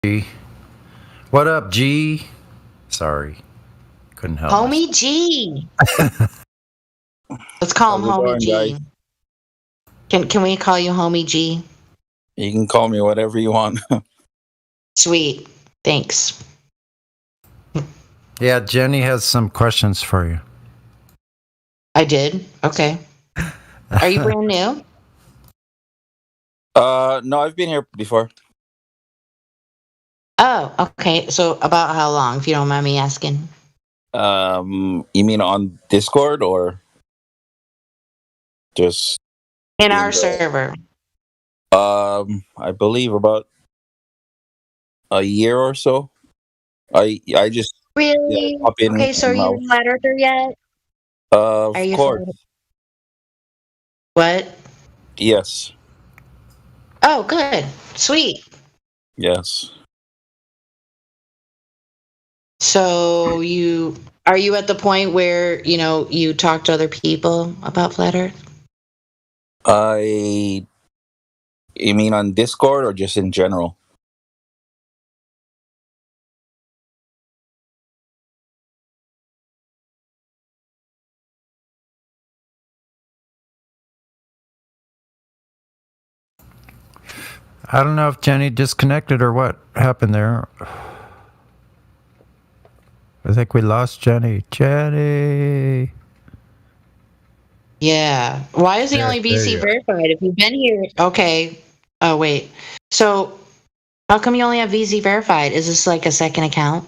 G. What up, G? Sorry, couldn't help myself. Homie G. Let's call him How's it Homie going, G. guys? Can we call you Homie G? You can call me whatever you want. Sweet. Thanks. Yeah, Jenny has some questions for you. I did. Okay. Are you brand new? No, I've been here before. Oh, okay. So about how long, if you don't mind me asking? You mean on Discord or just In in our the? server. I believe about a year or so. I just Really? pop in Okay, so are and you out. a flat earther yet? Are Of you course, what? yes, Oh, good. Sweet. yes. So you are you at the point where, you talk to other people about flat earth? I You mean on Discord or just in general? I don't know if Jenny disconnected or what happened there. I think we lost Jenny. Jenny. Yeah. Why is he only There BC you are. verified? If you've been here, okay. Oh wait. So how come you only have VZ verified? Is this like a second account?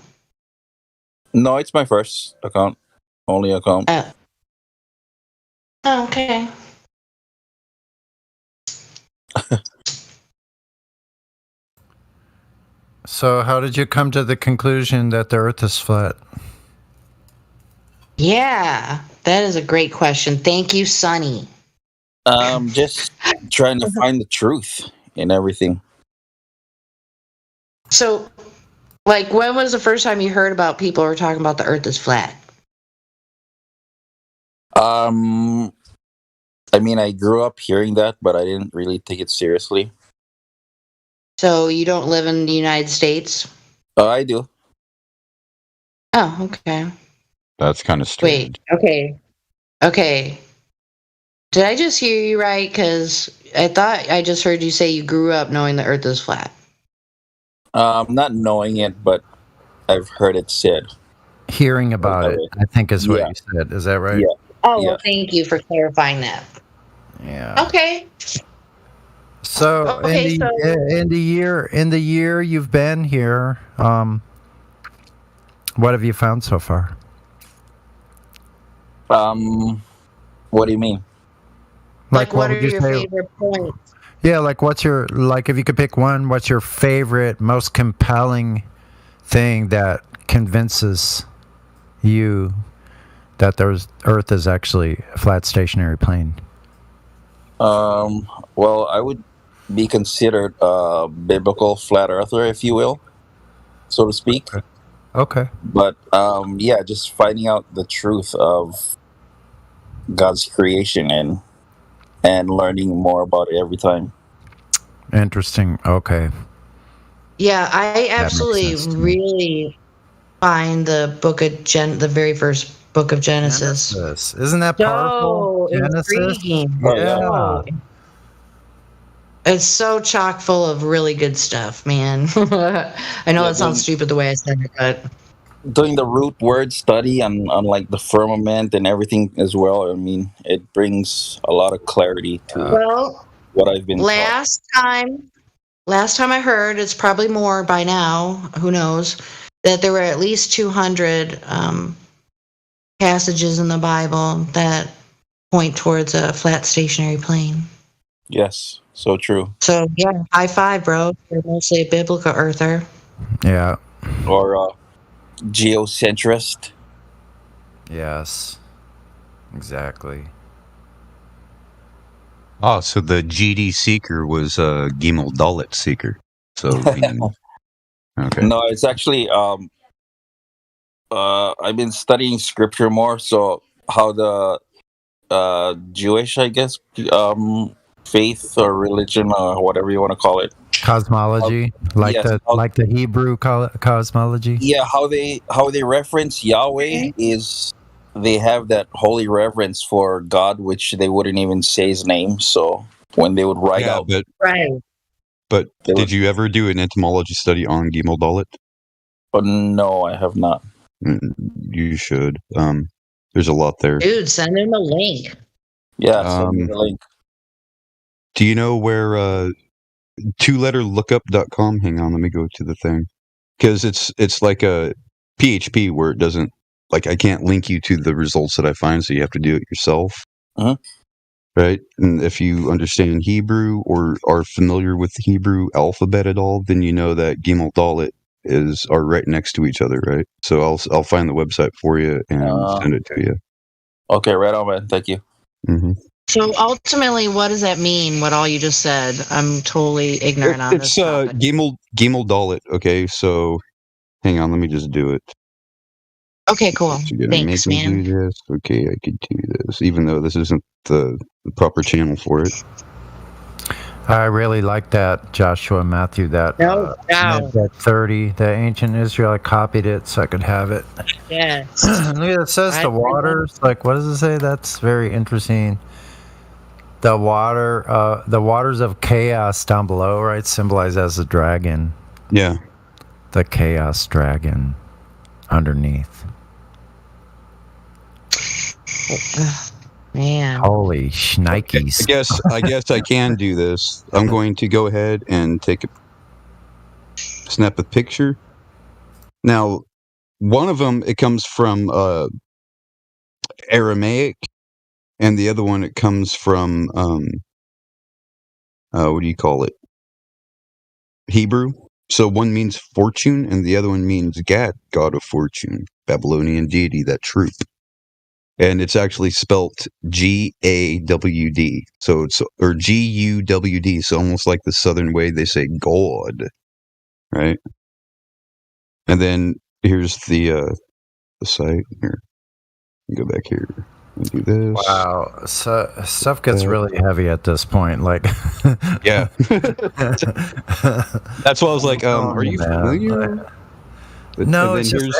No, it's my first account, only account. Oh. Oh, okay. So, how did you come to the conclusion that the Earth is flat? Yeah, that is a great question. Thank you, Sonny. Just trying to find the truth in everything. So, like, when was the first time you heard about people who were talking about the Earth is flat? Um, I mean, I grew up hearing that, but I didn't really take it seriously. So you don't live in the United States? I do. Oh, okay. That's kind of Wait. strange. Okay. Okay. Did I just hear you right? Because I thought I just heard you say you grew up knowing the Earth is flat. Not knowing it, but I've heard it said. Hearing about it, I think is what Yeah, you said. Is that right? yeah, Oh, yeah. well, thank you for clarifying that. Yeah. Okay. So, Okay, so in the year you've been here, what have you found so far? What do you mean? like, What what would are you your say? favorite points? Yeah, what's your if you could pick one, what's your favorite, most compelling thing that convinces you that there's Earth is actually a flat stationary plane? Well, I would be considered a biblical flat earther, if you will, so to speak. Okay. But yeah, just finding out the truth of God's creation and learning more about it every time. Interesting. Okay. Yeah, I That makes absolutely sense to me. really find the very first book of Genesis. Genesis. Isn't that powerful? So Genesis? intriguing. Oh yeah. Yeah. Oh, it's so chock full of really good stuff, man. I know Yeah, it sounds stupid the way I said it, but doing the root word study on like the firmament and everything as well. I mean, it brings a lot of clarity to well, what I've been taught. last time I heard, it's probably more by now. Who knows? That there were at least 200 passages in the Bible that point towards a flat stationary plane. Yes, so true. So yeah, high five, bro. You're mostly a biblical earther. Yeah. Or geocentrist. Yes. Exactly. Oh, so the GD seeker was a Gimel Dalet seeker. So, okay. No, it's actually I've been studying scripture more. So how the Jewish, I guess, faith or religion or whatever you want to call it, cosmology, like yes, the Hebrew cosmology. yeah, how they reference Yahweh is they have that holy reverence for God, which they wouldn't even say his name. So when they would write Yeah, out, Right. but they did would, you ever do an entomology study on Gimel Dalet? but no, I have not. You should. There's a lot there. Dude, send him a link. Yeah, send me the link. Do you know where twoletterlookup.com? Hang on, let me go to the thing. Because it's like a PHP where it doesn't, like, I can't link you to the results that I find, so you have to do it yourself. Mhm. Right? And if you understand Hebrew or are familiar with the Hebrew alphabet at all, then you know that Gimel Dalet are right next to each other, right? So I'll find the website for you and send it to you. Okay, right on, man. Thank you. Mm-hmm. So ultimately, what does that mean? What all you just said? I'm totally ignorant on It's this topic. Gimel Dalet. Okay, so hang on, let me just do it. Okay, cool. You're gonna Thanks, make me man. do this? Okay, I could do this, even though this isn't the proper channel for it. I really like that, Joshua Matthew, that No doubt. that 30, the ancient Israel. I copied it so I could have it. Yes. Look, it says the waters. Like, what does it say? That's very interesting. The waters of chaos down below, right, symbolized as a dragon. Yeah. The chaos dragon underneath. Man. Holy shnikes. I guess I can do this. I'm going to go ahead and snap a picture. Now, one of them, it comes from Aramaic, and the other one, it comes from what do you call it? Hebrew. So one means fortune, and the other one means Gad, god of fortune, Babylonian deity, that troop. And it's actually spelt Gawd. So it's, or GUwd. So almost like the Southern way they say God, right? And then here's the site here. Go back here and do this. Wow, so stuff gets really heavy at this point. Like, yeah, that's why I was like, "Are you familiar?" No, it's just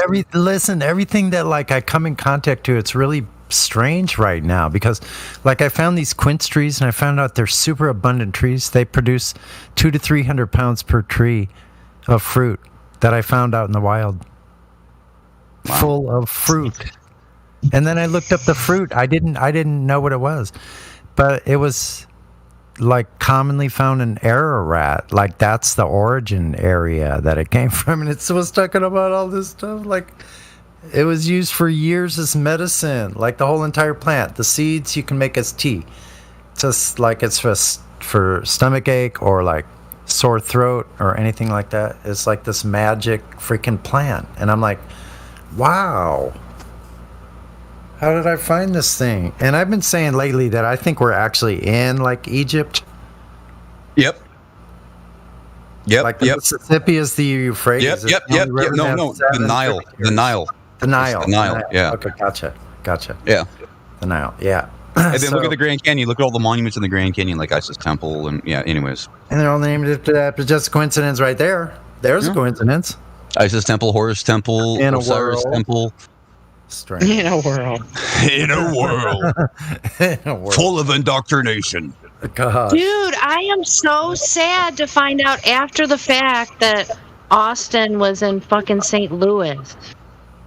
everything that like I come in contact to, it's really strange right now because like I found these quince trees and I found out they're super abundant trees. They produce 200 to 300 pounds per tree of fruit that I found out in the wild. Wow. Full of fruit. And then I looked up the fruit. I didn't know what it was, but it was like commonly found in Ararat. Like that's the origin area that it came from. And it was talking about all this stuff. Like it was used for years as medicine, like the whole entire plant. The seeds you can make as tea. Just like it's for stomach ache or like sore throat or anything like that. It's like this magic freaking plant. And I'm like, wow. How did I find this thing? And I've been saying lately that I think we're actually in like Egypt. Yep. Like the Mississippi is the Euphrates. Yep. No. The Nile. Yeah. Okay, gotcha. Yeah. The Nile. Yeah. And then look at the Grand Canyon. Look at all the monuments in the Grand Canyon, like Isis Temple, and yeah. Anyways. And they're all named after that, but just a coincidence right there. There's a coincidence. Isis Temple, Horus Temple, Osiris Temple. Strange. In a world. In a world full of indoctrination. Gosh. Dude, I am so sad to find out after the fact that Austin was in fucking St. Louis.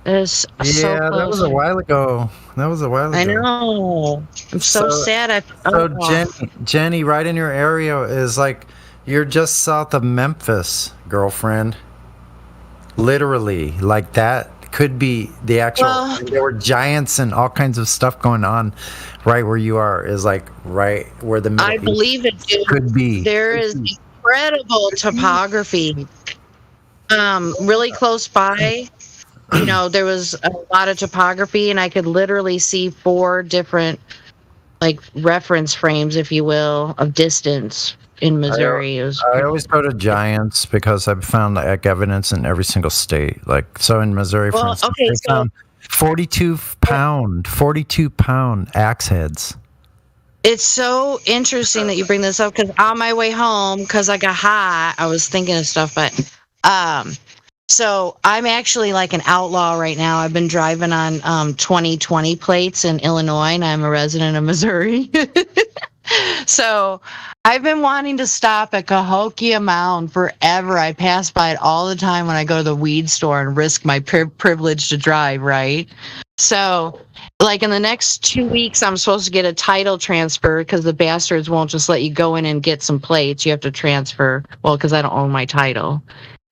So that was a while ago. I know. I'm so sad. Jenny, right in your area is like you're just south of Memphis, girlfriend. Literally, like that. Could be the actual. There were giants and all kinds of stuff going on, right where you are is like right where the. I believe it, dude. Could be. There is incredible topography. Really close by, there was a lot of topography, and I could literally see 4 different, like reference frames, if you will, of distance. In Missouri, I always go to giants because I've found like evidence in every single state. Like so in Missouri, for instance, they found 42 pound axe heads. It's so interesting that you bring this up because on my way home, because I got high, I was thinking of stuff, but so I'm actually like an outlaw right now. I've been driving on 2020 plates in Illinois, and I'm a resident of Missouri. So I've been wanting to stop at Cahokia Mound forever. I pass by it all the time when I go to the weed store and risk my privilege to drive, right? So, like in the next 2 weeks, I'm supposed to get a title transfer because the bastards won't just let you go in and get some plates. You have to transfer. Well, because I don't own my title.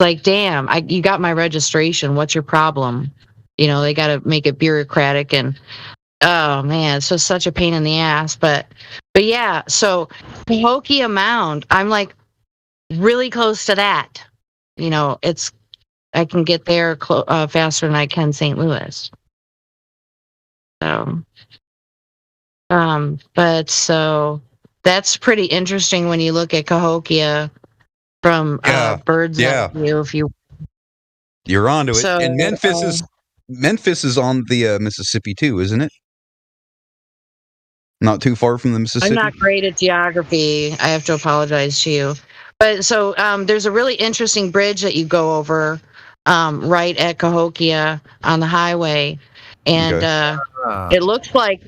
Like, damn, you got my registration. What's your problem? You know, they got to make it bureaucratic and oh man, it's just such a pain in the ass. But yeah, so Cahokia Mound, I'm like really close to that. You know, I can get there faster than I can St. Louis. So, but so that's pretty interesting when you look at Cahokia from bird's eye view. You're onto it. So, and Memphis is on the Mississippi too, isn't it? Not too far from the Mississippi. I'm not great at geography. I have to apologize to you. But so there's a really interesting bridge that you go over right at Cahokia on the highway, and it looks like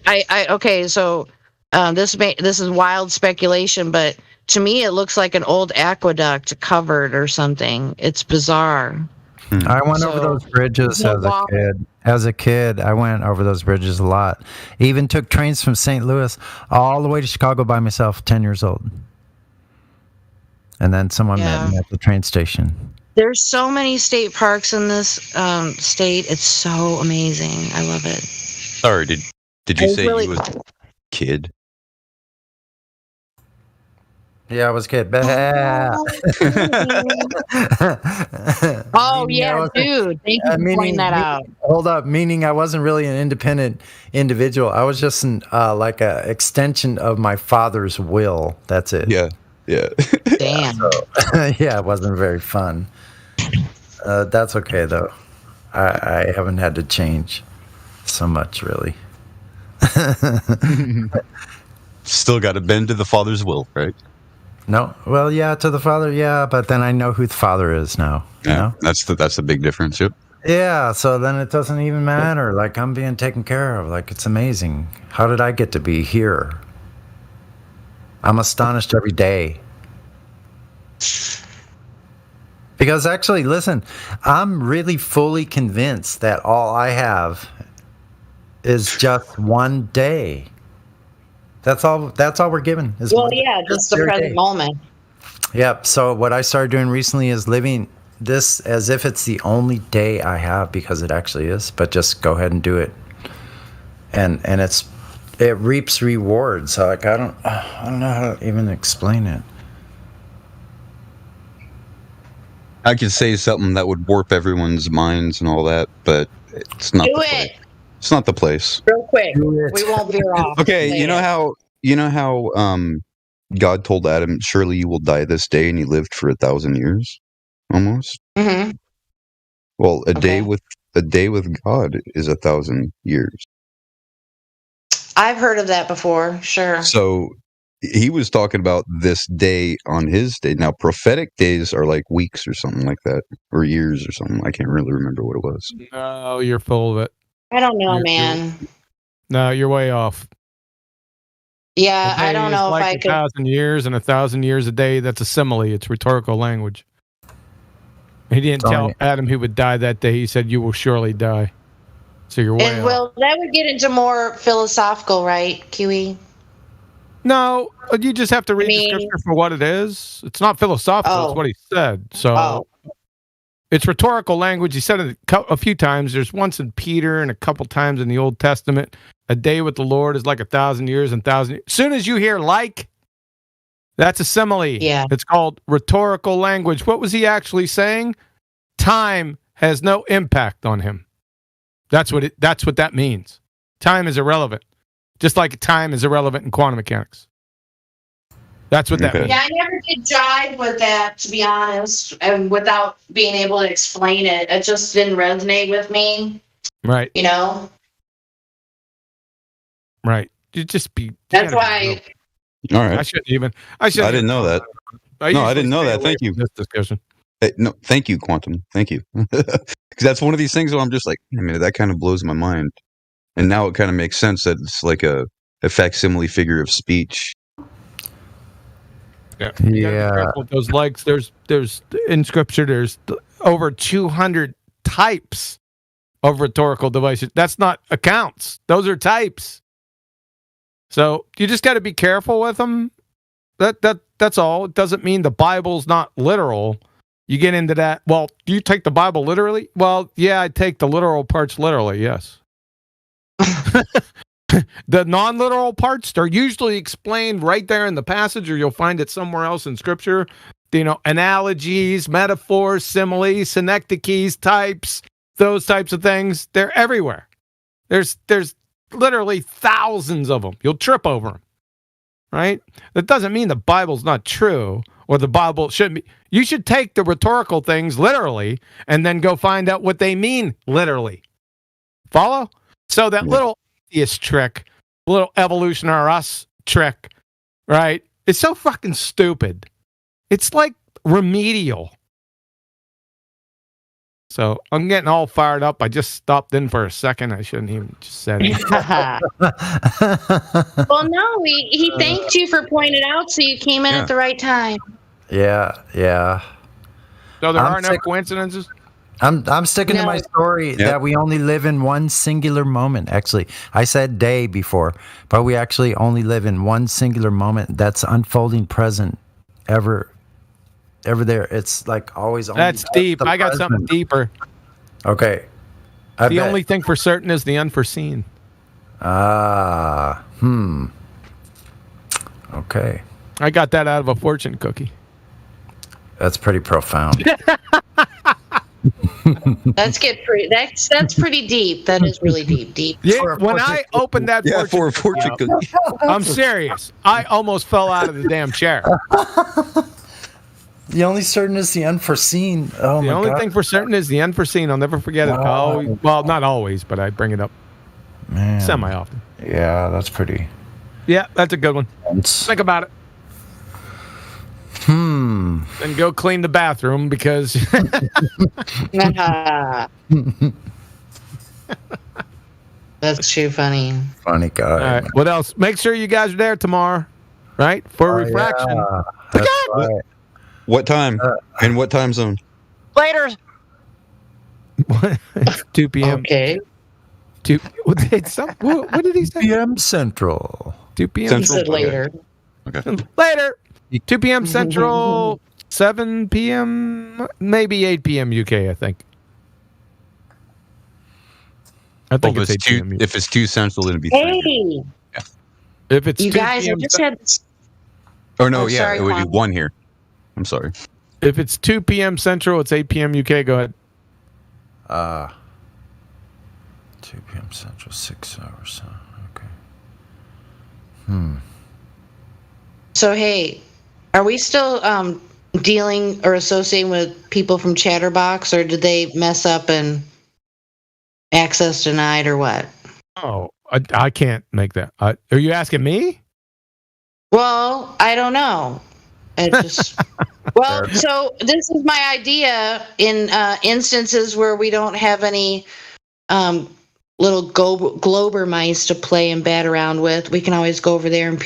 okay. So this is wild speculation, but to me it looks like an old aqueduct covered or something. It's bizarre. I went over those bridges as a kid. As a kid, I went over those bridges a lot. Even took trains from St. Louis all the way to Chicago by myself, 10 years old. And then someone met me at the train station. There's so many state parks in this state. It's so amazing. I love it. Sorry, did you say you was a kid? Yeah, I was a kid. Oh, yeah, dude. Thank you for pointing that out. Hold up. Meaning I wasn't really an independent individual. I was just like an extension of my father's will. That's it. Yeah. Damn. Yeah, it wasn't very fun. That's okay, though. I haven't had to change so much, really. Still got to bend to the father's will, right? No, well, yeah, to the father, yeah, but then I know who the father is now. You know? That's the big difference. Yep. Yeah, so then it doesn't even matter. Like I'm being taken care of. Like it's amazing. How did I get to be here? I'm astonished every day. Because actually, listen, I'm really fully convinced that all I have is just one day. That's all we're given. Is just the present moment. Yep. So what I started doing recently is living this as if it's the only day I have, because it actually is. But just go ahead and do it, and it reaps rewards. So like I don't know how to even explain it. I could say something that would warp everyone's minds and all that, but it's not. It's not the place. Real quick, we won't veer off. Okay, you know how God told Adam, "Surely you will die this day," and he lived for 1,000 years, almost. Mm-hmm. Well, a day with God is 1,000 years. I've heard of that before. Sure. So he was talking about this day on his day. Now, prophetic days are like weeks or something like that, or years or something. I can't really remember what it was. No, you're full of it. I don't know, man. No, you're way off. Yeah, I don't know if I could. 1,000 years and 1,000 years a day. That's a simile. It's rhetorical language. He didn't tell Adam he would die that day. He said, "You will surely die." So you're way off. Well, that would get into more philosophical, right, QE? No, you just have to read the scripture for what it is. It's not philosophical. It's what he said. So it's rhetorical language. He said it a few times. There's once in Peter and a couple times in the Old Testament. A day with the Lord is like 1,000 years and 1,000 years. As soon as you hear "like," that's a simile. Yeah. It's called rhetorical language. What was he actually saying? Time has no impact on him. That's what that means. Time is irrelevant. Just like time is irrelevant in quantum mechanics. That's what that means. Yeah, I never did jive with that, to be honest, and without being able to explain it. It just didn't resonate with me. Right. You know? Right. You just be. That's why All right. I shouldn't. I didn't know that. I didn't know that. Thank you. This discussion. Hey, no, thank you, Quantum. Thank you. Because that's one of these things where I'm just like, I mean, that kind of blows my mind. And now it kind of makes sense that it's like a facsimile figure of speech. Yeah. You gotta be careful with those likes. There's in scripture, there's over 200 types of rhetorical devices. That's not accounts. Those are types. So you just got to be careful with them. That's all. It doesn't mean the Bible's not literal. You get into that. Well, do you take the Bible literally? Well, yeah, I take the literal parts literally. Yes. The non-literal parts are usually explained right there in the passage, or you'll find it somewhere else in Scripture. You know, analogies, metaphors, similes, synecdoches, types, those types of things. They're everywhere. There's literally thousands of them. You'll trip over them, right? That doesn't mean the Bible's not true or the Bible shouldn't be. You should take the rhetorical things literally and then go find out what they mean literally. Follow? So that little atheist trick, little evolution or us trick, right? It's so fucking stupid. It's like remedial. So I'm getting all fired up. I just stopped in for a second. I shouldn't even just said it. Well, no, he thanked you for pointing it out, so you came in at the right time. Yeah. So there are no coincidences? I'm sticking to my story that we only live in one singular moment. Actually, I said day before, but we actually only live in one singular moment that's unfolding present ever there. It's like always. That's deep. I got something deeper. Okay. The only thing for certain is the unforeseen. Okay. I got that out of a fortune cookie. That's pretty profound. That's pretty deep. That is really deep. Yeah, when I opened that fortune cookie, I'm serious. I almost fell out of the damn chair. The only certain is the unforeseen. Oh my God. The only thing for certain is the unforeseen. I'll never forget it. Oh, well, not always, but I bring it up semi-often. Yeah, that's pretty. Yeah, that's a good one. Think about it. Then go clean the bathroom because. That's too funny. Funny guy. All right. What else? Make sure you guys are there tomorrow, right? For refraction. Yeah. That's right. What time? And what time zone? Later. 2 p.m. Okay. What did he say? 2 p.m. Central. 2 p.m. He said later. Okay. Later. 2 p.m. Central, 7 p.m., maybe 8 p.m. UK, I think. It's 8 p.m. If it's 2 Central, it'll be 3. Hey. Yeah. If it's you 2 guys, I PM just had this. Oh, no, sorry, it would be Juan. 1 here. I'm sorry. If it's 2 p.m. Central, it's 8 p.m. UK. Go ahead. 2 p.m. Central, 6 hours. Okay. So, hey, are we still dealing or associating with people from Chatterbox, or did they mess up and access denied, or what? Oh, I can't make that. Are you asking me? Well, I don't know. It just so this is my idea in instances where we don't have any little glober mice to play and bat around with. We can always go over there and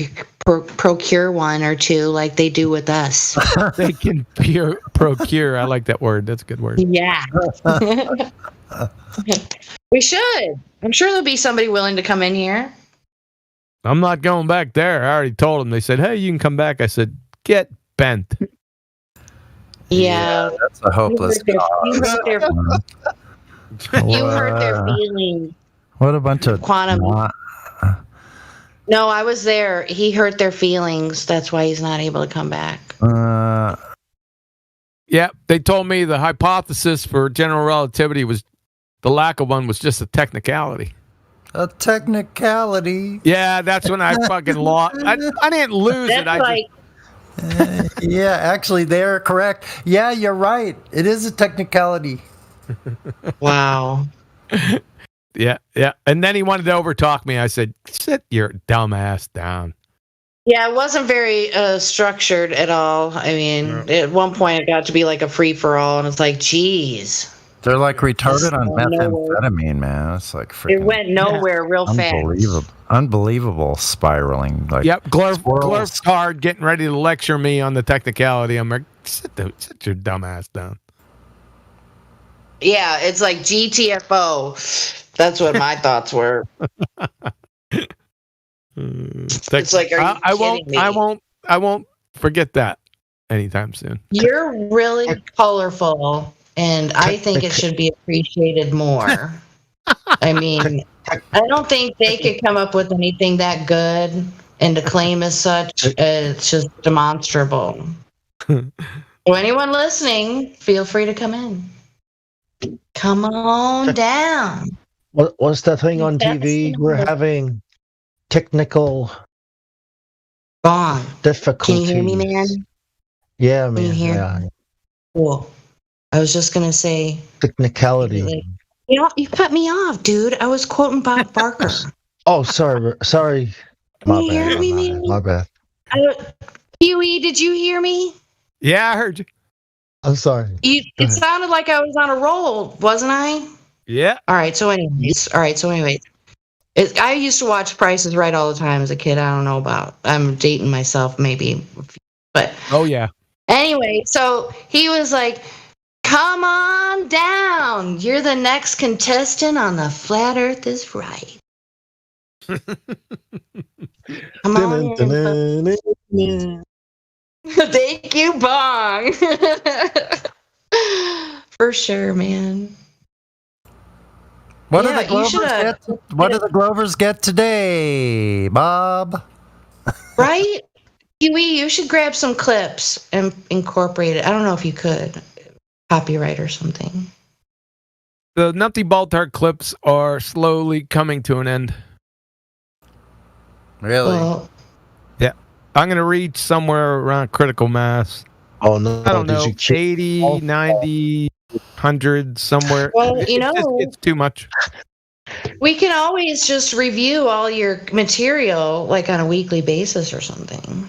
procure one or two like they do with us. They can procure. I like that word. That's a good word. Yeah. We should. I'm sure there'll be somebody willing to come in here. I'm not going back there. I already told them. They said, hey, you can come back. I said, get bent. Yeah. That's a hopeless cause. You hurt their feelings. What a bunch of Quantum. No, I was there. He hurt their feelings. That's why he's not able to come back. Yeah, they told me the hypothesis for general relativity was the lack of one was just a technicality. A technicality. Yeah, that's when I fucking lost. I didn't lose That's it. Yeah, actually, they're correct. Yeah, you're right. It is a technicality. Wow. Yeah. And then he wanted to overtalk me. I said, sit your dumb ass down. Yeah, it wasn't very structured at all. I mean, at one point it got to be like a free for all, and it's like, geez. They're like retarded on nowhere. methamphetamine, man. It's like freaking. It went nowhere real fast. Unbelievable spiraling. Like, yep, Glurf card getting ready to lecture me on the technicality. I'm like, sit your dumb ass down. Yeah, it's like GTFO. That's what my thoughts were. It's like, are you kidding me? I won't forget that anytime soon. You're really colorful, and I think it should be appreciated more. I mean, I don't think they could come up with anything that good and to claim as such. It's just demonstrable. So anyone listening, feel free to come in. Come on down. What's that thing on TV? We're having technical difficulties. Can you hear me, man? Yeah, man. Can you hear? Yeah. Cool. I was just gonna say technicality. Like, you cut me off, dude. I was quoting Bob Barker. Oh, sorry. My bad. Huey, did you hear me? Yeah, I heard you. I'm sorry. It sounded like I was on a roll, wasn't I? Yeah. All right. So anyways, I used to watch Price is Right all the time as a kid. I don't know about. I'm dating myself, maybe, but. Oh yeah. Anyway, so he was like, "Come on down. You're the next contestant on the Flat Earth is Right." Come on. Thank you, Bong. For sure, man. What do the Glovers get today, Bob? Right? Huey, you should grab some clips and incorporate it. I don't know if you could. Copyright or something. The Numpty Baltar clips are slowly coming to an end. Really? Well, yeah. I'm going to reach somewhere around critical mass. Oh, no. I don't know. 80, 90, 100, somewhere. Well, it's too much. We can always just review all your material like on a weekly basis or something.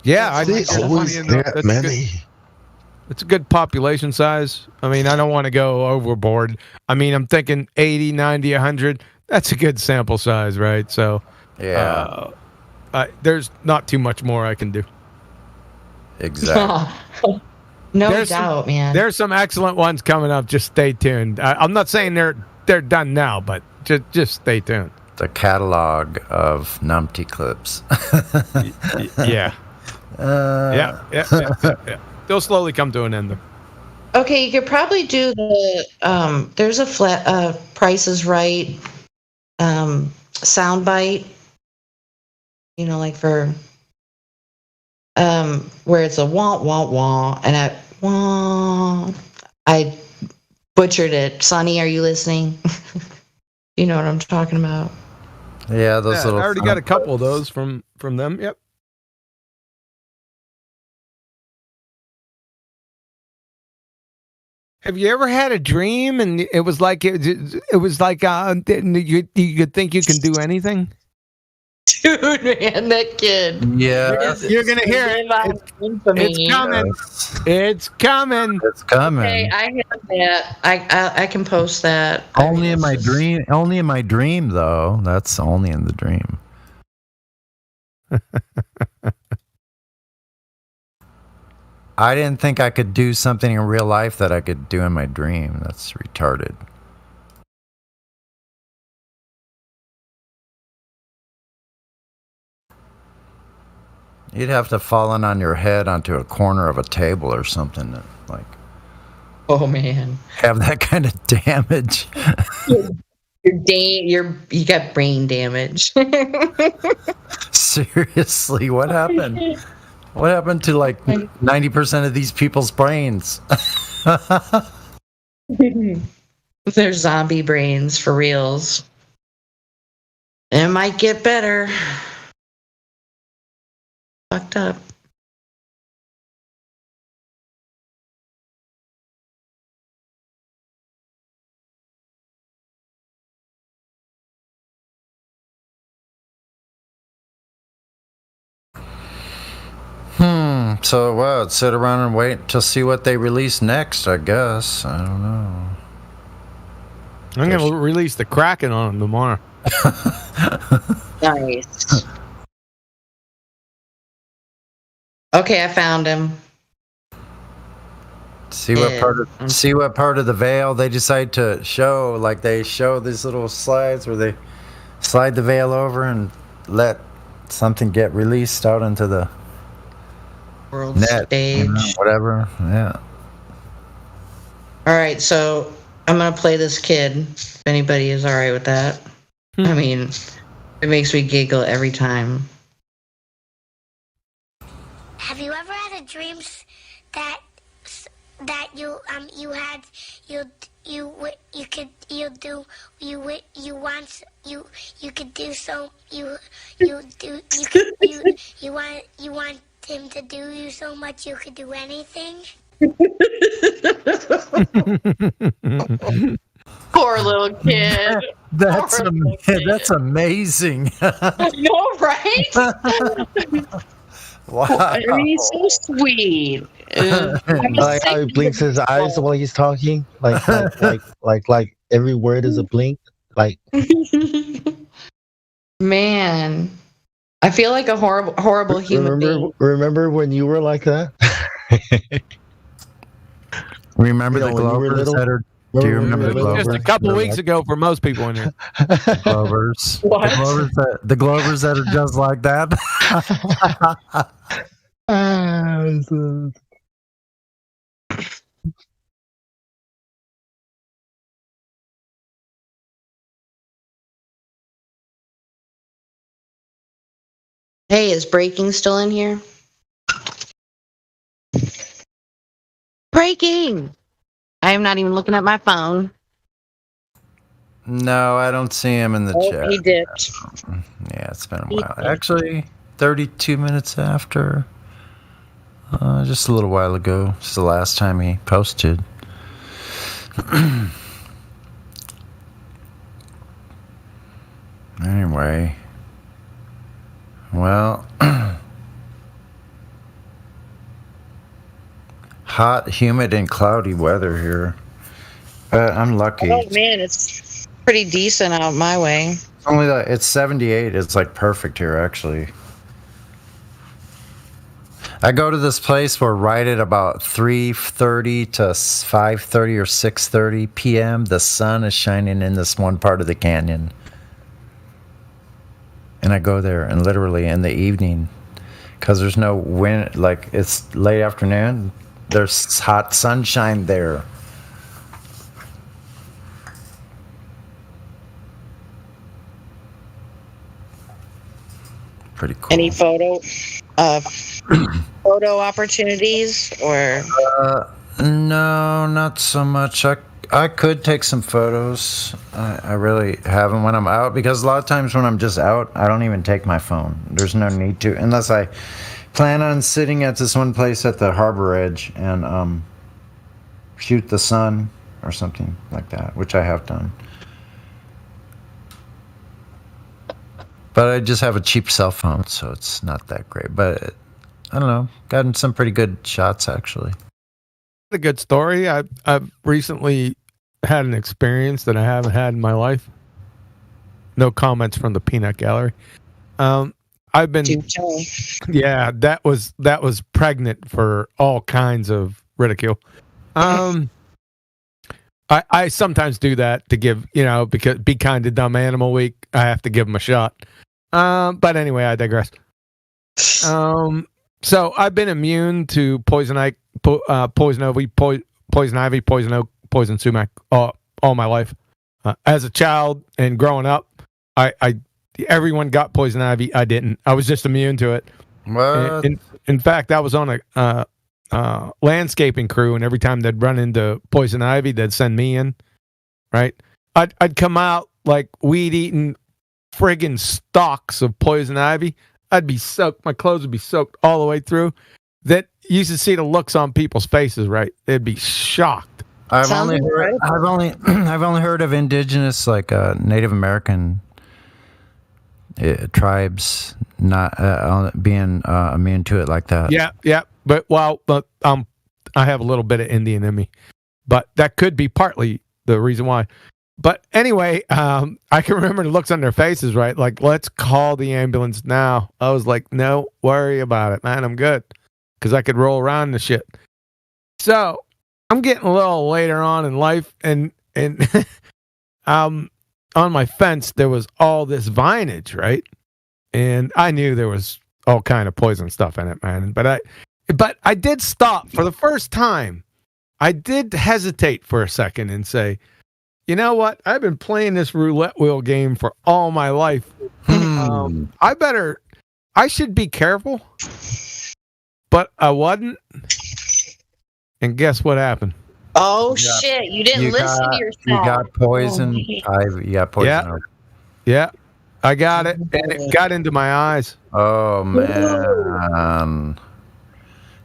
Yeah, I think that many. It's a good population size. I mean, I don't want to go overboard. I mean, I'm thinking 80, 90, 100. That's a good sample size, right? So, yeah. There's not too much more I can do. Exactly. No doubt, man. There's some excellent ones coming up. Just stay tuned. I'm not saying they're done now, but just stay tuned. The catalog of Numpty clips. Yeah. Yeah. They'll slowly come to an end. Okay, you could probably do the there's a flat Price is Right soundbite. Like for where it's a wah wah wah and I butchered it. Sonny, are you listening? You know what I'm talking about? Yeah, those little. I already got a couple of those from them. Yep. Have you ever had a dream and it was like you think you can do anything? Dude, man, that kid. Yeah, you're gonna hear it. It's coming. It's coming. It's coming. Okay, I have that. I can post that. Only in my dream. Only in my dream, though. That's only in the dream. I didn't think I could do something in real life that I could do in my dream. That's retarded. You'd have to fall in on your head onto a corner of a table or something that, like. Oh man. Have that kind of damage. You got brain damage. Seriously, what happened? What happened to like 90% of these people's brains? They're zombie brains for reals. It might get better. Fucked up. So what? Sit around and wait to see what they release next, I guess. I don't know. I'm going to release the Kraken on them tomorrow. Nice. Okay, I found him. See what part of the veil they decide to show. Like they show these little slides where they slide the veil over and let something get released out into the World net, stage. whatever. Yeah. All right, so I'm gonna play this kid. If anybody is all right with that. I mean, it makes me giggle every time. Have you ever had a dream that you want him to do you so much you could do anything? Poor little kid. That's amazing. I know, right? Wow. I mean, he's so sweet. Like how he blinks his eyes while he's talking. Like every word is a blink. Like, man, I feel like a horrible human being. Remember when you were like that? Remember the Glovers that are? Do you remember the Glovers? Just a couple weeks ago for most people in here. Glovers. What? The Glovers that are just like that. Hey, is breaking still in here? Breaking! I am not even looking at my phone. No, I don't see him in the chat. He dipped. Yeah, it's been a while. Actually, 32 minutes after. Just a little while ago. It's the last time he posted. Anyway. Well. Hot, humid, and cloudy weather here. I'm lucky. Oh, man, it's pretty decent out my way. It's 78. It's like perfect here, actually. I go to this place where right at about 3:30 to 5:30 or 6:30 p.m., the sun is shining in this one part of the canyon. And I go there, and literally in the evening, because there's no wind, like it's late afternoon, there's hot sunshine there. Pretty cool. Any photo opportunities or? No, not so much. I could take some photos. I really haven't when I'm out, because a lot of times when I'm just out, I don't even take my phone. There's no need to, unless I plan on sitting at this one place at the harbor edge and shoot the sun or something like that, which I have done. But I just have a cheap cell phone, so it's not that great. But I don't know, gotten some pretty good shots actually. A good story. I've recently had an experience that I haven't had in my life. No comments from the peanut gallery. I've been, yeah, that was pregnant for all kinds of ridicule. I sometimes do that to give, because Be Kind to Dumb Animal Week, I have to give them a shot. But anyway, I digress. So I've been immune to poison ivy, poison oak, poison sumac all my life. As a child and growing up, everyone got poison ivy. I didn't. I was just immune to it. What? In fact, I was on a landscaping crew, and every time they'd run into poison ivy, they'd send me in. Right? I'd come out like weed eating friggin' stalks of poison ivy. I'd be soaked. My clothes would be soaked all the way through. That you used to see the looks on people's faces. Right? They'd be shocked. I've only heard of indigenous, like Native American tribes not being immune to it like that. Yeah. But I have a little bit of Indian in me, but that could be partly the reason why. But anyway, I can remember the looks on their faces, right? Like, let's call the ambulance now. I was like, no, worry about it, man. I'm good. Because I could roll around the shit. So I'm getting a little later on in life, and on my fence, there was all this vinage, right? And I knew there was all kind of poison stuff in it, man. But I did stop for the first time. I did hesitate for a second and say, you know what? I've been playing this roulette wheel game for all my life. I should be careful. But I wasn't. And guess what happened? Oh, shit. You didn't listen to yourself. You got poison. You got poison. Yeah. I got it. And it got into my eyes. Oh, man.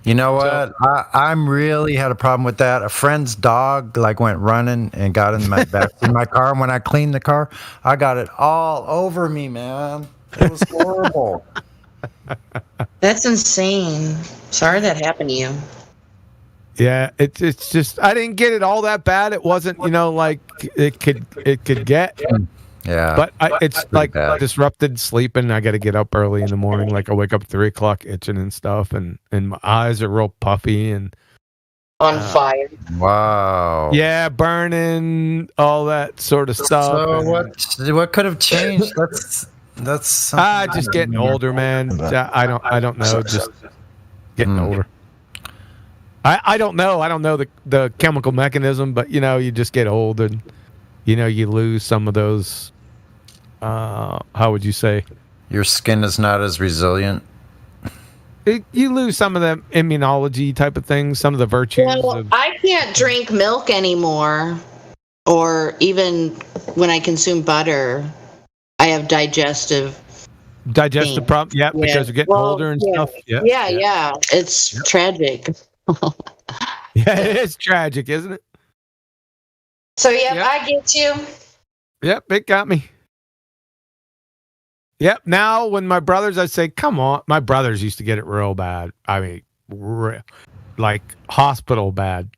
You know what? I'm really had a problem with that. A friend's dog went running and got in my car. And when I cleaned the car, I got it all over me, man. It was horrible. That's insane. Sorry that happened to you. Yeah, it's just I didn't get it all that bad. It wasn't, like it could get. Yeah. But it's like bad. Disrupted sleeping. I got to get up early in the morning. Like I wake up at 3:00 itching and stuff, and my eyes are real puffy and on fire. Wow. Yeah, burning, all that sort of stuff. So what could have changed? That's just getting older, man. I don't know. Just getting older. I don't know. I don't know the chemical mechanism, but you just get old and you lose some of those. How would you say? Your skin is not as resilient. You lose some of the immunology type of things, some of the virtues. Well, I can't drink milk anymore, or even when I consume butter, I have digestive problems. Yeah, because you're getting older and stuff. Yeah. It's tragic. Yeah, it is tragic, isn't it? So I get you. Yep, it got me. Yep. Now, when my brothers, I say, "Come on," my brothers used to get it real bad. I mean, like hospital bad,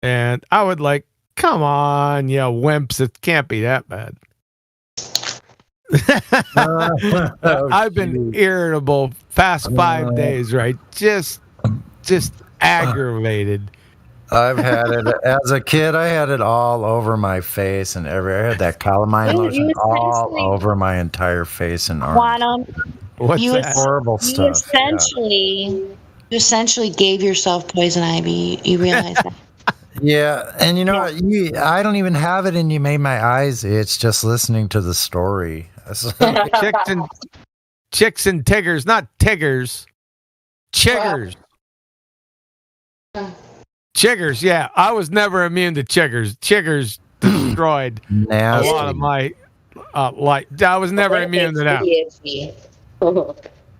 and I would like, "Come on, wimps! It can't be that bad." I've been irritable past 5 days, right? Just aggravated. I've had it as a kid. I had it all over my face and I had that calamine lotion all over my entire face and arms. Quantum. What's that? Horrible stuff. You essentially gave yourself poison ivy. You realize that? Yeah, and I don't even have it, and you made my eyes itch just listening to the story. Chicks and tiggers, not tiggers. Chiggers. Chiggers, yeah. I was never immune to chiggers. Chiggers destroyed a lot of my life. I was never immune to that.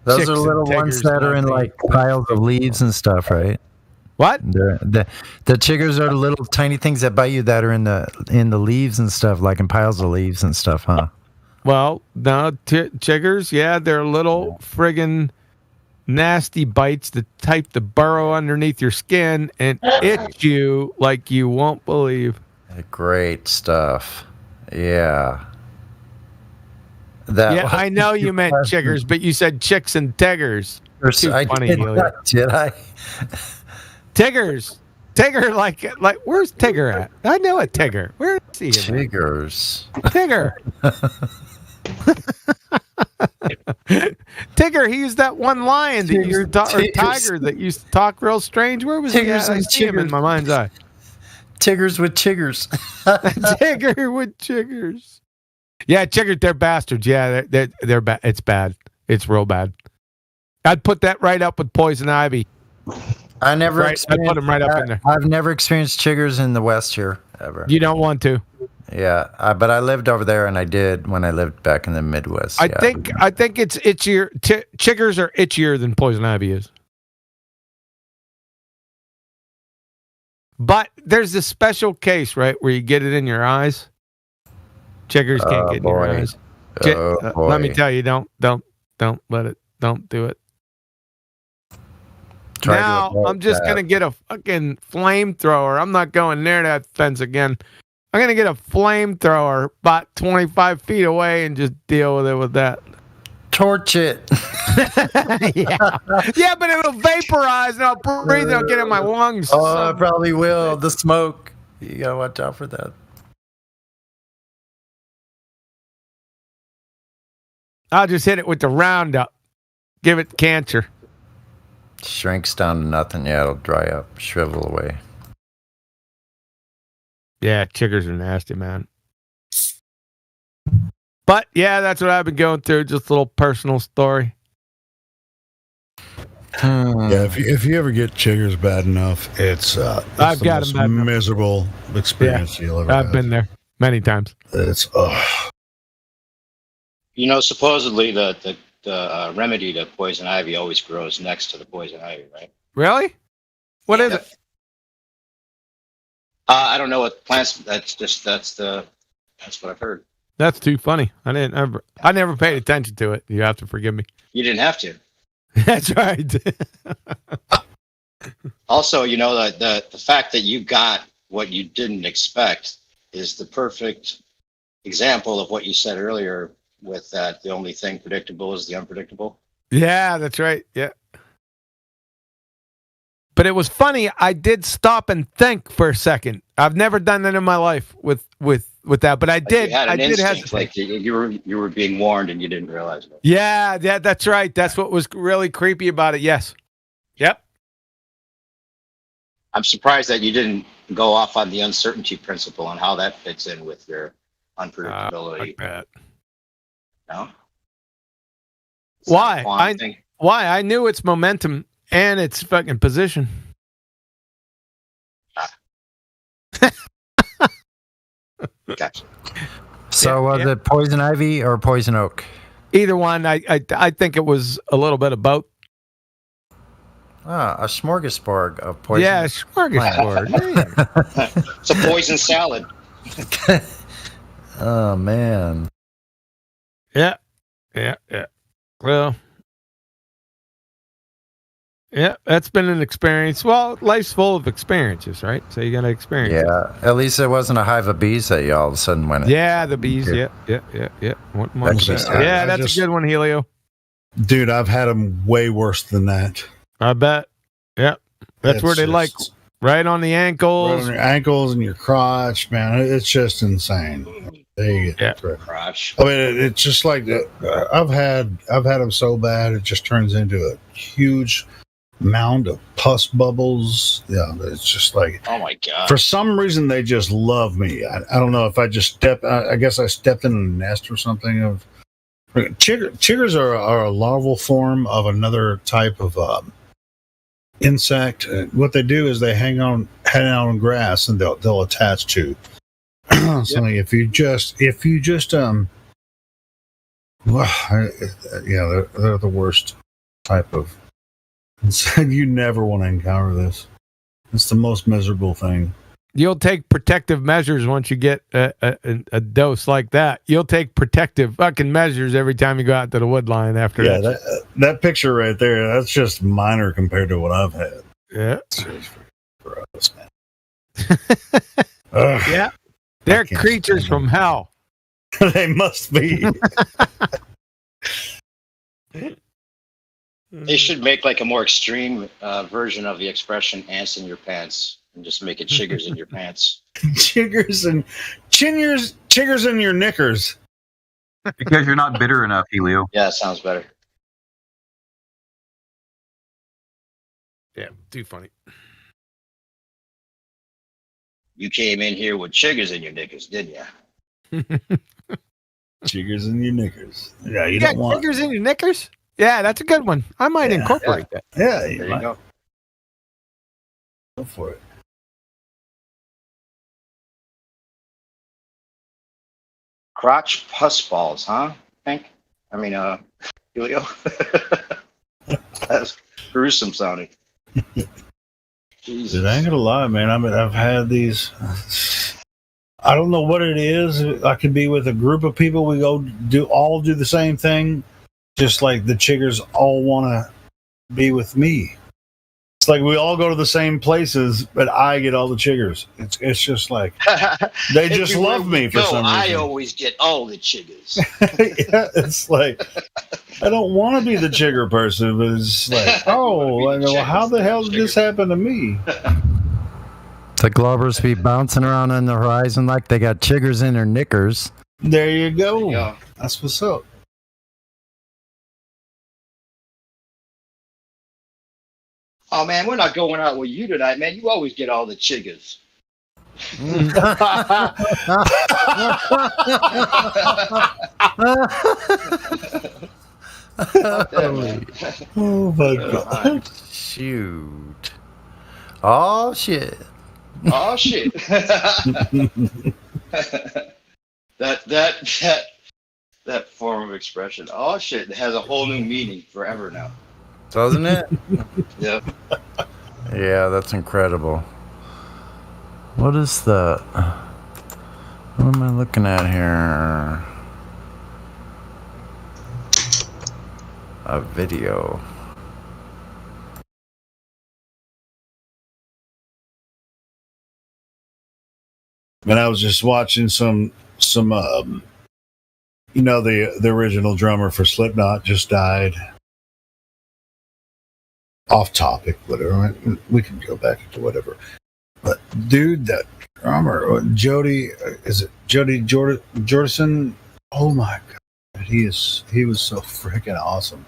Those are little ones that are in like piles of leaves and stuff, right? What? The chiggers are the little tiny things that bite you that are in the leaves and stuff, like in piles of leaves and stuff, huh? Well, no, chiggers, yeah, they're little friggin' nasty bites that type to burrow underneath your skin and itch you like you won't believe. Great stuff. Yeah. I know you meant chiggers, but you said chicks and tiggers. Too funny, did I? Tiggers. Tigger, like, where's Tigger at? I know a Tigger. Where is he? Tiggers. Tigger. Tigger, he's that one lion that used to talk, or tiger that used to talk real strange. Where was he at? I see him in my mind's eye. Tiggers with chiggers. Tigger with chiggers. Yeah, chiggers, they're bastards. Yeah, they're bad. It's bad. It's real bad. I'd put that right up with poison ivy. I put them right up in there. I've never experienced chiggers in the West here ever. You don't want to. Yeah, but I lived over there, and I did when I lived back in the Midwest. I think it's itchier. Chiggers are itchier than poison ivy is. But there's this special case, right, where you get it in your eyes. Chiggers can't get in your eyes. Let me tell you, don't let it. Don't do it. Try to Now avoid I'm just that. gonna get a fucking flamethrower. I'm not going near that fence again. I'm gonna get a flamethrower about 25 feet away and just deal with it with that. Torch it. Yeah, but it'll vaporize and I'll breathe. It'll get in my lungs. Oh, it probably will. The smoke. You gotta watch out for that. I'll just hit it with the Roundup. Give it cancer. Shrinks down to nothing. Yeah, it'll dry up, shrivel away. Yeah, chiggers are nasty, man. But yeah, that's what I've been going through. Just a little personal story. Yeah, if you ever get chiggers bad enough, it's I've the got most 'em bad enough. miserable experience you'll ever I've have. been there many times. It's You know, supposedly the remedy to poison ivy always grows next to the poison ivy, right? Really? What is it? I don't know what plants. That's what I've heard. That's too funny. I never paid attention to it. You have to forgive me. You didn't have to. That's right. Also, you know, the fact that you got what you didn't expect is the perfect example of what you said earlier with that the only thing predictable is the unpredictable. Yeah, that's right. Yeah. But it was funny. I did stop and think for a second. I've never done that in my life with that, but I did. You had an I did instinct, hesitate. like you were being warned and you didn't realize it. Yeah, that's right. That's what was really creepy about it. Yes. Yep. I'm surprised that you didn't go off on the uncertainty principle and how that fits in with your unpredictability. Like that. No? Why? Quantum thing? Why? I knew its momentum and its fucking position. Gotcha. So was it poison ivy or poison oak? Either one. I think it was a little bit of both. Ah, a smorgasbord of poison. Yeah, smorgasbord. Yeah. It's a poison salad. Oh man. Yeah. Well, yeah, that's been an experience. Well, life's full of experiences, right? So you got to experience it. Yeah. At least it wasn't a hive of bees that you all of a sudden went. Yeah, the bees. Yeah. What more That's of just- that? Yeah, I that's just- a good one, Helio. dude, I've had them way worse than that. I bet. Yeah, that's It's where they like just- right on the right ankles. on your ankles and your crotch, man. It's just insane. They get Crotch. I mean, it's just like I've had them so bad it just turns into a huge mound of pus bubbles. Yeah, it's just like Oh my god. for some reason they just love me. I don't know if I just stepped. I guess I stepped in a nest or something. Of chiggers are a larval form of another type of insect. What they do is they hang out on grass and they'll attach to. So if you just well, yeah, they're the worst type of. You never want to encounter this. It's the most miserable thing. You'll take protective measures once you get a dose like that. You'll take protective fucking measures every time you go out to the wood line after Yeah, that. that picture right there, that's just minor compared to what I've had. Yeah. It's just gross, man. Ugh, Yeah. They're can't creatures stand from hell. they must be. They should make like a more extreme version of the expression "ants in your pants" and just make it chiggers in your pants. chiggers in your knickers. Because you're not bitter enough, Helio. Yeah, that sounds better. Yeah, too funny. You came in here with chiggers in your knickers, didn't you? Chiggers in your knickers. Yeah, you got don't want. knickers in your knickers? Yeah, that's a good one. I might Yeah, incorporate that. Yeah, There you you might go. go for it. Crotch pus balls, huh? Hank? I mean, Julio. That's gruesome sounding. Jesus. Dude, I ain't gonna lie, man. I've had these. I don't know what it is. I could be with a group of people. We go do the same thing, just like the chiggers all want to be with me. It's like we all go to the same places, but I get all the chiggers. It's just like they just love me for some reason. I always get all the chiggers. Yeah, it's like I don't want to be the chigger person, but it's like, well, how the hell did this happen to me? The Glovers be bouncing around on the horizon like they got chiggers in their knickers. There you go. That's what's up. Oh man, we're not going out with you tonight, man. You always get all the chiggers. Oh my God! Shoot! Oh shit! Oh shit! that form of expression. Oh shit! It has a whole new meaning forever now. Doesn't it? Yeah. Yeah, that's incredible. What is the... What am I looking at here? A video. And I was just watching some the original drummer for Slipknot just died. Off topic, whatever. We can go back into whatever. But dude, that drummer, Jody, is it Jody Jordison? Oh my God, he was so freaking awesome.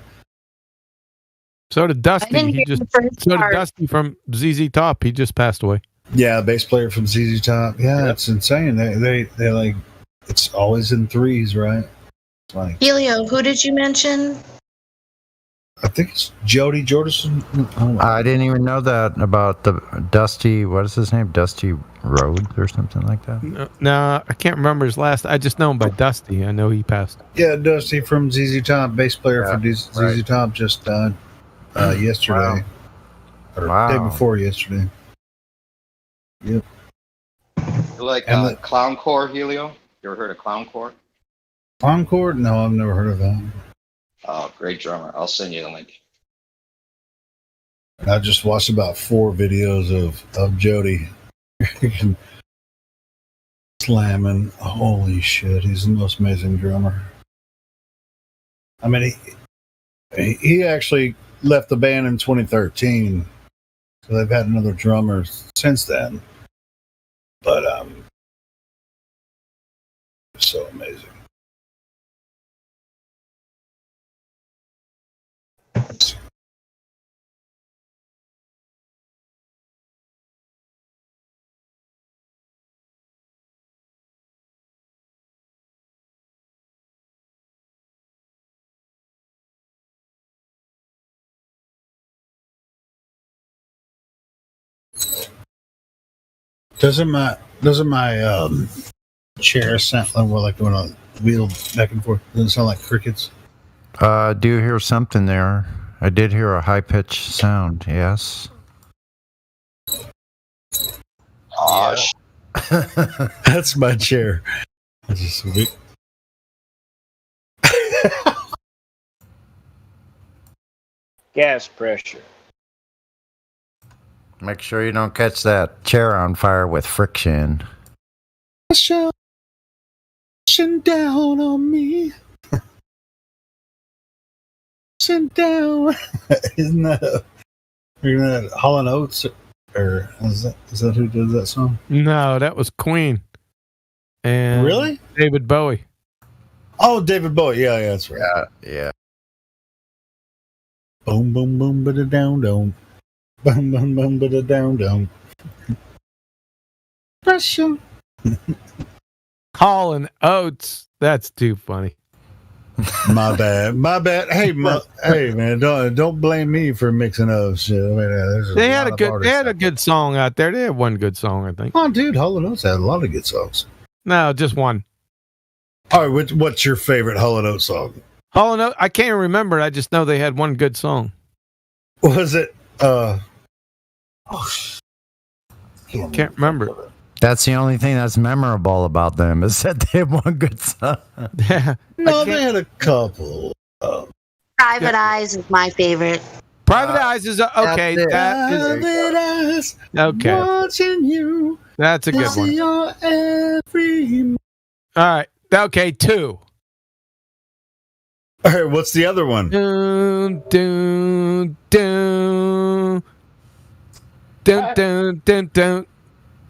So did Dusty. Did Dusty from ZZ Top. He just passed away. Yeah, bass player from ZZ Top. Yeah, it's insane. They like it's always in threes, right? It's like Helio, who did you mention? I think it's Jody Jordison. I didn't even know that about the Dusty. What is his name? Dusty Rhodes or something like that. No, I can't remember his last. I just know him by Dusty. I know he passed. Yeah, Dusty from ZZ Top, bass player for ZZ Top, just died yesterday. Or day before yesterday. Yep. You like Clowncore, Helio? You ever heard of Clowncore? Clowncore? No, I've never heard of that. Oh, great drummer. I'll send you the link. I just watched about 4 videos of Jody slamming. Holy shit, he's the most amazing drummer. I mean, he actually left the band in 2013, so they've had another drummer since then. But so amazing. Doesn't my chair sound like when I wheel back and forth? Doesn't it sound like crickets? I do hear something there. I did hear a high-pitched sound, yes. Oh, that's my chair. That's just sweet. Gas pressure. Make sure you don't catch that chair on fire with friction. Pushing down on me. Pushing down. Isn't that Hall & Oates? Or is that who did that song? No, that was Queen. And really? David Bowie. Oh, David Bowie. Yeah, that's right. Yeah. Boom, boom, boom, ba da down, down. Boom, boom, boom, ba da down, down. Pressure. Hall & Oates. That's too funny. My bad. Hey, man, don't blame me for mixing up shit. I mean, they had a good song out there. They had one good song, I think. Oh, dude, Hall & Oates had a lot of good songs. No, just one. All right, what's your favorite Hall & Oates song? Hall & Oates, I can't remember. I just know they had one good song. Was it? Can't remember. That's the only thing that's memorable about them is that they have one good song. No, they had a couple. Private Eyes is my favorite. Private Eyes is okay. That is okay. Watching you. That's a good one. Your every... All right. Okay, 2. All right, what's the other one? Dun, dun, dun. Dun, dun, dun, dun.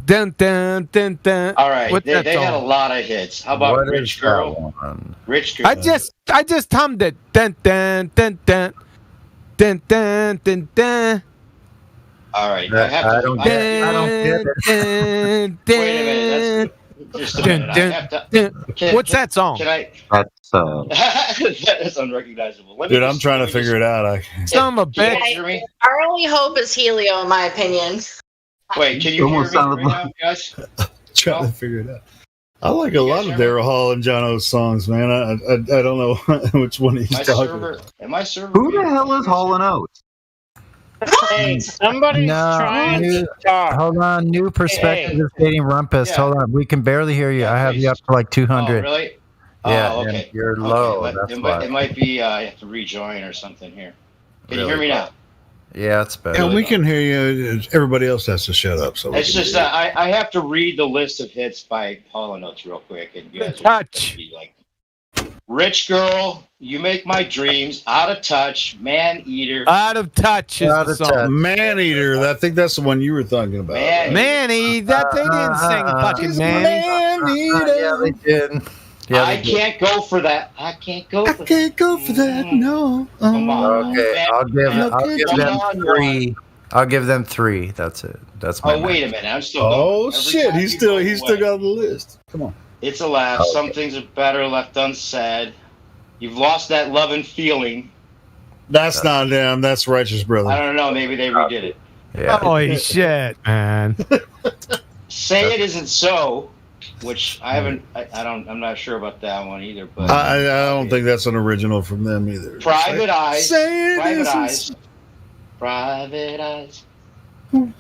Dun, dun, dun, dun. All right, What's they that had a song? lot of hits. How about What Rich is Girl? that one? Rich Girl. I just hummed it. Dun, dun, dun, dun. Dun, dun, dun, dun. All right, I don't get it. Dun, Wait a minute. Just a minute. I have to. What's that song? Can I? That's That is unrecognizable. Dude, I'm trying to figure it out. Son of a Can bitch. you hear me? Our only hope is Helio, in my opinion. Wait, can you hear me Almost sounded right now, guys? Trying to figure it out. I like a lot of Daryl Hall and John O's songs, man. I don't know which one he's My talking server. about. Am I server? Who the hell is Hall and Oates? Hey, somebody's trying to talk. Hold on, new perspective Hey. is dating Rumpus. Yeah. Hold on, we can barely hear you. Yeah, I have you please. up to like Oh, 200. really? Yeah, Oh, and okay. you're Okay, low. but That's it, why. it might be I have to rejoin or something here. Can you hear Really? me now? Yeah, it's better. Yeah, we can hear you. Everybody else has to shut up. So we It's can just hear you. I have to read the list of hits by Paula Notes real quick, and you guys are Touch. gonna be like, Rich Girl, You Make My Dreams, Out of Touch, Man Eater, Out of Touch is Out the of song. Touch. Man Eater. I think that's the one you were talking about. Man. Manny, that they didn't sing fucking Manny. Yeah, they did. Yeah, I they did. can't go for that. I can't go I for that. can't go for that. No. Come on. Okay, Man, I'll give come them on, 3. I'll give them 3. That's it. That's my. Oh, wait a minute. I'm still Oh going. Every shit! time He's you still go he's away, still got the list. Come on. It's a laugh. Okay. Some things are better left unsaid. You've lost that love and feeling. That's not them. That's Righteous I Brother. don't know. Maybe they redid it. Yeah. Holy shit, man. Say It Isn't So, which I haven't. I'm not sure about that one either. But I don't think that's an original from them either. Private Eyes. Say it Private isn't Eyes. Private Eyes.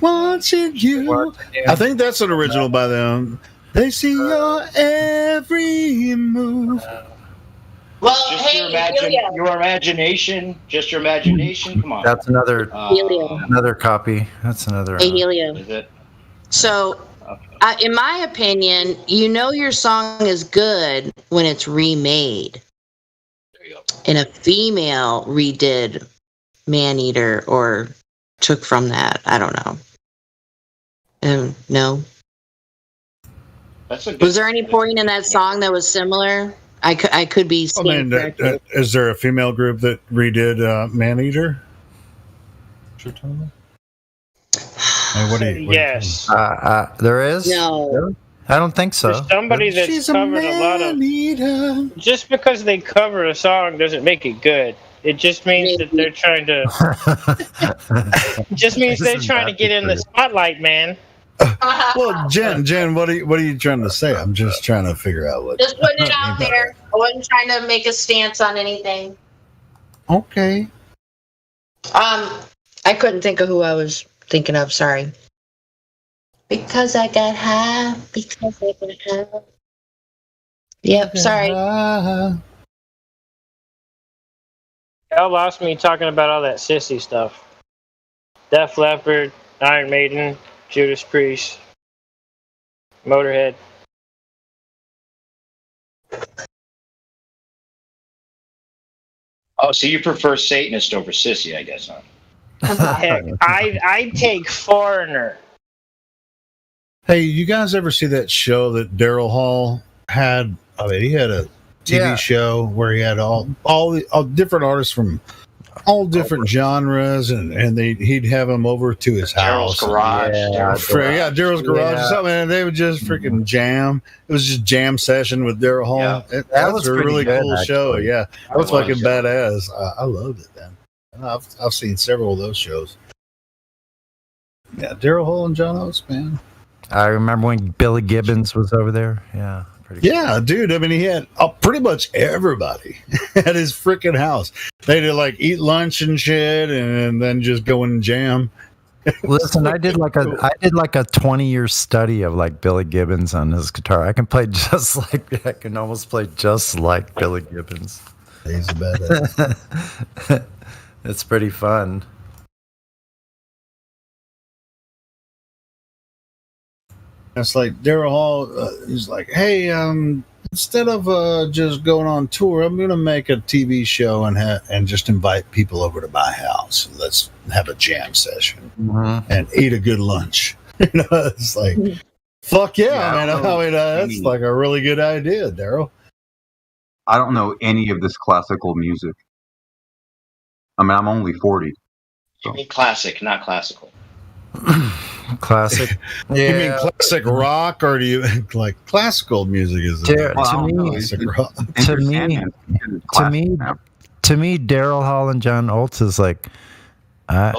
watching you. I think that's an original by them. They see your every move. Well, Just hey, Helio. your imagination. Just your imagination. Come on. That's another Helio. another copy. That's another. Hey, Helio. Is it? So, in my opinion, you know your song is good when it's remade. There you go. And a female redid Maneater or took from that. I don't know. No. That's a good. Was there any point in that song that was similar? I could be I mean, is there a female group that redid Maneater? Hey, what do you? Yes. There is. No. I don't think so. There's somebody that's She's a covered a lot of. man-eater. Just because they cover a song doesn't make it good. It just means that they're trying to. It just means they're trying to get in the spotlight, man. Well, Jen, what are you trying to say? I'm just trying to figure out what. Just putting it out there. I wasn't trying to make a stance on anything. Okay. I couldn't think of who I was thinking of. Sorry. Because I got high. Because I got high. Yep. Sorry. Y'all lost me talking about all that sissy stuff. Def Leppard, Iron Maiden, Judas Priest, Motorhead. Oh, so you prefer Satanist over Sissy, I guess, huh? Heck, I take Foreigner. Hey, you guys ever see that show that Daryl Hall had? I mean, he had a TV show where he had all different artists from all different genres, and he'd have them over to his house. Daryl's Garage. Daryl's Garage or something, and they would just freaking jam. It was just jam session with Daryl Hall. Yeah. That was was a pretty really good, cool show. actually. Yeah, that was was, fucking yeah. badass. I loved it, man. And I've seen several of those shows. Yeah, Daryl Hall and John Oates, man. I remember when Billy Gibbons was over there. Yeah. Pretty good. Yeah, dude. I mean, he had pretty much everybody at his freaking house. They did like eat lunch and shit, and then just go and jam. Listen, I did like a 20-year study of like Billy Gibbons on his guitar. I can almost play just like Billy Gibbons. He's a badass. It's pretty fun. It's like Daryl Hall. He's like, hey, instead of just going on tour, I'm going to make a TV show and just invite people over to my house. Let's have a jam session and eat a good lunch. It's like, fuck yeah, man. I mean, that's like a really good idea, Daryl. I don't know any of this classical music. I mean, I'm only 40. You mean classic, not classical. Classic. Yeah. You mean classic rock, or do you like classical music? To me, Daryl Hall and John Olds is like, I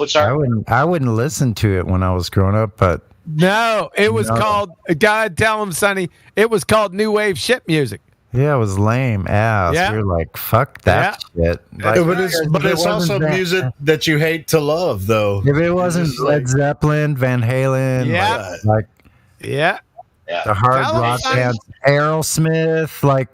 wouldn't listen to it when I was growing up, but no, it was called. God, tell him, Sonny. It was called new wave shit music. Yeah, it was lame ass. Yeah. You're like, fuck that shit. Like, but it's also music that you hate to love, though. If it wasn't Led Zeppelin, Van Halen, the hard rock bands, Aerosmith, like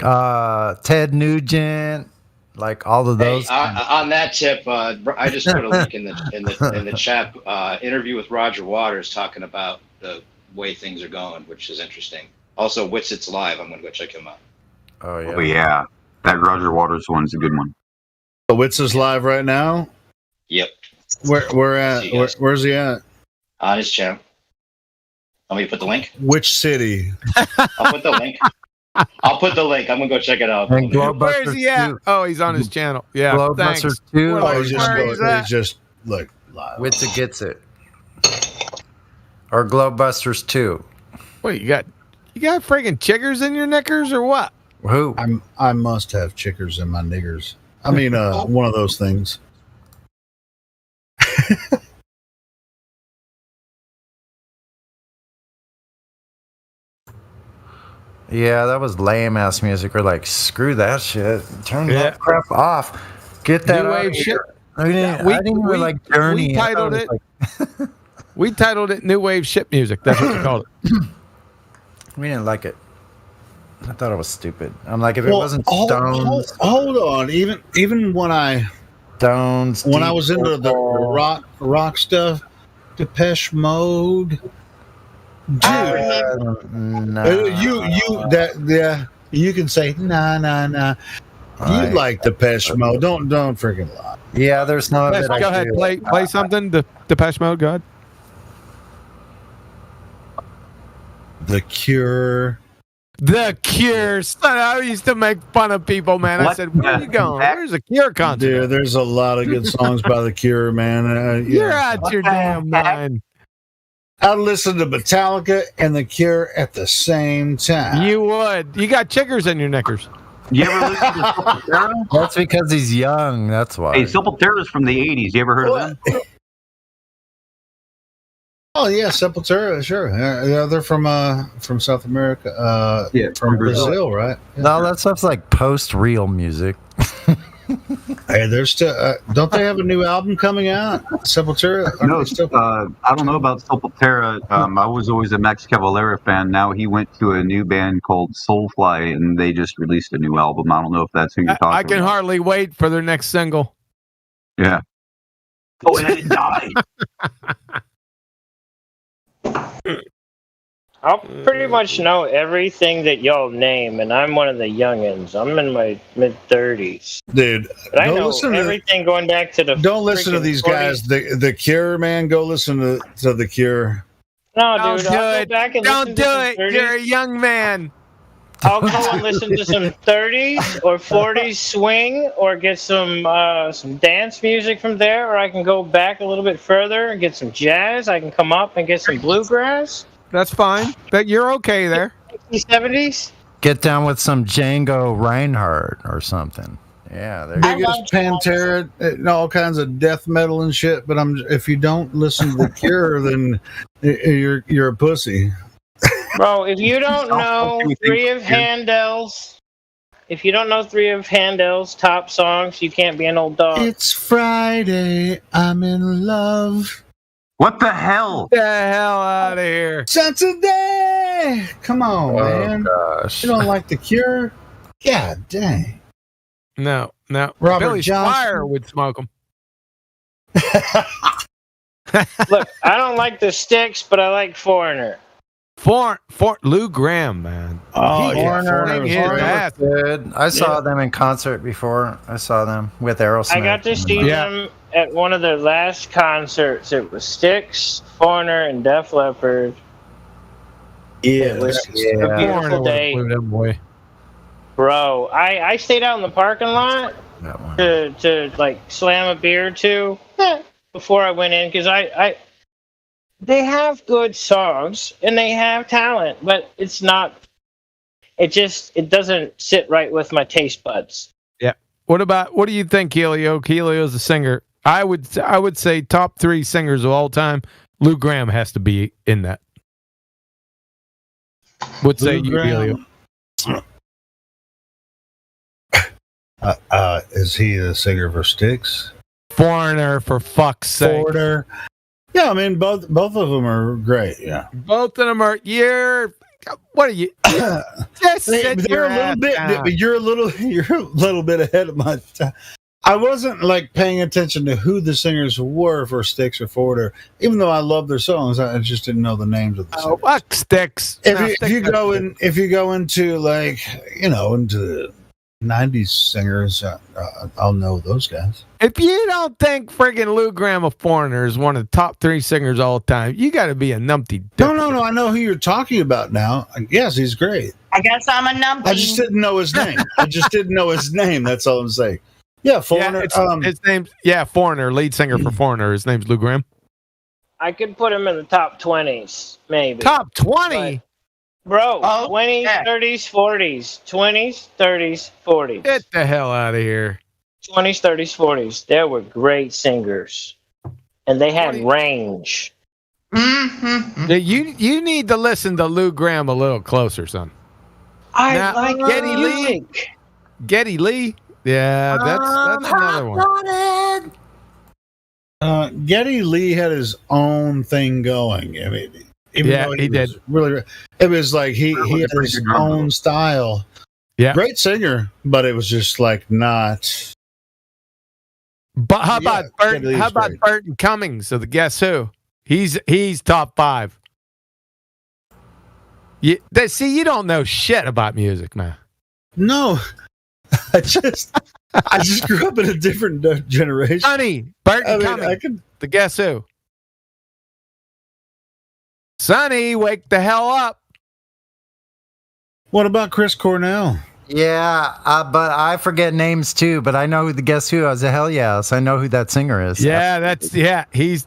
Ted Nugent, like all of those. On that tip, I just put a link in the chat. Interview with Roger Waters talking about the way things are going, which is interesting. Also, Whitsit's live. I'm going to go check him out. Oh yeah. Oh yeah, that Roger Waters one's a good one. So Wits is live right now. Yep. Where's he at? On his channel. Want me to put the link? Which city? I'll put the link. I'm gonna go check it out. And Where is he at? Oh, he's on his channel. Yeah. Glowbusters 2. He's just like live. Witsa gets it. Or Glowbusters 2. What you got friggin' chiggers in your knickers or what? Who? I must have chickers in my niggers. I mean, one of those things. Yeah, that was lame ass music. We're like, screw that shit. Turn that crap off. Get that new out wave of shit. here. I didn't even like Journey. We titled it. We titled it New Wave Shit Music. That's what we called it. We didn't like it. I thought it was stupid. I'm like, if it wasn't Stones. Hold on. Even when I was into the rock stuff, Depeche Mode. Dude, you can say nah. You like Depeche Mode. Don't freaking lie. Yeah, there's no. Go ahead, play something. Depeche Mode. Go ahead. The Cure. The Cure. Son, I used to make fun of people, man. I said, where are you going? Where's the Cure concert? Dude, there's a lot of good songs by The Cure, man. You're out your damn mind. I'd listen to Metallica and The Cure at the same time. You would. You got chiggers in your knickers. You ever listen to Sepultura? That's because he's young. That's why. Hey, Sepultura's from the 80s. You ever heard of them? Oh yeah, Sepultura, sure. Yeah, they're from South America. From Brazil, right? Yeah. No, that stuff's like post-real music. Hey, there's still. Don't they have a new album coming out? Sepultura? No, I don't know about Sepultura. I was always a Max Cavalera fan. Now he went to a new band called Soulfly, and they just released a new album. I don't know if that's who you're talking about. I can hardly wait for their next single. Yeah. Oh, and I didn't die. I'll pretty much know everything that y'all name, and I'm one of the youngins. I'm in my mid-30s. Dude, but I know everything going back to the... Don't listen to these guys. The Cure, man. Go listen to The Cure. No, dude. Don't do it. You're a young man. I'll go and listen to some 30s or 40s swing, or get some dance music from there, or I can go back a little bit further and get some jazz. I can come up and get some bluegrass. That's fine. But you're okay there. 60s, 70s. Get down with some Django Reinhardt or something. Yeah, biggest Pantera, and all kinds of death metal and shit. But if you don't listen to The Cure, then you're a pussy. Bro, if you don't know three of Handel's top songs, you can't be an old dog. It's Friday, I'm in love. What the hell? Get the hell out of here. Saturday! Come on, man. Gosh. You don't like The Cure? God dang. No. Robert Billy Johnson. Squire would smoke them. Look, I don't like the Sticks, but I like Foreigner. For Lou Graham, man. Oh, He yeah. can sing his Foreigner. ass. Good. I saw them in concert before. I saw them with Aerosmith. I got to see Yeah. them at one of their last concerts. It was Styx, Foreigner, and Def Leppard. Yeah. It was a Foreigner beautiful would've day. blew them away. Bro, I stayed out in the parking lot That one. to like slam a beer or two before I went in because I they have good songs and they have talent, but it doesn't sit right with my taste buds. Yeah. What do you think, Helio? Helio's a singer. I would say top 3 singers of all time. Lou Graham has to be in that. What say Lou you, Helio? Graham. Is he the singer for Styx? Foreigner, for fuck's sake. Foreigner. Yeah, I mean both of them are great. Yeah, Both of them are. What are you? Just sit they're your a little ass bit. down. You're a little bit ahead of my time. I wasn't like paying attention to who the singers were for Styx or Foreigner, even though I love their songs. I just didn't know the names of the Oh, singers. fuck Sticks. If you go into like into the '90s singers, I'll know those guys. If you don't think friggin' Lou Graham of Foreigner is one of the top 3 singers all the time, you got to be a numpty. No. I know who you're talking about now. Yes, he's great. I guess I'm a numpty. I just didn't know his name. That's all I'm saying. Yeah, Foreigner. His name's Foreigner, lead singer for Foreigner. His name's Lou Graham. I could put him in the top 20s, maybe. Top 20. Bro, Oh, 20s, yeah. 30s, 40s. 20s, 30s, 40s. Get the hell out of here. 20s, 30s, 40s. They were great singers. And they had range. Mm-hmm. You need to listen to Lou Graham a little closer, son. I Now, like Geddy music. Geddy Lee. Yeah, that's another one. Geddy Lee had his own thing going. I mean, even Yeah, though he was did. Really, it was like he had his own style. Yeah. Great singer, but it was just like not. But how about Geddy Burton? Lee's How about great. Burton Cummings? So the Guess Who? He's top 5. See, you don't know shit about music, man. No, I just grew up in a different generation. Sonny, Burton I mean, Cummings, I could. the Guess Who? Sonny, wake the hell up. What about Chris Cornell? Yeah, but I forget names too. But I know who the Guess Who is. Hell yes, I know who that singer is. He's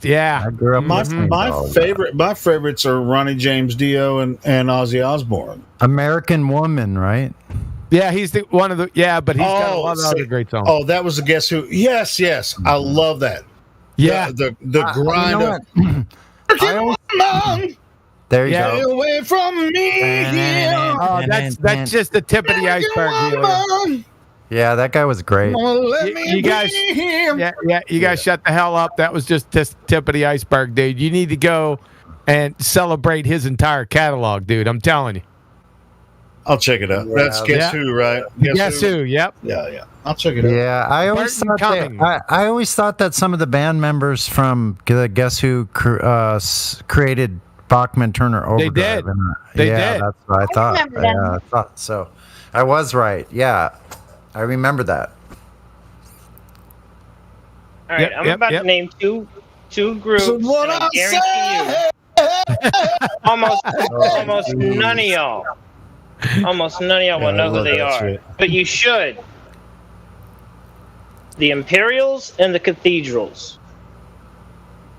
I grew up. My listening to all that. my favorites are Ronnie James Dio and Ozzy Osbourne. American Woman, right? Yeah, he's one of the but he's got a lot of other great songs. Oh, that was the Guess Who. Yes, I love that. Yeah. the grind. You know what? There you Yeah. Stay go. away from me. Oh, that's just the tip of the iceberg. Helio. Yeah, that guy was great. You guys, you guys shut the hell up. That was just the tip of the iceberg, dude. You need to go and celebrate his entire catalog, dude. I'm telling you. I'll check it out. That's Guess Who, right? Guess Who? Yep. Yeah. I'll check it out. Yeah, I always Burton thought Cummings. I always thought that some of the band members from the Guess Who created Bachman Turner Overdrive. They did. And, They yeah, did. that's what I thought. remember that. Yeah, I thought so. I was right. Yeah, I remember that. All right, I'm about to name two groups. So what and I I guarantee you, almost none of y'all will know who they are. shit. But you should. The Imperials and the Cathedrals.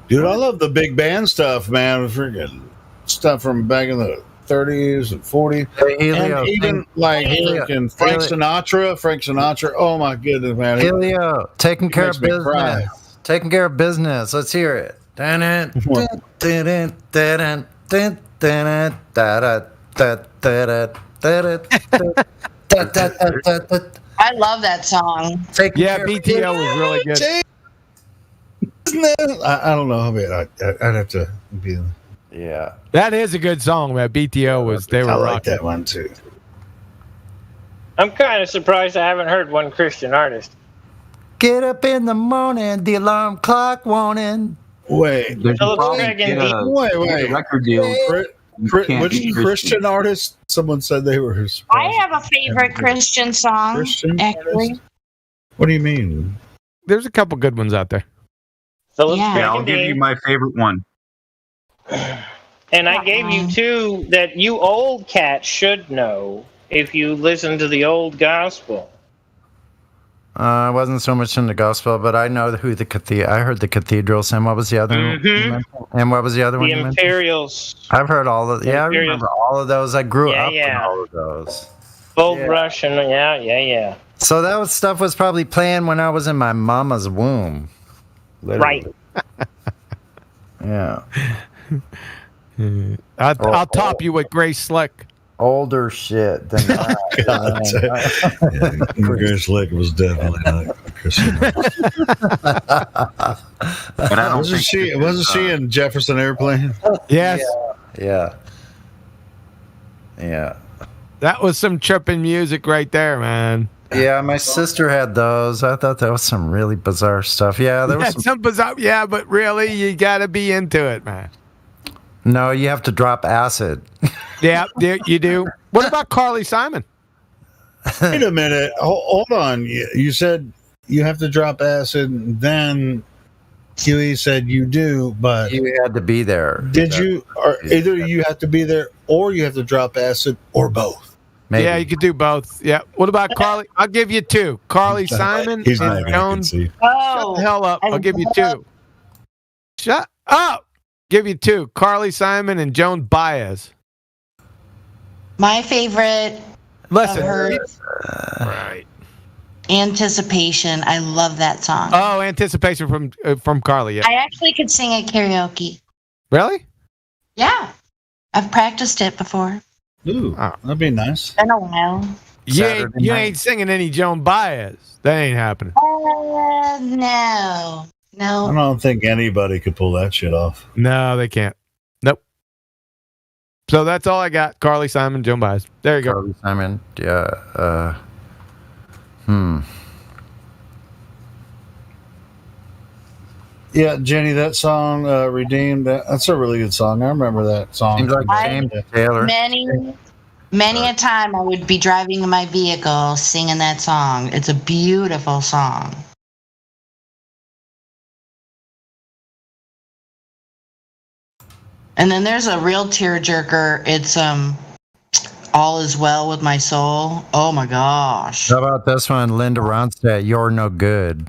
Dude, I love the big band stuff, man. Freaking stuff from back in the 30s and 40s. Helio, And even like Helio, freaking Frank Sinatra. Oh my goodness, man. Helio, taking care of makes me cry. business. Taking care of business. Let's hear it. I love that song. Taking Yeah, care of BTO was really good. I don't know. I mean, I'd have to be. Yeah. That is a good song, man. BTO was they were I like rocking. that one too. I'm kind of surprised I haven't heard one Christian artist. Get up in the morning, the alarm clock warning. Wait, There's a Philip problem. Craig and Get a, wait, get a wait. record deal. You can't Which be Christian artist? Someone said they were. I have a favorite Christian song. Christian actually. artist? What do you mean? There's a couple good ones out there. Philip Yeah. Craig Yeah, I'll and give you Dean. my favorite one. And I gave you two that you old cats should know if you listen to the old gospel. I wasn't so much into gospel, but I know who the cathedral. I heard the cathedrals, and what was the other one? you mentioned? And what was the other one? The you mentioned? Imperials. I've heard all of. Yeah, I Imperials. remember all of those. I grew Yeah, up yeah. with all of those. Gold Yeah. Rush and yeah. So that was stuff was probably playing when I was in my mama's womb. Right. Yeah. I'll top you with Grace Slick. Older shit than that. Grace Slick was definitely not Christian. But I don't Wasn't think she in Jefferson Airplane? Yes, Yeah. Yeah. that was some tripping music right there, man. Yeah, my sister had those. I thought that was some really bizarre stuff. Yeah, there was That's some. some bizarre. Yeah, but really, you got to be into it, man. No, you have to drop acid. Yeah, you do. What about Carly Simon? Wait a minute. Hold on. You said you have to drop acid. And then Huey said you do, but You had to be there. did you? Or either you have to be there, or you have to drop acid, or both. Maybe. Yeah, you could do both. Yeah. What about Carly? I'll give you two. Carly Simon He's not and even Joan. concede. Shut the hell up. I'll give you two. Shut up. Give you two. Carly Simon and Joan Baez. My favorite Listen. of her Right. Anticipation. I love that song. Oh, Anticipation from Carly. Yeah. I actually could sing at karaoke. Really? Yeah. I've practiced it before. Ooh, that'd be nice. Been a while. Saturday You night. ain't singing any Joan Baez. That ain't happening. No. I don't think anybody could pull that shit off. No, they can't. Nope. So that's all I got. Carly Simon, Joan Baez. There you go. Carly Simon. Yeah. Yeah, Jenny, that song, Redeemed, that's a really good song. I remember that song. Seems like James Taylor. Many a time I would be driving in my vehicle singing that song. It's a beautiful song. And then there's a real tearjerker. It's All Is Well With My Soul. Oh my gosh. How about this one, Linda Ronstadt? You're no good.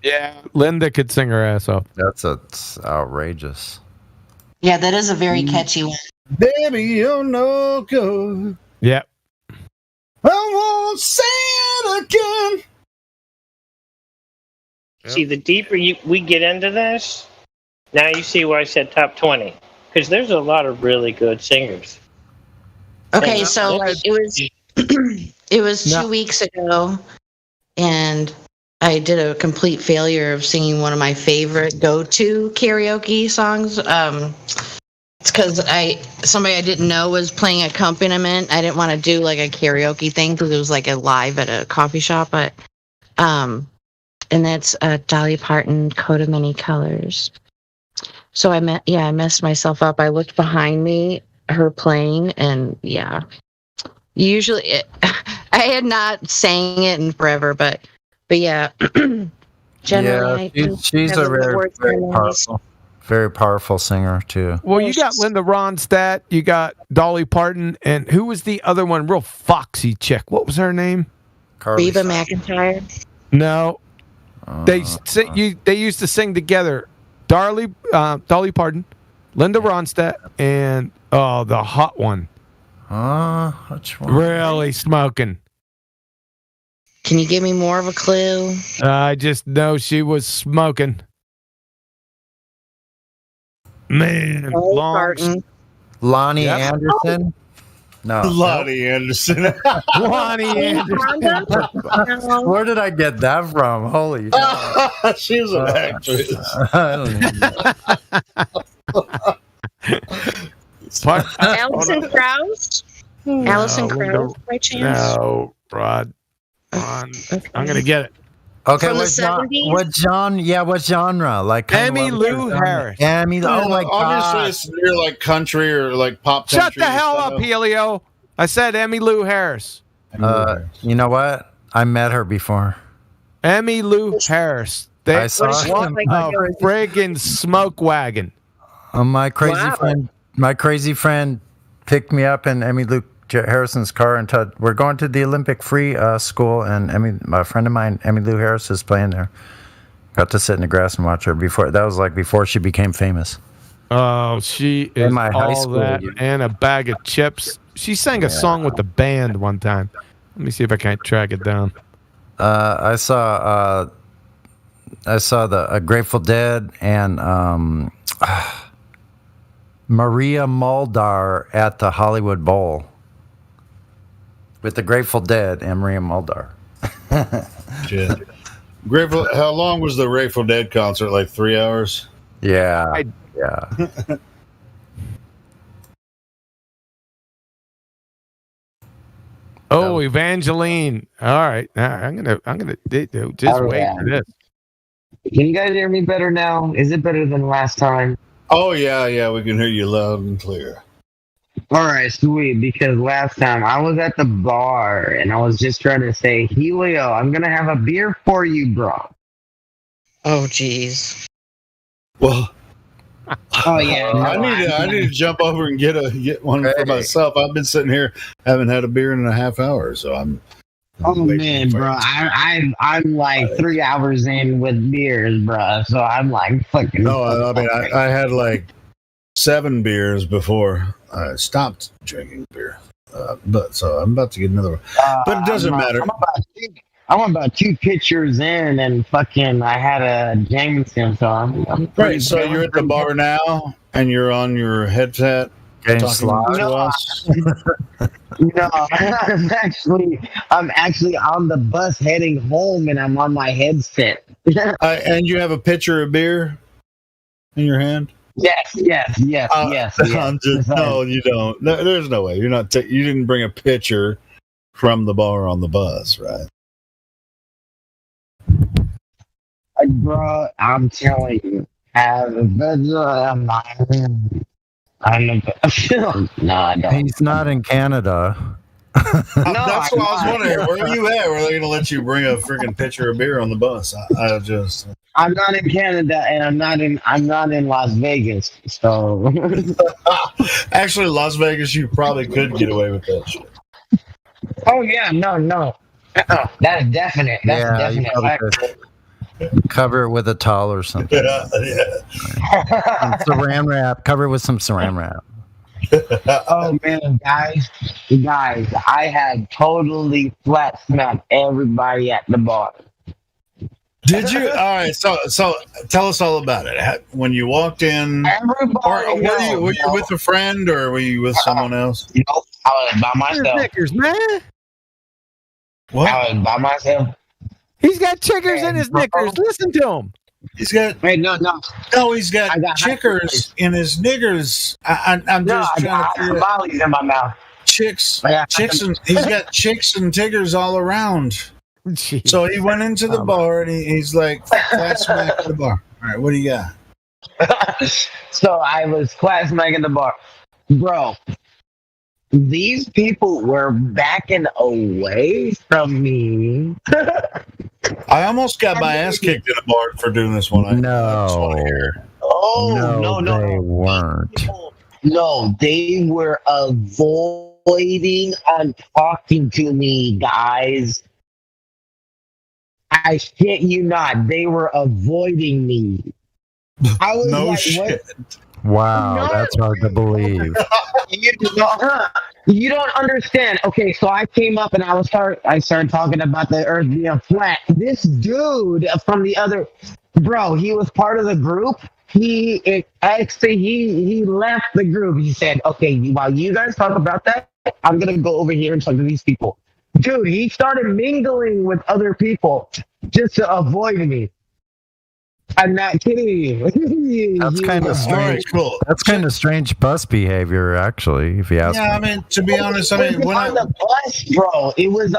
Yeah, Linda could sing her ass off. It's outrageous. Yeah, that is a very catchy one. Baby, you're no good. Yep. I won't say it again. See, the deeper we get into this, now you see why I said top 20. Because there's a lot of really good singers. Okay, And so like it was 2 weeks ago, and I did a complete failure of singing one of my favorite go-to karaoke songs. It's because somebody I didn't know was playing accompaniment. I didn't want to do like a karaoke thing because it was like a live at a coffee shop, but and that's Dolly Parton, Coat of Many Colors. So I messed myself up. I looked behind me, her playing, and yeah. Usually, I had not sang it in forever, but yeah. Generally, Yeah, she's a very powerful singer too. Well, you got Linda Ronstadt, you got Dolly Parton, and who was the other one? Real foxy chick. What was her name? Reba McEntire. No, they used to sing together. Dolly Parton, Linda Ronstadt, and the hot one. Which one? Really smoking. Can you give me more of a clue? I just know she was smoking. Man, Dolly Parton. Lonnie Yep. Anderson. No. Lonnie Anderson. Lonnie Anderson. Where did I get that from? Holy shit. She's an actress. Alison Krauss? Alison Krauss, by chance? No, Rod. I'm gonna get it. Okay, From the what genre? Like Emmylou Harris. Oh my god! Obviously, it's near like country or like pop country. Shut the hell up, Helio. I said Emmylou Harris. You know what? I met her before. Emmylou Harris. I saw What a friggin' smoke wagon. My crazy friend picked me up in Emmylou Harrison's car and we're going to the Olympic Free School, and a friend of mine, Emmylou Harris, is playing there. Got to sit in the grass and watch her before she became famous. Oh, she is in my high school that and a bag of chips. She sang a song with the band one time. Let me see if I can't track it down. I saw the Grateful Dead and Maria Muldaur at the Hollywood Bowl with the Grateful Dead and Maria Muldaur. Shit. Grateful. How long was the Grateful Dead concert? Like 3 hours? Yeah. Oh, Evangeline. All right. I'm gonna just wait for this. Can you guys hear me better now? Is it better than last time? Oh yeah, we can hear you loud and clear. All right, sweet. Because last time I was at the bar and I was just trying to say, Helio, I'm gonna have a beer for you, bro. Oh, jeez. Well, oh yeah. No, I need to jump over and get one for myself. I've been sitting here, haven't had a beer in a half hour, so I'm. Oh man, bro, I'm like 3 hours in with beers, bro. So I'm like fucking. No, I mean I had like 7 beers before I stopped drinking beer, but so I'm about to get another one. But it doesn't matter. I'm about 2 pitchers in, and fucking I had a Jameson, so I'm right. So you're at the bar now, and you're on your headset. No, I'm actually on the bus heading home, and I'm on my headset. And you have a pitcher of beer in your hand? Yes. No, you don't. There's no way. You're not. You didn't bring a pitcher from the bar on the bus, right? Bro, I'm telling you, no, I don't. He's not in Canada. That's what I was wondering. Where are you at? Were they going to let you bring a freaking pitcher of beer on the bus? I'm not in Canada, and I'm not in Las Vegas. So actually, Las Vegas, you probably could get away with that shit. Oh yeah, no. That's definite. That's definite. Cover it with a towel or something. Yeah. Saran wrap. Cover it with some saran wrap. Oh man, guys, I had totally flat smacked everybody at the bar. Did you? All right. So tell us all about it. When you walked in, were you with a friend or were you with someone else? Nope, I was by myself. Knickers, man. What? I was by myself. He's got chickers in his knickers. Listen to him. He's got. Wait, no. No, he's got chickers in his niggers. I'm just trying to figure out. Molly's in my mouth. Chicks, and he's got chicks and tiggers all around. Jeez. So he went into the bar and he's like flat smack at the bar. All right, what do you got? So I was flat smacking the bar, bro. These people were backing away from me. I almost got my ass kicked in a bar for doing this one. No. They weren't. No, they were avoiding on talking to me, guys. I shit you not. They were avoiding me. I was no like, shit. What? Wow, that's hard to believe. You don't understand. Okay, so I came up and I started talking about the earth being flat. This dude from the other, bro, he was part of the group. He left the group. He said, okay, while you guys talk about that, I'm gonna go over here and talk to these people. Dude, he started mingling with other people just to avoid me. I'm not kidding you. That's He kind of was strange. Cool. That's kind of strange bus behavior, actually. If you ask Yeah, I me. mean, to be honest, I It mean, was when on I the bus, bro. It was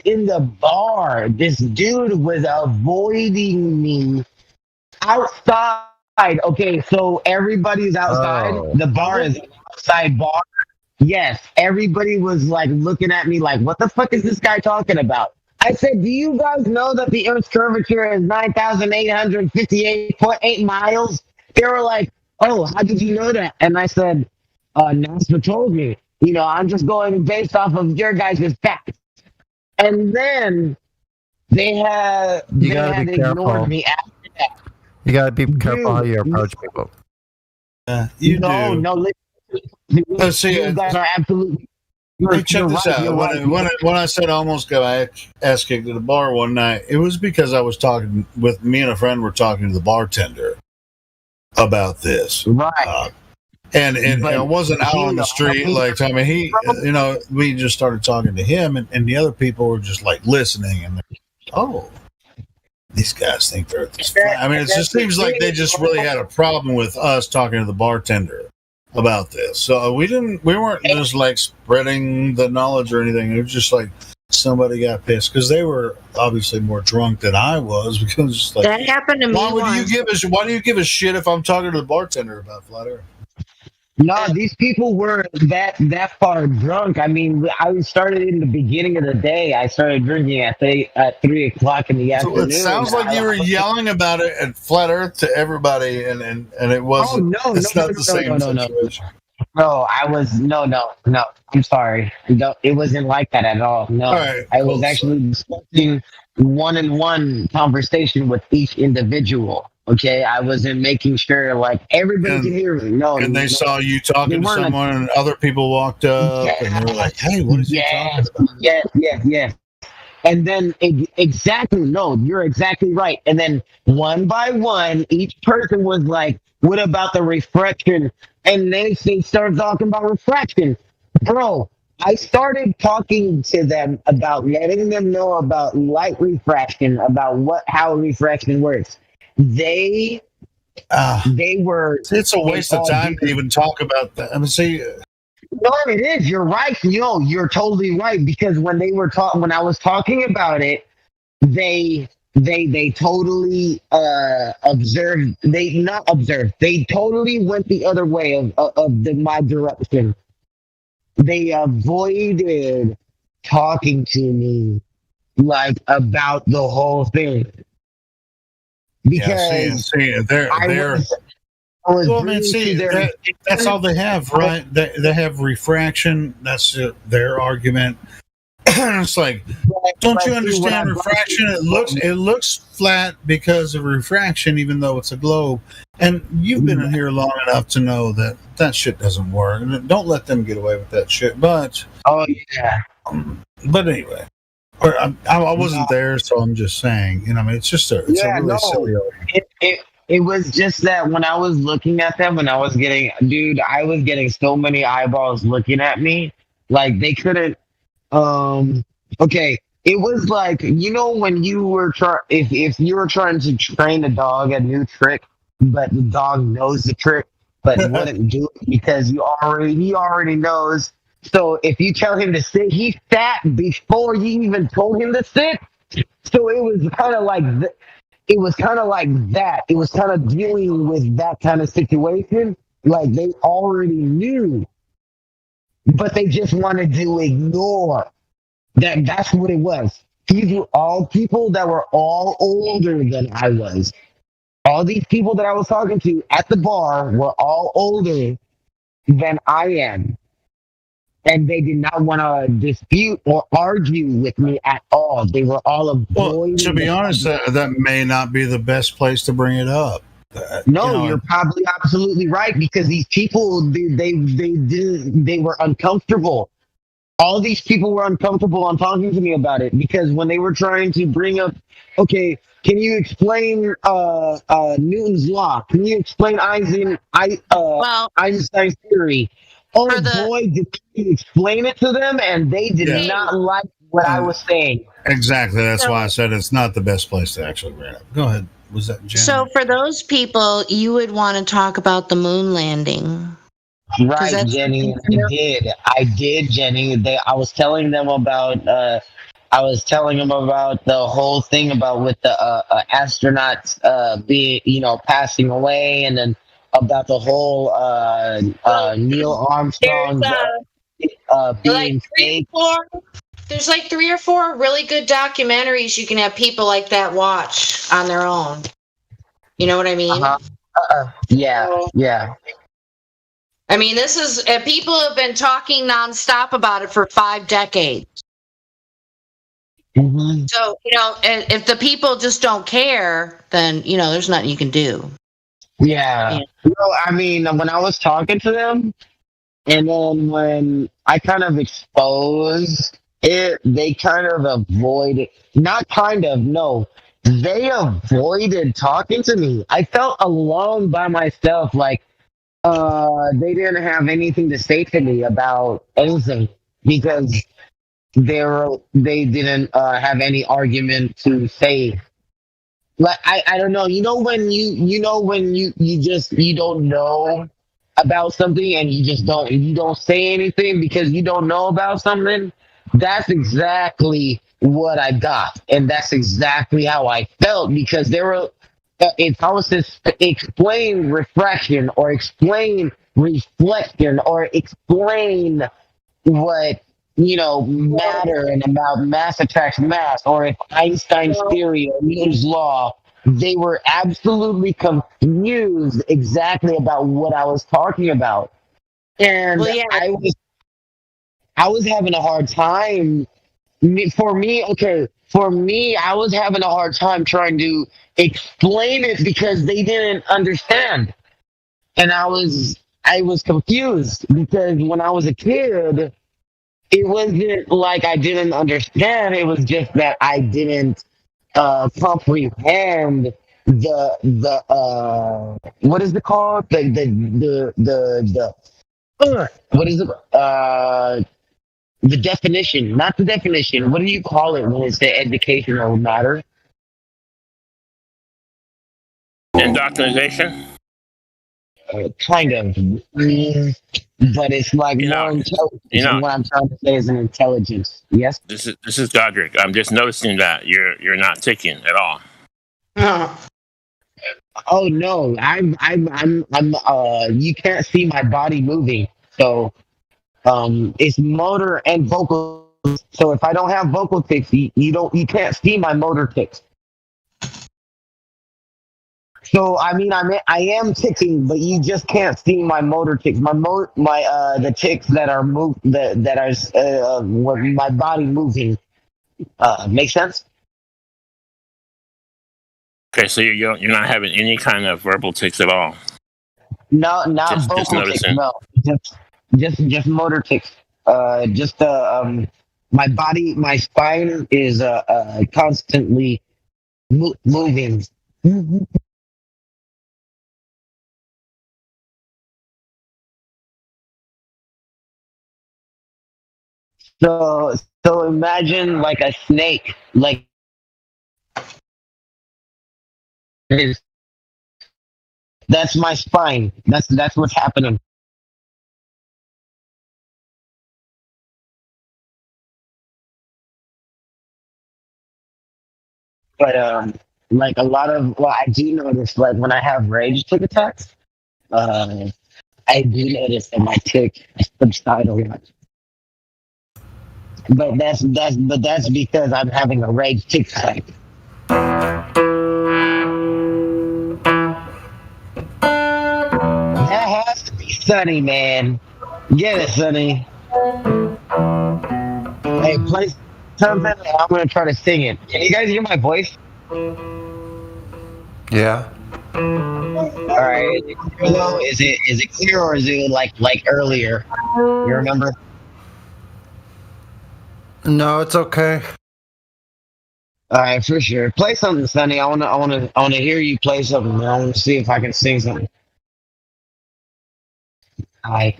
in the bar. This dude was avoiding me outside. Okay, so everybody's outside. Oh. The bar is an outside bar. Yes, everybody was like looking at me like, what the fuck is this guy talking about? I said, do you guys know that the Earth's curvature is 9,858.8 miles? They were like, oh, how did you know that? And I said, NASA told me. You know, I'm just going based off of your guys' facts. And then they You gotta be ignored careful. me after that. You gotta be careful how you Dude, approach people. you no, do. no, Let's see. you guys are absolutely. Hey, check this right, out. you're right. When I said I almost got my ass kicked at the bar one night, it was because I was talking with me and a friend were talking to the bartender about this. Right. And But I wasn't out on the street like I mean he we just started talking to him and the other people were just like listening and oh, these guys think they're this flat. I mean, it just seems like they just really had a problem with us talking to the bartender about this. So we weren't just like spreading the knowledge or anything. It was just like somebody got pissed because they were obviously more drunk than I was because it was just like That happened to me why once. do you give a shit if I'm talking to the bartender about flat earth? No, these people were that far drunk. I mean, I started in the beginning of the day. I started drinking at 3:00 in the So afternoon. it sounds like you were yelling about it at flat earth to everybody and it wasn't it's not the same situation. No, I was no. I'm sorry. No, it wasn't like that at all. No, All right, I cool. was actually discussing one-on-one conversation with each individual. Okay, I wasn't making sure like everybody can hear me. No, And they saw you talking to weren't someone and other people walked up and they were like, hey, what is he talking about? Yes. And then exactly, no, you're exactly right. And then one by one, each person was like, what about the refraction? And they started talking about refraction. Bro, I started talking to them about letting them know about light refraction, about how refraction works. They were. It's a waste of time to even talk about that. I mean, see. No, it is. You're right. You're totally right. Because when I was talking about it, they totally observed. They totally went the other way of my direction. They avoided talking to me like about the whole thing. Because that's all they have, right? They have refraction. That's their argument. It's like, don't you understand refraction? It looks flat because of refraction, even though it's a globe. And you've been in here long enough to know that shit doesn't work. And don't let them get away with that shit. But but anyway. I wasn't there, so I'm just saying. I mean, it's a really silly argument. It was just that when I was looking at them, I was getting so many eyeballs looking at me, like they couldn't. Okay, it was like when you were if you were trying to train a dog a new trick, but the dog knows the trick, but wouldn't do it because he already knows. So if you tell him to sit, he sat before you even told him to sit. So it was kind of like it was kind of like that. It was kind of dealing with that kind of situation. Like they already knew, but they just wanted to ignore that. That's what it was. These were all people that were all older than I was. All these people that I was talking to at the bar were all older than I am. And they did not want to dispute or argue with me at all. They were all avoiding. Well, to be honest, that may not be the best place to bring it up. You're probably absolutely right because these people they were uncomfortable. All these people were uncomfortable on talking to me about it because when they were trying to bring up, okay, can you explain Newton's law? Can you explain Einstein's theory? Oh boy, did you explain it to them, and they did not like what I was saying. Exactly. That's why I said it's not the best place to actually bring it up. Go ahead. Was that Jen? So for those people, you would want to talk about the moon landing. Right, Jenny. I did, Jenny. I was telling them about. I was telling them about the whole thing about with the astronauts being, passing away, and then about the whole Neil Armstrong being fake. There's like 3 or 4 really good documentaries you can have people like that watch on their own. You know what I mean? Yeah. I mean, this is people have been talking nonstop about it for 5 decades. Mm-hmm. So, if the people just don't care, then, there's nothing you can do. Yeah. I mean, when I was talking to them, and then when I kind of exposed it, they kind of avoided, not kind of, no, they avoided talking to me. I felt alone by myself, like they didn't have anything to say to me about anything because they didn't have any argument to say. Like I don't know, when you don't know about something and you don't say anything because you don't know about something. That's exactly what I got, and that's exactly how I felt because there were. If I was to explain refraction or explain reflection or explain what matter and about mass attracts mass, or if Einstein's theory or Newton's law, they were absolutely confused exactly about what I was talking about, and I was having a hard time. For me, I was having a hard time trying to explain it because they didn't understand, and I was confused because when I was a kid, it wasn't like I didn't understand. It was just that I didn't comprehend the what is it called? The what is it? The definition, not the definition. What do you call it when it's the educational matter? Indoctrination? Kind of. But it's like more intelligence. What I'm trying to say is an intelligence. Yes? This is Godric. I'm just noticing that you're not ticking at all. Oh no, I'm you can't see my body moving. So it's motor and vocal. So if I don't have vocal tics, you can't see my motor tics. So I mean, I am ticking, but you just can't see my motor tics. The tics that are my body moving. Make sense? Okay, so you're not having any kind of verbal tics at all. No, not vocal tics. No, just motor tics. My body, my spine is constantly moving. So imagine like a snake, like that's my spine. That's what's happening. But like a lot of I do notice like when I have rage tick attacks, I do notice that my tick subside a lot. But that's because I'm having a rage tick attack. That has to be Sunny, man. Get it, Sunny. Hey, play something. I'm gonna try to sing it. Can you guys hear my voice? Yeah. All right. Is it clear or is it like earlier? You remember? No, it's okay. All right, for sure. Play something, Sonny. I wanna hear you play something. I want to see if I can sing something. All right.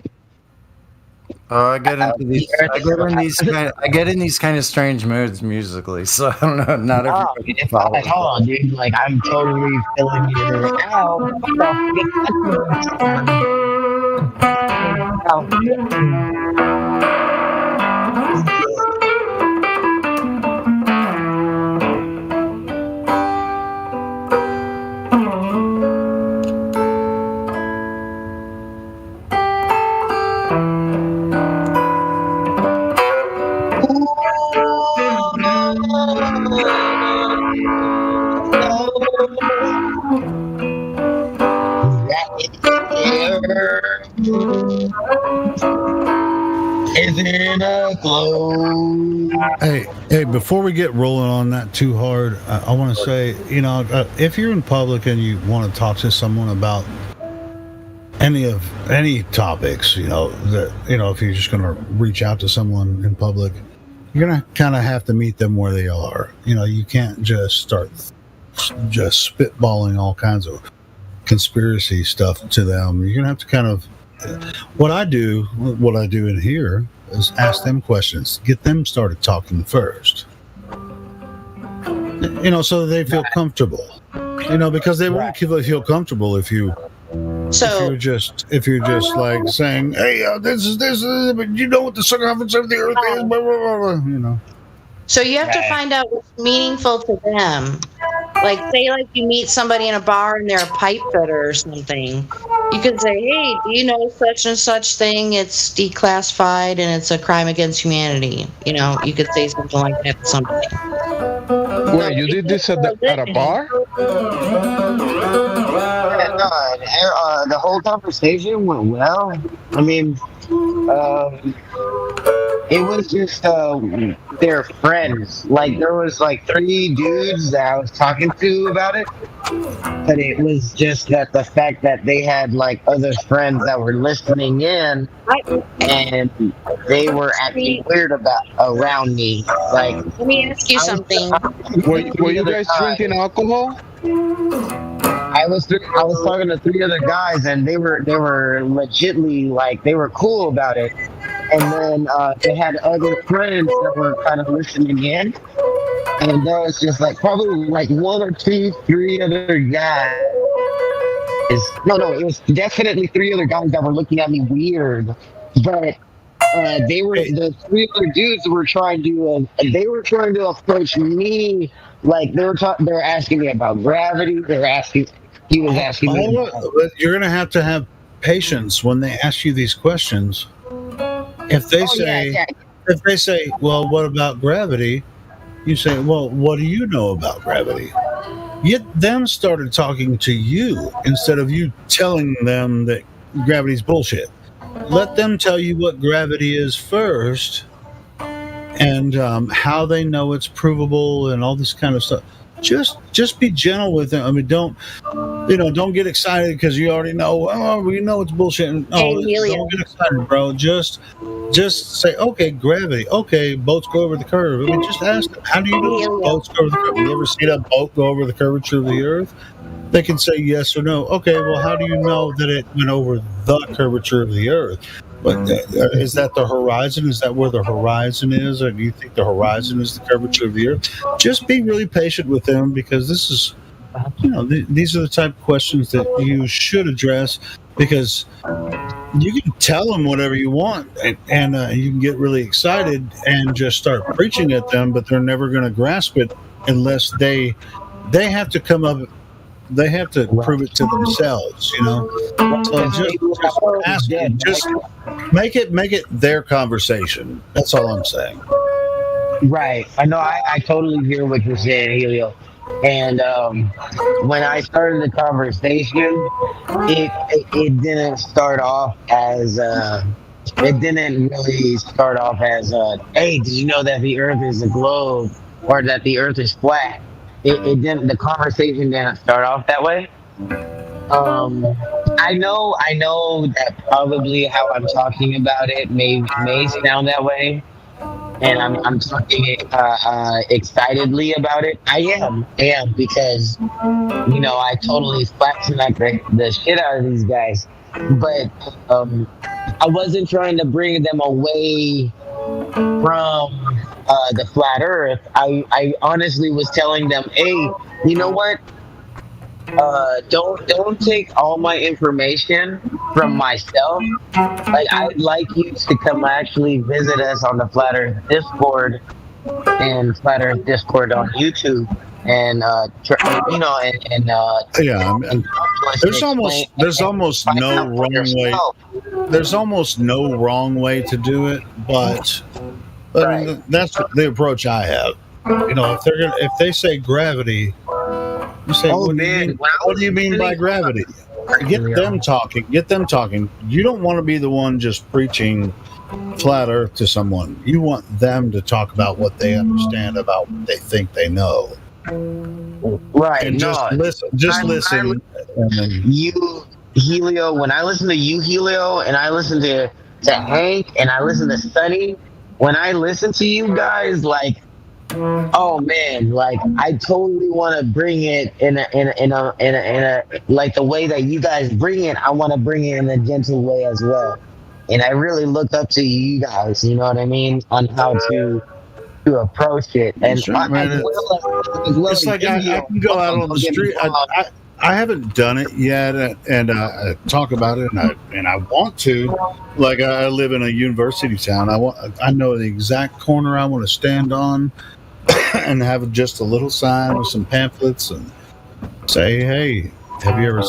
Oh, I get into these. I get in these kind of strange moods musically. So I don't know. Not everybody follows. At all, dude. Like I'm totally feeling you out. Hey, before we get rolling on that too hard, I want to say, if you're in public and you want to talk to someone about any topics, if you're just going to reach out to someone in public, you're going to kind of have to meet them where they are. You can't just start just spitballing all kinds of conspiracy stuff to them. You're going to have to kind of, what I do in here is ask them questions, get them started talking first, so they feel comfortable, because they won't feel comfortable if you're just like saying, hey, this is, but you know what the circumference of the earth is, blah, blah, blah, So you have to find out what's meaningful to them. Like, say, you meet somebody in a bar and they're a pipe fitter or something. You could say, hey, do you know such and such thing? It's declassified and it's a crime against humanity. You could say something like that to somebody. Wait, you did this at a bar? The whole conversation went well. I mean, it was just their friends. There was 3 dudes that I was talking to about it, but it was just that the fact that they had other friends that were listening in, and they were acting weird around me. Let me ask you something. Were you guys drinking alcohol? I was talking to 3 other guys, and they were legitly they were cool about it. And then they had other friends that were kind of listening in, and there was just probably 1 or 2, 3 other guys. No, it was definitely 3 other guys that were looking at me weird, but the 3 other dudes were trying to approach me they were asking me about gravity. He was asking me. You're gonna have to have patience when they ask you these questions. If they say, well, what about gravity? You say, well, what do you know about gravity? Get them started talking to you instead of you telling them that gravity's bullshit. Let them tell you what gravity is first, and how they know it's provable and all this kind of stuff. Just be gentle with them. I mean, don't get excited because you already know. Oh, we know it's bullshit. No, don't get excited, bro. Just say, okay, gravity. Okay, boats go over the curve. I mean, just ask them, how do you know boats go over the curve? You ever seen a boat go over the curvature of the earth? They can say yes or no. Okay, well, how do you know that it went over the curvature of the earth? But is that the horizon? Is that where the horizon is? Or do you think the horizon is the curvature of the earth? Just be really patient with them, because this is, these are the type of questions that you should address, because you can tell them whatever you want, and you can get really excited and just start preaching at them, but they're never going to grasp it unless they have to come up. They have to prove it to themselves, So just ask them, just make it their conversation. That's all I'm saying. Right. I know. I totally hear what you're saying, Helio. And when I started the conversation, it didn't start off as hey, did you know that the Earth is a globe, or that the Earth is flat? It didn't. The conversation didn't start off that way. I know that probably how I'm talking about it may sound that way, and I'm talking excitedly about it. I am because I totally flat smack the shit out of these guys. but I wasn't trying to bring them away from the flat Earth. I honestly was telling them, hey, you know what? Don't take all my information from myself. Like, I'd like you to come actually visit us on the Flat Earth Discord and Flat Earth Discord on YouTube, and there's almost no wrong way. There's almost no wrong way to do it, but I mean, that's the approach I have. You know, if they say gravity, you say, what do you mean by gravity? Get them talking. Get them talking. You don't want to be the one just preaching flat Earth to someone. You want them to talk about what they understand about what they think they know. Right. And just listen. Just listen. You, Helio. When I listen to you, Helio, and I listen to Hank, and I listen to Sunny, when I listen to you guys, like, oh man, like I totally want to bring it in a like the way that you guys bring it. I want to bring it in a gentle way as well, and I really look up to you guys. You know what I mean, on how to approach it. And sure, it's like I can go out on the street. I haven't done it yet, and I talk about it, and I want to. Like, I live in a university town. I know the exact corner I want to stand on, and have just a little sign with some pamphlets, and say, "Hey, have you ever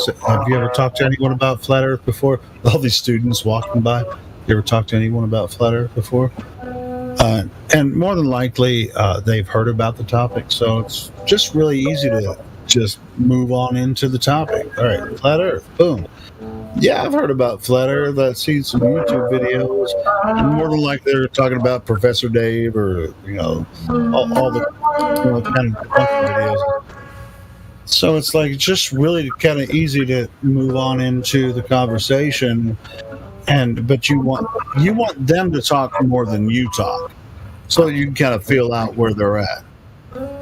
talked to anyone about flat Earth before?" All these students walking by, you ever talked to anyone about flat Earth before? And more than likely, they've heard about the topic, so it's just really easy to just move on into the topic. All right, flat Earth, boom. Yeah, I've heard about flat Earth. I've seen some YouTube videos. And more than likely, they're talking about Professor Dave, or all the kind of videos. So it's like just really kind of easy to move on into the conversation, but you want them to talk more than you talk, so you can kind of feel out where they're at.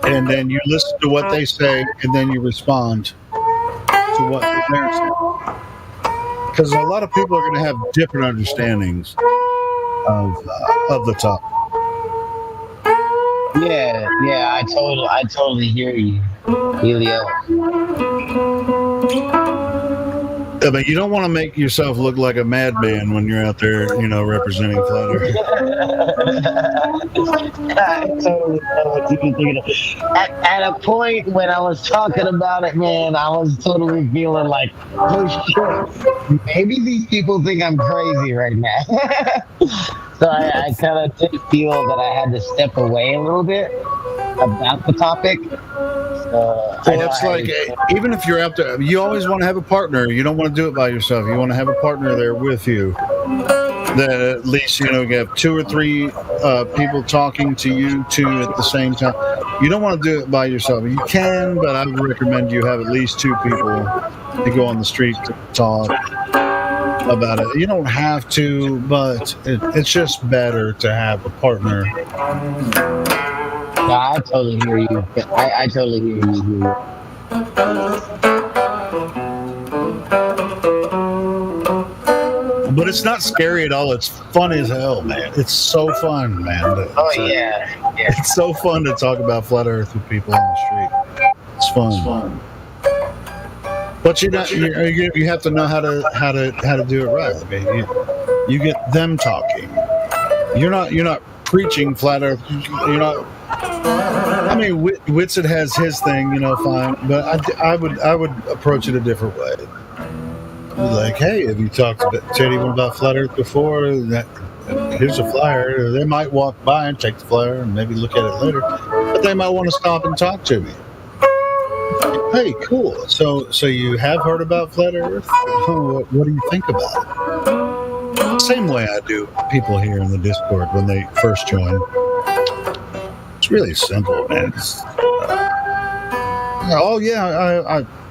And then you listen to what they say, and then you respond to what they're saying. Because a lot of people are going to have different understandings of the topic. Yeah, I totally hear you, Helio. I mean, you don't want to make yourself look like a madman when you're out there, representing flat Earth. I totally know what you're thinking of. At a point when I was talking about it, man, I was totally feeling like, oh shit, maybe these people think I'm crazy right now. So I kind of did feel that I had to step away a little bit about the topic. It's like, even if you're out there, you always want to have a partner. You don't want to do it by yourself. You want to have a partner there with you. That at least, you have 2 or 3 people talking to you two at the same time. You don't want to do it by yourself. You can, but I would recommend you have at least 2 people to go on the street to talk about it. You don't have to, but it's just better to have a partner. No, I totally hear you. I totally hear you. But it's not scary at all. It's fun as hell, man. It's so fun, man. Yeah. It's so fun to talk about flat Earth with people on the street. It's fun. But you have to know how to do it right. I mean, you get them talking. You're not preaching flat Earth. You're not. I mean, Whitsett has his thing, fine. But I would approach it a different way. Like, hey, have you talked to anyone about flat Earth before? Here's a flyer. They might walk by and take the flyer and maybe look at it later, but they might want to stop and talk to me. Hey, cool. So you have heard about flat Earth? What do you think about it? Same way I do people here in the Discord when they first join. It's really simple, man.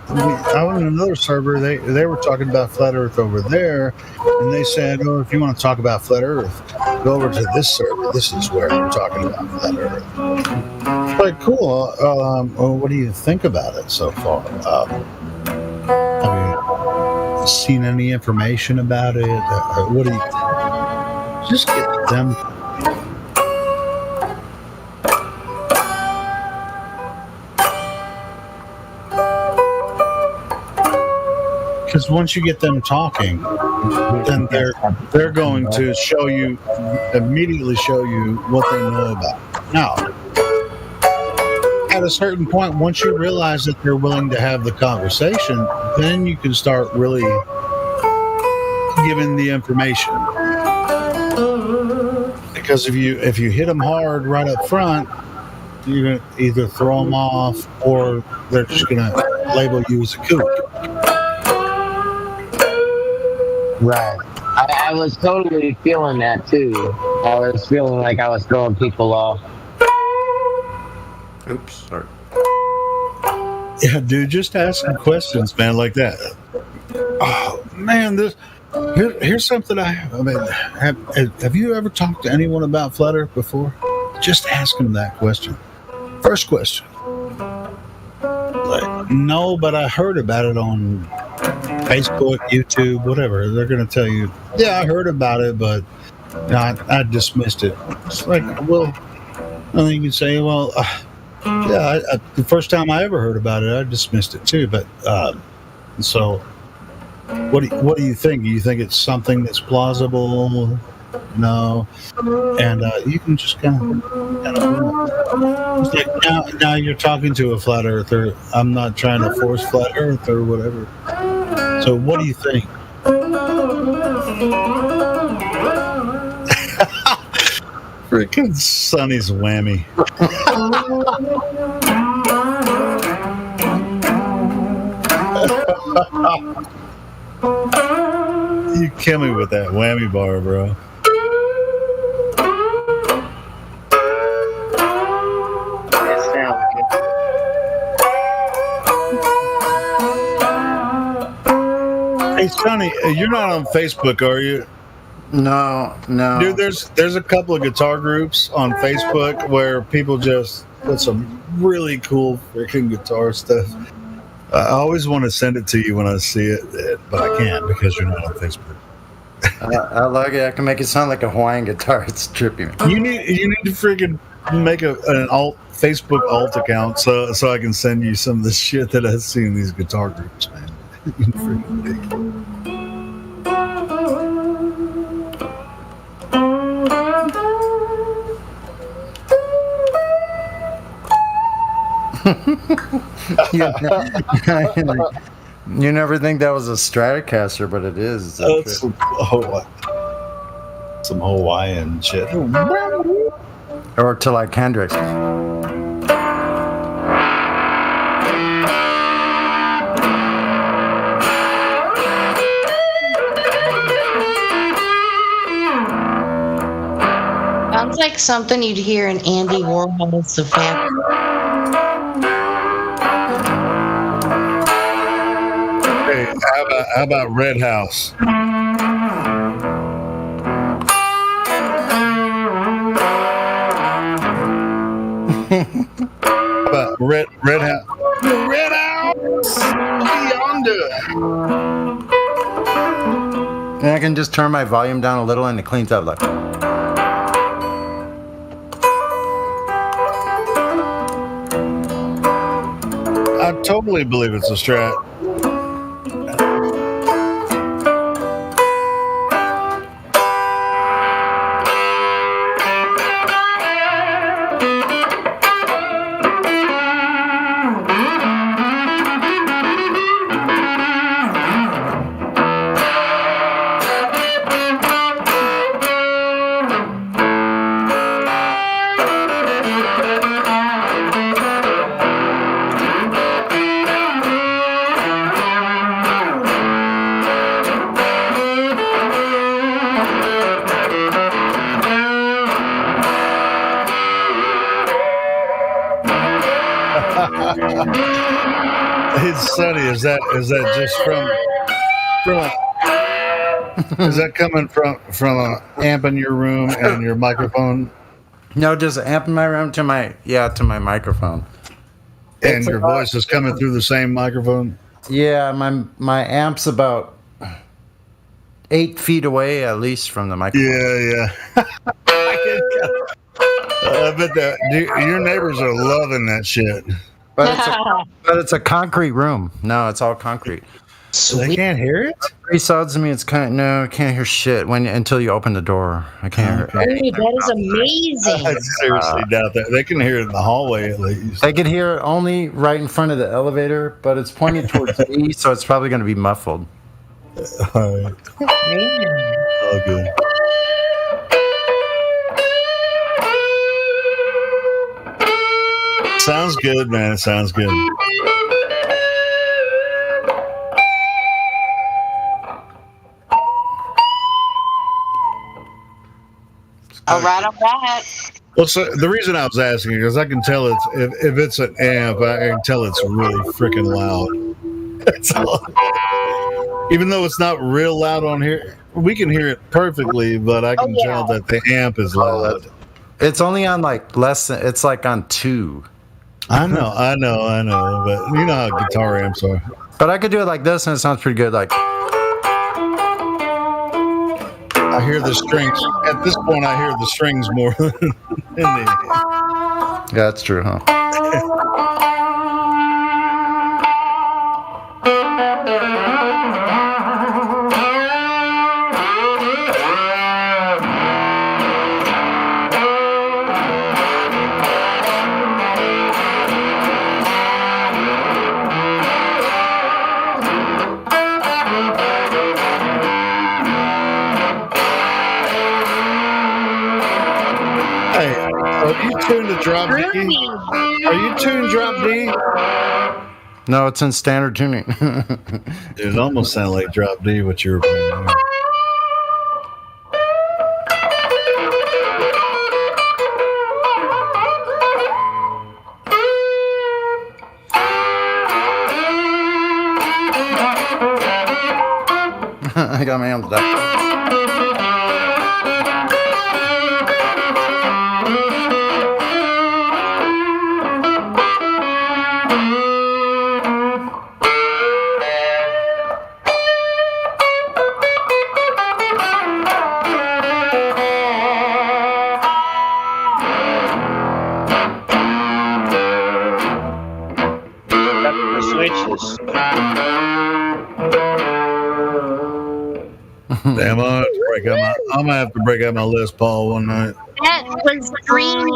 I was in another server. They were talking about flat Earth over there, and they said, "Oh, if you want to talk about flat Earth, go over to this server. This is where we're talking about flat Earth." Like, cool. Well, what do you think about it so far? seen any information about it? What do you just get them? Because once you get them talking, then they're going to immediately show you what they know about. Now, at a certain point, once you realize that they're willing to have the conversation, then you can start really giving the information. Because if you hit them hard right up front, you're gonna either throw them off or they're just gonna label you as a kook. Right. I was totally feeling that too. I was feeling like I was throwing people off. Oops, sorry. Yeah, dude, just asking questions, man, like that. Oh man, here's something I mean, have you ever talked to anyone about Flat Earth before? Just ask them that question. First question. Like, no, but I heard about it on Facebook, YouTube, whatever. They're going to tell you, yeah, I heard about it, but I dismissed it. It's like, well, I think you can say, well, yeah, the first time I ever heard about it, I dismissed it too. But so, what do you think? Do you think it's something that's plausible? No, and you can just kind of it's like now you're talking to a flat earther. I'm not trying to force flat earth or whatever. So what do you think? Freaking Sonny's whammy. You kill me with that whammy bar, bro. Hey, Sonny, you're not on Facebook, are you? No. Dude, there's a couple of guitar groups on Facebook where people just put some really cool freaking guitar stuff. I always want to send it to you when I see it, but I can't because you're not on Facebook. I like it. I can make it sound like a Hawaiian guitar. It's trippy. You need to freaking make an Facebook alt account so I can send you some of the shit that I see in these guitar groups, man. You can freaking dig it. You never think that was a Stratocaster, but it is. Some Hawaiian shit. Or to like Hendrix. Sounds like something you'd hear in Andy Warhol's The Family. Hey, how about Red House? About Red House. Red House yonder. And I can just turn my volume down a little and it cleans up like. I totally believe it's a Strat. It's Sonny. Is that just from is that coming from an amp in your room and your microphone? No, just amp in my room to my microphone. And your voice is coming through the same microphone? Yeah, my amp's about 8 feet away at least from the microphone. Yeah. I bet that your neighbors are loving that shit. But it's a concrete room. No, it's all concrete. So they can't hear it? Three sods to me, it's I can't hear shit until you open the door. I can't hear it. That is amazing. I seriously doubt that. They can hear it in the hallway at least. They can hear it only right in front of the elevator, but it's pointing towards me, so it's probably going to be muffled. All right. Oh, good. Sounds good, man. It sounds good. All right. Well, so the reason I was asking is I can tell it's if it's an amp, I can tell it's really freaking loud. That's all. Even though it's not real loud on here, we can hear it perfectly, but I can tell that the amp is loud. It's only on it's like on 2. I know, but you know how guitar amps are. But I could do it like this, and it sounds pretty good. Like I hear the strings. At this point, I hear the strings more than the. Yeah, that's true, huh? Are you tuned to drop D? Are you tuned drop D? No, it's in standard tuning. It almost sounded like drop D what you were playing. I got my hands up. Damn, I'm gonna have to break out my Les Paul one night. That was dreamy.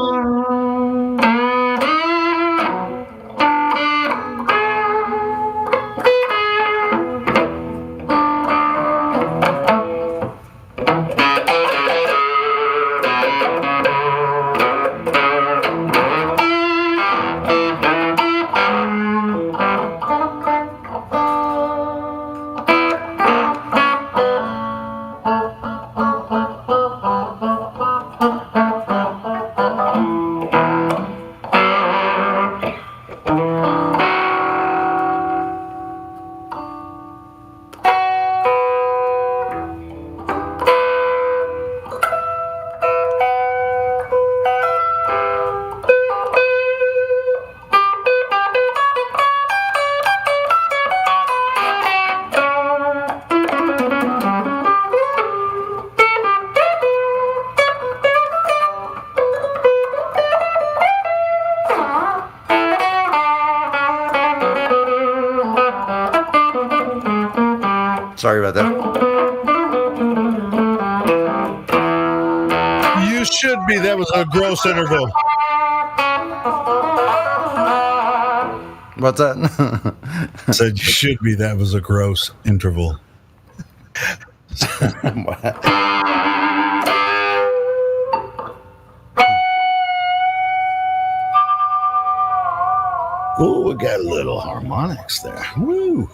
Sorry about that. You should be. That was a gross interval. What's that? I said you should be. That was a gross interval. Oh, we got a little harmonics there. Woo!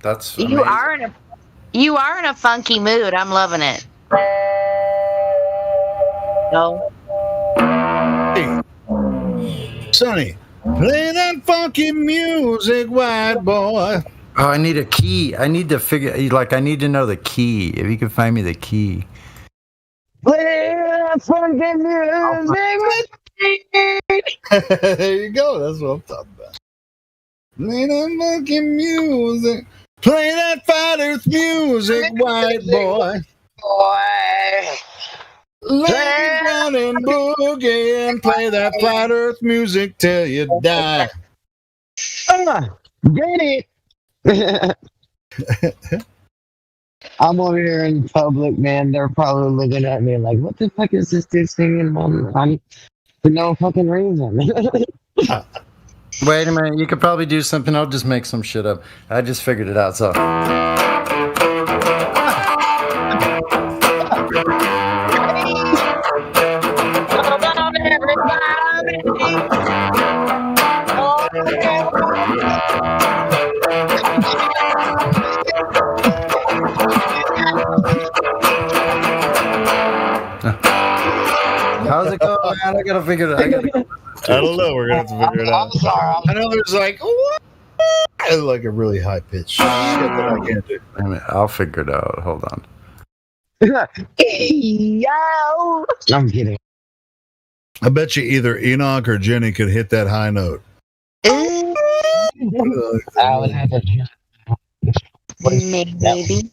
That's amazing. You are in a funky mood. I'm loving it. No. Hey, Sonny, play that funky music, white boy. Oh, I need a key. I need to I need to know the key. If you can find me the key. Play that funky music. There you go. That's what I'm talking about. Play that funky music. Play that flat earth music, white boy. Boy. Lay down and boogie and play that flat earth music till you die. Get it. I'm over here in public, man. They're probably looking at me like, what the fuck is this dude singing on for no fucking reason? Wait a minute. You could probably do something. I'll just make some shit up. I just figured it out. So. How's it going, man? I gotta figure it out. I don't know. We're gonna have to figure it out. I know there's like, what? Like a really high pitch shit that I can't do. Wait a minute, I'll figure it out. Hold on. Yo! I'm kidding. I bet you either Enoch or Jenny could hit that high note. I would have to. Maybe.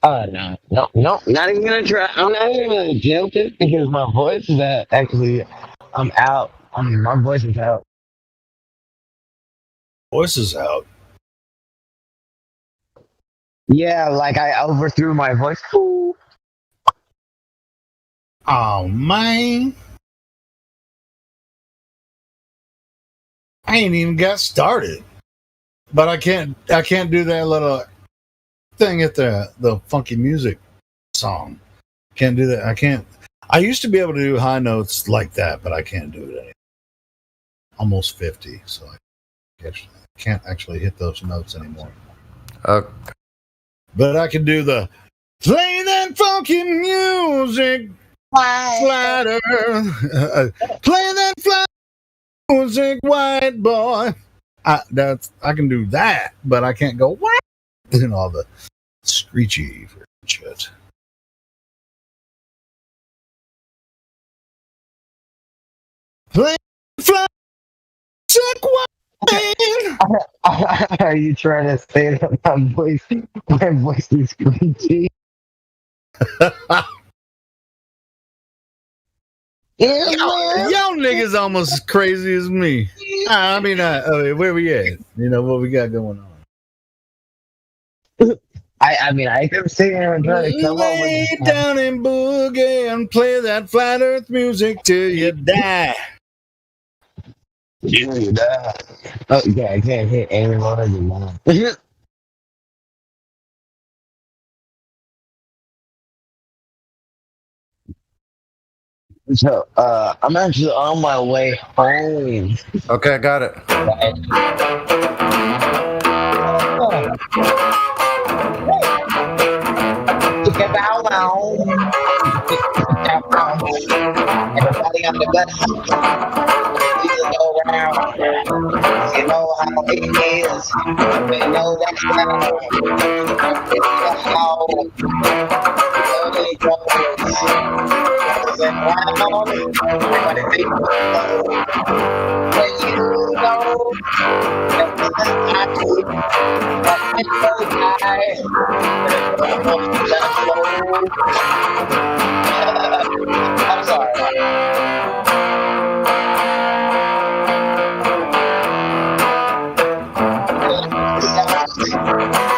No, not even gonna try. I'm not even gonna joke it because my voice is actually, I'm out. My voice is out. Voice is out. Yeah, like I overthrew my voice. Ooh. Oh man, I ain't even got started, but I can't do that little thing at the funky music song. Can't do that. I can't. I used to be able to do high notes like that, but I can't do it anymore. Almost 50, so I can't actually hit those notes anymore. But I can do the play that funky music, flat earth. Play that flat music, white boy. I can do that, but I can't go what? And all the screechy shit. Play flat music, white. Are you trying to say that my voice is screechy? Y'all niggas almost as crazy as me. I mean, where we at? You know what we got going on. I mean, I can sit here and try to come up with. Lay down and boogie and play that flat earth music till you die. Till you die. Oh yeah, I can't hit any more than mine. So, I'm actually on my way home. Okay, I got it. Everybody on the bus. You go around. You know how it is. We know that's how. It's how. It goes. And round, but it ain't when you know I'm sorry.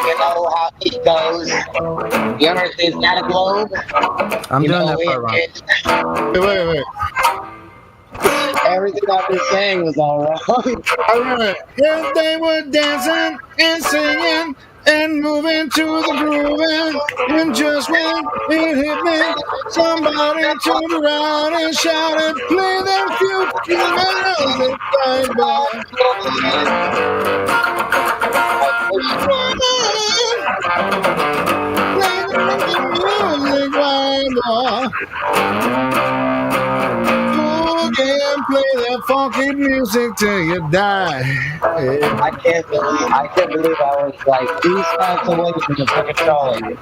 You know how it goes. The earth is not a globe. I'm doing that part wrong. Wait. Everything I've been saying was all right. Yeah, they were dancing and singing and moving to the groove, and just when it hit me, somebody turned around and shouted, "Play that future music, bye play that funky music till you die." Yeah. I can't believe I was like 2 spots away from the fucking trolley.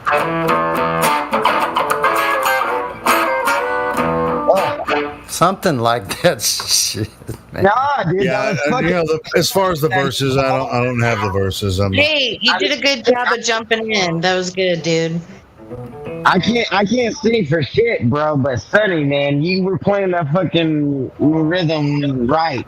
Something like that shit. Nah, dude. Yeah, as far as the verses, I don't have the verses. Hey, you did a good job of jumping in. That was good, dude. I can't sing for shit, bro. But Sonny, man, you were playing that fucking rhythm right.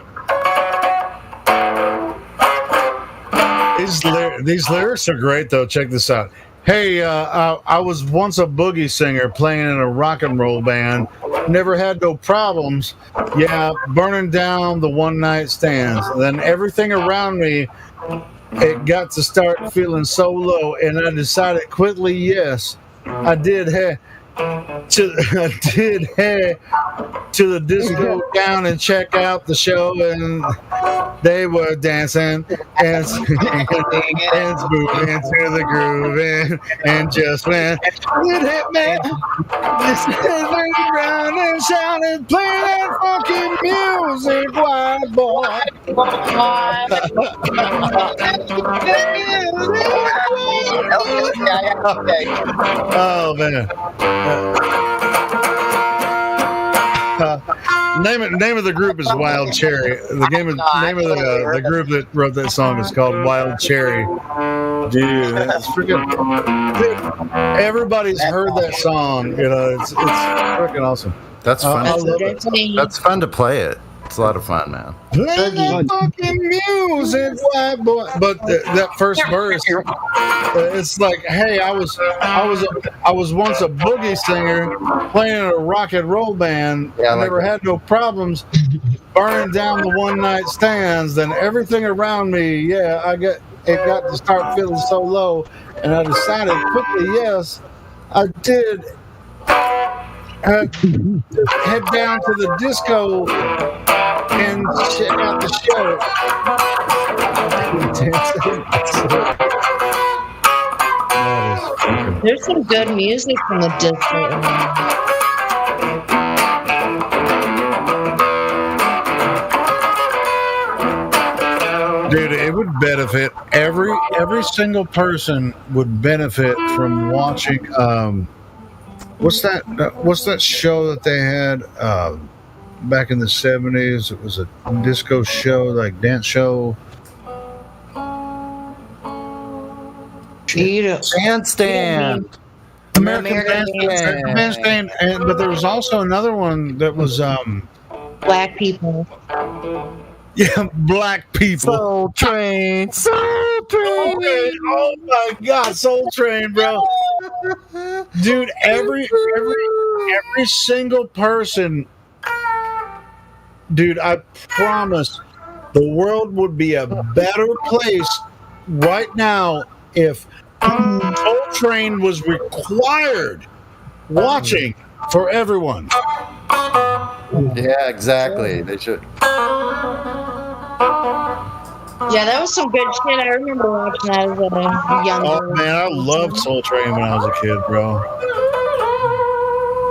These lyrics are great, though. Check this out. Hey, I was once a boogie singer playing in a rock and roll band. Never had no problems. Yeah, burning down the one night stands. Then everything around me, it got to start feeling so low, and I decided quickly, yes, I did head to the disco down and check out the show, and they were dancing and moving to the groove and just went, it hit me. Just turned around and shouted, play that fucking music, white boy. Oh man. Name of the group is Wild Cherry. The name of the group that wrote that song is called Wild Cherry. Dude, that's freaking. Dude, everybody's heard that song. You know, it's freaking awesome. That's fun. I love it. That's fun to play it. It's a lot of fun, man. Play that fucking music, white boy. But that first verse, it's like, hey, I was once a boogie singer playing in a rock and roll band. Yeah, I never had no problems burning down the one night stands. Then everything around me, yeah, it got to start feeling so low, and I decided quickly, yes, I did head down to the disco and check out the show. There's some good music from the disco. Dude, it would benefit every single person would benefit from watching. What's that show that they had back in the 70s? It was a disco show, like dance show. Bandstand. American Bandstand. But there was also another one that was Black people. Yeah, black people. Soul Train. Soul Train. Oh my God, Soul Train, bro. Dude, every single person. Dude, I promise the world would be a better place right now if Soul Train was required watching for everyone. Yeah, exactly. They should. Yeah, that was some good shit. I remember watching that as a young girl. Oh man, I loved Soul Train when I was a kid, bro.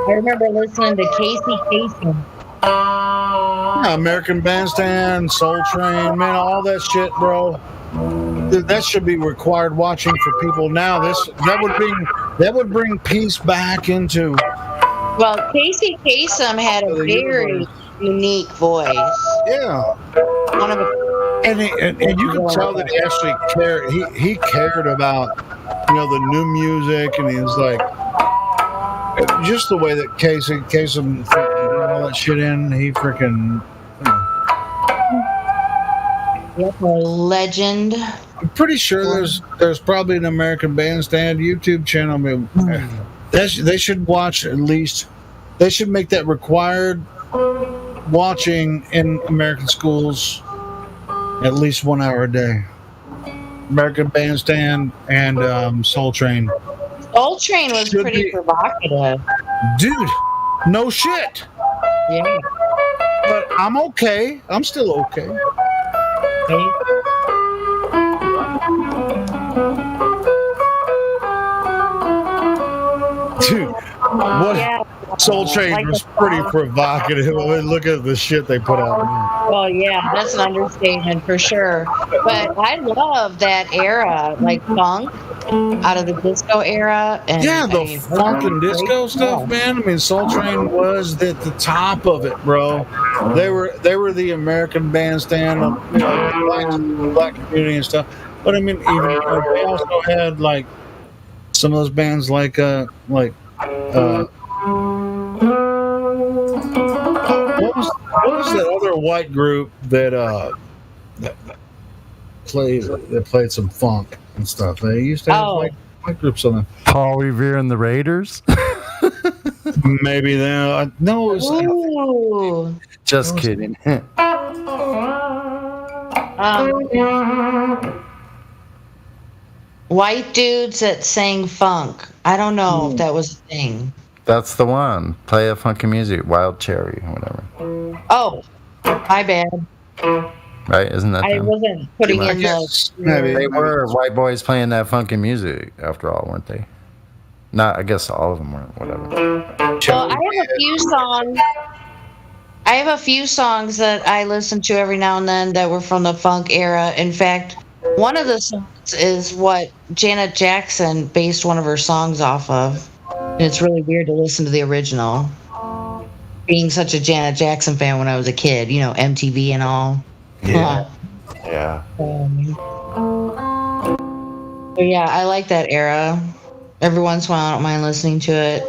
I remember listening to Casey Kasem. Yeah, American Bandstand, Soul Train, man, all that shit, bro. Dude, that should be required watching for people now. That would bring peace back into. Well, Casey Kasem had a very unique voice. Yeah. One of a And you can tell that he actually cared. He cared about, the new music, and he was like, just the way that Kasem all that shit in. He freaking. Yep, a legend. I'm pretty sure there's probably an American Bandstand YouTube channel. I mean, they should watch at least. They should make that required watching in American schools. At least 1 hour a day. American Bandstand and Soul Train. Soul Train was pretty provocative. Dude, no shit. Yeah. But I'm okay. I'm still okay. Dude, what? Yeah. Soul Train was pretty provocative. I mean, look at the shit they put out. Well, yeah, that's an understatement for sure. But I love that era, like funk out of the disco era. And yeah, the funk and disco stuff, man. I mean, Soul Train was at the top of it, bro. They were the American Bandstand, the black community and stuff. But I mean, even they also had like some of those bands like what was that other white group that played some funk and stuff? They used to have white groups on them. Paul Revere and the Raiders. Maybe they no. It was, just kidding. White dudes that sang funk. I don't know if that was a thing. That's the one. Play a funky music, Wild Cherry, whatever. Oh, my bad. Right? Isn't that? I them? wasn't putting in They were white boys playing that funky music. After all, weren't they? Not. I guess all of them weren't. Whatever. Well, I have a few songs. I have a few songs that I listen to every now and then that were from the funk era. In fact, one of the songs is what Janet Jackson based one of her songs off of. And it's really weird to listen to the original. Being such a Janet Jackson fan when I was a kid, MTV and all. Yeah. Yeah. But yeah, I like that era. Every once in a while, I don't mind listening to it.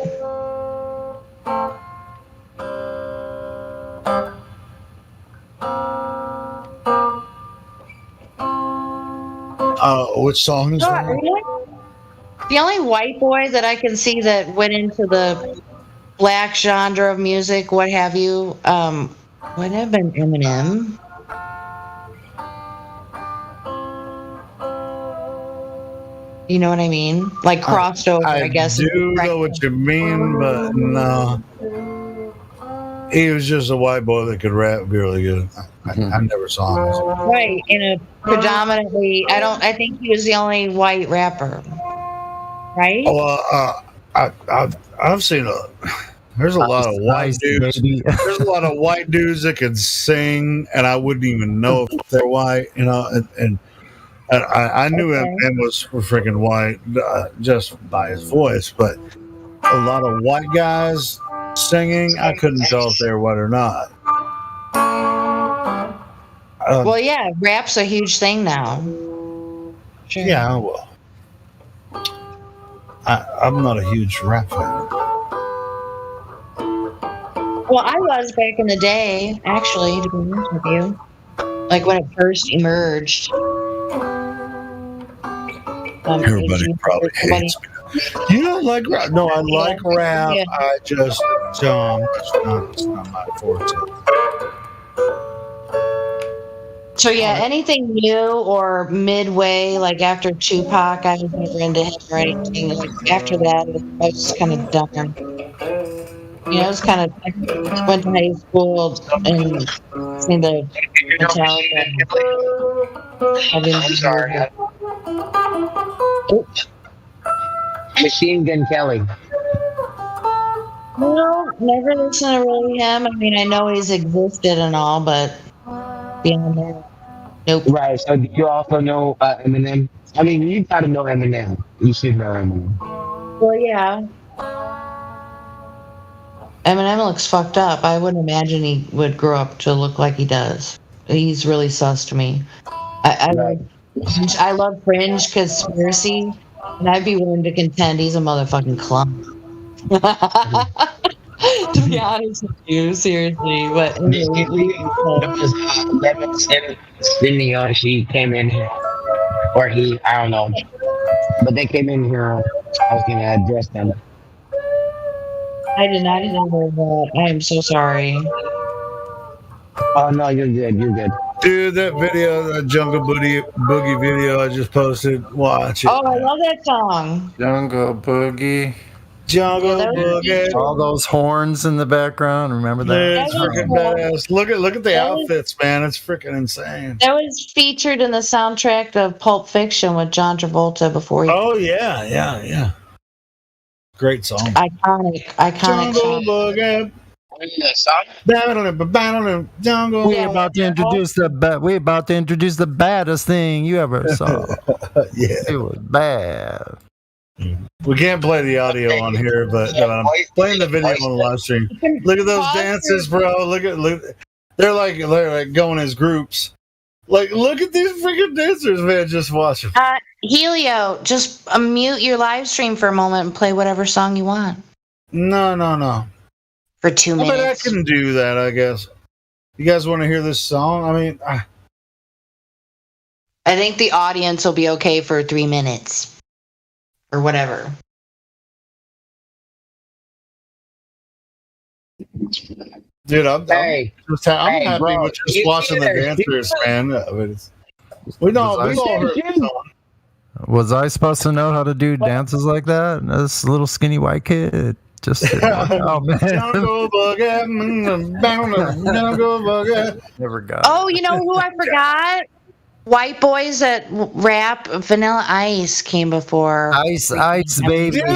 Which song is that? The only white boy that I can see that went into the black genre of music, what have you, would have been Eminem. You know what I mean? Like crossed over, I guess. I do know what you mean, but no. He was just a white boy that could rap really good. I never saw him. Right, in a predominantly, I think he was the only white rapper. Right? Well, I've seen there's a lot of white dudes. There's a lot of white dudes that can sing, and I wouldn't even know if they're white, and I knew Eminem was freaking white just by his voice, but a lot of white guys singing, I couldn't tell if they were white or not. Well, yeah, rap's a huge thing now. Sure. Yeah, well, I'm not a huge rap fan. Well, I was back in the day, actually, to be honest with you. Like when it first emerged. Everybody probably hates me. You don't like rap? No, I like rap. Yeah. I just don't. It's not my forte. So yeah, anything new or midway, like after Tupac, I was never into him or anything. Like after that, I was kind of done. It was kind of went to high school and seen the Metallica. I'm sorry. Oops. Machine Gun Kelly. No, never listened to really him. I mean, I know he's existed and all, but beyond that, nope. Right. So, do you also know Eminem? I mean, you gotta know Eminem. You should know Eminem. Well, yeah. Eminem looks fucked up. I wouldn't imagine he would grow up to look like he does. He's really sus to me. I love Fringe Conspiracy, and I'd be willing to contend he's a motherfucking clump. To be honest with you, seriously. But she came in here, or he, I don't know, but they came in here. I was gonna address them. I did not remember that. I am so sorry. Oh no, you're good. You're good. Dude, that video, that Jungle Boogie video I just posted, watch it. Oh, I love that song. Jungle Boogie. Jungle Boogie. All those horns in the background. Remember that? Yeah, it's freaking badass. Look at the outfits, man. It's freaking insane. That was featured in the soundtrack of Pulp Fiction with John Travolta before he. Oh yeah. Great song. Iconic Jungle song. Boogie. jungle. We're about to introduce the baddest thing you ever saw. Yeah. It was bad. We can't play the audio on here, but I'm playing the video on the live stream. Look at those dances, bro. Look. They're like going as groups. Like, look at these freaking dancers, man. Just watch them. Helio, just mute your live stream for a moment and play whatever song you want. No. For 2 minutes. But I can do that, I guess. You guys want to hear this song? I mean, I think the audience will be okay for 3 minutes. Or whatever. Dude, I'm happy bro, with just watching the dancers, man. We all heard the song. Was I supposed to know how to do dances like that? This little skinny white kid just oh man. Never got. Oh, you know who I forgot? White boys that rap. Vanilla Ice came before. Ice, baby. Dude,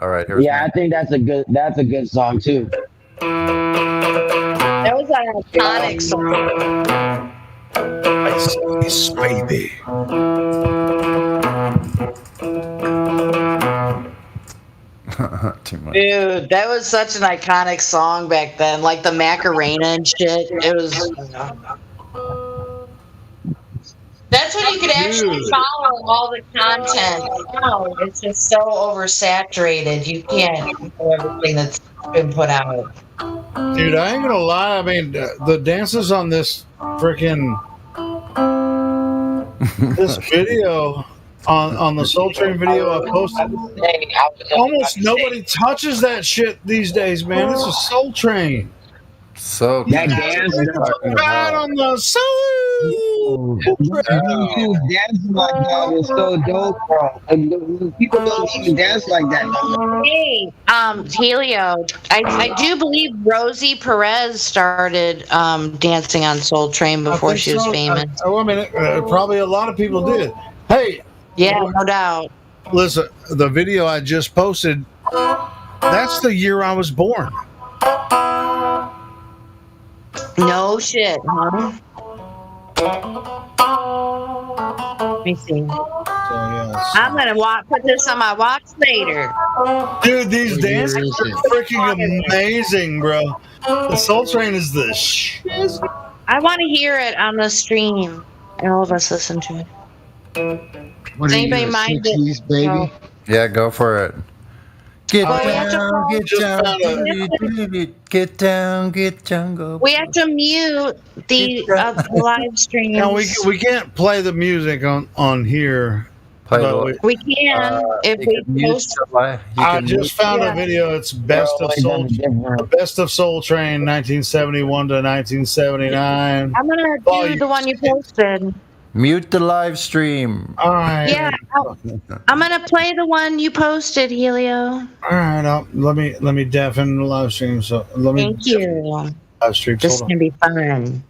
all right. Here's I think that's a good song too. That was an iconic song. Ice, baby. Too much. Dude, that was such an iconic song back then. Like the Macarena and shit. It was. That's when you could actually follow all the content. No, it's just so oversaturated. You can't follow everything that's been put out. Dude, I ain't gonna lie. I mean, the dances on this freaking this video on the Soul Train video I posted. Almost nobody touches that shit these days, man. This is Soul Train. So that dance right on the soul. Dancing like that is so dope, bro. And people don't even dance like that. Hey, Helio, I do believe Rosie Perez started dancing on Soul Train before she was famous. Probably a lot of people did. Hey. Yeah, no doubt. Listen, the video I just posted, that's the year I was born. No shit, huh? Let me see. I'm gonna put this on my watch later. Dude, these dances are freaking amazing, bro. The Soul Train is the shit. I want to hear it on the stream, and all of us listen to it. What Does anybody mind it? Baby? Yeah, go for it. Get down, go. We have to mute the live stream. No, we can't play the music on here. We can if we post. I just found a video. It's Best of Soul Train, 1971 to 1979. I'm gonna do the one you posted. Mute the live stream. All right. Yeah, I'm gonna play the one you posted, Helio. All right. Let me deafen the live stream. So Thank you. Live stream. This is gonna be fun.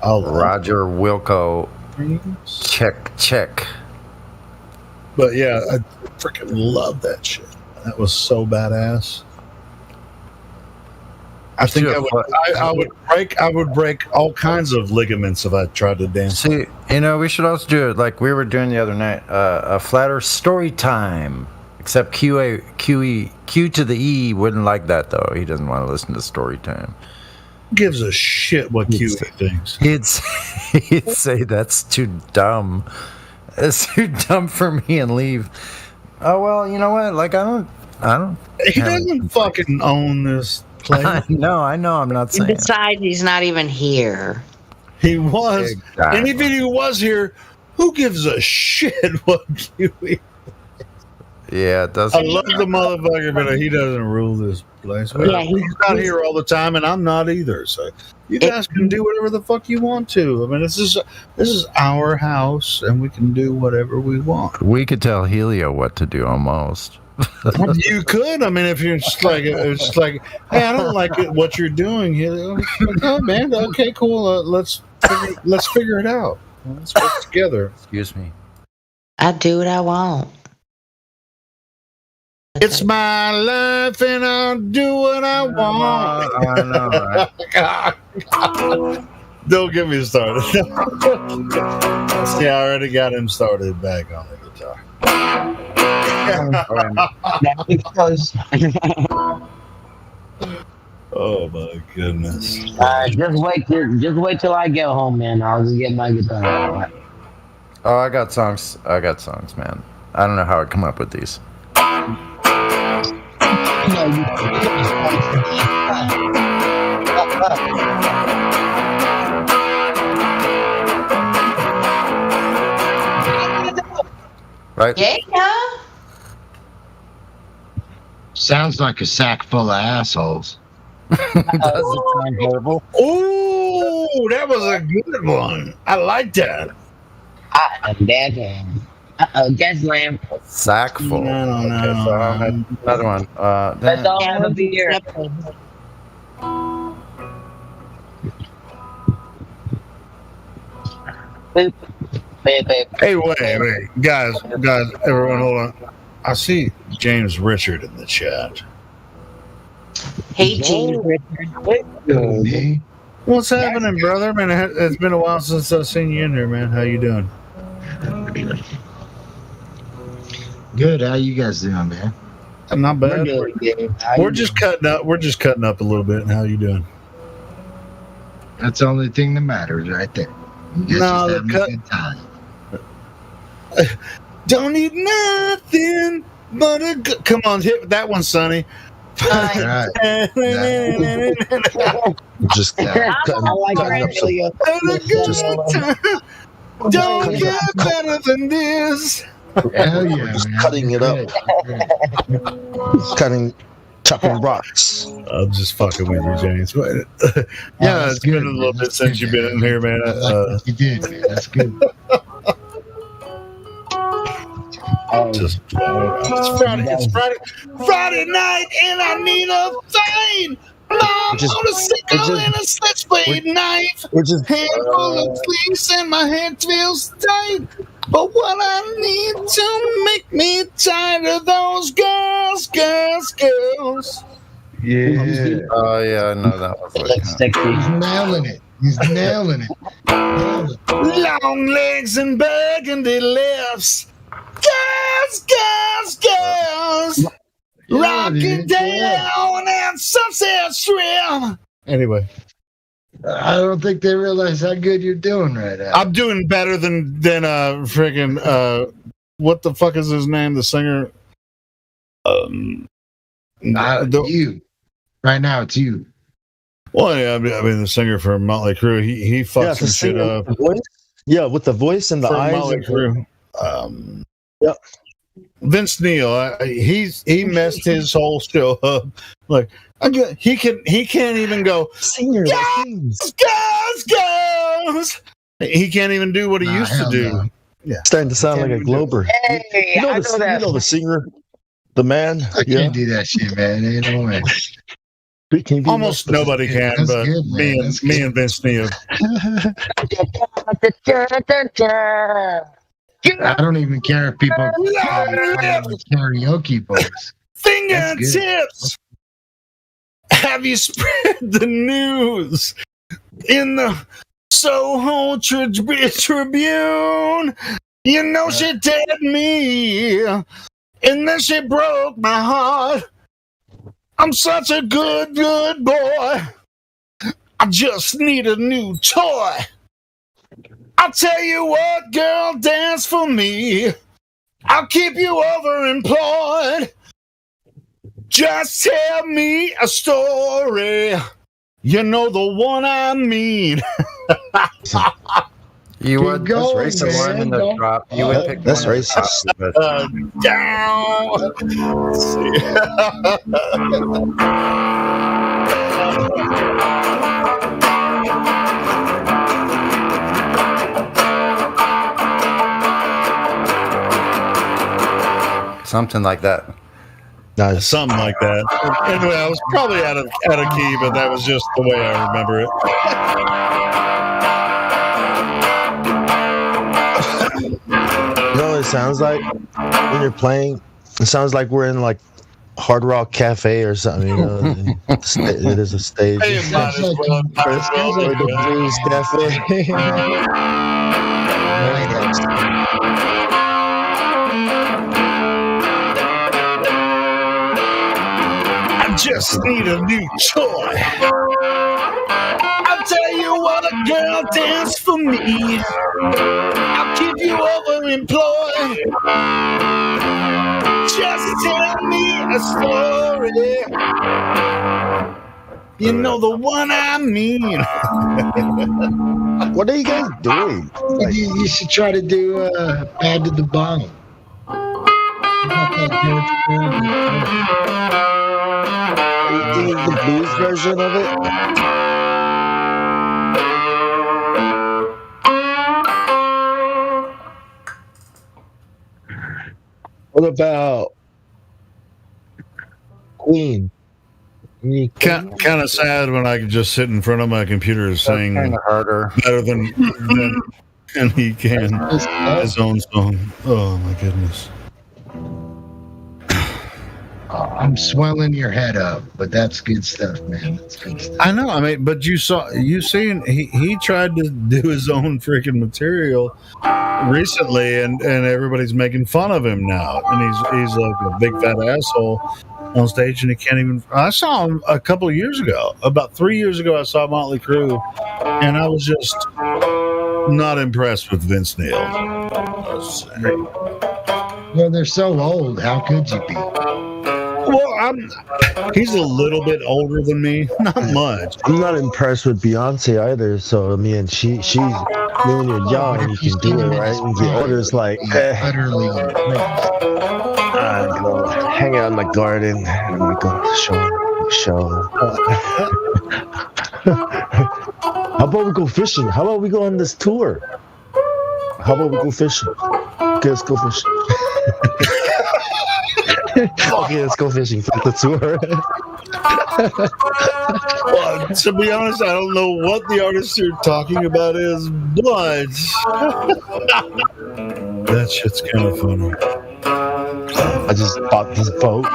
Roger Wilco. Check. But yeah, I freaking love that shit. That was so badass. I think I would break all kinds of ligaments if I tried to dance. See, we should also do it like we were doing the other night. A flat Earth story time. Except Q to the E wouldn't like that though. He doesn't want to listen to story time. Gives a shit what QE thinks. He'd say that's too dumb. It's too dumb for me and leave. Oh well, you know what? Like I don't. He doesn't fucking own this place. I know. I'm not saying. Besides, he's not even here. He was. Exactly. And if he was here, who gives a shit what QE? Yeah, it doesn't. I love the motherfucker, but he doesn't rule this place. Yeah, he's not here all the time, and I'm not either. So you guys can do whatever the fuck you want to. I mean, this is our house, and we can do whatever we want. We could tell Helio what to do almost. You could. I mean, if you're just like, it's like, hey, I don't like what you're doing, Helio. Oh man, okay, cool. Let's figure it out. Let's work together. Excuse me. I do what I want. It's my life, and I'll do what I want. I know, right? Don't get me started. See, I already got him started back on the guitar. Oh my goodness! Just wait till I get home, man. I'll just get my guitar. Oh, I got songs, man. I don't know how I come up with these. Right? Yeah. Sounds like a sack full of assholes. Doesn't sound horrible. Oh, that was a good one. I like that. Guess lamb. Sack full. No. Okay, so I had another one. Let's all have a beer. Hey, wait, guys, everyone, hold on. I see James Richard in the chat. Hey, James Richard. What's happening, brother? Man, it's been a while since I've seen you in there, man. How you doing? Good. How you guys doing, man? I'm not bad. We're just cutting up. We're just cutting up a little bit. How you doing? That's the only thing that matters, right there. No, the cut. Don't need nothing but a good. Come on, hit that one, Sonny. Right. Just cutting up some. Don't get better than this. Hell yeah, just man. cutting it up. Chopping rocks. I'm just fucking with you, James. Yeah, it's been a little bit since you've been in here, man. You did, man. That's good. It's Friday night, and I need a vein. Mom on a sickle and a sledge blade knife. Handful of fleece, and my head feels tight. But what I need to make me tired of those girls. Yeah. Oh yeah, I know that was like. He's nailing it. Long legs and burgundy lips. Girls. Rocking down at Sunset Strip. Anyway. I don't think they realize how good you're doing right now. I'm doing better than friggin' what the fuck is his name? The singer. You. Right now, it's you. Well, yeah, I mean the singer for Motley Crue. He fucks some shit up. Yeah, with the voice and the eyes. Motley Crue. Yep. Vince Neil, he messed his whole show up. Like he can't even go. Singer, girls. He can't even do what he used to do. No. Yeah, starting to sound like a Glober. Hey, you know I know that. You know the singer, the man. I can't do that shit, man. Ain't no way. Can you be Almost more nobody can, That's but good, man. That's me and Vince Neil. I don't even care if people karaoke voice. Fingertips. Have you spread the news in the Soho Tribune? You know she dared me, and then she broke my heart. I'm such a good boy. I just need a new toy. I'll tell you what, girl, dance for me. I'll keep you overemployed. Just tell me a story. You know the one I mean. You would going, pick the one in the man. drop. You would pick That's one in the racist. drop, Down. Let's something like that. Nice. Something like that. Anyway, I was probably out of key, but that was just the way I remember it. You know what it sounds like when you're playing? It sounds like we're in like Hard Rock Cafe or something. You know, it is a stage. Hey, it might as well. Or the Blues Cafe. I just need a new toy. I'll tell you what, a girl dance for me. I'll keep you overemployed. Just tell me a story. You know the one I mean. What are you guys doing? You should try to do Bad to the Bone. Are you doing the blues version of it? What about Queen? Kind of sad when I could just sit in front of my computer and sing harder better than he can his own song. Oh my goodness! I'm swelling your head up, but that's good stuff, man. That's good stuff. I know. I mean, but you seen he tried to do his own freaking material recently, and everybody's making fun of him now, and he's like a big fat asshole on stage, and he can't even. I saw him a couple of years ago, about 3 years ago. I saw Motley Crue, and I was just not impressed with Vince Neil. Well, they're so old. How could you be? Well, he's a little bit older than me, not much. I'm not impressed with Beyonce either. So I mean, she's when you're young, you can do it, right? When you're older, it's like utterly impressed. I'm gonna hang out in my garden and we go show. How about we go fishing? How about we go on this tour? How about we go fishing? Okay, let's go fishing. Okay, let's go fishing for the tour. Well, to be honest, I don't know what the artist you're talking about is, but that shit's kind of funny. I just bought this boat.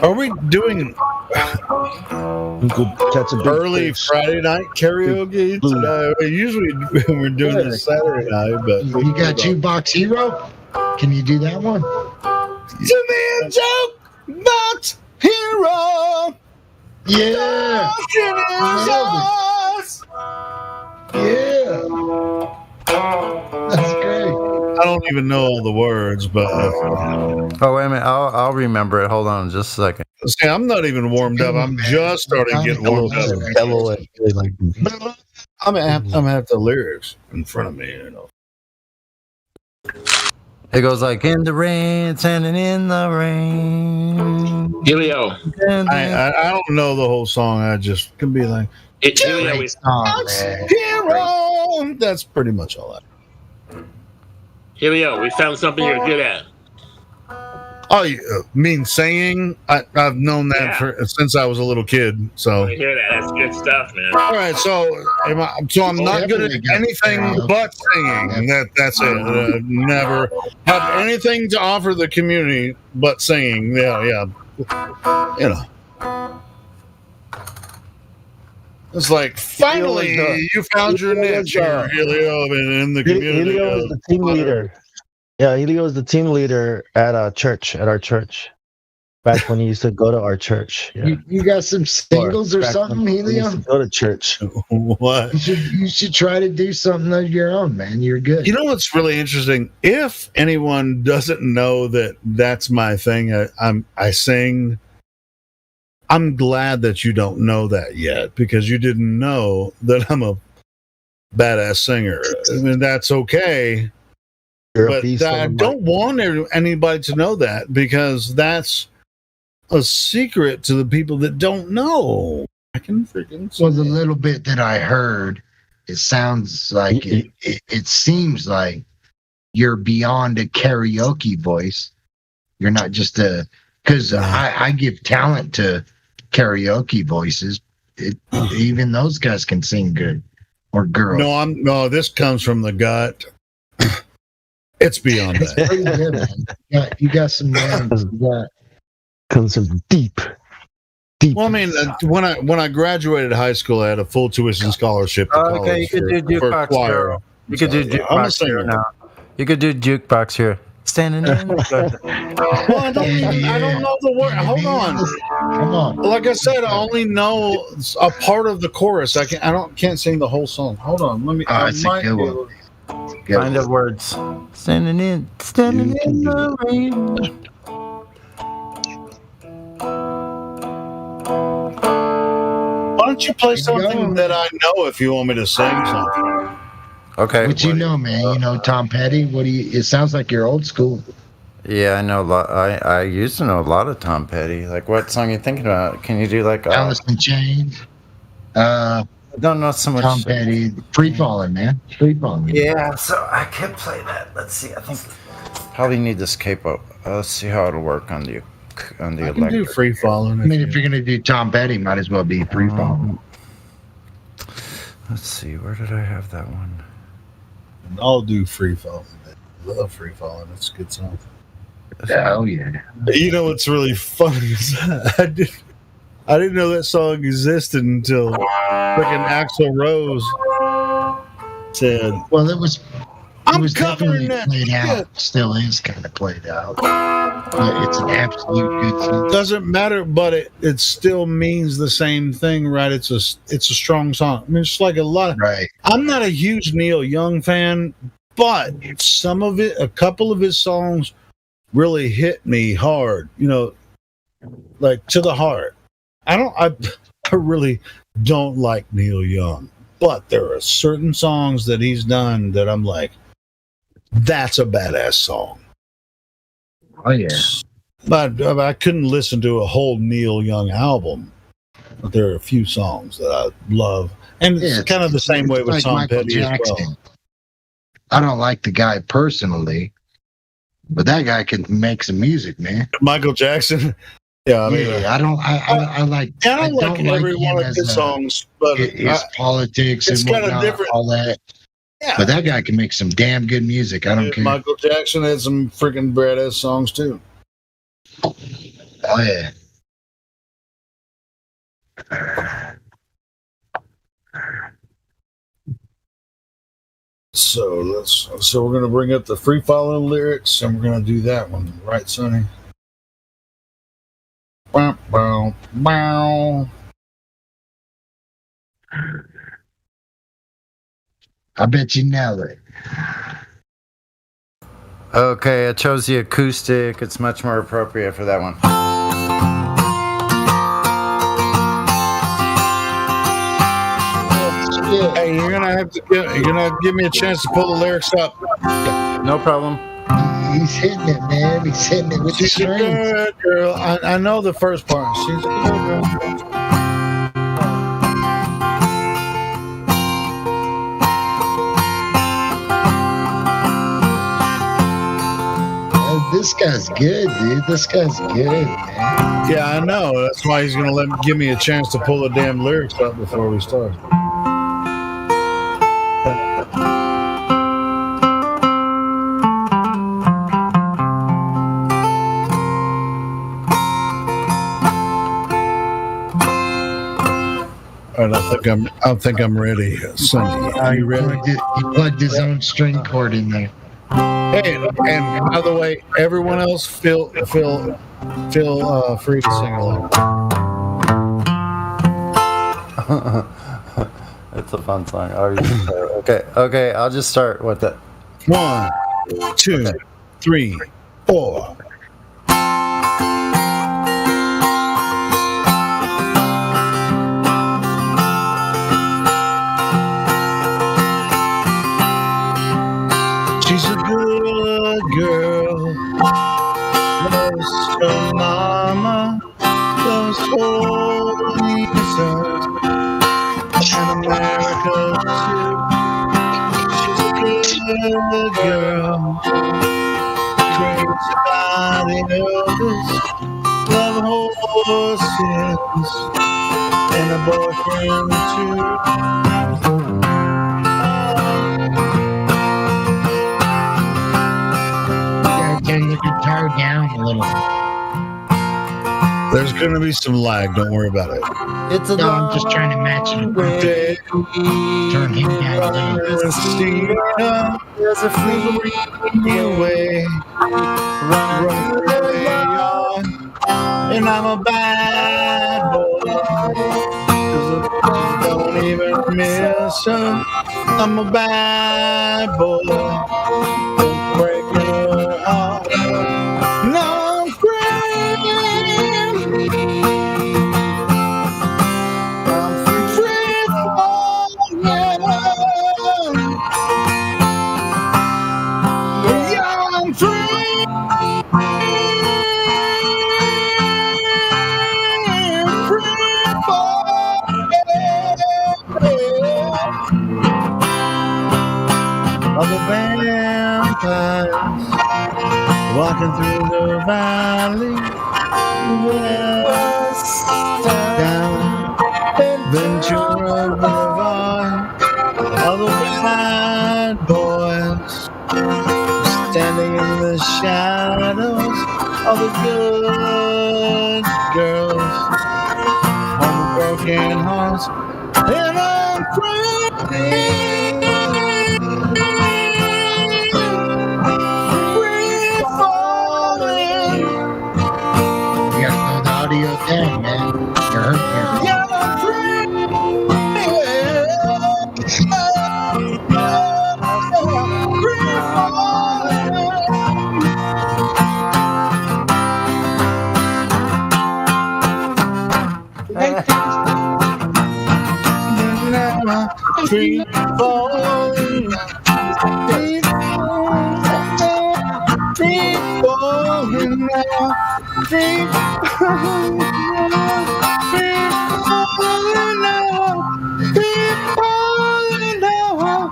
Are we doing catch a early Friday night karaoke tonight? Usually we're doing it Saturday night, but You got Jukebox Hero? Can you do that one? To me a joke about hero. Yeah. Yeah. That's great. I don't even know all the words, but Oh wait a minute, I'll remember it. Hold on, just a second. see, I'm not even warmed up. I'm just starting to get warmed up. I'm gonna have the lyrics in front of me, you know. It goes like in the rain, standing in the rain. Helio. I don't know the whole song. I just can be like, Helio is hero. That's pretty much all I. Helio, we found something you're good at. Oh, you mean singing? I've known that since I was a little kid. So I hear that. That's good stuff, man. all right, so I'm not good at anything but singing. That's it. Never have anything to offer the community but singing. Yeah. You know. It's like, finally, you found your niche here, Helio, in the community. Helio is the team leader. Yeah, Helio is the team leader at our church. Back when he used to go to our church. Yeah. You got some singles or something, Helio? Used to go to church. What? You should try to do something of your own, man. You're good. You know what's really interesting? If anyone doesn't know that that's my thing, I sing. I'm glad that you don't know that yet, because you didn't know that I'm a badass singer. I mean, that's okay. But I don't want anybody to know that, because that's a secret to the people that don't know. I can freaking Well, the little bit that I heard, it sounds like it seems like you're beyond a karaoke voice. You're not just because I give talent to karaoke voices. Even those guys can sing good, or girls. No, this comes from the gut. It's beyond that. You got some lines. Comes from deep. Well, I mean, when I graduated high school, I had a full tuition scholarship to college. Okay, you could do for jukebox choir. here. You could do jukebox here now. You could do jukebox here. Standing in. Well, I don't know the word. Hold on. Come on. Like I said, I only know a part of the chorus. I can't sing the whole song. Hold on. Let me. It's a good one. Find the words. Standing in the rain. Why don't you play something that I know if you want me to sing something? Okay. What you know, man? You know Tom Petty. It sounds like you're old school. Yeah, I know a lot. I used to know a lot of Tom Petty. Like, what song are you thinking about? Can you do like Alice in Chains? I don't know so much. Tom Petty, Free Falling, man. Free Falling. Yeah, so I can't play that. Let's see. I think probably need this capo. Let's see how it'll work on the I can electric. do Free Falling. I mean, if you're gonna do Tom Petty, might as well be Free Falling. Let's see. Where did I have that one? I'll do Free Falling. I love Free Falling. It's a good song. Oh yeah. You know what's really funny is I didn't know that song existed until freaking Axl Rose said, "Well, it was covering definitely that played shit." out. Still is kind of played out. It's an absolute good song. Doesn't matter, but it still means the same thing, right? It's a strong song. I mean, it's like a lot of. Right. I'm not a huge Neil Young fan, but a couple of his songs really hit me hard. You know, like to the heart. I really don't like Neil Young, but there are certain songs that he's done that I'm like, that's a badass song. Oh yeah. But I couldn't listen to a whole Neil Young album. But there are a few songs that I love, and it's kind of the same way with like Tom Michael Petty as Jackson. well. I don't like the guy personally, but that guy can make some music, man. Michael Jackson. Yeah, I mean, I don't like every one of his songs, but his politics it's and kind of whatnot, different. all that. Yeah. But that guy can make some damn good music. I don't care. Michael Jackson had some freaking badass songs too. Oh yeah. So we're gonna bring up the Free Falling lyrics, and we're gonna do that one, right, Sonny? Bow, bow, bow. I bet you nailed it. Okay, I chose the acoustic. It's much more appropriate for that one. Hey, you're gonna have to give me a chance to pull the lyrics up. No problem. He's hitting it, man. He's hitting it with She's the a strings. good girl. I know the first part. She's a good girl. this guy's good, dude. This guy's good, man. Yeah, I know. That's why he's gonna give me a chance to pull the damn lyrics up before we start. All right, I think I'm ready, Sonny. Are you ready? He plugged his own string cord in there. Hey, and by the way, everyone else feel free to sing along. It's a fun song. Okay, I'll just start with it. 1, 2, 3, 4. She's a good girl, loves her mama, loves all Jesus, and America too. She's a good girl, crazy about the elders, love horses, and a boyfriend too. Turn the guitar down a little. There's going to be some lag. Don't worry about it. No, I'm just trying to match it. Turn him down a little. There's a freeway, run away on, and I'm a bad boy. 'Cause I don't even miss her. I'm a bad boy. Don't break her heart. No, I'm free. I'm free falling. Yeah, I'm free. Free falling. All the vampires walking through the valley, west, down Ventura Boulevard. All the bad boys standing in the shadows. All the good girls on the broken hearts, and I'm free. Audio down, man. You're hurting here. Yeah, I'm free. Free falling. Free falling now. Free falling now. Free falling now.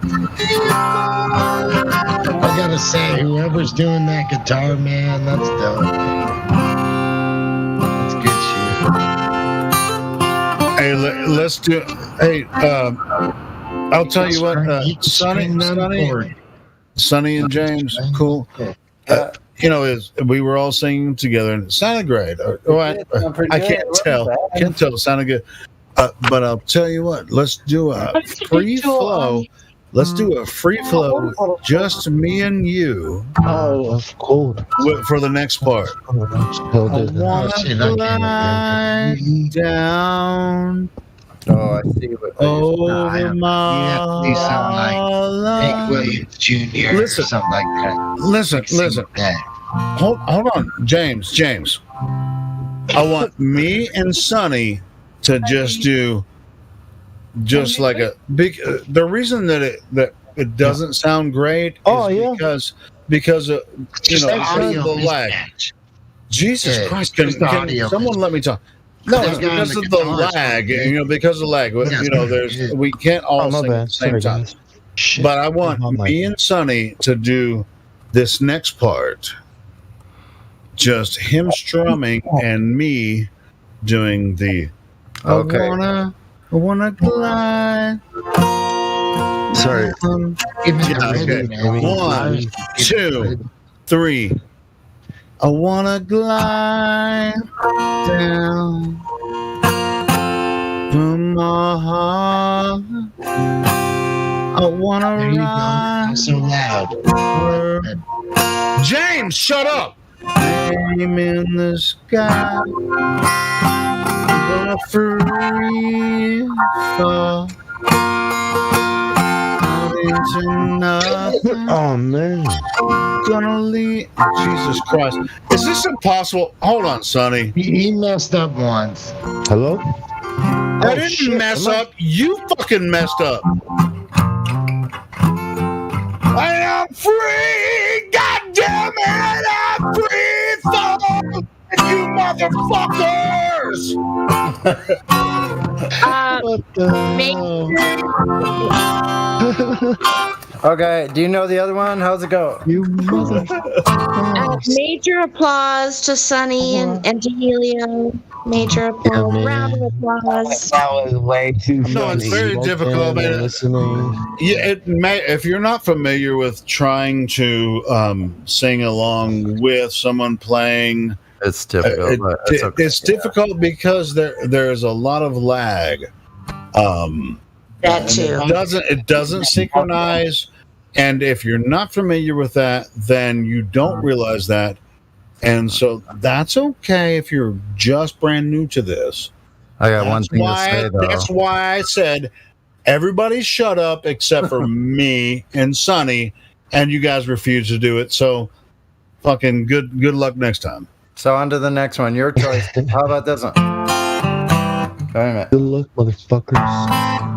I gotta say, whoever's doing that guitar, man, that's dope. That's good shit. Hey, let's do. Hey, I'll tell you what, Sonny and James, cool. You know, we were all singing together, and it sounded great. I can't tell. Can't tell. It sounded good. But I'll tell you what. Let's do a free flow. Let's do a free flow, just me and you. Oh, that's cool. For the next part. I wanna fly down. Oh, I see what. Over my You have to do something like Hank Williams Jr. or something like that. Listen. Hold on, James. I want me and Sonny to just do like a big. The reason that it doesn't sound great is because of the lag. Jesus Christ! Can someone let me talk? No, it's because of the lag. Because of lag. We can't all sing at the same time. But I want me and Sonny to do this next part. just him strumming and me doing the. Okay. I wanna glide. Sorry. Yeah, okay. 1, 2, 3. I wanna glide down from my heart. I wanna There you go. ride. Not so loud. James, shut up! Name in the sky. I'm gonna free fall out into nothing. Oh man. Gonna leave. Jesus Christ. Is this impossible? Hold on, Sonny. He messed up once. Hello? I didn't mess up. You fucking messed up. I am free! God damn it! I'm free! Fall! You motherfuckers! Okay, do you know the other one? How's it go? You mother. Major applause to Sunny and to Helio. Major applause. Round of applause. That was way too funny. No, it's very difficult, man. Yeah, it may, if you're not familiar with trying to sing along with someone playing, it's difficult. It's okay. It's difficult because there's a lot of lag. That too. It doesn't synchronize, and if you're not familiar with that, then you don't realize that, and so that's okay if you're just brand new to this. I got one thing to say though. That's why I said everybody shut up except for me and Sonny, and you guys refuse to do it. So, fucking good luck next time. So on to the next one. Your choice. How about this one? Wait a minute. Good luck, motherfuckers.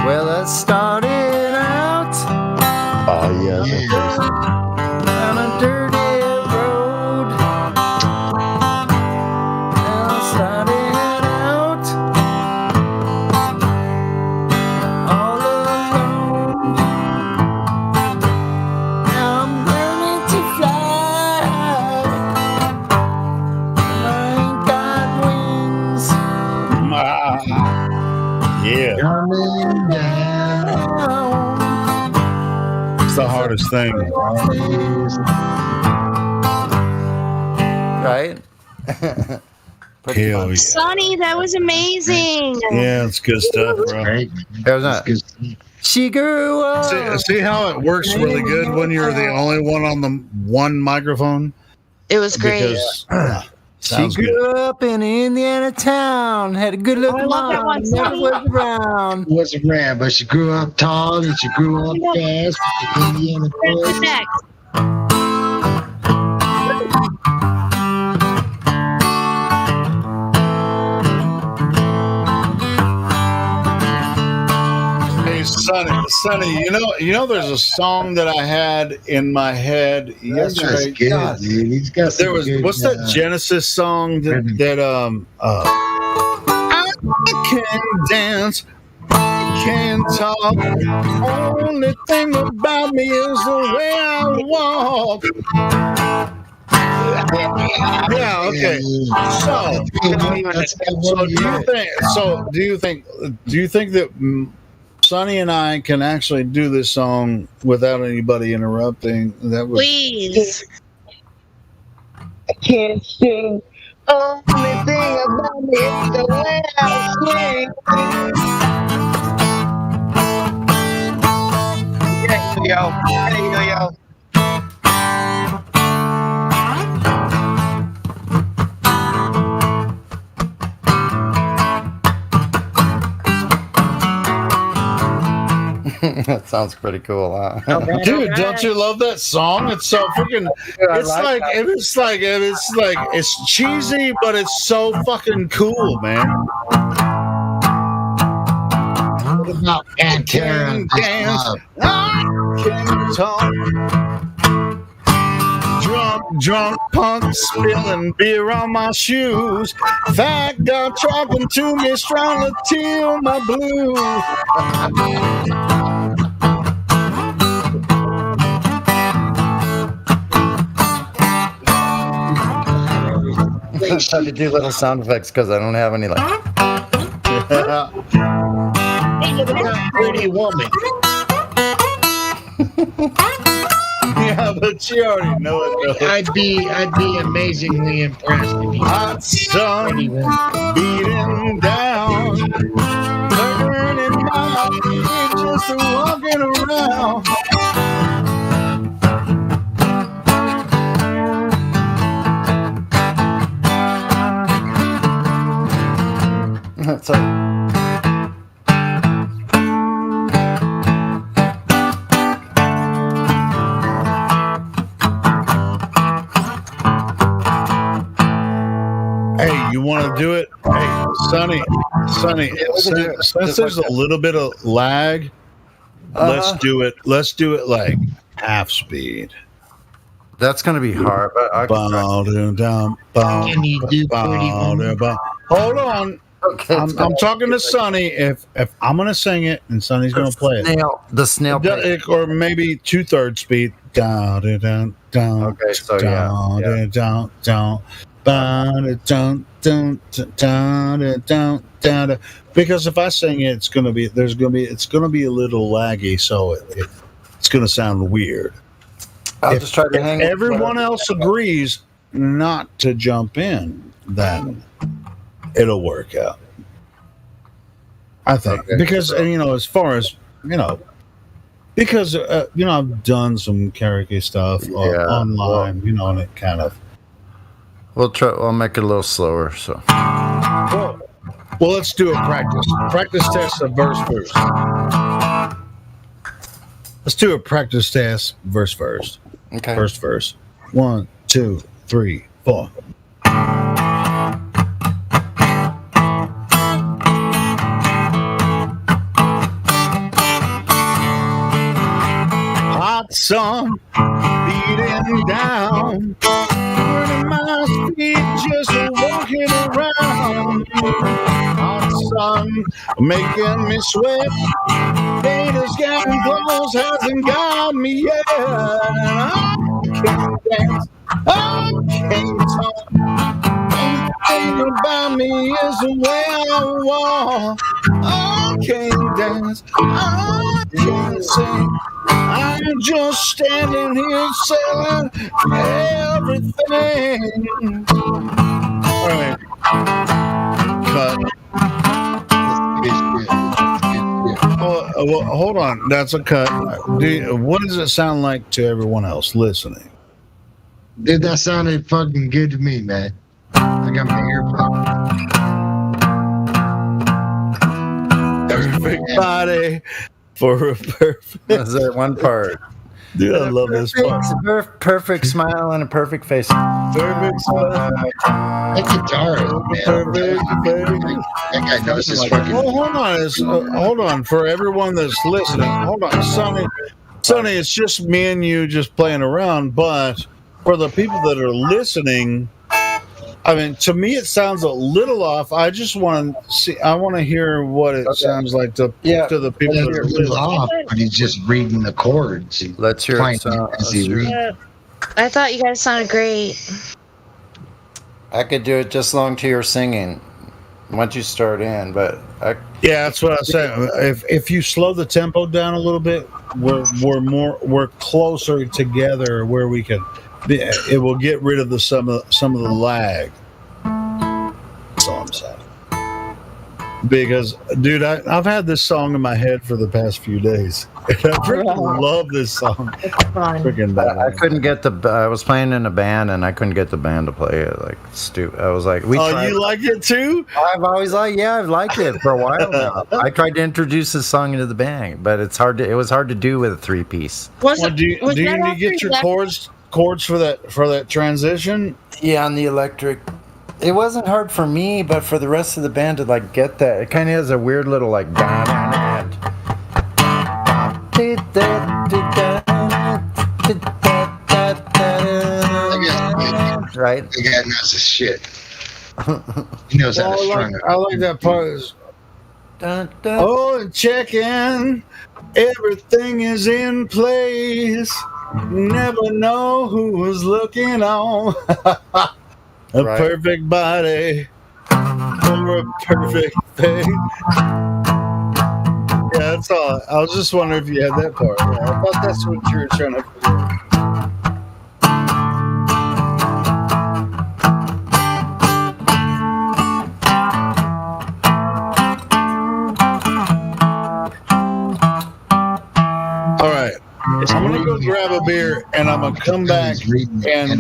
Well, it started out Oh yeah. on a dirty road. And I started out all alone. Now I'm learning to fly. I ain't got wings. Yeah, Coming down. it's the hardest thing. Right? Hell yeah. Sonny, that was amazing. Yeah, it's good stuff, bro. Great. It was not. She grew up. See how it works really good when you're the only one on the one microphone? It was great. Because She sounds grew good. up in Indiana town, had a good I looking love that mom, one, never Sonny. was around. Wasn't rare, but she grew up tall and she grew up fast. Indiana Where's boy. the next? Hey, Sonny, you know, there's a song that I had in my head That's yesterday. good, God, dude. He's got some there was good, what's that Genesis song that I can dance, I can talk. Only thing about me is the way I walk. Yeah. Okay. Do you think that Sonny and I can actually do this song without anybody interrupting? That would. Please. I can't sing. Only thing about me is the way I swing. Yeah, yo. Hey, yo. That sounds pretty cool, huh? Dude, don't you love that song? It's so freaking. It's cheesy, but it's so fucking cool, man. What about Pantera? Dance, I can talk. Drum drunk punk spilling beer on my shoes. Fat girl talking to me, trying to till my blues. I tried to do little sound effects because I don't have any like. Pretty woman. Yeah, but you already know it. Though. I'd be amazingly impressed if you hot sun beating down, turning my feet just walking around. So. Hey, you want to do it? Hey, Sonny, since there's a little bit of lag, let's do it. Let's do it like half speed. That's going to be hard, but I can you do pretty woman? Hold on. Okay, I'm talking to Sonny. If I'm gonna sing it and Sonny's gonna play it, the snail, or maybe 2/3 speed. Down, down, down. Okay, so down, down, down, down, down, down, down, down. Because if I sing it, it's gonna be a little laggy, so it's gonna sound weird. I'll just try to hang. If everyone else agrees not to jump in, then it'll work out. I think because as far as because I've done some karaoke stuff online, and it kind of. We'll try. I'll make it a little slower. So. Well, let's do a practice test of verse first. Let's do a practice test verse first. Okay. First verse. 1, 2, 3, 4. Hot sun beating down, turning my feet just walking around. Hot sun making me sweat. Haters getting close, hasn't got me yet. I can't dance, I can't talk. Anything about me is the way I walk. I can't dance, I can't sing. I'm just standing here selling everything. All right. Cut. Well, hold on. That's a cut. What does it sound like to everyone else listening? Dude, that sounded fucking good to me, man. I got my earplugs. Perfect body for a perfect. That's that one part. Dude, I love this part. Perfect smile and a perfect face. Perfect smile. That guitar, man. That guy knows his fucking. Well, hold on. For everyone that's listening, hold on, Sonny, it's just me and you just playing around. But for the people that are listening, I mean, to me, it sounds a little off. I just want to see. I want to hear what it sounds like to the people that are listening. Off, but he's just reading the chords. Let's hear it. I thought you guys sounded great. I could do it just long to your singing once you start in, but that's what I said. If you slow the tempo down a little bit, we're closer together where we can. It will get rid of some of the lag. That's all I'm saying. Because, dude, I've had this song in my head for the past few days. And I freaking love this song. It's fun. Freaking bad. I couldn't get I was playing in a band and I couldn't get the band to play it. Like stupid. I was like, tried. You like it too? I've always I've liked it for a while now. I tried to introduce this song into the band, but it was hard to do with a 3-piece. Do you need to get your chords for that transition? Yeah, on the electric. It wasn't hard for me, but for the rest of the band to get that. It kind of has a weird little right? The guy knows his shit. He knows how to strung I like that part. Is, oh, check in. Everything is in place. Never know who's looking on. A perfect body for a perfect face. Yeah, that's all. I was just wondering if you had that part. Yeah, I thought that's what you were trying to figure out. All right. I'm gonna go grab a beer and I'm gonna come back and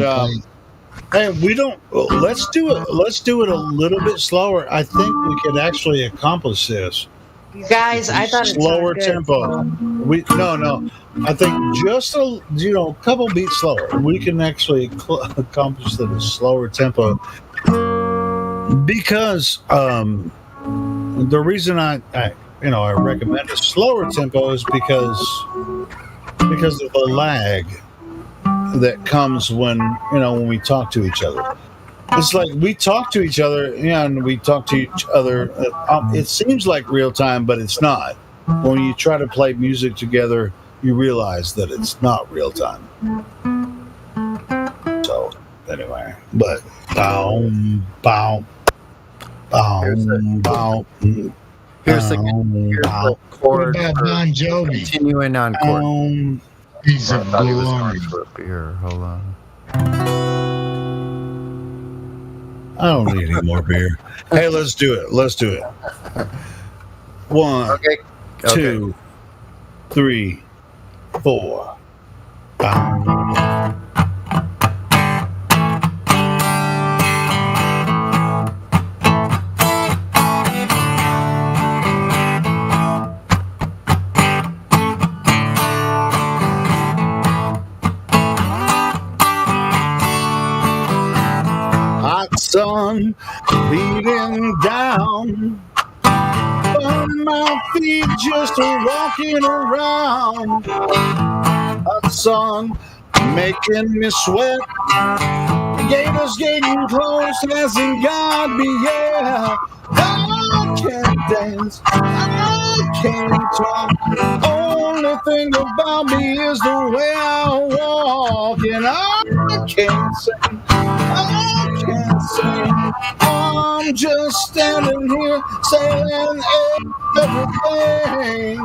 hey, let's do it a little bit slower. I think we could actually accomplish this. You guys, I thought it slower sounded good. tempo. No. I think just a couple beats slower. We can actually accomplish the slower tempo because the reason I recommend a slower tempo is because of the lag that comes when we talk to each other. It's like we talk to each other and we talk to each other. It seems like real time, but it's not. When you try to play music together, you realize that it's not real time. So anyway, but bow. Here's the chord. What about Bon Jovi? Continuing on chord. He's a glory. Here, hold on. I don't need any more beer. Hey, let's do it. One, Okay. 2, 3, 4. Hot sun beating down on my feet, just walking around. Hot sun making me sweat. Gators getting close, asking God be yeah. I can't dance, I can't talk. Only thing about me is the way I walk, and I can't sing, I can't sing. I'm just standing here saying everything.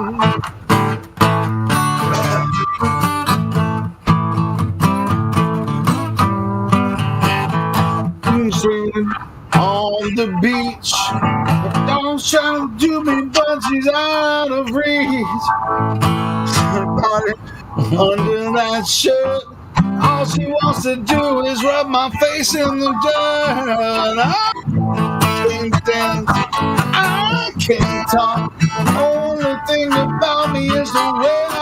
On the beach, don't try to do me, but she's out of reach. Somebody under that shirt, all she wants to do is rub my face in the dirt. I can't dance, I can't talk. Only thing about me is the way I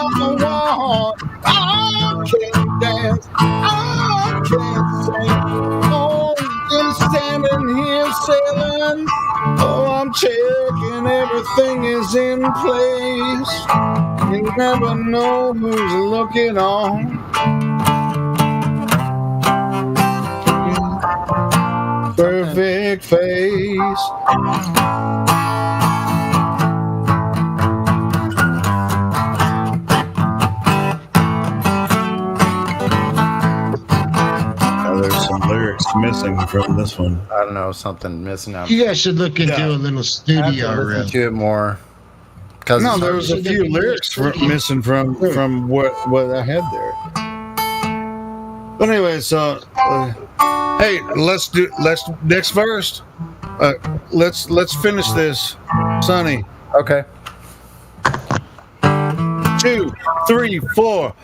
walk. I can't dance, I can't sing. Just standing here sailing. Oh, I'm checking everything is in place. You never know who's looking on. Perfect face. There's some lyrics missing from this one. I don't know, something missing out. You guys should look into a little studio room. Do it more. No, there was a few lyrics missing from what I had there. But anyway, so hey, let's next verse. Let's finish this, Sonny. Okay. 2, 3, 4.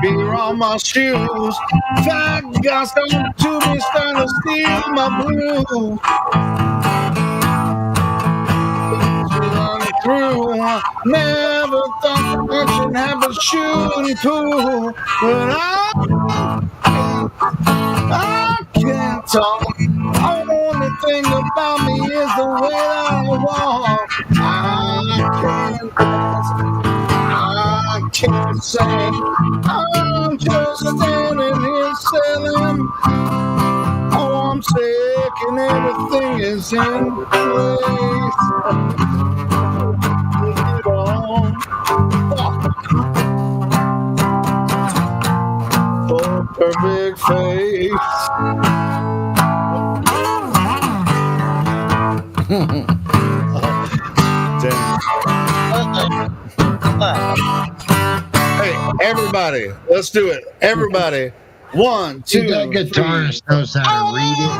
Beer on my shoes. Fat guys coming to me, trying to steal my blues. Through. Never thought I should have a shooting pool, but I can't talk. Only thing about me is the way I walk. I can't dance, I can't sing. I'm just and everything is in place. Get on. For perfect face. Hey, everybody, let's do it. Everybody. 1, 2, See, that guitarist knows how to read it.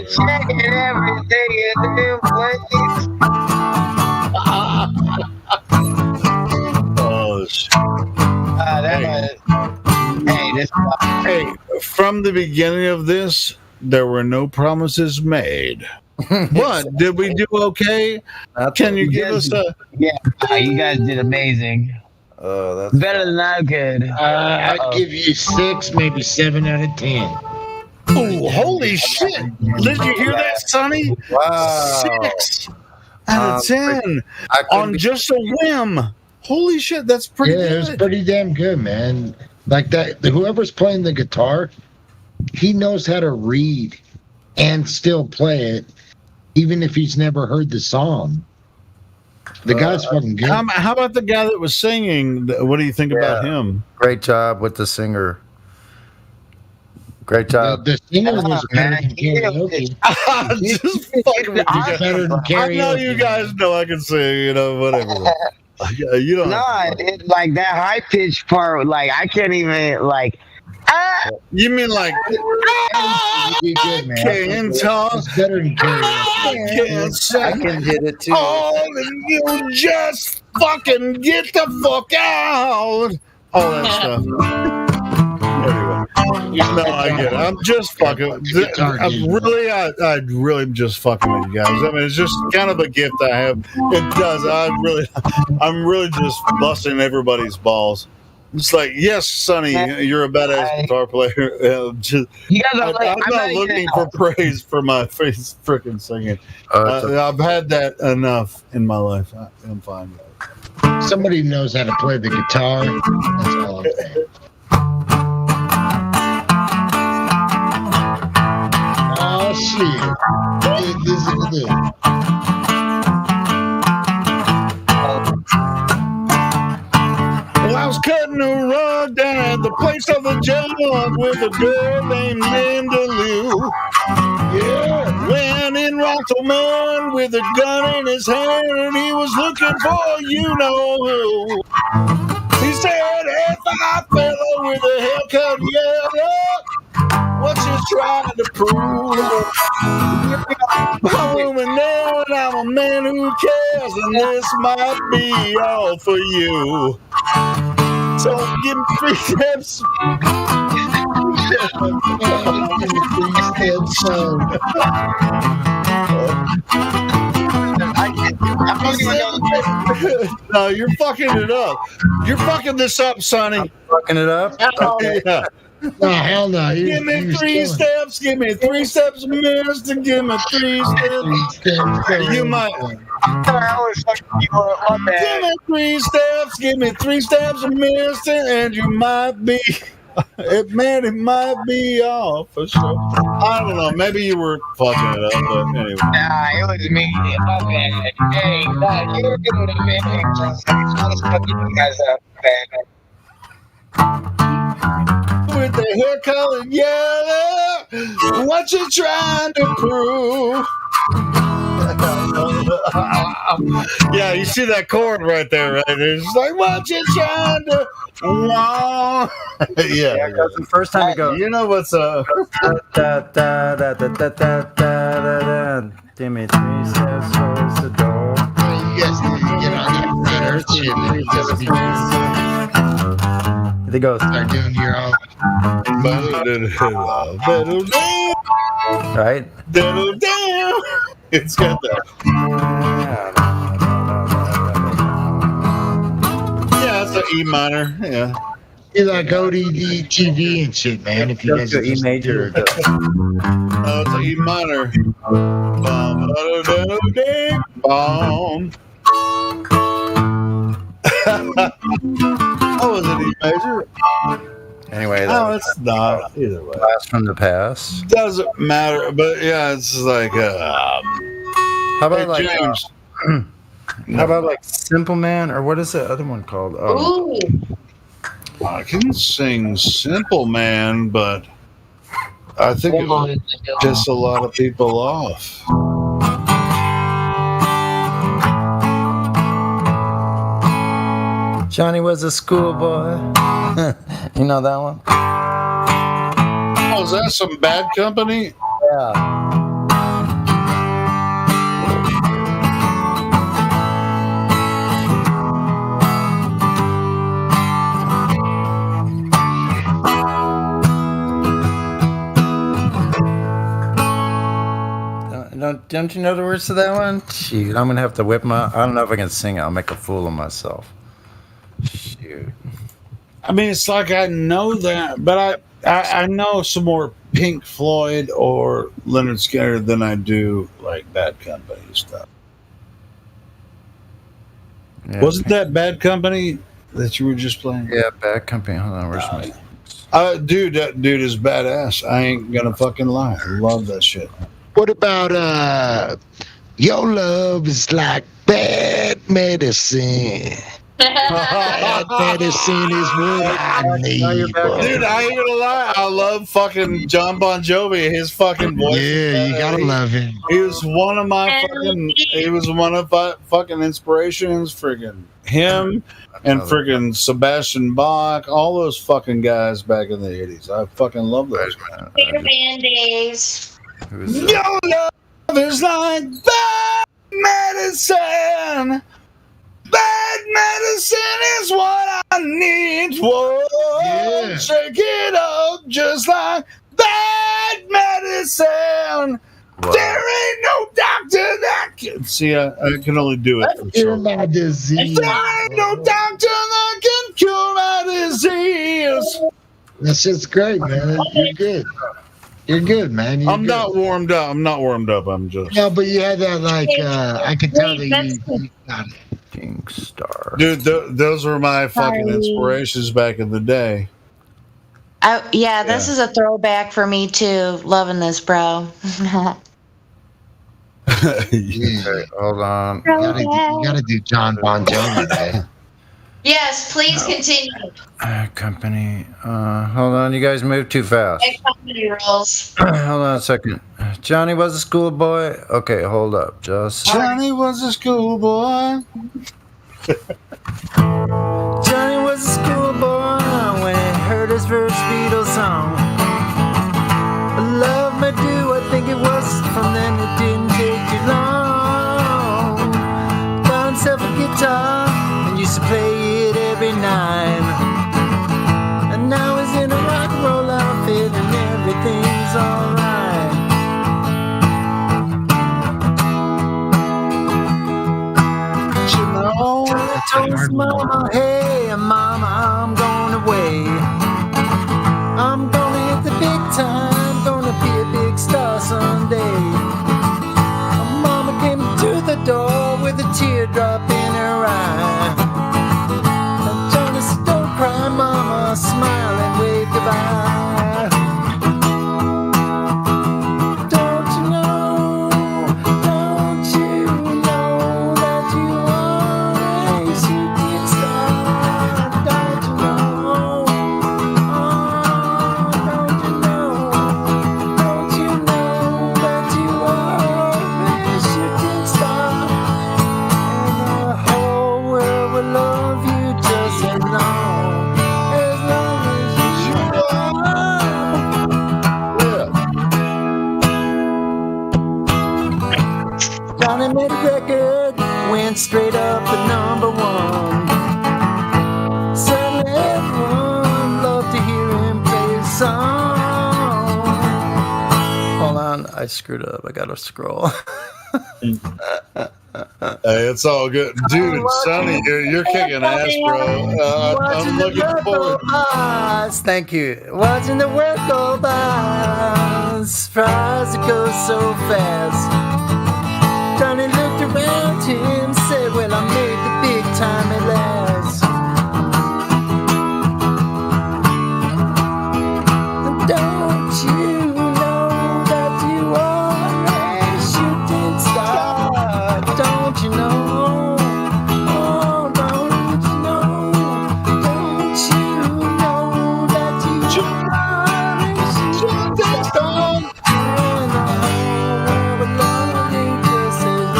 Checking everything in place. Oh, shit. Hey, from the beginning of this, there were no promises made. But did we do okay? Can you give us a? Yeah, you guys did amazing. Oh, that's better than I could. I'd give you 6, maybe 7 out of 10. Oh, holy shit! Did you hear that, Sonny? Wow. 6 out of 10 on just a whim. Holy shit, that's pretty good. It was pretty damn good, man. Like that, whoever's playing the guitar, he knows how to read and still play it, even if he's never heard the song. The guy's fucking good. How about the guy that was singing? What do you think about him? Great job with the singer. Great job. The singer was better than karaoke. Just fucking with you guys. Better than karaoke. I know you guys know I can sing, whatever. You don't. No, like that high pitched part, like I can't even like. You mean like? You good, man. Can't talk. It's better than karaoke. I can hit it too. Oh, you just fucking get the fuck out. All that stuff. Anyway, no, I get it. I'm just fucking. I really just fucking with you guys. I mean, it's just kind of a gift I have. It does. I'm really just busting everybody's balls. It's like, yes, Sonny, you're a badass guitar player. I'm not looking for praise for my freaking singing. I've had that enough in my life. I'm fine with it. Somebody who knows how to play the guitar. That's all I'm saying. Oh shit! Listen to this. Well, I was cutting a rug down at the place of the jug with a girl named Linda Lou. Yeah, when in rocked a man with a gun in his hand, and he was looking for you know who. He said, "If I fella with a haircut yellow, what you trying to prove? I'm a woman now, and I'm a man who cares, and this might be all for you. So give me 3 steps." No, you're fucking it up. You're fucking this up, Sonny. Fucking it up? Yeah. No, hell no. Give me 3 steps. Give me 3 steps, mister. Give me 3 steps. You might. Give me 3 steps. Give me 3 steps, mister, and you might be. It might be off for sure. I don't know. Maybe you were fucking it up, but anyway. Nah, it was me. My bad. Hey, nah, you were doing it, man. Just fucking you guys up, man. With the hair color yellow, what you trying to prove? Yeah, you see that chord right there, right? It's like, what you trying to? Wow. Yeah, because the first time you go, you know what's up? Give me 3 steps towards the door. You guys need to get on that earth shit. And just be It goes. start doing your own. Right? It's got that. Yeah, it's an E minor. Yeah. You like ODD TV and shit, man. If you guys Go to E major. No, it's an E minor. Bomb. Oh, was it E major? Anyway, No, it's not. Either way. Blast from the past. Doesn't matter. But yeah, it's like. How about like? James. How about like Simple Man, or what is the other one called? Ooh. I can sing Simple Man, but I think it would piss a lot of people off. Johnny was a schoolboy. You know that one? Oh, is that some Bad Company? Yeah. Don't you know the words to that one? Shoot, I'm gonna have to whip my. I don't know if I can sing it. I'll make a fool of myself. Shoot. I mean, it's like I know that, but I know some more Pink Floyd or Leonard Skinner than I do like Bad Company stuff. Yeah, Wasn't that Bad Company that you were just playing? Yeah, Bad Company. Hold on, where's my? Dude, that dude is badass. I ain't gonna fucking lie. I love that shit. What about your love is like bad medicine? Bad medicine is what I need. Dude, I ain't gonna lie. I love fucking John Bon Jovi. His fucking voice. Yeah, you gotta love him. He was one of my fucking. He was one of my fucking inspirations. Friggin' him and friggin' Sebastian Bach. All those fucking guys back in the 80s. I fucking love those guys. Peter Van Days. Your love is like bad medicine. Bad medicine is what I need. Whoa, Yeah. shake it up just like bad medicine. There ain't no doctor that can. See, I can only do it for Cure sure. my disease. There ain't no doctor that can cure my disease. That's just great, man. You're good. You're good, man. You're I'm good. not warmed up. I'm not warmed up. I'm just. No, but you had that like I can tell that you got it. King Star. Dude, those were my fucking inspirations back in the day. Yeah, this is a throwback for me too. Loving this, bro. Okay, hold on. You gotta do John Bon Jovi, man. Yes, please continue. Company. Hold on, you guys move too fast. Company rules. Hold on a second. Johnny was a schoolboy. Okay, hold up. Just Johnny was a schoolboy. Johnny was a schoolboy when he heard his first Beatles song. Love me do, I think it was. From then it didn't take too long. Found himself a guitar and used to play it every night. And now he's in a rock and roll outfit and everything's alright. You know, I told his mama, hey mama, I'm going away. I'm gonna hit the big time, gonna be a big star someday. Mama came to the door with a teardrop in her eye. And Johnny said, don't cry, mama, smile and wave goodbye. Don't you know that you are a shooting star? Don't you know? Don't you know that you are a shooting star? And the whole world will love you just as long as you are. Johnny made a record, went straight up to number one. Suddenly everyone loved to hear him play his song. Hold on, I screwed up. I gotta scroll. Hey, it's all good, dude. Sonny, you're kicking ass, bro. I'm looking forward. Thank you. Watching the world go by, surprised it goes so fast. Johnny looked around him, said, "Well, I made the big time at last." Don't you know that you are a shooting star? Don't you know? Oh, don't you know? Don't you know that you are a shooting star? And the whole world alone ain't just as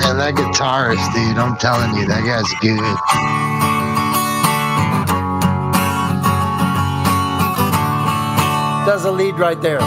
And that guitarist, dude, I'm telling you, that guy's good. There's a lead right there.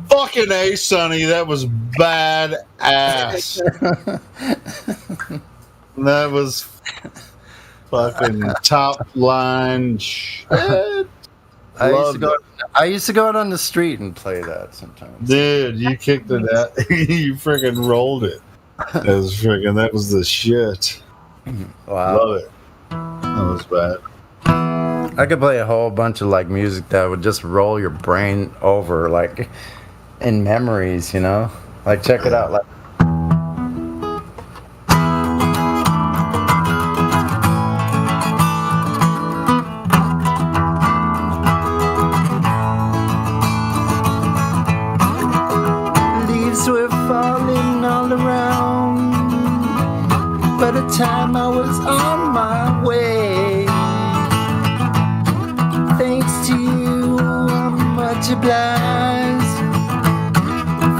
Fucking A, Sonny, that was bad ass. That was fucking top line shit. I used to go out on the street and play that sometimes. Dude, you kicked it out. You freaking rolled it. That was the shit. Wow. Love it. That was bad. I could play a whole bunch of like music that would just roll your brain over, like in memories, you know? Like, check it out. Like, leaves were falling all around. By the time I was on my way, thanks to you, I'm much obliged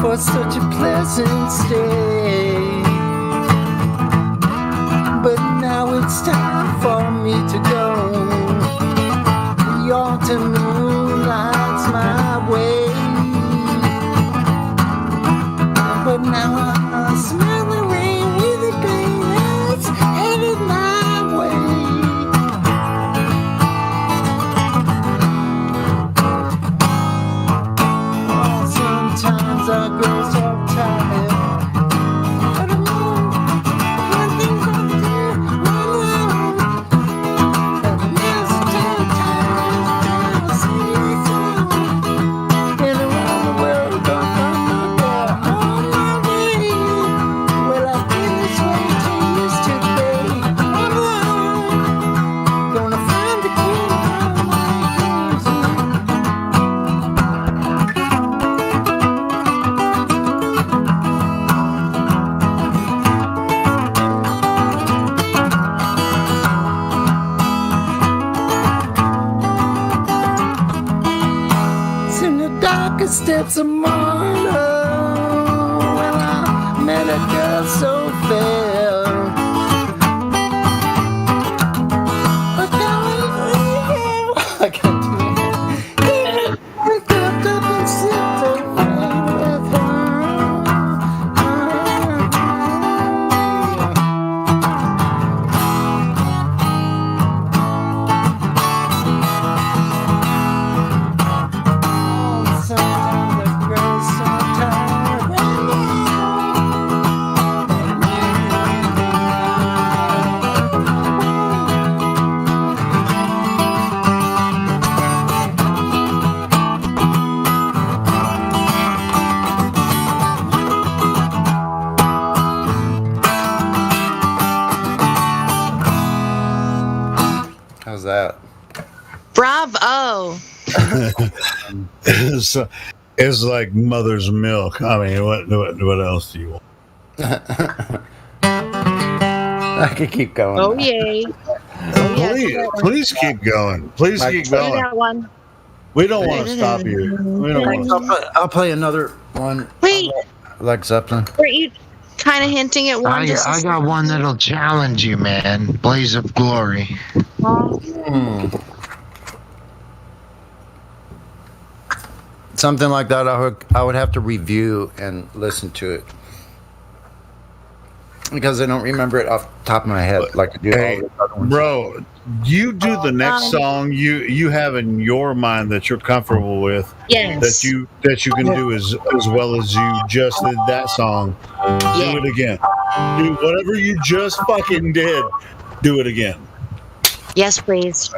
for such a pleasant stay. But now it's time for me to go. The autumn moon lights my way. But now I smell the rain with the grayness headed my way. Sometimes I grow so tired. I don't know what things I do alone. And there's still time to see it all. Been around the world, gone from my door on my way. Well, I've been this way till yesterday. I'm alone. Gonna find the king of my cruising. In the darkest steps of morning, when I met a girl so fair. I can't do it. I got up and sipped away with sometimes I grow so tired. go. It's like mother's milk. I mean, what else do you want? I could keep going. Oh yay! Oh, yeah, Please keep going. Please keep do going. that one. We don't want to stop you. We don't want to. I'll play another one. Wait, Led Zeppelin. were you kind of hinting at one? I got one that'll challenge you, man. Blaze of Glory. Something like that. I would have to review and listen to it because I don't remember it off the top of my head like I do. Hey, bro, you do the next song you have in your mind that you're comfortable with. Yes. That you can do as well as you just did that song. Do it again. Do whatever you just fucking did. Do it again. Yes, please.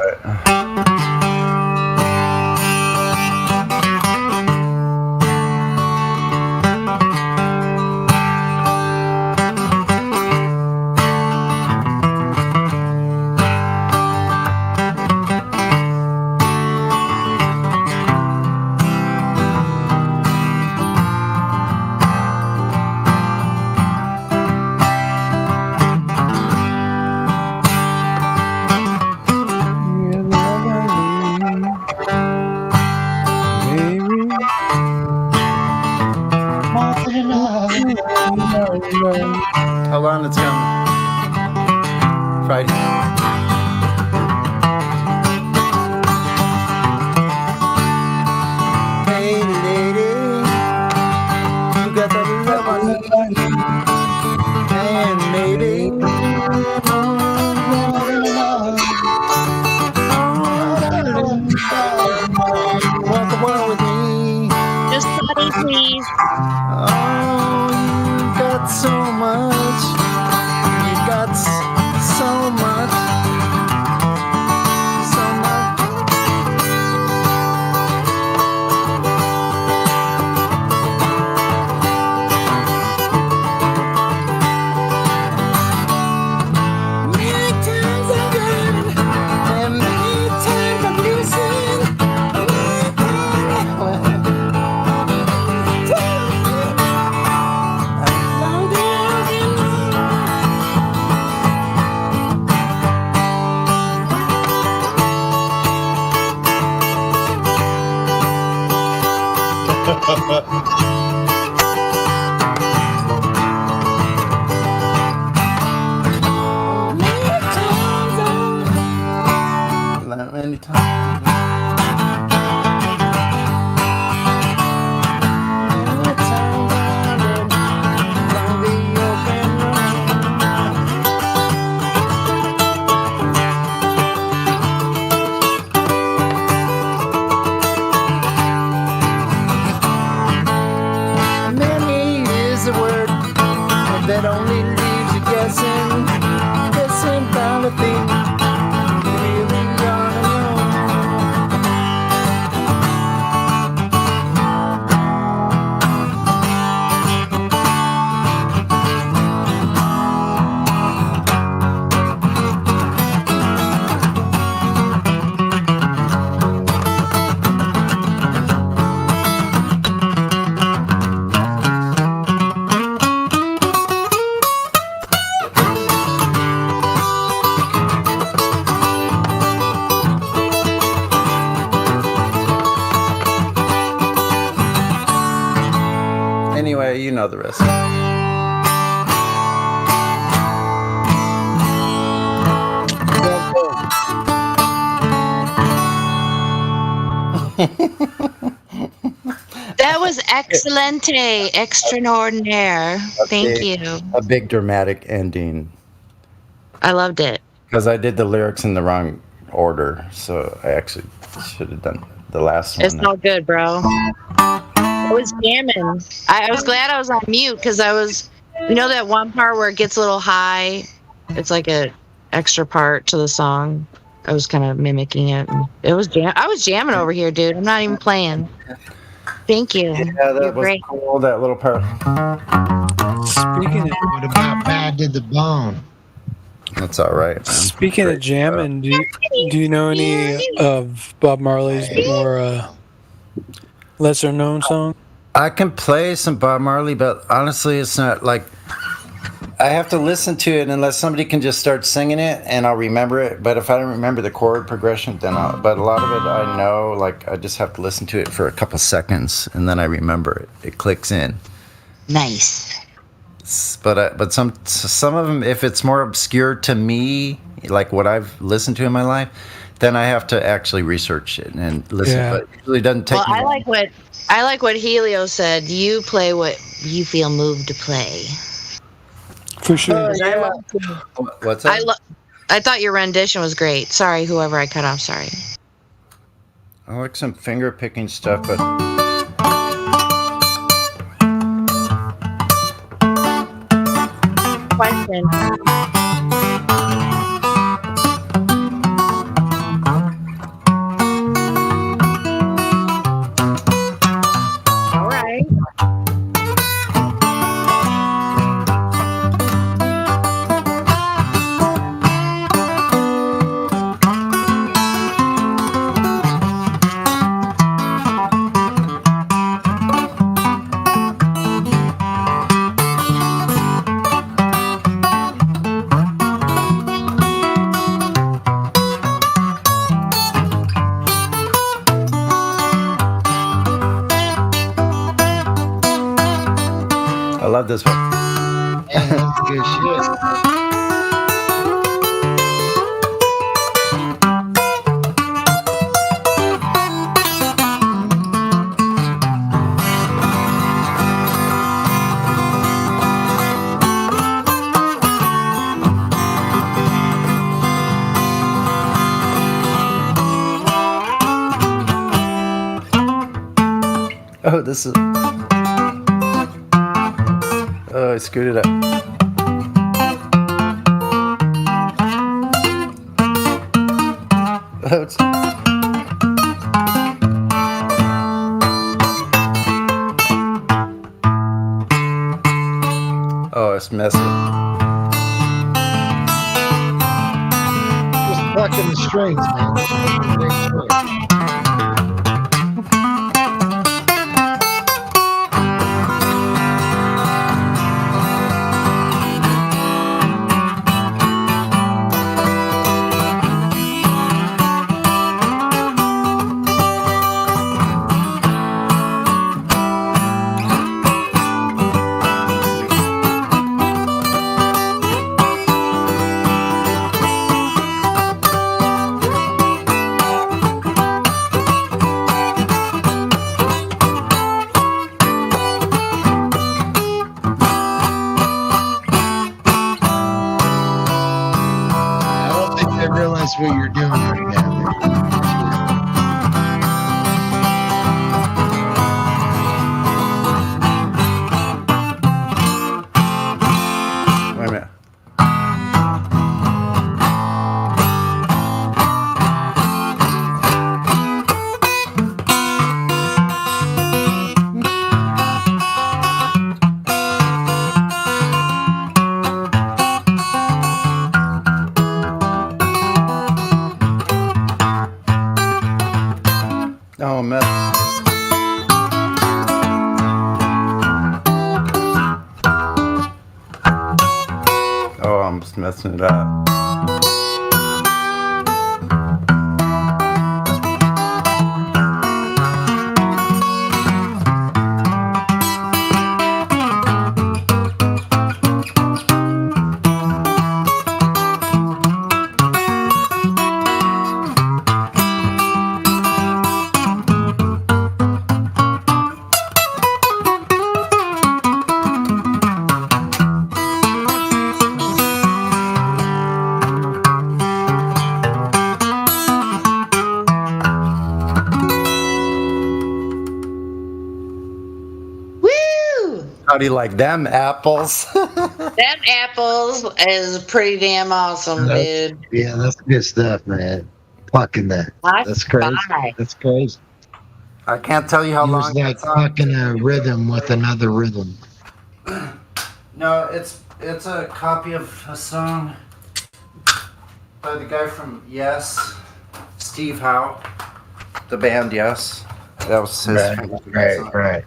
Hold on, it's coming. Friday. Hey, lady, you got the love I need, and maybe walk the world with me. Just buddy, please. Oh, you got so much. You got so much. So much. Many times I've done, and many times I've listened. Many times. Many is a word that only leaves you guessing about a thing you really ought to Anyway, you know the rest. That was excelente, extraordinaire. Thank you. A big dramatic ending. I loved it. Because I did the lyrics in the wrong order, so I actually should have done the last one. It's all good, bro. I was jamming. I was glad I was on mute because I was, you know, that one part where it gets a little high. It's like a extra part to the song. I was kind of mimicking it. It was I was jamming over here, dude. I'm not even playing. Thank you. Yeah, that You're was great. cool. That little part. Speaking of, what about Bad to the Bone? That's all right. Man. Speaking of jamming, do you know any of Bob Marley's more lesser known song? I can play some Bob Marley, but honestly, it's not like I have to listen to it unless somebody can just start singing it and I'll remember it. But if I don't remember the chord progression, then but a lot of it I know, like I just have to listen to it for a couple seconds and then I remember it. It clicks in. Nice. But some of them, if it's more obscure to me, like what I've listened to in my life, then I have to actually research it and listen. Yeah. But it usually doesn't take. Well, I like what Helio said. You play what you feel moved to play. For sure. Yeah. What's that? I thought your rendition was great. Sorry, whoever I cut off. Sorry. I like some finger picking stuff, but. Question. All right. I love this one. Yeah, that's good shit. Oh, this is. Oh, I screwed it up. Oh, it's... Oh, it's messy. Just plucking the strings, man. Great choice. What you're doing right now. Wait a minute. Oh, man. Oh, I'm just messing it up. How do you like them apples? Them apples is pretty damn awesome, dude. Yeah, that's good stuff, man. Plucking that. That's crazy. That's crazy. I can't tell you how long. It's like plucking a rhythm with another rhythm. No, it's a copy of a song by the guy from Yes, Steve Howe, the band Yes. That was his Right.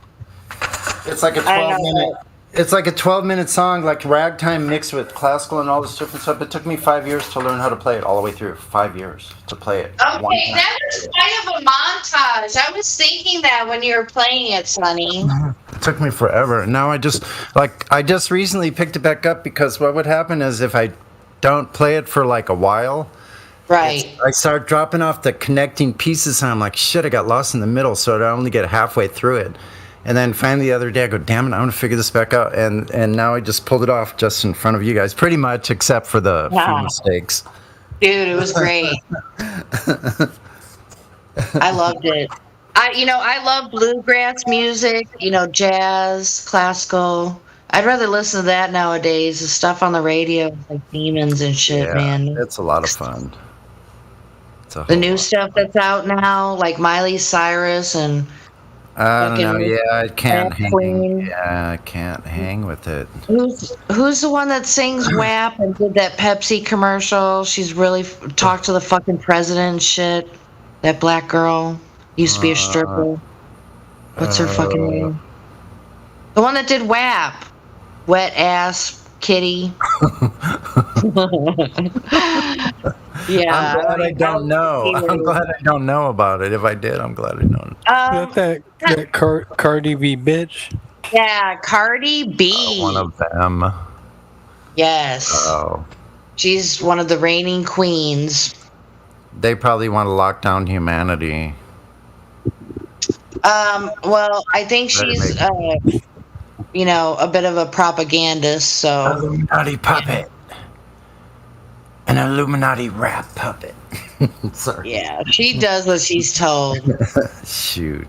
It's like a 12-minute. It's like a 12-minute song, like ragtime mixed with classical and all this different stuff. It took me 5 years to learn how to play it all the way through. 5 years to play it. Okay, that was kind of a montage. I was thinking that when you were playing it, Sonny. It took me forever. Now I just recently picked it back up because what would happen is if I don't play it for like a while, right? I start dropping off the connecting pieces and I'm like, shit, I got lost in the middle, so I only get halfway through it. And then finally the other day I go, damn it, I'm going to figure this back out. And now I just pulled it off just in front of you guys, pretty much, except for the few mistakes. Dude, it was great. I loved it. I love bluegrass music, jazz, classical. I'd rather listen to that nowadays. The stuff on the radio, like Demons and shit, man. It's a lot of fun. The new stuff that's out now, like Miley Cyrus and... I don't know. Yeah, I can't hang. Yeah, I can't hang with it. Who's the one that sings WAP and did that Pepsi commercial? She's really talked to the fucking president and shit. That black girl used to be a stripper. What's her fucking name? The one that did WAP. Wet ass kitty. Yeah, I'm glad I don't know. I'm glad I don't know about it. If I did, I'm glad I don't. That Cardi B bitch. Yeah, Cardi B. One of them. Yes. Oh. She's one of the reigning queens. They probably want to lock down humanity. Well, I think she's, a bit of a propagandist. So. Illuminati puppet. An Illuminati rap puppet. Sorry. Yeah, she does what she's told. Shoot.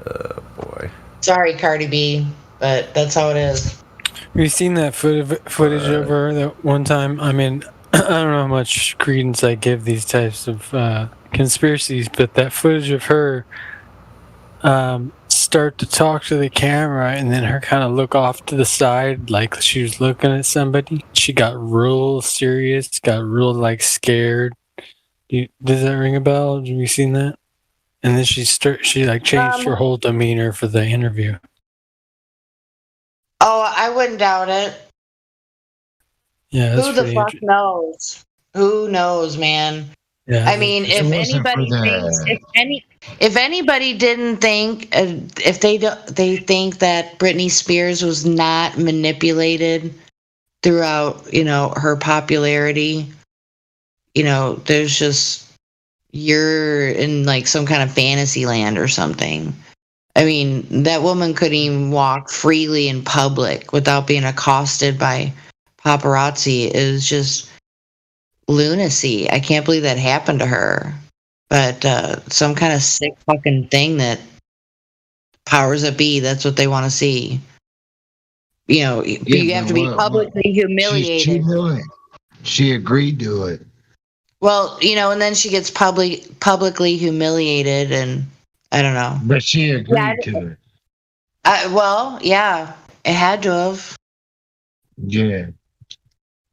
Oh, boy. Sorry, Cardi B, but that's how it is. Have you seen that footage of her that one time? I mean, I don't know how much credence I give these types of conspiracies, but that footage of her start to talk to the camera and then her kind of look off to the side like she was looking at somebody. She got real serious, got real scared. Does that ring a bell? Have you seen that? And then she changed her whole demeanor for the interview. Oh, I wouldn't doubt it. Yeah, who the fuck knows? Who knows, man? Yeah, I mean, if anybody didn't think, if they think that Britney Spears was not manipulated throughout, her popularity, there's just, you're in some kind of fantasy land or something. I mean, that woman couldn't even walk freely in public without being accosted by paparazzi. It was just lunacy. I can't believe that happened to her. But some kind of sick fucking thing that powers that be, that's what they want to see. You have to be publicly humiliated. She agreed to it. Well, and then she gets publicly humiliated, and I don't know. But she agreed to it. Well, yeah, it had to have. Yeah.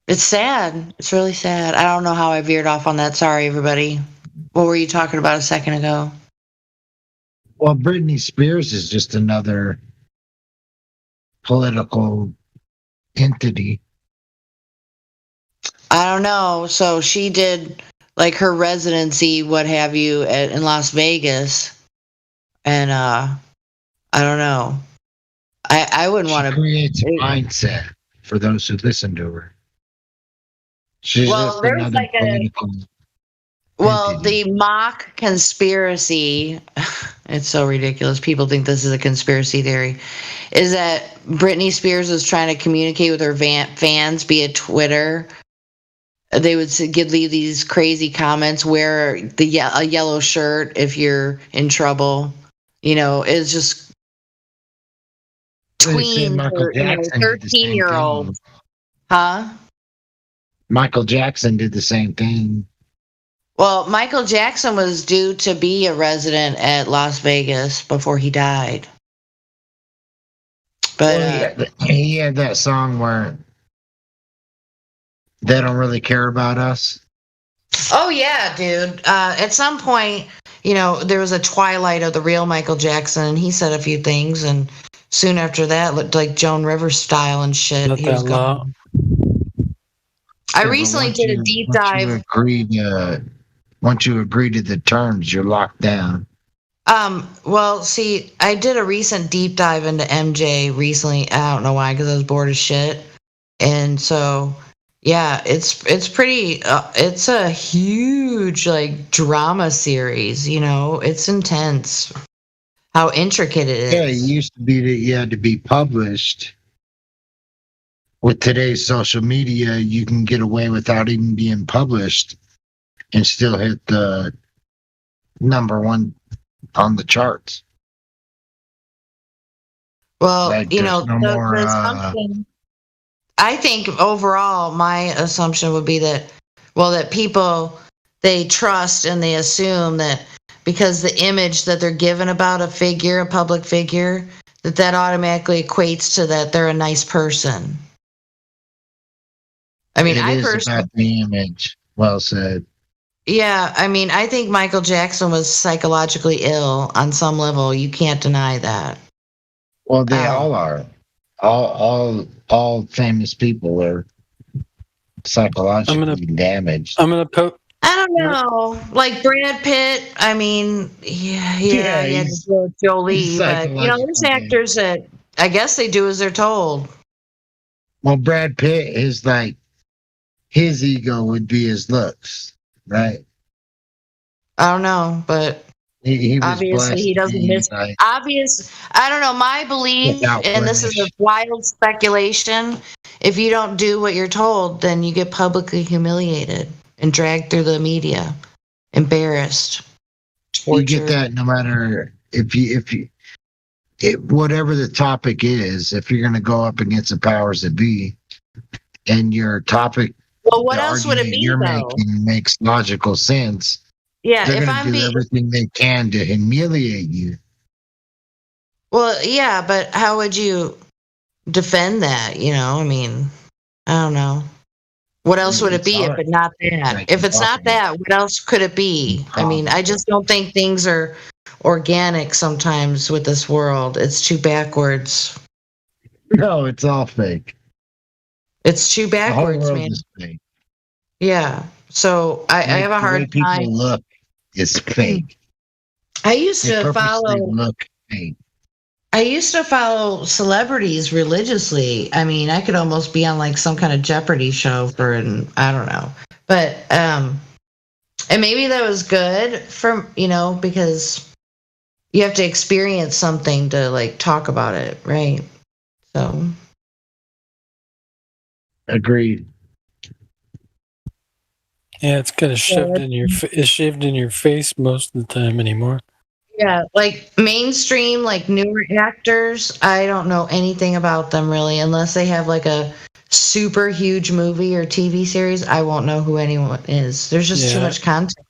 It's sad. It's really sad. I don't know how I veered off on that. Sorry, everybody. What were you talking about a second ago? Well, Britney Spears is just another political entity. I don't know. So she did her residency, what have you, in Las Vegas, and I don't know. I wouldn't want to create a mindset for those who listen to her. She's just another political. Well, the mock conspiracy, it's so ridiculous. People think this is a conspiracy theory, is that Britney Spears was trying to communicate with her fans via Twitter. They would leave these crazy comments, wear a yellow shirt if you're in trouble. It's just tween for 13-year-olds. Huh? Michael Jackson did the same thing. Well, Michael Jackson was due to be a resident at Las Vegas before he died. But he had that song where they don't really care about us. Oh yeah, dude. At some point, you know, there was a twilight of the real Michael Jackson, and he said a few things, and soon after that, looked like Joan Rivers style and shit. Not He that was long. gone. I Yeah, but recently did a deep dive. Once you agree to the terms, you're locked down. Well, see, I did a recent deep dive into MJ recently. I don't know why, because I was bored as shit, and so. Yeah, it's pretty. It's a huge like drama series. You know, it's intense. How intricate it is. Yeah, it used to be that you had to be published. With today's social media, you can get away without even being published and still hit the #1 on the charts. Well, Like, you know, there's no more, the assumption. I think overall, my assumption would be that, well, that people they trust and they assume that because the image that they're given about a figure, a public figure, that automatically equates to that they're a nice person. I mean, It I is personally, about the image. Well said. yeah, I mean, I think Michael Jackson was psychologically ill on some level. You can't deny that. Well, they all are. All famous people are psychologically damaged. I'm gonna poke. I don't know, like Brad Pitt. I mean, yeah, he had to deal with Jolie, but you know, there's actors that I guess they do as they're told. Well, Brad Pitt is like his ego would be his looks, right? I don't know, but he was obviously blessed he to doesn't be, miss. like, I don't know. My belief, without and this is a wild speculation. If you don't do what you're told, then you get publicly humiliated and dragged through the media, embarrassed, you get that no matter whatever the topic is. If you're going to go up against the powers that be, and your topic, well, what the else would it argument be you're though? making makes logical sense. Yeah, They're if going I'm to do being everything they can to humiliate you. well, yeah, but how would you defend that? You know, I mean, I don't know. What else would it be if it's not that? If it's not that, what else could it be? I mean, I just don't think things are organic sometimes with this world. It's too backwards. No, it's all fake. It's too The whole backwards, world man. is fake. Yeah. So I have a The way hard people time. look is fake. I used They to purposely follow. look fake. I used to follow celebrities religiously. I mean, I could almost be on like some kind of Jeopardy show for, and I don't know, but and maybe that was good for because you have to experience something to like talk about it, right? So agreed. Yeah, it's kind of shoved in your it's shoved in your face most of the time anymore. yeah, like mainstream, like newer actors, I don't know anything about them really, unless they have like a super huge movie or TV series. I won't know who anyone is. There's just too much content.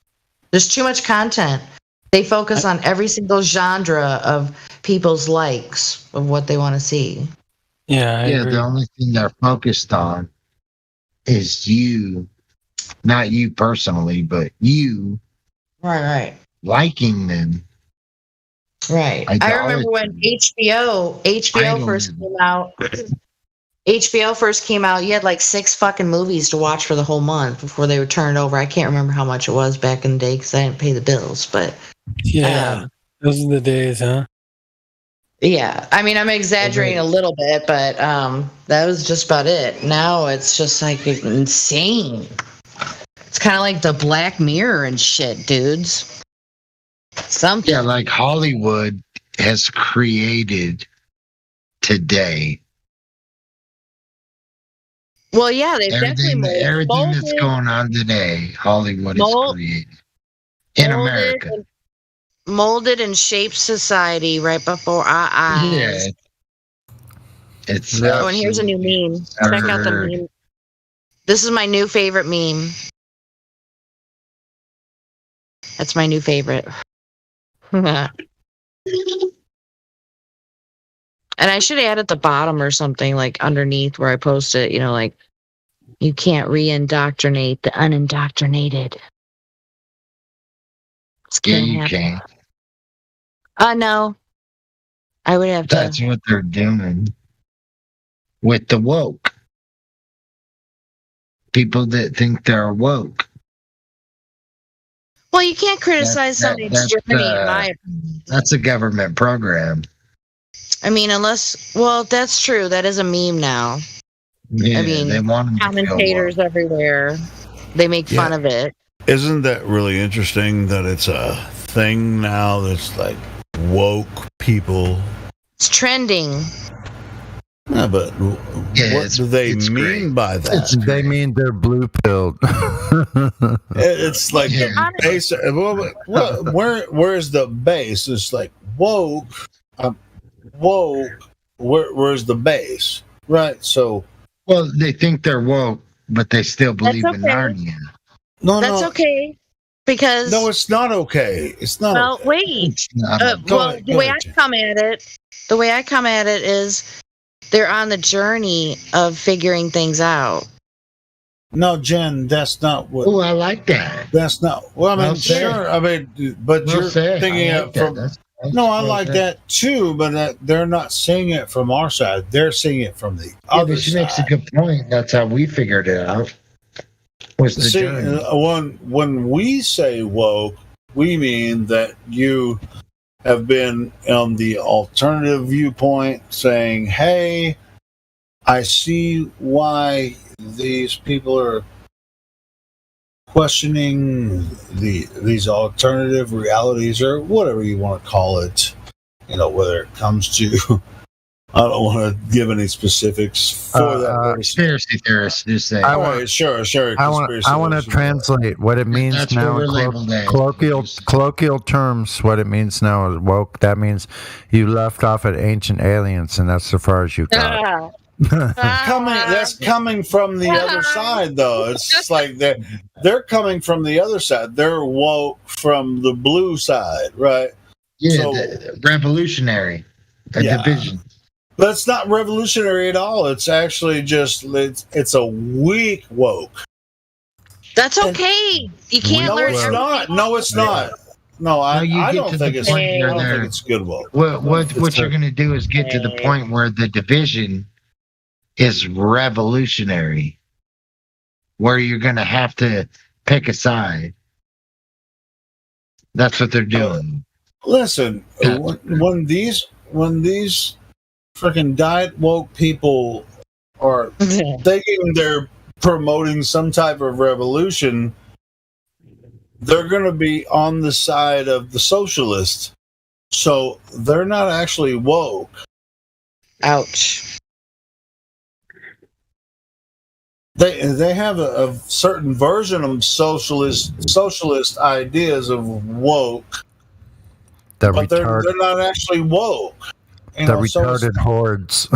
There's too much content. They focus on every single genre of people's likes of what they want to see. Yeah, I agree. The only thing they're focused on is you, not you personally, but you Right. liking them. Right. I remember when HBO first came out. HBO first came out, you had like 6 fucking movies to watch for the whole month before they were turned over. I can't remember how much it was back in the day because I didn't pay the bills, but yeah, those are the days, huh? yeah. I mean, I'm exaggerating a little bit, but that was just about it. Now it's just like insane. It's kind of like the Black Mirror and shit, dudes. Something. Yeah, like Hollywood has created today. Well, yeah, they've definitely everything that's going on today, Hollywood has created in America. Molded and shaped society right before our eyes. Yeah, it's. Oh, and here's a new meme. Check out the meme. This is my new favorite meme. That's my new favorite. And I should add at the bottom or something like underneath where I post it, like you can't re-indoctrinate the unindoctrinated. Yeah, you can. No. I would have to. That's what they're doing with the woke. People that think they're woke. Well, you can't criticize somebody's journey, in my opinion. That's a government program. I mean, well, that's true. That is a meme now. Yeah, I mean, they want commentators everywhere. They make fun of it. Isn't that really interesting that it's a thing now that's like woke people? It's trending. Yeah, but what do they mean by that? They mean they're blue pilled. It's like the base. Where's the base? It's like woke. Woke. Where's the base? Right. So. Well, they think they're woke, but they still believe in Narnia. That's okay. Because no, it's not okay. It's not. Well, okay. wait. The way I come at it is they're on the journey of figuring things out. No, Jen, that's not what. Oh, I like that. That's not. Well, I mean, sure. I mean, but you're thinking it from. No, I like that too, but they're not seeing it from our side. They're seeing it from the other but she side. makes a good point. That's how we figured it out. Was the journey. When we say woke, we mean that you have been on the alternative viewpoint saying, hey, I see why these people are questioning these alternative realities or whatever you want to call it, whether it comes to I don't want to give any specifics for that. Conspiracy theorists just say. Sure. I want to translate what it means That's now what we're in labeled as. colloquial terms. What it means now is woke. That means you left off at ancient aliens, and that's as far as you got. That's coming from the other side, though. It's just like they're coming from the other side. They're woke from the blue side, right? Yeah, the revolutionary, division. But it's not revolutionary at all. It's actually just it's a weak woke. That's okay. You can't learn. No, it's not. No, it's not. No, I don't think it's. I don't think it's good woke. What you're going to do is get to the point where the division is revolutionary, where you're going to have to pick a side. That's what they're doing. Listen, when these freaking diet woke people are thinking they're promoting some type of revolution, they're going to be on the side of the socialists. So they're not actually woke. Ouch. They have a certain version of socialist ideas of woke, but they're not actually woke. Retarded hordes.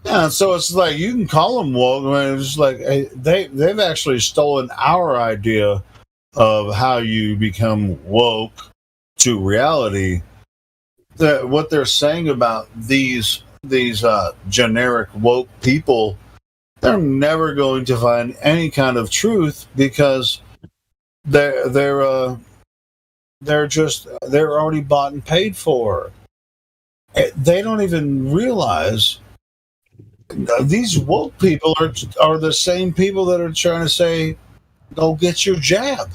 Yeah, so it's like you can call them woke. I mean, it's like they've actually stolen our idea of how you become woke to reality. That what they're saying about these generic woke people, they're never going to find any kind of truth because they're already bought and paid for. They don't even realize these woke people are the same people that are trying to say, "Go get your jab."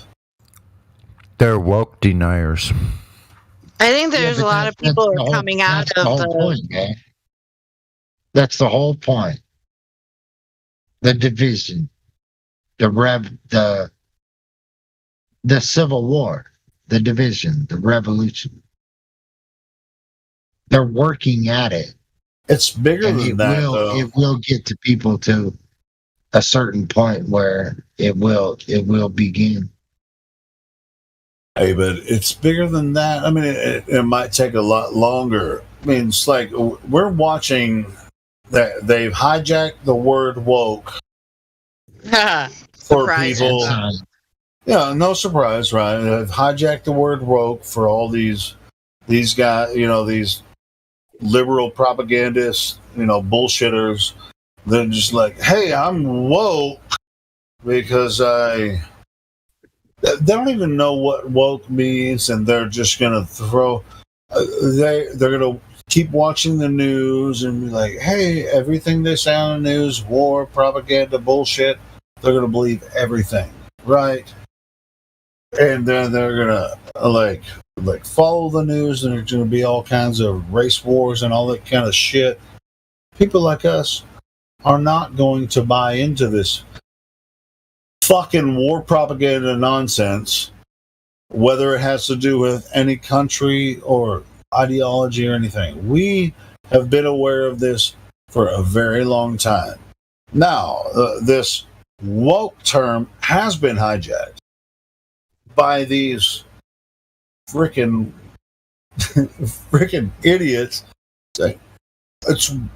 They're woke deniers. I think there's a lot of people who are coming out of the point, man. That's the whole point. The division, the Civil War, the division, the revolution. They're working at it. It's bigger than that, though. It will get to people to a certain point where it will begin. Hey, but it's bigger than that. I mean, it might take a lot longer. I mean, it's like we're watching that they've hijacked the word woke for people. Yeah, no surprise, right? They've hijacked the word woke for all these guys, these liberal propagandists, bullshitters. They're just like, hey, I'm woke because I They don't even know what woke means, and they're just gonna throw. They're gonna keep watching the news and be like, "Hey, everything they say on the news, war, propaganda, bullshit." They're gonna believe everything, right? And then they're gonna like follow the news, and there's gonna be all kinds of race wars and all that kind of shit. People like us are not going to buy into this fucking war propaganda nonsense, whether it has to do with any country or ideology or anything. We have been aware of this for a very long time. Now, this woke term has been hijacked by these freaking idiots. Say,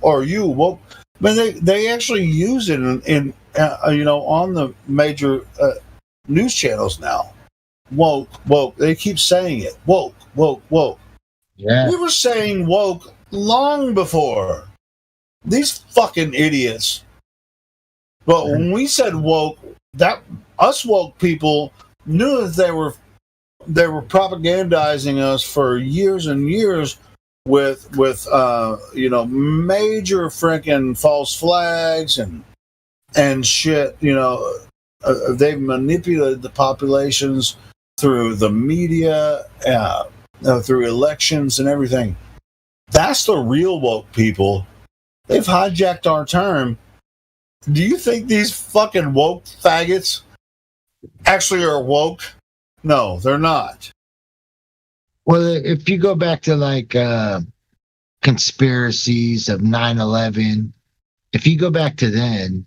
are you woke? I mean, they actually use it in on the major news channels now. Woke. They keep saying it. Woke. Yeah. We were saying woke long before these fucking idiots. But when we said woke, that us woke people knew that they were propagandizing us for years and years with major freaking false flags and shit. They've manipulated the populations through the media, through elections and everything. That's the real woke people. They've hijacked our term. Do you think these fucking woke faggots actually are woke? No, they're not. Well, if you go back to like conspiracies of 9/11, if you go back to then,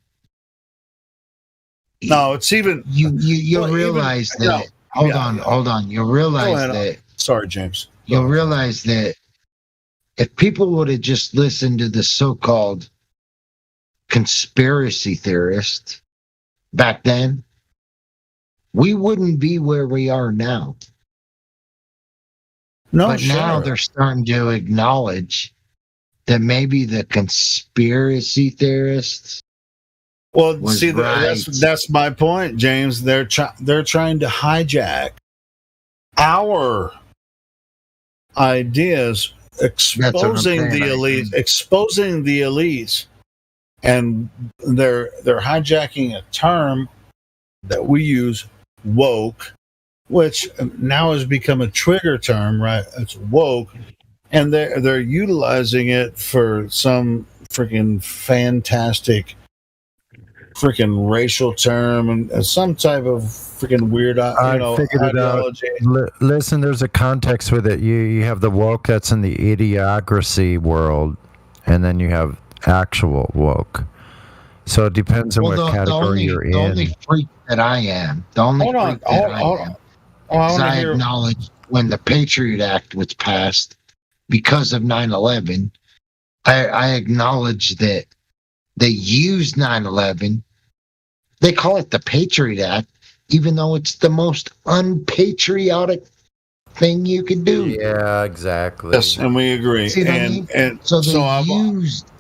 no, it's even you'll realize that. No, hold on. You'll realize that. Sorry, James. You'll realize that if people would have just listened to the so-called conspiracy theorists back then, we wouldn't be where we are now. No, but now sure. they're starting to acknowledge that maybe the conspiracy theorists. Well, see, that's my point, James. They're trying to hijack our ideas, exposing the elites, and they're hijacking a term that we use, woke, which now has become a trigger term, right? It's woke, and they're utilizing it for some freaking fantastic freaking racial term and some type of freaking weird ideology. Listen, there's a context with it. You have the woke that's in the idiocracy world, and then you have actual woke. So it depends on what category you're in. The only freak that I am, I acknowledge when the Patriot Act was passed because of 9/11, I acknowledge that they used 9/11. They call it the Patriot Act, even though it's the most unpatriotic thing you could do. Yeah, exactly. Yes, and we agree. See what I mean? So they used.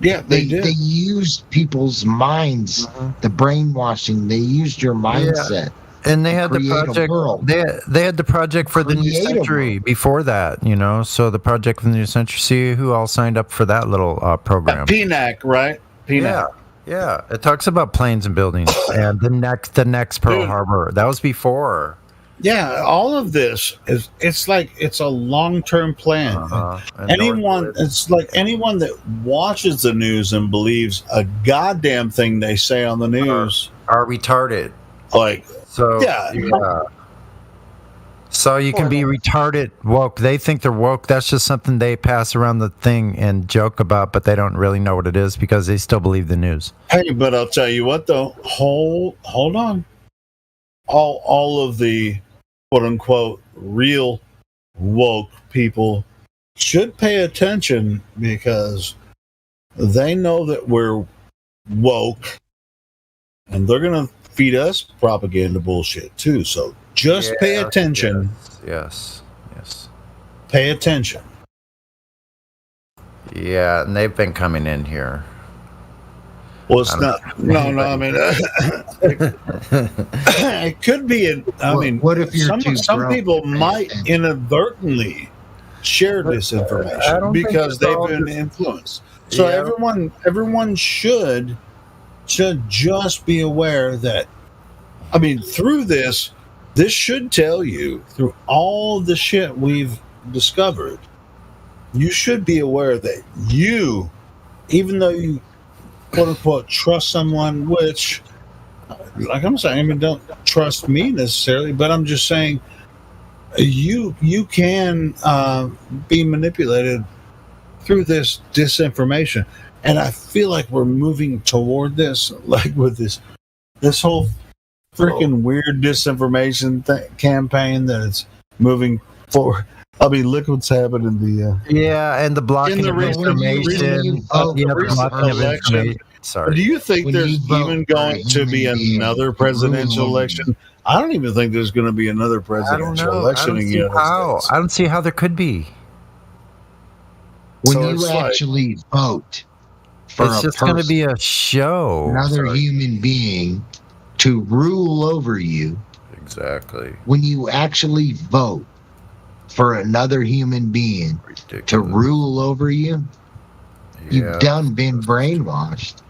Yeah, they did. They used people's minds, the brainwashing. They used your mindset. Yeah. And they had the project. They had the project for the new century before that, So the project for the new century. See who all signed up for that little program. PNAC, right? PNAC. Yeah. It talks about planes and buildings and the next Pearl Harbor. That was before. Yeah, all of this it's like it's a long-term plan. Anyone that watches the news and believes a goddamn thing they say on the news are retarded. So you can be retarded woke. They think they're woke. That's just something they pass around the thing and joke about, but they don't really know what it is because they still believe the news. Hey, but I'll tell you what though. Hold on. All of the quote unquote real woke people should pay attention because they know that we're woke and they're going to feed us propaganda bullshit too. So just pay attention. Yes. Pay attention. Yeah, and they've been coming in here. Well, it's not. No. I mean, it could be. What if you're some people might inadvertently share this information because they've been influenced. So everyone should just be aware that. I mean, through this should tell you through all the shit we've discovered. You should be aware that you, even though you quote unquote trust someone, which, like I'm saying, I mean, don't trust me necessarily, but I'm just saying you can be manipulated through this disinformation, and I feel like we're moving toward this, like with this whole freaking weird disinformation campaign that it's moving forward. I mean, look what's happened in the and the blocking of information. Blocking of information. Sorry. Do you think there's even going to be another presidential election? I don't even think there's going to be another presidential election in the United States. I don't see how there could be. When you actually vote for it's just going to be a show. Another human being to rule over you. Exactly. When you actually vote for another human being to rule over you, you've done been brainwashed.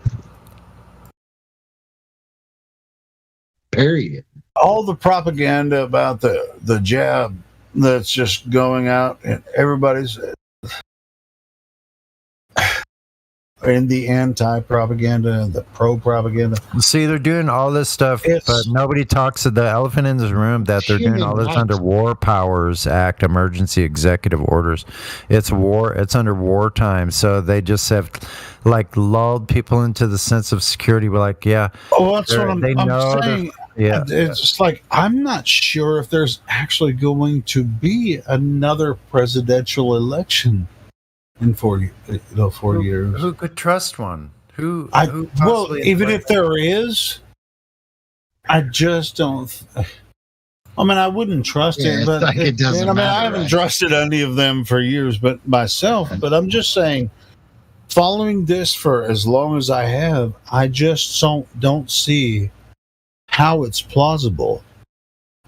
Period. All the propaganda about the jab that's just going out, and everybody's in the anti-propaganda and the pro-propaganda. See, they're doing all this stuff, but nobody talks to the elephant in this room that they're doing all this under War Powers Act, emergency executive orders. It's war. It's under wartime, so they just have like lulled people into the sense of security. We're like, that's what I'm saying. Yeah, it's just like I'm not sure if there's actually going to be another presidential election in 4 years. Who could trust one? Who even if there is, I just don't. I mean, I wouldn't trust it, but like it doesn't matter, I haven't trusted any of them for years, but myself. But I'm just saying, following this for as long as I have, I just don't see how it's plausible.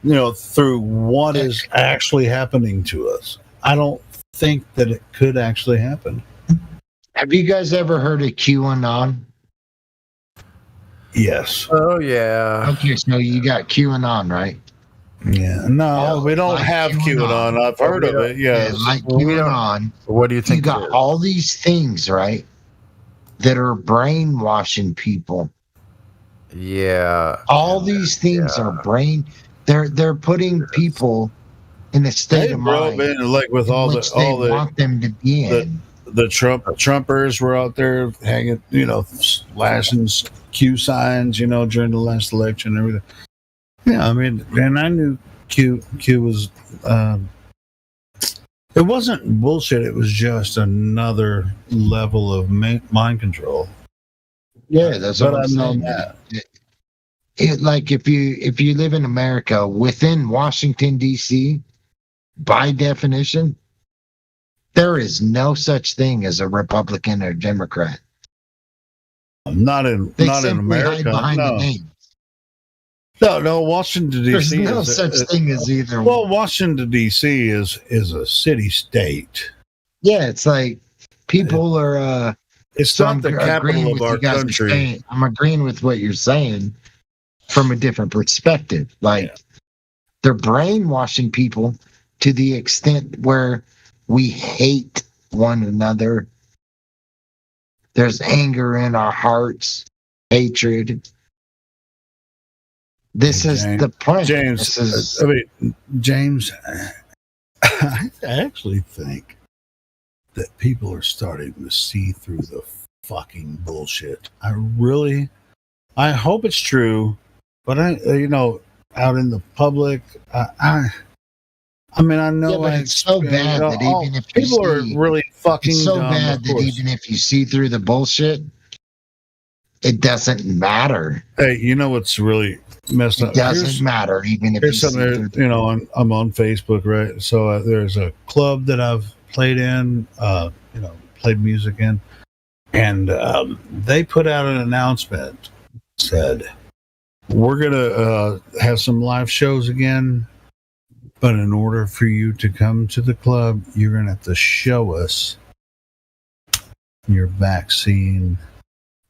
Through what is actually happening to us. I don't think that it could actually happen. Have you guys ever heard of QAnon? Yes. Oh yeah. Okay, so you got QAnon, right? Yeah. No, we don't have QAnon. I've heard of it. Yeah. Like QAnon. What do you think? You got all these things, right, that are brainwashing people. Yeah. All these things are they're putting people in a state of mind, like with all the want them to be in. The Trumpers were out there hanging, flashing Q signs, during the last election and everything. Yeah, I mean, and I knew Q was. It wasn't bullshit. It was just another level of mind control. Yeah, that's what I'm known saying. that. Like if you live in America within Washington D.C., by definition, there is no such thing as a Republican or Democrat. Not in America. The name. No, Washington D.C. There's no such thing as either. Well, Washington D.C. is a city state. Yeah, it's like people are. It's not the capital of our country. I'm agreeing with what you're saying from a different perspective. Like they're brainwashing people to the extent where we hate one another. There's anger in our hearts, hatred. This is the point. James, James, I actually think that people are starting to see through the fucking bullshit. I hope it's true, but out in the public, I know but it's so bad that even if people are really fucking it's so dumb, bad that even if you see through the bullshit, it doesn't matter. Hey, you know what's really messed up? It doesn't matter even if you see through the I'm on Facebook, right? So there's a club that I've played in, played music in, And they put out an announcement, said, we're going to have some live shows again, but in order for you to come to the club, you're going to have to show us your vaccine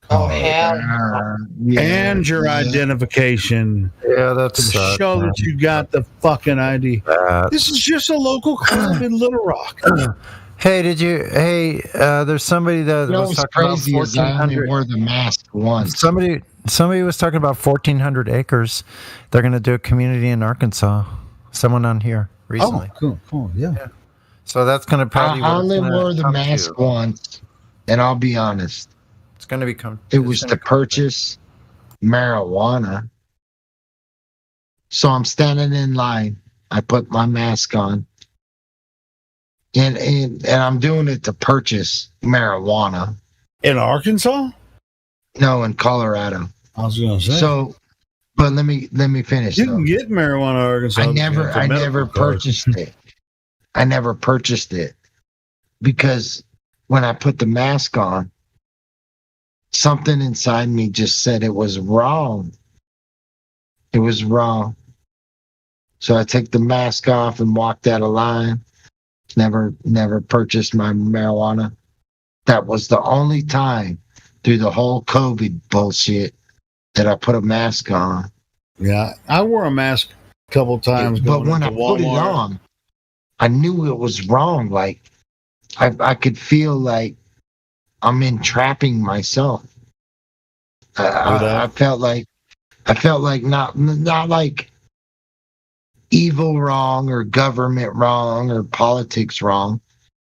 card and your identification. Yeah, that's to show that you got the fucking ID. This is just a local club in Little Rock. Hey, there's somebody that was talking crazy about is I only wore the mask once. Somebody was talking about 1,400 acres. They're going to do a community in Arkansas. Someone on here recently. Oh, cool, yeah. So that's going to probably. I only wore the mask once, and I'll be honest. It's going to be. It was to purchase marijuana. So I'm standing in line. I put my mask on. And I'm doing it to purchase marijuana. In Arkansas? No, in Colorado. I was going to say. So, but let me finish. You can get marijuana in Arkansas. I never purchased it. I never purchased it because when I put the mask on, something inside me just said it was wrong. It was wrong. So I took the mask off and walked out of line. Never purchased my marijuana. That was the only time through the whole COVID bullshit that I put a mask on. Yeah, I wore a mask a couple times. But when I put it on, I knew it was wrong. Like I could feel like I'm entrapping myself. I felt like not like evil wrong or government wrong or politics wrong.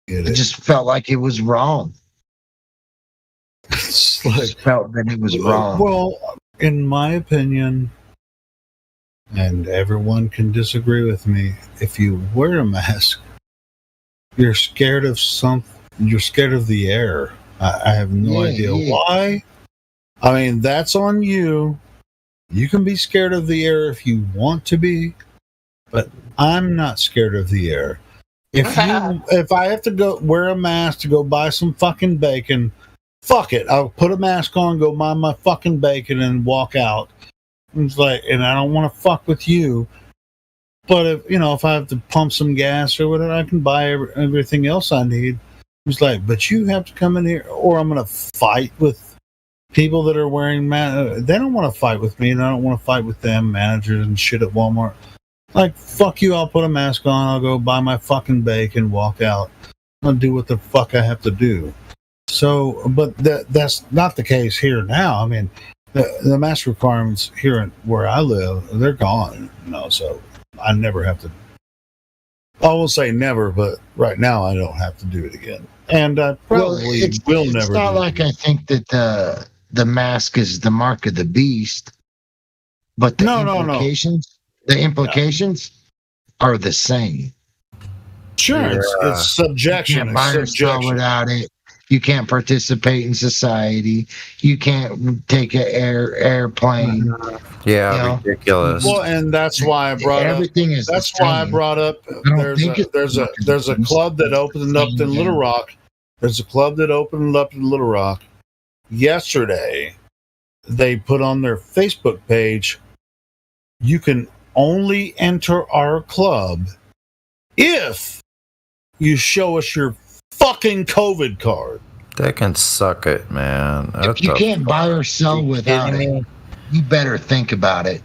It just felt like it was wrong. Felt that it was wrong. Well, in my opinion, and everyone can disagree with me, if you wear a mask, you're scared of something. You're scared of the air. I have no idea why. I mean, that's on you. You can be scared of the air if you want to be. But I'm not scared of the air. If I have to go wear a mask to go buy some fucking bacon, fuck it. I'll put a mask on, go buy my fucking bacon, and walk out. It's like, and I don't want to fuck with you. But if I have to pump some gas or whatever, I can buy everything else I need. It's like, but you have to come in here, or I'm gonna fight with people that are wearing masks. They don't want to fight with me, and I don't want to fight with them, managers and shit at Walmart. Like, fuck you, I'll put a mask on, I'll go buy my fucking bacon, walk out. I'll do what the fuck I have to do. So, but that's not the case here now. I mean, the mask requirements here where I live, they're gone, so I never have to. I will say never, but right now I don't have to do it again. And I probably will never. It's not like I think that the mask is the mark of the beast, but the implications are the same. Sure, it's subjection. You can't buy yourself without it. You can't participate in society. You can't take an airplane. Yeah, ridiculous. Well, and that's why I brought everything up. That's why I brought up. There's a club that opened up in Little Rock. There's a club that opened up in Little Rock yesterday. They put on their Facebook page, you can only enter our club if you show us your fucking COVID card. They can suck it, man. If you can't buy or sell without it, you better think about it.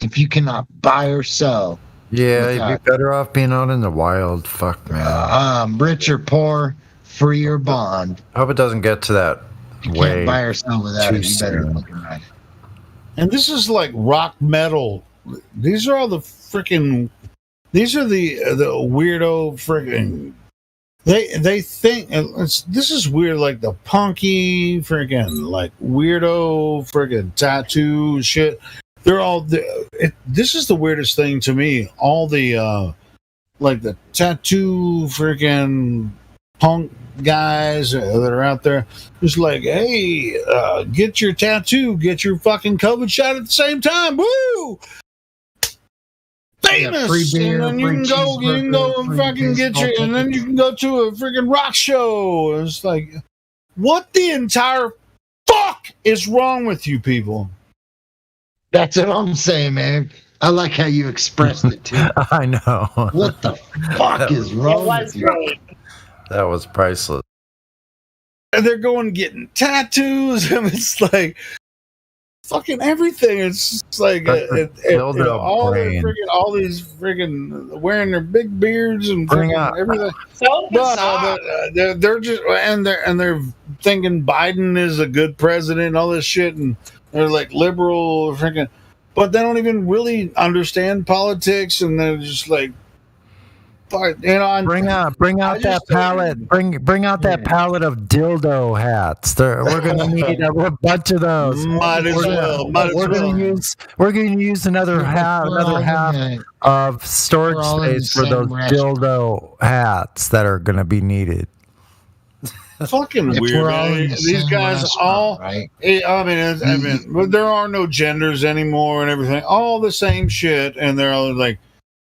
If you cannot buy or sell, you'd be better off being out in the wild. Fuck, man. Rich or poor, free or bond. I hope it doesn't get to that way. Can't buy or sell without it. You better think about it. And this is like rock metal. These are all the freaking. These are the weirdo freaking. They think this is weird, like the punky freaking like weirdo freaking tattoo shit. They're all. This is the weirdest thing to me. All the like the tattoo freaking punk guys that are out there, just like, hey, get your tattoo, get your fucking COVID shot at the same time. Woo! Famous, free beer, and then you can go and fucking get your, and then you can go to a freaking rock show. It's like, what the entire fuck is wrong with you people? That's what I'm saying, man. I like how you expressed it too. I know. What the fuck is wrong with you? Great. That was priceless. And they're going getting tattoos, and it's like fucking everything. It's just like all these friggin' wearing their big beards and everything. So they're just they're thinking Biden is a good president, all this shit, and they're like liberal, freaking, but they don't even really understand politics, and they're just like, bring out that palette. Bring out that palette of dildo hats. We're gonna need a bunch of those. We're gonna use another half of storage space for those dildo hats that are gonna be needed. Fucking weird, man. These guys all, right? I mean, but there are no genders anymore and everything. All the same shit, and they're all like,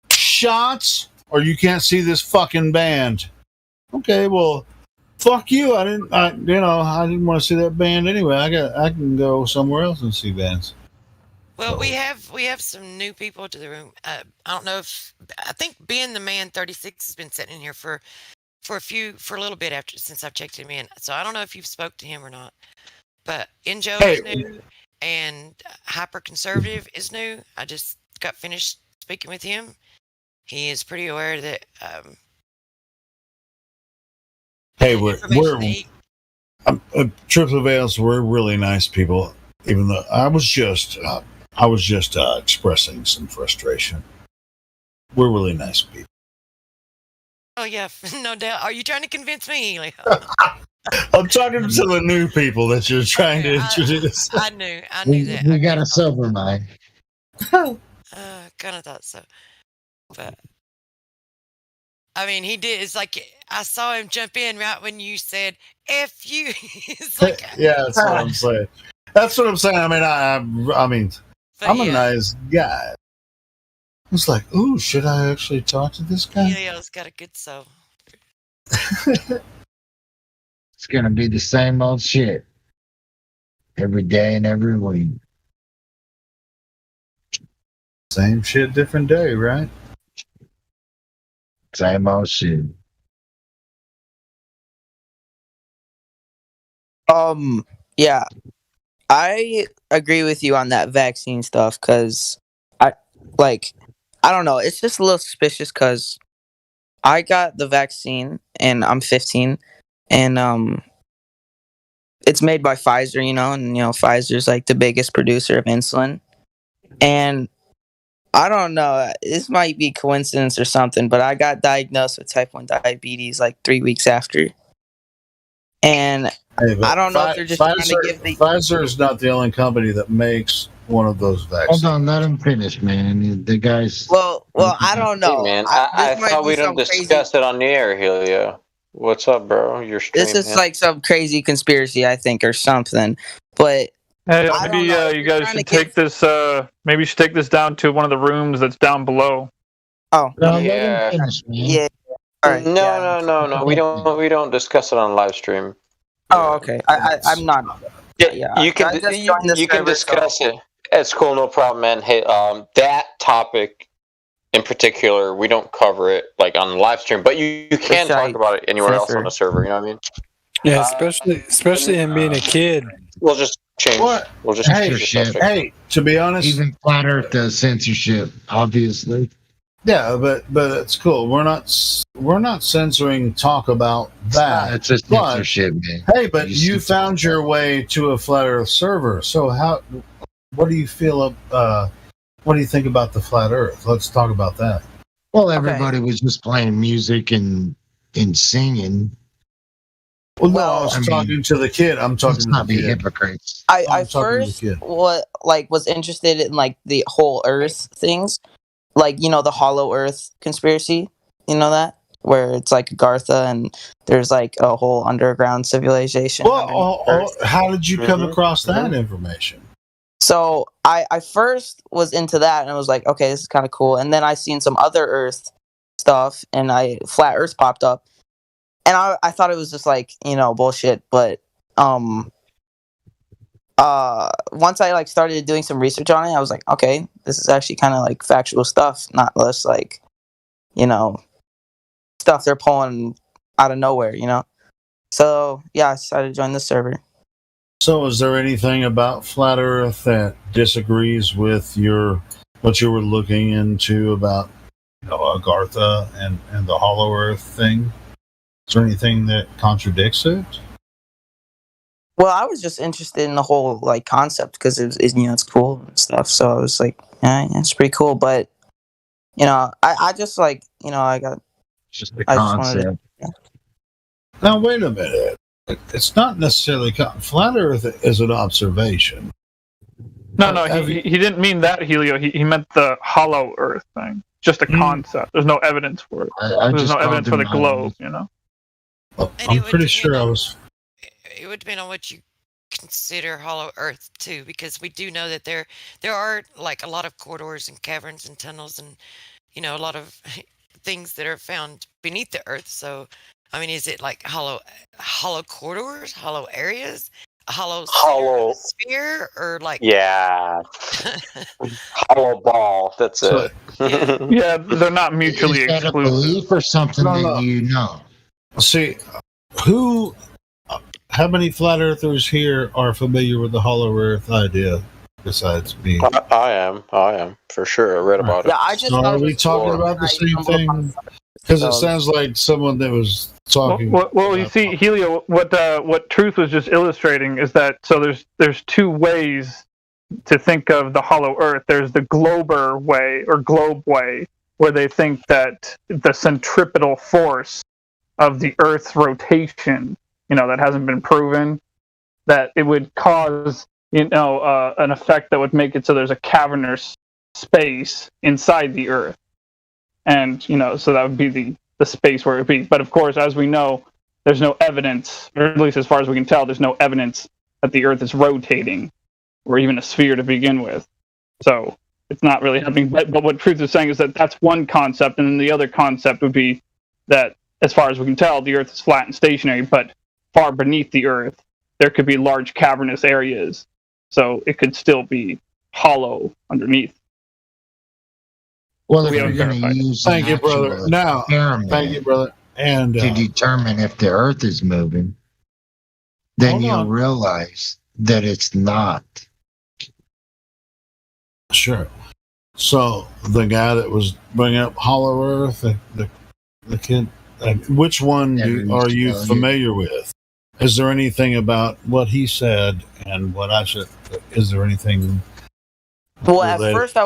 shots, or you can't see this fucking band. Okay, well, fuck you. I didn't want to see that band anyway. I can go somewhere else and see bands. Well, we have some new people to the room. I don't know if I think being the man 36 has been sitting in here for a little bit since I've checked him in. So I don't know if you've spoke to him or not. But Injo is new and Hyper Conservative is new. I just got finished speaking with him. He is pretty aware that hey, we're Triple Veils. We're really nice people. Even though I was just expressing some frustration. We're really nice people. Oh yeah, no doubt. Are you trying to convince me? I'm talking to the new people that you're trying to introduce. I knew that. We got a sober mind. Kind of thought so, but I mean, he did. It's like I saw him jump in right when you said "F you." It's like, yeah, that's what I'm saying. That's what I'm saying. I mean, I'm a nice guy. It's like, ooh, should I actually talk to this guy? Helio's got a good soul. It's gonna be the same old shit every day and every week. Same shit, different day, right? Same old shit. Yeah, I agree with you on that vaccine stuff because I don't know. It's just a little suspicious because I got the vaccine and I'm 15, and it's made by Pfizer, and Pfizer's like the biggest producer of insulin, and I don't know. This might be coincidence or something, but I got diagnosed with type 1 diabetes like 3 weeks after, and I don't know if they're just trying to give the Pfizer is not the only company that makes one of those vaccines. Hold on, let him finish, man. The guys. Well, I don't know, hey, man. I thought we don't discuss it on the air, Helio. What's up, bro? You're this is like some crazy conspiracy, I think, or something. But hey, maybe you guys should take this. Maybe you should take this down to one of the rooms that's down below. Oh, no, yeah. Yeah. All right. No. We don't discuss it on live stream. Oh, okay. I'm not. Yeah, you can discuss it. It's cool, no problem, man. Hey, that topic in particular, we don't cover it like on the live stream, but you can talk about it anywhere else on the server. You know what I mean? Yeah, especially him being a kid. We'll just change. What? We'll just change the subject. Hey, to be honest, even Flat Earth does censorship, obviously. Yeah, but it's cool. We're not censoring talk about that. It's just censorship, man. Hey, but you found your way to a Flat Earth server. So what do you feel? What do you think about the Flat Earth? Let's talk about that. Well, everybody was just playing music and singing. Well, no, I was talking to the kid. I'm talking to the kid. Hypocrites. I first was interested in like the whole Earth things, like the Hollow Earth conspiracy. You know that where it's like Gartha and there's like a whole underground civilization. Well, how did you come across that information? So I first was into that and I was like, okay, this is kind of cool. And then I seen some other Earth stuff and Flat Earth popped up. And I thought it was just like, bullshit. But once I like started doing some research on it, I was like, okay, this is actually kind of like factual stuff, not less like, stuff they're pulling out of nowhere, So yeah, I decided to join the server. So, is there anything about Flat Earth that disagrees with what you were looking into about, Agartha and the Hollow Earth thing? Is there anything that contradicts it? Well, I was just interested in the whole like concept because it's cool and stuff. So I was like, yeah, it's pretty cool. But I just like I got just the concept. Now wait a minute. It's not necessarily Flat Earth is an observation. No, he didn't mean that, Helio. He meant the Hollow Earth thing. Just a concept. There's no evidence for it. There's no evidence for the globe. I'm pretty sure I was. It would depend on what you consider Hollow Earth too, because we do know that there are like a lot of corridors and caverns and tunnels and a lot of things that are found beneath the Earth. So, I mean, is it like hollow corridors, hollow areas, hollow sphere, or like hollow ball? That's it. Yeah, they're not mutually Is that exclusive. a belief or something that you know? See, how many flat earthers here are familiar with the Hollow Earth idea besides me? I am for sure. I read about it. Yeah, I just. So are we talking about the same thing? Because it sounds like someone that was talking. Well, you see, Helio, what Truth was just illustrating is that there's two ways to think of the Hollow Earth. There's the Glober way or Globe way, where they think that the centripetal force of the Earth's rotation, that hasn't been proven, that it would cause, an effect that would make it so there's a cavernous space inside the Earth. And, so that would be the space where it would be. But of course, as we know, there's no evidence, or at least as far as we can tell, there's no evidence that the Earth is rotating, or even a sphere to begin with. So it's not really happening. But what Truth is saying is that that's one concept, and then the other concept would be that, as far as we can tell, the Earth is flat and stationary, but far beneath the Earth, there could be large cavernous areas. So it could still be hollow underneath. Well, if you're going to use thank you, brother. Now, thank you, brother. And to determine if the Earth is moving, then you'll realize that it's not. Sure. So the guy that was bringing up Hollow Earth, the kid, which one are you familiar with? Is there anything about what he said and what I said? Is there anything? Well, at first I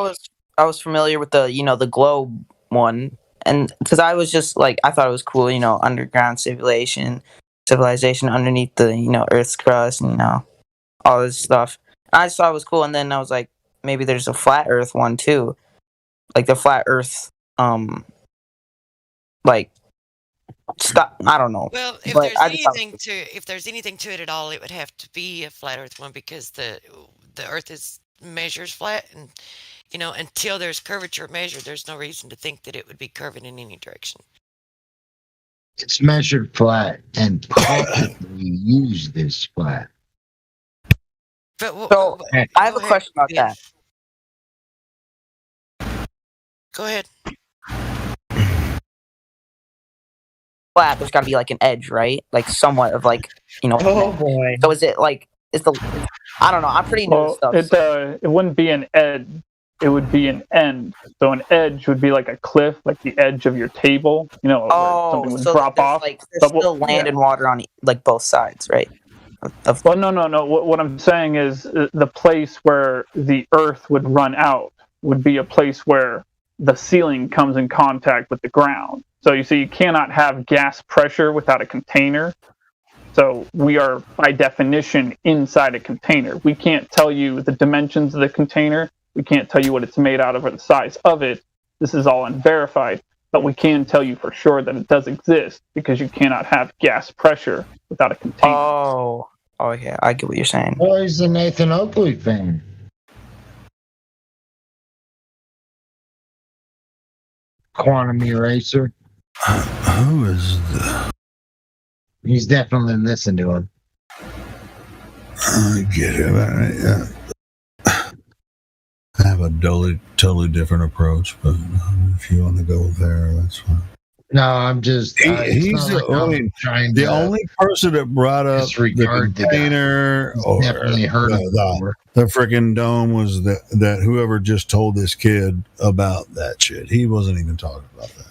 was familiar with the the globe one, and because I was just like I thought it was cool, underground civilization underneath the Earth's crust, and all this stuff. I just thought it was cool, and then I was like, maybe there's a flat Earth one too, like the flat Earth, like. Stop. I don't know. Well, if there's anything to it at all, it would have to be a flat Earth one because the Earth measures flat, and until there's curvature measured, there's no reason to think that it would be curving in any direction. It's measured flat and publicly used as flat. But so I have a question about that. Go ahead. Flat, there's got to be like an edge, right? Like somewhat of like Oh boy. So is it like I don't know. I'm pretty new to stuff. It wouldn't be an edge. It would be an end. So an edge would be like a cliff, like the edge of your table. Where something would drop off. Like there's still land and water on like both sides, right? Well, no. What I'm saying is the place where the Earth would run out would be a place where the ceiling comes in contact with the ground. So you see, you cannot have gas pressure without a container. So we are, by definition, inside a container. We can't tell you the dimensions of the container. We can't tell you what it's made out of or the size of it. This is all unverified. But we can tell you for sure that it does exist because you cannot have gas pressure without a container. Oh, yeah. I get what you're saying. Well, he's a Nathan Oakley fan. Quantum Eraser. Who is that? He's definitely listening to him. I get it. I have a totally different approach, but if you want to go there, that's fine. No, I'm just. He's the only person that brought up the container or definitely heard of the freaking dome was that whoever just told this kid about that shit. He wasn't even talking about that.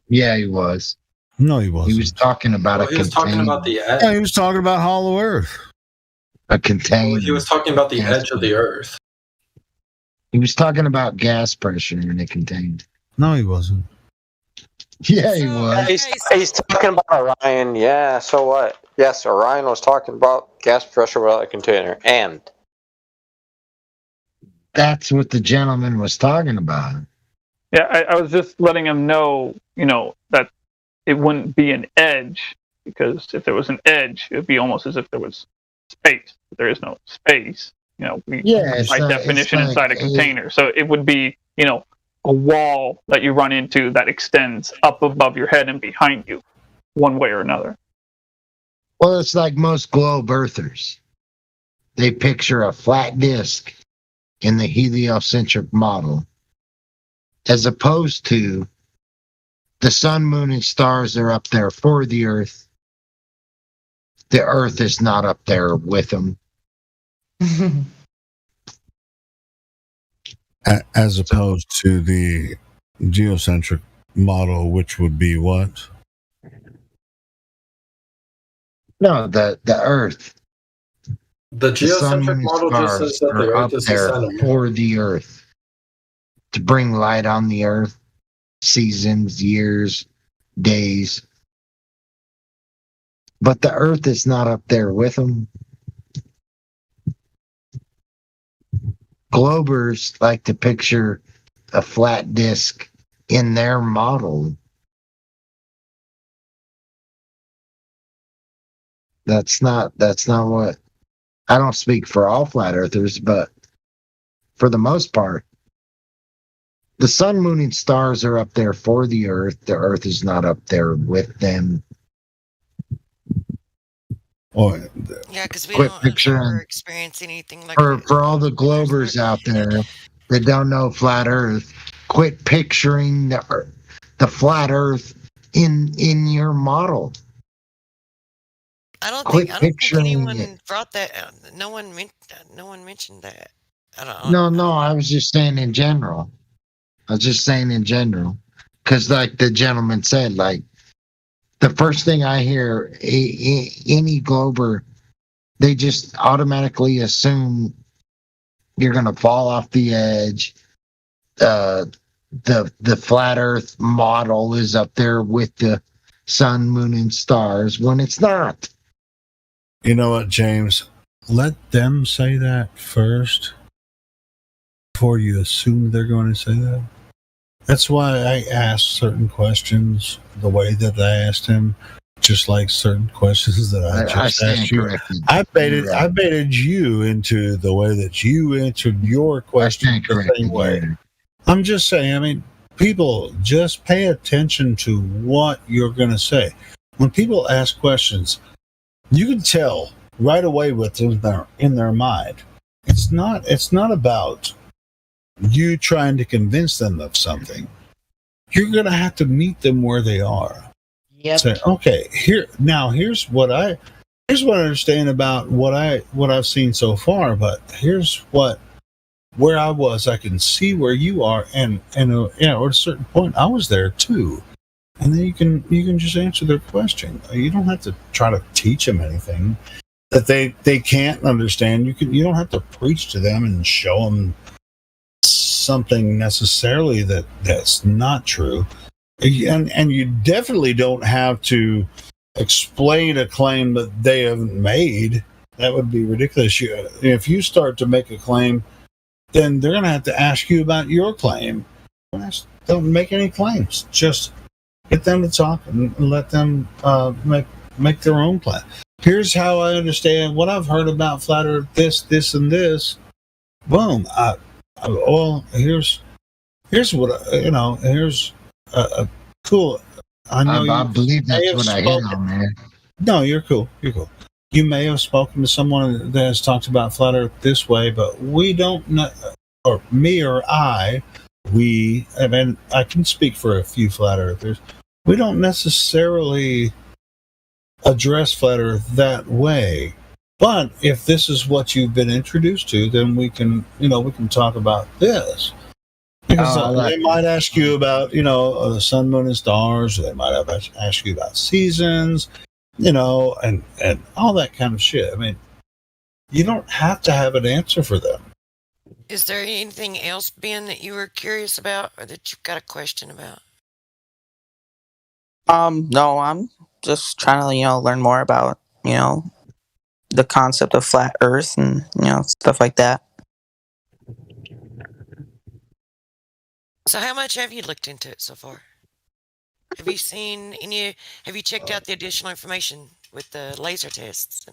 Yeah, he was. No, he wasn't. He was talking about he was talking about the edge. Yeah, he was talking about Hollow Earth. A container. He was talking about the edge of the Earth. He was talking about gas pressure in a container. No, he wasn't. Yeah, he was. He's talking about Orion. Yeah, so what? Yes, Orion was talking about gas pressure without a container. And that's what the gentleman was talking about. Yeah, I was just letting him know, that it wouldn't be an edge, because if there was an edge, it would be almost as if there was space. But there is no space. By definition inside a container. So it would be, a wall that you run into that extends up above your head and behind you, one way or another. Well, it's like most globe earthers. They picture a flat disk in the heliocentric model, as opposed to the sun, moon, and stars are up there for the Earth. The Earth is not up there with them. As opposed to the geocentric model, which would be what? No, the Earth. The geocentric model just says that the Earth is the center for the Earth, to bring light on the Earth, seasons, years, days. But the Earth is not up there with them. Globers like to picture a flat disk in their model. That's not what. I don't speak for all flat earthers, but for the most part, the sun, moon, and stars are up there for the Earth. The Earth is not up there with them. Yeah, because we don't ever experience anything like that. For all the globers out there that don't know flat Earth, quit picturing the flat Earth in your model. I don't think anyone brought that. No one mentioned that. No, I was just saying in general. Because like the gentleman said, like, the first thing I hear, any glober, they just automatically assume you're going to fall off the edge. The flat Earth model is up there with the sun, moon, and stars, when it's not. You know what, James? Let them say that first before you assume they're going to say that. That's why I asked certain questions the way that I asked him, just like certain questions that I just asked you. I baited you into the way that you answered your question the same way. I'm just saying, I mean, people, just pay attention to what you're going to say. When people ask questions, you can tell right away what's in their mind. It's not about you trying to convince them of something. You're going to have to meet them where they are. Yep. Say, okay, here's what I understand about what I've seen so far, but here's where I was. I can see where you are, and at a certain point, I was there too. And then you can just answer their question. You don't have to try to teach them anything that they can't understand. You don't have to preach to them and show them something necessarily that's not true. And you definitely don't have to explain a claim that they haven't made. That would be ridiculous. If you start to make a claim, then they're going to have to ask you about your claim. Don't make any claims. Just get them to talk and let them make their own plan. Here's how I understand what I've heard about flat Earth, this, and this. Boom. Well, here's what here's cool. I know I believe that's what I hear, man. No, you're cool. You're cool. you may have spoken to someone that has talked about flat Earth this way, but we don't know, or me or I mean, I can speak for a few flat earthers. We don't necessarily address flat Earth that way. But if this is what you've been introduced to, then we can talk about this. Because they might ask you about, the sun, moon, and stars. Or they might have asked you about seasons, and all that kind of shit. I mean, you don't have to have an answer for them. Is there anything else, Ben, that you were curious about or that you've got a question about? No, I'm just trying to, learn more about, the concept of flat Earth and, stuff like that. So how much have you looked into it so far? Have you checked out the additional information with the laser tests?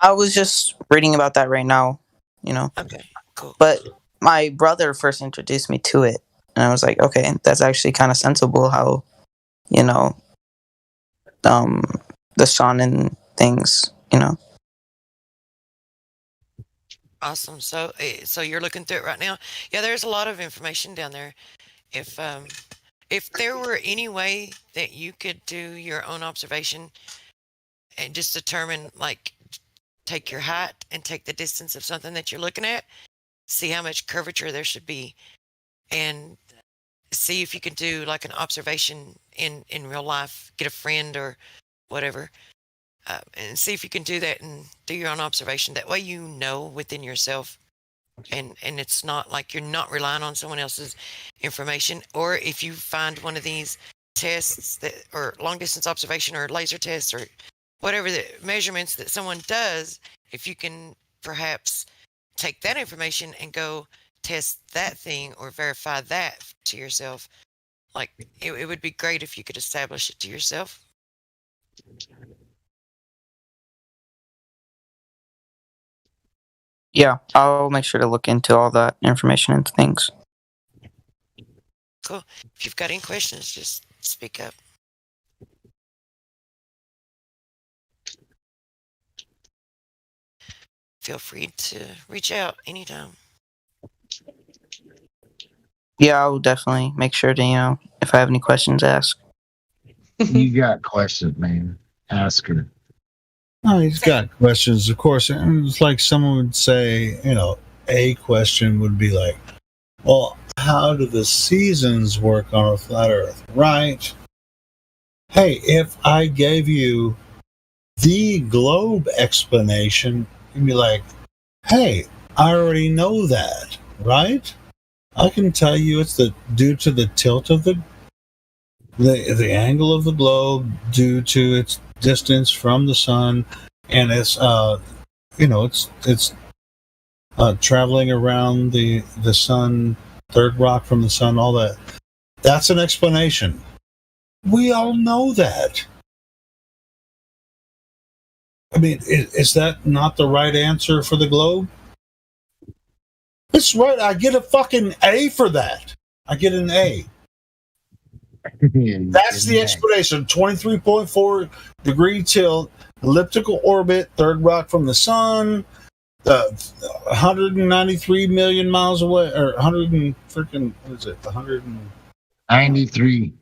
I was just reading about that right now, Okay, cool. But my brother first introduced me to it, and I was like, okay, that's actually kind of sensible how, the sun and things, Awesome. So you're looking through it right now? Yeah, there's a lot of information down there. If there were any way that you could do your own observation and just determine, like, take your height and take the distance of something that you're looking at, see how much curvature there should be, and see if you can do like an observation in real life, get a friend or whatever, and see if you can do that and do your own observation. That way within yourself, and it's not like you're not relying on someone else's information. Or if you find one of these tests or long distance observation or laser tests or whatever the measurements that someone does, if you can perhaps take that information and go test that thing or verify that to yourself, like it would be great if you could establish it to yourself. Yeah, I'll make sure to look into all that information and things. Cool. If you've got any questions, just speak up. Feel free to reach out anytime. Yeah, I'll definitely make sure to, if I have any questions, ask. You got questions, man. Ask her. Oh, he's got questions, of course. And it's like someone would say, a question would be like, well, how do the seasons work on a flat Earth, right? Hey, if I gave you the globe explanation, you'd be like, hey, I already know that, right? I can tell you it's due to the tilt of the angle of the globe due to its distance from the sun, and it's traveling around the sun, third rock from the sun, all that. That's an explanation. We all know that. I mean, is that not the right answer for the globe? It's right. I get a fucking A for that. I get an A. That's the explanation. 23.4 degree tilt, elliptical orbit, third rock from the sun, 193 million miles away, or 100 and freaking, what is it? 193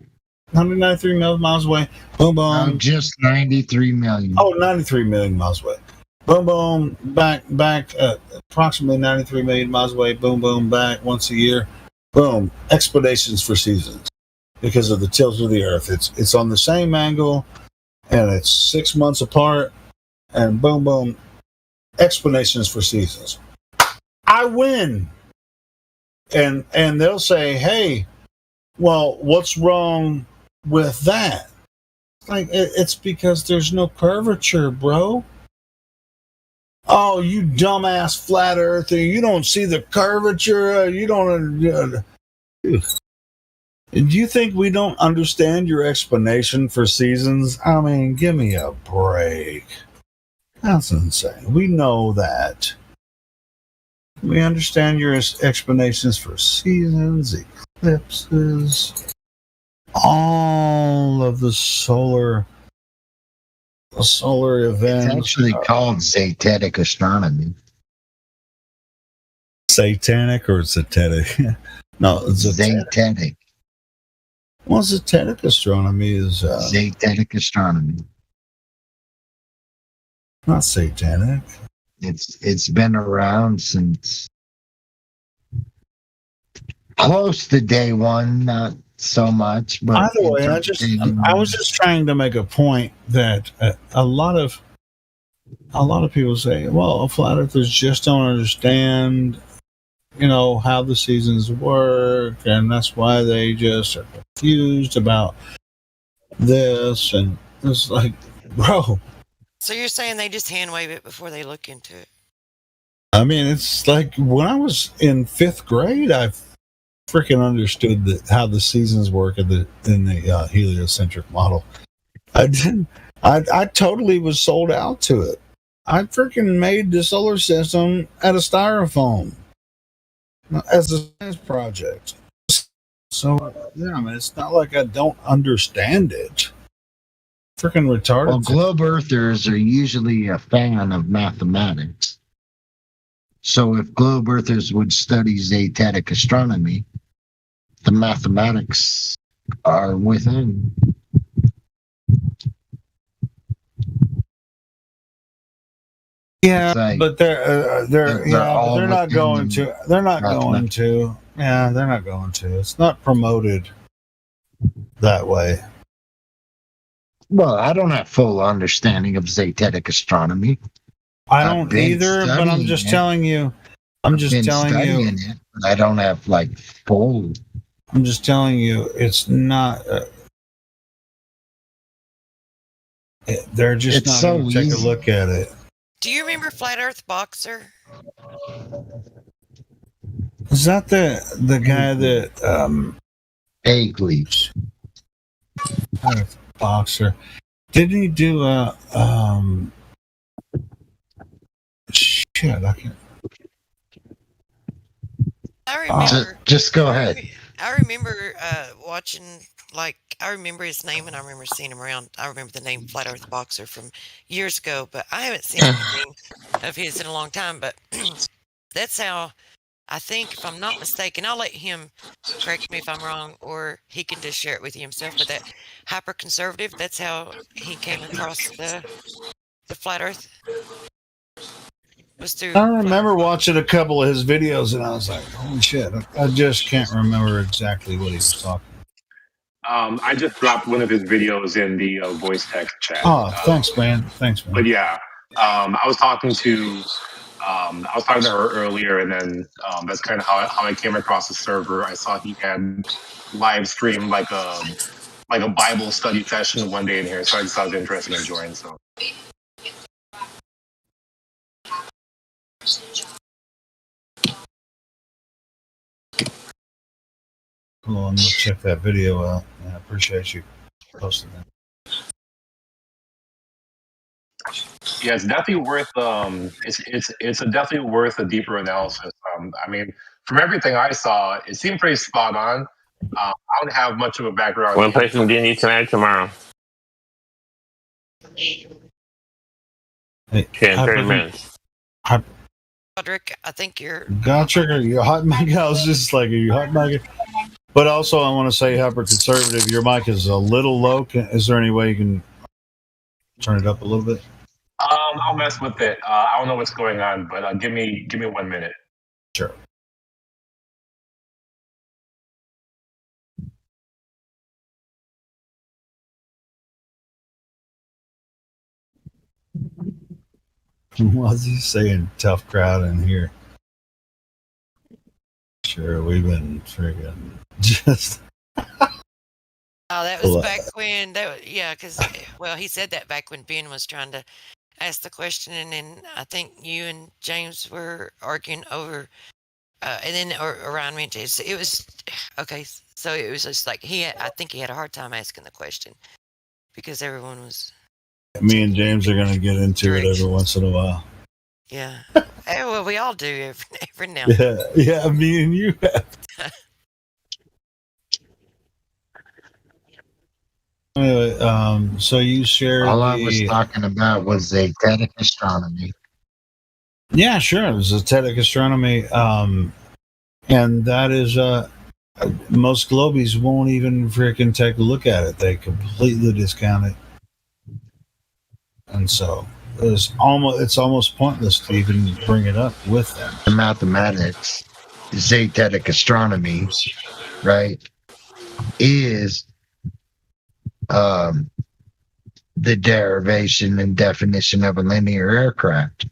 million miles away. Boom, boom. Just 93 million. Oh, 93 million miles away. Boom, boom. Back, approximately 93 million miles away. Boom, boom. Back once a year. Boom. Explanations for seasons. Because of the tilt of the Earth. It's on the same angle, and it's 6 months apart, and boom, boom, explanations for seasons. I win. And they'll say, hey, well, what's wrong with that? Like, it's because there's no curvature, bro. Oh, you dumbass flat earther, you don't see the curvature, you don't... Do you think we don't understand your explanation for seasons? I mean, give me a break. That's insane. We know that. We understand your explanations for seasons, eclipses, all of the solar solar events. It's actually called Zetetic Astronomy. Satanic or satanic? No, Zetetic. Well, Zetetic Astronomy is Zetetic Astronomy. Not satanic. It's been around since close to day one, not so much. But either way, I was just trying to make a point that a lot of people say, well, flat earthers just don't understand, how the seasons work, and that's why they just are confused about this. And it's like, bro. So you're saying they just hand wave it before they look into it? I mean, it's like when I was in 5th grade, I freaking understood how the seasons work in the heliocentric model. I didn't. I totally was sold out to it. I freaking made the solar system out of styrofoam as a science project. So yeah, I mean, it's not like I don't understand it. Freaking retarded. Well, globe earthers are usually a fan of mathematics. So if globe earthers would study Zetetic Astronomy, the mathematics are within. Yeah, but they're not going to. They're not going to. Yeah, they're not going to. It's not promoted that way. Well, I don't have full understanding of Zetetic Astronomy. I don't either, but I'm just telling you. I'm just telling you. It, but I don't have full. I'm just telling you, it's not. They're just not going to take a look at it. Do you remember Flat Earth Boxer? Is that the guy that Egleach? Earth Boxer. Didn't he do shit, I can't. I remember. Just go ahead. I remember watching, I remember his name and I remember seeing him around. I remember the name Flat Earth Boxer from years ago, but I haven't seen anything of his in a long time. But that's how I think, if I'm not mistaken, I'll let him correct me if I'm wrong, or he can just share it with you himself. But that hyper conservative, that's how he came across the Flat Earth. I remember watching a couple of his videos and I was like, holy shit, I just can't remember exactly what he was talking about. I just dropped one of his videos in the voice text chat. Oh, thanks, man. Thanks, man. But yeah, I was talking to her earlier, and then that's kind of how I came across the server. I saw he had live streamed like a Bible study session one day in here, so I just was interested in joining. So. Cool, I'm gonna check that video out. I appreciate you posting that. Yeah, it's definitely worth. It's definitely worth a deeper analysis. I mean, from everything I saw, it seemed pretty spot on. I don't have much of a background. We'll play some D&D tonight, tomorrow. Hey, 30 minutes. Roderick, I think you're. Gotcha. You're hot mic. I was just like, are you hot mic? But also, I want to say, hyper conservative. Your mic is a little low. Is there any way you can turn it up a little bit? I'll mess with it. I don't know what's going on, but give me 1 minute. Sure. What's he saying? Tough crowd in here. Sure, we've been friggin' just. Oh, that was back when because he said that back when Ben was trying to ask the question, and then I think you and James were arguing over, and then Ryan mentioned it was okay. So it was just like I think he had a hard time asking the question because everyone was. Me and James are gonna get into it every once in a while. Yeah. Well, we all do every now and then. Yeah, me and you have. Anyway, so you shared. All I was talking about was Zetetic astronomy. Yeah, sure. Zetetic astronomy, and that is most globies won't even freaking take a look at it. They completely discount it, and so it's almost pointless to even bring it up with them. The mathematics, Zetetic astronomy, right, is the derivation and definition of a linear aircraft.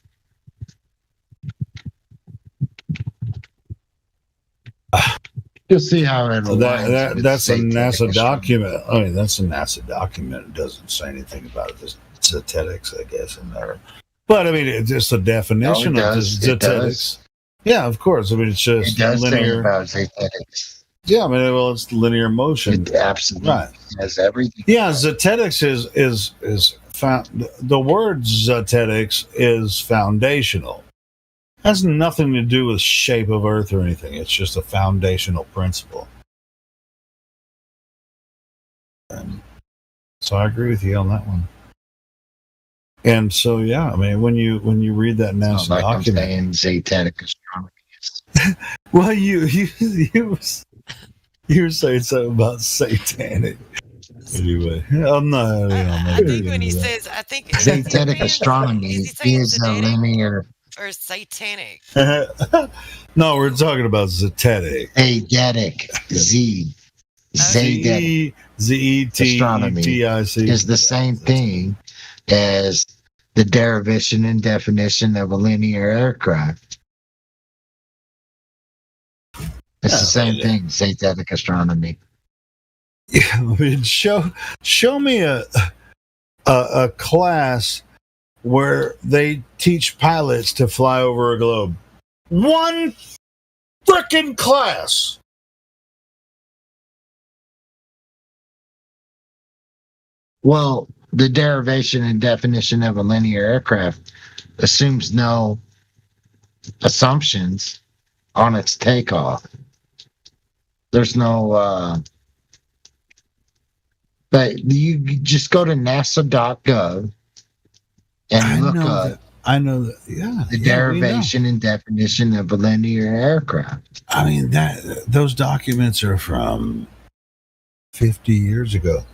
You'll see how it aligns. That's a NASA document. I mean, that's a NASA document. It doesn't say anything about this Zetetics, I guess, in there. But I mean, it's just a definition of Zetetics. Yeah, of course. I mean, it's just linear. About Zetetics. Yeah, I mean, well, it's linear motion. It absolutely has everything. Yeah, Zetetics is the word Zetetics is foundational. Has nothing to do with shape of Earth or anything. It's just a foundational principle. So I agree with you on that one. And so, yeah, I mean, when you read that NASA document, I'm saying Zetetic astronomy. Well, you were saying something about satanic. Anyway, I'm not. I think when he says, I think Zetetic astronomy is a linear. Or satanic. No, we're talking about Zetetic. Zetetic. Zetetic. Z-E-T-E-T-I-C. Is the same thing as the derivation and definition of a linear aircraft. It's the same thing, Zetetic astronomy. Yeah, I mean, show me a class where they teach pilots to fly over a globe. One frickin' class. Well, the derivation and definition of a linear aircraft assumes no assumptions on its takeoff. There's no, but you just go to nasa.gov and look up. I know that. Yeah, the derivation and definition of a linear aircraft. I mean, those documents are from 50 years ago.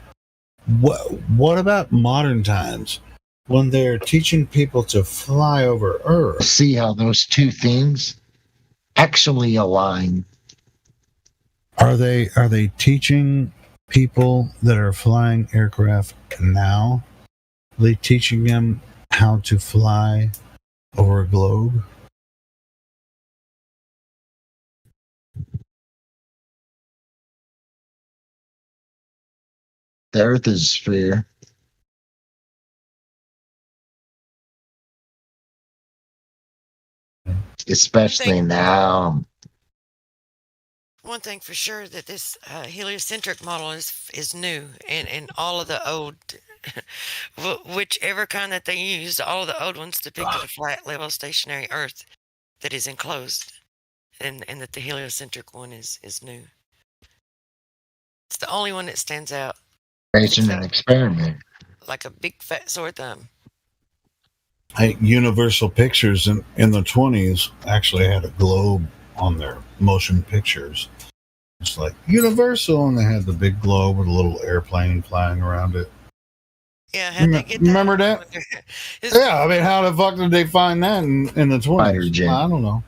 What about modern times when they're teaching people to fly over Earth? See how those two things actually align. Are they teaching people that are flying aircraft now? Are they teaching them how to fly over a globe? The Earth is a sphere. Especially now. One thing for sure that this heliocentric model is new, and all of the old, whichever kind that they used, all of the old ones depicted a flat, level, stationary Earth that is enclosed, and that the heliocentric one is new. It's the only one that stands out. An experiment. Like a big fat sore thumb. Universal Pictures in the 20s actually had a globe on their motion pictures. It's like Universal, and they had the big globe with a little airplane flying around it. Yeah, how'd they get that? Remember that? Yeah, I mean, how the fuck did they find that in the 20s? I don't know.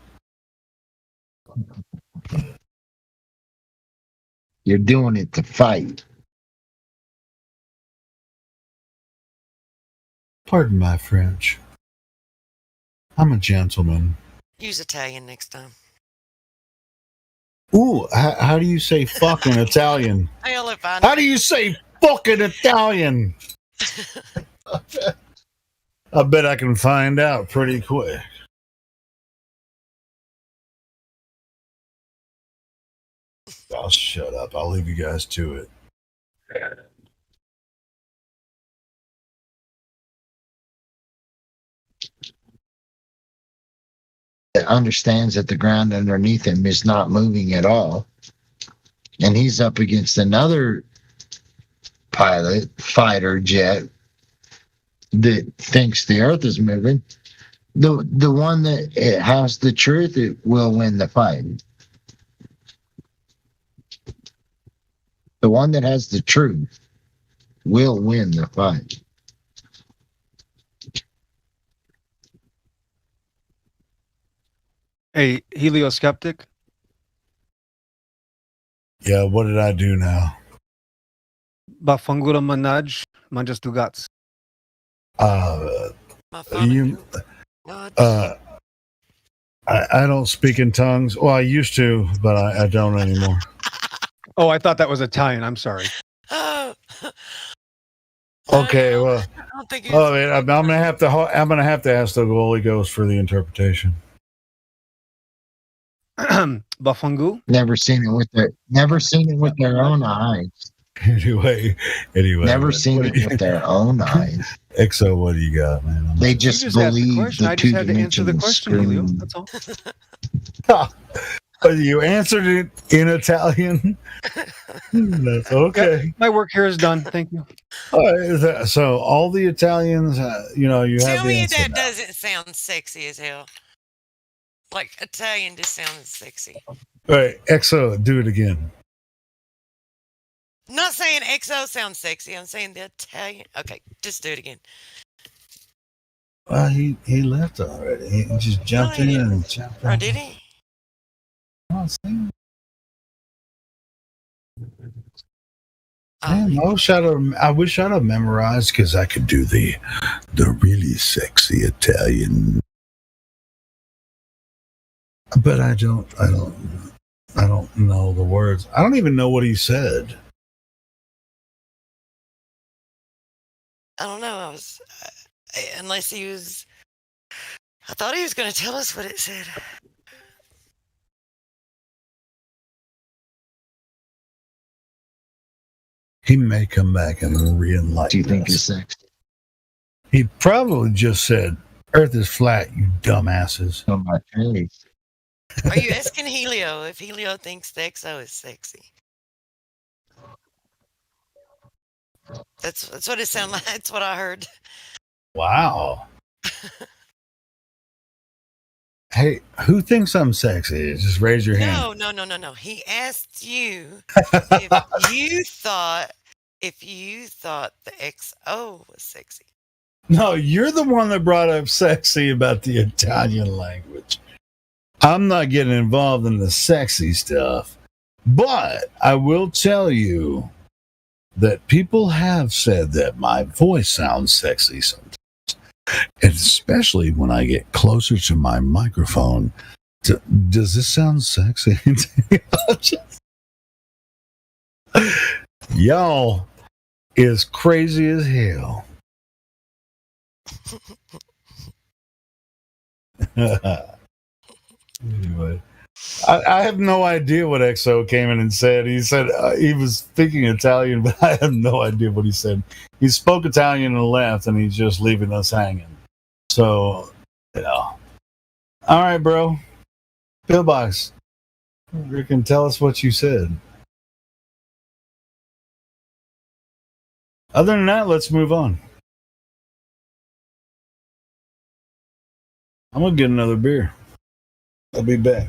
You're doing it to fight. Pardon my French. I'm a gentleman. Use Italian next time. Ooh, how do you say fuck in Italian? How do you say fucking Italian? I bet I can find out pretty quick. I'll shut up. I'll leave you guys to it. That understands that the ground underneath him is not moving at all. And he's up against another pilot, fighter jet that thinks the Earth is moving, the one that it has the truth, it will win the fight. The one that has the truth will win the fight. Hey, Helioskeptic. Yeah, what did I do now? Bafangura Manaj, Manjas Dugats. I don't speak in tongues. Well, I used to, but I don't anymore. Oh, I thought that was Italian. I'm sorry. Okay, well, I'm gonna have to ask the Holy Ghost for the interpretation. Bafangu. Never seen it with their own eyes. Anyway. Never seen it with their own eyes. Exo, what do you got, man? They just believe the I just had to answer the question, Helio. screen. That's all. You answered it in Italian. That's okay. My work here is done. Thank you. So all the Italians, you have Tell the me answer that now. doesn't sound sexy as hell. Like Italian just sounds sexy. All right, Exo, do it again. I'm not saying XO sounds sexy. I'm saying the Italian. Okay, just do it again. Well, he left already. He just jumped in and jumped Or out. did he? Man, I wish I'd have memorized because I could do the really sexy Italian. But I don't know the words. I don't even know what he said. I don't know. Unless he was. I thought he was going to tell us what it said. He may come back and re-enlighten. Do you think us. it's sexy? He probably just said, "Earth is flat, you dumbasses." On my face. Are you asking Helio if Helio thinks the XO is sexy? That's what it sounded like. That's what I heard. Wow. Hey, who thinks I'm sexy? Just raise your hand. No. He asked you if you thought the XO was sexy. No, you're the one that brought up sexy about the Italian language. I'm not getting involved in the sexy stuff, but I will tell you that people have said that my voice sounds sexy sometimes. And especially when I get closer to my microphone. Does this sound sexy? Y'all is crazy as hell. Anyway, I have no idea what XO came in and said. He said he was speaking Italian, but I have no idea what he said. He spoke Italian and left, and he's just leaving us hanging. So, All right, bro. Pillbox, you can tell us what you said. Other than that, let's move on. I'm going to get another beer. I'll be back.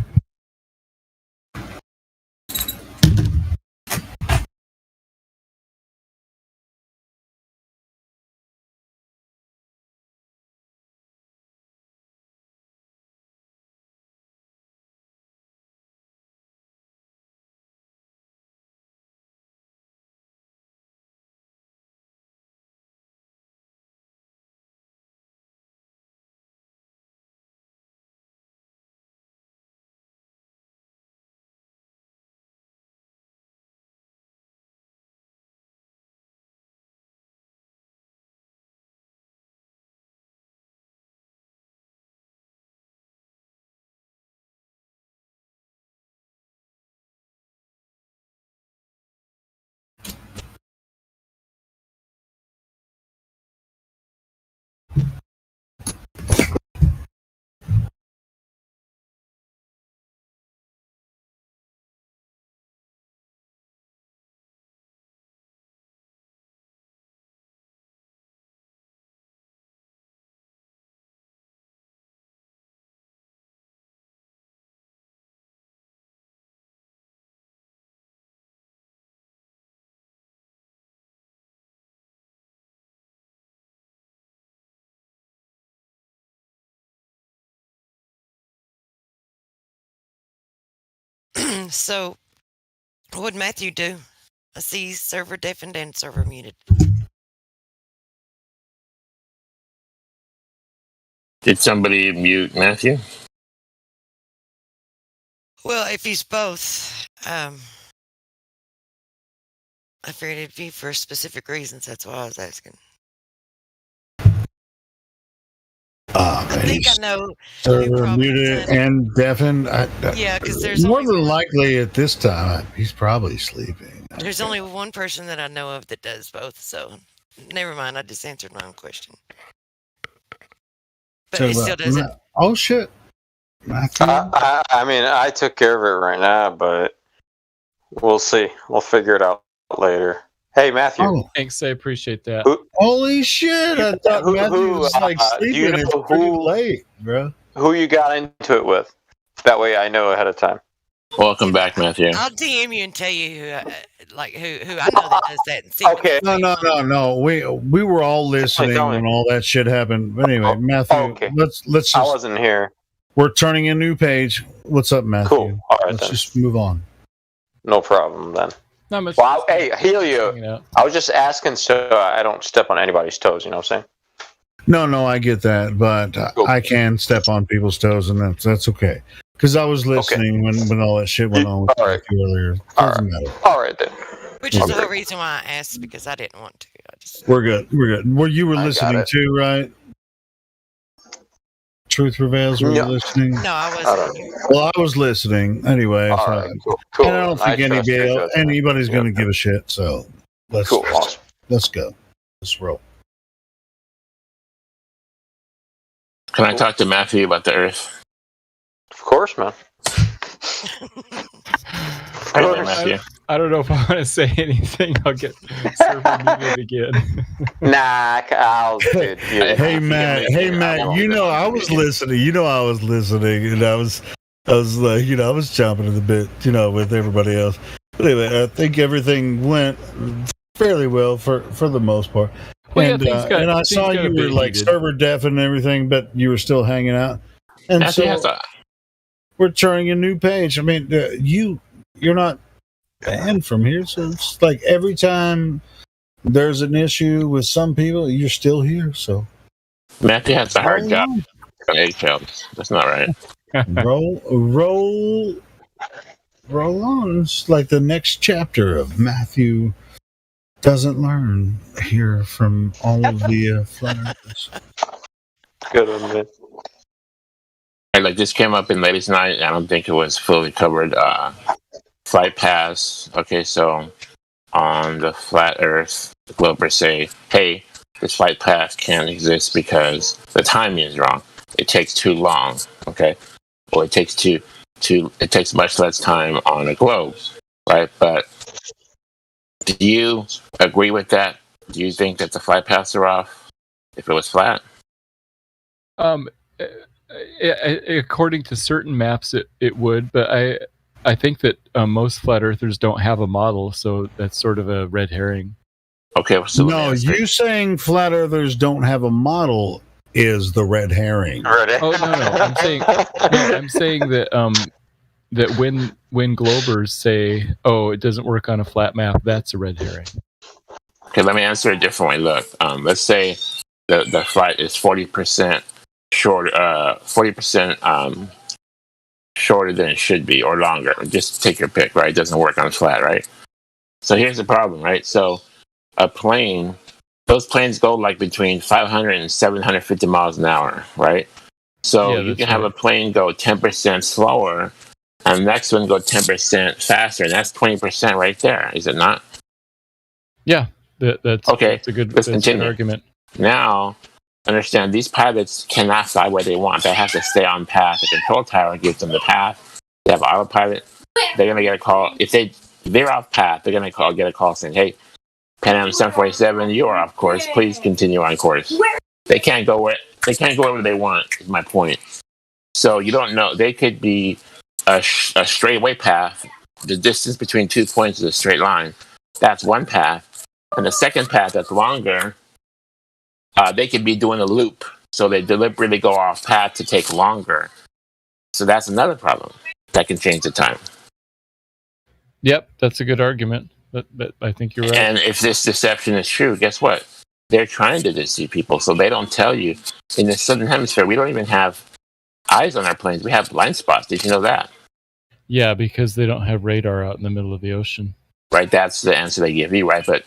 So, what would Matthew do? I see server deafened and server muted. Did somebody mute Matthew? Well, if he's both, I figured it'd be for specific reasons. That's why I was asking. I think I know. Server muted and deafened. Yeah, because there's more than likely at this time he's probably sleeping. There's only one person that I know of that does both, so never mind. I just answered my own question. But So, he still does it. Oh shit! Matthew? I mean, I took care of it right now, but we'll see. We'll figure it out later. Hey, Matthew. Oh. Thanks, I appreciate that. Holy shit! I thought Matthew was like do you sleeping. know It's pretty late, bro. Who you got into it with? That way I know ahead of time. Welcome back, Matthew. I'll DM you and tell you who I know that does that. And see Okay. No. We were all listening tell me. when all that shit happened. But anyway, Matthew, okay. let's just. I wasn't here. We're turning a new page. What's up, Matthew? Cool. All right, let's then. just move on. No problem then. Not much. Well, hey, Helio, I was just asking so I don't step on anybody's toes, you know what I'm saying? No, I get that, but I can step on people's toes, and that's okay. Because I was listening when all that shit went on with Matthew earlier. Doesn't matter. All right, then. Which is the whole reason why I asked, because I didn't want to. We're good. Well, you were listening too, right? Truth Prevails, were you listening? No, I wasn't. Well, I was listening anyway. All so- right, cool. And I don't think I trust your judgment. anybody's going to give a shit. So let's awesome. let's go. Let's roll. Can I talk to Matthew about the Earth? Of course, man. Hey, Matthew. I don't know if I want to say anything. I'll get server muted again. Nah, I'll dude. Hey Matt, you know I was listening. And I was like, I was chomping at the bit, with everybody else. But anyway, I think everything went fairly well for the most part. Well, and yeah, and I saw you were like server deaf and everything, but you were still hanging out. And Matthew so has a- we're turning a new page. I mean, you're not banned from here, so it's like every time there's an issue with some people, you're still here. So Matthew has a hard job on eggshells. That's not right. roll on. It's like the next chapter of Matthew Doesn't Learn here from all of the flyers. Good on it. Like this came up in ladies' night. I don't think it was fully covered. Flight paths. Okay, so on the flat Earth, the Globers say, "Hey, this flight path can't exist because the timing is wrong. It takes too long." Okay, or it takes it takes much less time on a globe, right? But do you agree with that? Do you think that the flight paths are off if it was flat? According to certain maps, it would, but I think that most flat earthers don't have a model, so that's sort of a red herring. Okay, so no, you saying flat earthers don't have a model is the red herring. Oh no, I'm saying that that when Globers say, "Oh, it doesn't work on a flat map," that's a red herring. Okay, let me answer it a different way. Look, let's say the flight is 40% shorter, 40% shorter than it should be, or longer. Just take your pick, right? It doesn't work on flat, right? So here's the problem, right? So a plane, those planes go like between 500 and 750 miles an hour, right? So you can have a plane go 10% slower, and the next one go 10% faster, and that's 20% right there, is it not? Yeah, that's okay. That's a good, Let's that's a good continue. argument. Now, understand these pilots cannot fly where they want. They have to stay on path. The control tower gives them the path. They have autopilot. They're gonna get a call if they're off path. They're gonna get a call saying, "Hey, Pan Am 747, you are off course. Please continue on course." They can't go wherever they want. Is my point. So you don't know. They could be a straightaway path. The distance between 2 points is a straight line. That's one path, and the second path that's longer. They could be doing a loop, so they deliberately go off path to take longer. So that's another problem that can change the time. Yep, that's a good argument. But I think you're right. And if this deception is true, guess what? They're trying to deceive people, so they don't tell you. In the southern hemisphere, we don't even have eyes on our planes. We have blind spots. Did you know that? Yeah, because they don't have radar out in the middle of the ocean. Right, that's the answer they give you, right? But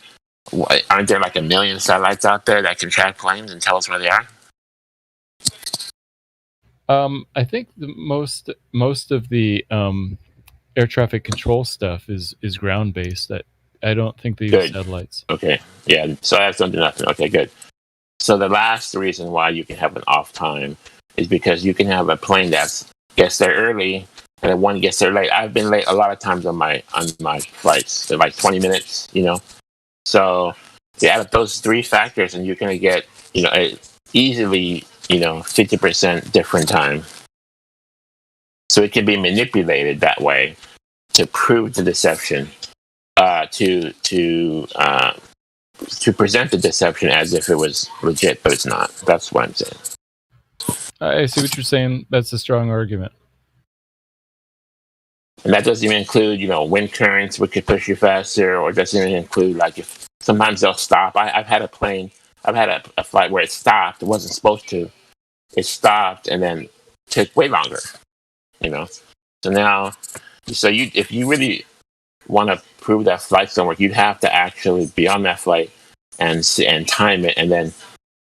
aren't there like 1 million satellites out there that can track planes and tell us where they are? I think most of the air traffic control stuff is ground based. I don't think they use satellites. Okay, yeah. So I have something nothing. Okay, good. So the last reason why you can have an off time is because you can have a plane that gets there early and then one gets there late. I've been late a lot of times on my flights. They're like 20 minutes, So you add up those three factors and you're gonna get, easily, 50% different time. So it can be manipulated that way to prove the deception, to present the deception as if it was legit, but it's not. That's what I'm saying. I see what you're saying. That's a strong argument. And that doesn't even include, wind currents, which could push you faster, or doesn't even include, like, if sometimes they'll stop. I've had a flight where it stopped. It wasn't supposed to. It stopped and then took way longer, So now, if you really want to prove that flights don't work, you'd have to actually be on that flight and time it, and then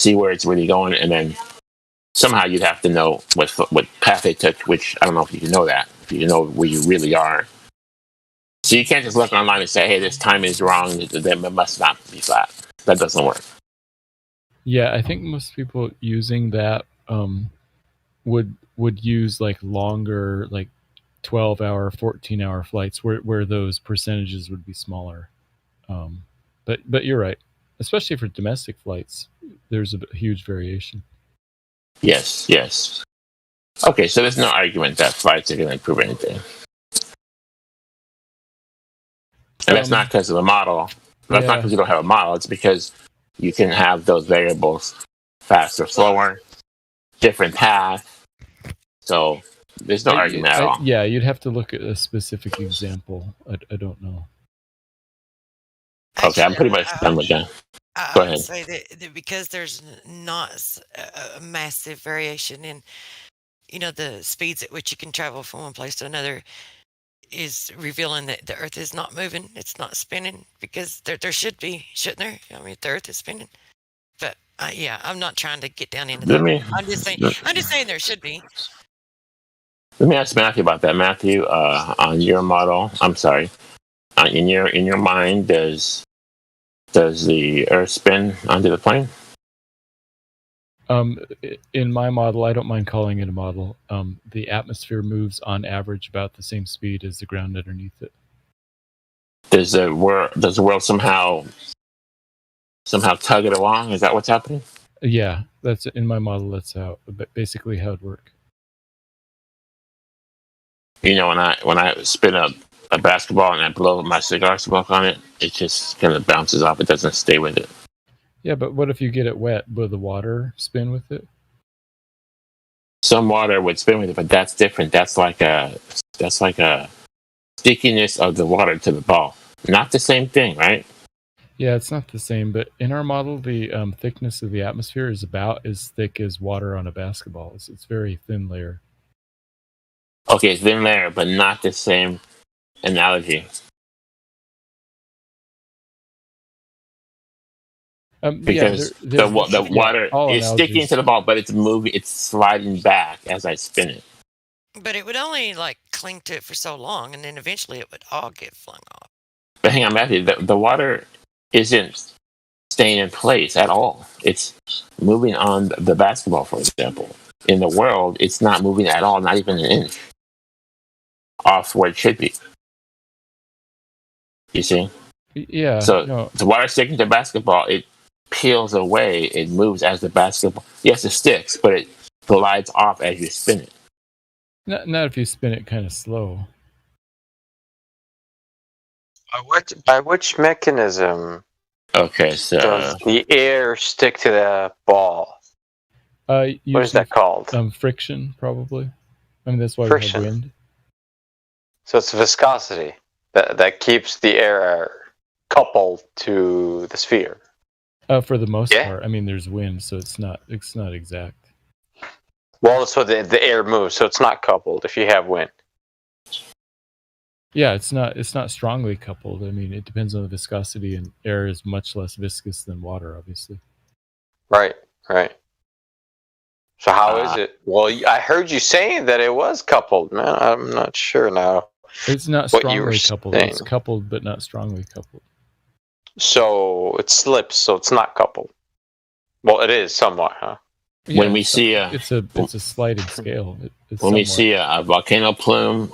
see where it's really going, and then somehow you'd have to know what path they took. Which I don't know if you can know that. If you know where you really are, so you can't just look online and say, "Hey, this time is wrong. Then it must not be flat." That doesn't work. Yeah, I think most people using that would use like longer, like 12-hour, 14-hour flights where those percentages would be smaller. But you're right, especially for domestic flights, there's a huge variation. Yes. Okay, so there's no argument that flights are going to improve anything, and that's not because of the model. That's not because you don't have a model. It's because you can have those variables, faster, slower, different path. So there's no argument at all. Yeah, you'd have to look at a specific example. I don't know. Okay, I'm pretty much done with that. Go ahead. I would say that because there's not a massive variation in, the speeds at which you can travel from one place to another, is revealing that the Earth is not moving, it's not spinning, because there should be, shouldn't there? I mean, the Earth is spinning. But I'm not trying to get down into that. I'm just saying there should be. Let me ask Matthew about that. Matthew, on your model, I'm sorry, in your mind, does the Earth spin onto the plane? In my model, I don't mind calling it a model. The atmosphere moves on average about the same speed as the ground underneath it. Does the world somehow tug it along? Is that what's happening? Yeah, that's in my model. That's basically how it works. When I spin a basketball and I blow my cigar smoke on it, it just kind of bounces off. It doesn't stay with it. Yeah, but what if you get it wet? Will the water spin with it? Some water would spin with it, but that's different. That's like a stickiness of the water to the ball. Not the same thing, right? Yeah, it's not the same. But in our model, the thickness of the atmosphere is about as thick as water on a basketball. It's very thin layer. Okay, it's thin layer, but not the same analogy. Because the water is sticking to the ball, but it's moving, it's sliding back as I spin it. But it would only cling to it for so long, and then eventually it would all get flung off. But hang on, Matthew, the water isn't staying in place at all. It's moving on the basketball, for example. In the world, it's not moving at all, not even an inch off where it should be. You see? Yeah. So the water sticking to basketball, it peels away, it moves as the basketball. Yes, it sticks, but it glides off as you spin it. Not if you spin it kind of slow. By which mechanism? Okay, so does the air stick to the ball? What is that called? Friction, probably. I mean, that's why friction. We have wind. So it's viscosity. that keeps the air coupled to the sphere. For the most part, I mean, there's wind, so it's not exact. Well, so the air moves, so it's not coupled if you have wind. Yeah, it's not strongly coupled. I mean, it depends on the viscosity, and air is much less viscous than water, obviously. Right. So how is it? Well, I heard you saying that it was coupled, man. I'm not sure now. It's not strongly coupled. It's coupled, but not strongly coupled. So it slips, so it's not coupled. Well, it is somewhat, huh? Yeah, When we see it's a sliding scale. When we see a volcano plume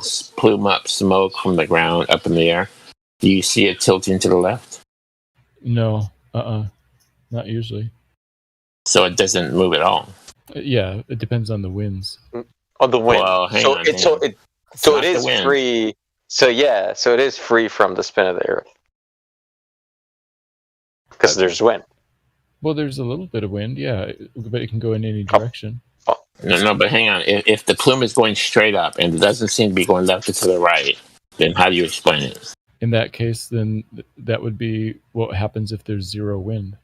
up smoke from the ground up in the air, do you see it tilting to the left? No, not usually. So it doesn't move at all. Yeah, it depends on the winds. Oh, the wind. Well, So it is free. So it is free from the spin of the Earth because there's wind. Well, there's a little bit of wind, yeah, but it can go in any direction. No, but hang on. If the plume is going straight up and it doesn't seem to be going left to the right, then how do you explain it? In that case, then that would be what happens if there's zero wind.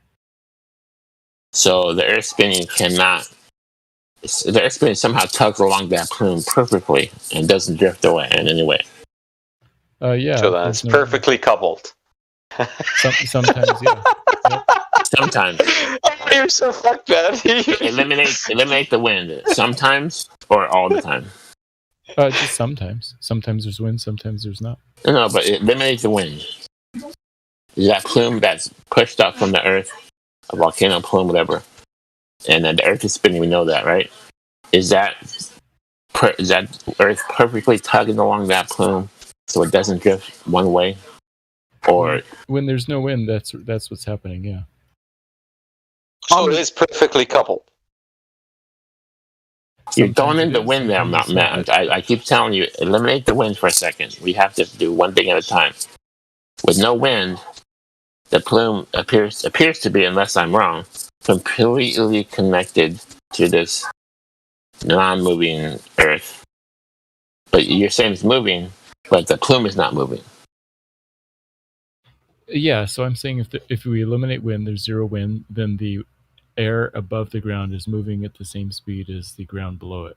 So the Earth spinning somehow tugs along that plume perfectly and doesn't drift away in any way. Yeah. So that's perfectly coupled. Sometimes, yeah. Yep. Sometimes. Oh, you're so fucked, man. eliminate the wind. Sometimes or all the time. Just sometimes. Sometimes there's wind. Sometimes there's not. No, but eliminate the wind. That plume that's pushed up from the Earth, a volcano plume, whatever, and then the Earth is spinning. We know that, right? Is that Earth perfectly tugging along that plume so it doesn't drift one way? Or when there's no wind, that's what's happening. Yeah. So it is perfectly coupled. You're going into wind there, Matt. I keep telling you, eliminate the wind for a second. We have to do one thing at a time. With no wind, the plume appears to be, unless I'm wrong, completely connected to this non-moving Earth. But you're saying it's moving, but the plume is not moving. Yeah, so I'm saying if we eliminate wind, there's zero wind, then the air above the ground is moving at the same speed as the ground below it.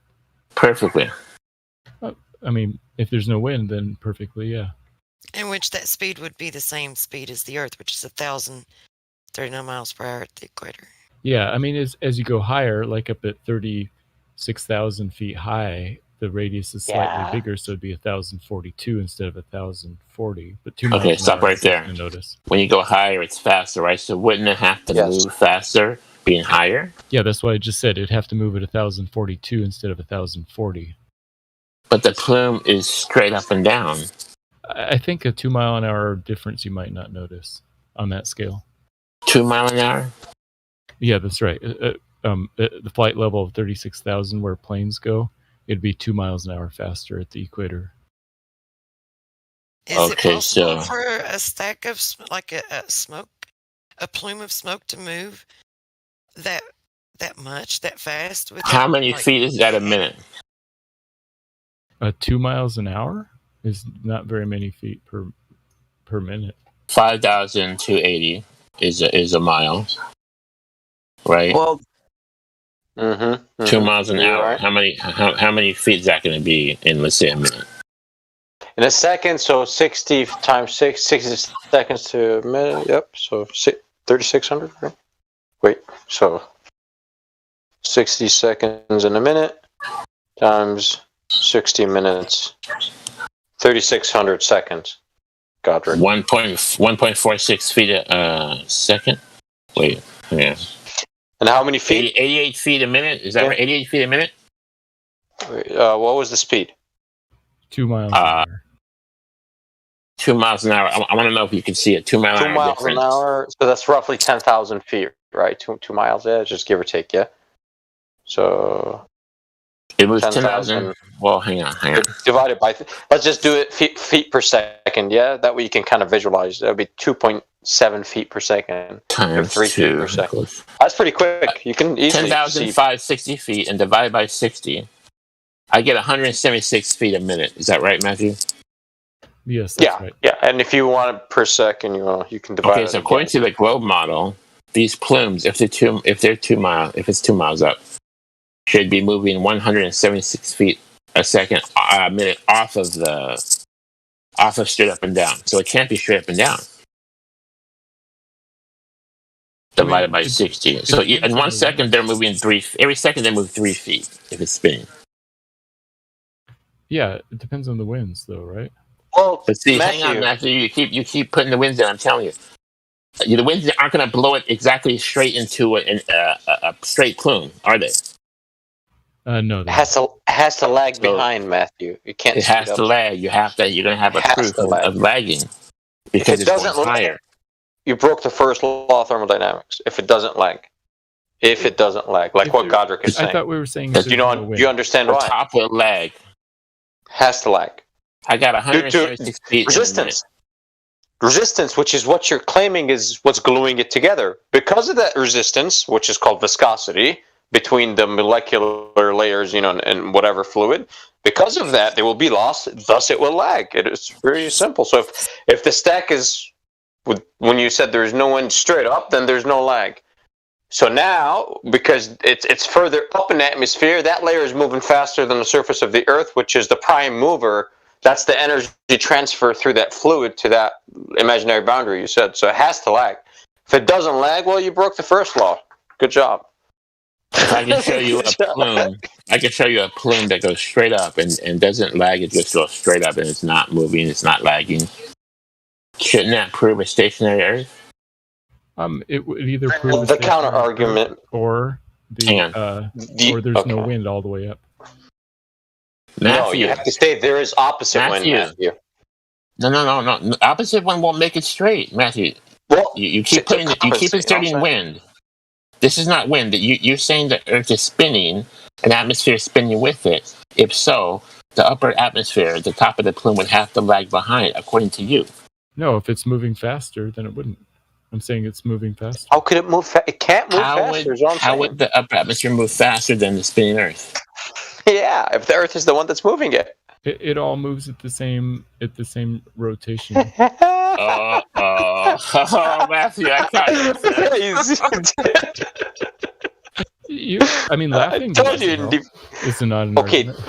Perfectly. I mean, if there's no wind, then perfectly, yeah. In which that speed would be the same speed as the Earth, which is 1,039 miles per hour at the equator. Yeah, I mean, as you go higher, like up at 36,000 feet high, the radius is slightly bigger, so it'd be 1,042 instead of 1,040. But 2 miles. Okay, stop right there. Notice. When you go higher, it's faster, right? So wouldn't it have to move faster, being higher? Yeah, that's what I just said. It'd have to move at 1,042 instead of 1,040. But the plume is straight up and down. I think a 2 mile an hour difference you might not notice on that scale. 2 mile an hour? Yeah, that's right. The flight level of 36,000 where planes go, it'd be 2 miles an hour faster at the equator. Is it possible for a stack of like a plume of smoke to move that much, that fast? How many feet is that a minute? 2 miles an hour is not very many feet per minute. 5,280 is a mile, right? Well, 2 miles an hour. Right. How many feet is that going to be in, let's say, a minute? In a second, so 60 times 6, 60 seconds to a minute. Yep. So 3,600. Right? Wait. So 60 seconds in a minute times 60 minutes. 3,600 seconds. Godric. 1.46 feet a second. Wait. Yeah. And how many feet? 88 feet a minute. Is that right? 88 feet a minute. What was the speed? 2 miles an hour. 2 miles an hour. I want to know if you can see it. 2 miles an hour. 2 miles an hour. So that's roughly 10,000 feet, right? 2 miles there, just give or take, yeah. So it was 10,000. Well, hang on. Divided by. Let's just do it feet per second, yeah. That way you can kind of visualize. That would be 2.7 feet per second. Times 3 feet per second. That's pretty quick. You can easily 10,560 feet and divide by 60. I get 176 feet a minute. Is that right, Matthew? Yes, that's right. Yeah, and if you want it per second, you can divide it. Okay, so according to the globe model, these plumes, if it's 2 miles up, should be moving 176 feet a minute off of straight up and down. So it can't be straight up and down. Divided by 60. So in 1 second they're moving every second they move 3 feet if it's spinning. Yeah, it depends on the winds, though, right? Well, but see, hang on, Matthew. You keep putting the winds in. I'm telling you, the winds aren't going to blow it exactly straight into a straight plume, are they? No. It has to lag behind, Matthew. You can't. It has to lag. You're going to have a proof of lagging because it's going higher. You broke the first law of thermodynamics. If it doesn't lag, like what Godric is saying. I thought we were saying. You understand why? Top will lag. Has to lag. I got 136 feet. Resistance, which is what you're claiming is what's gluing it together. Because of that resistance, which is called viscosity, between the molecular layers, and whatever fluid, because of that, they will be lost. Thus, it will lag. It is very simple. So if the stack is, when you said there's no wind straight up, then there's no lag. So now, because it's further up in the atmosphere, that layer is moving faster than the surface of the Earth, which is the prime mover. That's the energy transfer through that fluid to that imaginary boundary you said. So it has to lag. If it doesn't lag, well, you broke the first law. Good job. I can show you a plume. I can show you a plume that goes straight up and doesn't lag. It just goes straight up and it's not moving. It's not lagging. Shouldn't that prove a stationary Earth? It would either prove the counter argument or or there's no wind all the way up. Matthew, no, you have to say there is opposite wind, Matthew. No. Opposite one won't make it straight, Matthew. Well, you keep inserting wind. This is not wind. You're saying the Earth is spinning, an atmosphere is spinning with it. If so, the upper atmosphere, the top of the plume, would have to lag behind, according to you. No, if it's moving faster, then it wouldn't. I'm saying it's moving faster. How could it move? It can't move faster. How would the upper atmosphere move faster than the spinning Earth? Yeah, if the Earth is the one that's moving it. It all moves at the same rotation. Matthew, I laughing. Told you. It's not an argument.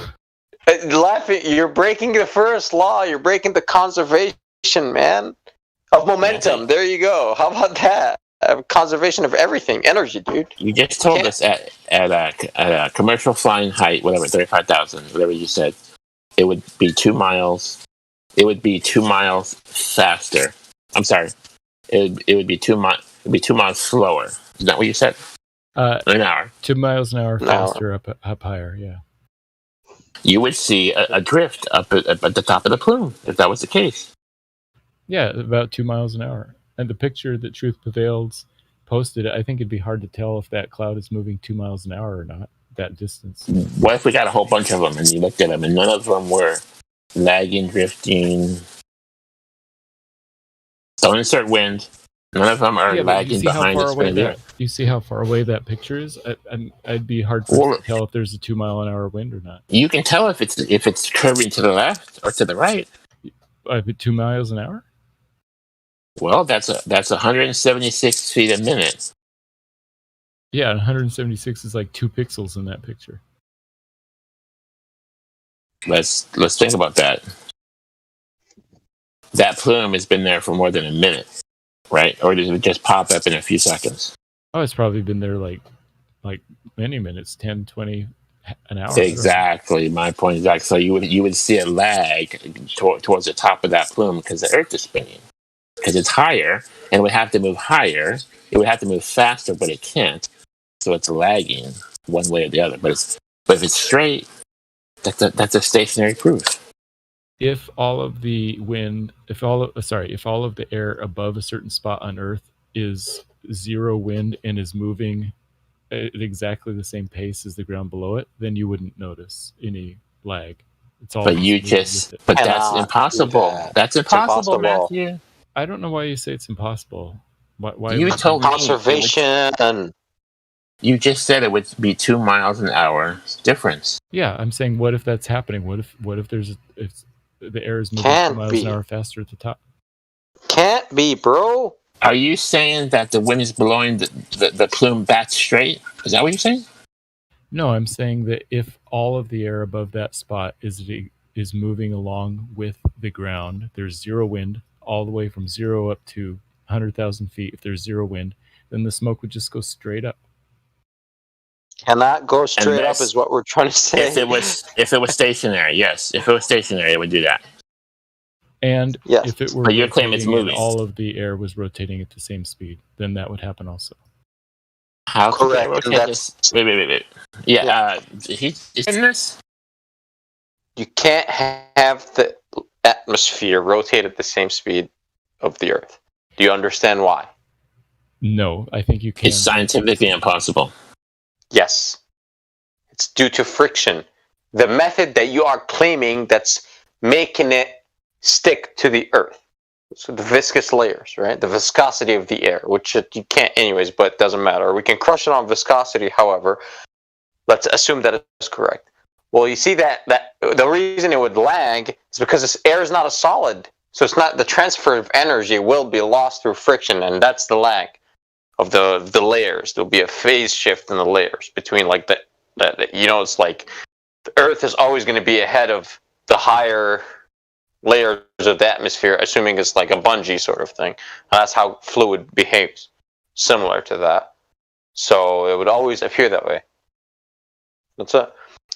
Laughing. You're breaking the first law. You're breaking the conservation, man, of momentum. There you go. How about that? Conservation of everything, energy, dude. You just told us at a commercial flying height, whatever, 35,000, whatever you said, it would be 2 miles. It would be 2 miles faster. I'm sorry. It would be 2 miles. It'd be 2 miles slower. Is that what you said? An hour. 2 miles an hour faster up higher. Yeah. You would see a drift up at the top of the plume if that was the case. Yeah, about 2 miles an hour. And the picture that Truth Prevails posted, I think it'd be hard to tell if that cloud is moving 2 miles an hour or not, that distance. What if we got a whole bunch of them and you looked at them and none of them were lagging, drifting? Don't insert wind. None of them are lagging behind the You see how far away that picture is? I'd be hard to tell if there's a 2 mile an hour wind or not. You can tell if it's curving to the left or to the right. 2 miles an hour? Well, that's 176 feet a minute. Yeah, 176 is like 2 pixels in that picture. Let's think about that. That plume has been there for more than a minute, right? Or did it just pop up in a few seconds? Oh, it's probably been there like many minutes, 10, 20, an hour. Exactly, my point is exactly. So you would see a lag towards the top of that plume because the Earth is spinning. Because it's higher, and it would have to move higher. It would have to move faster, but it can't. So it's lagging one way or the other. But if it's straight, that's a stationary proof. If all of the wind, if all of the air above a certain spot on Earth is zero wind and is moving at exactly the same pace as the ground below it, then you wouldn't notice any lag. It's all. But that's impossible. That's impossible, Matthew. I don't know why you say it's impossible. Why you told conservation. You just said it would be 2 miles an hour difference. Yeah, I'm saying, what if that's happening? What if there's the air is moving Can't 2 miles be. an hour faster at the top. Can't be, bro. Are you saying that the wind is blowing the plume back straight? Is that what you're saying? No, I'm saying that if all of the air above that spot is moving along with the ground, there's zero wind all the way from 0 up to 100,000 feet. If there's zero wind, then the smoke would just go straight up. Cannot go straight up is what we're trying to say. If it was stationary, yes. If it was stationary, it would do that. And if it were, but your claim it's rotating and moving. all of the air was rotating at the same speed, then that would happen also. How could Correct, they rotate this? Wait. Yeah, he's in this. You can't have the atmosphere rotate at the same speed of the Earth. Do you understand why? No, I think you can. It's scientifically impossible. Yes. It's due to friction. The method that you are claiming that's making it stick to the Earth. So the viscous layers, right? The viscosity of the air, which you can't anyways, but it doesn't matter. We can crush it on viscosity, however. Let's assume that it's correct. Well, you see that the reason it would lag is because this air is not a solid. So it's not, the transfer of energy will be lost through friction, and that's the lag of the layers. There'll be a phase shift in the layers between like it's like the Earth is always going to be ahead of the higher layers of the atmosphere, assuming it's like a bungee sort of thing. And that's how fluid behaves, similar to that. So it would always appear that way. That's it.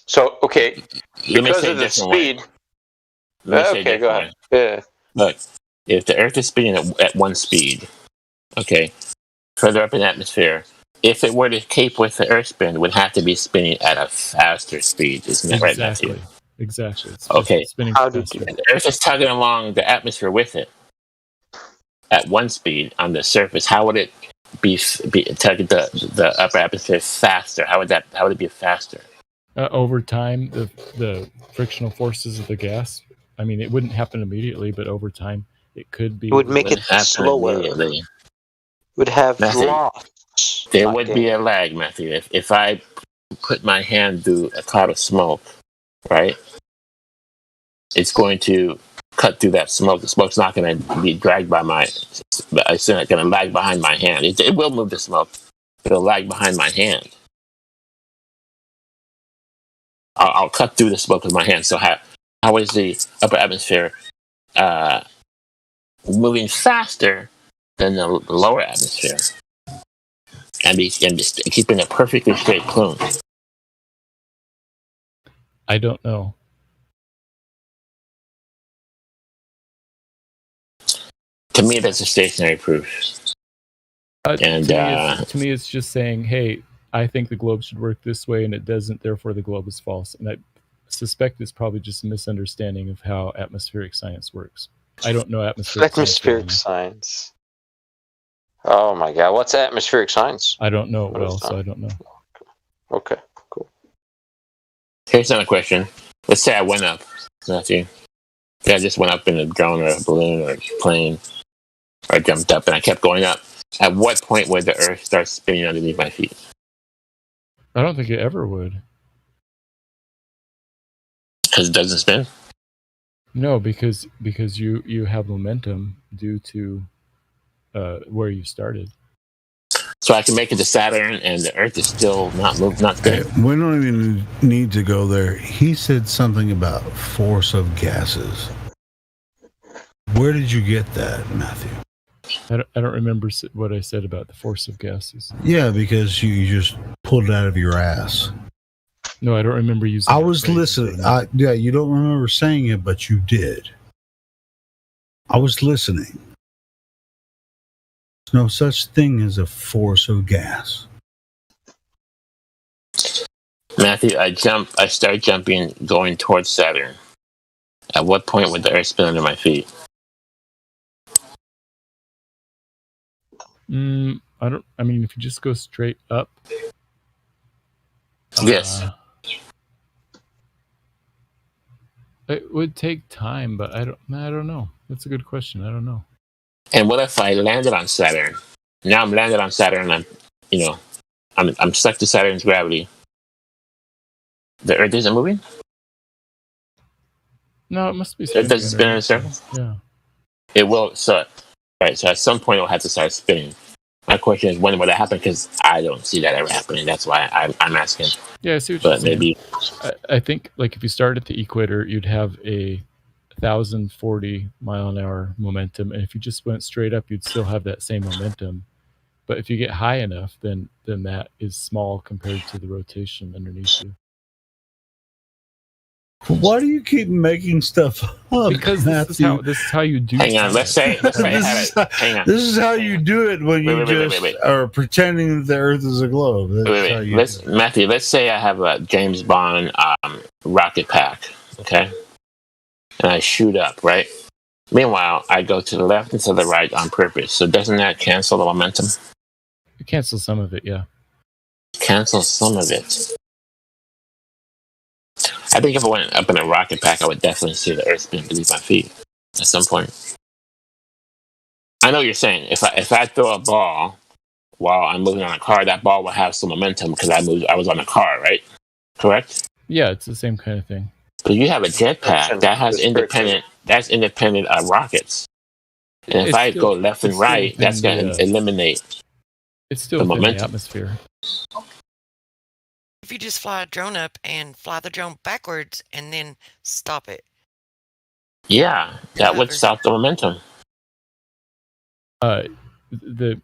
So, okay, because of the speed... Okay, go ahead. Yeah. Look, if the Earth is spinning at one speed, okay, further up in the atmosphere, if it were to keep with the Earth spin, it would have to be spinning at a faster speed. Isn't that right, Matthew? Exactly. It's Okay. spinning How faster. The Earth is tugging along the atmosphere with it at one speed on the surface. How would it be tugging the upper atmosphere faster? How would it be faster? Over time, the frictional forces of the gas. I mean, it wouldn't happen immediately, but over time, it could be. It would make it slower. Immediately. It would have Matthew, loss. there would be a lag, Matthew. If I put my hand through a cloud of smoke, right? It's going to cut through that smoke. The smoke's not going to be dragged by it's not going to lag behind my hand. It will move the smoke. It'll lag behind my hand. I'll cut through the smoke with my hand. So how is the upper atmosphere moving faster than the lower atmosphere? And keeping a perfectly straight plume. I don't know. To me, that's a stationary proof. To me, it's just saying, hey, I think the globe should work this way, and it doesn't. Therefore, the globe is false. And I suspect it's probably just a misunderstanding of how atmospheric science works. I don't know atmospheric science. Oh my God, what's atmospheric science? I don't know it well, so I don't know. Okay, cool. Here's another question. Let's say I went up, Matthew. I just went up in a drone or a balloon or a plane, or I jumped up and I kept going up. At what point would the Earth start spinning underneath my feet? I don't think it ever would. Because it doesn't spin? No, because you have momentum due to where you started. So I can make it to Saturn and the Earth is still not spinning? We don't even need to go there. He said something about force of gases. Where did you get that, Matthew? I don't remember what I said about the force of gases. Yeah, because you just pulled it out of your ass. No, I don't remember using I was listening. Yeah, you don't remember saying it, but you did. I was listening. There's no such thing as a force of gas. Matthew, I start jumping, going towards Saturn. At what point would the Earth spin under my feet? I mean, if you just go straight up. Yes. It would take time, but I don't know. That's a good question. I don't know. And what if I landed on Saturn? Now I'm landed on Saturn. I'm stuck to Saturn's gravity. The Earth isn't moving? No, it must be. It does spin in a circle. Yeah. It will. So, right. So at some point it'll have to start spinning. My question is, when will that happen? Because I don't see that ever happening. That's why I'm asking. Yeah, I see what but you're saying. maybe I think like if you start at the equator, you'd have a 1,040 mile an hour momentum, and if you just went straight up, you'd still have that same momentum. But if you get high enough, then that is small compared to the rotation underneath you. Why do you keep making stuff up? Because this is how you do. Hang on. Let's say hang on. This is how you do it when you just are pretending that the Earth is a globe. That's how you do it. Matthew, let's say I have a James Bond rocket pack, okay, and I shoot up, right? Meanwhile, I go to the left and to the right on purpose. So doesn't that cancel the momentum? You cancel some of it, yeah. Cancel some of it. I think if I went up in a rocket pack, I would definitely see the Earth spin beneath my feet at some point. I know what you're saying. If I throw a ball while I'm moving on a car, that ball will have some momentum because I was on a car, right? Correct? Yeah, it's the same kind of thing. But you have a jetpack that has independent rockets. And if I go left and right, that's going to eliminate it's still the within momentum. The atmosphere. If you just fly a drone up and fly the drone backwards and then stop it. Yeah, that would stop the momentum. The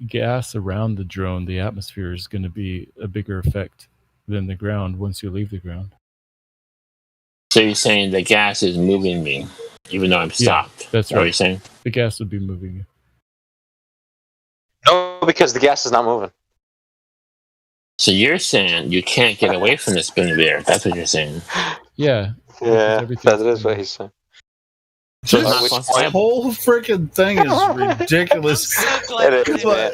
gas around the drone, the atmosphere, is going to be a bigger effect than the ground once you leave the ground. So you're saying the gas is moving me, even though I'm stopped? Yeah, that's right. What you're saying? The gas would be moving you. No, because the gas is not moving. So you're saying you can't get away from the spin of the Earth. That's what you're saying. Yeah. Yeah, that is what he's saying. So This whole freaking thing is ridiculous. It is, man.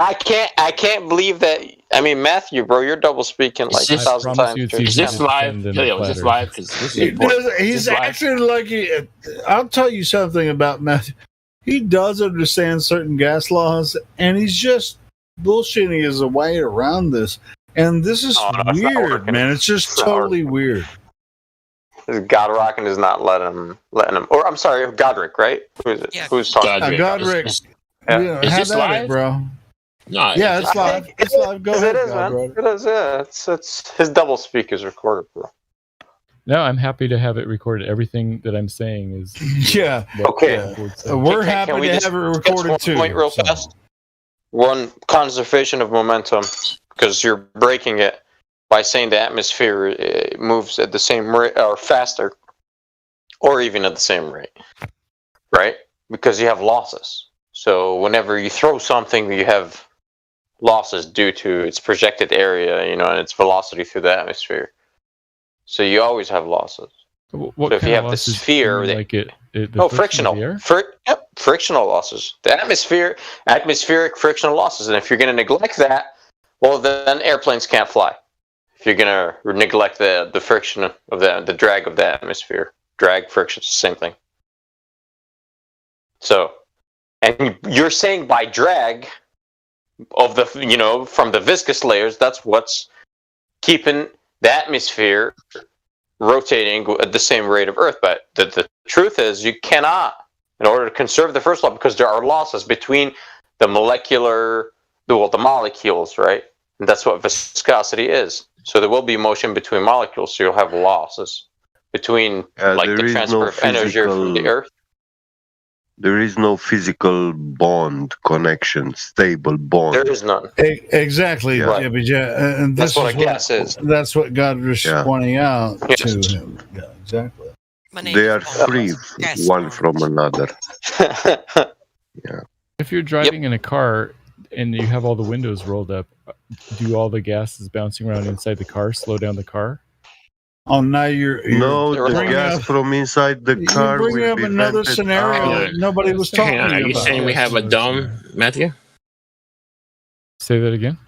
I can't believe that. I mean, Matthew, bro, you're double speaking like 1,000 times. Is this live? Is this live? Because this is important. He's acting like I'll tell you something about Matthew. He does understand certain gas laws, and he's just bullshitting his way around this. And this is weird, man. It's just totally weird. God Rockin' is not letting him. Or I'm sorry, Godric, right? Who is it? Yeah. Who's talking? Godric. Yeah. Is this live, bro? No. Yeah, it's live. It's live. Go ahead, It is, man. It is. Yeah. It's his double speak is recorded, bro. No, I'm happy to have it recorded. Everything that I'm saying is. Yeah. Okay. We're happy to have it recorded too. Point real fast. One, conservation of momentum, because you're breaking it by saying the atmosphere moves at the same rate or faster, or even at the same rate, right? Because you have losses. So whenever you throw something, you have losses due to its projected area, and its velocity through the atmosphere. So you always have losses. What so if you have the sphere, frictional. Frictional losses. The atmospheric frictional losses. And if you're going to neglect that, well, then airplanes can't fly. If you're going to neglect the friction of the drag of the atmosphere. Drag, friction, it's the same thing. So, and you're saying by drag of the, from the viscous layers, that's what's keeping the atmosphere rotating at the same rate of Earth. But the truth is you cannot, in order to conserve the first law, because there are losses between the molecules, right? And that's what viscosity is. So there will be motion between molecules, so you'll have losses between the transfer of energy from the Earth. There is no physical bond connection, stable bond. There is none. Exactly. Right. And that's what a gas is. That's what God was pointing out to him. Yeah, exactly. They are free one from another. Yeah. If you're driving in a car and you have all the windows rolled up, do all the gases bouncing around inside the car slow down the car? Oh, now you're the gas from inside the car. You're bringing up another scenario nobody was talking about. Are you saying we have a dome, Matthew? Say that again.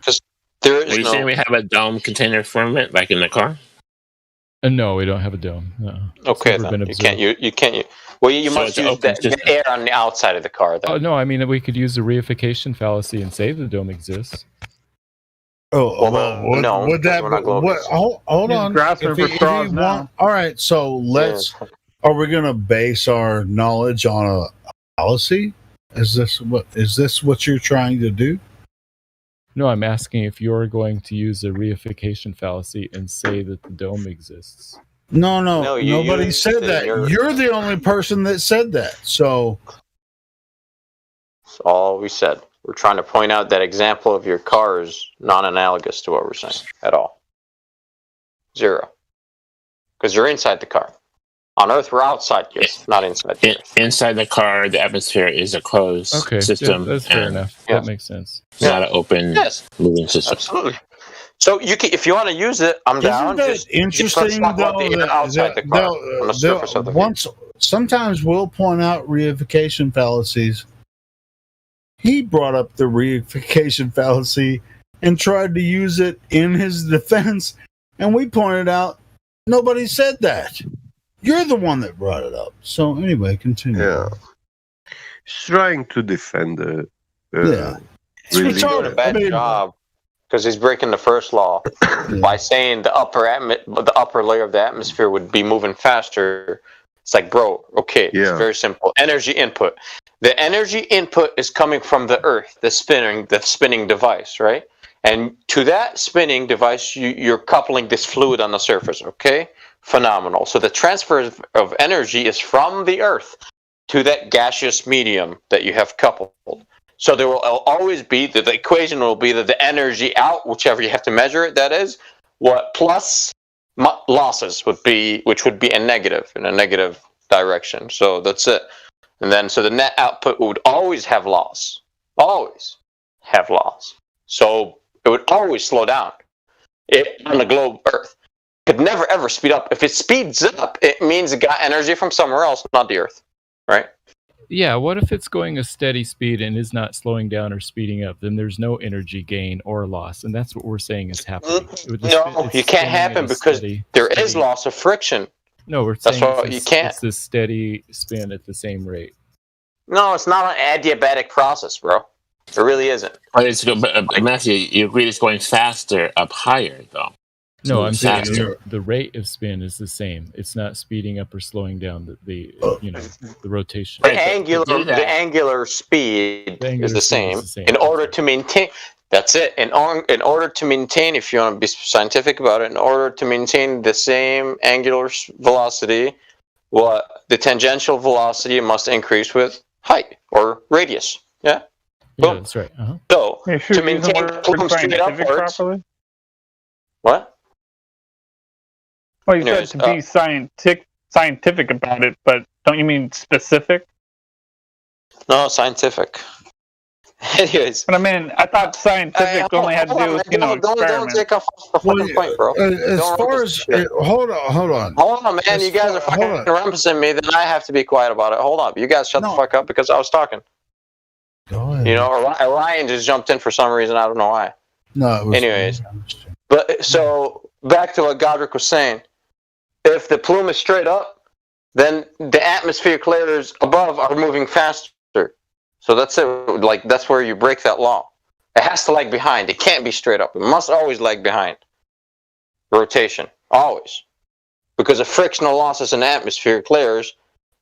Are you saying we have a dome container firmament like in the car? No, we don't have a dome. No. Okay, then you can't. Well, you must use the air on the outside of the car. Then. Oh no, I mean we could use the reification fallacy and say the dome exists. Oh, well, no, would that? we're not globalists. Hold on. grasping for straws now. All right, so let's. Are we going to base our knowledge on a fallacy? Is this what you're trying to do? No, I'm asking if you're going to use a reification fallacy and say that the dome exists. No, you nobody said that. You're the only person that said that. So that's all we said. We're trying to point out that example of your car is non-analogous to what we're saying at all. Zero. Because you're inside the car. On Earth, we're outside you, not inside the Earth. Inside the car, the atmosphere is a closed system. Yeah, that's fair enough. That makes sense. It's not an open moving system. Absolutely. So if you want to use it, I'm down. Isn't that interesting though? Outside the car, on the surface of the vehicle. Sometimes we'll point out reification fallacies. He brought up the reification fallacy and tried to use it in his defense, and we pointed out nobody said that. You're the one that brought it up. So anyway, continue. Yeah. He's trying to defend the. He's doing a bad job because he's breaking the first law by saying the upper layer of the atmosphere would be moving faster. It's like, bro, okay, it's very simple. Energy input. The energy input is coming from the Earth, the spinning device, right? And to that spinning device, you're coupling this fluid on the surface, okay? Phenomenal. So the transfer of energy is from the Earth to that gaseous medium that you have coupled. So there will always be, the equation will be that the energy out, whichever you have to measure it, that is, what plus losses would be, which would be in a negative direction. So that's it. And then, so the net output would always have loss. Always have loss. So it would always slow down on the globe Earth. It could never ever speed up. If it speeds up, it means it got energy from somewhere else, not the Earth. Right? Yeah, what if it's going a steady speed and is not slowing down or speeding up? Then there's no energy gain or loss, and that's what we're saying is happening. No, you can't happen because there is loss of friction. No, we're saying you can't. It's a steady spin at the same rate. No, it's not an adiabatic process, bro. It really isn't. But Matthew, you agree it's going faster up higher, though. No, I'm saying the rate of spin is the same. It's not speeding up or slowing down the rotation. The angular speed is the same. In order to maintain, that's it. In order to maintain, if you want to be scientific about it, in order to maintain the same angular velocity, the tangential velocity must increase with height or radius. Yeah. Yeah, that's right. Uh-huh. So to maintain plume straight upwards. Properly? What? Well, you said to be scientific about it, but don't you mean specific? No, scientific. Anyways. But I mean, I thought scientific only had to do with, experiments. Don't take off the fucking point, bro. Hold on. Hold on, man. You guys are fucking rumpusing me, then I have to be quiet about it. Hold on. You guys shut the fuck up because I was talking. Go ahead. You know, Orion just jumped in for some reason. I don't know why. No, it was. Anyways. But so back to what Godric was saying. If the plume is straight up, then the atmospheric layers above are moving faster. So that's it. Like, that's where you break that law. It has to lag behind. It can't be straight up. It must always lag behind. Rotation. Always. Because of frictional losses in atmospheric layers,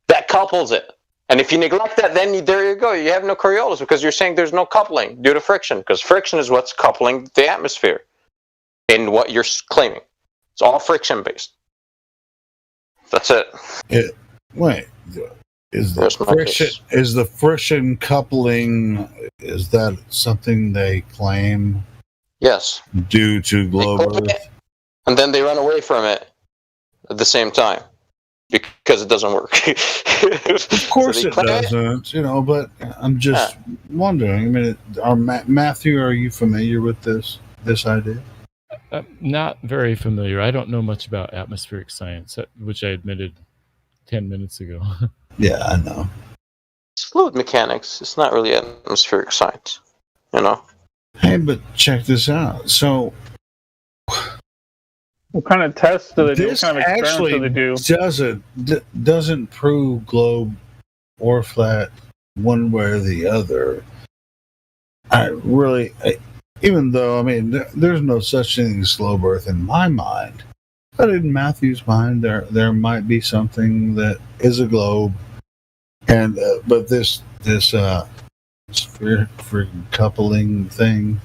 that couples it. And if you neglect that, then there you go. You have no Coriolis because you're saying there's no coupling due to friction. Because friction is what's coupling the atmosphere in what you're claiming. It's all friction based. That's it. Wait. Is the friction coupling, is that something they claim? Yes. Due to globe Earth? And then they run away from it at the same time because it doesn't work. Of course it doesn't, but I'm just wondering. I mean, Matthew, are you familiar with this idea? Not very familiar. I don't know much about atmospheric science, which I admitted 10 minutes ago. Yeah, I know. It's fluid mechanics. It's not really atmospheric science, Hey, but check this out. So, what kind of tests do they do? What this kind of experiments do they do? doesn't prove globe or flat one way or the other. Even though, I mean, there's no such thing as globe Earth in my mind, but in Matthew's mind, there might be something that is a globe, and but this sphere coupling thing,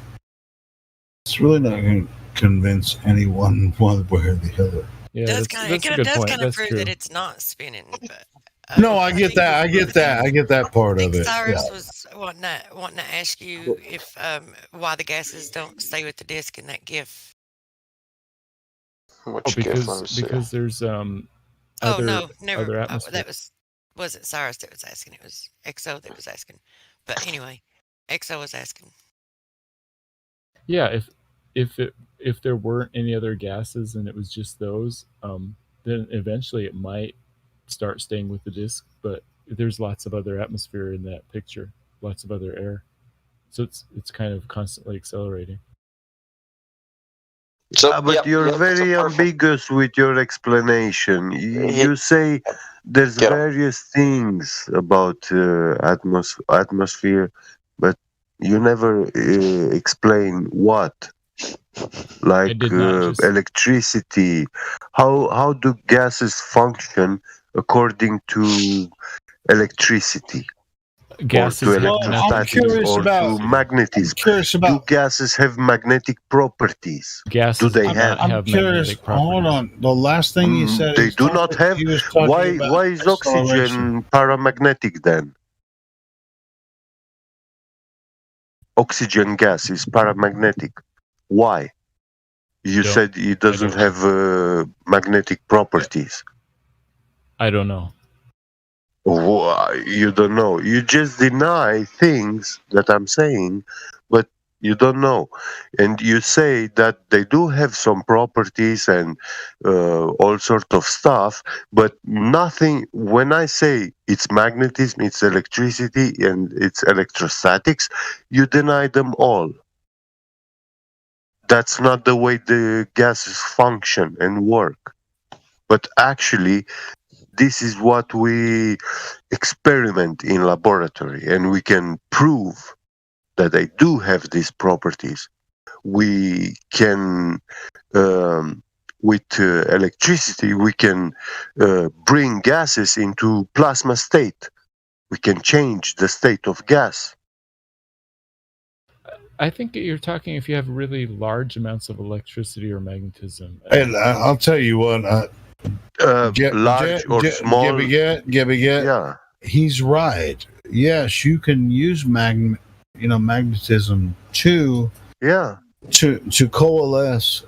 it's really not going to convince anyone one way or the other. Yeah, Does that's a good does point. kind of That's prove true. that it's not spinning. But No, I get that. I get that part of it. Cyrus Yeah. was wanting to ask you if why the gases don't stay with the disk in that GIF. Which GIF? Let me because see. because there's Oh other no, never. other Oh, atmosphere. that wasn't Cyrus that was asking. It was XO that was asking. But anyway, XO was asking. Yeah, if there weren't any other gases and it was just those, then eventually it might start staying with the disk. But there's lots of other atmosphere in that picture, lots of other air, so it's kind of constantly accelerating. So, but you're very ambiguous with your explanation. You say there's various things about atmosphere, but you never explain what. Like electricity. How do gases function according to electricity? Gases or to have electrostatics or to magnetism. Do gases have magnetic properties? Gases do they do have? not have magnetic properties. Hold on. The last thing you said. They do not have. Why is oxygen paramagnetic then? Oxygen gas is paramagnetic. Why? You said it doesn't have magnetic properties. I don't know. You don't know. You just deny things that I'm saying, but you don't know. And you say that they do have some properties and all sort of stuff, but nothing. When I say it's magnetism, it's electricity, and it's electrostatics, you deny them all. That's not the way the gases function and work. But actually, this is what we experiment in laboratory, and we can prove that they do have these properties. We can, with electricity, we can bring gases into plasma state. We can change the state of gas. I think you're talking if you have really large amounts of electricity or magnetism. And I'll tell you what. Large or small. Yeah. He's right. Yes, you can use magnetism to coalesce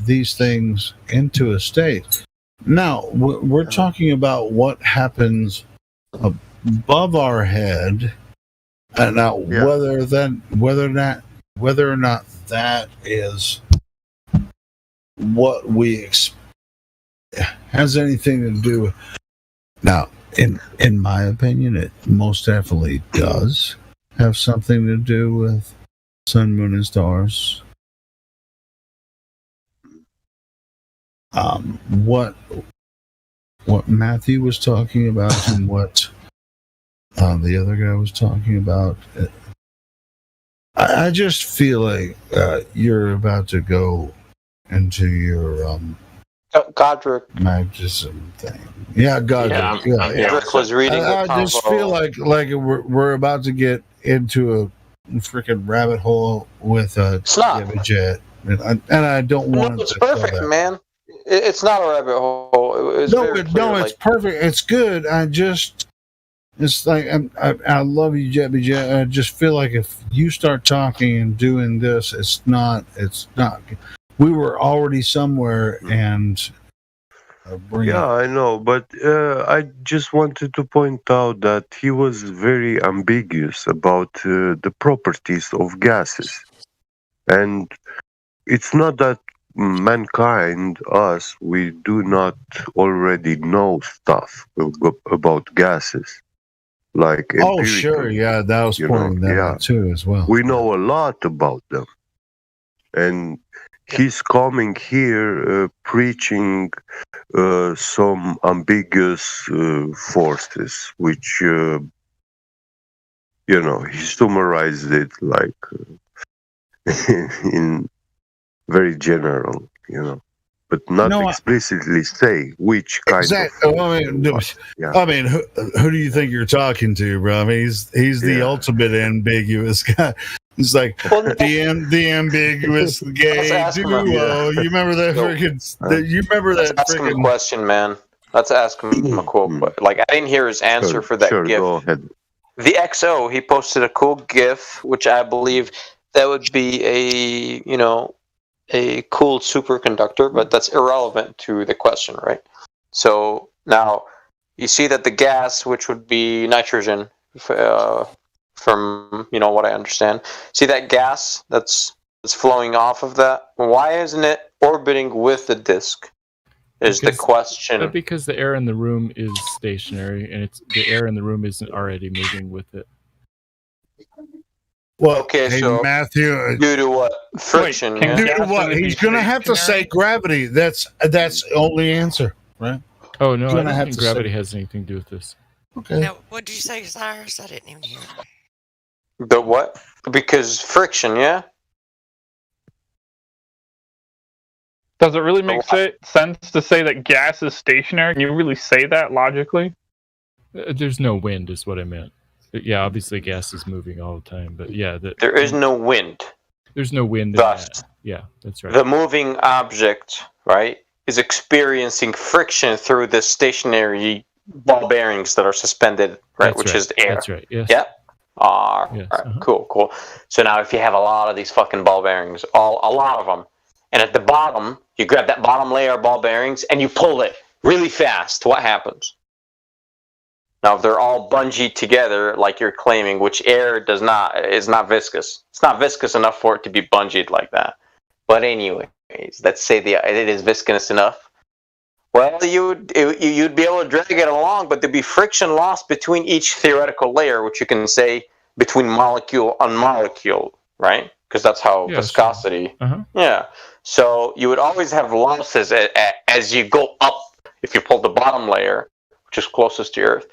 these things into a state. Now we're talking about what happens above our head, and now whether or not that is what we has anything to do with. Now, in my opinion, it most definitely does have something to do with sun, moon, and stars. What Matthew was talking about and what the other guy was talking about, I just feel like you're about to go into your Godric magnetism thing. Yeah, Godric. Godric was reading I just feel like we're about to get into a freaking rabbit hole with a Jet, and I don't want it's to. Perfect, man. It's not a rabbit hole. It's perfect. It's good. It's like I love you, Jet. I just feel like if you start talking and doing this, it's not. We were already somewhere, and I know, but I just wanted to point out that he was very ambiguous about the properties of gases, and it's not that mankind, us, we do not already know stuff about gases. Like sure, yeah, that was pointing that out too as well. We know a lot about them, and he's coming here preaching some ambiguous forces, which he summarized it like in very general, but not explicitly say which kind exactly. of. I mean, who do you think you're talking to, bro? I mean, he's the ultimate ambiguous guy. It's like the ambiguous gay duo. You remember that freaking? You remember that Ask him a freaking question, man. Let's ask him a cool question. Like, I didn't hear his answer for that GIF. Go ahead. The XO, he posted a cool GIF, which I believe that would be a cool superconductor, but that's irrelevant to the question, right? So now you see that the gas, which would be nitrogen, from what I understand, see that gas that's flowing off of that. Why isn't it orbiting with the disk? Is the question? But because the air in the room is stationary, and the air in the room isn't already moving with it. Well, okay, hey, so Matthew, due to what? Friction. Due to what? He's going to have to say gravity. That's the only answer, right? Oh no, I don't think gravity has anything to do with this. Okay. Now, what did you say, Cyrus? I didn't even hear. The what? Because friction, yeah. Does it really make sense to say that gas is stationary? Can you really say that logically? There's no wind, is what I meant. Yeah, obviously gas is moving all the time, but yeah, there is no wind. There's no wind. Thus, yeah, that's right. The moving object, right, is experiencing friction through the stationary ball bearings that are suspended, right, which is the air. That's right. Yes. Yeah. All right. Cool. So now, if you have a lot of these fucking ball bearings, a lot of them, and at the bottom, you grab that bottom layer of ball bearings and you pull it really fast, what happens? Now, if they're all bungeed together, like you're claiming, which air is not viscous. It's not viscous enough for it to be bungeed like that. But anyways, let's say it is viscous enough. Well, you'd be able to drag it along, but there'd be friction loss between each theoretical layer, which you can say between molecule and molecule, right? Because that's how viscosity. Sure. Yeah. So you would always have losses as you go up. If you pull the bottom layer, which is closest to Earth,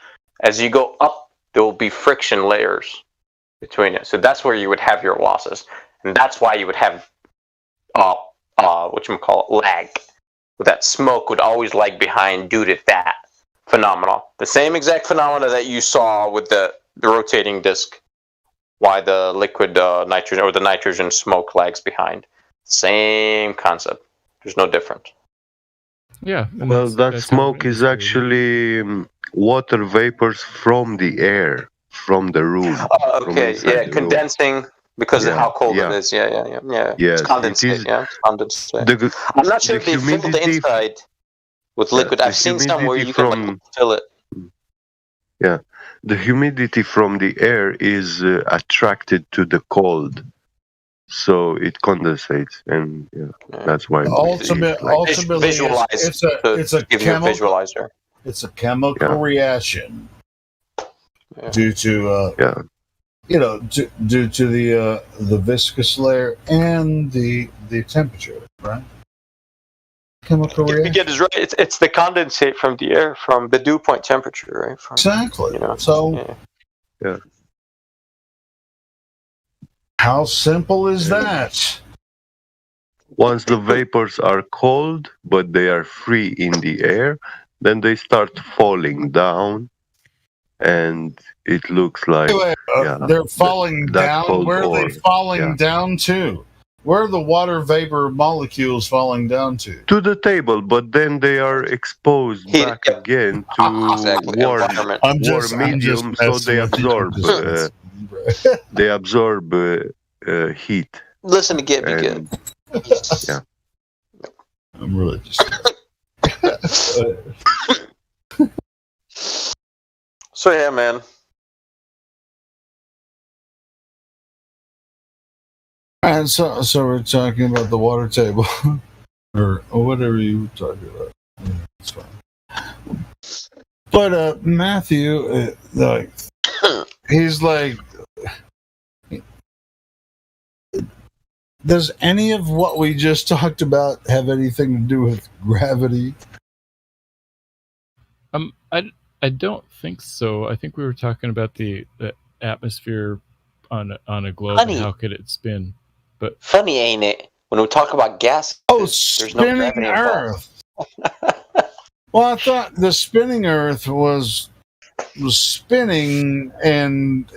as you go up, there will be friction layers between it. So that's where you would have your losses, and that's why you would have lag. That smoke would always lag behind due to that phenomenon. The same exact phenomena that you saw with the rotating disk. Why the liquid nitrogen or the nitrogen smoke lags behind. Same concept. There's no difference. Yeah. Well, that smoke is actually water vapors from the air, from the room. Okay, yeah, condensing because of how cold it is. Yeah. It's condensate. It's condensate. I'm not sure if they fill the inside with liquid. I've seen some where you can fill it. Yeah, the humidity from the air is attracted to the cold, so it condensates, and that's why. Ultimately, visualize. It's a chemical visualizer. It's a chemical reaction due to due to the viscous layer and the temperature, right? Chemical reaction. You get is right. It's the condensate from the air from the dew point temperature, right? Exactly. So, how simple is that? Once the vapors are cold, but they are free in the air, then they start falling down, and it looks like they're falling down. Where are they falling down to? Where are the water vapor molecules falling down to? To the table, but then they are exposed back again to warm medium, so they absorb. They absorb heat. Listen to get me good. Yeah. I'm really just. So yeah, man. And so we're talking about the water table, or whatever you were talking about. Yeah, that's fine. But Matthew, he's like, does any of what we just talked about have anything to do with gravity? I don't think so. I think we were talking about the atmosphere on a globe and how could it spin. But funny, ain't it? When we talk about gas, there's no spinning gravity involved. Earth. Well, I thought the spinning Earth was spinning, and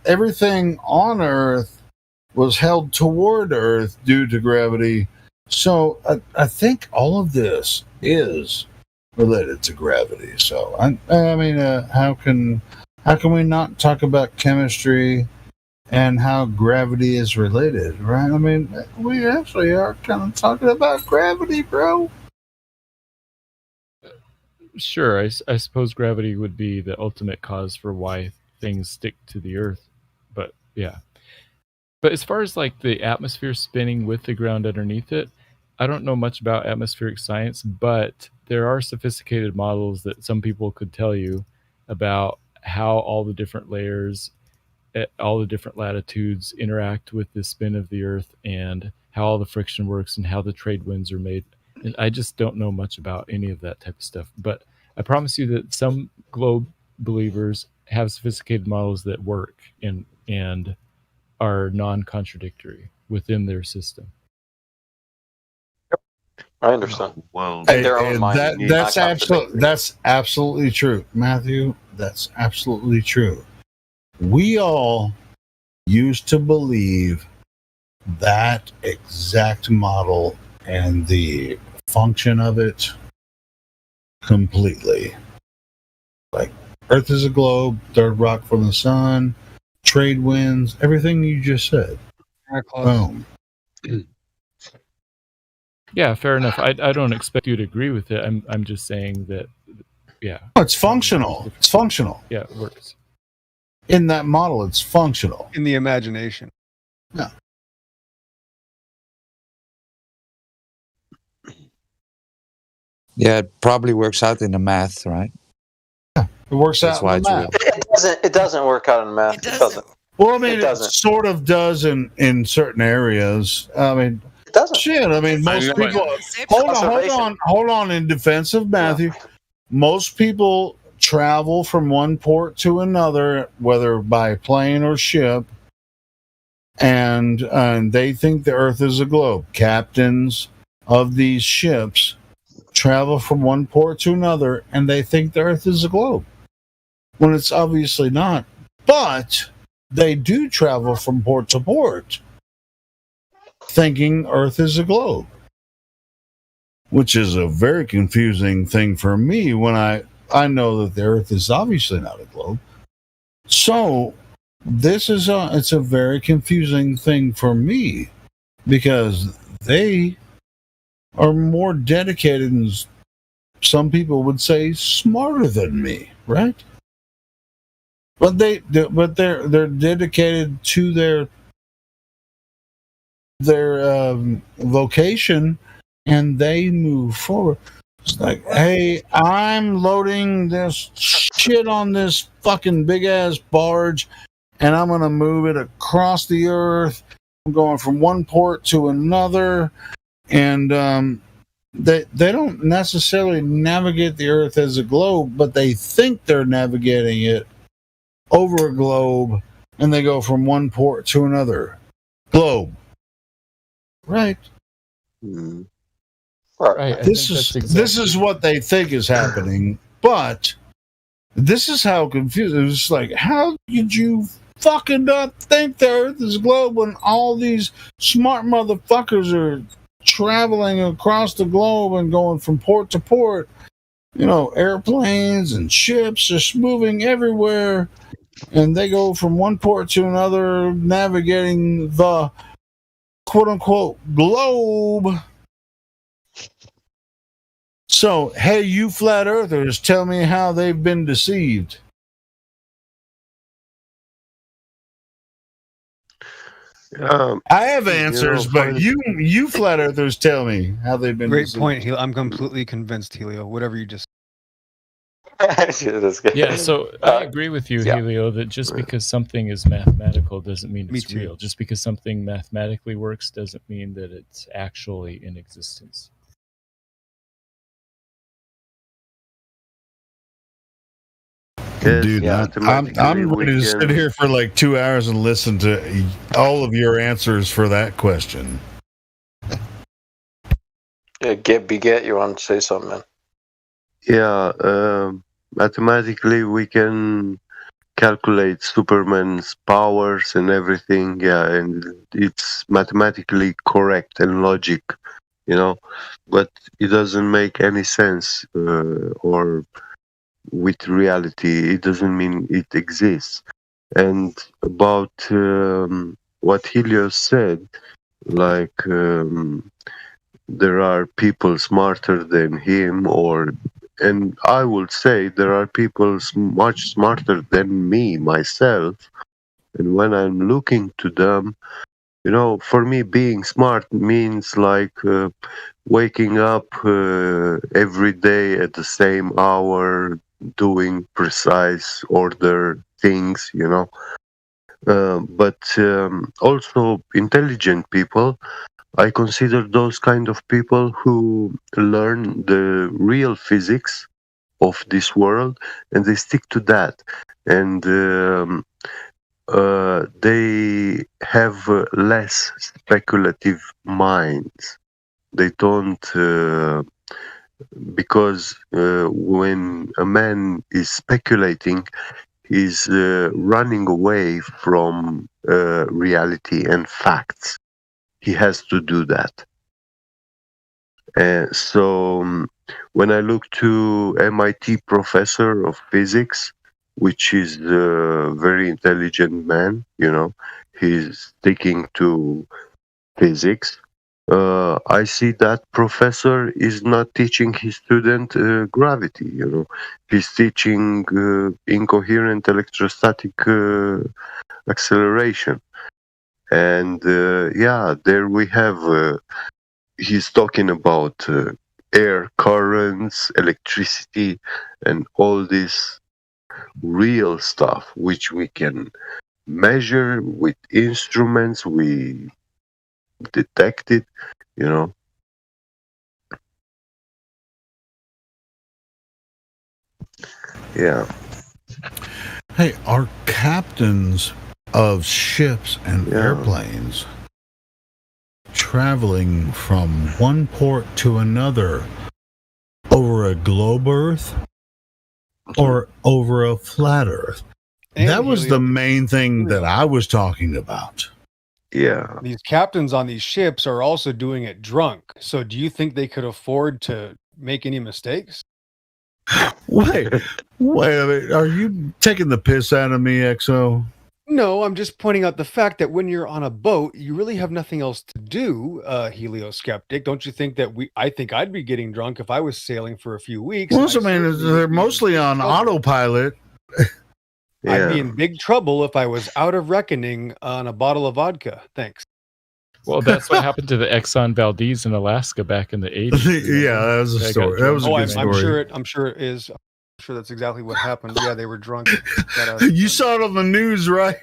everything on Earth was held toward Earth due to gravity. So I think all of this is related to gravity. So I mean, how can we not talk about chemistry and how gravity is related, right? I mean, we actually are kind of talking about gravity, bro. sure, I suppose gravity would be the ultimate cause for why things stick to the Earth. But yeah. But as far as like the atmosphere spinning with the ground underneath it, I don't know much about atmospheric science, but there are sophisticated models that some people could tell you about how all the different layers at all the different latitudes interact with the spin of the Earth and how all the friction works and how the trade winds are made. And I just don't know much about any of that type of stuff. But I promise you that some globe believers have sophisticated models that work and are non-contradictory within their system. I understand. Well, In their own mind, that's not absolutely true, Matthew. That's absolutely true. We all used to believe that exact model and the function of it completely. Like, Earth is a globe, third rock from the sun, trade winds, everything you just said. Boom. Yeah, fair enough. I don't expect you to agree with it. I'm just saying that, yeah. Oh, it's functional. It's functional. Yeah, it works. In that model, it's functional. In the imagination. Yeah. Yeah, it probably works out in the math, right? It works That's out why in the it's math. It doesn't work out in the math. It doesn't. Well, I mean, it doesn't. sort of does in certain areas. I mean, it doesn't. Shit, I mean, most people. Hold on. In defense of Matthew, most people travel from one port to another, whether by plane or ship, and they think the Earth is a globe. Captains of these ships travel from one port to another, and they think the Earth is a globe, when it's obviously not. But they do travel from port to port, thinking Earth is a globe, which is a very confusing thing for me when I know that the Earth is obviously not a globe. So this is it's a very confusing thing for me, because they are more dedicated and some people would say smarter than me, right? But they're dedicated to their vocation, and they move forward. It's like, hey, I'm loading this shit on this fucking big ass barge, and I'm gonna move it across the Earth. I'm going from one port to another, and they don't necessarily navigate the Earth as a globe, but they think they're navigating it over a globe, and they go from one port to another globe. Right. Mm-hmm. Right. This is what they think is happening, but this is how confused. It's like, how could you fucking not think the Earth is a globe when all these smart motherfuckers are traveling across the globe and going from port to port? You know, airplanes and ships just moving everywhere, and they go from one port to another, navigating the quote-unquote globe. So, hey, you flat earthers, tell me how they've been deceived. I have answers, but you flat earthers tell me how they've been Great deceived. point, Helio. I'm completely convinced, Helio. Whatever you just Yeah, so I agree with you, Helio, that just because something is mathematical doesn't mean it's real. Just because something mathematically works doesn't mean that it's actually in existence. Yes, Dude, I'm automatically we ready to sit can- here for like 2 hours and listen to all of your answers for that question. Yeah, Beget, you want to say something, man? Yeah, mathematically we can calculate Superman's powers and everything. Yeah, and it's mathematically correct and logic, you know, but it doesn't make any sense or with reality. It doesn't mean it exists. And about what Helios said, like there are people smarter than him, and I would say there are people much smarter than me myself. And when I'm looking to them, for me, being smart means like waking up every day at the same hour, doing precise order things, but also intelligent people. I consider those kind of people who learn the real physics of this world and they stick to that. And they have less speculative minds. They don't, because when a man is speculating, he's running away from reality and facts. He has to do that. So when I look to MIT professor of physics, which is a very intelligent man, he's sticking to physics. I see that professor is not teaching his student gravity, he's teaching incoherent electrostatic acceleration. And there we have, he's talking about air currents, electricity, and all this real stuff, which we can measure with instruments, we detect it, Yeah. Hey, are captains of ships and airplanes traveling from one port to another over a globe Earth or over a flat Earth? And that was the main thing that I was talking about. Yeah. These captains on these ships are also doing it drunk. So do you think they could afford to make any mistakes? Wait a minute. Are you taking the piss out of me, XO? No, I'm just pointing out the fact that when you're on a boat, you really have nothing else to do, Helioskeptic. Don't you think that I think I'd be getting drunk if I was sailing for a few weeks? Well, I mean, they're mostly on autopilot. I'd be in big trouble if I was out of reckoning on a bottle of vodka. Thanks. Well, that's what happened to the Exxon Valdez in Alaska back in the 80s. Yeah, that was a story. That was a good story. I'm sure it is. I'm sure that's exactly what happened. Yeah, they were drunk. You saw it on the news, right?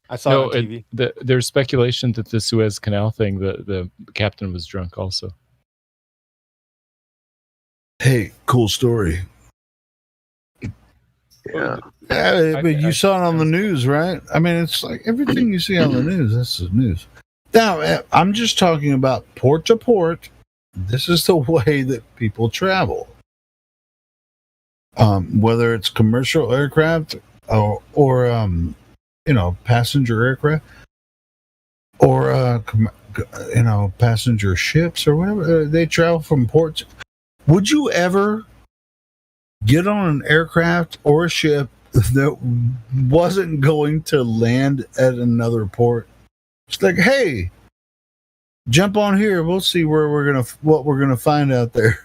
I saw it on TV. There's speculation that the Suez Canal thing, the captain was drunk also. Hey, cool story. Yeah. But you saw it on the news, right? I mean, it's like everything you see on the news, that's the news. Now, I'm just talking about port to port. This is the way that people travel. Whether it's commercial aircraft or passenger aircraft or, passenger ships or whatever, they travel from ports. Would you ever get on an aircraft or a ship that wasn't going to land at another port? It's like, hey, jump on here. We'll see what we're gonna find out there.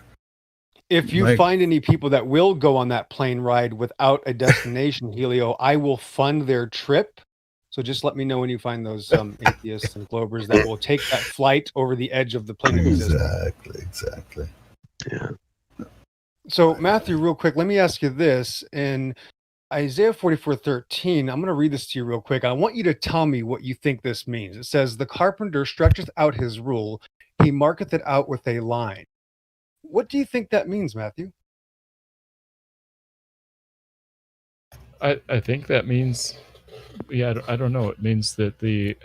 If you find any people that will go on that plane ride without a destination, Helio, I will fund their trip. So just let me know when you find those atheists and globers that will take that flight over the edge of the plane of existence. Exactly. Yeah. So Matthew, real quick, let me ask you this. In Isaiah 44:13, I'm going to read this to you real quick. I want you to tell me what you think this means. It says, "The carpenter stretcheth out his rule, he marketh it out with a line." What do you think that means, Matthew? I think that means, yeah, I don't know. It means that the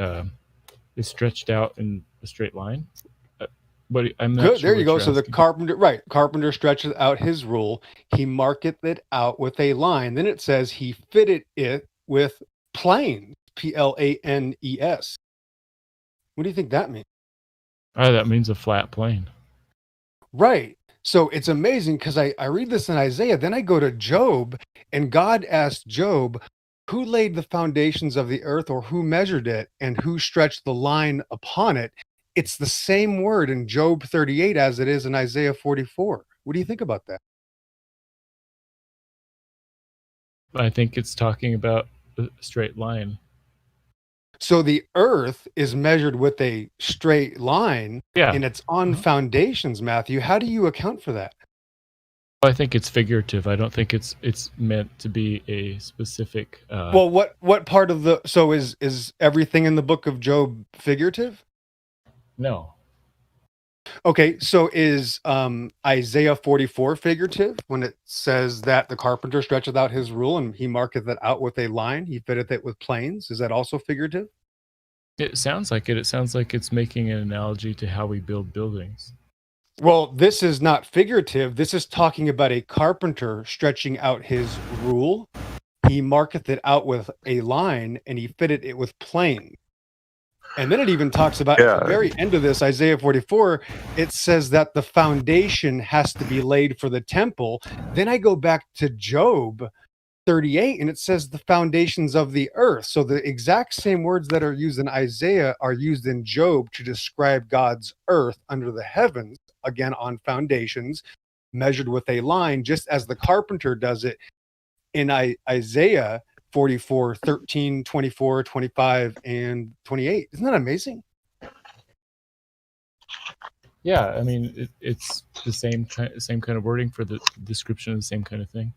is stretched out in a straight line. But I'm not Good. sure There you what go. you're So the asking. carpenter stretches out his rule. He marketh it out with a line. Then it says he fitted it with planes. Planes. What do you think that means? That means a flat plane. Right. So it's amazing because I read this in Isaiah, then I go to Job, and God asked Job, who laid the foundations of the earth, or who measured it, and who stretched the line upon it? It's the same word in Job 38 as it is in Isaiah 44. What do you think about that? I think it's talking about a straight line. So the earth is measured with a straight line, Yeah. and it's on foundations, Matthew. How do you account for that? I think it's figurative. I don't think it's meant to be a specific. Well, what part of the is everything in the book of Job figurative? No. Okay, so is Isaiah 44 figurative when it says that the carpenter stretcheth out his rule and he marketh it out with a line, he fitteth it with planes? Is that also figurative? It sounds like it. It sounds like it's making an analogy to how we build buildings. Well, this is not figurative. This is talking about a carpenter stretching out his rule. He marketh it out with a line and he fitted it with planes. And then it even talks about at the very end of this, Isaiah 44, it says that the foundation has to be laid for the temple. Then I go back to Job 38 and it says the foundations of the earth. So the exact same words that are used in Isaiah are used in Job to describe God's earth under the heavens, again on foundations, measured with a line, just as the carpenter does it in Isaiah 44, 13, 24, 25, and 28. Isn't that amazing? Yeah, I mean, it's the same kind of wording for the description of the same kind of thing.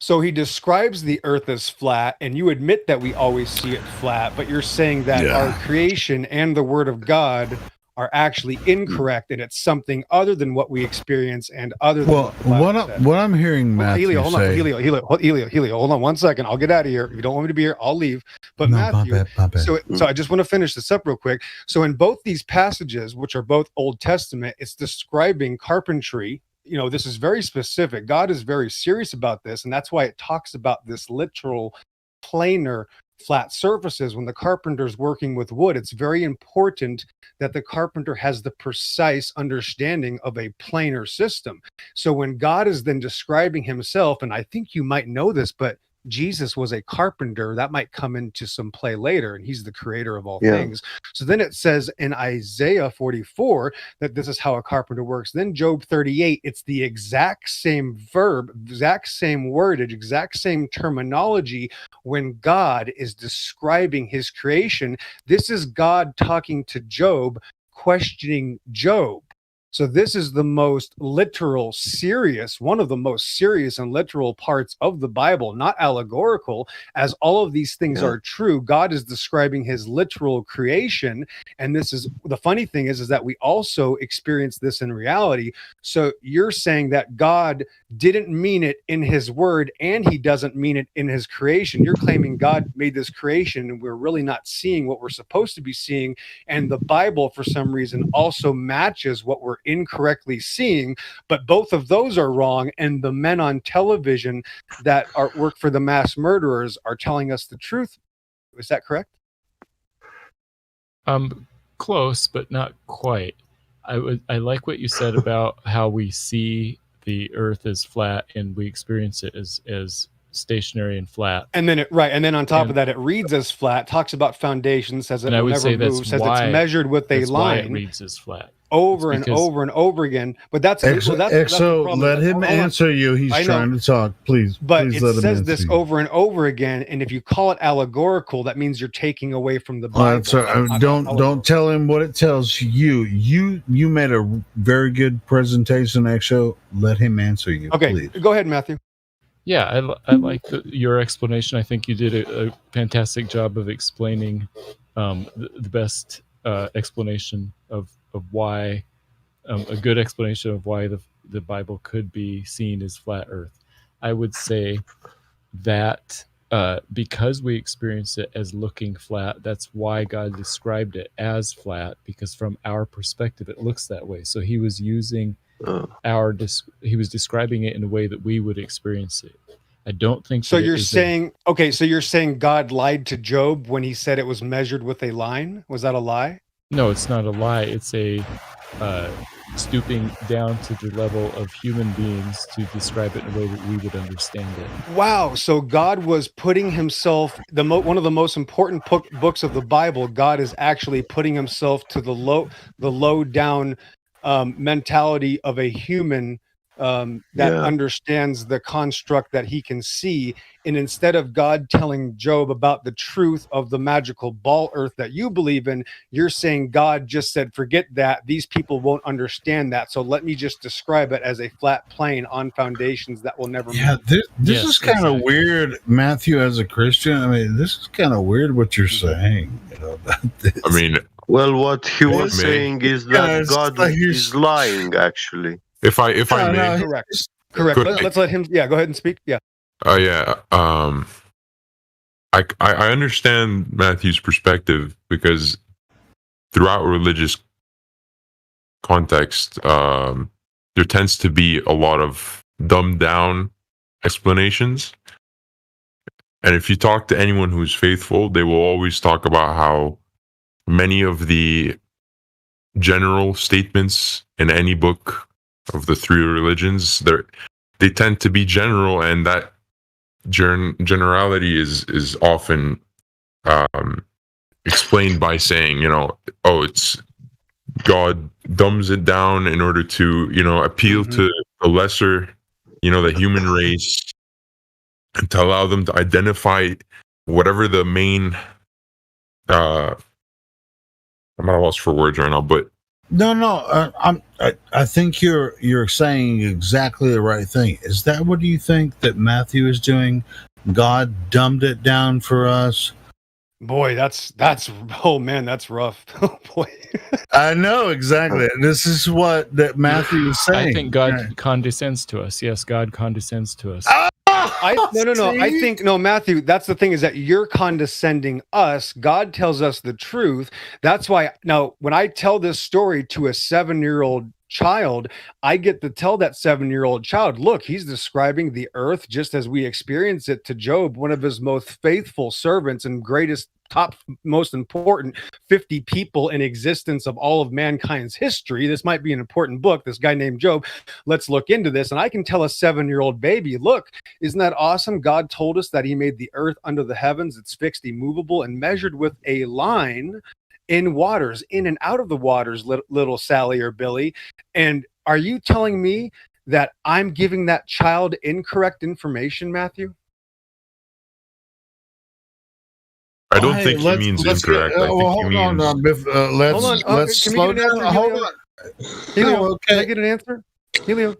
So he describes the earth as flat, and you admit that we always see it flat, but you're saying that our creation and the word of God are actually incorrect, and it's something other than what we experience and other than what I'm hearing Matthew Helio, hold on, say. Helio, hold on 1 second. I'll get out of here. If you don't want me to be here, I'll leave. But No, Matthew, my bad. so I just want to finish this up real quick. So in both these passages, which are both Old Testament, it's describing carpentry. You know, this is very specific. God is very serious about this, and that's why it talks about this literal planar flat surfaces. When the carpenter's working with wood, it's very important that the carpenter has the precise understanding of a planar system. So when God is then describing himself, and I think you might know this, but Jesus was a carpenter. That might come into some play later, and he's the creator of all things. So then it says in Isaiah 44 that this is how a carpenter works. Then Job 38, it's the exact same verb, exact same wordage, exact same terminology when God is describing his creation. This is God talking to Job, questioning Job. So this is the most literal, serious, one of the most serious and literal parts of the Bible, not allegorical, as all of these things are true. God is describing his literal creation. And this is the funny thing is that we also experience this in reality. So you're saying that God didn't mean it in his word and he doesn't mean it in his creation. You're claiming God made this creation and we're really not seeing what we're supposed to be seeing. And the Bible, for some reason, also matches what we're incorrectly seeing, but both of those are wrong, and the men on television that work for the mass murderers are telling us the truth. Is that correct? Close, but not quite. I like what you said about how we see the earth as flat and we experience it as stationary and flat. And then and then on top of that, it reads as flat, talks about foundations, says it will never move, says it's measured with a line. It reads as flat. Over and over and over again, but that's Exo, let him answer you. He's trying to talk. Please, but please it let him says answer this you. over and over again. And if you call it allegorical, that means you're taking away from the Bible. Don't tell him what it tells you. You made a very good presentation, Exo. Let him answer you. Okay, please. Go ahead, Matthew. Yeah, I like your explanation. I think you did a fantastic job of explaining the best explanation of why, a good explanation of why the Bible could be seen as flat earth. I would say that because we experience it as looking flat, that's why God described it as flat, because from our perspective it looks that way. So he was using he was describing it in a way that we would experience it. I don't think so. that You're saying so you're saying God lied to Job when he said it was measured with a line? Was that a lie? No, it's not a lie. It's a stooping down to the level of human beings to describe it in a way that we would understand it. Wow. So God was putting himself, one of the most important books of the Bible, God is actually putting himself to the low down mentality of a human that understands the construct that he can see. And instead of God telling Job about the truth of the magical ball earth that you believe in, you're saying God just said, forget that. These people won't understand that. So let me just describe it as a flat plane on foundations that will never move. Yeah, this is kind of weird, Matthew, as a Christian. I mean, this is kind of weird what you're saying. About this. I mean, well, what he was saying is that God is lying, actually. If I may, correct. Let's let him. Yeah, go ahead and speak. Yeah. I understand Matthew's perspective, because throughout religious context, there tends to be a lot of dumbed down explanations. And if you talk to anyone who's faithful, they will always talk about how many of the general statements in any book of the three religions, they tend to be general, and that generality is often explained by saying, it's God dumbs it down in order to, appeal to the lesser, the human race, and to allow them to identify whatever the main I'm at a loss for words right now, but I think you're saying exactly the right thing. Is that what you think that Matthew is doing? God dumbed it down for us. Boy, that's oh man, that's rough. Oh boy. I know exactly. This is what that Matthew is saying. I think God condescends to us. Yes, God condescends to us. No. I think Matthew, that's the thing, is that you're condescending us. God tells us the truth. That's why now when I tell this story to a 7-year-old child, I get to tell that 7-year-old child, look, he's describing the earth just as we experience it to Job, one of his most faithful servants and greatest, top, most important 50 people in existence of all of mankind's history. This might be an important book, this guy named Job. Let's look into this. And I can tell a 7-year-old baby, look, isn't that awesome? God told us that he made the earth under the heavens. It's fixed, immovable, and measured with a line in waters, in and out of the waters, little Sally or Billy. And are you telling me that I'm giving that child incorrect information, Matthew? I don't think he means incorrect. I think he means. Let's slow down. Hold on. Helio, can I get an answer? Helio.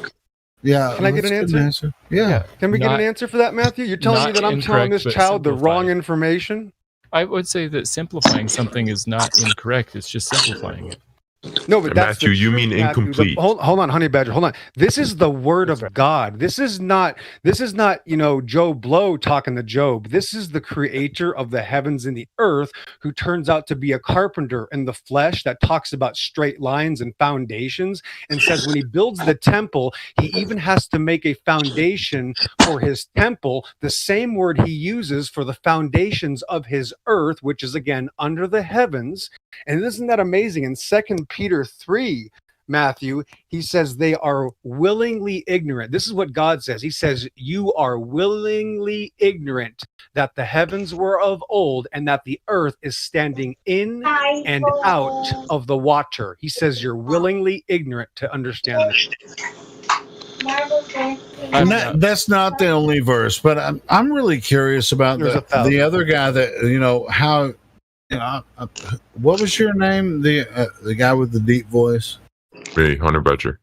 Yeah. Can I get an answer? Yeah. Can we get an answer for that, Matthew? You're telling me that I'm telling this child the wrong information? I would say that simplifying something is not incorrect. It's just simplifying it. No, but that's Matthew, you mean incomplete. Hold on, Honey Badger. Hold on. This is the word of God. This is not, Joe Blow talking to Job. This is the creator of the heavens and the earth, who turns out to be a carpenter in the flesh, that talks about straight lines and foundations, and says when he builds the temple, he even has to make a foundation for his temple, the same word he uses for the foundations of his earth, which is again under the heavens. And isn't that amazing? In 2 Peter 3, Matthew, he says they are willingly ignorant. This is what God says. He says, you are willingly ignorant that the heavens were of old and that the earth is standing in and out of the water. He says you're willingly ignorant to understand that. And that's not the only verse, but I'm really curious about the other guy that, how... what was your name? The guy with the deep voice. Me, Hunter Betcher.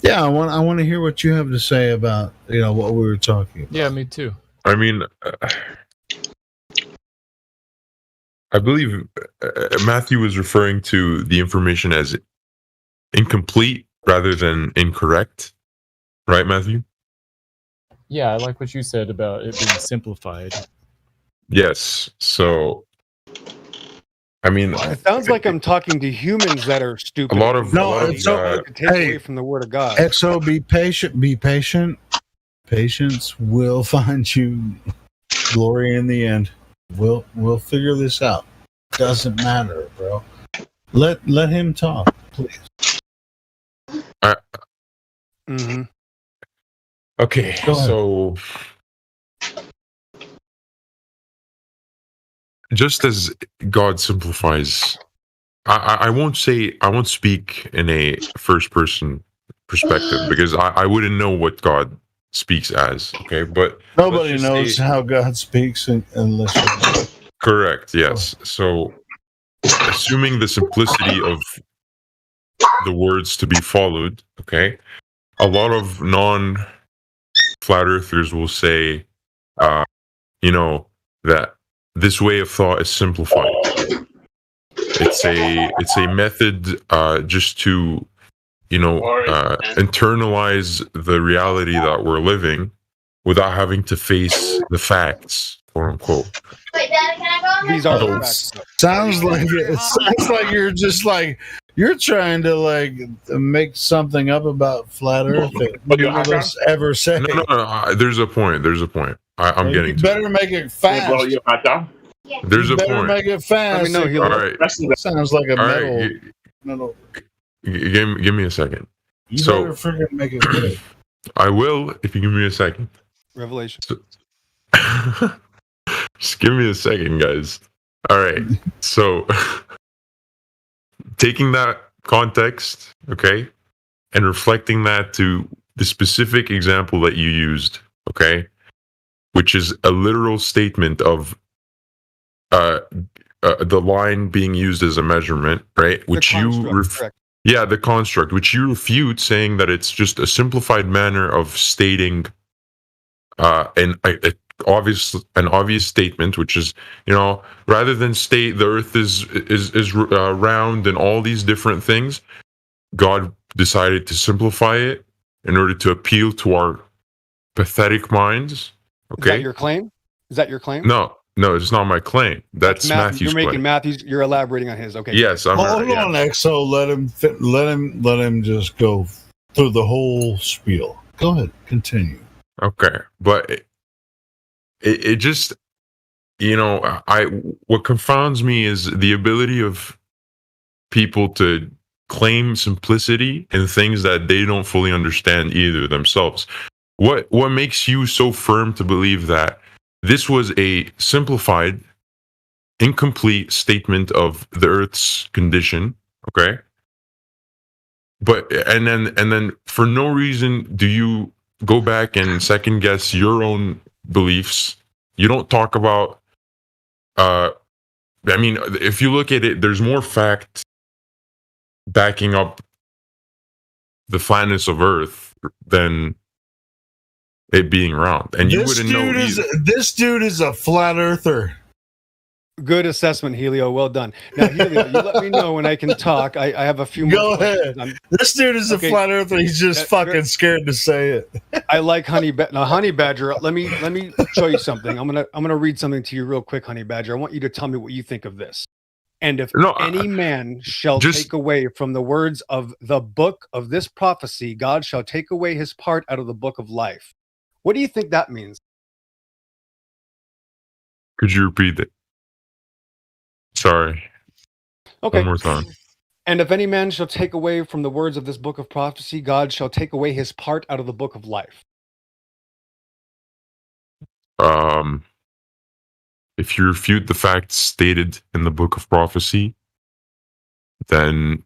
Yeah, I want to hear what you have to say about what we were talking about. Yeah, me too. I mean, I believe Matthew was referring to the information as incomplete rather than incorrect, right, Matthew? Yeah, I like what you said about it being simplified. Yes. So, I mean, It sounds like I'm talking to humans that are stupid. A lot of take away from the word of God. XO, be patient. Be patient. Patience will find you glory in the end. We'll figure this out. Doesn't matter, bro. Let him talk, please. Mm-hmm. Okay, so just as God simplifies, I won't speak in a first person perspective because I wouldn't know what God speaks as. Okay, but Nobody knows how God speaks unless. Correct. Yes. So, assuming the simplicity of the words to be followed, okay, a lot of non-flat earthers will say, that this way of thought is simplified. It's a method just to internalize the reality that we're living without having to face the facts, quote unquote. These are the facts. Sounds like you're just like you're trying to like make something up about flat Earth that none of us ever said. No. There's a point. I'm getting. You better make it fast. There's a better point. make it fast. Let me know, Helio. All right. Sounds like a All metal. Give me a second. You better freaking make it good. I will if you give me a second. Revelation. Just give me a second, guys. All right. So, taking that context, okay, and reflecting that to the specific example that you used, okay, which is a literal statement of the line being used as a measurement, right? Which the construct, which you refute, saying that it's just a simplified manner of stating an obvious statement, which is, rather than state the Earth is round and all these different things, God decided to simplify it in order to appeal to our pathetic minds. Okay, is that your claim? Is that your claim? No, it's not my claim. That's Matthew's You're making claim. Matthew's. You're elaborating on his. Okay. Yes, Hold on, XO. Let him just go through the whole spiel. Go ahead, continue. Okay, but it just, what confounds me is the ability of people to claim simplicity in things that they don't fully understand either themselves. What makes you so firm to believe that this was a simplified, incomplete statement of the Earth's condition? Okay, but and then for no reason do you go back and second guess your own beliefs. You don't talk about if you look at it, there's more fact backing up the flatness of Earth than it being round, and you wouldn't know either. This dude is a flat earther. Good assessment, Helio. Well done. Now, Helio, you let me know when I can talk. I have a few more. Go ahead. This dude is a flat earther. He's just fucking scared to say it. I like Honey Badger. Now, Honey Badger, let me show you something. I'm gonna read something to you real quick, Honey Badger. I want you to tell me what you think of this. And if any man shall take away from the words of the book of this prophecy, God shall take away his part out of the book of life. What do you think that means? Could you repeat it? Sorry. Okay. One more time. And if any man shall take away from the words of this book of prophecy, God shall take away his part out of the book of life. If you refute the facts stated in the book of prophecy, then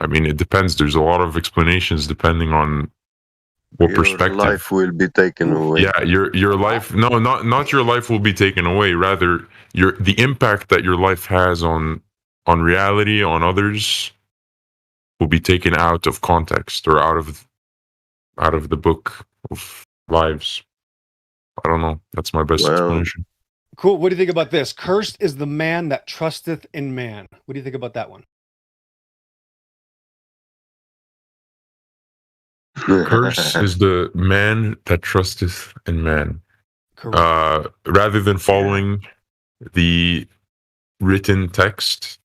it depends. There's a lot of explanations depending on what perspective. Your life will be taken away. Yeah, your life. No, not your life will be taken away. Rather, the impact that your life has on reality, on others, will be taken out of context or out of the book of lives. I don't know. That's my best explanation. Cool. What do you think about this? Cursed is the man that trusteth in man. What do you think about that one? Curse is the man that trusteth in man. Rather than following the written text,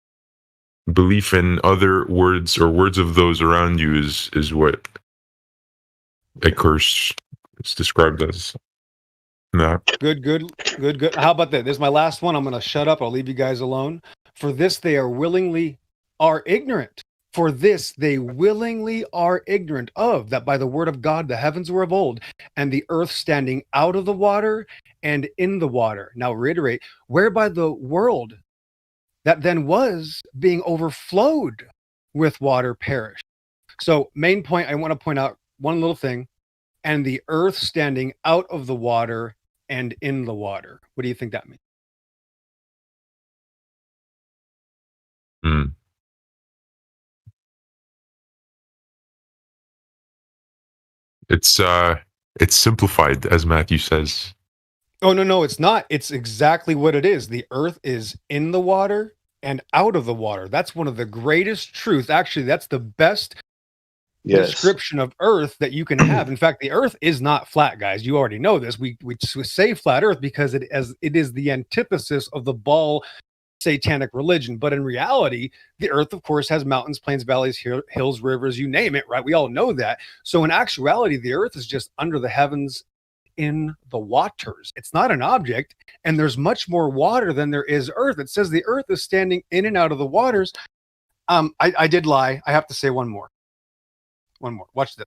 belief in other words or words of those around you is what a curse is described as. No. Good. How about that? This is my last one. I'm going to shut up. I'll leave you guys alone. For this, they are ignorant. For this, they willingly are ignorant of that by the word of God, the heavens were of old, and the earth standing out of the water and in the water. Now reiterate, whereby the world that then was being overflowed with water perished. So main point, I want to point out one little thing, and the earth standing out of the water and in the water. What do you think that means? It's simplified, as Matthew says. Oh, no, it's not. It's exactly what it is. The earth is in the water and out of the water. That's one of the greatest truths. Actually, that's the best description of earth that you can have. In fact, the earth is not flat, guys. You already know this. We say flat earth because it is the antithesis of the Baal satanic religion. But in reality, the earth, of course, has mountains, plains, valleys, hills, rivers, you name it, right? We all know that. So in actuality, the earth is just under the heavens in the waters. It's not an object, and there's much more water than there is earth. It says the earth is standing in and out of the waters. I did lie. I have to say one more. Watch this.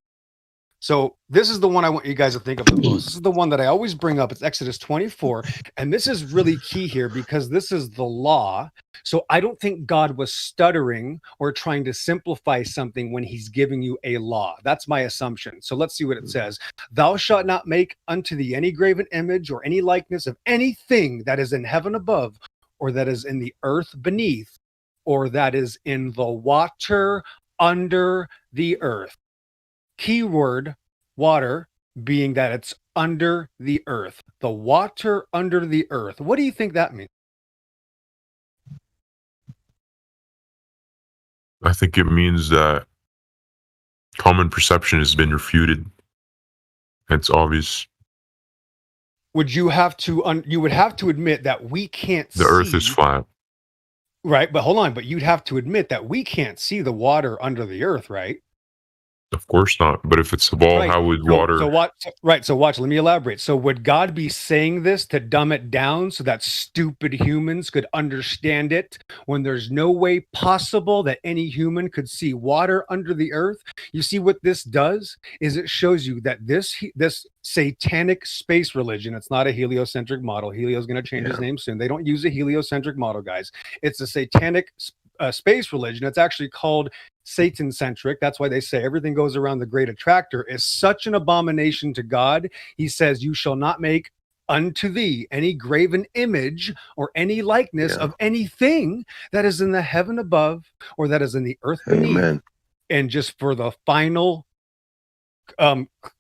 So this is the one I want you guys to think of the most. This is the one that I always bring up. It's Exodus 24. And this is really key here because this is the law. So I don't think God was stuttering or trying to simplify something when he's giving you a law. That's my assumption. So let's see what it says. Thou shalt not make unto thee any graven image or any likeness of anything that is in heaven above, or that is in the earth beneath, or that is in the water under the earth. Keyword water being that it's under the earth. The water under the earth. What do you think that means? I think it means that common perception has been refuted. It's obvious. Would you have to you would have to admit that we can't see the earth is flat. Right, but hold on, but you'd have to admit that we can't see the water under the earth, right? Of course not. But if it's a ball, how would water? So watch. Let me elaborate. So would God be saying this to dumb it down so that stupid humans could understand it when there's no way possible that any human could see water under the earth? You see what this does is it shows you that this satanic space religion, it's not a heliocentric model. Helio's going to change his name soon. They don't use a heliocentric model, guys. It's a satanic space religion. It's actually called Satan-centric. That's why they say everything goes around the great attractor is such an abomination to God. He says, you shall not make unto thee any graven image or any likeness of anything that is in the heaven above or that is in the earth beneath. Amen. And just for the final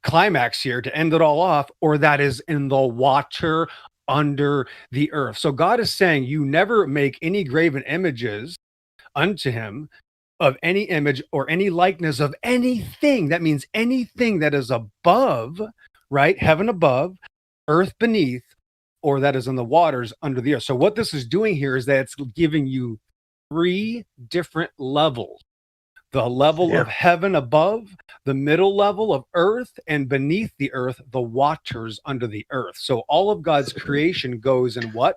climax here to end it all off, or that is in the water under the earth. So God is saying you never make any graven images unto him of any image or any likeness of anything. That means anything that is above, right? Heaven above, earth beneath, or that is in the waters under the earth. So what this is doing here is that it's giving you 3 different levels. The level of heaven above, the middle level of earth, and beneath the earth, the waters under the earth. So all of God's creation goes in what?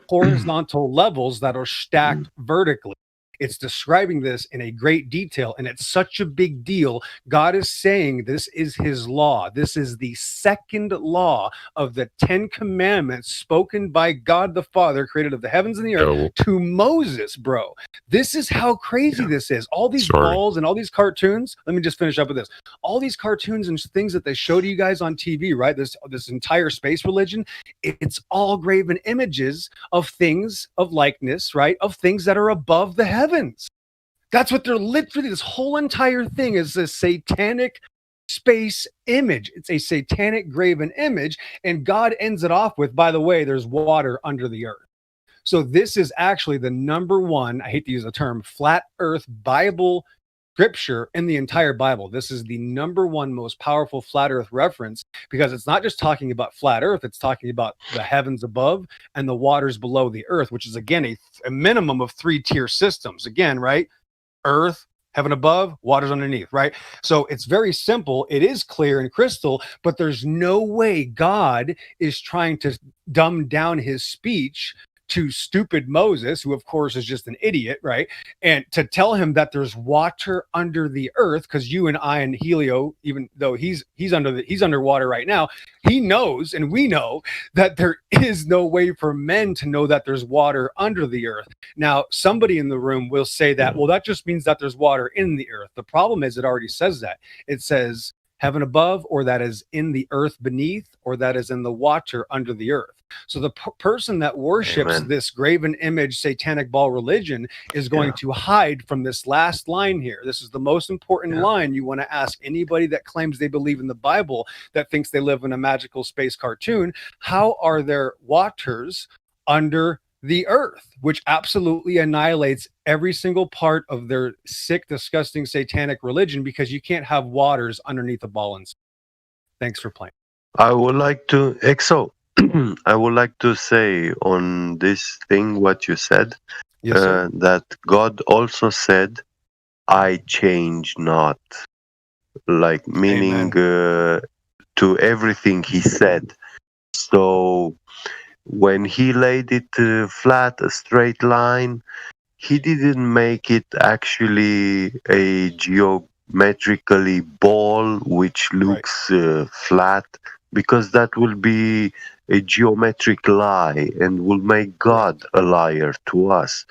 Horizontal levels that are stacked vertically. It's describing this in a great detail, and it's such a big deal. God is saying this is his law. This is the second law of the 10 commandments spoken by God the Father, creator of the heavens and the earth, to Moses, bro. This is how crazy this is. All these balls and all these cartoons. Let me just finish up with this. All these cartoons and things that they show to you guys on TV, right? This entire space religion, it's all graven images of things of likeness, right? Of things that are above the heavens. That's what they're literally, this whole entire thing is a satanic space image. It's a satanic graven image, and God ends it off with, by the way, there's water under the earth. So this is actually the number one, I hate to use the term, flat earth Bible scripture in the entire Bible. This is the number one most powerful flat earth reference, because it's not just talking about flat earth, it's talking about the heavens above and the waters below the earth, which is again a minimum of 3-tier systems. Again, right? Earth, heaven above, waters underneath, right? So it's very simple. It is clear and crystal, but there's no way God is trying to dumb down his speech to stupid Moses, who of course is just an idiot, right? And to tell him that there's water under the earth, because you and I and Helio, even though he's underwater right now, he knows, and we know, that there is no way for men to know that there's water under the earth. Now, somebody in the room will say that, well, that just means that there's water in the earth. The problem is it already says that. It says heaven above, or that is in the earth beneath, or that is in the water under the earth. So the person that worships this graven image satanic ball religion is going to hide from this last line here. This is the most important line you want to ask anybody that claims they believe in the Bible, that thinks they live in a magical space cartoon. How are there waters under the earth? Which absolutely annihilates every single part of their sick, disgusting satanic religion, because you can't have waters underneath a ball and thanks for playing. I would like to EXO. I would like to say on this thing what you said, that God also said, I change not, like meaning to everything he said. So when he laid it flat, a straight line, he didn't make it actually a geometrically ball which looks flat, because that will be a geometric lie and will make God a liar to us.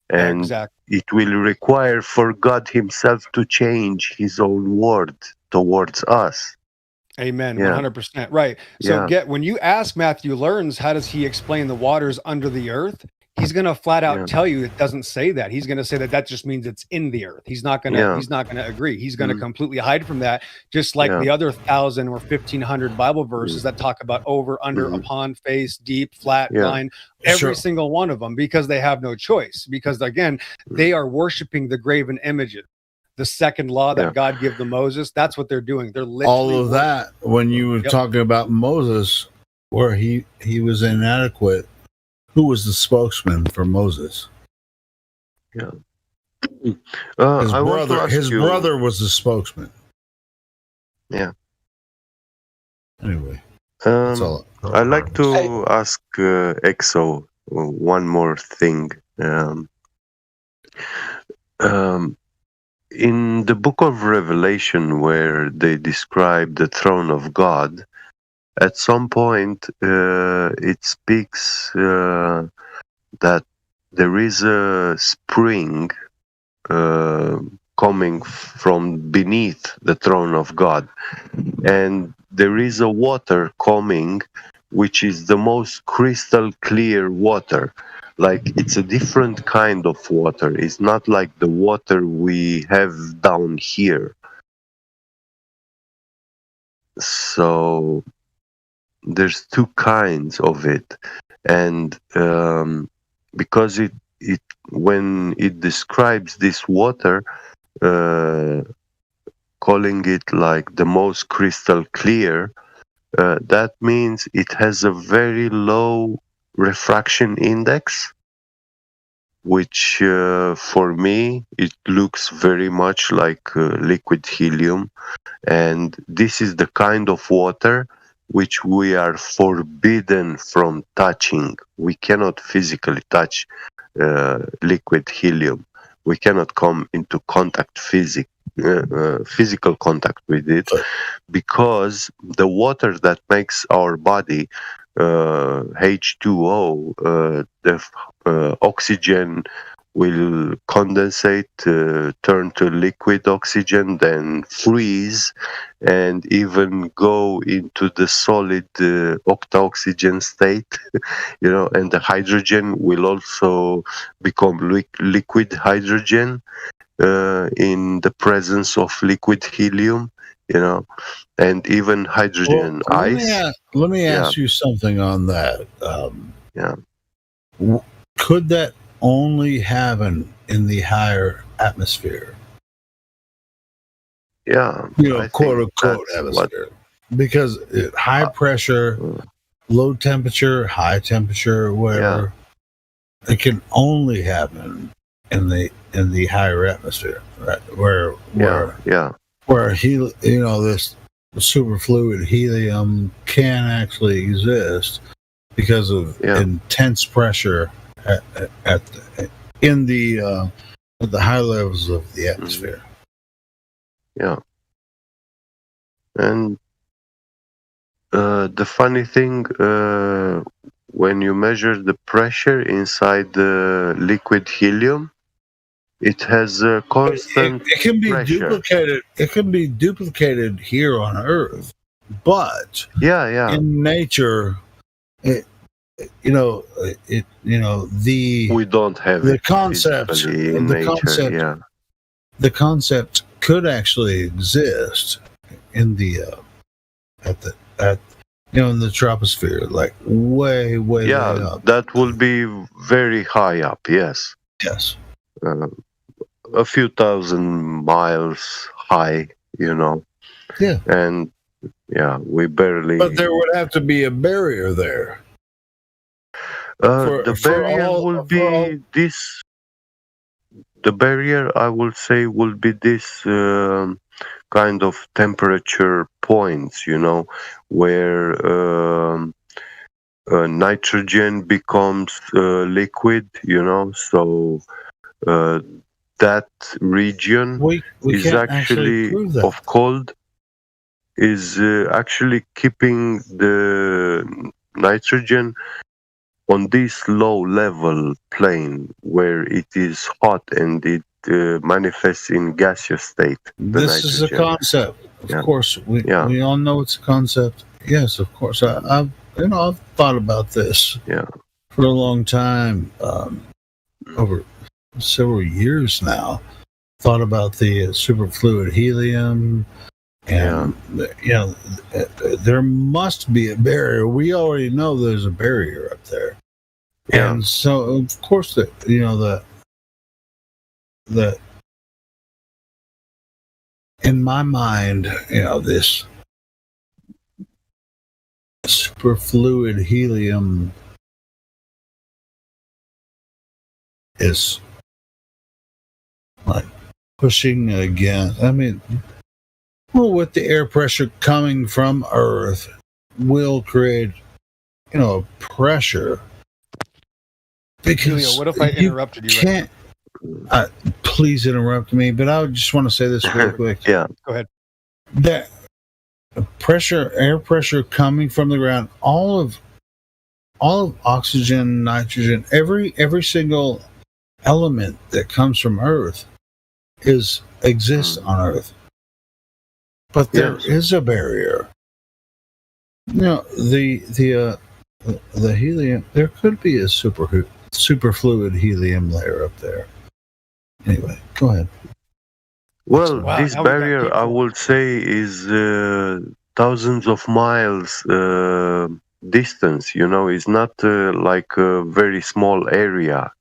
And it will require for God himself to change his own word towards us. Amen. 100%. Right. So when you ask Matthew Learns, how does he explain the waters under the earth? He's going to flat out tell you it doesn't say that. He's going to say that just means it's in the earth. He's not going to, he's not going to agree. He's going to completely hide from that. Just like the other 1,000 or 1,500 Bible verses that talk about over, under, upon, face, deep, flat, line, every single one of them, because they have no choice. Because again, they are worshiping the graven images. The second law that God gave to Moses, that's what they're doing. They're literally all of that. When you were talking about Moses, where he was inadequate, who was the spokesman for Moses? His brother was the spokesman. Yeah. Anyway, I'd like to ask EXO one more thing. In the book of Revelation, where they describe the throne of God, at some point it speaks that there is a spring coming from beneath the throne of God, and there is a water coming which is the most crystal clear water. Like, it's a different kind of water. It's not like the water we have down here. So there's two kinds of it, and because it when it describes this water, calling it like the most crystal clear, that means it has a very low refraction index, which for me it looks very much like liquid helium, and this is the kind of water which we are forbidden from touching. We cannot physically touch liquid helium. We cannot come into contact, physical contact with it, because the water that makes our body H2O, the oxygen will condensate, turn to liquid oxygen, then freeze, and even go into the solid octaoxygen state, and the hydrogen will also become liquid hydrogen in the presence of liquid helium, and even hydrogen ice. Let me ask you something on that. Could that only happen in the higher atmosphere? Yeah, quote unquote atmosphere, because high pressure, low temperature, high temperature, whatever, it can only happen in the higher atmosphere, right? Where this superfluid helium can actually exist because of intense pressure in the high levels of the atmosphere. Yeah. And the funny thing, when you measure the pressure inside the liquid helium, it has a constant it can be pressure. duplicated. It can be duplicated here on Earth, but in nature, we don't have the it concept. physically in The nature. concept. The concept could actually exist in the in the troposphere, like way up. That will be very high up. Yes. A few thousand miles high. Yeah. And we barely. But there would have to be a barrier there. The barrier will be this. The barrier, I will say, will be this kind of temperature points, where nitrogen becomes liquid, so that region is actually of cold, is actually keeping the nitrogen on this low level plane where it is hot and it manifests in gaseous state. This is a concept. Of course, we all know it's a concept. Yes, of course. I've thought about this for a long time, over several years now. Thought about the superfluid helium, and there must be a barrier. We already know there's a barrier up there. And so, of course, the in my mind, this superfluid helium is like pushing against. I mean, with the air pressure coming from Earth, will create, pressure. Because Julio, what if I interrupted you? Can't. Please interrupt me, but I just want to say this real quick. Go ahead. That air pressure coming from the ground, all of oxygen, nitrogen, every single element that comes from Earth exists on Earth. But there is a barrier. The helium, there could be a superfluid helium layer up there. Anyway, go ahead. Well, this barrier, I would say, is thousands of miles distance. It's not like a very small area.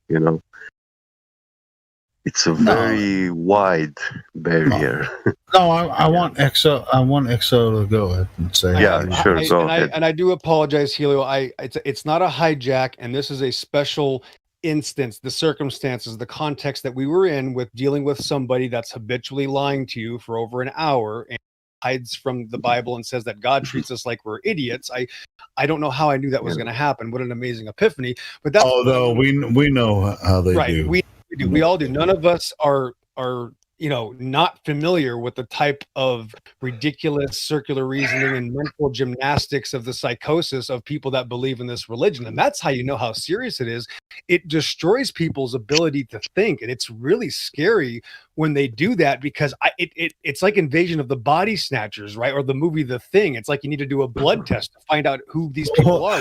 It's a very wide barrier. No, I want EXO. I want EXO to go ahead and say. Sure. Go ahead. And I do apologize, Helio. It's not a hijack, and this is a special instance, the circumstances, the context that we were in with dealing with somebody that's habitually lying to you for over an hour and hides from the Bible and says that God treats us like we're idiots. I don't know how I knew that was going to happen. What an amazing epiphany! But that's we know how they do. We do. We all do. None of us are not familiar with the type of ridiculous circular reasoning and mental gymnastics of the psychosis of people that believe in this religion. And that's how you know how serious it is. It destroys people's ability to think. And it's really scary when they do that, because it's like Invasion of the Body Snatchers, right? Or the movie The Thing. It's like you need to do a blood test to find out who these people are.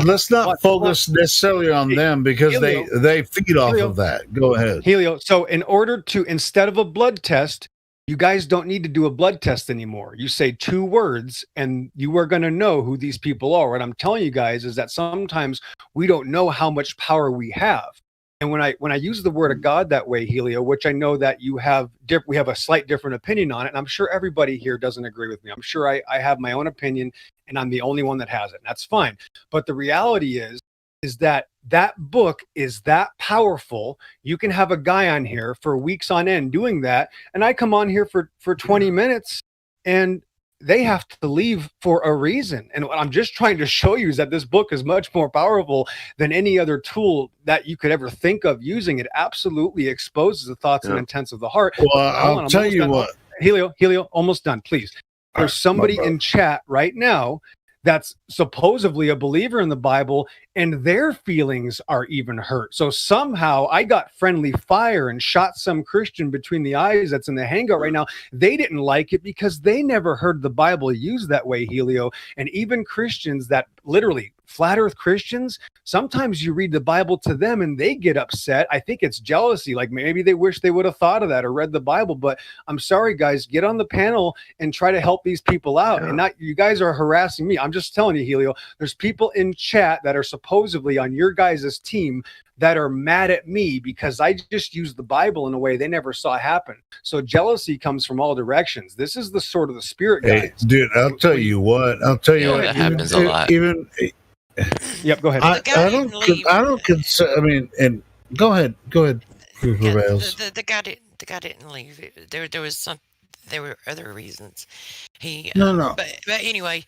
Let's not focus necessarily on them, because Helio, they feed off of that. Go ahead, Helio. So in order to, instead of a blood test, you guys don't need to do a blood test anymore. You say 2 words and you are going to know who these people are. What I'm telling you guys is that sometimes we don't know how much power we have. And when I use the word of God that way, Helio, which I know that we have a slight different opinion on it, and I'm sure everybody here doesn't agree with me. I'm sure I have my own opinion, and I'm the only one that has it. And that's fine. But the reality is that book is that powerful. You can have a guy on here for weeks on end doing that, and I come on here for 20 minutes, and they have to leave for a reason. And what I'm just trying to show you is that this book is much more powerful than any other tool that you could ever think of using. It absolutely exposes the thoughts and intents of the heart. Well, I'll tell you what. Helio, almost done, please. There's somebody in chat right now that's supposedly a believer in the Bible, and their feelings are even hurt. So somehow I got friendly fire and shot some Christian between the eyes that's in the hangout right now. They didn't like it because they never heard the Bible used that way, Helio. And even Christians that literally flat earth Christians, sometimes you read the Bible to them and they get upset. I think it's jealousy. Like maybe they wish they would have thought of that or read the Bible. But I'm sorry, guys, get on the panel and try to help these people out. And not you guys are harassing me. I'm just telling you, Helio, there's people in chat that are supposedly on your guys' team that are mad at me because I just used the Bible in a way they never saw happen. So jealousy comes from all directions. This is the sort of the spirit, guys. Hey, dude, I'll tell you what. That happens a lot. Yep, go ahead. I don't consider. I mean, and go ahead. The guy didn't leave. There was there were other reasons. No. But anyway.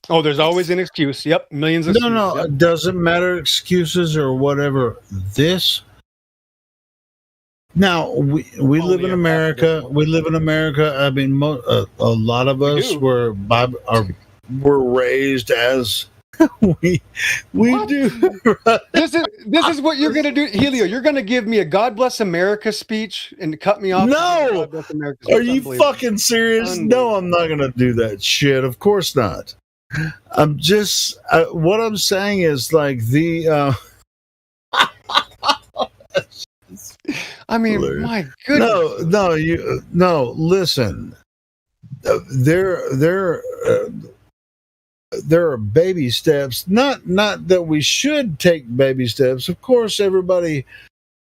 Oh, there's always an excuse. Yep, millions of excuses. No, it doesn't matter excuses or whatever. Now we live in America. We live in America. I mean, a lot of us were raised as we do. Right? This is what you're gonna do, Helio. You're gonna give me a God Bless America speech and cut me off. No, are you fucking serious? No, I'm not gonna do that shit. Of course not. I'm just what I'm saying is like the. I mean, my goodness. No. Listen, there are baby steps. Not that we should take baby steps. Of course, everybody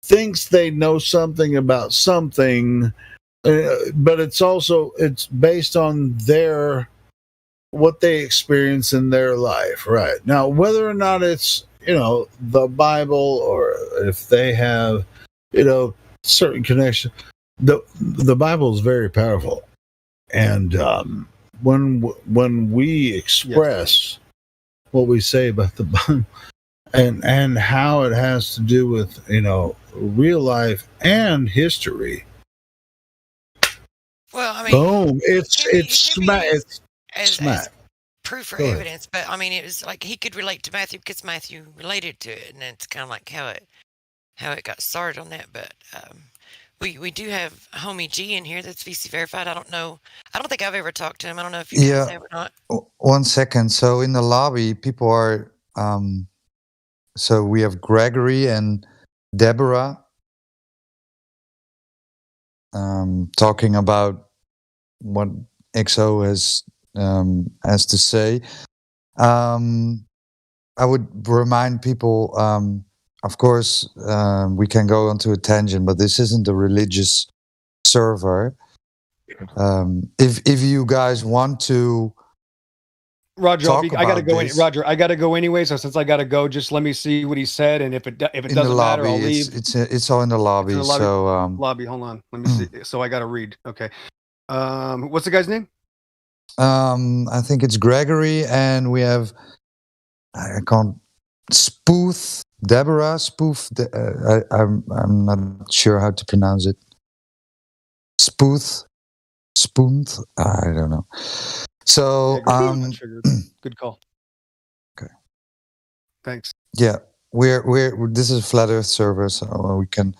thinks they know something about something, but it's based on what they experience in their life. Right now, whether or not it's the Bible or if they have certain connection, the Bible is very powerful, and when we express what we say about the Bible and how it has to do with real life and history, well, I mean, boom! It's smack. Proof or evidence, but I mean, it was like he could relate to Matthew because Matthew related to it, and it's kind of like how it got started on that. But we do have Homie G in here that's VC verified. I don't think I've ever talked to him. I don't know if you guys have or not. 1 second. So in the lobby, people are. So we have Gregory and Deborah talking about what XO has to say. I would remind people. Of course, we can go onto a tangent, but this isn't a religious server. If you guys want to, Roger, I gotta go. Roger, I gotta go anyway. So since I gotta go, just let me see what he said, and if it doesn't matter, I'll leave. It's all in the lobby. So lobby. Hold on, let me see. So I gotta read. Okay. What's the guy's name? I think it's Gregory, and we have Spooth. Deborah Spoof. I'm not sure how to pronounce it. Spooth. I don't know. So good call. Okay. Thanks. Yeah, this is a flat Earth server, so we can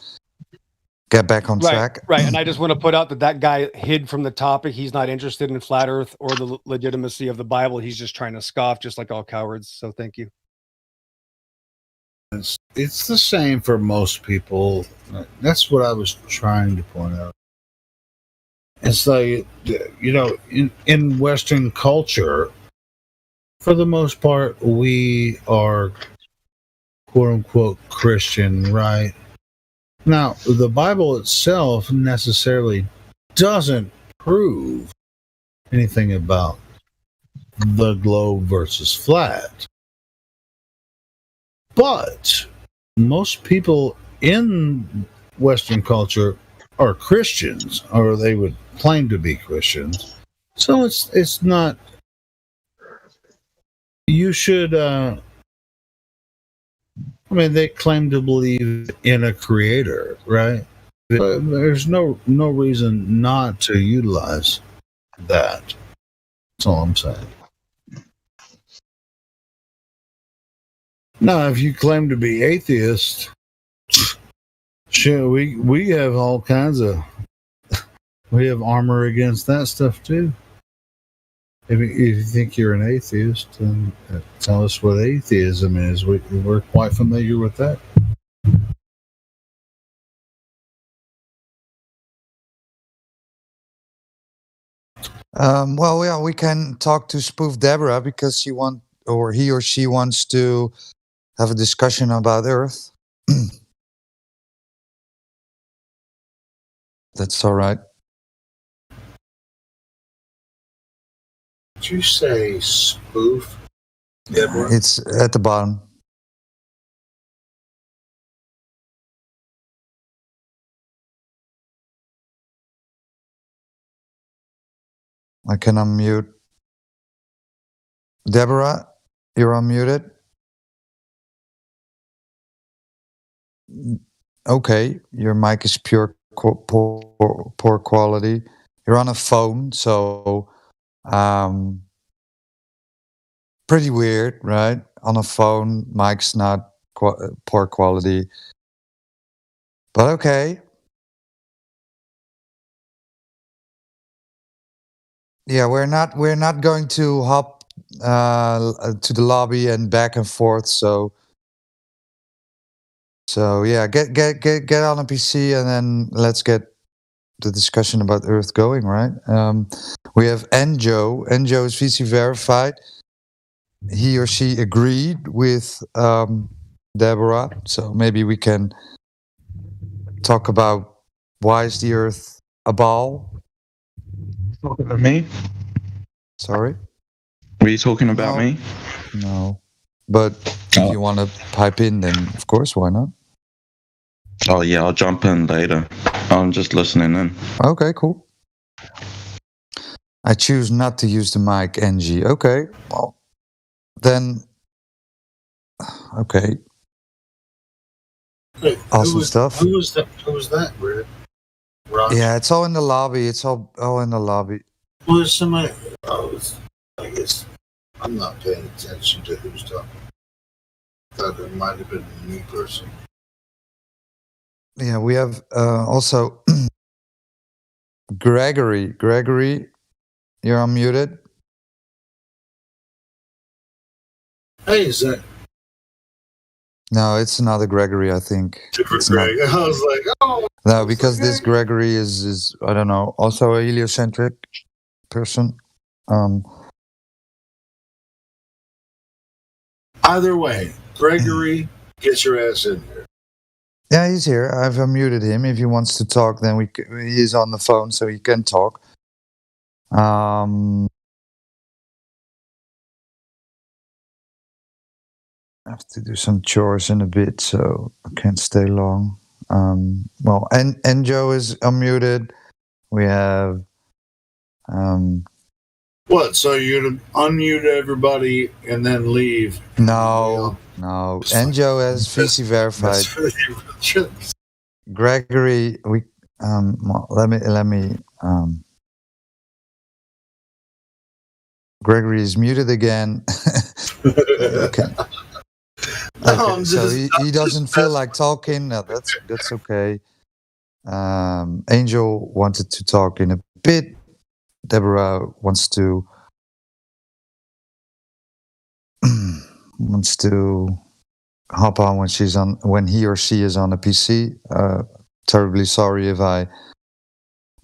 get back on track. Right, and I just want to put out that guy hid from the topic. He's not interested in flat Earth or the legitimacy of the Bible. He's just trying to scoff, just like all cowards. So thank you. It's the same for most people. That's what I was trying to point out. It's like, in Western culture, for the most part, we are quote unquote Christian, right? Now, the Bible itself necessarily doesn't prove anything about the globe versus flat. But most people in Western culture are Christians, or they would claim to be Christians. So it's not. You should. I mean, they claim to believe in a creator, right? But there's no reason not to utilize that. That's all I'm saying. Now, if you claim to be atheist, sure, we have all kinds of. We have armor against that stuff too. If you think you're an atheist, then tell us what atheism is. We're quite familiar with that. Well, yeah, we can talk to Spoof Deborah because he or she wants to have a discussion about Earth. That's all right. Did you say spoof, Deborah? It's at the bottom. I can unmute. Deborah, you're unmuted. Okay, your mic is poor quality. You're on a phone, so pretty weird, right? On a phone, mic's not poor quality, but okay. Yeah, we're not going to hop to the lobby and back and forth. So yeah, get on a PC and then let's get the discussion about Earth going, right? We have Enjo. Enjo is VC verified. He or she agreed with Deborah, so maybe we can talk about why is the Earth a ball? Talking about me? Sorry? Were you talking about me? No. But if you want to pipe in, then of course, why not? Oh, yeah, I'll jump in later. I'm just listening in. Okay, cool. I choose not to use the mic, NG. Okay, well, then, okay. Wait, awesome stuff. Who was that, Brad? Yeah, it's all in the lobby. It's all in the lobby. Well, there's somebody. I guess I'm not paying attention to who's talking. I thought it might have been a new person. Yeah, we have also Gregory. Gregory, you're unmuted. Hey, is that? No, it's another Gregory, I think. Different Greg. I was like, oh. No, because this Gregory is I don't know, also a heliocentric person. Either way, Gregory, get your ass in here. Yeah, he's here. I've unmuted him. If he wants to talk, then he is on the phone, so he can talk. I have to do some chores in a bit, so I can't stay long. Well, and Enjo is unmuted. We have. What? So you're to unmute everybody and then leave? No. Enjo has VC verified. Gregory, we well, let me. Gregory is muted again. Okay. Okay, so he doesn't feel like talking. No, that's okay. Angel wanted to talk in a bit. Deborah wants to hop on when he or she is on a PC. Terribly sorry if I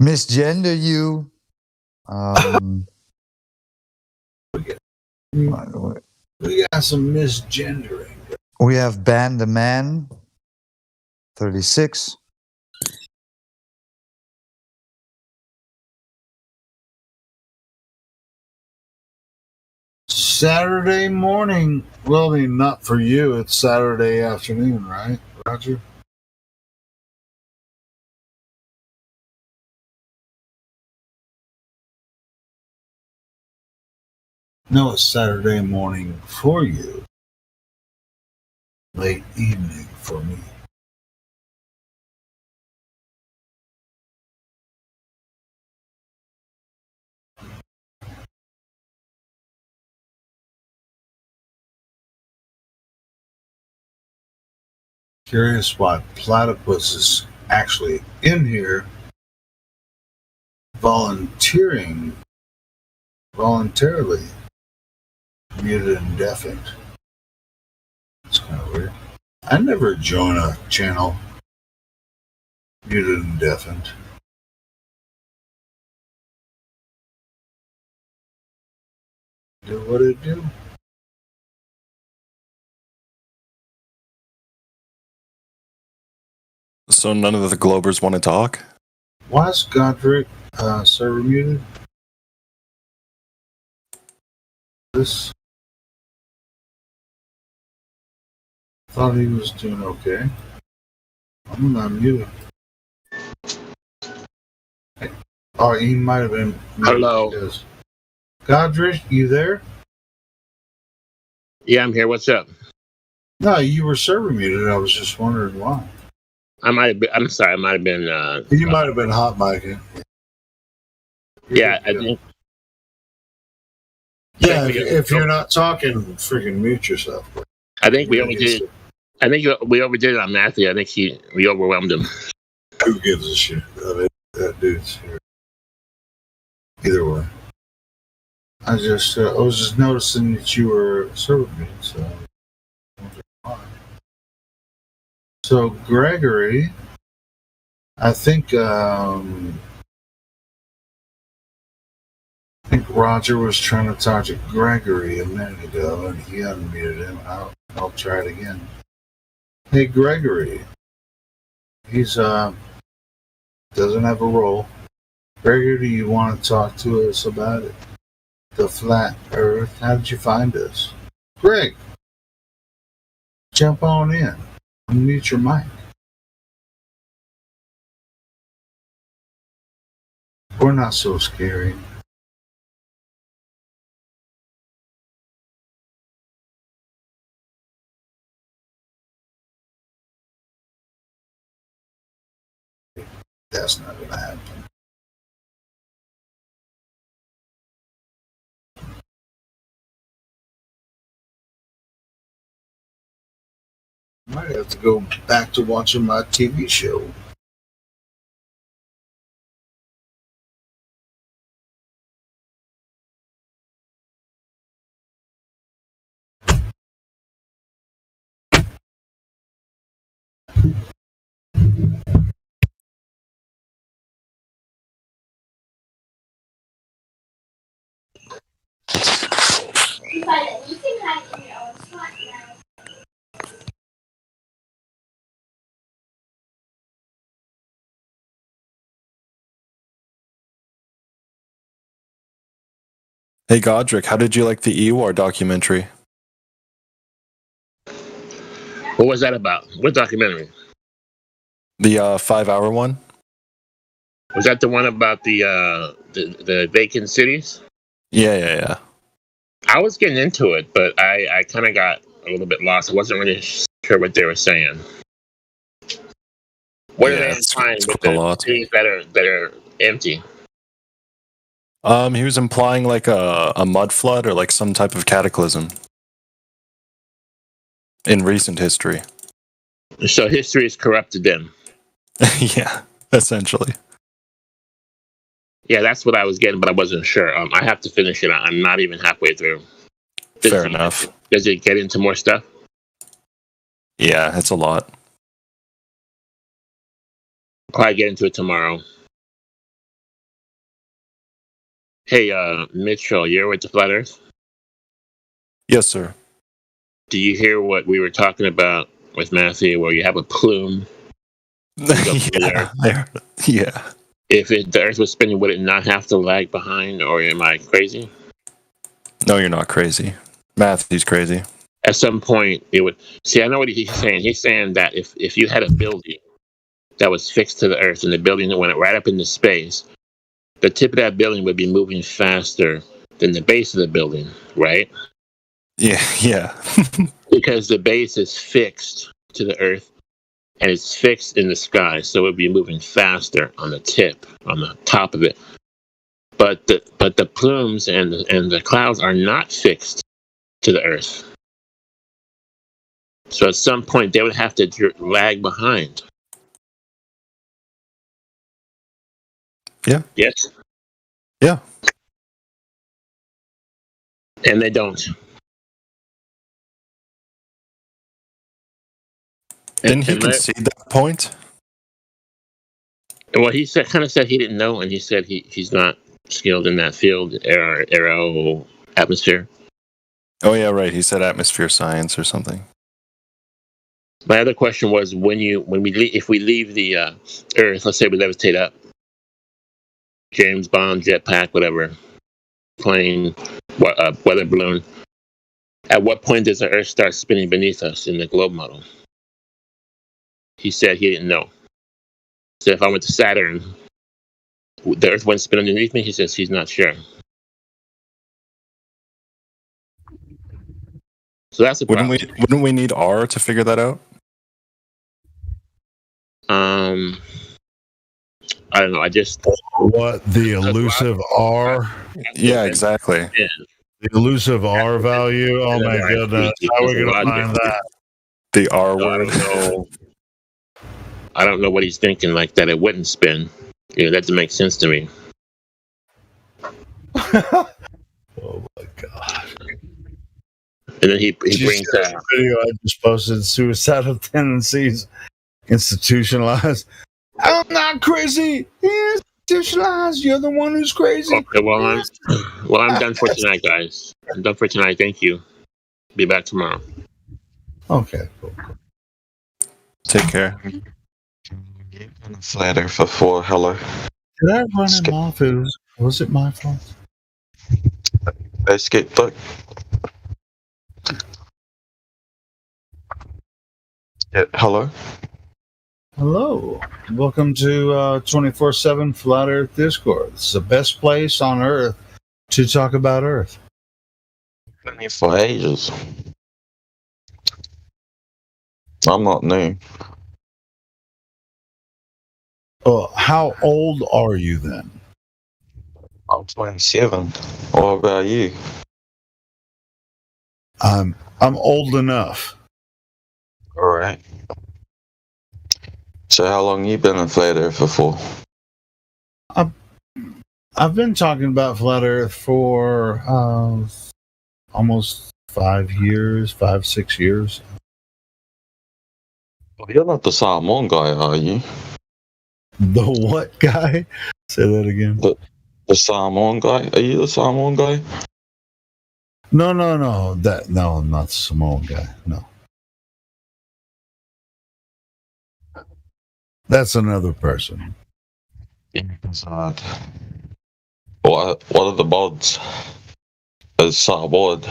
misgender you. We got some misgendering. We have Ban the Man, 36. Saturday morning. Well, I mean, not for you. It's Saturday afternoon, right, Roger? No, it's Saturday morning for you. Late evening for me. Curious why Platypus is actually in here voluntarily muted and deafened. It's kind of weird. I never join a channel muted and deafened. Do what it do. So none of the Globers want to talk? Why is Godric server muted? This thought he was doing okay. I'm not muted. Oh, he might have been muted. Hello. Godric, you there? Yeah, I'm here. What's up? No, you were server muted. I was just wondering why. I might have been. I'm sorry. I might have been. You might have been hot micing. Yeah, I think. Yeah, if you're not talking, freaking mute yourself. I think we overdid. I think we overdid it on Matthew. I think we overwhelmed him. Who gives a shit? I mean, that dude's here. Either way, I was just noticing that you were server muted, so Gregory, I think Roger was trying to talk to Gregory a minute ago, and he unmuted him. I'll try it again. Hey, Gregory. He's doesn't have a role. Gregory, do you want to talk to us about it? The flat Earth. How did you find us, Greg? Jump on in. Unmute your mic. We're not so scary. That's not going to happen. Might have to go back to watching my TV show. Hey Godric, how did you like the Ewar documentary? What was that about? What documentary? The 5-hour one? Was that the one about the vacant cities? Yeah. I was getting into it, but I kind of got a little bit lost. I wasn't really sure what they were saying. What are they implying with the cities that are empty? He was implying like a mud flood or like some type of cataclysm in recent history. So history is corrupted then. Yeah, essentially. Yeah, that's what I was getting, but I wasn't sure. I have to finish it. I'm not even halfway through. Fair enough. Does it get into more stuff? Yeah, it's a lot. Probably get into it tomorrow. Hey, Mitchell, you're with the Flat Earth? Yes, sir. Do you hear what we were talking about with Matthew, where you have a plume? Yeah. If the Earth was spinning, would it not have to lag behind, or am I crazy? No, you're not crazy. Matthew's crazy. At some point, it would. See, I know what he's saying. He's saying that if you had a building that was fixed to the Earth and the building that went right up into space, the tip of that building would be moving faster than the base of the building, right? Yeah. Because the base is fixed to the Earth and it's fixed in the sky, so it would be moving faster on the tip, on the top of it. But the plumes and the clouds are not fixed to the Earth. So at some point, they would have to lag behind. Yeah. Yes? Yeah. And they don't. Didn't he concede that point? Well, he kind of said he didn't know, and he said he's not skilled in that field, aero atmosphere. Oh yeah, right. He said atmosphere science or something. My other question was if we leave the Earth, let's say we levitate up, James Bond, jetpack, whatever, plane, weather balloon. At what point does the Earth start spinning beneath us in the globe model? He said he didn't know. So if I went to Saturn, the Earth wouldn't spin underneath me. He says he's not sure. So that's a problem. Wouldn't we need R to figure that out? I don't know. I just what the elusive R. Yeah, exactly. Yeah. The elusive R value. Oh my goodness! How are we gonna find that? The R word. I don't know what he's thinking. Like that, it wouldn't spin. That doesn't make sense to me. Oh my god! And then he brings that video I just posted: suicidal tendencies institutionalized. I'm not crazy. Institutionalized. You're the one who's crazy. Okay, I'm done for tonight, guys. I'm done for tonight. Thank you. Be back tomorrow. Okay. Cool. Take care. Flat Earth for 4. Hello. Did I run him off? Was it my fault? Escape book. Yeah, hello. Hello. Welcome to 24/7 Flat Earth Discord. It's the best place on Earth to talk about Earth. Been here for ages. I'm not new. Oh, how old are you then? I'm 27. What about you? I'm old enough. All right. So how long you been in Flat Earth for? I've been talking about Flat Earth for almost 5 years, 5-6 years. Well, you're not the Samoan guy, are you? The what guy? Say that again. The Samoan guy? Are you the Samoan guy? No. No, I'm not the Samoan guy. No. That's another person. What are the mods? Is Samoan?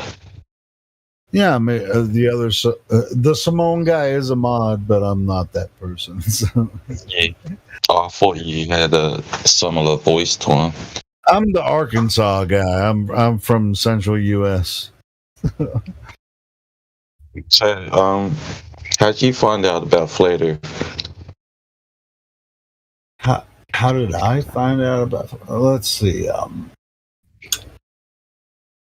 Yeah, the Samoan guy is a mod, but I'm not that person. So. Yeah. Oh, I thought you had a similar voice to him. I'm the Arkansas guy. I'm from Central U.S. So, how'd you find out about Flat Earth? How did I find out about? Let's see.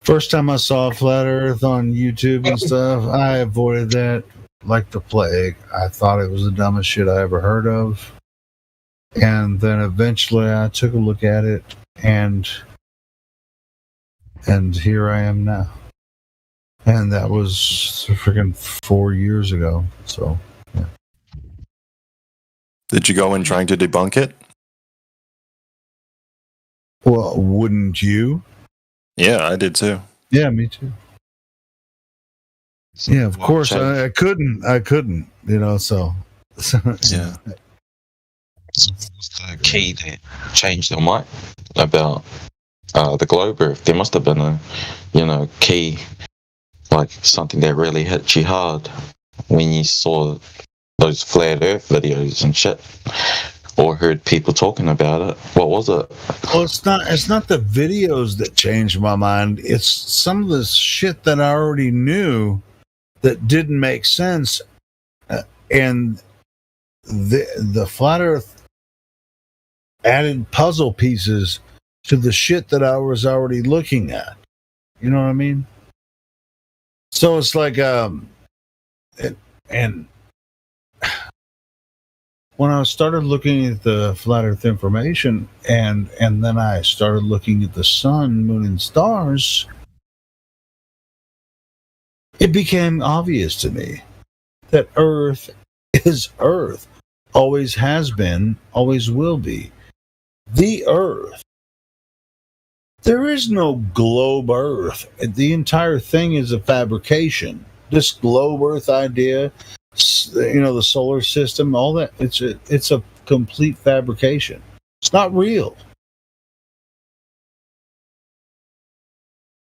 First time I saw Flat Earth on YouTube and stuff, I avoided that like the plague. I thought it was the dumbest shit I ever heard of. And then eventually I took a look at it, and here I am now. And that was freaking 4 years ago. So, yeah. Did you go in trying to debunk it? Well, wouldn't you? Yeah, I did too. Yeah, me too. Yeah, of course. I couldn't, so. Yeah. What's the key that changed your mind about the globe Earth? There must have been a, key like something that really hit you hard when you saw those flat Earth videos and shit, or heard people talking about it? What was it? Well, it's not the videos that changed my mind. It's some of the shit that I already knew that didn't make sense, and the flat Earth added puzzle pieces to the shit that I was already looking at. You know what I mean? So it's like, and when I started looking at the flat Earth information, and then I started looking at the sun, moon, and stars, it became obvious to me that Earth is Earth, always has been, always will be. The Earth. There is no globe Earth. The entire thing is a fabrication. This globe Earth idea, the solar system, all that, it's a complete fabrication. It's not real.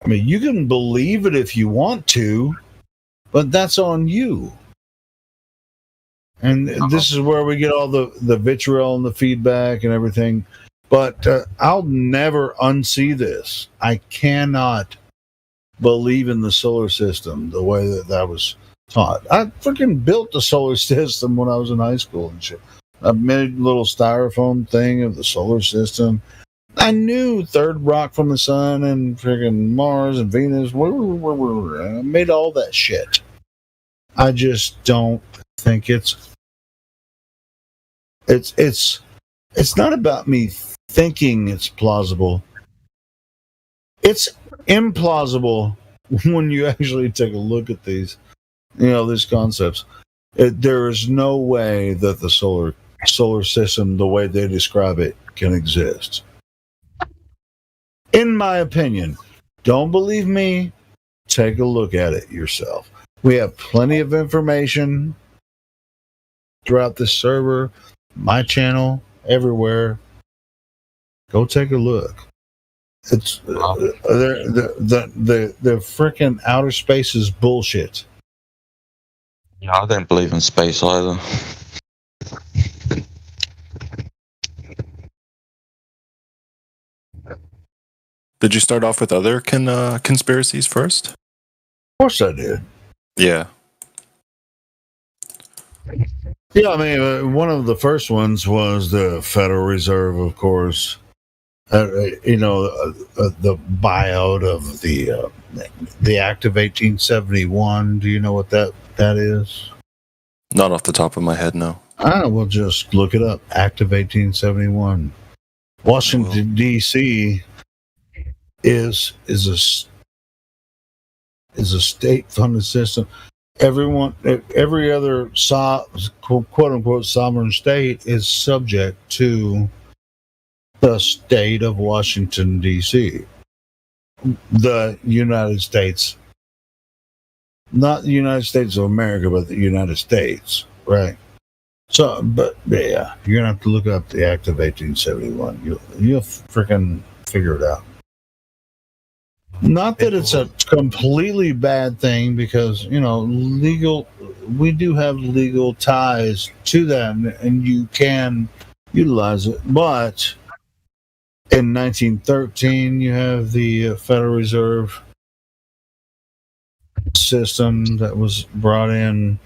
I mean, you can believe it if you want to, but that's on you. And this is where we get all the vitriol and the feedback and everything. But I'll never unsee this. I cannot believe in the solar system the way that was taught. I freaking built the solar system when I was in high school and shit. I made a little styrofoam thing of the solar system. I knew third rock from the sun and freaking Mars and Venus. I made all that shit. I just don't think it's not about me thinking it's plausible. It's implausible when you actually take a look at these concepts. There is no way that the solar system, the way they describe it, can exist. In my opinion, don't believe me, take a look at it yourself. We have plenty of information throughout this server, my channel, everywhere. Go take a look. It's the freaking outer space is bullshit. Yeah, I don't believe in space either. Did you start off with other conspiracies first? Of course I did. Yeah. Yeah, I mean, one of the first ones was the Federal Reserve, of course. The buyout of the Act of 1871. Do you know what that is? Not off the top of my head, no. We'll just look it up. Act of 1871. Washington, D.C. is a state-funded system. Every other quote-unquote sovereign state is subject to the state of Washington, D.C. The United States. Not the United States of America, but the United States, right? So, but yeah, you're going to have to look up the Act of 1871. You'll freaking figure it out. Not that it's a completely bad thing, because, we do have legal ties to them, and you can utilize it. But in 1913, you have the Federal Reserve system that was brought in.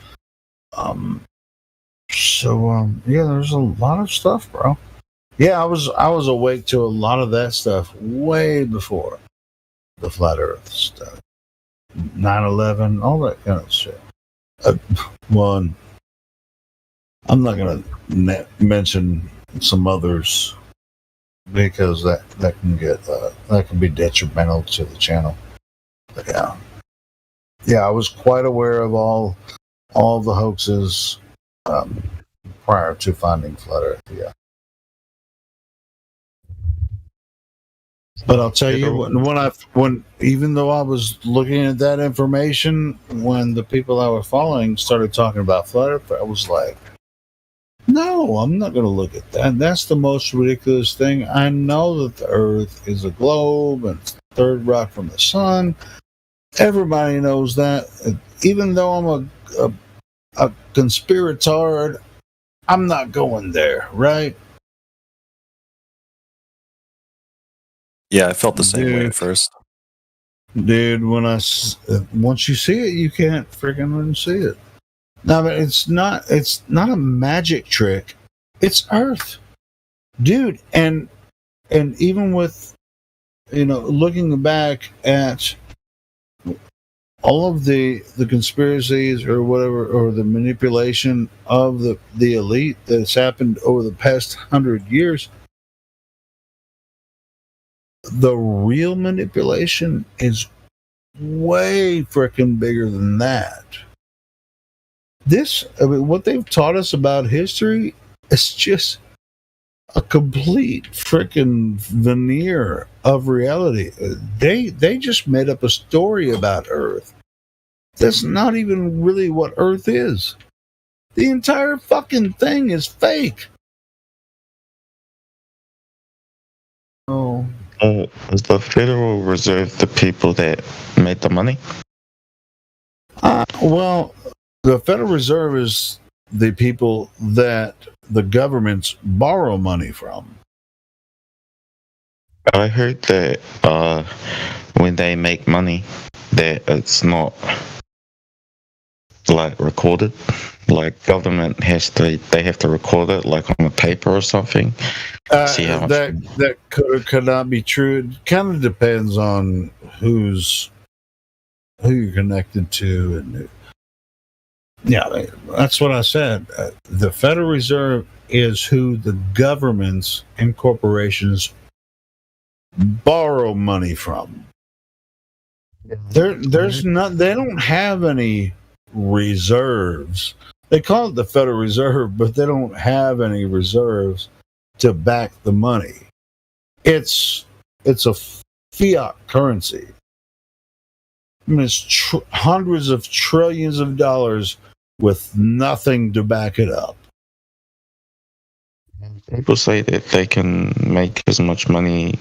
There's a lot of stuff, bro. Yeah, I was awake to a lot of that stuff way before the flat Earth stuff, 9/11, all that kind of shit. I'm not gonna mention some others because that can be detrimental to the channel. But yeah, I was quite aware of all the hoaxes prior to finding flat Earth. Yeah. But I'll tell you, even though I was looking at that information, when the people I was following started talking about flat Earth, I was like, no, I'm not going to look at that. That's the most ridiculous thing. I know that the Earth is a globe and it's the third rock from the sun. Everybody knows that. Even though I'm a conspiratard, I'm not going there, right? Yeah, I felt the same way at first. Dude, once you see it, you can't freaking unsee it. No, but it's not a magic trick. It's Earth, dude. And even with, looking back at all of the conspiracies or whatever, or the manipulation of the elite that's happened over the past 100 years, the real manipulation is way freaking bigger than that. What they've taught us about history is just a complete freaking veneer of reality. They just made up a story about Earth. That's not even really what Earth is. The entire fucking thing is fake. Oh. Is the Federal Reserve the people that made the money? Well, the Federal Reserve is the people that the governments borrow money from. I heard that when they make money, that it's not like recorded. Like government they have to record it like on a paper or something. See how much that could not be true. It kind of depends on who you're connected to, and yeah, that's what I said. The Federal Reserve is who the governments and corporations borrow money from. They don't have any reserves. They call it the Federal Reserve, but they don't have any reserves to back the money. It's a fiat currency. I mean, it's hundreds of trillions of dollars with nothing to back it up. People say that they can make as much money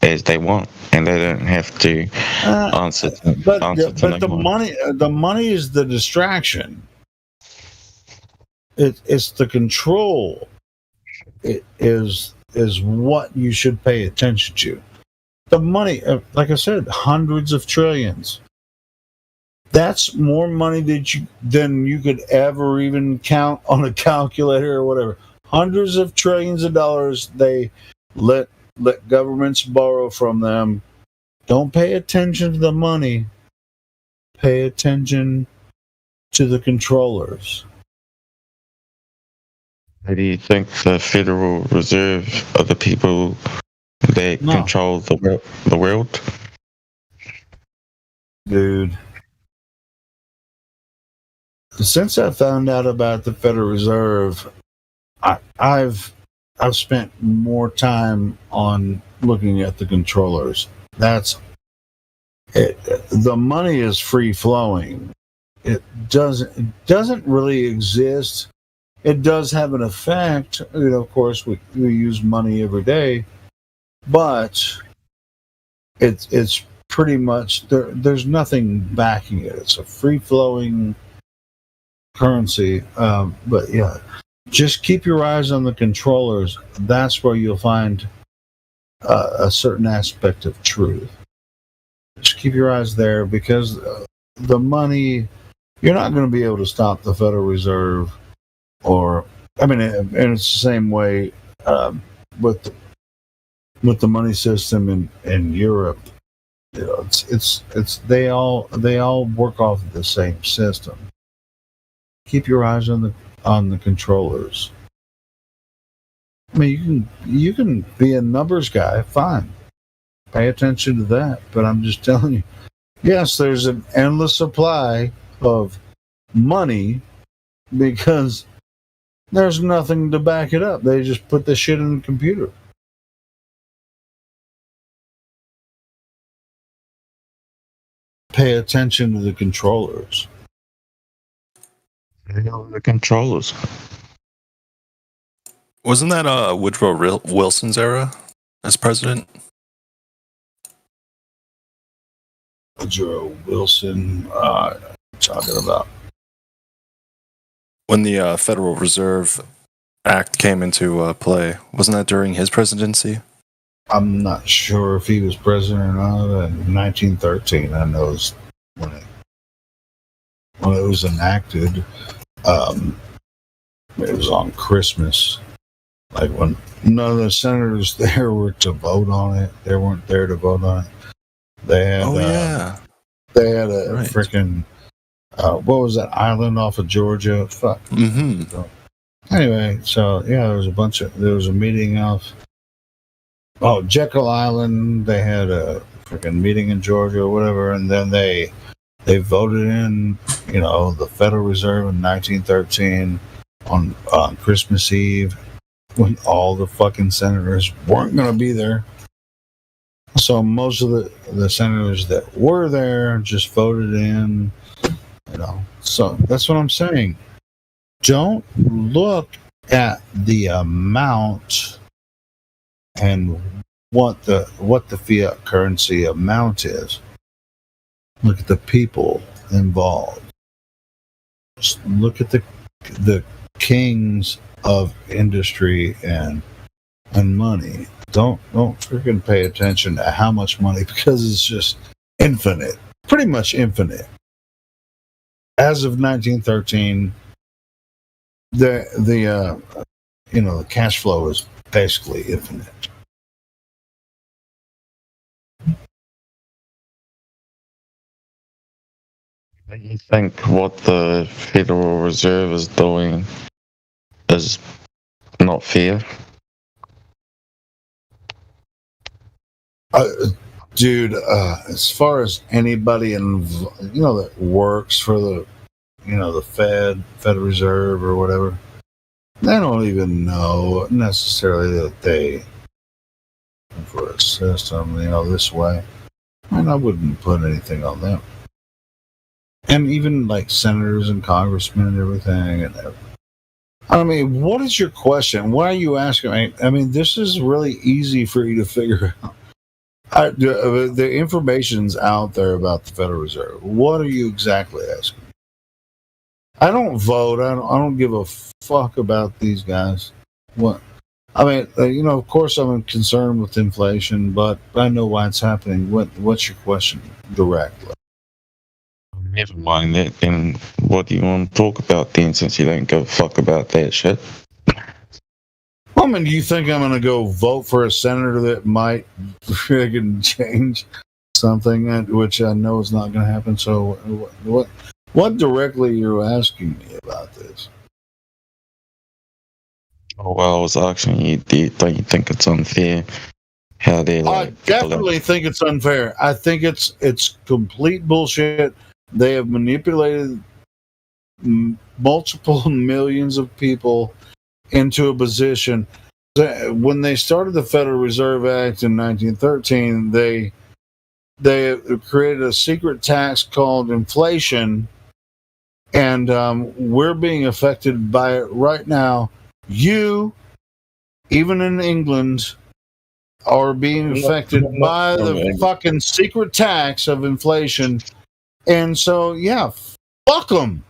as they want, and they don't have to answer to But no the money is the distraction. It's the control. It is what you should pay attention to. The money, like I said, hundreds of trillions. That's more money than you could ever even count on a calculator or whatever. Hundreds of trillions of dollars they let governments borrow from them. Don't pay attention to the money. Pay attention to the controllers. Do you think the Federal Reserve are the people that control the world? Dude. Since I found out about the Federal Reserve, I've spent more time on looking at the controllers. That's it. The money is free flowing. It doesn't really exist. It does have an effect. Of course, we use money every day, but it's pretty much there's nothing backing it. It's a free flowing currency. But yeah, just keep your eyes on the controllers. That's where you'll find a certain aspect of truth. Just keep your eyes there, because the money, you're not going to be able to stop the Federal Reserve. And it's the same way with the money system in Europe. It's they all work off of the same system. Keep your eyes on the controllers. I mean, you can be a numbers guy, fine. Pay attention to that, but I'm just telling you, yes, there's an endless supply of money because there's nothing to back it up. They just put the shit in the computer. Pay attention to the controllers. The controllers. Wasn't that Woodrow Wilson's era as president? Woodrow Wilson talking about? When the Federal Reserve Act came into play, wasn't that during his presidency? I'm not sure if he was president or not. In 1913, I know is when it was enacted. It was on Christmas, like when none of the senators there were to vote on it. They weren't there to vote on it. They had, they had a freaking, what was that island off of Georgia? Fuck. Mm-hmm. So, anyway, so yeah, there was a meeting off, Jekyll Island. They had a freaking meeting in Georgia or whatever, and then they voted in, the Federal Reserve in 1913 on Christmas Eve, when all the fucking senators weren't going to be there. So most of the senators that were there just voted in, So that's what I'm saying. Don't look at the amount and what the fiat currency amount is. Look at the people involved. Just look at the kings of industry and money. Don't freaking pay attention to how much money, because it's just infinite, pretty much infinite. As of 1913, the cash flow is basically infinite. You think what the Federal Reserve is doing is not fair? Dude, as far as anybody that works for the Federal Reserve or whatever, they don't even know necessarily that they for a system, this way. And I wouldn't put anything on them. And even like senators and congressmen and everything. I mean, what is your question? Why are you asking? I mean, this is really easy for you to figure out. The information's out there about the Federal Reserve. What are you exactly asking? I don't vote. I don't give a fuck about these guys. What? I mean, of course I'm concerned with inflation, but I know why it's happening. What's your question directly? Never mind that. Then what do you want to talk about then, since you don't give a fuck about that shit? I mean, do you think I'm going to go vote for a senator that might friggin' change something, which I know is not going to happen? So what directly are you asking me about this? Oh, well, I was asking you, don't you think it's unfair how they I definitely think it's unfair. I think it's complete bullshit. They have manipulated multiple millions of people into a position. When they started the Federal Reserve Act in 1913, they created a secret tax called inflation, and we're being affected by it right now. You, even in England, are being affected by the fucking secret tax of inflation. And so, yeah, fuck them.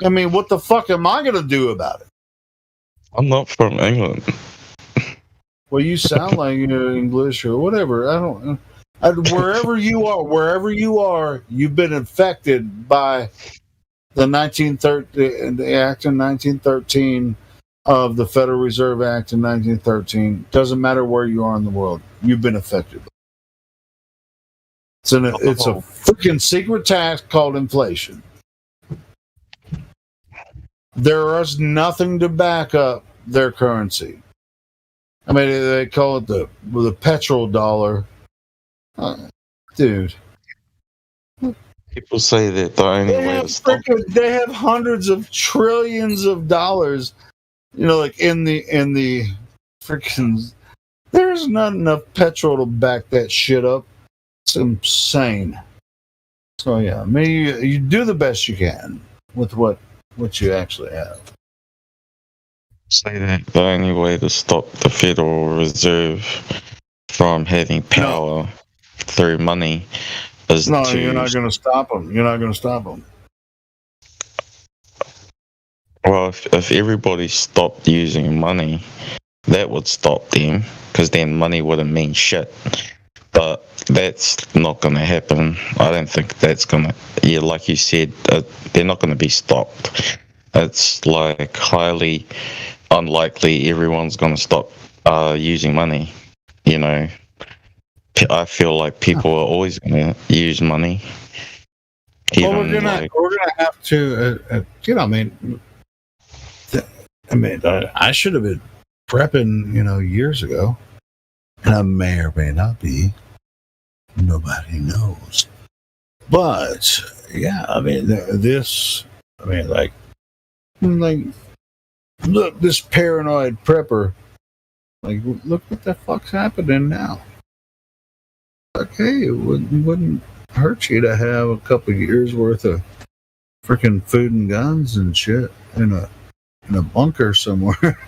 I mean, what the fuck am I going to do about it? I'm not from England. Well, you sound like you're English or whatever. I don't. Wherever you are, you've been affected by the 1913, the Act in 1913 of the Federal Reserve Act in 1913. Doesn't matter where you are in the world, you've been affected. It's a freaking secret tax called inflation. There is nothing to back up their currency. I mean, they call it the petrodollar. Dude. People say that the only way to stop it. They have hundreds of trillions of dollars, like in the freaking. There's not enough petrol to back that shit up. It's insane. So yeah, I mean, you do the best you can with what you actually have. Say that the only way to stop the Federal Reserve from having power through money is No, to. you're not going to stop them. You're not going to stop them. Well, if everybody stopped using money, that would stop them, because then money wouldn't mean shit. But that's not going to happen. I don't think that's going to. Yeah, like you said, they're not going to be stopped. It's like highly unlikely everyone's going to stop using money. You know, I feel like people are always going to use money. Well, we're gonna have to. I should have been prepping, years ago, and I may or may not be. Nobody knows. But yeah, look, this paranoid prepper. Like, look what the fuck's happening now. Like, hey, it wouldn't hurt you to have a couple of years worth of freaking food and guns and shit in a bunker somewhere.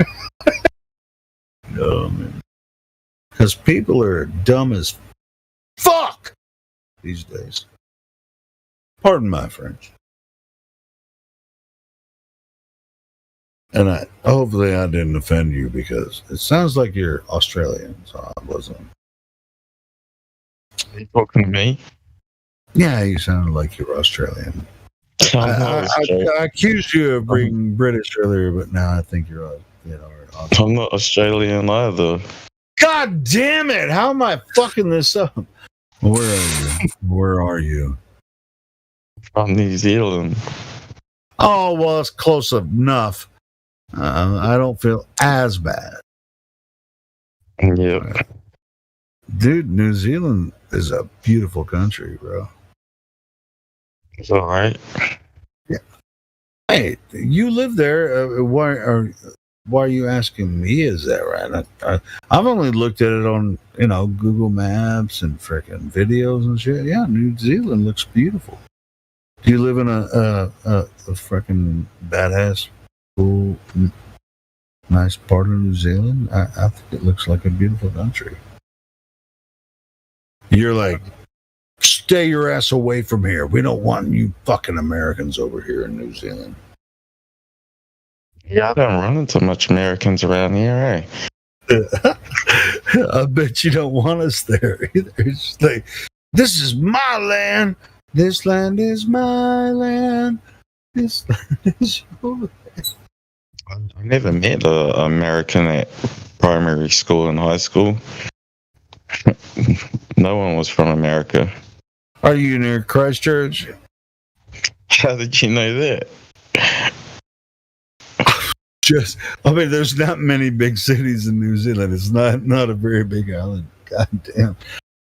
Man. Because people are dumb as fuck these days. Pardon my French. And hopefully I didn't offend you, because it sounds like you're Australian, so I wasn't. Are you talking to me? Yeah, you sounded like you were Australian. I accused you of being British earlier, but now I think you're I'm not Australian either. God damn it! How am I fucking this up? Where are you? Where are you? From New Zealand. Oh, well, it's close enough. I don't feel as bad. Yeah. Dude, New Zealand is a beautiful country, bro. It's all right. Yeah. Hey, you live there. Why are you asking me? Is that right? I've only looked at it on Google Maps and freaking videos and shit. Yeah, New Zealand looks beautiful. Do you live in a freaking badass, cool, nice part of New Zealand? I think it looks like a beautiful country. You're like, stay your ass away from here. We don't want you fucking Americans over here in New Zealand. Yeah, I don't run into much Americans around here, eh? I bet you don't want us there either. It's just like, this is my land. This land is my land. This land is your land. I never met an American at primary school and high school. No one was from America. Are you near Christchurch? How did you know that? There's not many big cities in New Zealand. It's not a very big island. God damn.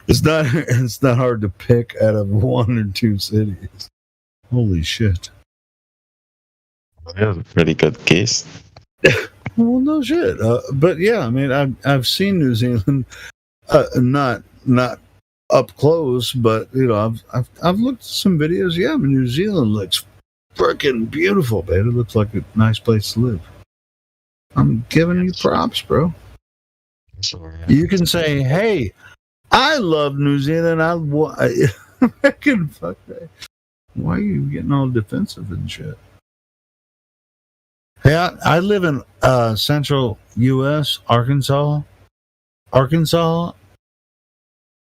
It's not hard to pick out of one or two cities. Holy shit. That was a pretty good guess. Well, no shit. But yeah, I've seen New Zealand, not up close, but I've looked at some videos. Yeah, New Zealand looks freaking beautiful, man. It looks like a nice place to live. I'm giving you props, bro. You can say, "Hey, I love New Zealand. Fuck that. Why are you getting all defensive and shit?" Hey, I live in central U.S., Arkansas.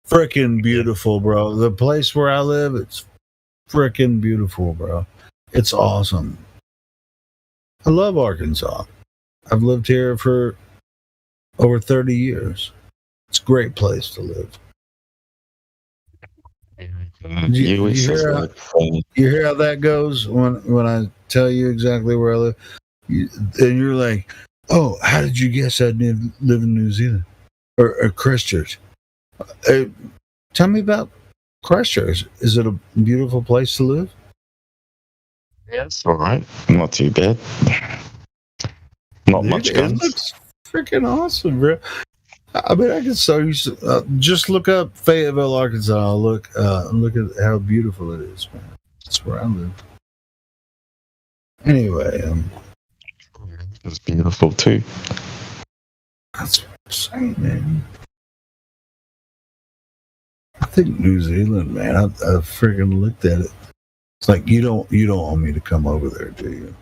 Freaking beautiful, bro. The place where I live, it's freaking beautiful, bro. It's awesome. I love Arkansas. I've lived here for over 30 years. It's a great place to live. You hear how that goes when I tell you exactly where I live? And you're like, oh, how did you guess I'd live in New Zealand? Or Christchurch? Tell me about Christchurch. Is it a beautiful place to live? Yeah, it's all right. Not too bad. Not much guns. It looks freaking awesome, bro. I can show you. Just look up Fayetteville, Arkansas. Look at how beautiful it is, man. That's where I live. Anyway, it's beautiful too. That's what I'm saying, man. think New Zealand, man. I freaking looked at it. It's like you don't want me to come over there, do you?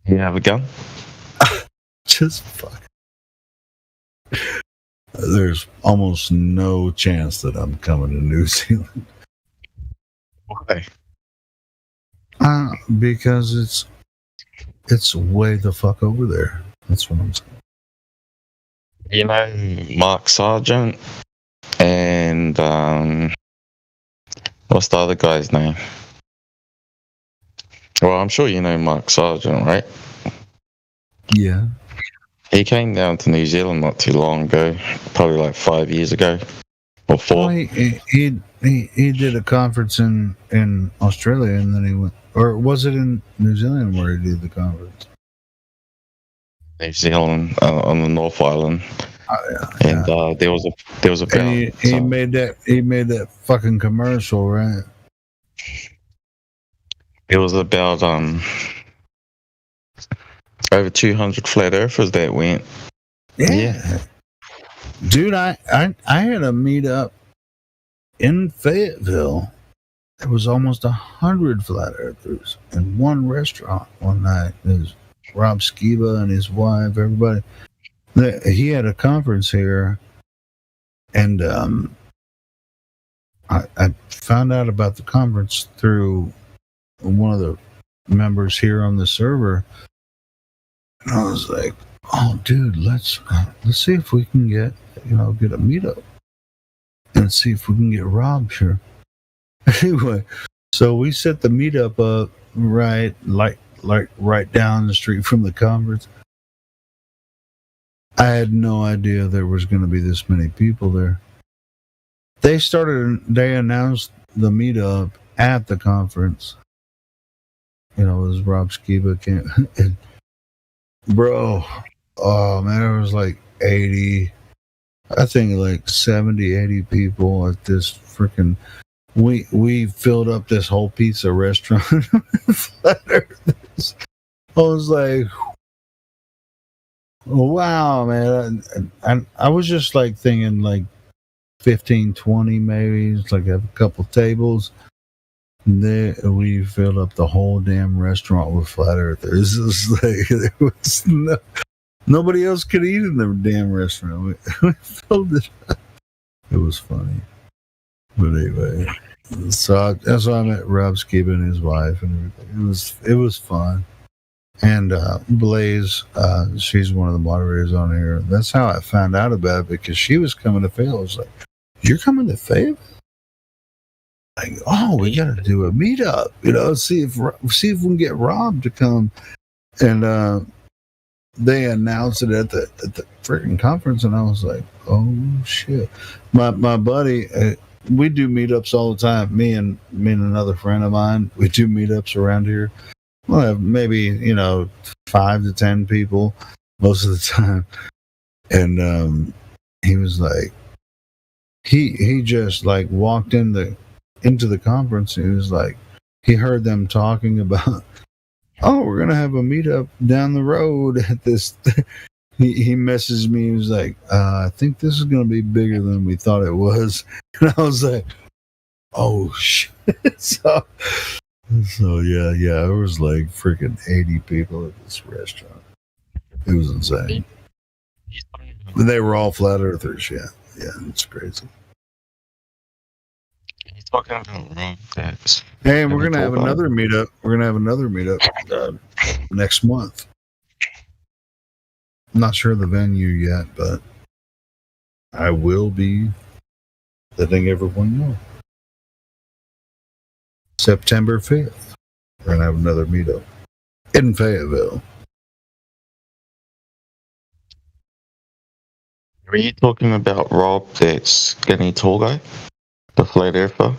You have a gun? Just fuck. There's almost no chance that I'm coming to New Zealand. Why? Because it's way the fuck over there. That's what I'm saying. You know Mark Sargent and what's the other guy's name? Well, I'm sure you know Mark Sargent, right? Yeah. He came down to New Zealand not too long ago, probably like 5 years ago or 4. Well, he did a conference in Australia, and then he went, or was it in New Zealand where he did the conference? New Zealand on the North Island. And there was a and he made that fucking commercial, right? It was about over 200 flat earthers that went. Yeah. Dude, I had a meetup in Fayetteville. There was almost 100 flat earthers in one restaurant one night. It was Rob Skiba and his wife, everybody. He had a conference here, and I found out about the conference through one of the members here on the server, and I was like, "Oh, dude, let's see if we can get a meetup, and see if we can get Rob here." Anyway, so we set the meetup up right down the street from the conference. I had no idea there was going to be this many people there. They announced the meetup at the conference. It was Rob Skiba came. Bro, oh man, there was like 80, I think like 70, 80 people at this freaking. We filled up this whole pizza restaurant. I was like, wow, man. And I was just like thinking like 15, 20 maybe. It's like have a couple tables. We filled up the whole damn restaurant with flat earthers. It was like there was nobody else could eat in the damn restaurant. We filled it up. It was funny. But anyway, so that's why I met Rob Skiba and his wife and everything. It was fun. And Blaze, she's one of the moderators on here. That's how I found out about it, because she was coming to Fayetteville. I was like, "You're coming to Fayetteville?" Like, oh, we got to do a meetup. See if we can get Rob to come. And they announced it at the freaking conference, and I was like, "Oh shit!" My buddy. We do meetups all the time. Me and another friend of mine, we do meetups around here. We'll have maybe 5 to 10 people most of the time. And he was like, he just like walked into the conference. And he was like, he heard them talking about, oh, we're gonna have a meetup down the road at this. He messaged me. He was like, I think this is going to be bigger than we thought it was. And I was like, oh, shit. So yeah. There was like freaking 80 people at this restaurant. It was insane. They were all flat earthers. Yeah, it's crazy. He's talking about Rob Dax. Hey, we're going to have another meetup. Next month. I'm not sure of the venue yet, but I will be letting everyone know. September 5th, we're going to have another meetup in Fayetteville. Are you talking about Rob, that skinny tall guy? The flat earther?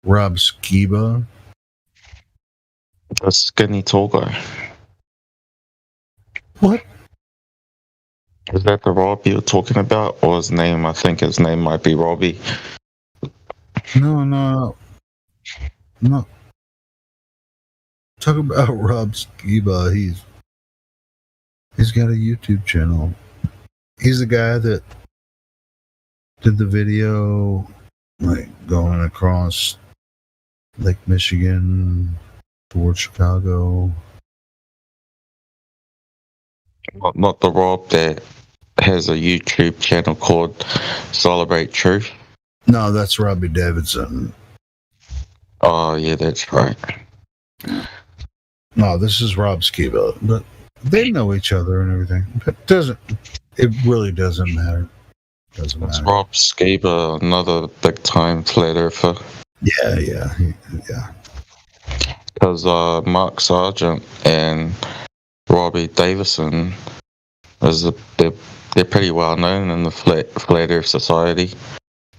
Rob Skiba? The skinny tall guy. What? Is that the Rob you're talking about? Or his name? I think his name might be Robbie. No. Talk about Rob Skiba. He's got a YouTube channel. He's the guy that did the video, like going across Lake Michigan toward Chicago. Not the Rob that has a YouTube channel called Celebrate Truth. No, that's Robbie Davidson. Oh yeah, that's right. No, this is Rob Skiba, but they know each other and everything. It really doesn't matter. It's Rob Skiba, another big time flat earther. Yeah. Because Mark Sargent and Robbie Davison they're pretty well known in the flat Earth Society.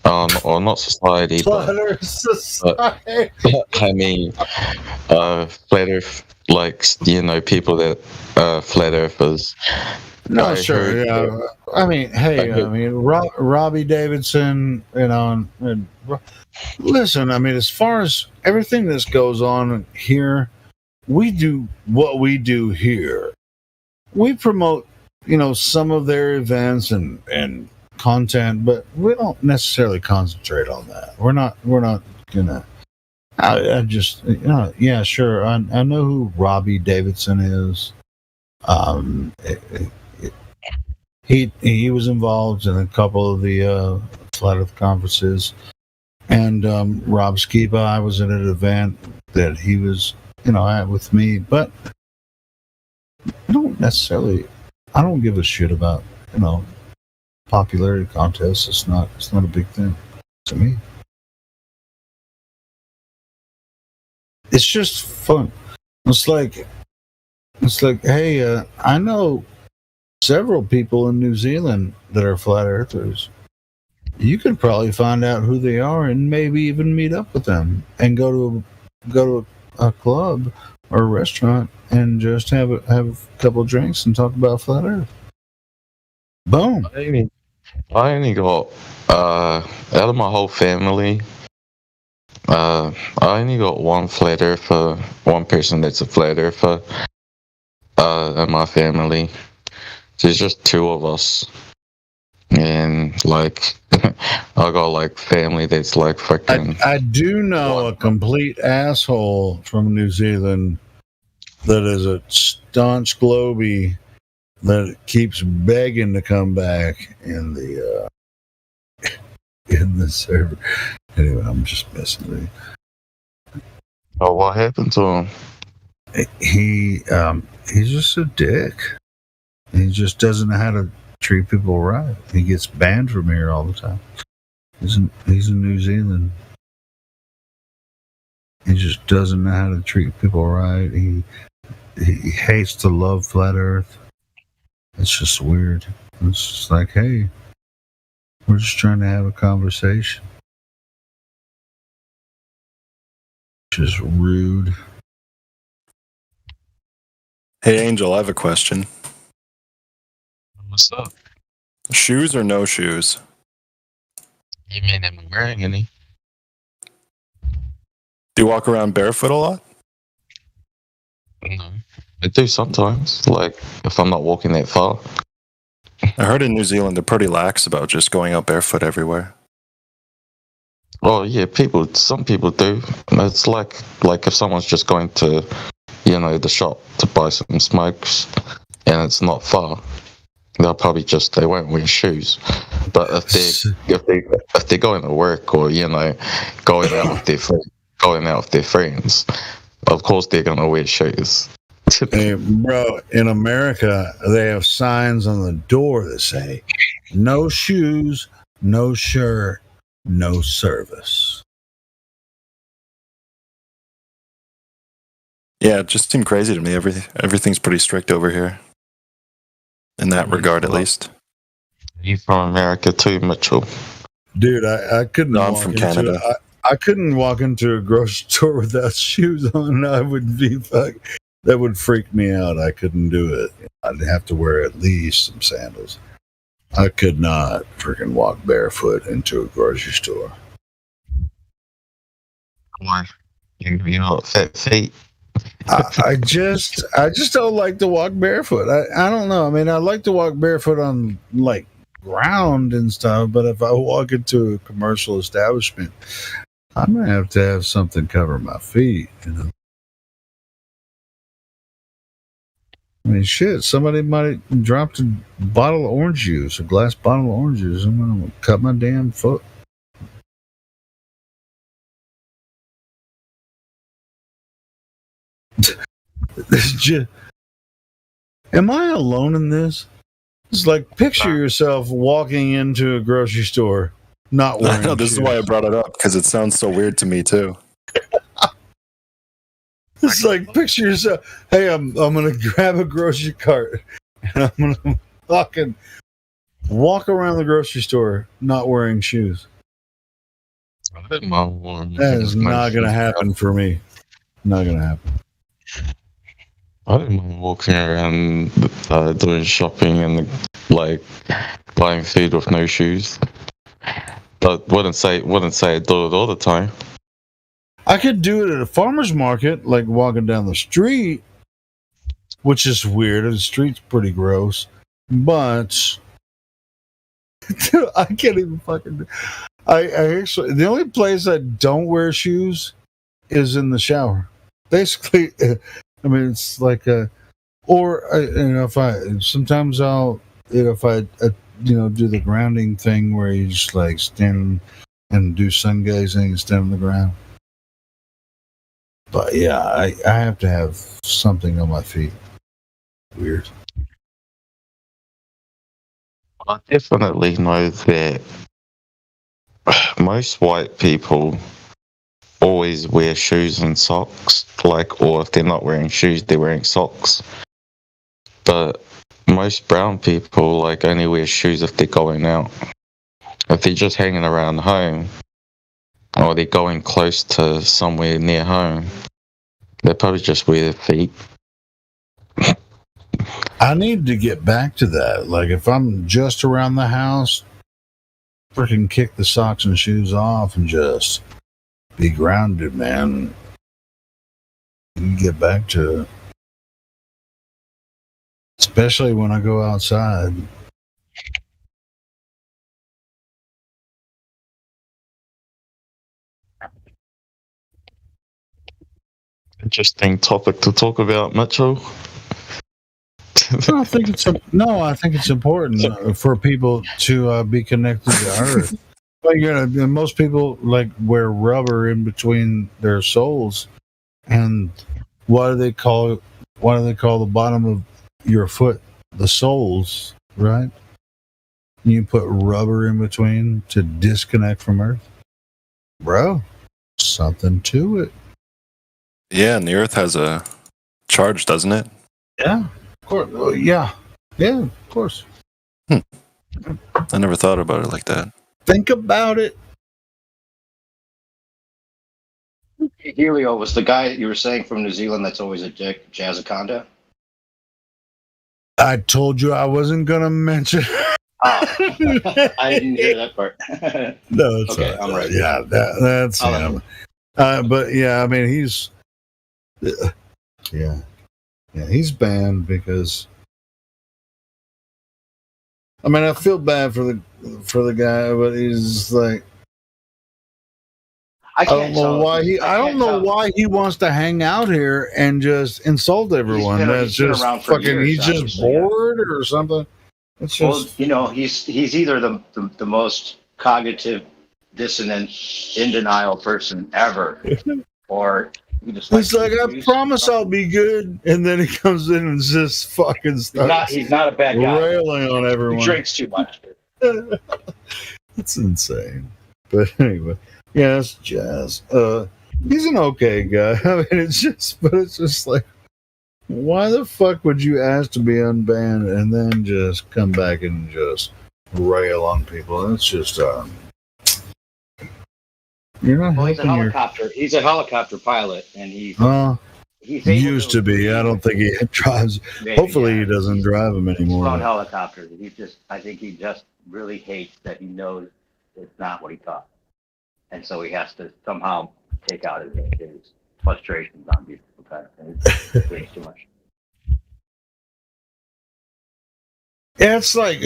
Or not society, Flat Earth Society. but I mean, flat Earth, like, people that are flat earthers. No, sure, yeah. I mean, Robbie Davidson, and listen, I mean, as far as everything that goes on here, we do what we do here. We promote, some of their events and content, but we don't necessarily concentrate on that. We're not gonna. I just, yeah, sure. I know who Robbie Davidson is. He was involved in a couple of the Flat Earth conferences, and Rob Skiba, I was at an event that he was, at with me, but I don't give a shit about, popularity contests. It's not a big thing to me. It's just fun. It's like, hey, I know several people in New Zealand that are flat earthers. You could probably find out who they are and maybe even meet up with them and go to a club or a restaurant and just have a couple of drinks and talk about flat Earth. Boom. I only got out of my whole family. I only got one flat earther, one person that's a flat earther in my family. There's just two of us, and I got family that's freaking. I do know a complete asshole from New Zealand that is a staunch Globie that keeps begging to come back in the server. Anyway, I'm just messing with you. Oh, what happened to him? He's just a dick. He just doesn't know how to treat people right. He gets banned from here all the time. He's in New Zealand. He just doesn't know how to treat people right. He hates to love flat Earth. It's just weird. It's just like, hey, we're just trying to have a conversation. Just rude. Hey, Angel, I have a question. What's up? Shoes or no shoes? You mean am I wearing any? Do you walk around barefoot a lot? No. I do sometimes, if I'm not walking that far. I heard in New Zealand they're pretty lax about just going out barefoot everywhere. Oh yeah, some people do. It's like if someone's just going to, the shop to buy some smokes, and it's not far, they'll probably they won't wear shoes. But if they're going to work or going out with their friends, of course they're gonna wear shoes. Hey, bro, in America, they have signs on the door that say, no shoes, no shirt, no service. Yeah, it just seemed crazy to me. Everything's pretty strict over here. In that regard, at least. You from America too, Mitchell? Dude, I couldn't. No, I'm from Canada. I couldn't walk into a grocery store without shoes on. I would be that would freak me out. I couldn't do it. I'd have to wear at least some sandals. I could not freaking walk barefoot into a grocery store. Why? You got fat feet. I just don't like to walk barefoot. I don't know. I mean, I like to walk barefoot on ground and stuff, but if I walk into a commercial establishment, I'm gonna have to have something cover my feet, you know. I mean, shit, somebody might have dropped a bottle of orange juice, a glass bottle of orange juice. I'm gonna cut my damn foot. Am I alone in this? It's like, picture yourself walking into a grocery store, not wearing I know, this shoes. is why I brought it up, because it sounds so weird to me, too. It's like, picture yourself, hey, I'm going to grab a grocery cart, and I'm going to fucking walk around the grocery store not wearing shoes. That is not going to happen for me. Not going to happen. I don't mind walking around doing shopping and like buying food with no shoes, but wouldn't say I do it all the time. I could do it at a farmer's market, like walking down the street, which is weird. The street's pretty gross, but I can't even fucking. I actually, the only place I don't wear shoes is in the shower. Basically, I mean, it's like you know, if I do the grounding thing where you just like stand and do sun gazing and stand on the ground. But yeah, I have to have something on my feet. Weird. I definitely know that most white people always wear shoes and socks, or if they're not wearing shoes, they're wearing socks. But most brown people only wear shoes if they're going out. If they're just hanging around home, or they're going close to somewhere near home, they probably just wear their feet. I need to get back to that. Like, if I'm just around the house, freaking kick the socks and shoes off and just be grounded, man. You get back to it. Especially when I go outside. Interesting topic to talk about, Mitchell. I think it's important for people to be connected to Earth. Like, most people wear rubber in between their soles, and why do they call the bottom of your foot the soles, right? You put rubber in between to disconnect from Earth, bro. Something to it. Yeah, and the Earth has a charge, doesn't it? Yeah, of course. Yeah, of course. I never thought about it like that. Think about it. Helio was the guy you were saying from New Zealand that's always a dick, Jazzaconda? I told you I wasn't going to mention. I didn't hear that part. No, it's okay. I'm right. Yeah, that's him. But yeah, I mean, he's he's banned because. I mean, I feel bad for the guy, but he's like. I don't know why he wants to hang out here and just insult everyone. That's just fucking. He's just bored or something. It's just, he's either the most cognitive dissonant, in denial person ever, or he just. It's like, I promise I'll be good, and then he comes in and just fucking starts. He's not a bad guy. Railing on everyone. He drinks too much. It's insane. But anyway. Yeah, it's Jazz. He's an okay guy. I mean, it's just like, why the fuck would you ask to be unbanned and then just come back and just rail on people? It's just, you're not well, he's a helping helicopter. He's a helicopter pilot, and he used to be. I don't think he drives. Maybe, hopefully, he doesn't drive them anymore. On helicopters. I think he just really hates that he knows it's not what he thought. And so he has to somehow take out his frustrations on these people. It's too much. Yeah, it's like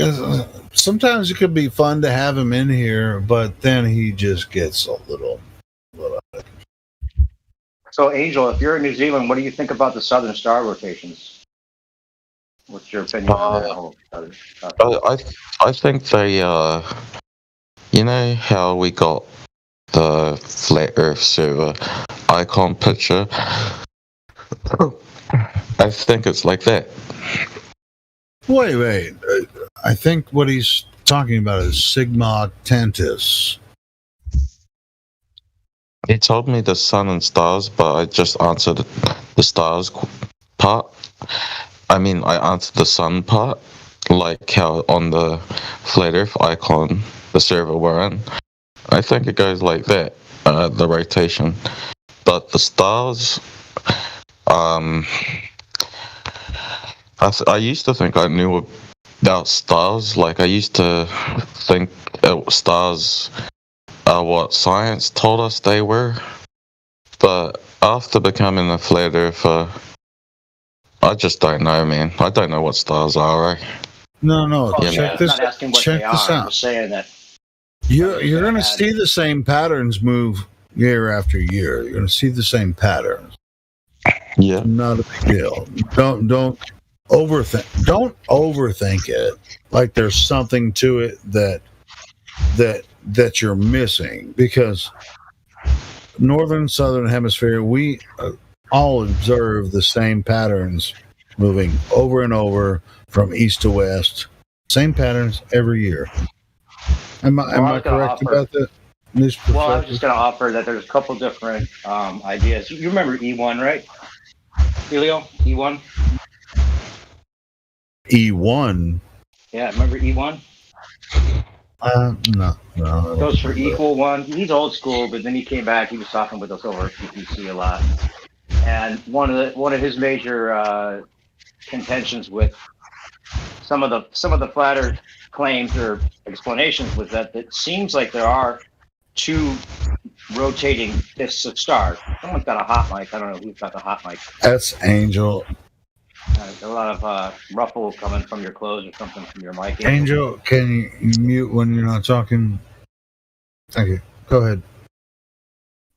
sometimes it could be fun to have him in here, but then he just gets a little. So, Angel, if you're in New Zealand, what do you think about the Southern Star rotations? What's your opinion on that whole Southern Star? I think they you know how we got the flat Earth server icon picture? I think it's like that. Wait. I think what he's talking about is Sigma Octantis. He told me the sun and stars, but I just answered the stars part. I mean, I answered the sun part, like how on the flat Earth icon, the server we're in. I think it goes like that, the rotation. But the stars, I used to think I knew about stars. Like, I used to think stars are what science told us they were. But after becoming a flat earther, I just don't know, man. I don't know what stars are, right? No. I'm not asking what they are. I'm just saying that you're going to see the same patterns move year after year. You're going to see the same patterns. Yeah. Not a big deal. Don't overthink. Don't overthink it. Like there's something to it that you're missing, because northern southern hemisphere, we all observe the same patterns moving over and over from east to west. Same patterns every year. Am I correct about that? Well, I was just going to offer that there's a couple different ideas. You remember E1, right? Helio, E1? E1? Yeah, remember E1? No. Goes for equal one. He's old school, but then he came back. He was talking with us over PPC a lot. And one of his major contentions with some of the flat Earth claims or explanations was that it seems like there are two rotating disks of stars. Someone's got a hot mic. I don't know who's got the hot mic. That's Angel. A lot of ruffle coming from your clothes or something from your mic. Angel, can you mute when you're not talking? Thank you. Go ahead.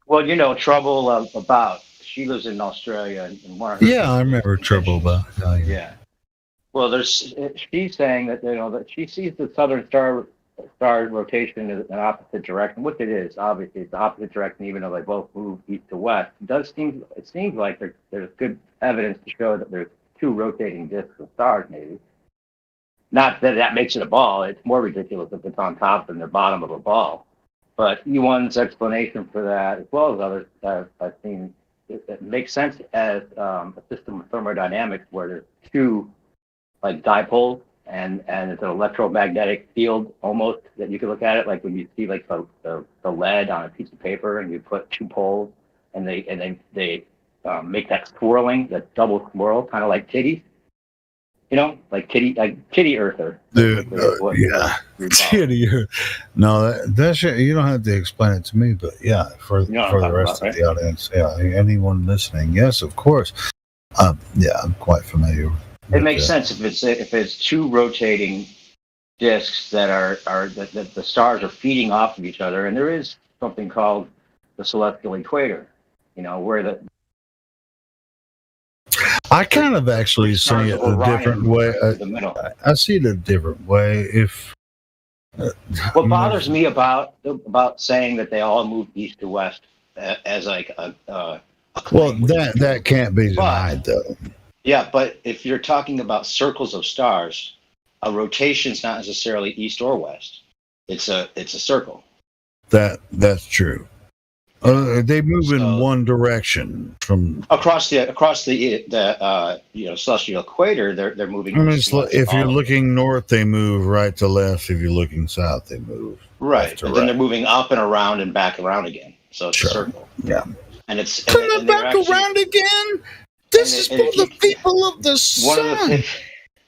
Well, Trouble About. She lives in Australia, and one of her. Yeah, I remember Trouble About. Yeah. Well, she's saying that that she sees the Southern Star rotation in an opposite direction, which it is. Obviously, it's the opposite direction, even though they both move east to west. It seems like there's good evidence to show that there's two rotating disks of stars, maybe. Not that makes it a ball. It's more ridiculous if it's on top than the bottom of a ball. But E1's explanation for that, as well as others I've seen, it makes sense as a system of thermodynamics where there's two like dipoles and it's an electromagnetic field almost that you can look at it like when you see like the lead on a piece of paper and you put two poles and they make that swirling, that double swirl, kind of like titties. Like kitty earther. Dude, yeah, kitty earth. No, that shit, you don't have to explain it to me, but yeah, for the rest of the audience, yeah, anyone listening, yes, of course. Yeah, I'm quite familiar with it. Makes sense if it's two rotating disks that that the stars are feeding off of each other, and there is something called the celestial equator, where I kind of actually see it a different way. I see it a different way. What bothers me about saying that they all move east to west as like a well, that can't be denied, though. Yeah, but if you're talking about circles of stars, a rotation is not necessarily east or west. It's a circle. That's true. They move in one direction from across the celestial equator. They're moving. I mean, if you're looking north, they move right to left. If you're looking south, they move right. But then they're moving up and around and back around again. So it's a circle. Yeah, and it's coming back around again. This is for the people of the sun.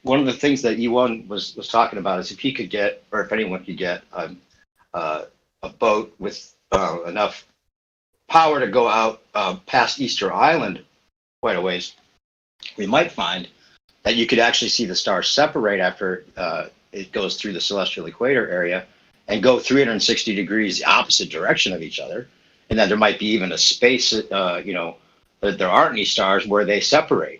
One of the things that E1 was talking about is if he could get, or if anyone could get, a boat with enough power to go out past Easter Island quite a ways, we might find that you could actually see the stars separate after it goes through the celestial equator area and go 360 degrees the opposite direction of each other, and then there might be even a space, that there aren't any stars where they separate.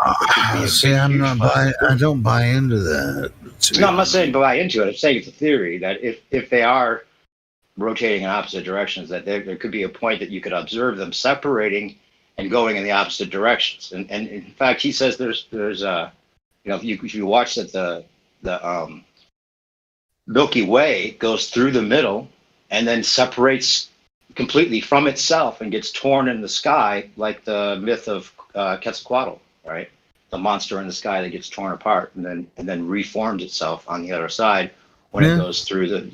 See, I don't buy into that. No, I'm not saying buy into it. I'm saying it's a theory that if they are rotating in opposite directions, that there could be a point that you could observe them separating and going in the opposite directions. And in fact, he says there's if you watch that the Milky Way goes through the middle and then separates completely from itself and gets torn in the sky, like the myth of Quetzalcoatl, right? The monster in the sky that gets torn apart and then reforms itself on the other side when it goes through the.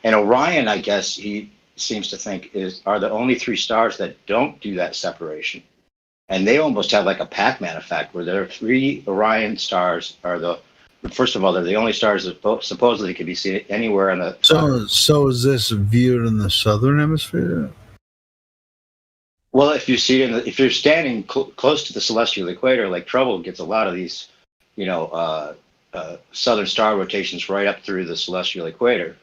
And Orion, I guess he seems to think are the only three stars that don't do that separation, and they almost have like a Pac-Man effect where there are three Orion stars first of all, they're the only stars that supposedly can be seen anywhere in the. So is this viewed in the southern hemisphere? Well, if you see if you're standing close to the celestial equator, like Trouble gets a lot of these, southern star rotations right up through the celestial equator,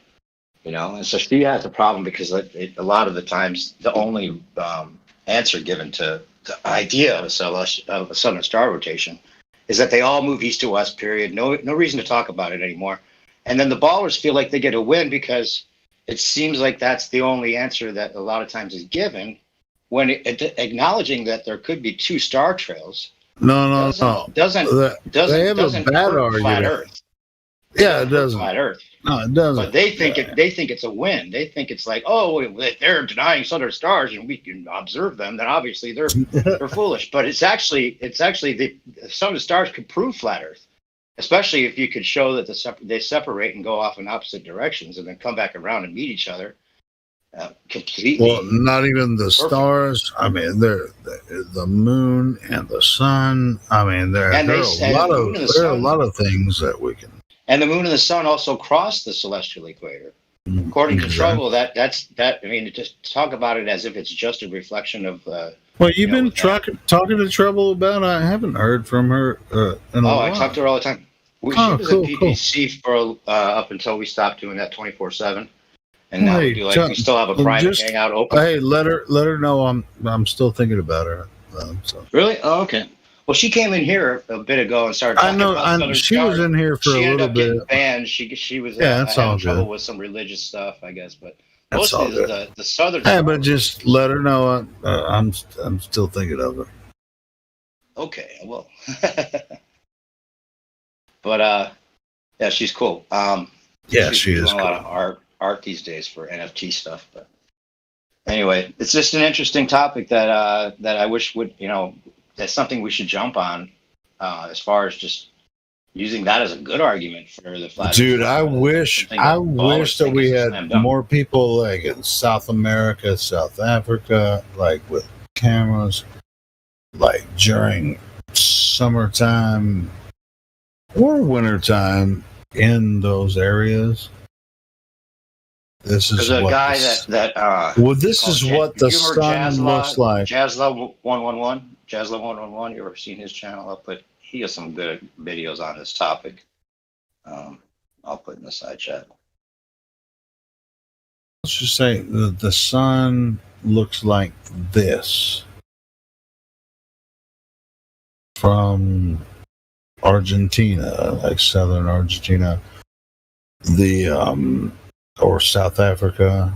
and so she has a problem because a lot of the times the only answer given to the idea of a southern star rotation is that they all move east to west, period. No reason to talk about it anymore. And then the ballers feel like they get a win because it seems like that's the only answer that a lot of times is given when acknowledging that there could be two star trails. No. Doesn't they have a bad argument. Flat Earth. Yeah, it doesn't. Flat Earth. No, it doesn't. But they think it's a win. They think it's like, oh, if they're denying southern stars and we can observe them, then obviously they're foolish. But it's actually some of the stars could prove flat Earth, especially if you could show that they separate and go off in opposite directions and then come back around and meet each other completely. Well, not even the stars. I mean, they're the moon and the sun. I mean, there are a lot of things that we can. And the moon and the sun also cross the celestial equator. According to Trouble, that's I mean, just talk about it as if it's just a reflection of. Well, you've been talking to Trouble about. I haven't heard from her in a while. I talk to her all the time. She was at PPC for up until we stopped doing that 24/7, and now we still have a private hangout open. Hey, let her know I'm still thinking about her. Really? Oh, okay. Well, she came in here a bit ago and started talking about she was in here for a little bit. She ended up getting banned. She was having trouble with some religious stuff, I guess. But mostly the southern. Hey, but just let her know I'm still thinking of her. Okay, well. But yeah, she's cool. She is doing a lot of art these days for NFT stuff. But anyway, it's just an interesting topic that I wish would that's something we should jump on, as far as just using that as a good argument for the flat. Dude, I wish that we had more people like in South America, South Africa, like with cameras, like during summertime or wintertime in those areas. This is a guy this is what the sun looks like. Jazla 111. Jazla 111. You ever seen his channel? He has some good videos on this topic. I'll put in the side chat. Let's just say the sun looks like this from Argentina, like southern Argentina, or South Africa,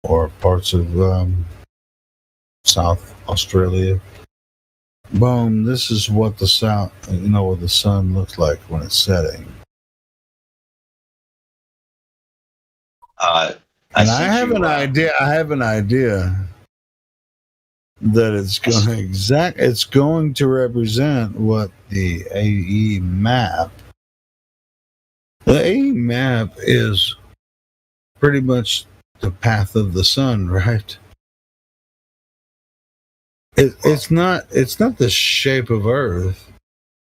or parts of South Australia. Boom! This is what the sun looks like when it's setting. And I have an idea that it's going to represent what the AE map. The AE map is pretty much the path of the sun, right? It's not the shape of Earth.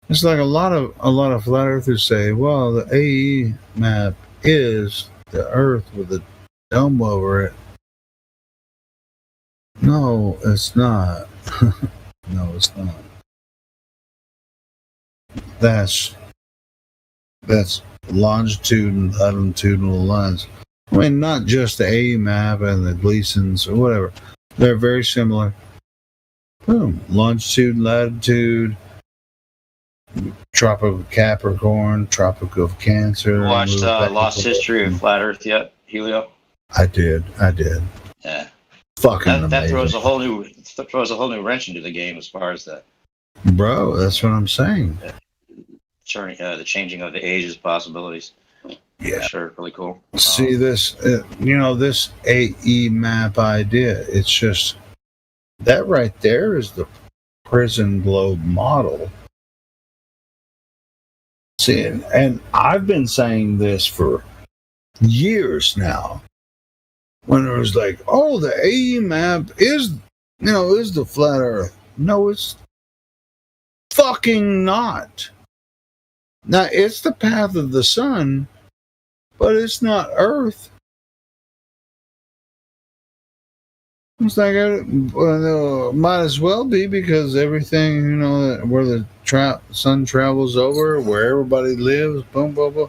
It's like a lot of flat earthers say, well, the AE map is the Earth with a dome over it. No, it's not. No, it's not. That's That's longitude and longitudinal lines. I mean, not just the AEMAP and the Gleasons or whatever. They're very similar. Boom. Longitude, latitude, Tropic of Capricorn, Tropic of Cancer. Watched Lost History of Flat Earth yet, Helio? I did. Yeah. Fucking that amazing. throws a whole new wrench into the game as far as the Bro, that's what I'm saying. the changing of the ages possibilities. Yeah, for sure, really cool. See this, this AE map idea. It's just that right there is the prison globe model. See, and I've been saying this for years now. When it was like, oh, the AE map is the flat Earth. No, it's fucking not. Now, it's the path of the sun, but it's not Earth. It's like, might as well be, because everything, where the sun travels over, where everybody lives, boom, boom, boom.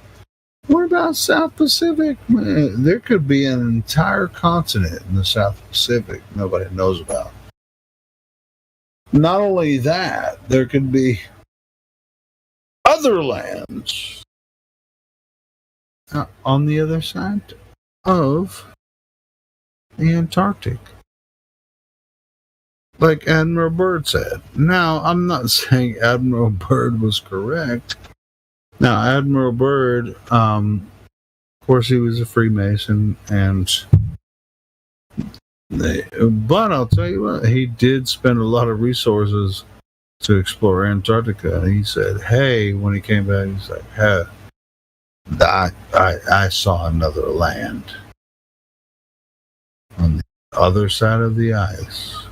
What about South Pacific? There could be an entire continent in the South Pacific nobody knows about. Not only that, there could be other lands on the other side of the Antarctic. Like Admiral Byrd said. Now, I'm not saying Admiral Byrd was correct. Now, Admiral Byrd, of course, he was a Freemason, but I'll tell you what, he did spend a lot of resources to explore Antarctica. And he said, hey, when he came back, he's like, hey, I saw another land on the other side of the ice.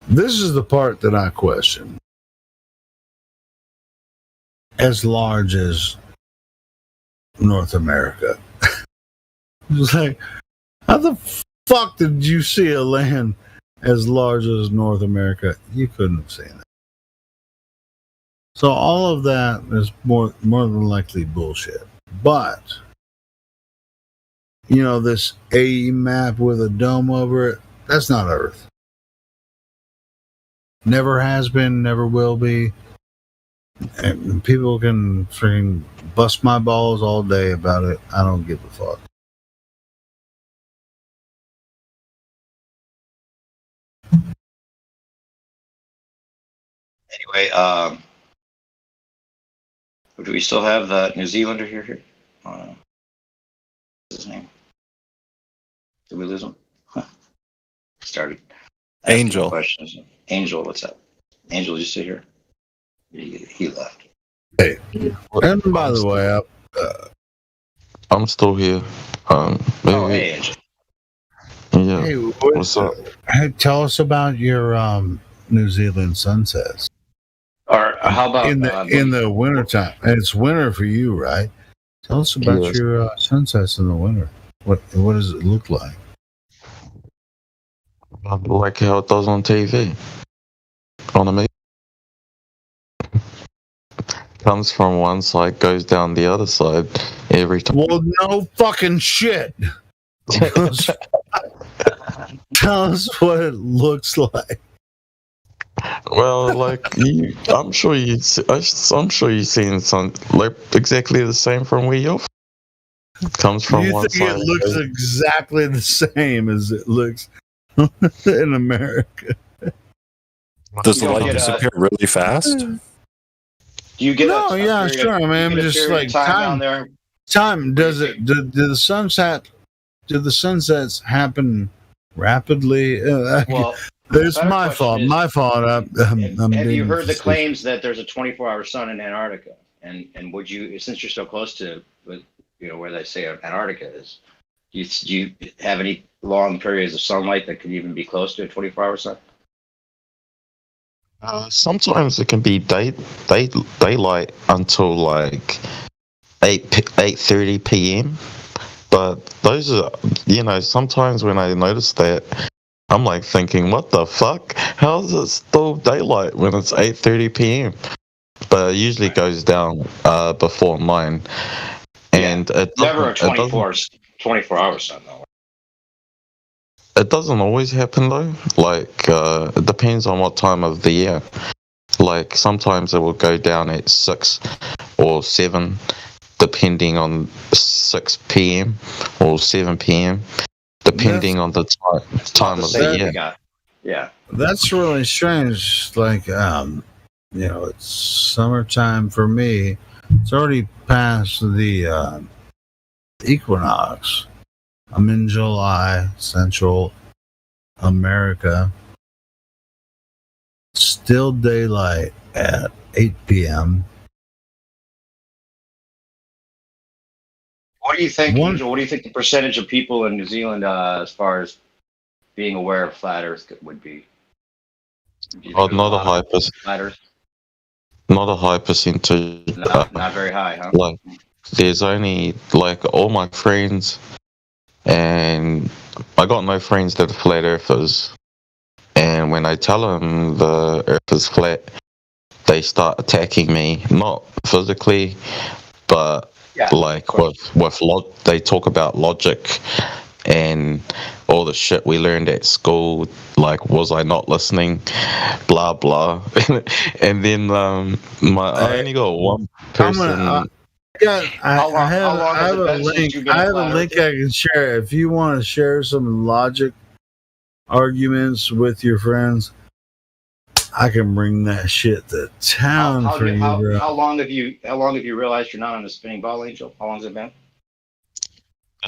This is the part that I question. As large as North America. It's like, how the fuck did you see a land as large as North America? You couldn't have seen that. So all of that is more than likely bullshit. But, this AE map with a dome over it, that's not Earth. Never has been, never will be. And people can freaking bust my balls all day about it. I don't give a fuck. Anyway, do we still have the New Zealander here? What's his name? Did we lose him? Started. Angel. Questions. Angel, what's up? Angel, you sit here? He left. Hey, and by the way, I'm still here. Hey, Angel. Yeah. Hey, what's up? Hey, tell us about your New Zealand sunsets. Or how about in the wintertime? And it's winter for you, right? Tell us about your sunsets in the winter. What does it look like? Like how it does on TV. On the comes from one side, goes down the other side every time. Well, no fucking shit. Tell us what it looks like. Well, like I'm sure you've seen some like exactly the same from where you're. Comes from one side. You think it looks exactly the same as it looks in America? Does the light disappear really fast? Do you get sure. I mean, just like time. Time does it? Do the sunsets happen rapidly? Well, it's my fault. My fault. Have you heard the claims that there's a 24-hour sun in Antarctica? And would you, since you're so close to, where they say Antarctica is, do you have any long periods of sunlight that could even be close to a 24-hour sun? Sometimes it can be daylight until like 8:30 p.m. But those are, sometimes when I notice that, I'm like thinking, what the fuck? How is it still daylight when it's 8:30 p.m.? but it usually goes down before 9. And it Never a doesn't- 24 hour sun though. It doesn't always happen though. Like it depends on what time of the year. Like sometimes it will go down at 6 or 7, depending on 6 p.m. or 7 p.m. depending on the time of the year. Yeah, that's really strange. Like it's summertime for me. It's already past the equinox. I'm in July, Central America. Still daylight at 8 p.m. What do you think, Angel? What do you think the percentage of people in New Zealand, as far as being aware of flat Earth, would be? Not a high percentage. Not a high percentage. Not very high, huh? Like, there's only like all my friends, and I got no friends that are flat earthers. And when I tell them the Earth is flat, they start attacking me. Not physically, but like they talk about logic and all the shit we learned at school. Like, was I not listening? Blah blah. And then I only got one person. I have a link. I have a link I can share. If you want to share some logic arguments with your friends, I can bring that shit to town for you, bro. How long have you realized you're not on the spinning ball, Angel? How long has it been?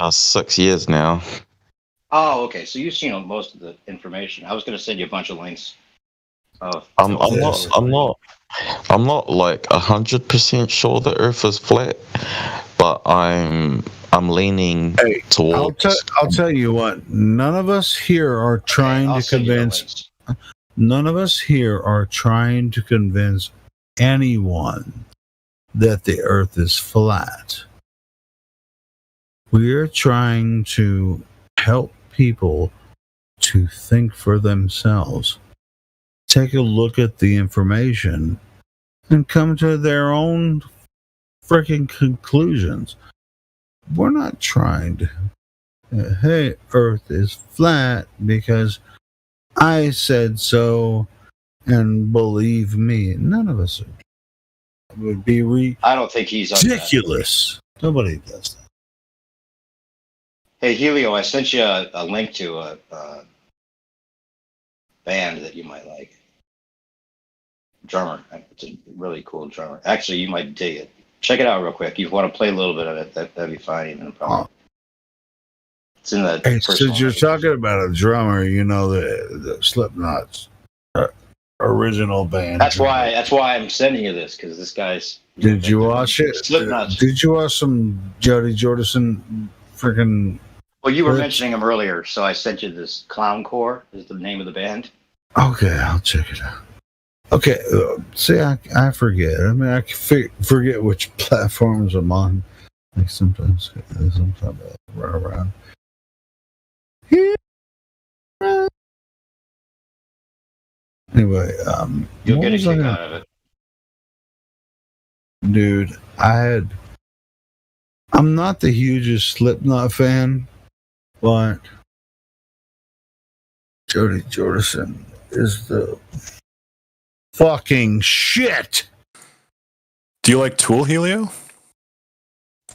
6 years now. Oh, okay. So you've seen most of the information. I was going to send you a bunch of links. I'm not like 100% sure the Earth is flat, but I'm leaning towards. I'll tell you what. None of us here are trying to convince. None of us here are trying to convince anyone that the Earth is flat. We are trying to help people to think for themselves, take a look at the information, and come to their own freaking conclusions. We're not trying to, hey, Earth is flat because I said so, and believe me. None of us would be I don't think he's ridiculous. Nobody does that. Hey, Helio, I sent you a link to a band that you might like. Drummer. It's a really cool drummer. Actually, you might dig it. Check it out real quick. If you want to play a little bit of it, that'd be fine. Even it's in the. Hey, since you're talking about a drummer, you know the Slipknot's original band. That's why I'm sending you this, because this guy's. Did you watch it? Slipknot. Did you watch some Jody Jordison freaking? Well, you were mentioning him earlier, so I sent you this. Clown Core is the name of the band. Okay, I'll check it out. Okay, see, I forget. I mean, I forget which platforms I'm on. Like sometimes I run around. Anyway, you'll get a kick out of it, dude. I'm not the hugest Slipknot fan, but Jody Jordison is the fucking shit. Do you like Tool, Helio?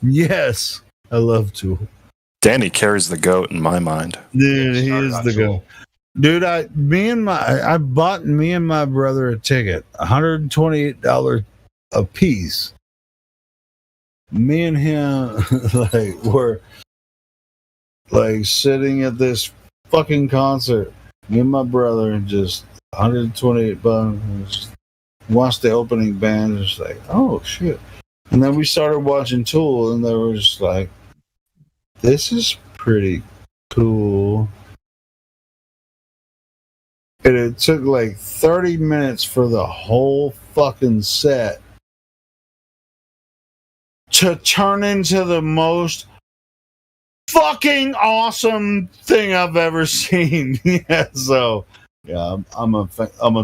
Yes, I love Tool. Danny carries the goat in my mind. Dude, he is the goat. Dude, I bought me and my brother a ticket, $128 a piece. Me and him were sitting at this fucking concert. Me and my brother, just $128. Watched the opening band, just like, oh shit. And then we started watching Tool, and they were just like, this is pretty cool. And it took like 30 minutes for the whole fucking set to turn into the most fucking awesome thing I've ever seen. Yeah, so yeah, I'm a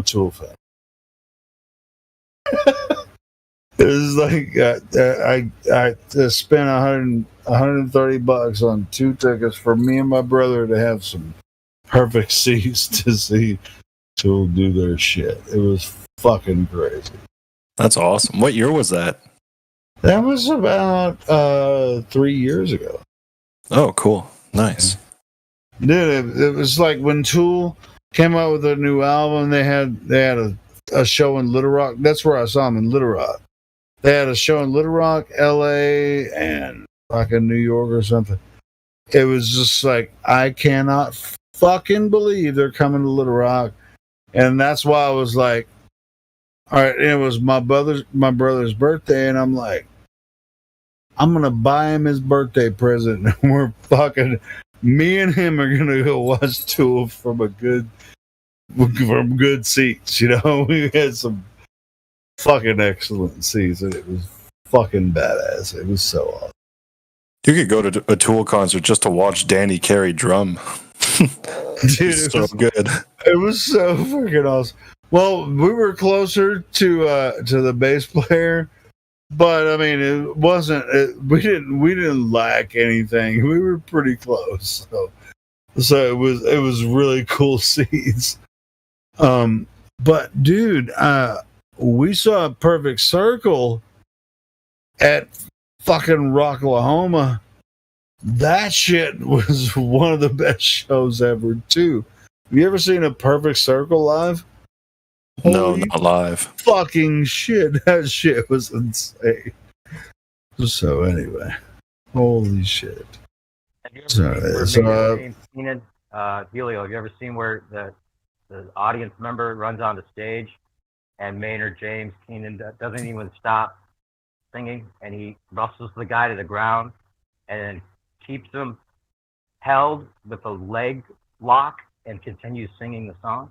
Tool fan. It was like I spent $130 on 2 tickets for me and my brother to have some perfect seats to see Tool do their shit. It was fucking crazy. That's awesome. What year was that? That was about 3 years ago. Oh, cool. Nice. Dude, it was like when Tool came out with their new album, they had a show in Little Rock. That's where I saw them, in Little Rock. They had a show in Little Rock, LA, and like in New York or something. It was just like, I cannot fucking believe they're coming to Little Rock. And that's why I was like, all right, it was my brother's birthday, and I'm like, I'm gonna buy him his birthday present, and we're fucking, me and him are gonna go watch Tool from good seats. You know, we had some fucking excellent seats, and it was fucking badass. It was so awesome. You could go to a Tool concert just to watch Danny carry drum. Dude, it was so good. It was so freaking awesome. Well, we were closer to the bass player, but I mean, it wasn't. We didn't lack anything. We were pretty close, so it was really cool seats. But dude, we saw a Perfect Circle at fucking Rocklahoma. That shit was one of the best shows ever, too. Have you ever seen a Perfect Circle live? No, not live. Fucking shit. That shit was insane. So, anyway. Holy shit. Helio, have you ever seen where the audience member runs onto stage and Maynard James Keenan doesn't even stop singing, and he wrestles the guy to the ground and then keeps him held with a leg lock and continues singing the song?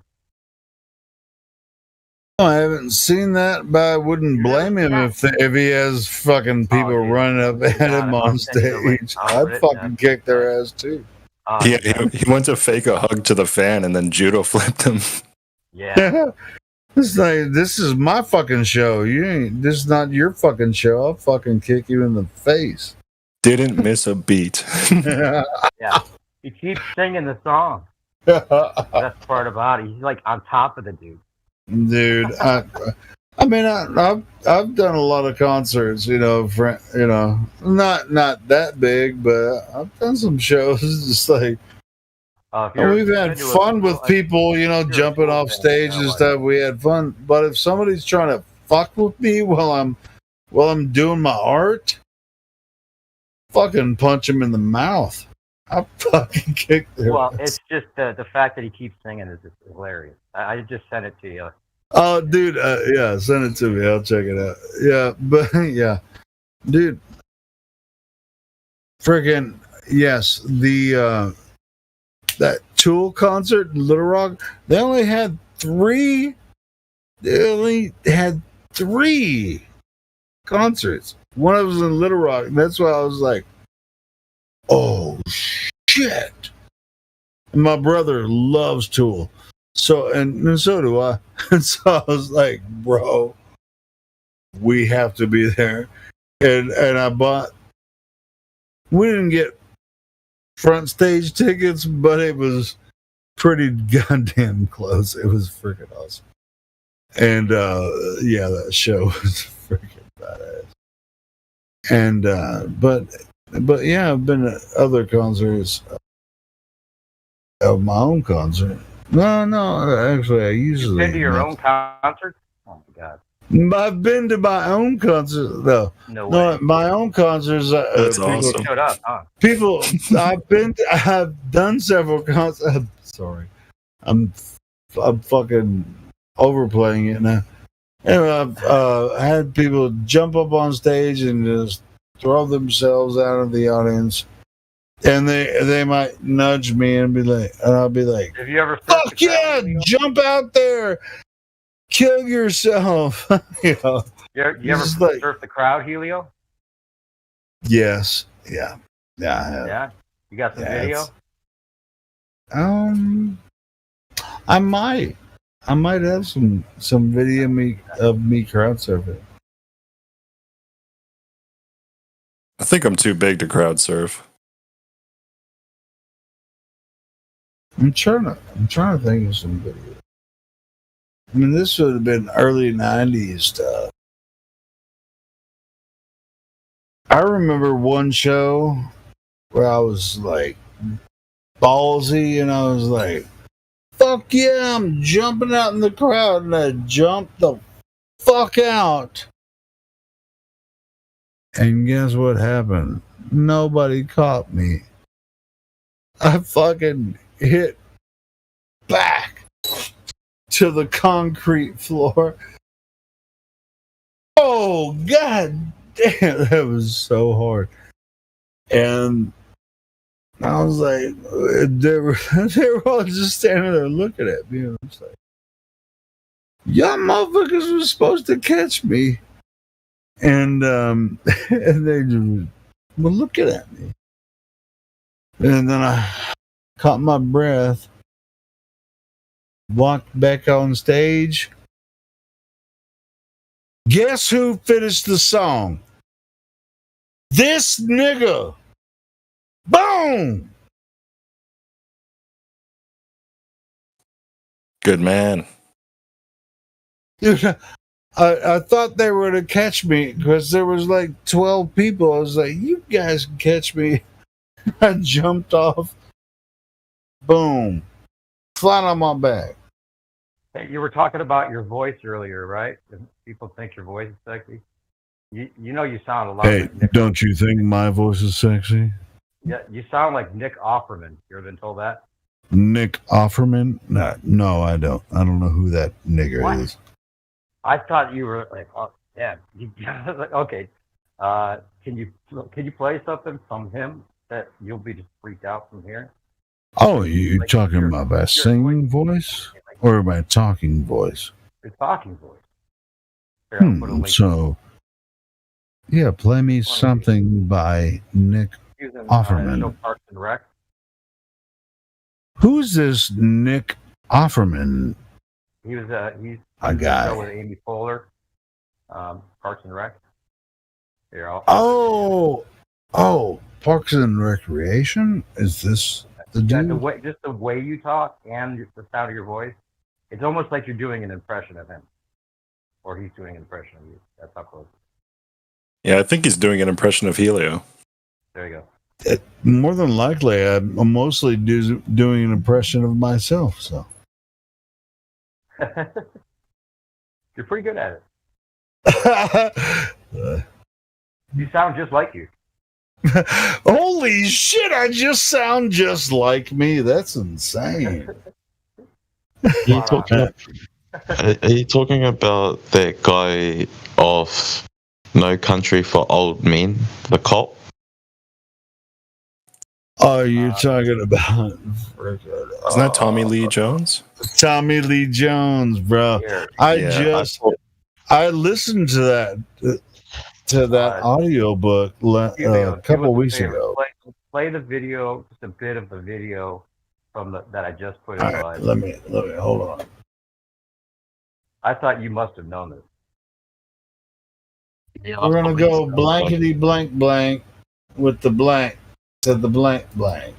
I haven't seen that, but I wouldn't blame him if he has fucking people running up at him on stage. I'd fucking kick their ass too. He went to fake a hug to the fan and then judo flipped him. Yeah. It's like, this is my fucking show. This is not your fucking show. I'll fucking kick you in the face. Didn't miss a beat. Yeah. He keeps singing the song. That's part about it. He's like on top of the dude. Dude, I mean, I've done a lot of concerts, not that big, but I've done some shows. Just like, we've had fun with people, jumping off stage and stuff. We had fun, but if somebody's trying to fuck with me while I'm doing my art, fucking punch him in the mouth. I fucking kick their ass. It's just the fact that he keeps singing is just hilarious. I just sent it to you. Oh, dude, yeah, send it to me. I'll check it out. Yeah, but yeah, dude, friggin' yes, that Tool concert in Little Rock, they only had three concerts. One of them was in Little Rock, and that's why I was like, oh shit. And my brother loves Tool. So and so do I. And so I was like, bro, we have to be there. And we didn't get front stage tickets, but it was pretty goddamn close. It was freaking awesome. And yeah, that show was freaking badass. And but yeah, I've been at other concerts of my own concert. No, actually, I usually. You've been to your own concert? Oh my god! I've been to my own concert though. No way. My own concerts. That's awesome. Showed up, huh? People, I've done several concerts. Sorry, I'm fucking overplaying it now. Anyway, I've had people jump up on stage and just throw themselves out of the audience. And they might nudge me and I'll be like, have you ever fuck yeah, jump out there, kill yourself. You ever surf the crowd, Helio? Yes. Yeah. I have. Yeah. You got some video? I might have some video of me crowd surfing. I think I'm too big to crowd surf. I'm trying to think of some video. I mean, this would have been early '90s stuff. I remember one show where I was like ballsy, and I was like, "Fuck yeah, I'm jumping out in the crowd," and I jumped the fuck out. And guess what happened? Nobody caught me. I fucking hit back to the concrete floor. Oh, god damn, that was so hard. And I was like, they were all just standing there looking at me. And I was like, y'all motherfuckers were supposed to catch me. And and they just were looking at me. And then I caught my breath, walked back on stage. Guess who finished the song? This nigga. Boom! Good man. Dude, I thought they were going to catch me because there was like 12 people. I was like, you guys can catch me. I jumped off. Boom. Flat on my back. Hey, you were talking about your voice earlier, right? And people think your voice is sexy. You know you sound a lot Hey, like Nick. don't you think my voice is sexy? Yeah, you sound like Nick Offerman. You ever been told that? Nick Offerman? No, I don't. I don't know who that nigger What? is. I thought you were like, oh, yeah. Like, okay. Can you play something from him that you'll be just freaked out from hearing? Oh, you talking about my singing voice or my talking voice? Your talking voice. Here, I'll put a link. So, yeah, play me something by Nick Using, Offerman. show Parks and Rec. Who's this Nick Offerman? He's A guy. show with Amy Poehler, Parks and Rec. Here, Oh, Parks and Recreation? Is this the dude? Just the way you talk and the sound of your voice, it's almost like you're doing an impression of him, or he's doing an impression of you. That's how close. Yeah, I think he's doing an impression of Helio. There you More than likely, I'm mostly doing an impression of myself. So go. You're pretty good at it. You sound just like you. Holy shit! I just sound just like me. That's insane. Are you talking about that guy of No Country for Old Men, the cop? Oh, you're talking about Isn't that Tommy Lee Jones? Tommy Lee Jones, bro. I listened to that audiobook a couple weeks ago. Play the video, just a bit of the video from that I just put in. All right, let me hold on. I thought you must have known this. We're gonna go blankety blank blank with the blank to the blank blank.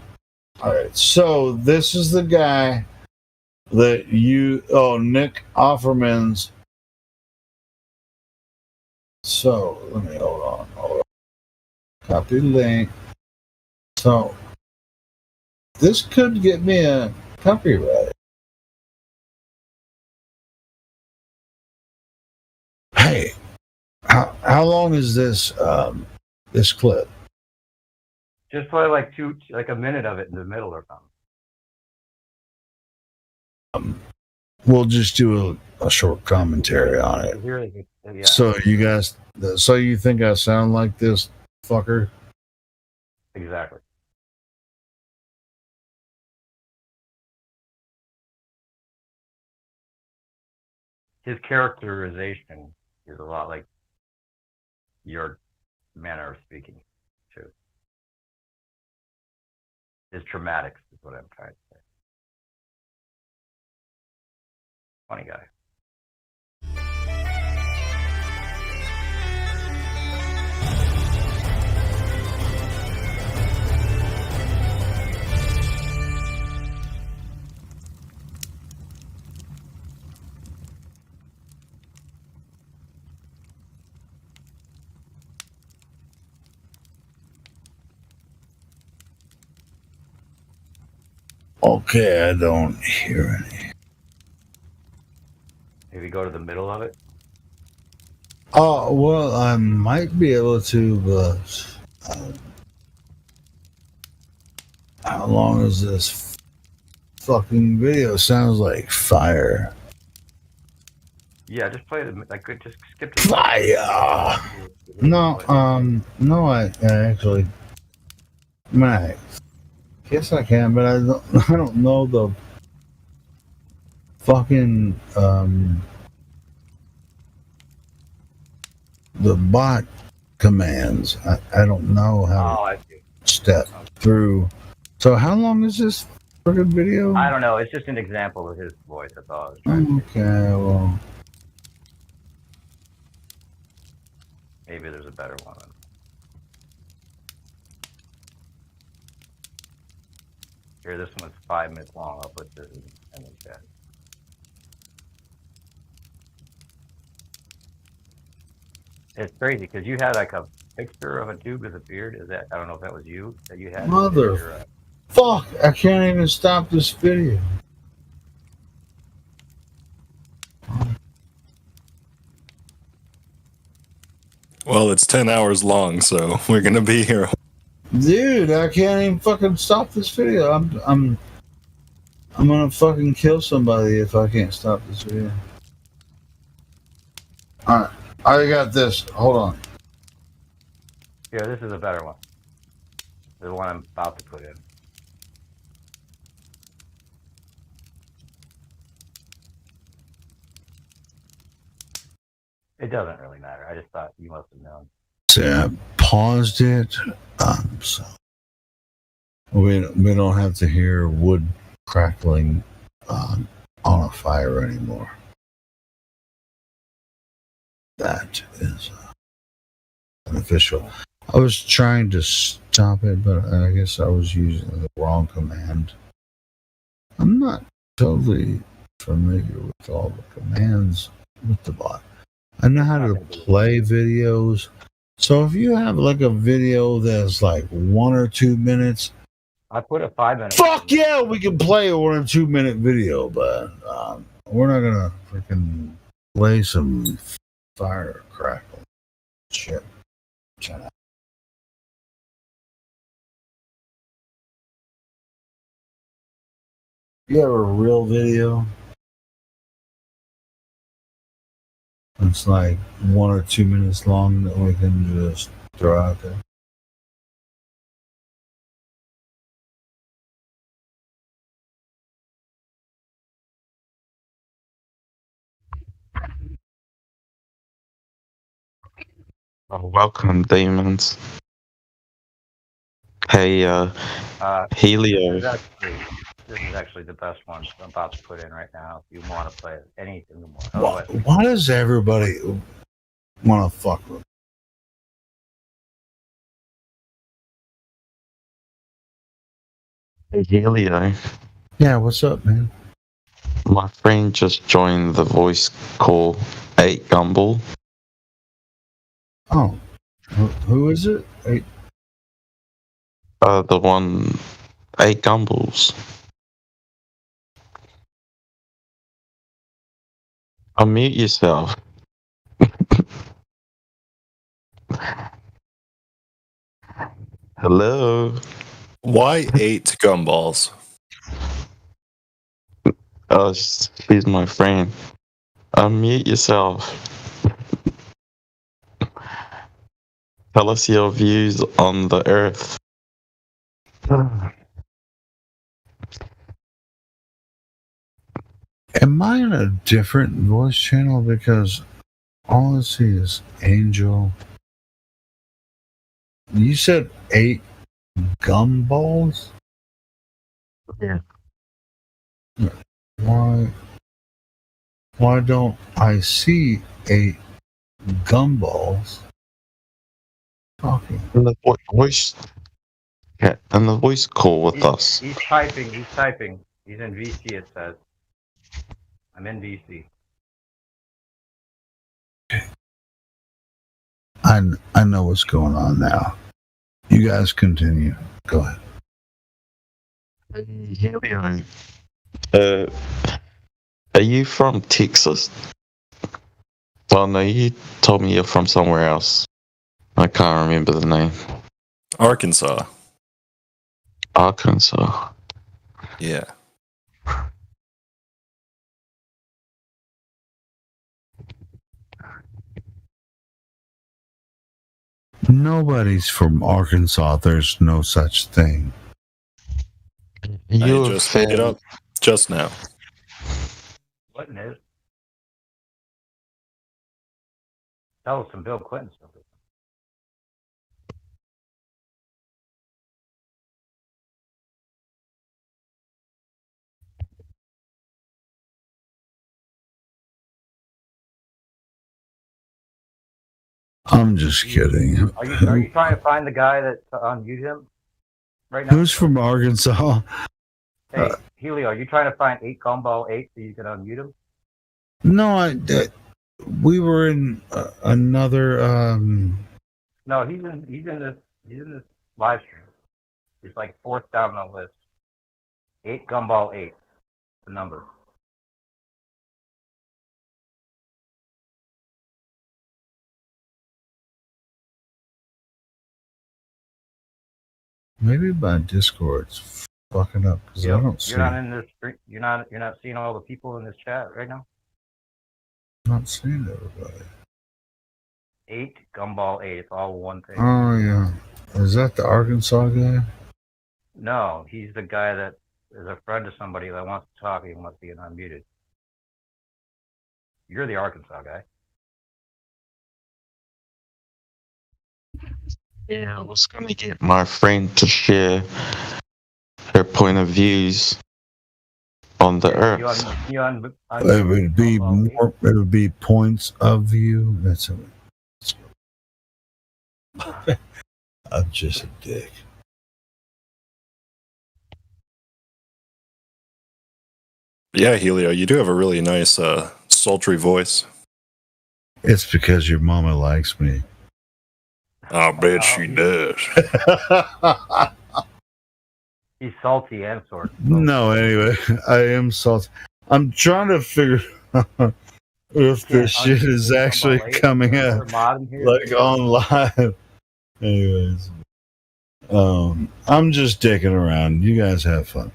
All right, so this is the guy that Nick Offerman's. So let me hold on. Copy link. So this could get me a copyright. Hey, how long is this this clip? Just play like a minute of it in the middle or something. We'll just do a short commentary on it. Yeah. So you think I sound like this fucker? Exactly. His characterization is a lot like your manner of speaking, too. His dramatics is what I'm trying to say. Funny guy. Okay, I don't hear any. Maybe go to the middle of it. Oh, well, I might be able to, but how long is this fucking video? Sounds like fire. Yeah, just play the. I could just skip to the Fire. No, I actually, I guess I can, but I don't know the fucking the bot commands. I don't know how to step through. So how long is this fucking video? I don't know. It's just an example of his voice. That's all. Okay, well, Maybe there's a better one. Here, this one's 5 minutes long. I'll put this in the chat. It's crazy because you had like a picture of a dude with a beard. Is that? I don't know if that was you that you had. mother fuck! I can't even stop this video. Well, it's 10 hours long, so we're gonna be here. Dude, I can't even fucking stop this video. I'm gonna fucking kill somebody if I can't stop this video. Alright, I got this. Hold on. Yeah, this is a better one. The one I'm about to put in. It doesn't really matter. I just thought you must have known. See, I paused it. So we don't have to hear wood crackling on a fire anymore. That is beneficial. I was trying to stop it, but I guess I was using the wrong command. I'm not totally familiar with all the commands with the bot. I know how to play videos. So if you have like a video that's like 1 or 2 minutes, I put a 5 minute. fuck yeah, we can play a 1 or 2 minute video, but we're not gonna freaking play some fire crackle shit. Shut up. You have a real video? It's like 1 or 2 minutes long that we can just throw out there. Oh, welcome, demons. Hey, Helio. This is actually the best one I'm about to put in right now. If you want to play anything more. Why does everybody want to fuck with? Hey, Helio. Yeah, what's up, man? My friend just joined the voice call 8 Gumball. Oh, who is it? The one 8 Gumballs. Unmute yourself. Hello. Why 8 gumballs? Oh, she's my friend. Unmute yourself. Tell us your views on the Earth. Am I in a different voice channel? Because all I see is Angel. You said 8 gumballs? Yeah. Why don't I see 8 gumballs talking? And the voice. Yeah, and the voice call with us. He's typing. He's in VC, it says. I'm in VC. I know what's going on now. You guys continue. Go ahead. Helio, uh, are you from Texas? Oh no, you told me you're from somewhere else. I can't remember the name. Arkansas. Arkansas. Yeah. Nobody's from Arkansas. There's no such thing. I just made it up just now. Clinton is. That was some Bill Clinton stuff. I'm just kidding. Are you trying to find the guy that unmuted him right now? Who's from Arkansas? Hey, Helio, are you trying to find 8 Gumball 8 so you can unmute him? No, we were in another. No, he's in this live stream. He's like 4th down on the list. 8 Gumball 8, the number. Maybe my Discord's fucking up because I don't see. You're not in this. You're not seeing all the people in this chat right now. I'm not seeing everybody. 8 Gumball 8. It's all one thing. Oh yeah, is that the Arkansas guy? No, he's the guy that is a friend of somebody that wants to talk. He wants to get unmuted. You're the Arkansas guy. Yeah, I was gonna get my friend to share her point of views on the Earth. It would be more. It would be points of view. That's it. I'm just a dick. Yeah, Helio, you do have a really nice, sultry voice. It's because your mama likes me. I bet she does. He's salty and sort. No, anyway, I am salty. I'm trying to figure out if this shit is actually coming out like on live. Anyways, I'm just dicking around. You guys have fun.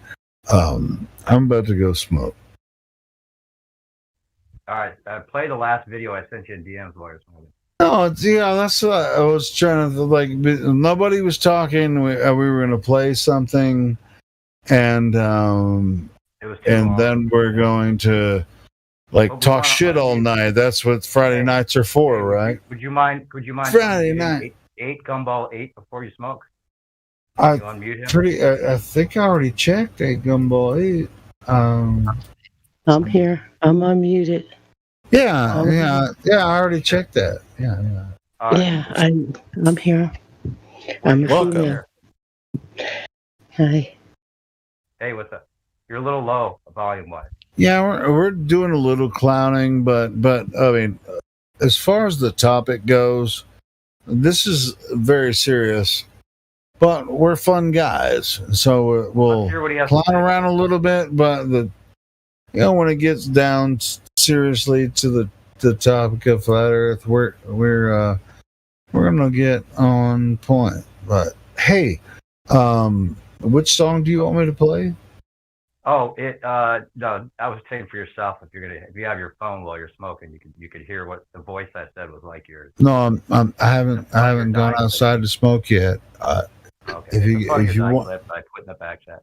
I'm about to go smoke. All right, play the last video I sent you in DMs while you're smoking. Oh, yeah, that's what I was trying to like. Nobody was talking. We were going to play something, and then we're going to like talk shit all night. That's what Friday nights are for, right? Would you mind? Friday night. 8 Gumball 8 before you smoke. I You unmute him? I think I already checked 8 Gumball 8. I'm here. I'm unmuted. Yeah. I already checked that. Yeah. Yeah, I'm here. I'm a female. Hi. Hey, what's up? You're a little low volume wise. Yeah, we're doing a little clowning, but I mean, as far as the topic goes, this is very serious. But we're fun guys, so we'll clown around a little bit. But when it gets down seriously to the topic of flat Earth, we're gonna get on point. But hey, which song do you want me to play? Oh, no, I was saying for yourself. If you have your phone while you're smoking, you could hear what the voice I said was like yours. No, I haven't gone outside to smoke yet. Okay. If you want, I put in the back chat.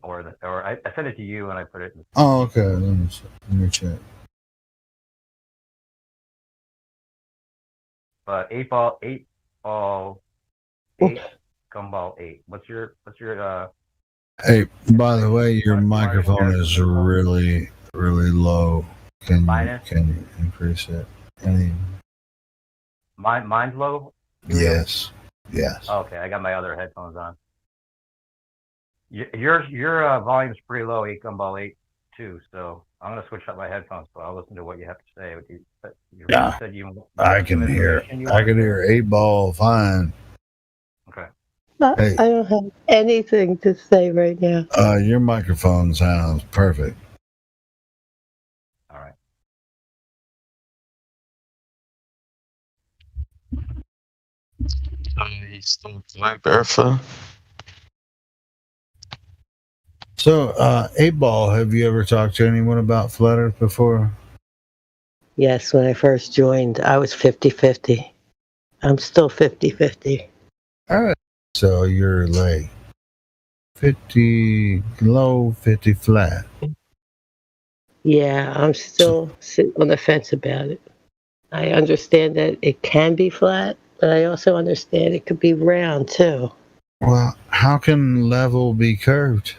Or I sent it to you and I put it in. Oh, okay. Let me check. But 8 Gumball 8. What's your Hey, by the way, your microphone is really, really low. Can you increase it? Mine's low? Yes. Okay, I got my other headphones on. Your volume's pretty low, 8 Gumball 8 too. So I'm gonna switch up my headphones, so I'll listen to what you have to say. Yeah, I can hear 8 Ball fine. Okay. Hey. I don't have anything to say right now. Your microphone sounds perfect. All right. He's still Globe Earther. So, 8Ball, have you ever talked to anyone about Flat Earth before? Yes, when I first joined, I was 50-50. I'm still 50-50. All right. So you're like 50 low, 50 flat. Yeah, I'm still sitting on the fence about it. I understand that it can be flat, but I also understand it could be round too. Well, how can level be curved?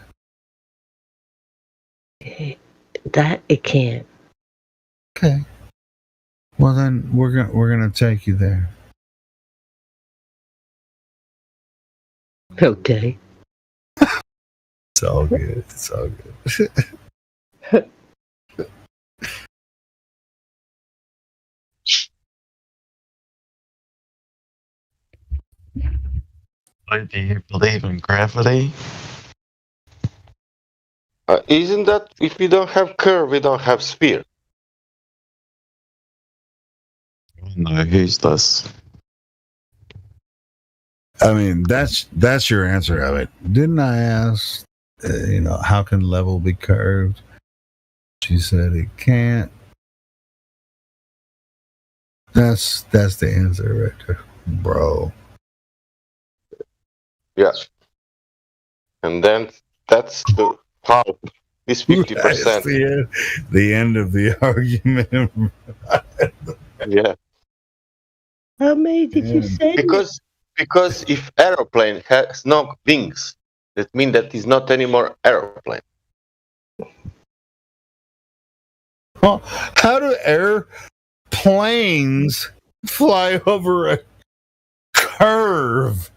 That it can't. Okay. Well, then we're gonna take you there. Okay. It's all good. It's all good. Do you believe in gravity? Isn't that if we don't have curve, we don't have sphere? No, who's this? I mean, that's your answer of it. Didn't I ask? How can level be curved? She said it can't. That's the answer right there, bro. Yes. And then that's the part of this 50%. The end of the argument. Yeah. How many did you say? Because if aeroplane has no wings, that means that it's not anymore aeroplane. Well, how do airplanes fly over a curve?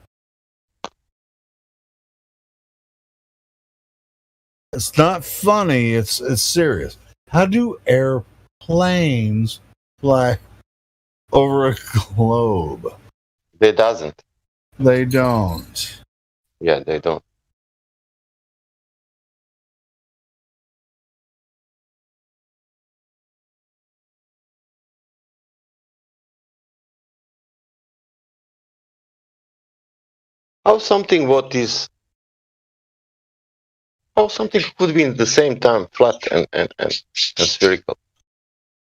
It's not funny. It's serious. How do airplanes fly over a globe? They doesn't. They don't. Yeah, they don't. How something could be at the same time flat and spherical?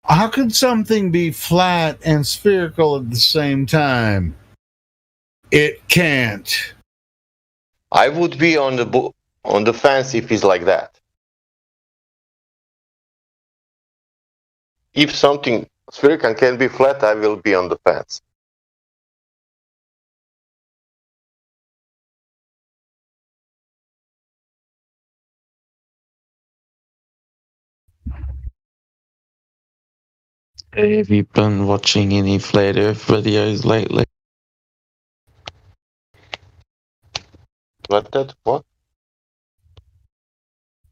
How could something be flat and spherical at the same time? It can't. I would be on the fence if it's like that. If something spherical can be flat, I will be on the fence. Have you been watching any Flat Earth videos lately? What?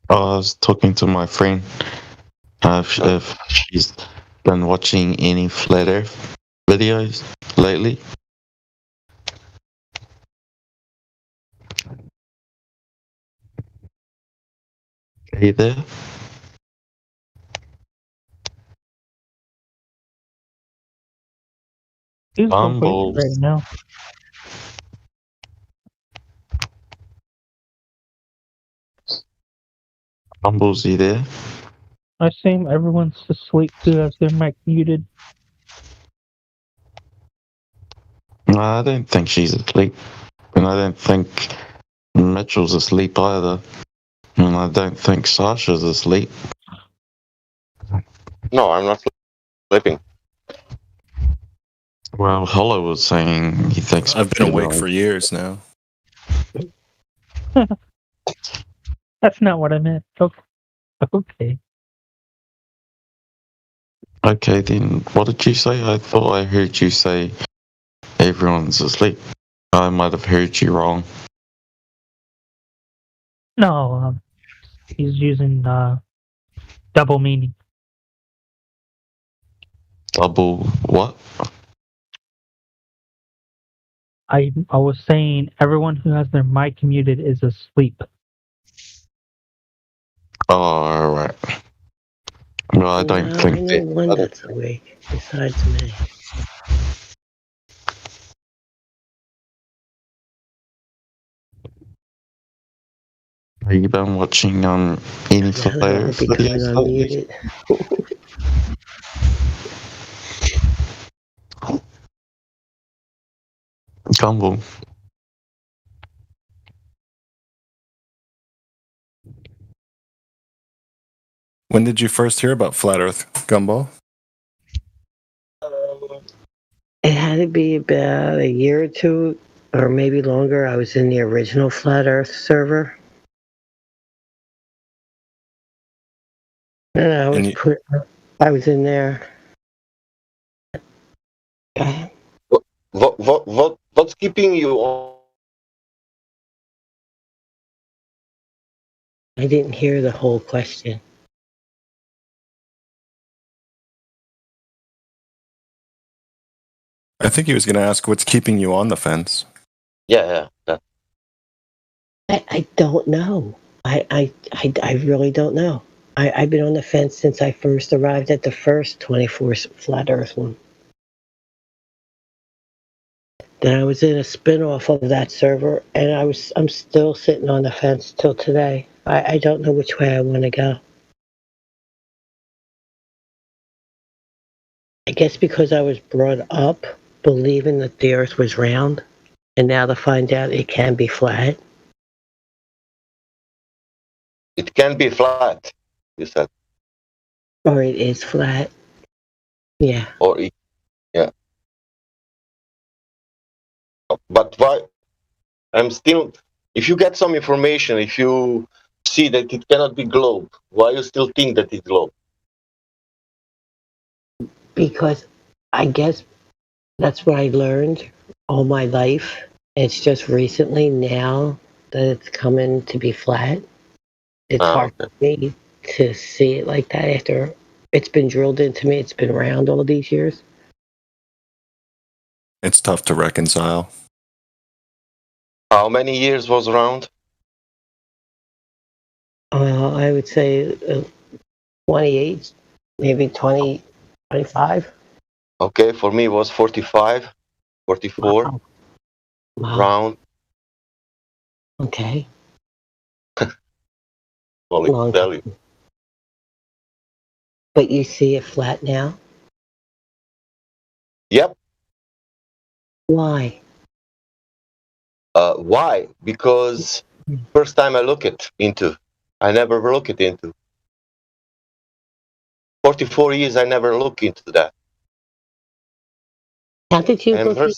I was talking to my friend. If she's been watching any Flat Earth videos lately. Are you there? Bumbles. Right now. Bumbles, you there? I assume everyone's asleep who has their mic muted. No, I don't think she's asleep. And I don't think Mitchell's asleep either. And I don't think Sasha's asleep. No, I'm not sleeping. Well, Hollow was saying he thinks I've been awake for years now. That's not what I meant. Okay. Okay, then what did you say? I thought I heard you say everyone's asleep. I might have heard you wrong. No, he's using double meaning. Double what? I was saying everyone who has their mic muted is asleep. All right. No, I don't No, I think know they. one that's awake besides me. Are you been watching any Now they're all flares becoming videos lately? unmuted. Gumbo. When did you first hear about Flat Earth, Gumball? It had to be about a year or two, or maybe longer. I was in the original Flat Earth server. And I was in there. What's keeping you on? I didn't hear the whole question. I think he was going to ask what's keeping you on the fence. Yeah. I don't know. I really don't know. I've been on the fence since I first arrived at the first 24 Flat Earth one. Then I was in a spin-off of that server, and I'm still sitting on the fence till today. I don't know which way I want to go. I guess because I was brought up believing that the Earth was round, and now to find out it can be flat. It can be flat, you said. Or it is flat. Yeah. Yeah. But why? I'm still. If you get some information, if you see that it cannot be globe, why you still think that it's globe? Because I guess that's what I learned all my life. It's just recently now that it's coming to be flat. It's hard for me to see it like that after it's been drilled into me. It's been around all these years. It's tough to reconcile. How many years was around? I would say 28, maybe 20, 25. Okay, for me it was 45, 44. Wow. Round. Okay. Long value. But you see it flat now? Yep. Why? Why? Because first time I look it into, I never look it into. 44 years I never look into that. How did you And look?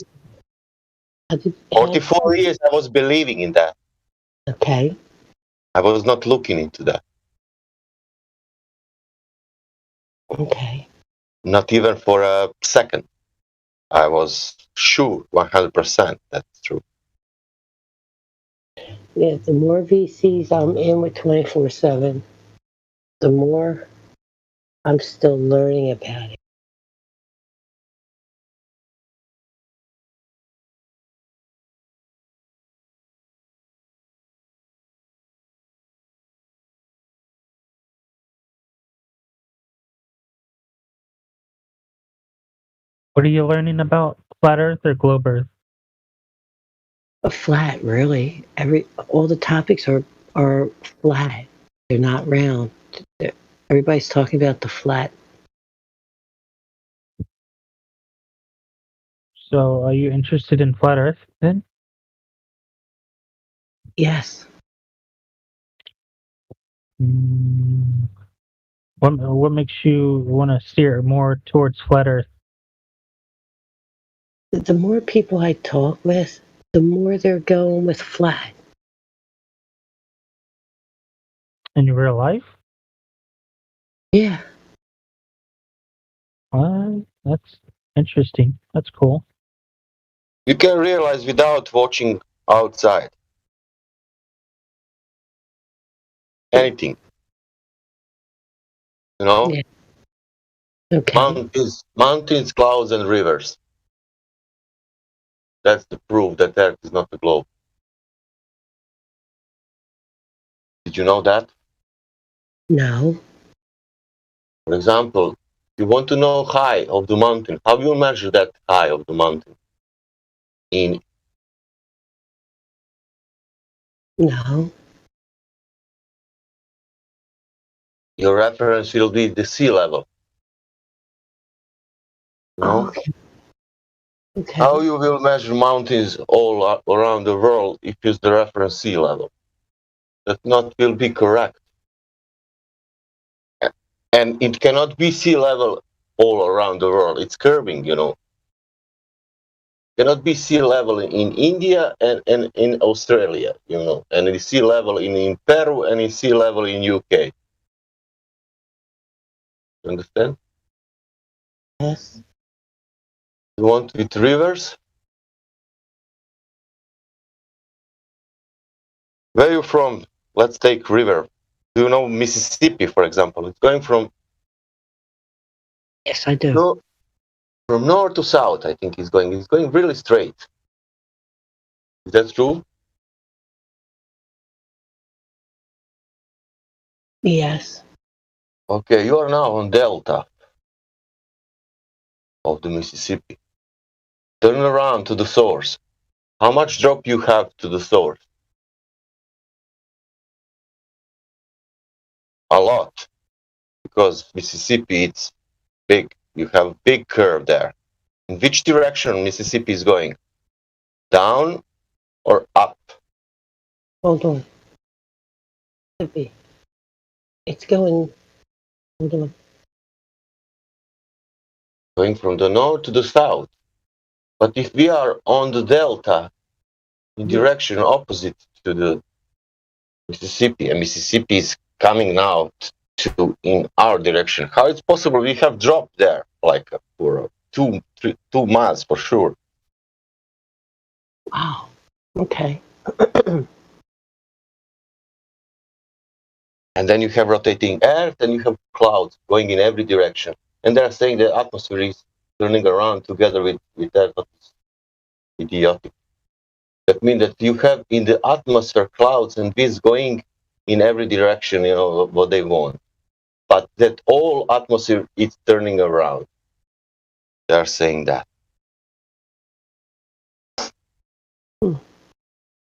44 years I was believing in that. Okay. I was not looking into that. Okay. Not even for a second. I was sure 100% that's true. Yeah, the more VCs I'm in with 24/7, the more I'm still learning about it. What are you learning about flat Earth or globe Earth? A flat, really. All the topics are flat. They're not round. Everybody's talking about the flat. So, are you interested in flat Earth then? Yes. What makes you want to steer more towards flat Earth? The more people I talk with, the more they're going with flat. In real life? Yeah. That's interesting. That's cool. You can realize without watching outside. Anything. You know? Yeah. Okay. Mountains, clouds, and rivers. That's the proof that Earth is not a globe. Did you know that? No. For example, if you want to know height of the mountain, how do you measure that height of the mountain? No. Your reference will be the sea level. No? Okay. How you will measure mountains all around the world if it's the reference sea level? That not will be correct. And it cannot be sea level all around the world. It's curving, Cannot be sea level in India and in Australia, and it's sea level in Peru and it's sea level in UK. You understand? Yes. You want with rivers? Where you from? Let's take river. Do you know Mississippi, for example? It's going from Yes, I do. From north to south, I think it's going. It's going really straight. Is that true? Yes. Okay, you are now on delta of the Mississippi. Turn around to the source. How much drop you have to the source? A lot. Because Mississippi, it's big. You have a big curve there. In which direction Mississippi is going? Down or up? Hold on. It's going. Hold on. Going from the north to the south. But if we are on the delta, in direction opposite to the Mississippi, and Mississippi is coming now to in our direction, how it's possible we have dropped there, like for 2 miles for sure? Wow. Okay. And then you have rotating Earth, and you have clouds going in every direction. And they're saying the atmosphere is turning around together with Earth. It's idiotic. That means that you have in the atmosphere clouds and this going in every direction, what they want. But that all atmosphere is turning around. They're saying that.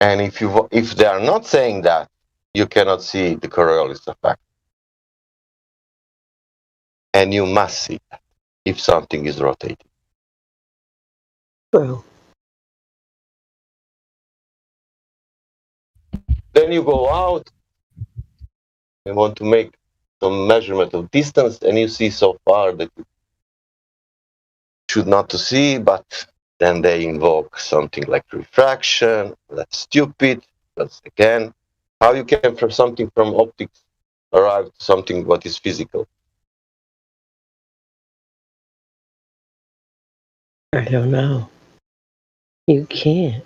And if they are not saying that, you cannot see the Coriolis effect. And you must see that if something is rotating. True. Then you go out and want to make some measurement of distance, and you see so far that you should not to see, but then they invoke something like refraction. That's stupid. That's again how you can from something from optics arrive to something what is physical. I don't know. You can't.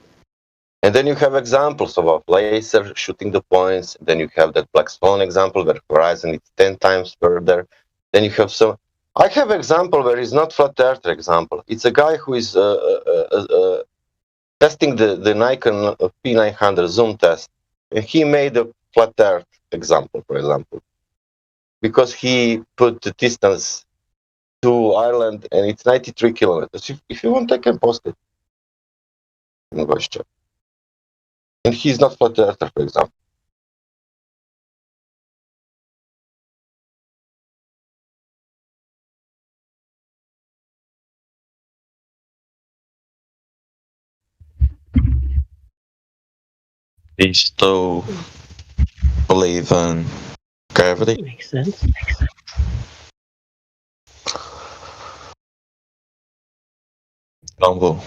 And then you have examples of a laser shooting the points. Then you have that black swan example where horizon is 10 times further. Then you have some. I have example where it's not flat earth example. It's a guy who is testing the Nikon P900 zoom test, and he made a flat earth example, for example, because he put the distance to Ireland and it's 93 kilometers. If you want, I can post it. And he's not flat earther, for example. They still believe in gravity. Makes sense. Dumbo.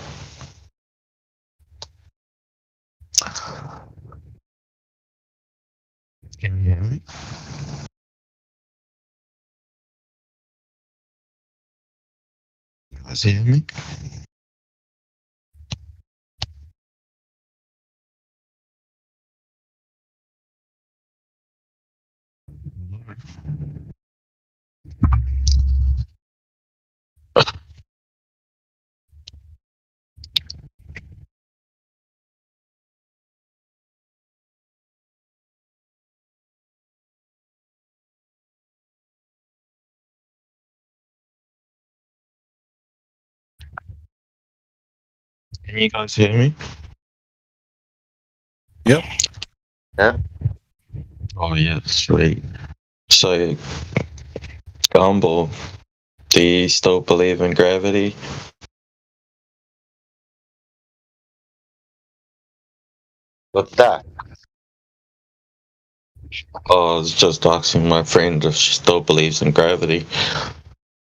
Can you hear me? You guys hear me? Can you guys hear me? Yep. Yeah. Oh yeah, sweet. So, Gumball, do you still believe in gravity? What's that? Oh, I was just asking my friend if she still believes in gravity.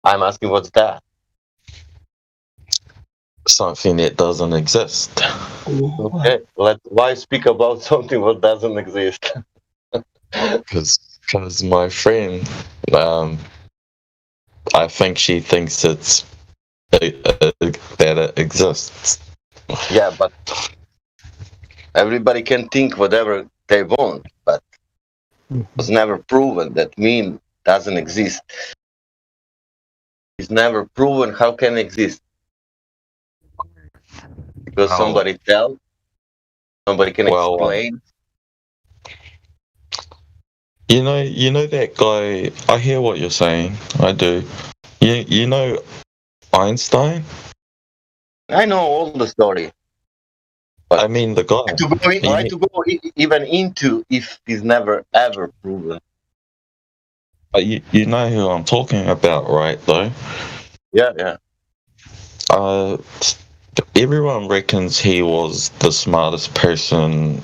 I'm asking what's that? Something that doesn't exist. Okay. Why speak about something that doesn't exist? Because my friend, I think she thinks that it exists. Yeah, but everybody can think whatever they want, but it's never proven. That mean doesn't exist. It's never proven. How can it exist? Because somebody tell, somebody can explain. You know that guy. I hear what you're saying. I do. You know Einstein? I know all the story. But I mean the guy. To go even into if it's never ever proven. You know who I'm talking about, right? Though. Yeah. Everyone reckons he was the smartest person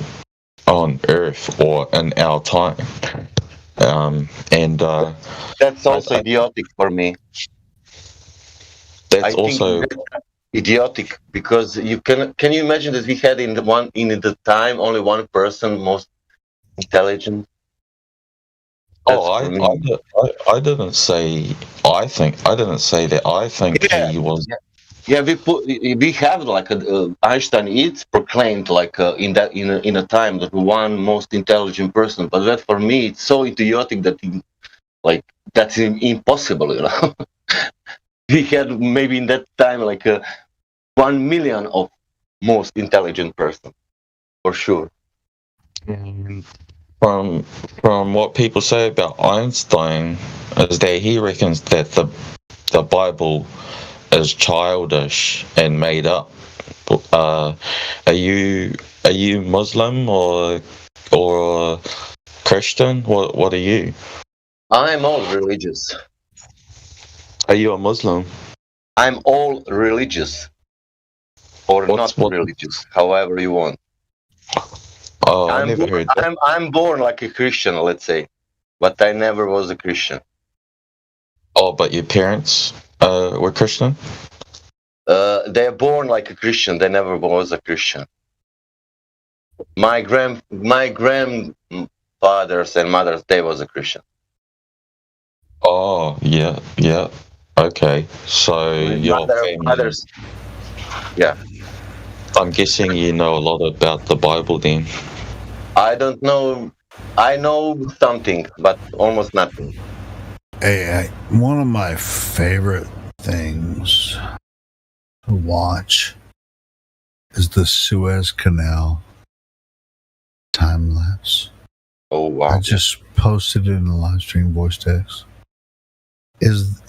on Earth or in our time. That's also idiotic for me. That's also idiotic because can you imagine that we had in the time only one person most intelligent? I didn't say I think. I didn't say that I think he was. Yeah, we have like Einstein is proclaimed like in a time that one most intelligent person, but that for me it's so idiotic that that's impossible, you know. We had maybe in that time like 1 million of most intelligent person, for sure. And from what people say about Einstein is that he reckons that the Bible is childish and made up. Are you Muslim or Christian? What are you? I'm all religious. Are you a Muslim? I'm all religious, or not religious, however you want. Oh, I never heard that. I'm born like a Christian, let's say, but I never was a Christian. Oh, but your parents were Christian? They're born like a Christian. They never was a Christian. My grandfathers and mothers, they was a Christian. Oh, yeah. Okay, so your family. Yeah. I'm guessing you know a lot about the Bible then. I don't know. I know something, but almost nothing. Hey, one of my favorite things to watch is the Suez Canal time lapse. Oh wow! I just posted it in the live stream voice text. Is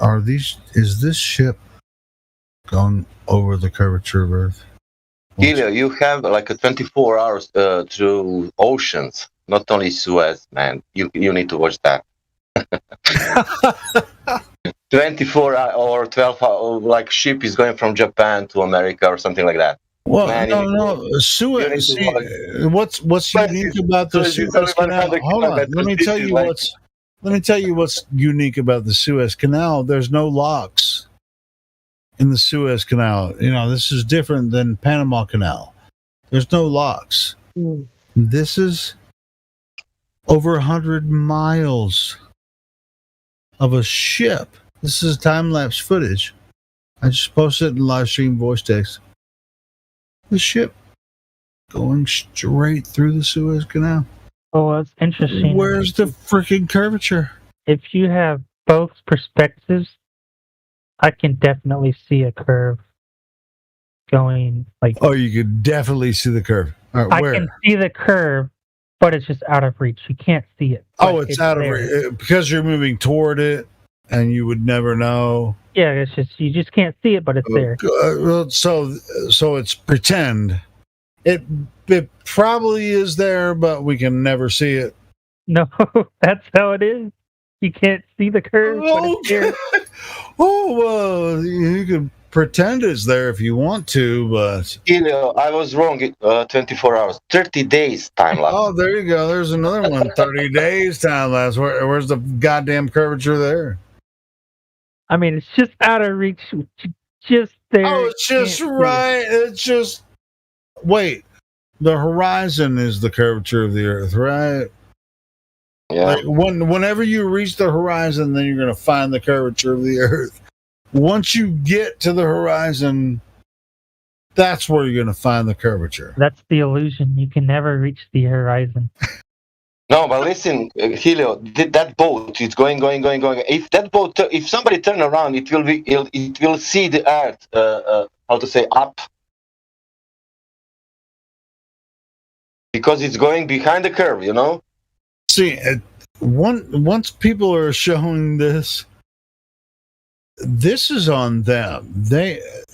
this ship going over the curvature of Earth? Helio, you have like a 24 hours through oceans, not only Suez, man. You need to watch that. 24 or 12 hours, like ship is going from Japan to America or something like that. Well, man, no. Suez. What's unique about the Suez Canal? Hold on. Let me tell you what's unique about the Suez Canal. There's no locks in the Suez Canal. You know, this is different than Panama Canal. There's no locks. This is over 100 miles of a ship. This is time-lapse footage. I just posted it in live stream voice text. The ship going straight through the Suez Canal. Oh, that's interesting. Where's the freaking curvature? If you have both perspectives, I can definitely see a curve going like. Oh, you could definitely see the curve. All right, where? I can see the curve, but it's just out of reach. You can't see it. Oh, it's out of reach because you're moving toward it. and you would never know. Yeah, it's just you just can't see it, but it's there. Well, so it's pretend. It probably is there, but we can never see it. No, that's how it is. You can't see the curve, but it's there. Oh, well, you can pretend it's there if you want to, but I was wrong. 24 hours, 30 days time lapse. Oh, there you go. There's another one. 30 days time lapse. Where's the goddamn curvature there? I mean, it's just out of reach. Just there. Oh, it's just right. It's just wait. The horizon is the curvature of the Earth, right? Yeah. Like whenever you reach the horizon, then you're going to find the curvature of the Earth. Once you get to the horizon, that's where you're going to find the curvature. That's the illusion. You can never reach the horizon. No, but listen, Helio, that boat is going. If that boat, if somebody turn around, it will see the Earth. How to say up? Because it's going behind the curve, you know. See, once people are showing this is on them.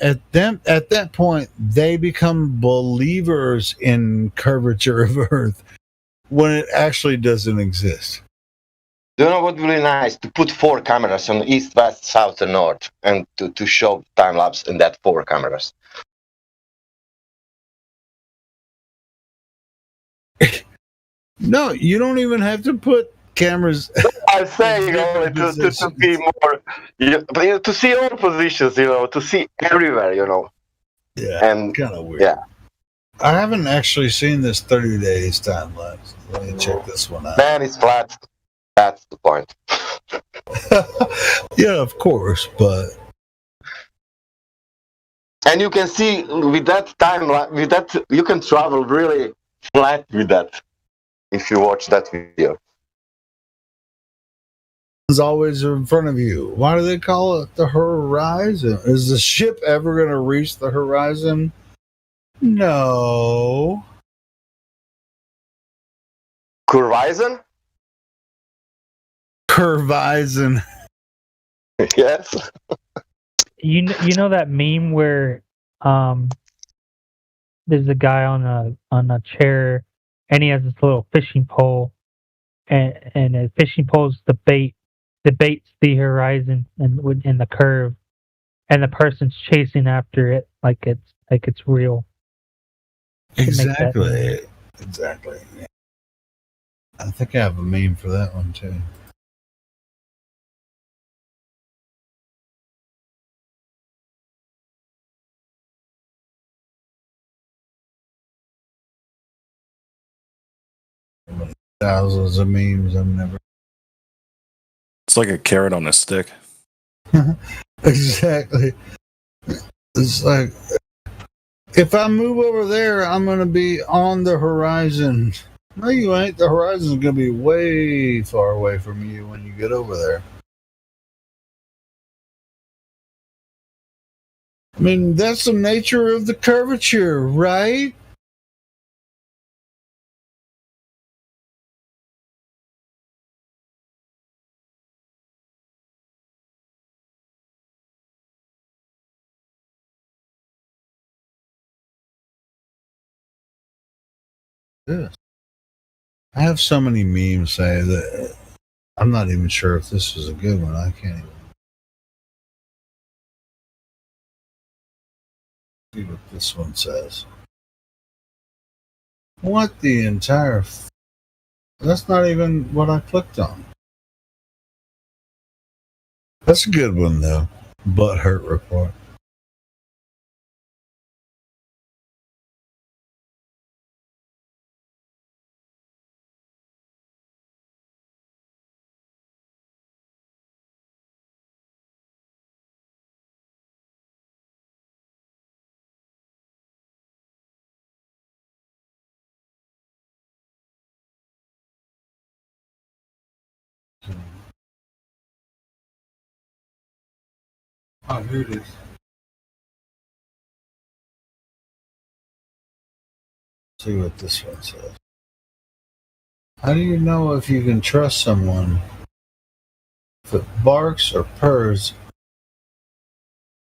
At that point, they become believers in curvature of Earth when it actually doesn't exist. You know what would be nice? To put 4 cameras on east, west, south, and north, and to show time lapse in that 4 cameras. No, you don't even have to put cameras. I say, you know, to be more, to see all positions, you know, to see everywhere, you know. Yeah, and kind of weird. Yeah, I haven't actually seen this 30 days time lapse. Let me check this one out. Man, it's flat. That's the point. Yeah, of course, but. And you can see with that time, with that, you can travel really flat with that if you watch that video. Is always in front of you. Why do they call it the horizon? Is the ship ever going to reach the horizon? No. Horizon? Horizon. Yes. You know that meme where there's a guy on a chair and he has this little fishing pole and a fishing pole's the bait. The bait's the horizon and in the curve, and the person's chasing after it like it's real. Exactly. Exactly. Yeah. I think I have a meme for that one too. Thousands of memes I've never. It's like a carrot on a stick. Exactly. It's like, if I move over there, I'm going to be on the horizon. No, you ain't. The horizon's going to be way far away from you when you get over there. I mean, that's the nature of the curvature, right? Yes. I have so many memes say that I'm not even sure if this is a good one. I can't even see what this one says. What the entire... That's not even what I clicked on. That's a good one, though. Butt hurt report. Oh, here it is. See what this one says. How do you know if you can trust someone if it barks or purrs,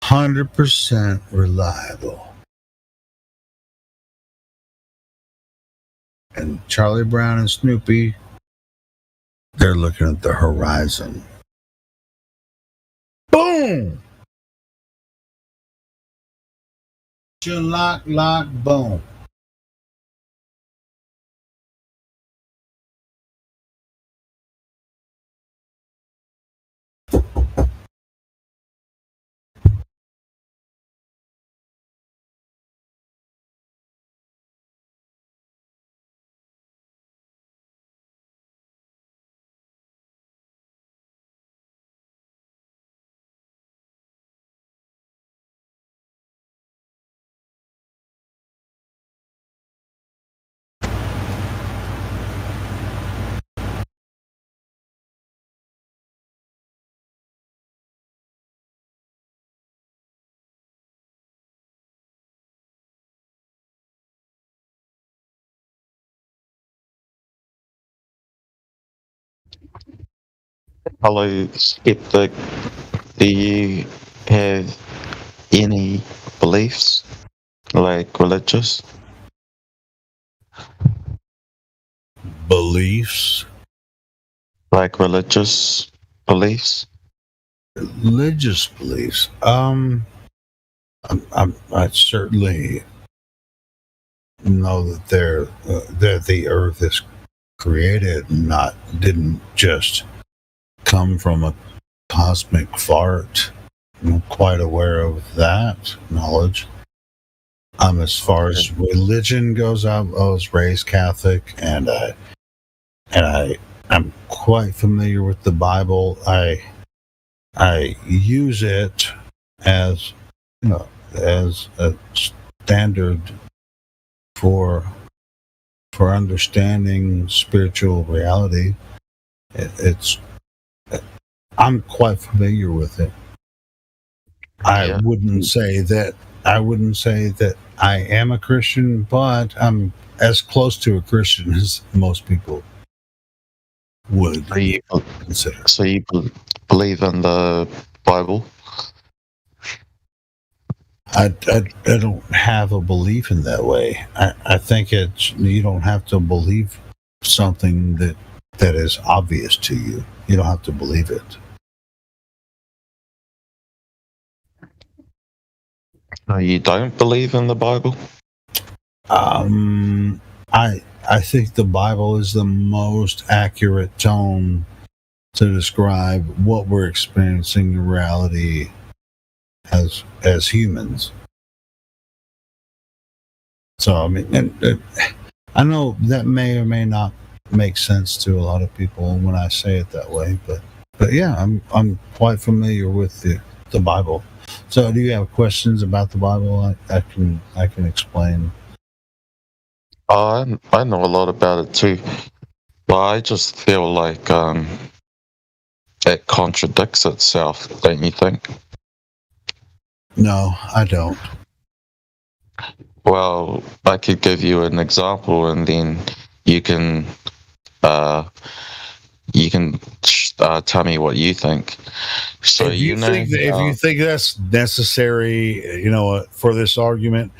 100% reliable. And Charlie Brown and Snoopy, they're looking at the horizon. Boom! Lock, boom. Hello, skeptic. Do you have any beliefs, like religious? Beliefs? Like religious beliefs? Religious beliefs. I certainly know that the Earth is created, didn't just come from a cosmic fart. I'm quite aware of that knowledge. As far as religion goes, I was raised Catholic, and I'm quite familiar with the Bible. I use it as as a standard for understanding spiritual reality. I'm quite familiar with it. I wouldn't say that I am a Christian, but I'm as close to a Christian as most people would consider. So you believe in the Bible? I don't have a belief in that way. I think you don't have to believe something that is obvious to you. You don't have to believe it. No, you don't believe in the Bible? I think the Bible is the most accurate tone to describe what we're experiencing in reality as humans. So I mean, and I know that may or may not make sense to a lot of people when I say it that way, but yeah, I'm quite familiar with the Bible. So, do you have questions about the Bible? I can explain. I know a lot about it too, but I just feel like it contradicts itself, don't you think? No, I don't. Well, I could give you an example, and then you can tell me what you think. So if you think that's necessary, for this argument,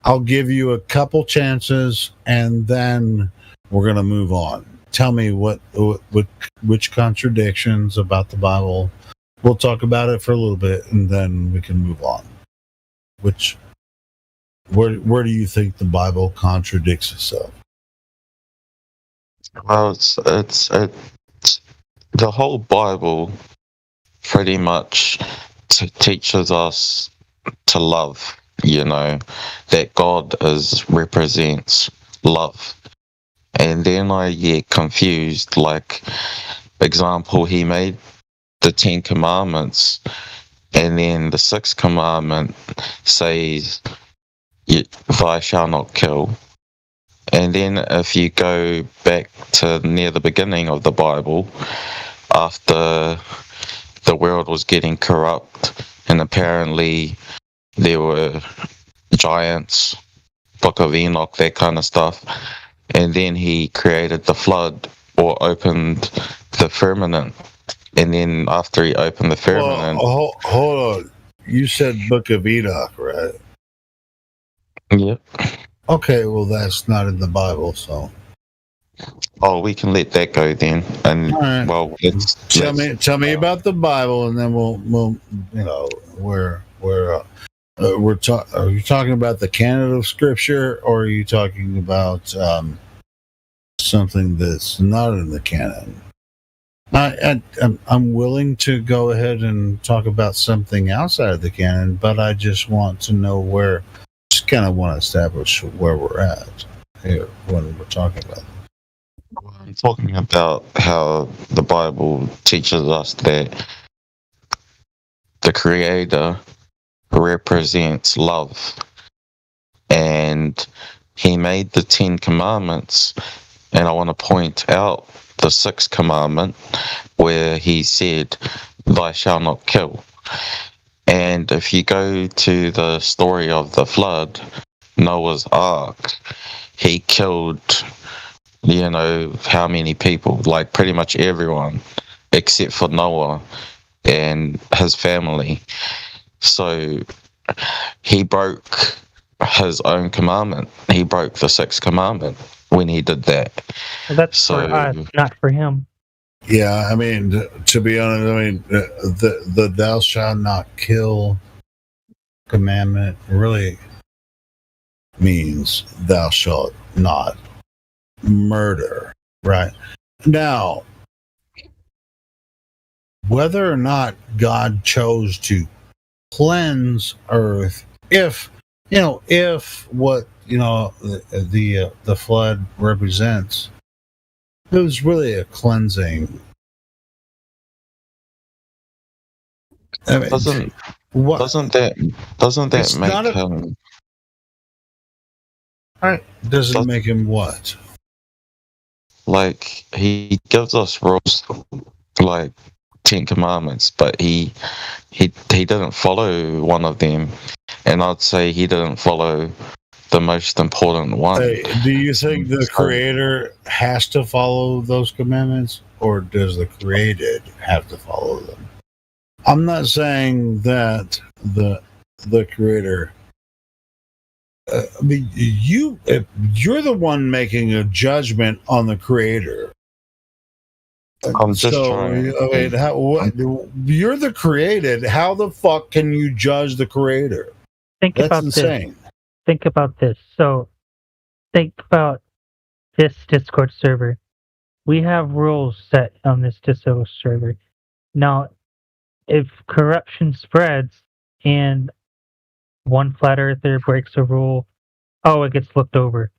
I'll give you a couple chances, and then we're going to move on. Tell me which contradictions about the Bible. We'll talk about it for a little bit, and then we can move on. Where do you think the Bible contradicts itself? Well, it's the whole Bible pretty much teaches us to love. That God represents love. And then I get confused. Like, example, he made the 10 Commandments, and then the 6th commandment says, "Thou shalt not kill." And then if you go back to near the beginning of the Bible, after the world was getting corrupt, and apparently there were giants, Book of Enoch, that kind of stuff, and then he created the flood, or opened the firmament, and then after he opened the firmament. Well, hold on. You said Book of Enoch, right? Yep. Okay, well, that's not in the Bible, so. Oh, we can let that go then. And right. well, tell me about the Bible, and then we'll are you talking about the canon of Scripture, or are you talking about something that's not in the canon? I'm willing to go ahead and talk about something outside of the canon, but I just want to know just kind of want to establish where we're at here when we're talking about it. I'm talking about how the Bible teaches us that the Creator represents love, and He made the 10 Commandments, and I want to point out the 6th commandment where He said, "Thou shalt not kill." And if you go to the story of the flood, Noah's Ark, he killed, how many people? Like pretty much everyone except for Noah and his family. So he broke his own commandment. He broke the 6th commandment when he did that. Well, that's for us, not for him. Yeah, I mean, to be honest, the "thou shalt not kill" commandment really means "thou shalt not murder," right? Now, whether or not God chose to cleanse earth, if what the flood represents, it was really a cleansing. I mean, doesn't that make him? Doesn't make him what? Like, he gives us rules like 10 Commandments, but he didn't follow one of them, and I'd say he didn't follow the most important one. Hey, do you think the Creator has to follow those commandments, or does the created have to follow them? I'm not saying that the Creator. I mean, you're the one making a judgment on the Creator. I'm just trying. I mean, you're the created. How the fuck can you judge the Creator? That's insane. Think about this. So, think about this Discord server. We have rules set on this Discord server. Now, if corruption spreads and one flat earther breaks a rule, it gets looked over.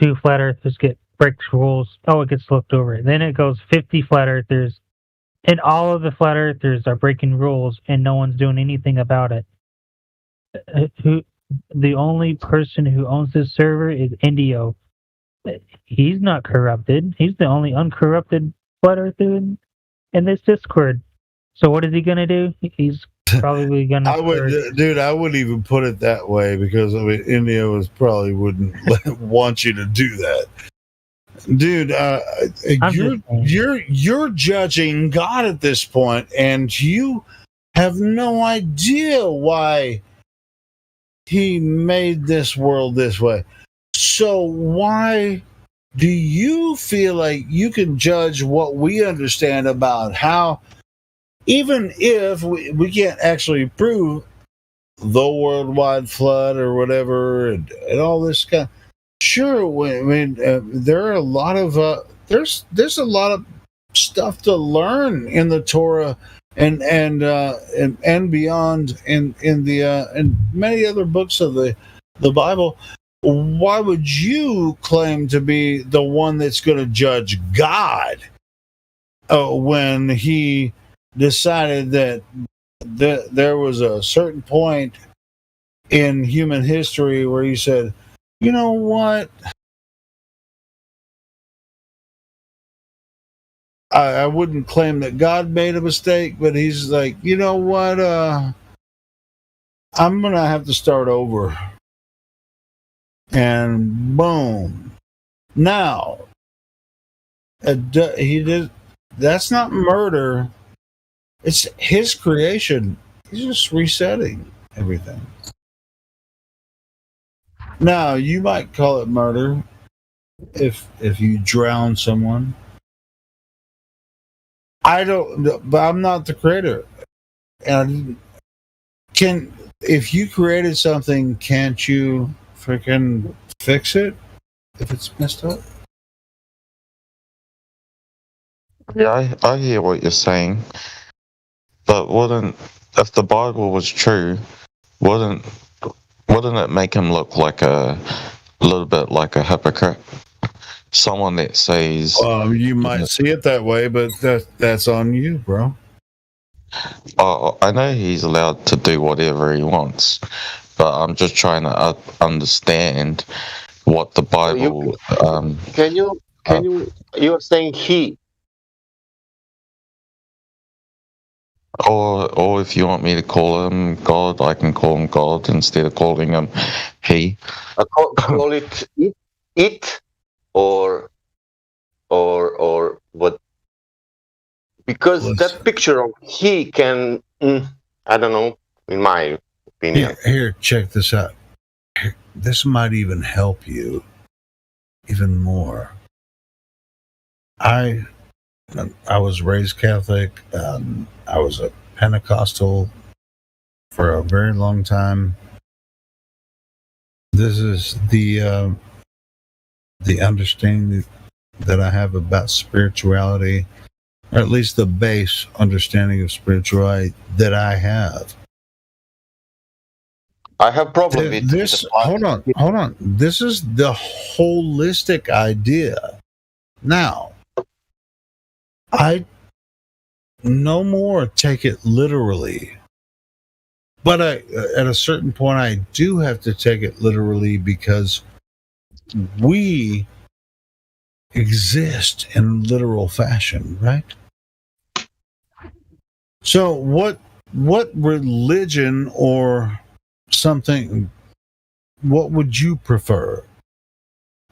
2 flat earthers breaks rules, it gets looked over. Then it goes 50 flat earthers, and all of the flat earthers are breaking rules, and no one's doing anything about it. The only person who owns this server is Indio. He's not corrupted. He's the only uncorrupted flat earther in this Discord. So what is he gonna do? He's probably gonna. I wouldn't even put it that way, because I mean, Indio probably wouldn't want you to do that, dude. You're judging God at this point, and you have no idea why He made this world this way. So why do you feel like you can judge what we understand about how, even if we can't actually prove the worldwide flood or whatever, and all this kind? Sure, I mean, there are a lot of there's a lot of stuff to learn in the Torah and beyond in many other books of the Bible. Why would you claim to be the one that's going to judge God when He decided that there was a certain point in human history where He said, you know what? I wouldn't claim that God made a mistake, but He's like, you know what? I'm going to have to start over. And boom. Now, he did. That's not murder. It's his creation. He's just resetting everything. Now, you might call it murder if you drown someone. I don't, but I'm not the creator. And if you created something, can't you freaking fix it if it's messed up? Yeah, I hear what you're saying, but if the Bible was true, wouldn't it make him look like a little bit like a hypocrite? Someone that says, you might see it that way, but that's on you, bro. I know he's allowed to do whatever he wants, but I'm just trying to understand what the Bible. You're saying he. Or if you want me to call him God, I can call him God instead of calling him he. Call it or what? Because that picture of he can, I don't know, in my opinion. Here, check this out. This might even help you even more. I was raised Catholic. I was a Pentecostal for a very long time. This is the understanding that I have about spirituality, or at least the base understanding of spirituality that I have. I have problem with this. Hold on. This is the holistic idea. Now, I no more take it literally, but at a certain point, I do have to take it literally because we exist in literal fashion, right? So, what religion or something? What would you prefer?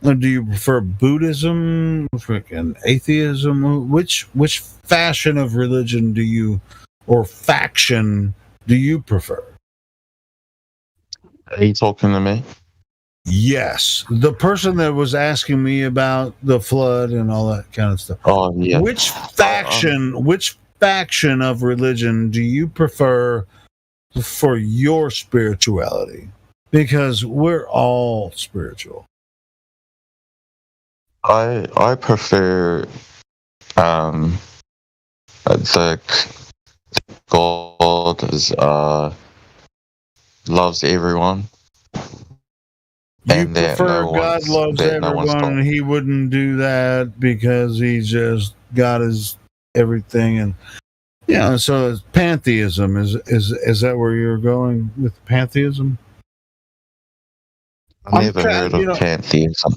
Do you prefer Buddhism, freaking atheism? Which fashion of religion do you, or faction do you prefer? Are you talking to me? Yes, the person that was asking me about the flood and all that kind of stuff. Oh yeah. Which faction of religion do you prefer for your spirituality? Because we're all spiritual. I prefer the God is loves everyone. You prefer God loves everyone, and He wouldn't do that because He just God is everything, and yeah. So it's pantheism is that where you're going with pantheism? I never heard of pantheism.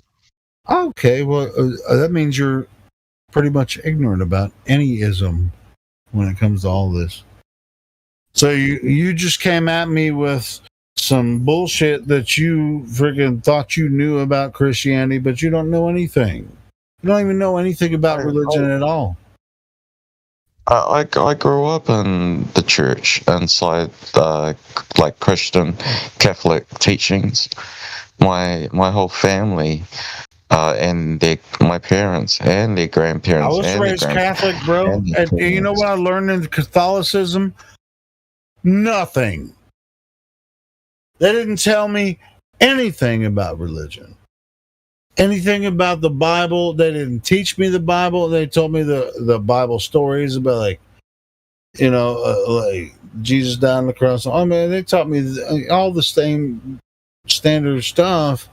Okay, well that means you're pretty much ignorant about any ism when it comes to all this. So you just came at me with some bullshit that you friggin' thought you knew about Christianity, but you don't know anything. You don't even know anything about religion at all. I grew up in the church inside like Christian Catholic teachings. My whole family and my parents and their grandparents. I was raised Catholic, bro. And you know what I learned in Catholicism? Nothing. They didn't tell me anything about religion. Anything about the Bible. They didn't teach me the Bible. They told me the Bible stories about like Jesus died on the cross. Oh man, they taught me all the same standard stuff.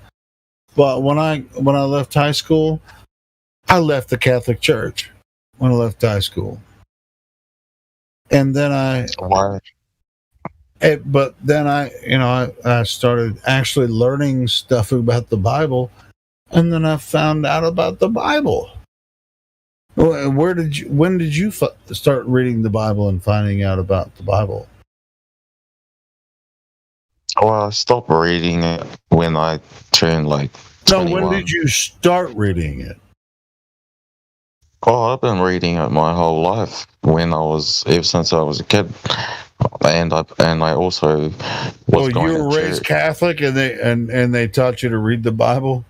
But when I left high school, I left the Catholic Church when I left high school. And then I started actually learning stuff about the Bible, and then I found out about the Bible. When did you start reading the Bible and finding out about the Bible? Well, I stopped reading it when I turned like 21. No, when did you start reading it? Oh, I've been reading it my whole life. Ever since I was a kid, and I also was Well, going you to were raised church. Catholic, and they taught you to read the Bible.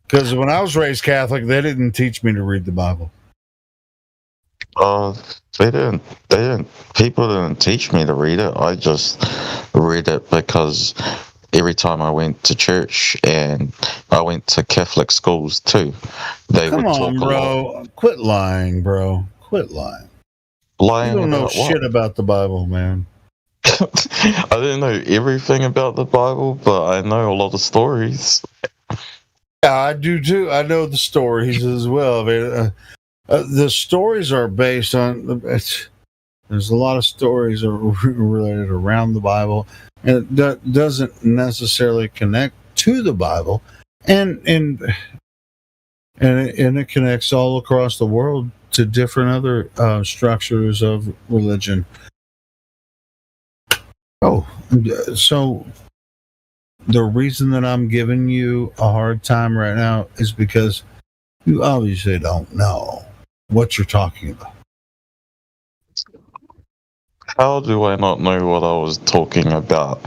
Because when I was raised Catholic, they didn't teach me to read the Bible. They didn't. People didn't teach me to read it. I just read it because every time I went to church, and I went to Catholic schools too, they Come would talk on, a lot. bro. Quit lying, bro. Quit lying. Lying You don't know about what? shit about the Bible, man. I didn't know everything about the Bible, but I know a lot of stories. Yeah, I do too. I know the stories as well. I mean, the stories are based on. There's a lot of stories related around the Bible, and it doesn't necessarily connect to the Bible, and it connects all across the world to different other structures of religion. Oh, so the reason that I'm giving you a hard time right now is because you obviously don't know what you're talking about. How do I not know what I was talking about?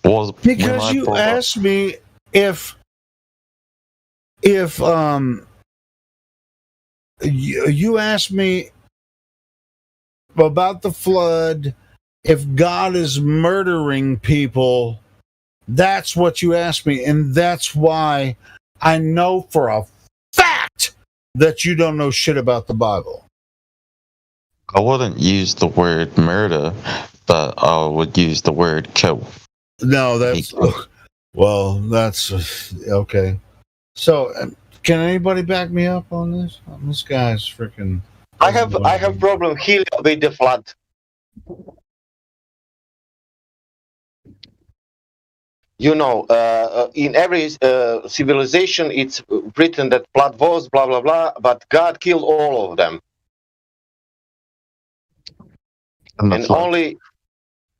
Because you asked me if you asked me about the flood, if God is murdering people. That's what you asked me, and that's why I know for a fact that you don't know shit about the Bible. I wouldn't use the word murder, but I would use the word kill. No, that's okay. So, can anybody back me up on this? This guy's freaking. I have problem here with the flood. You know, in every civilization, it's written that flood was blah blah blah, but God killed all of them, and only,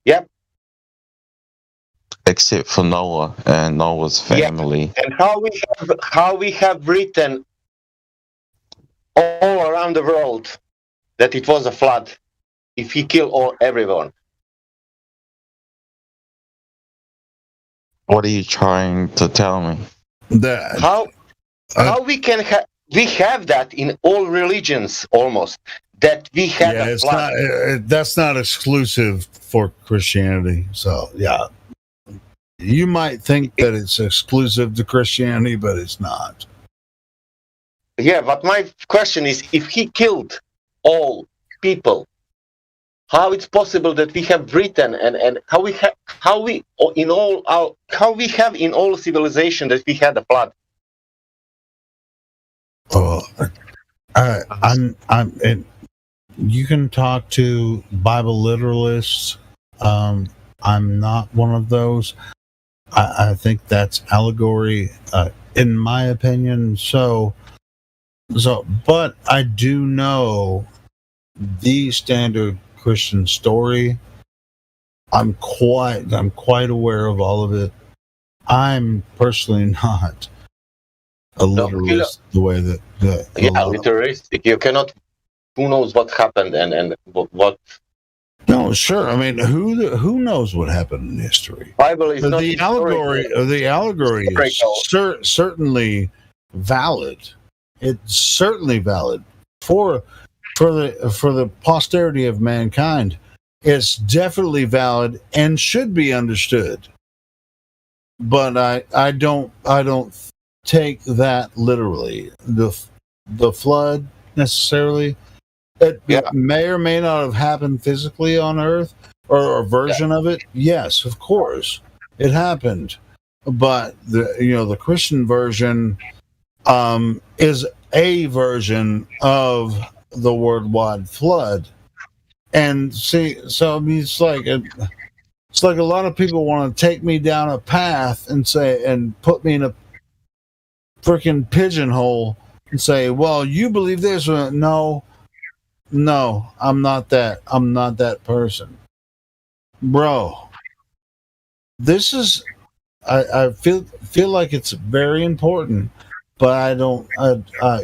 yep. Except for Noah and Noah's family. Yeah. And how we have written all around the world that it was a flood, if he killed everyone. What are you trying to tell me? That how we can we have that in all religions almost, that we have a flood. That's not exclusive for Christianity. So yeah, you might think that it's exclusive to Christianity, but it's not. Yeah, but my question is, if he killed all people, how it's possible that we have written and how we have in all civilization that we had a flood? And you can talk to Bible literalists. I'm not one of those. I think that's allegory, in my opinion. So, but I do know the standard Christian story. I'm quite aware of all of it. I'm personally not a literalist the way that literalistic. You cannot. Who knows what happened and what? No, sure. I mean, who knows what happened in history? Bible is not the allegory. The allegory is certainly valid. It's certainly valid for the posterity of mankind. It's definitely valid and should be understood. But I don't take that literally. The flood necessarily. It may or may not have happened physically on Earth, or a version of it. Yes, of course, it happened. But the Christian version is a version of the worldwide flood. And see, so I mean, it's like a lot of people want to take me down a path and put me in a freaking pigeonhole and say, well, you believe this. No, I'm not that. I'm not that person, bro. This is. I feel like it's very important, but I don't.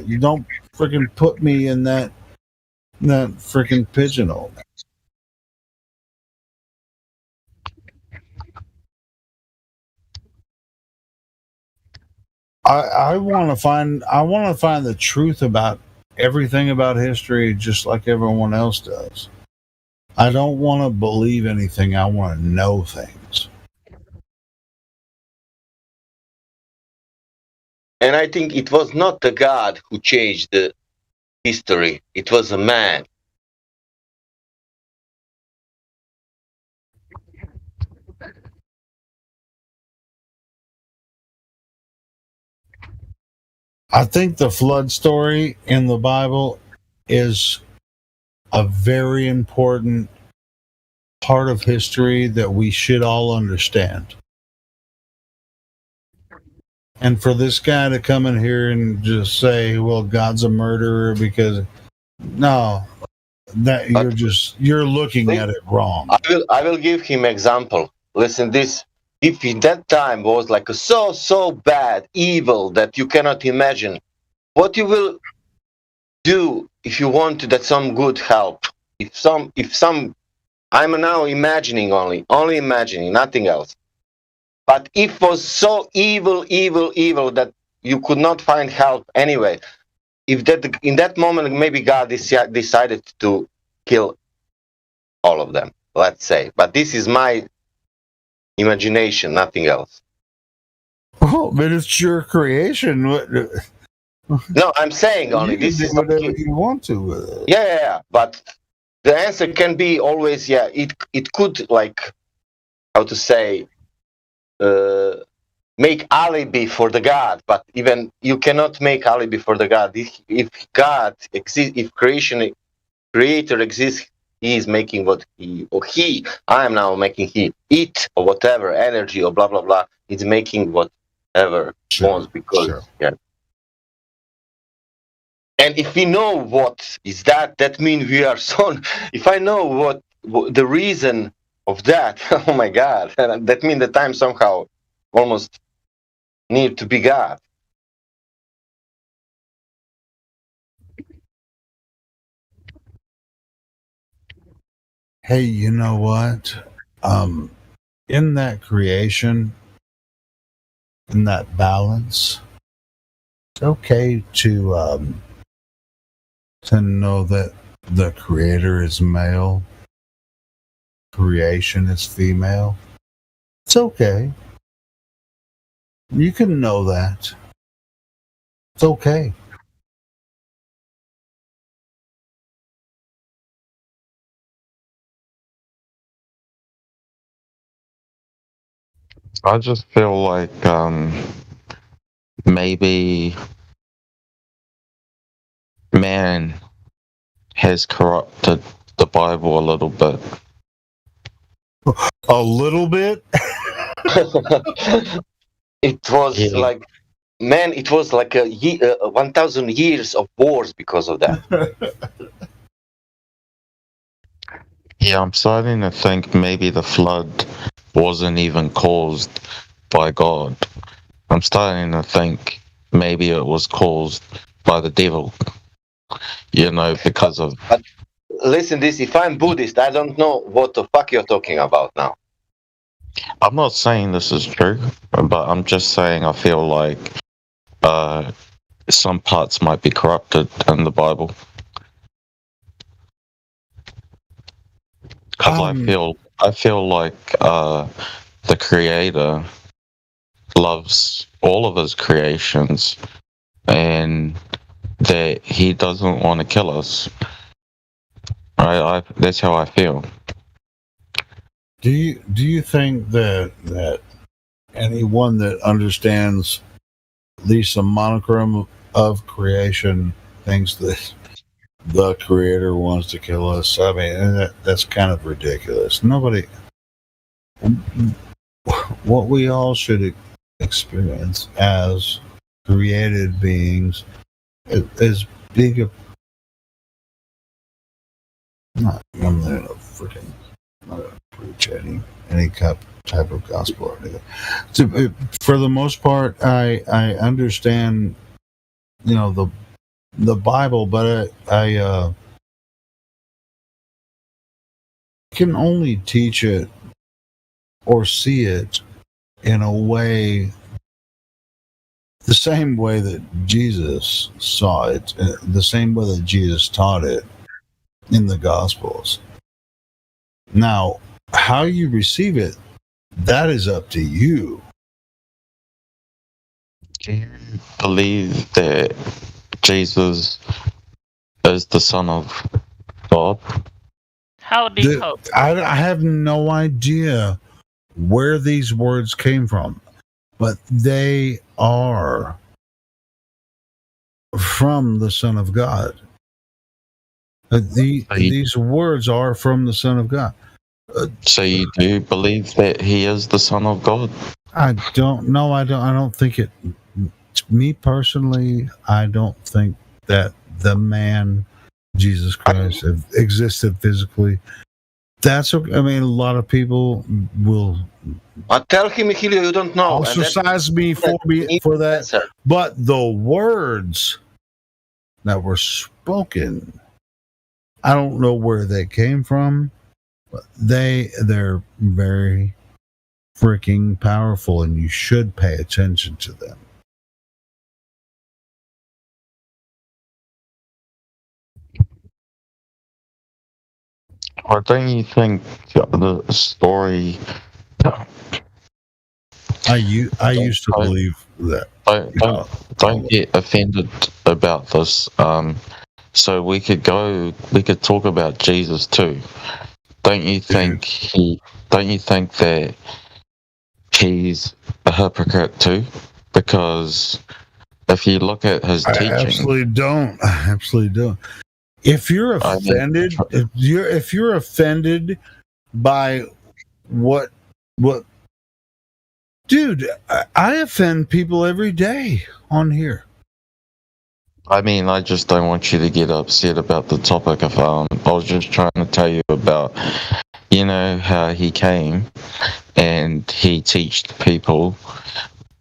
You don't freaking put me in that freaking pigeonhole. I want to find the truth about everything about history, just like everyone else does. I don't want to believe anything. I want to know things. And I think it was not the God who changed the history. It was a man. I think the flood story in the Bible is a very important part of history that we should all understand. And for this guy to come in here and just say, well, God's a murderer because no, that you're looking at it wrong. I will give him example. Listen, this, if in that time was like a so bad, evil that you cannot imagine, what you will do if you want to that some good help? If some I'm now imagining only imagining, nothing else. But if it was so evil that you could not find help anyway, if that in that moment maybe God decided to kill all of them, let's say. But this is my imagination, nothing else. Oh, but it's your creation. No, I'm saying only you this can is do whatever you want to with it. Yeah. But the answer can be always it could, like, how to say, make alibi for the God, but even you cannot make alibi for the God. If God exists, if creator exists, he is making what I am now making it or whatever, energy or blah blah blah, it's making whatever wants because yeah. And if we know what is that means we are son. If I know what the reason of that, oh my God, that means that I'm somehow almost need to be God. Hey, you know what? In that creation, in that balance, it's okay to know that the creator is male, creation is female. It's okay. You can know that. It's okay. I just feel like maybe man has corrupted the Bible a little bit. A little bit? It was like, man, it was like 1,000 years of wars because of that. Yeah, I'm starting to think maybe the flood wasn't even caused by God. I'm starting to think maybe it was caused by the devil. Because of... But listen, if I'm Buddhist, I don't know what the fuck you're talking about now. I'm not saying this is true, but I'm just saying I feel like some parts might be corrupted in the Bible. Because I feel like the Creator loves all of his creations, and that he doesn't want to kill us. That's how I feel. Do you think that anyone that understands at least a monochrome of creation thinks that the creator wants to kill us? I mean, that's kind of ridiculous. Nobody. What we all should experience as created beings is being a. I'm not freaking. Not gonna preach any type of gospel or anything. So, for the most part, I understand, the the Bible, but I can only teach it or see it in a way, the same way that Jesus saw it, the same way that Jesus taught it in the Gospels. Now, how you receive it, that is up to you. Do you believe that Jesus is the Son of God? I have no idea where these words came from, but they are from the Son of God. These words are from the Son of God. So you do believe that he is the Son of God? I don't know. I don't think it. Me personally, I don't think that the man Jesus Christ existed physically. That's okay. I mean, a lot of people will. I tell him, Helio, you don't know. Ostracize me for that. Answer. But the words that were spoken, I don't know where they came from, but they're very freaking powerful, and you should pay attention to them. Or don't you think the story? I used to believe that. Don't get offended about this. So we could talk about Jesus too. Don't you think that he's a hypocrite too? Because if you look at his teaching, I absolutely don't. If you're offended, if you're offended by what, dude, I offend people every day on here. I mean, I just don't want you to get upset about the topic of I was just trying to tell you about, how he came and he taught people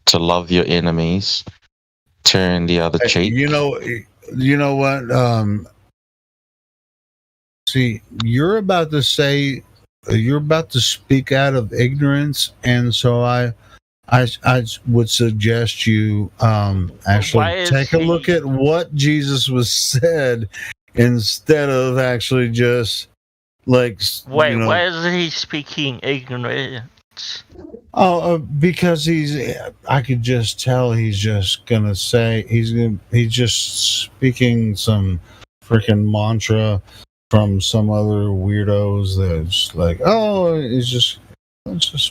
to love your enemies, turn the other cheek. You know what? See, you're about to speak out of ignorance, and so I would suggest you actually take a look at what Jesus was said instead of actually just like. Why is he speaking ignorance? Oh, because I could just tell he's just gonna say he's just speaking some freaking mantra from some other weirdos that's like, oh, it's just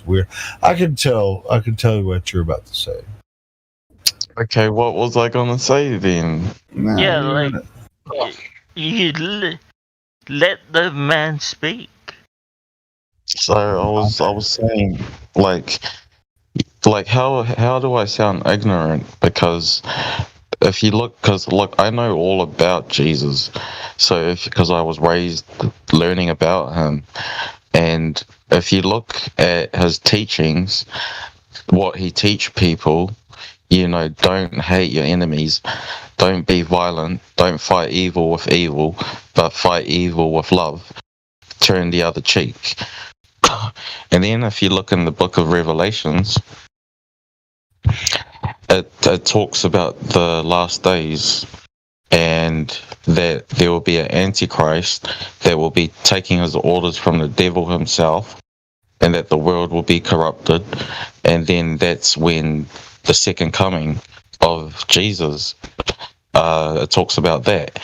weird. I can tell you what you're about to say. Okay, what was I gonna say then? You let the man speak. So I was saying, like how do I sound ignorant? Because if you look, I know all about Jesus. So because I was raised learning about him, and if you look at his teachings, what he teach people, don't hate your enemies, don't be violent, don't fight evil with evil, but fight evil with love, turn the other cheek. And then if you look in the book of Revelations, it talks about the last days and that there will be an antichrist that will be taking his orders from the devil himself, and that the world will be corrupted, and then that's when the second coming of Jesus, it talks about that.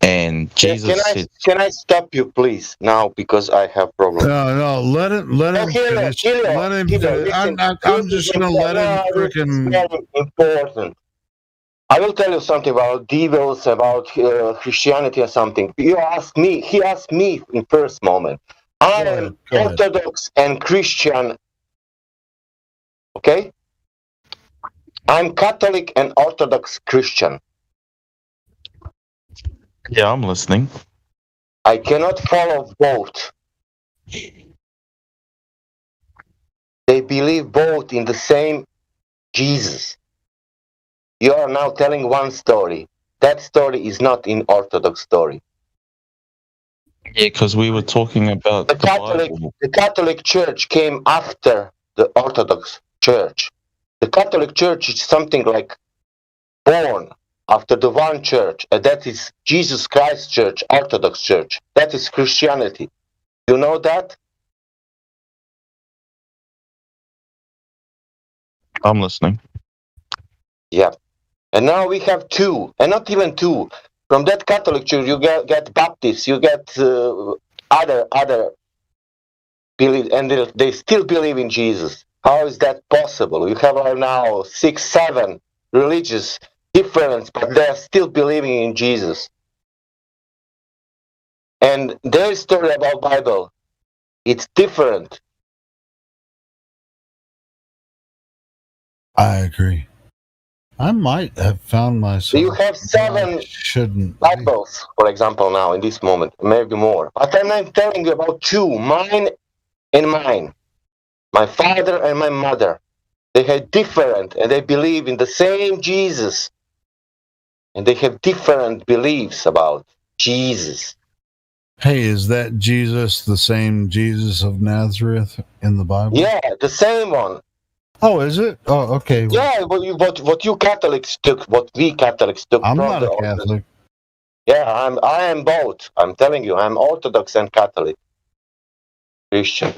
And Jesus said, Can I stop you, please, now, because I have problems? No, let him finish. Let him finish. I'm just gonna let him freaking. Very important. I will tell you something about devils, about Christianity or something. He asked me in first moment. I am Orthodox and Christian. Okay? I'm Catholic and Orthodox Christian. Yeah, I'm listening. I cannot follow both. They believe both in the same Jesus. You are now telling one story. that story is not in Orthodox story. Yeah, because we were talking about The Catholic Church came after the Orthodox Church. The Catholic Church is something like born after the one church, and that is Jesus Christ Church, Orthodox Church. That is Christianity. You know that? I'm listening. Yeah. And now we have two, and not even two. From that Catholic Church, you get Baptists, you get other believe, and they still believe in Jesus. How is that possible? You have now 6, 7 religious difference, but they're still believing in Jesus. And their story about Bible, it's different. I agree. I might have found myself. You have 7 shouldn't Bibles, for example, now in this moment, maybe more. But I'm telling you about 2, mine and mine. My father and my mother. They are different, and they believe in the same Jesus. And they have different beliefs about Jesus. Hey, is that Jesus the same Jesus of Nazareth in the Bible? Yeah, the same one. Oh, is it? Oh, okay. Yeah, what you Catholics took, what we Catholics took. I'm from not the a Catholic. Yeah, I am both. I'm telling you, I'm Orthodox and Catholic. Christian.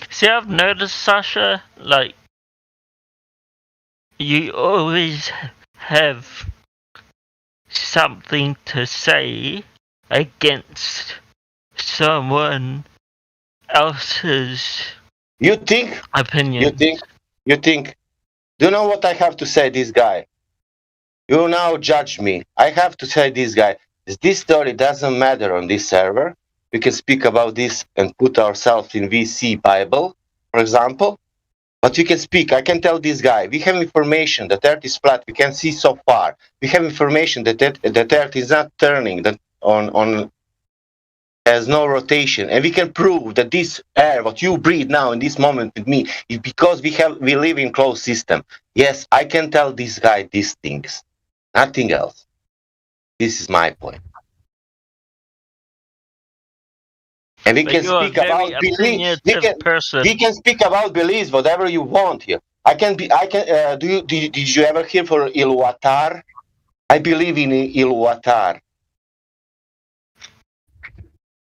See, I've noticed, Sasha, like, you always have something to say against someone else's opinion. You think, do you know what I have to say this guy? You now judge me. I have to say this guy, this story doesn't matter on this server. We can speak about this and put ourselves in VC Bible, for example. But we can speak. I can tell this guy, we have information that Earth is flat. We can see so far. We have information that Earth is not turning, that on has no rotation, and we can prove that this air, what you breathe now in this moment with me, is because we live in closed system. Yes, I can tell this guy these things, nothing else. This is my point. And we can speak about beliefs. We can speak about beliefs, whatever you want here. Did you ever hear for Iluvatar? I believe in Iluvatar.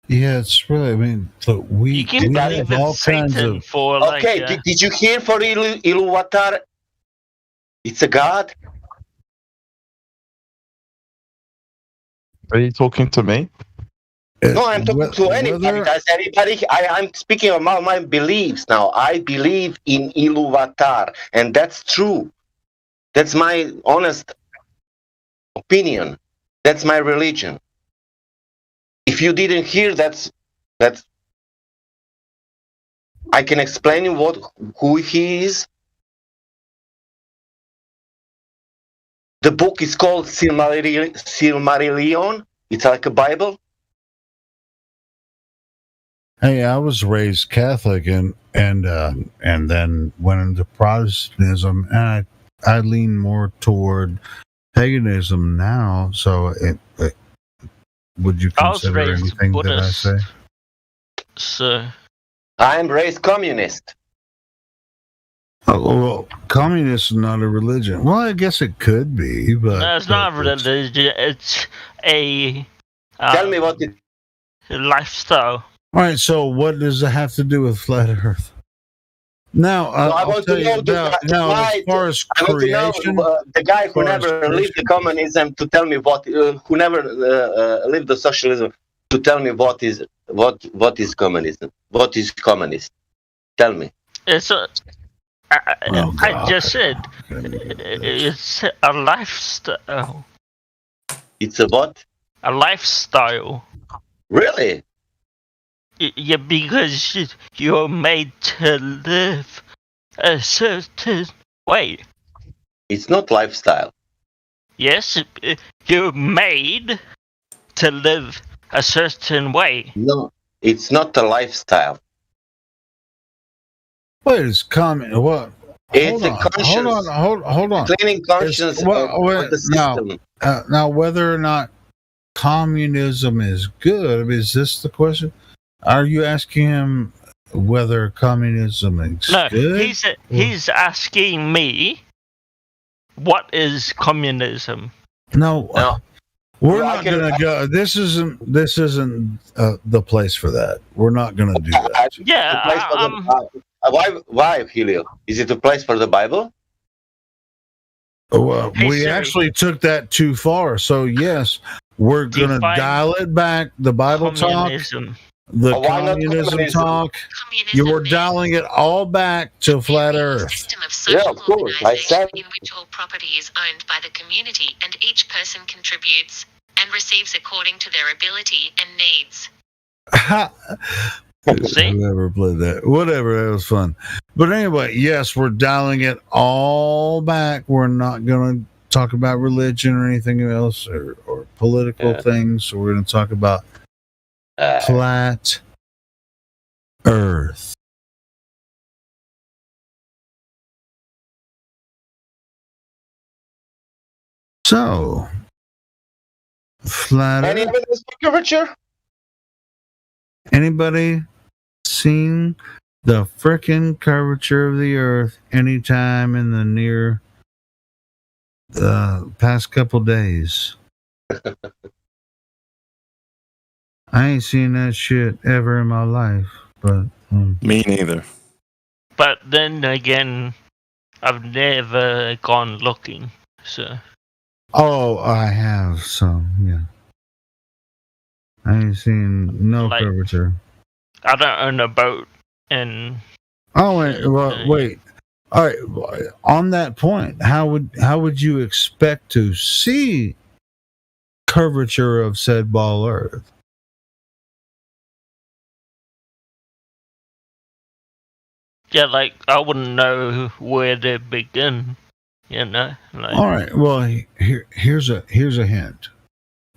Yeah, it's really. I mean, look, we have all kinds of. Okay, did you hear for Iluvatar? It's a god. Are you talking to me? No, I'm talking to anybody. Does anybody? I'm speaking about my beliefs now. I believe in Iluvatar, and that's true. That's my honest opinion. That's my religion. If you didn't hear, that's. I can explain you who he is. The book is called Silmarillion. It's like a Bible. Hey, I was raised Catholic and then went into Protestantism, and I lean more toward paganism now. So, would you consider anything that I say? So, I'm raised communist. Oh, well, communist is not a religion. Well, I guess it could be, but no, it's not a religion. It's a tell me what it lifestyle. All right, so what does it have to do with flat Earth? Now, I want to know as far as creation, the guy who never lived the communism to tell me who never lived the socialism to tell me what is communism? What is communist? Tell me. It's I just said it's a lifestyle. It's a what? A lifestyle. Really? Yeah, because you're made to live a certain way. It's not lifestyle. Yes, you're made to live a certain way. No, it's not a lifestyle. What is what? It's a conscience. Hold on. Cleaning conscience of the system. Now, whether or not communism is good, I mean, is this the question? Are you asking him whether communism is good? He's asking me, what is communism? No. We're not going to go. This isn't the place for that. We're not going to do that. Why, Helio? Is it a place for the Bible? Well, we actually took that too far. So yes, we're going to dial it back. The Bible communism. Talk, the communism talk. You were dialing it all back to flat Earth. Yeah, of course. I said in which all property is owned by the community and each person contributes and receives according to their ability and needs. Whoever played that, whatever, that was fun. But anyway, yes, we're dialing it all back. We're not going to talk about religion or anything else or political things. So we're going to talk about flat Earth. So, flat Any Earth. evidence for curvature? Anybody seen the frickin' curvature of the Earth anytime in the near past couple days? I ain't seen that shit ever in my life, but me neither. But then again, I've never gone looking, so. Oh, I have some, yeah. I ain't seen no curvature. I don't own a boat, and. Oh, wait. All right. On that point, how would you expect to see curvature of said ball Earth? Yeah, like I wouldn't know where to begin. You know. Like, all right. Well, here's a hint.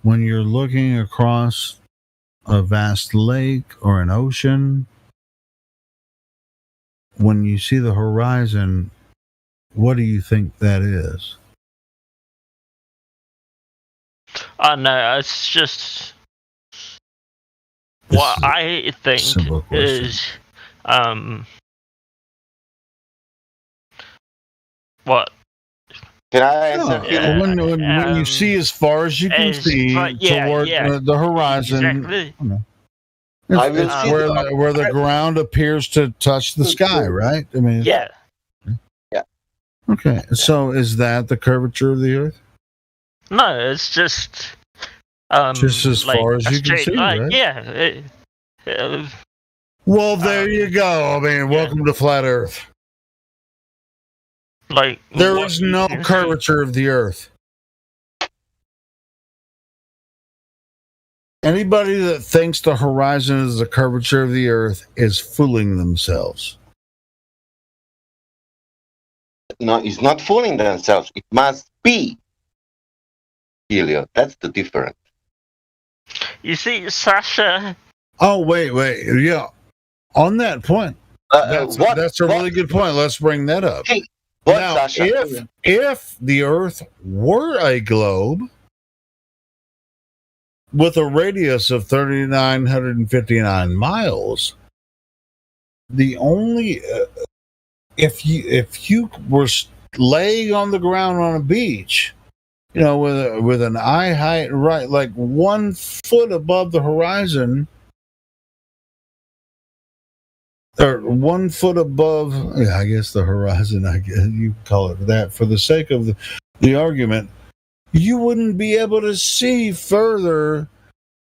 When you're looking across a vast lake or an ocean, when you see the horizon, what do you think that is? Oh no, it's just what I think is what. Can I answer? When you see as far as you can see toward the horizon, exactly. Where the ground appears to touch the sky, right? I mean, yeah. Okay, so is that the curvature of the Earth? No, it's just as far as you can see, right? Yeah. Well, there you go. I mean, welcome to flat Earth. Like there is no curvature of the Earth. Anybody that thinks the horizon is the curvature of the Earth is fooling themselves. No, it's not fooling themselves. It must be. Helio, that's the difference. You see, Sasha. Oh, wait. Yeah. On that point, that's a really good point. Let's bring that up. Hey, now, Sasha? if the Earth were a globe with a radius of 3,959 miles, the only if you were laying on the ground on a beach, you know, with an eye height right like 1 foot above the horizon, or 1 foot above, I guess the horizon, I guess you call it that for the sake of the argument, you wouldn't be able to see further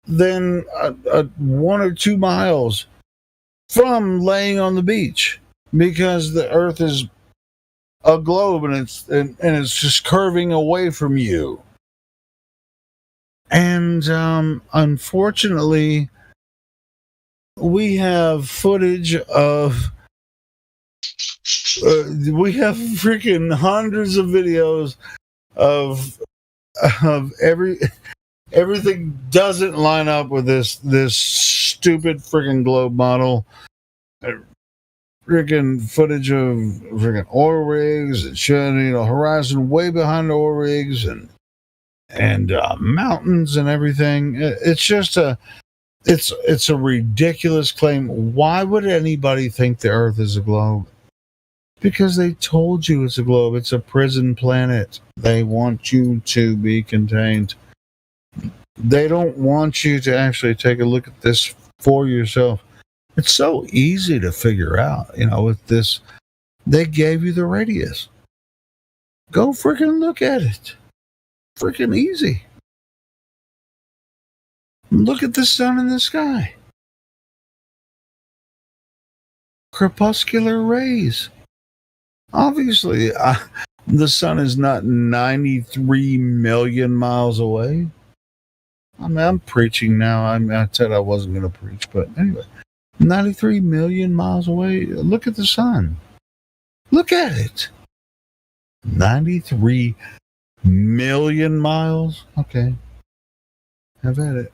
than 1 or 2 miles from laying on the beach, because the Earth is a globe and it's just curving away from you. And unfortunately, we have footage of we have freaking hundreds of videos of everything doesn't line up with this stupid freaking globe model. freaking footage of freaking oil rigs and shit, horizon way behind the oil rigs and mountains and everything. It's just it's a ridiculous claim. Why would anybody think the Earth is a globe? Because they told you it's a globe. It's a prison planet. They want you to be contained. They don't want you to actually take a look at this for yourself. It's so easy to figure out, with this. They gave you the radius. Go freaking look at it. Freaking easy. Look at the sun in the sky. Crepuscular rays. Obviously, the sun is not 93 million miles away. I mean, I'm preaching now. I said I wasn't going to preach, but anyway. 93 million miles away. Look at the sun. Look at it. 93 million miles? Okay. Have at it.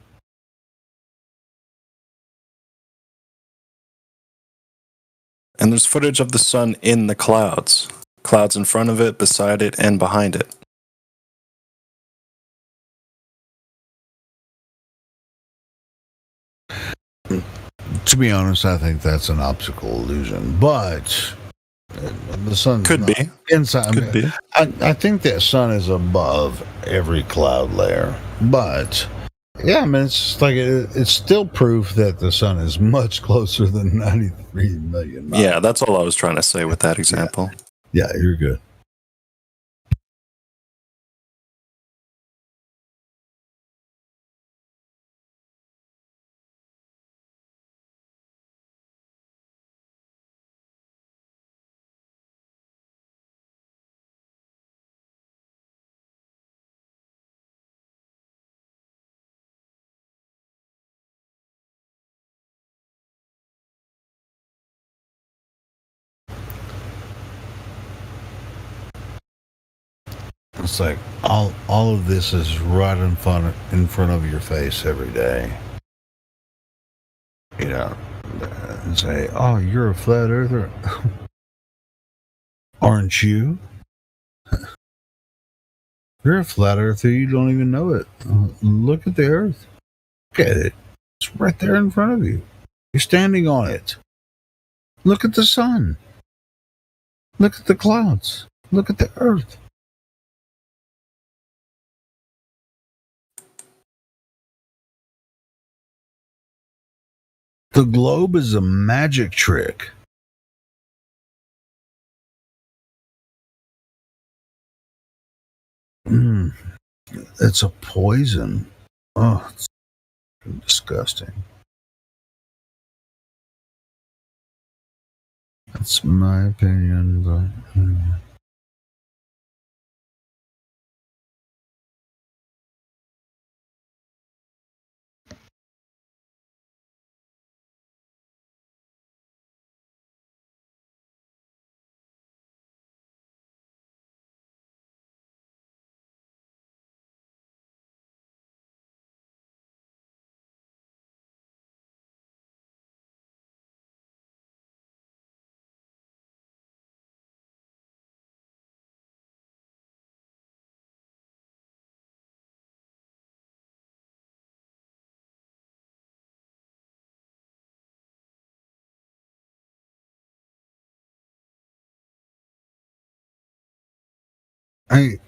And there's footage of the sun in the clouds. Clouds in front of it, beside it, and behind it. To be honest, I think that's an optical illusion, but the sun could be inside. Could be. I think that sun is above every cloud layer, but yeah, I mean, it's like it's still proof that the sun is much closer than 93 million miles. Yeah, that's all I was trying to say with that example. Yeah, you're good. It's like all of this is right in front of your face every day. And say, "Oh, you're a flat earther, aren't you? You're a flat earther. You don't even know it. Look at the Earth. Look at it. It's right there in front of you. You're standing on it. Look at the sun. Look at the clouds. Look at the Earth." The globe is a magic trick. It's a poison. Oh, it's disgusting. That's my opinion, but. Hey,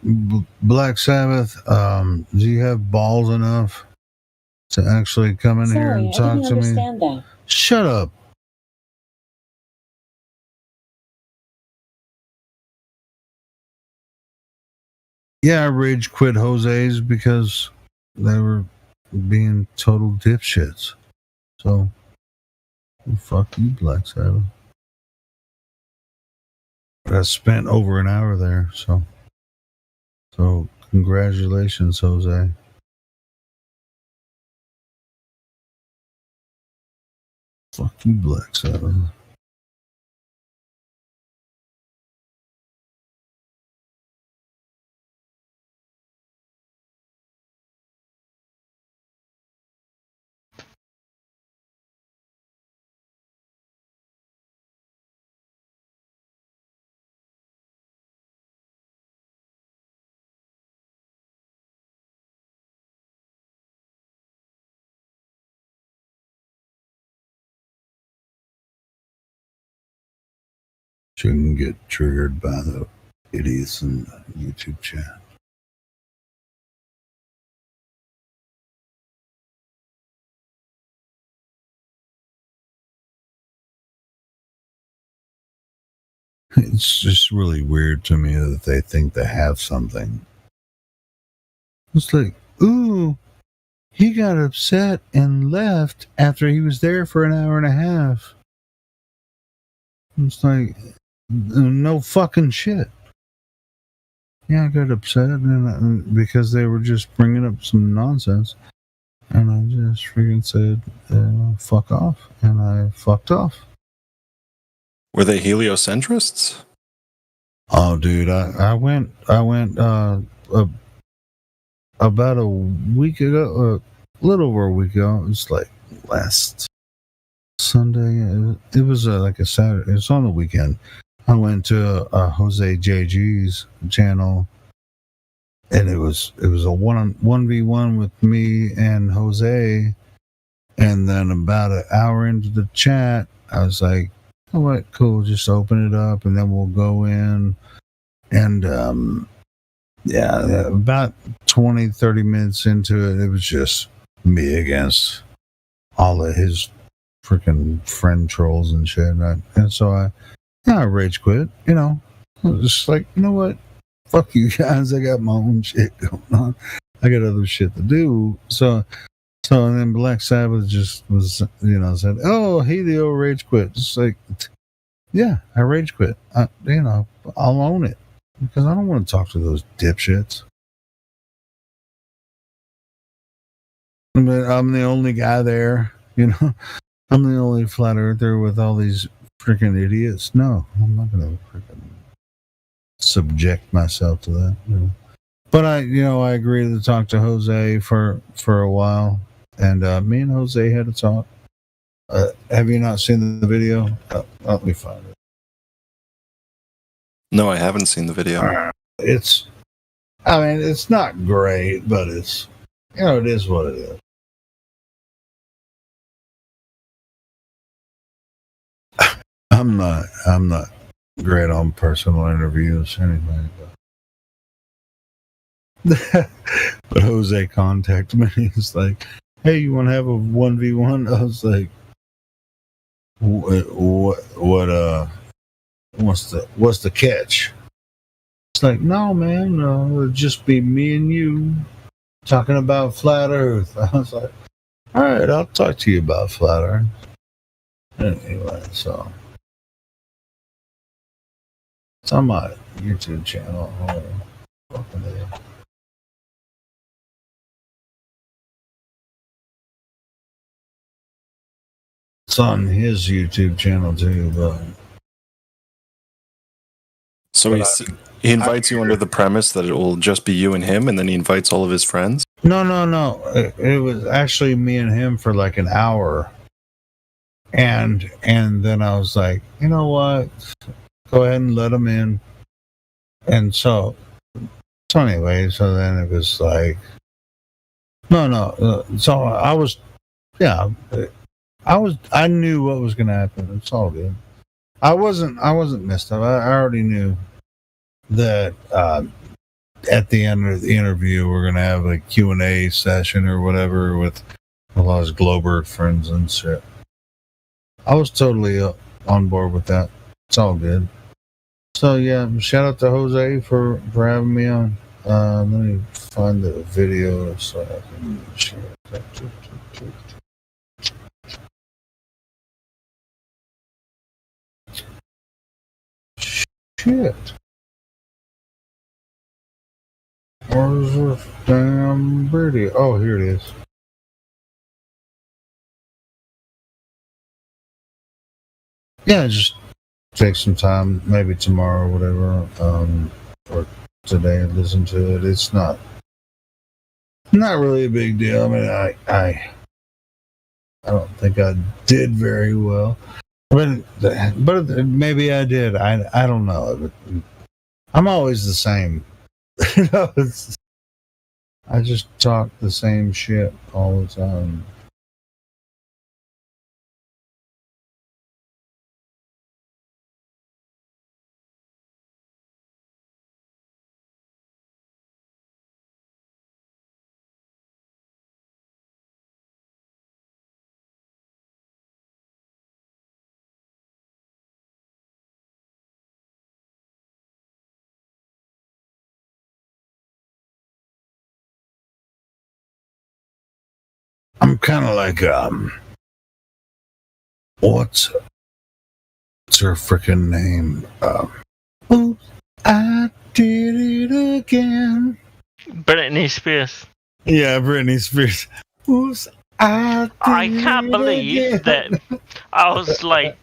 Black Sabbath, do you have balls enough to actually come in here and talk to me? That. Shut up. Yeah, I rage quit Jose's because they were being total dipshits. So, fuck you, Black Sabbath. I spent over an hour there, so congratulations, Jose. Fuck you, Black Sabbath. Shouldn't get triggered by the idiots in the YouTube chat. It's just really weird to me that they think they have something. It's like, ooh, he got upset and left after he was there for an hour and a half. It's like, no fucking shit. Yeah, I got upset because they were just bringing up some nonsense. And I just freaking said, fuck off. And I fucked off. Were they heliocentrists? Oh, dude, I went about a week ago, a little over a week ago. It was like last Sunday. It was like a Saturday. It was on the weekend. I went to Jose JG's channel, and it was a 1v1 with me and Jose. And then about an hour into the chat, I was like, "Oh, what? Cool. Just open it up, and then we'll go in." And about 20-30 minutes into it, it was just me against all of his freaking friend trolls and shit. And so I rage quit. You know, I was just like, you know what? Fuck you guys. I got my own shit going on. I got other shit to do. So and then Black Sabbath just was, said, "Oh, Helio rage quit." Just like, yeah, I rage quit. I'll own it because I don't want to talk to those dipshits. I mean, I'm the only guy there, I'm the only flat earther with all these freaking idiots. No, I'm not going to freaking subject myself to that. But I agreed to talk to Jose for a while, and me and Jose had a talk. Have you not seen the video? Let me find it. No, I haven't seen the video. It's not great, but it's, it is what it is. I'm not great on personal interviews anyway. But Jose contacted me. He's like, "Hey, you want to have a 1v1?" I was like, what's the catch? It's like, no, man, it'll just be me and you talking about flat Earth. I was like, all right, I'll talk to you about flat Earth. Anyway, so it's on my YouTube channel. It's on his YouTube channel too, but. So he invites you under the premise that it will just be you and him, and then he invites all of his friends? No. It was actually me and him for like an hour. And then I was like, you know what? Go ahead and let him in. And so anyway, so then it was like, no. So I knew what was going to happen. It's all good. I wasn't messed up. I already knew that at the end of the interview we're going to have a Q&A session or whatever with a lot of Globert friends and shit. I was totally on board with that. It's all good. So yeah, shout out to Jose for having me on. Let me find the video so I can share it. Shit. Where's this damn video? Oh, here it is. Yeah, just take some time, maybe tomorrow or whatever, or today and listen to it. It's not really a big deal. I mean, I don't think I did very well. But maybe I did. I don't know. I'm always the same. I just talk the same shit all the time. I'm kind of like what's her freaking name? Oops, I did it again. Britney Spears. Yeah, Britney Spears. Oops, I can't believe that I was like,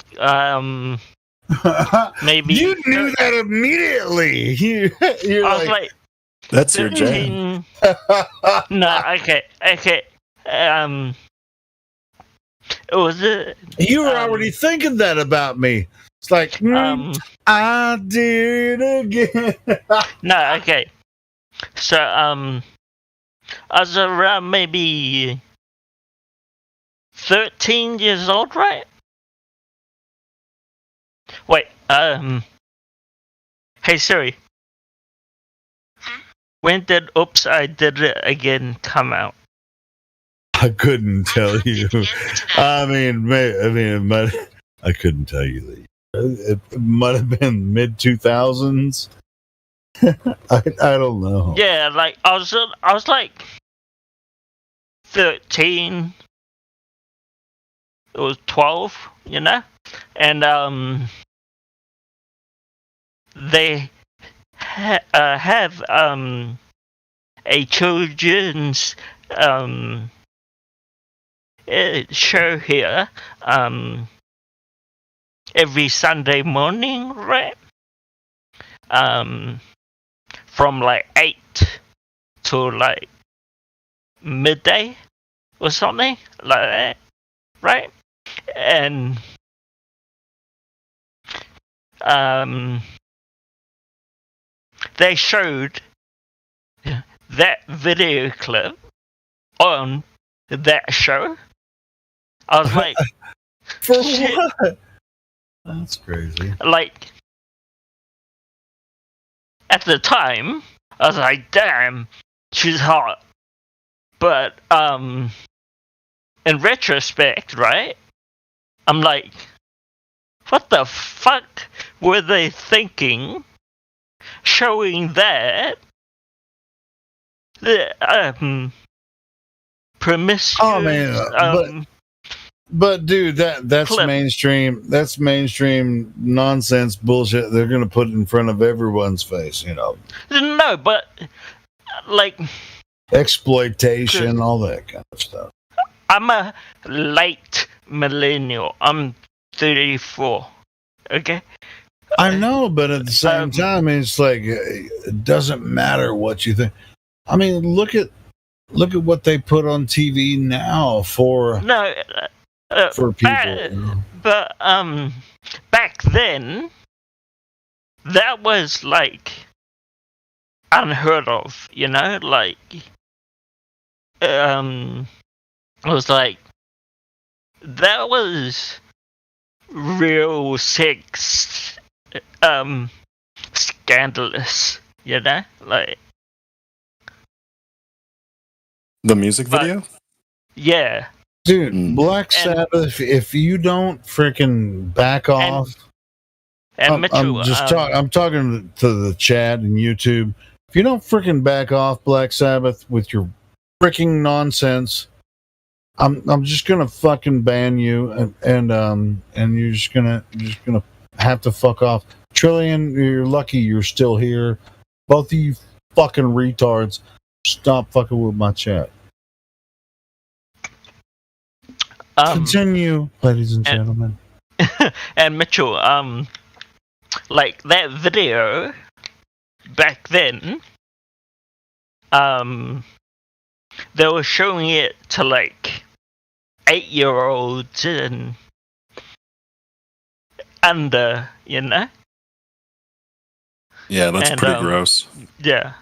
maybe you knew that immediately. You're I was like, that's your jam. No, okay. It was you were already thinking that about me. It's like, I did it again. No, okay. So, I was around maybe 13 years old, right? Wait, hey Siri. When did Oops, I Did It Again come out? I couldn't tell you. I couldn't tell you that. It might have been mid 2000s. I don't know. Yeah, like I was like 13. It was 12, you know, and they have a children's show here every Sunday morning, right? From like 8 to like midday or something like that, right? And they showed that video clip on that show. I was like, for what? That's crazy. Like, at the time, I was like, damn, she's hot. But, in retrospect, right? I'm like, what the fuck were they thinking? Showing that the promiscuous. Oh man, but dude, that's clip. Mainstream. That's mainstream nonsense bullshit. They're gonna put it in front of everyone's face, you know. No, but like exploitation, all that kind of stuff. I'm a late millennial. I'm 34. Okay. I know, but at the same time, it's like it doesn't matter what you think. I mean, look at what they put on TV now for people. But back then, that was like unheard of. You know, like it was like that was real sex. Scandalous, you know, like the music video. Yeah, dude, Black Sabbath. If you don't freaking back off, and Mitchell, I'm talking to the chat and YouTube. If you don't freaking back off, Black Sabbath, with your freaking nonsense, I'm just gonna fucking ban you, and you're just gonna have to fuck off. Trillion, you're lucky you're still here. Both of you fucking retards, stop fucking with my chat. Continue, ladies and gentlemen. And Mitchell, like that video back then, they were showing it to like 8-year-olds and under, you know. Yeah, that's pretty gross. Yeah.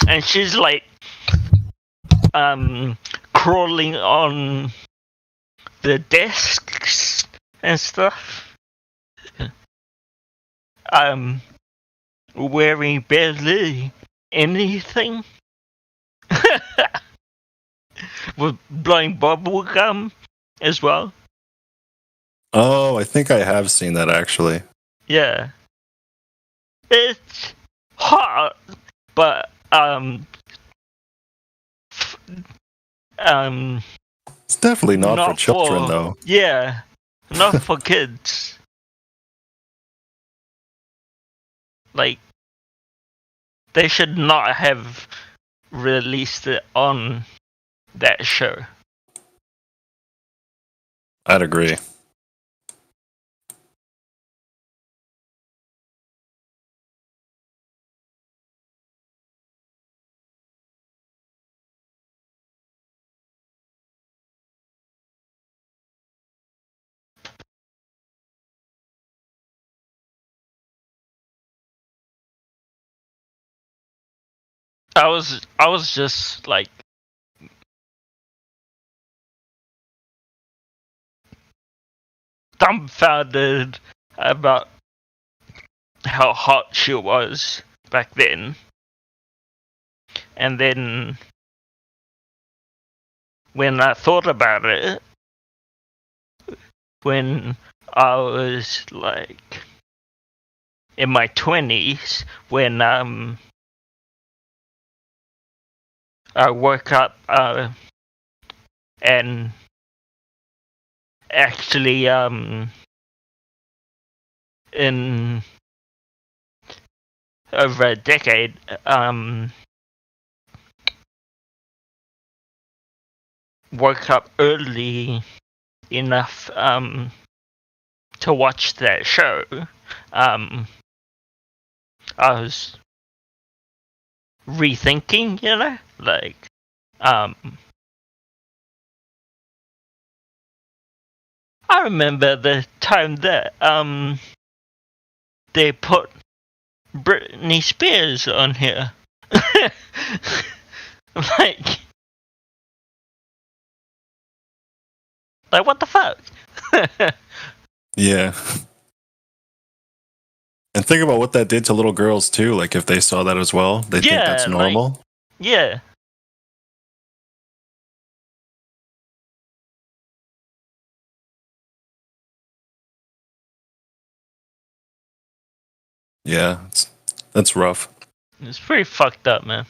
And she's like crawling on the desks and stuff. Wearing barely anything. With blowing bubble gum as well. Oh, I think I have seen that actually. Yeah. It's hot, but It's definitely not for children, though. Yeah, not for kids. Like, they should not have released it on that show. I'd agree. I was just like dumbfounded about how hot she was back then. And then when I thought about it, when I was like in my 20s, when I woke up and actually in over a decade woke up early enough to watch that show. I was rethinking, you know, like I remember the time that they put Britney Spears on here. like what the fuck? Yeah. And think about what that did to little girls too. Like if they saw that as well, they think that's normal. Like, yeah. Yeah, that's rough. It's pretty fucked up, man.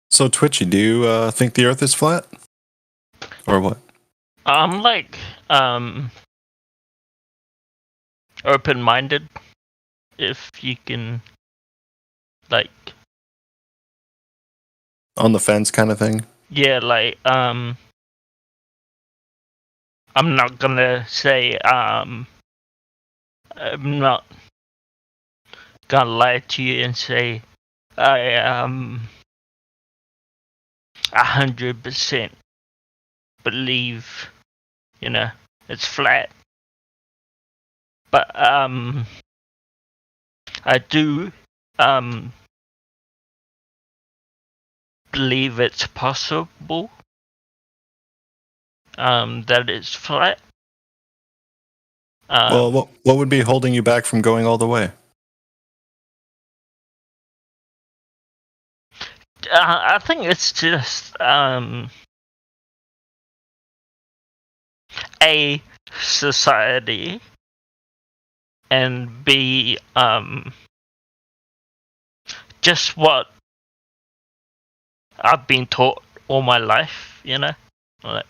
So Twitchy, do you think the Earth is flat, or what? I'm like open-minded, if you can, like, on the fence kind of thing. Yeah, like I'm not gonna say I'm not gonna lie to you and say I am 100% believe, it's flat. But I do believe it's possible that it's flat. Well, what would be holding you back from going all the way? I think it's just A, society, and B, just what I've been taught all my life, like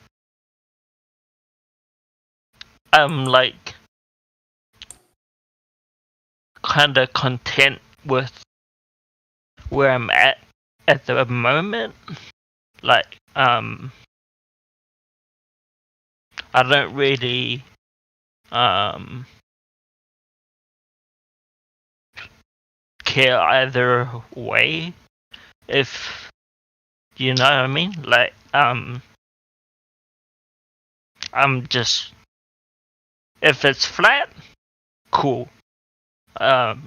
I'm like kind of content with where I'm at the moment. Like I don't really care either way, if you know what I mean. Like I'm just, if it's flat, cool. I'm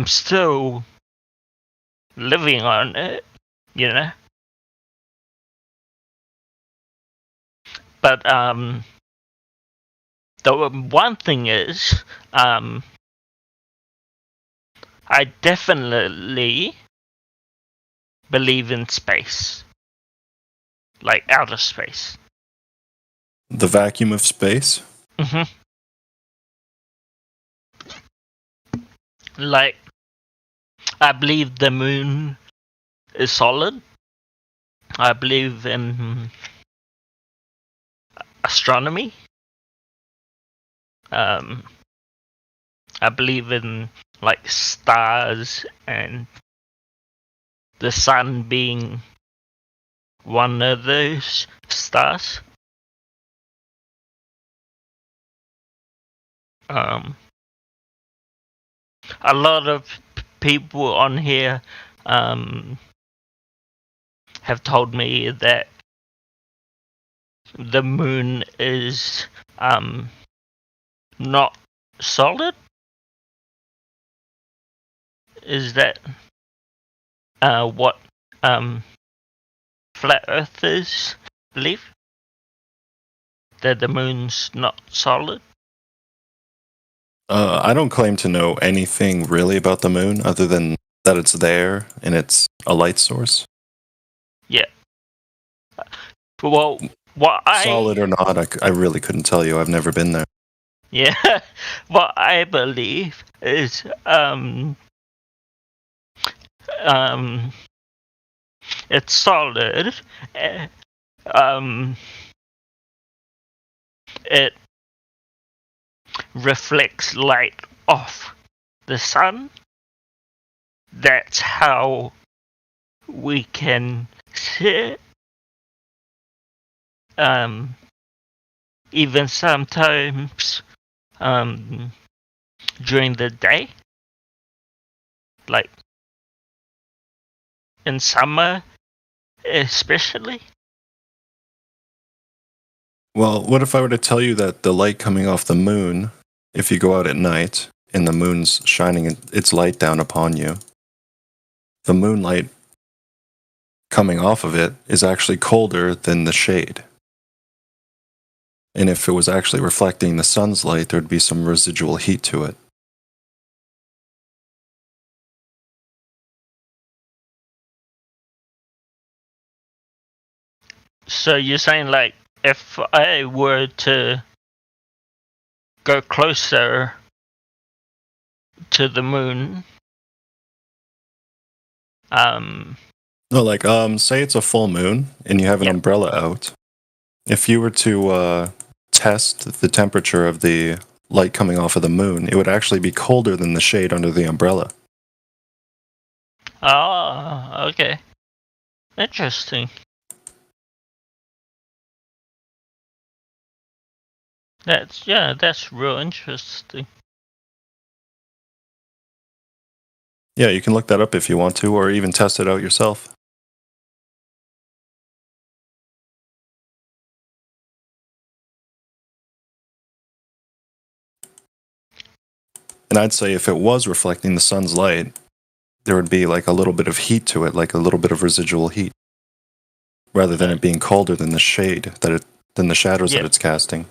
still living on it, But the one thing is, I definitely believe in space, like outer space. The vacuum of space? Mm-hmm. Like, I believe the moon is solid. I believe in astronomy. I believe in like stars and the sun being one of those stars. A lot of people on here have told me that the moon is not solid. Is that what flat earthers believe? That the moon's not solid? I don't claim to know anything really about the moon other than that it's there and it's a light source. Yeah. Well, what solid or not, I really couldn't tell you. I've never been there. Yeah, what I believe is it's solid. It reflects light off the sun. That's how we can see it. Even sometimes during the day, like in summer especially. Well, what if I were to tell you that the light coming off the moon, if you go out at night and the moon's shining its light down upon you, the moonlight coming off of it is actually colder than the shade. And if it was actually reflecting the sun's light, there'd be some residual heat to it. So you're saying, like, if I were to go closer to the moon, No, like, say it's a full moon and you have an umbrella out. If you were to test the temperature of the light coming off of the moon, it would actually be colder than the shade under the umbrella. Oh, okay. Interesting. That's real interesting. Yeah, you can look that up if you want to, or even test it out yourself. And I'd say if it was reflecting the sun's light, there would be like a little bit of heat to it, like a little bit of residual heat, rather than it being colder than the shade than the shadows that it's casting.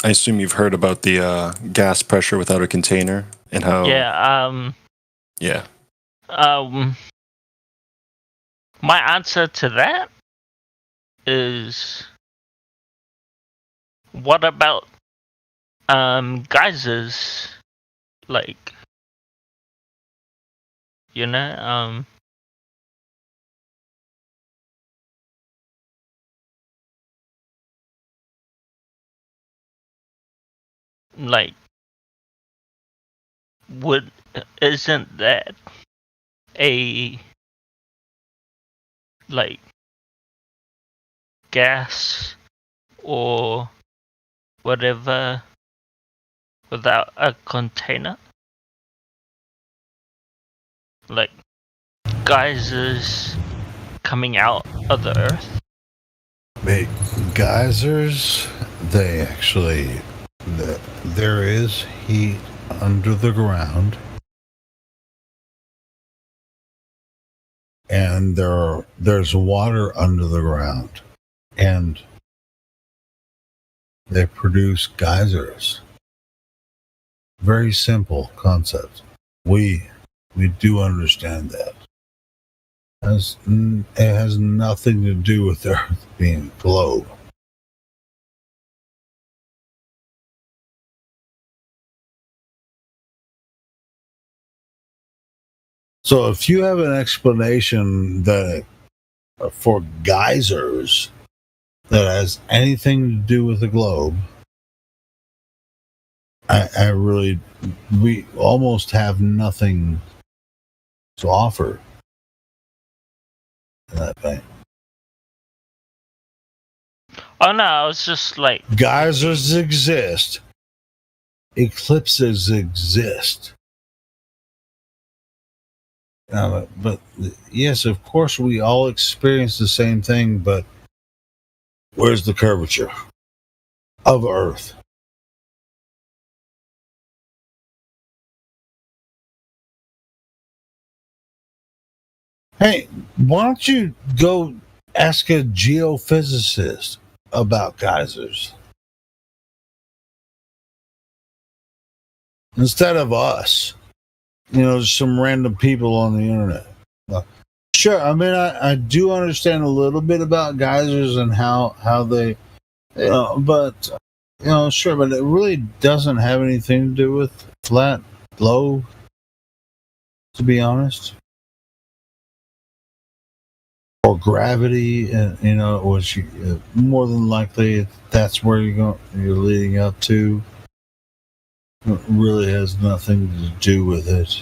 I assume you've heard about the gas pressure without a container and how. Yeah. My answer to that is, what about geysers? Like, like, isn't that a, like, gas or whatever without a container? Like, geysers coming out of the earth? Wait, geysers, they actually, there is heat under the ground, and there's water under the ground, and they produce geysers. Very simple concept. We do understand that. It has nothing to do with the Earth being a globe. So if you have an explanation that for geysers that has anything to do with the globe, we almost have nothing to offer in that vein. Oh no, I was just like, geysers exist, eclipses exist. But yes, of course, we all experience the same thing, but where's the curvature of Earth? Hey, why don't you go ask a geophysicist about geysers instead of us? Just some random people on the internet. Sure, I mean, I do understand a little bit about geysers and how they, but sure, but it really doesn't have anything to do with flat globe, to be honest. Or gravity, which more than likely that's where you're leading up to. It really has nothing to do with it.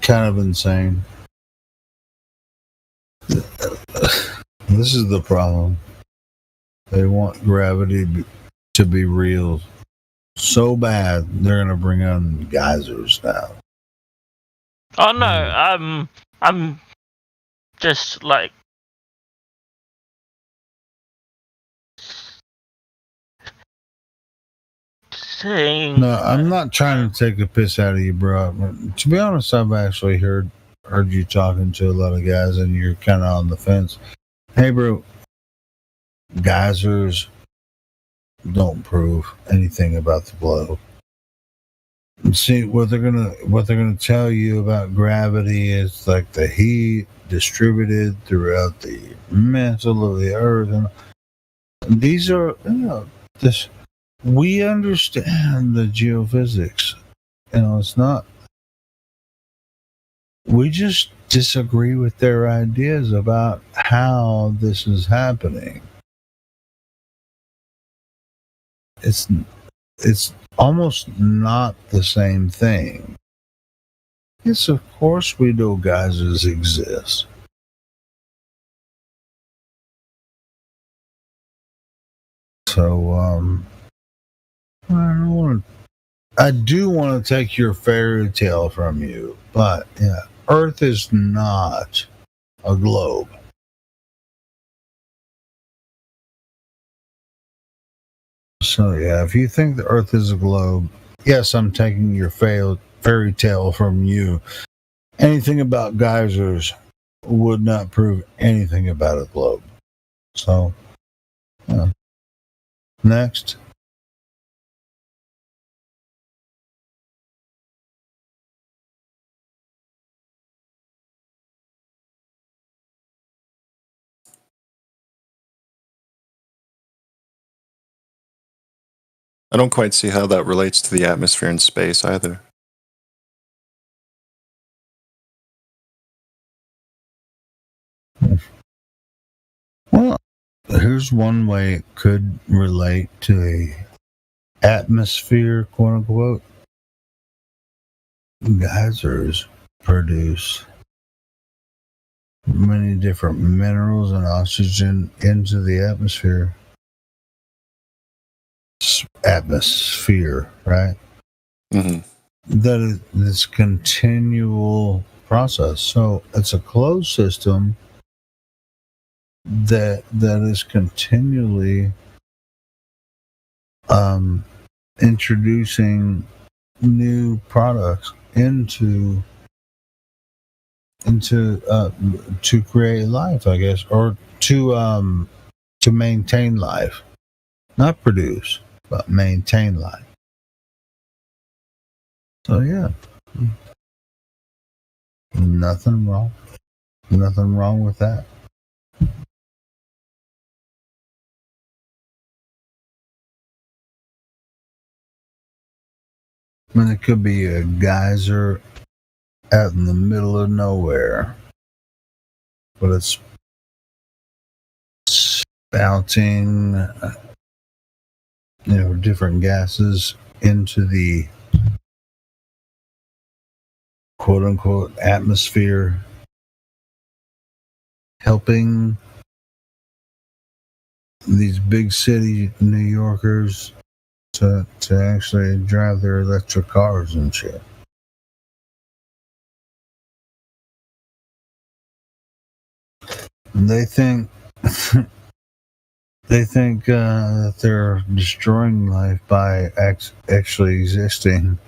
Kind of insane. This is the problem. They want gravity to be real so bad, they're going to bring on geysers now. Oh no, I'm just like, saying. No, I'm not trying to take a piss out of you, bro. To be honest, I've actually heard you talking to a lot of guys, and you're kind of on the fence. Hey, bro, geysers don't prove anything about the globe. See, what they're gonna tell you about gravity is like the heat distributed throughout the mantle of the Earth, and these are this. We understand the geophysics. It's not. We just disagree with their ideas about how this is happening. It's almost not the same thing. Yes, of course we know geysers exist. So, I do want to take your fairy tale from you, but yeah, Earth is not a globe. So yeah, if you think the Earth is a globe, yes, I'm taking your fairy tale from you. Anything about geysers would not prove anything about a globe. So, yeah. Next. I don't quite see how that relates to the atmosphere and space either. Well, here's one way it could relate to the atmosphere, quote unquote. Geysers produce many different minerals and oxygen into the atmosphere. Atmosphere, right? Mm-hmm. That is this continual process. So it's a closed system that is continually introducing new products into to create life, I guess, or to maintain life, not produce, but maintain life. So yeah, nothing wrong with that. I mean, it could be a geyser out in the middle of nowhere, but it's spouting, different gases into the quote unquote atmosphere, helping these big city New Yorkers to actually drive their electric cars and shit. And they think that they're destroying life by actually existing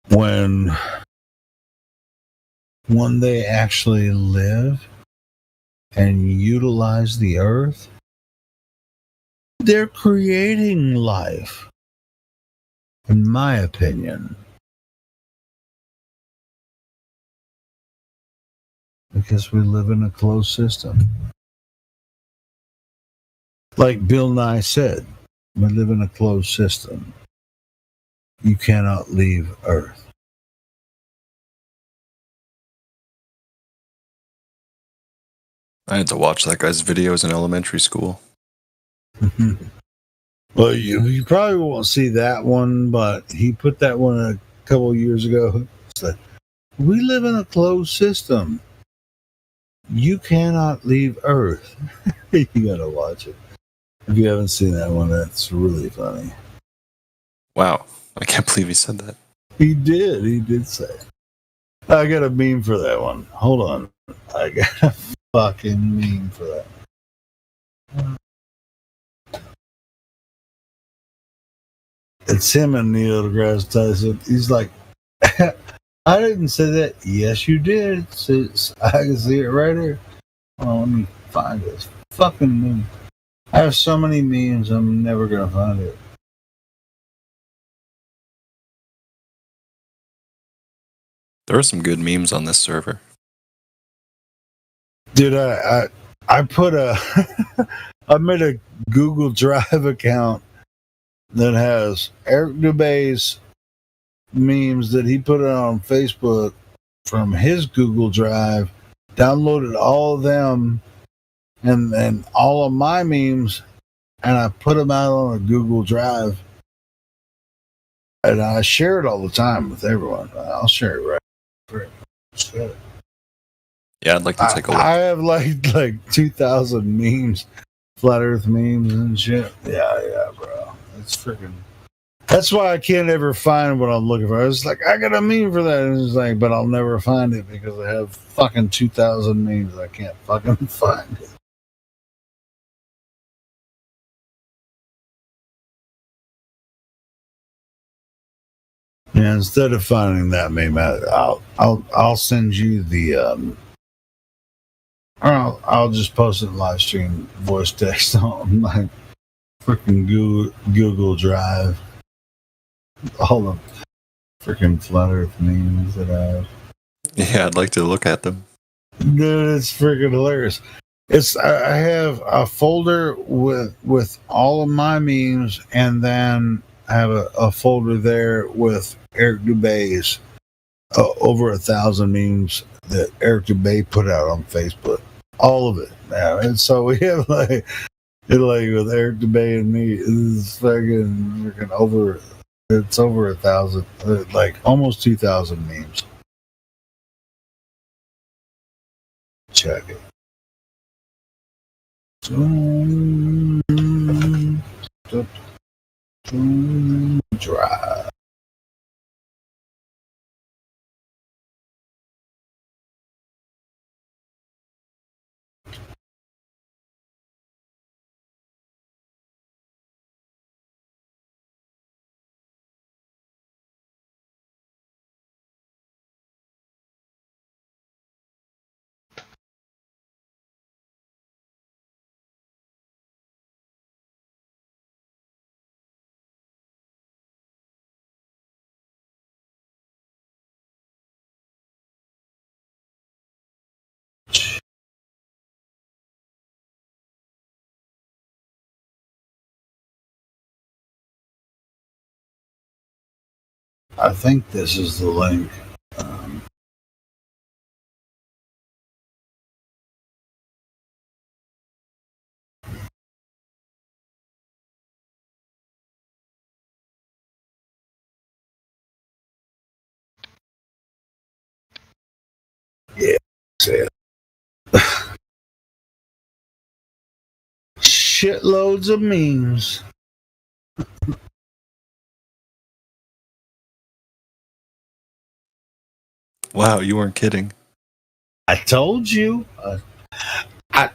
when they actually live and utilize the earth, they're creating life, in my opinion. Because we live in a closed system. Like Bill Nye said, we live in a closed system. You cannot leave Earth. I had to watch that guy's videos in elementary school. Well, you probably won't see that one, but he put that one a couple of years ago. It's like, we live in a closed system. You cannot leave Earth. You gotta watch it. If you haven't seen that one, that's really funny. Wow, I can't believe he said that. He did say it. I got a meme for that one. Hold on. I got a fucking meme for that. It's him and Neil deGrasse Tyson. He's like, I didn't say that. Yes, you did. I can see it right here. Oh, let me find this fucking meme. I have so many memes, I'm never going to find it. There are some good memes on this server. Dude, I put I made a Google Drive account that has Eric Dubé's memes that he put on Facebook from his Google Drive, downloaded all of them and all of my memes, and I put them out on a Google Drive. And I share it all the time with everyone. I'll share it right. Yeah, I'd like to take a look. I have like 2,000 memes, flat Earth memes and shit. Yeah, bro. It's freaking. That's why I can't ever find what I'm looking for. I was like, I got a meme for that. And it's like, but I'll never find it because I have fucking 2,000 memes. I can't fucking find it. Yeah, instead of finding that meme, I'll send you the or I'll just post it in live stream voice text on my freaking Google Drive. All the freaking flat Earth memes that I have. Yeah, I'd like to look at them. Dude, it's freaking hilarious. I have a folder with all of my memes, and then I have a folder there with Eric Dubé's over 1,000 memes that Eric Dubé put out on Facebook. All of it. Yeah. And so we have like with Eric Dubé and me, it's freaking over. It's over 1,000, like almost 2,000 memes. Check it. Drive. I think this is the link. Yeah, that's it. Shitloads of memes. Wow, you weren't kidding. I told you. I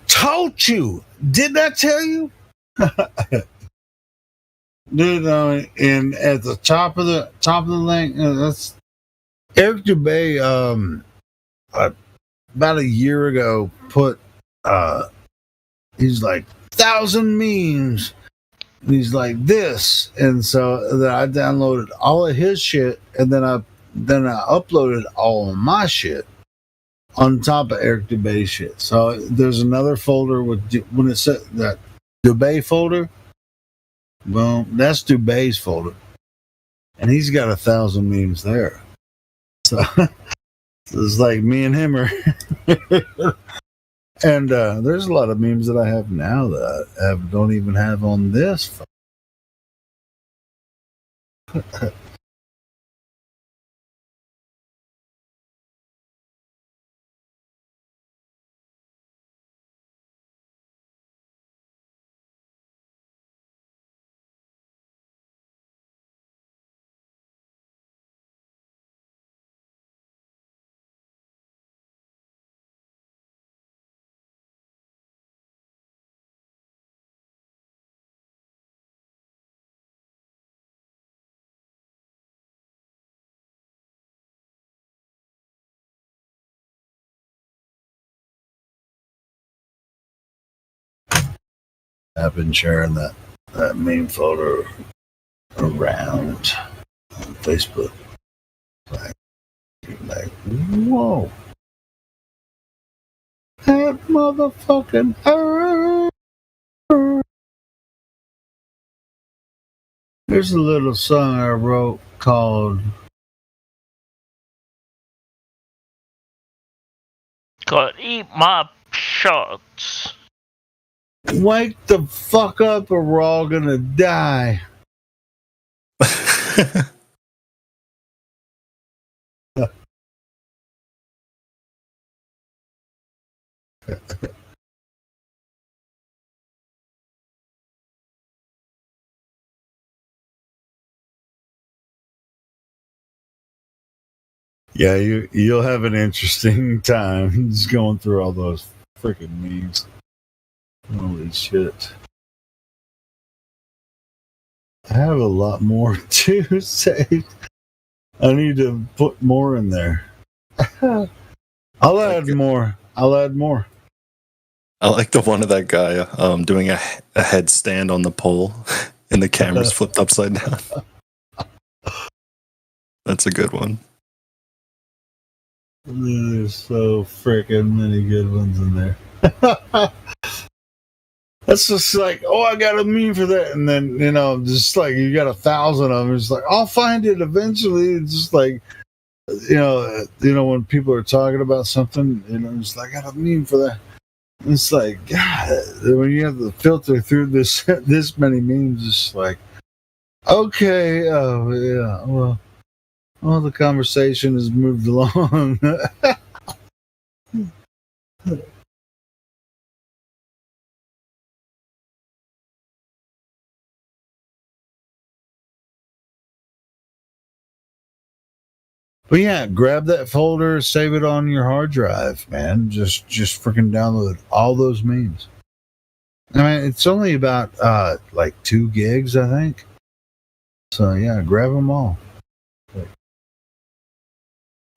told you. Didn't I tell you? Dude, and at the top of the link, that's Eric Dubé. About a year ago, put he's like 1,000 memes. And he's like this, and so that I downloaded all of his shit, and then I uploaded all of my shit on top of Eric Dubé shit. So there's another folder when it said that Dubé folder. Well, that's Dubé's folder, and he's got 1,000 memes there. So it's like me and him are. And there's a lot of memes that I have now that I don't even have on this. I've been sharing that meme photo around on Facebook. Like, whoa. That motherfucking Earth. There's a little song I wrote called God, eat my shots. Wake the fuck up or we're all gonna die. Yeah, you'll have an interesting time just going through all those freaking memes. Holy shit. I have a lot more to say. I need to put more in there. I'll add more. I like the one of that guy doing a headstand on the pole and the camera's flipped upside down. That's a good one. There's so freaking many good ones in there. That's just like, oh, I got a meme for that. And then, just like you got 1,000 of them. It's like, I'll find it eventually. It's just like, when people are talking about something, it's like, I got a meme for that. It's like, God, when you have to filter through this many memes, it's like, okay, oh yeah, well, the conversation has moved along. But yeah, grab that folder, save it on your hard drive, man. Just freaking download all those memes. I mean, it's only about like 2 gigs, I think. So yeah, grab them all.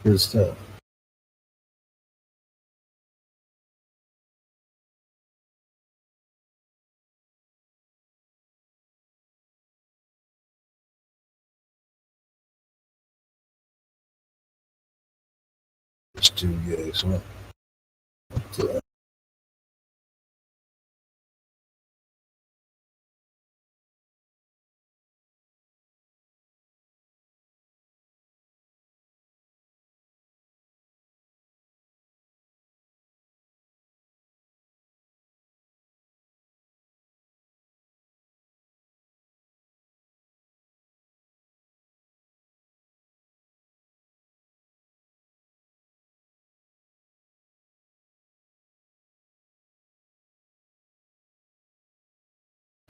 Good stuff. It's 2 gigs. What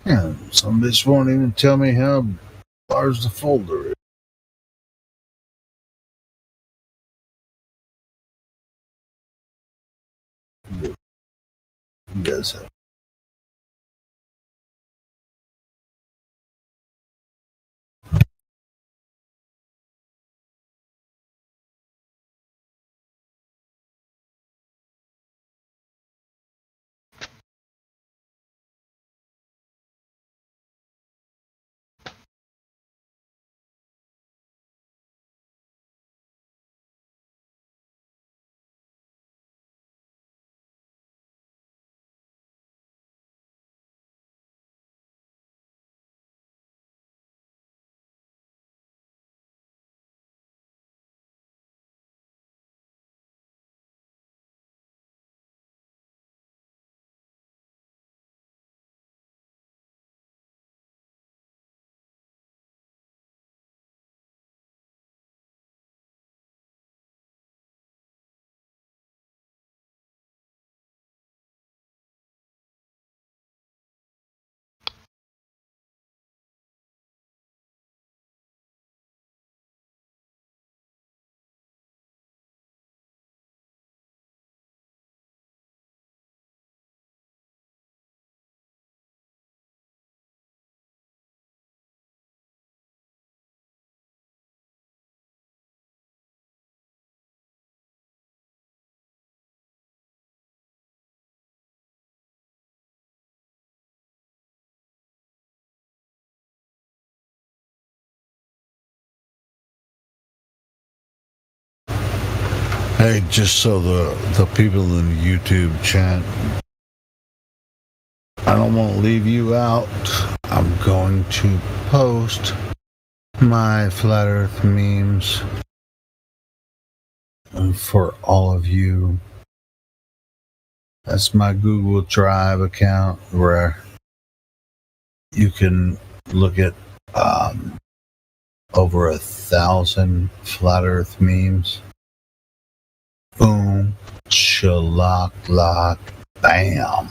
Yeah, some bitch won't even tell me how large the folder is. You guys have Hey, just so the people in the YouTube chat, I don't want to leave you out. I'm going to post my Flat Earth memes for all of you. That's my Google Drive account where you can look at over 1,000 Flat Earth memes. Boom, shalock, lock, bam.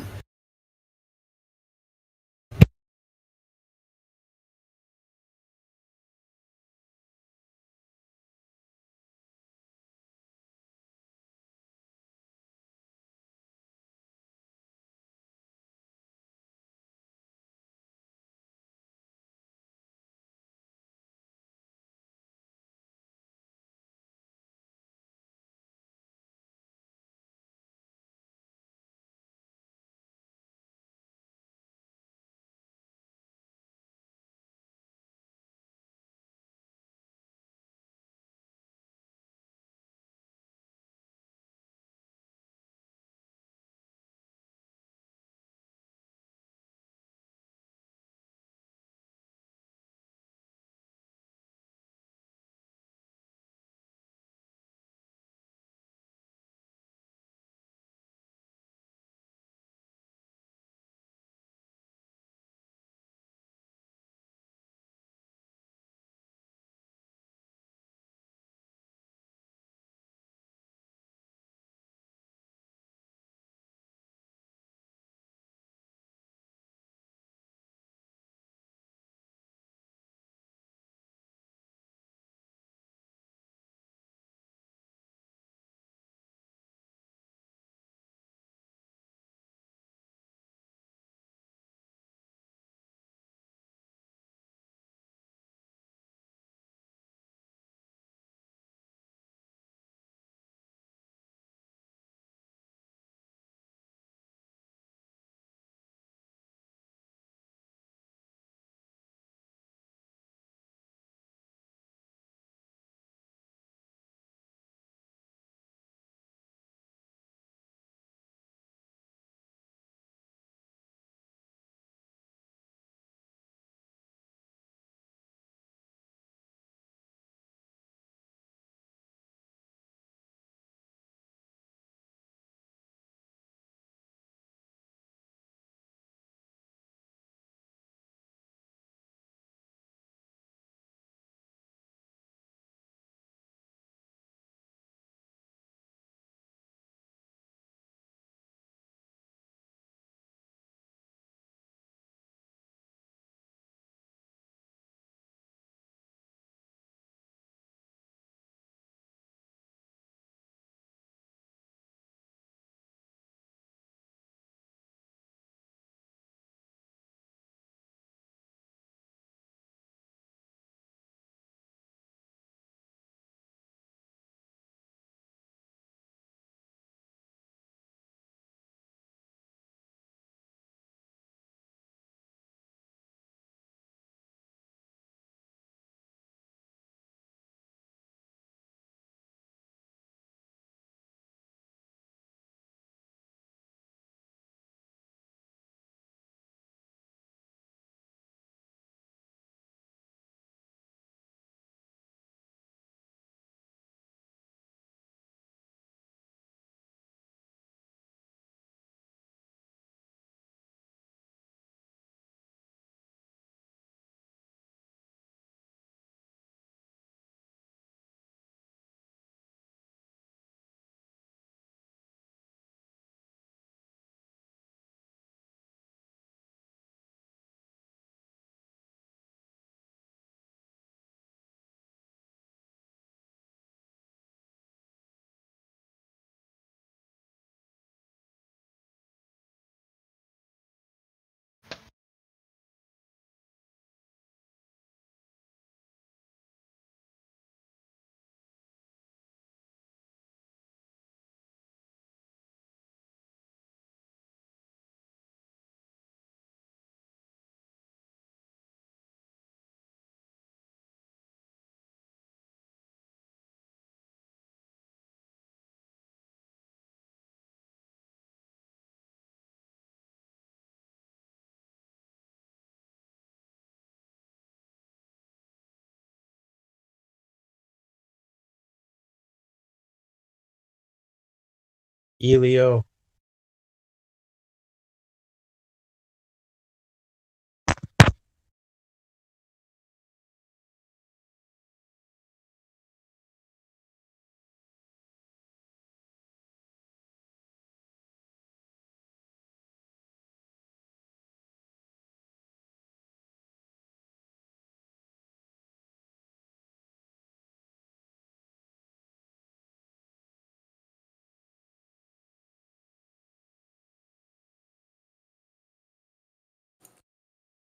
Elio.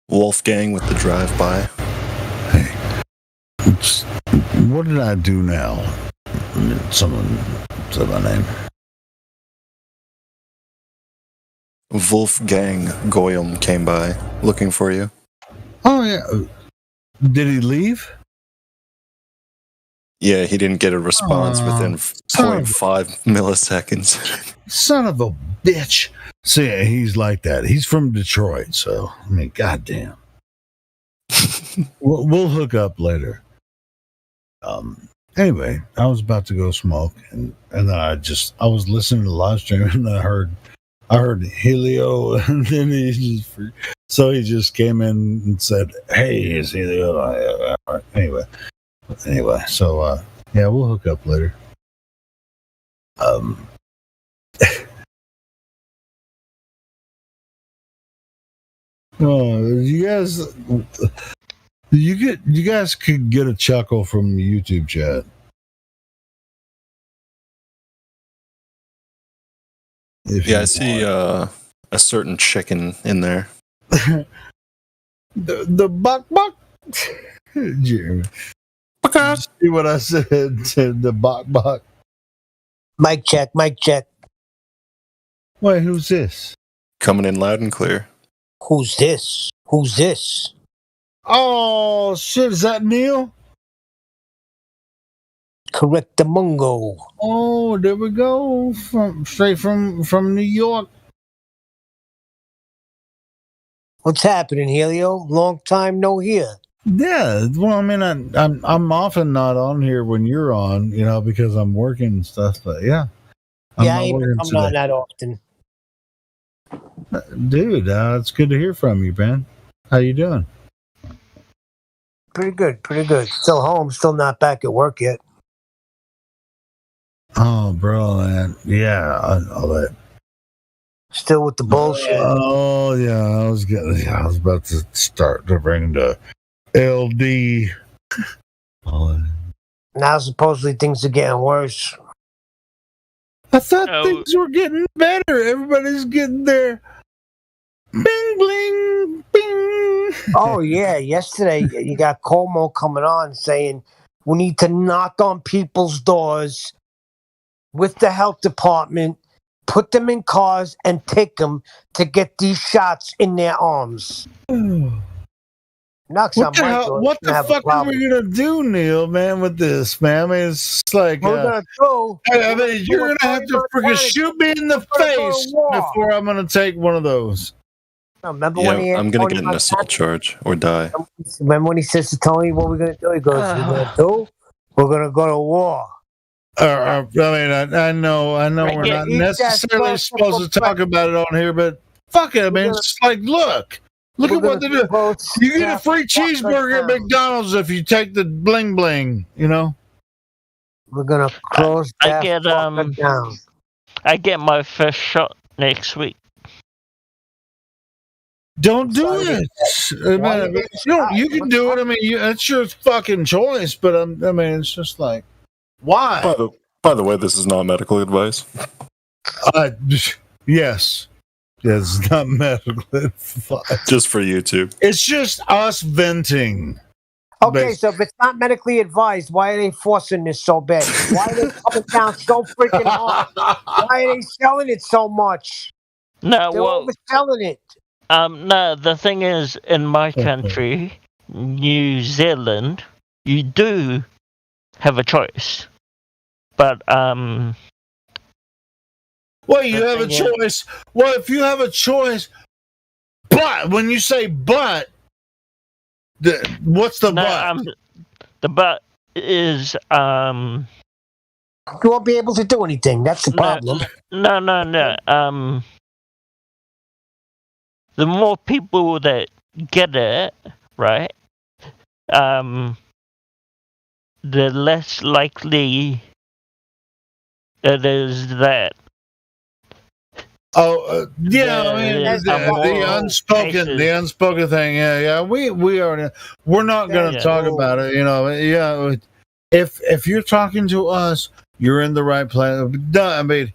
Wolfgang with the drive-by. What did I do now? Someone said my name. Wolfgang Goyam came by looking for you. Oh, yeah. Did he leave? Yeah, he didn't get a response within 0.5 milliseconds. Son of a bitch. See, he's like that. He's from Detroit, so, I mean, goddamn. We'll hook up later. Anyway, I was about to go smoke, and then I was listening to the live stream, and I heard Helio, and then he just came in and said, "Hey, it's Helio." Anyway, so yeah, we'll hook up later. Oh, you guys could get a chuckle from the YouTube chat. I see a certain chicken in there. the buck. Jeremy. See what I said? The buck. Mic check. Wait, who's this? Coming in loud and clear. Who's this? Oh shit! Is that Neil? Correct the Mungo. Oh, there we go. Straight from New York. What's happening, Helio? Long time no hear. Yeah, well, I mean, I'm often not on here when you're on, because I'm working and stuff. But yeah, I'm not that often. Dude, it's good to hear from you, man. How you doing? Pretty good. Still home. Still not back at work yet. Oh, bro, man. Yeah, all that. Still with the bullshit. Oh yeah, I was about to start to bring the LD. Now supposedly things are getting worse. I thought things were getting better. Everybody's getting their bing bling bing. Oh yeah, yesterday you got Cuomo coming on saying we need to knock on people's doors with the health department, put them in cars, and take them to get these shots in their arms. What the fuck are we gonna do, Neil, man, with this, man? I mean, it's like we're gonna go. I mean, you're gonna have to freaking shoot me in the face before I'm gonna take one of those. Remember when I'm gonna get an assault charge or die. Remember when he says to Tony, "What we're gonna do?" He goes, "We're gonna go to war." I mean, I know we're not necessarily supposed to talk about it on here, but fuck it. I mean, it's like, look at what they do. You get a free cheeseburger at McDonald's if you take the bling bling. We're gonna close that down. I get my first shot next week. Don't do it. You can do it. I mean, it's your fucking choice. But I mean, it's just like, why? By the way, this is not medical advice. Yes, it's not medical advice. Just for YouTube. It's just us venting. Okay, so if it's not medically advised, why are they forcing this so bad? Why are they coming down so freaking hard? Why are they selling it so much? No, they're overselling it. No, the thing is, in my country, New Zealand, you do have a choice. But, well, you have a choice. Well, if you have a choice, but when you say but, what's the but? The but is, you won't be able to do anything. That's the problem. No. The more people that get it, right? The less likely it is that. Yeah, I mean, the unspoken thing. Yeah. We're not going to talk about it. Yeah. If you're talking to us, you're in the right place. I mean,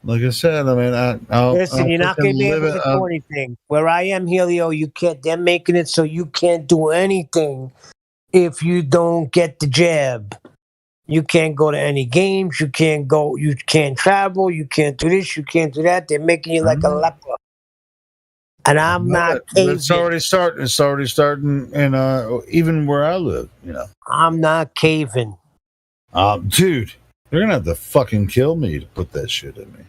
like I said, I mean, listen, you're not going to be able to do anything. Where I am, Helio, you can't. They're making it so you can't do anything if you don't get the jab. You can't go to any games. You can't go. You can't travel. You can't do this. You can't do that. They're making you like a leper. And I'm not caving. It's already starting. It's already starting, and even where I live, I'm not caving. Dude, they're gonna have to fucking kill me to put that shit in me.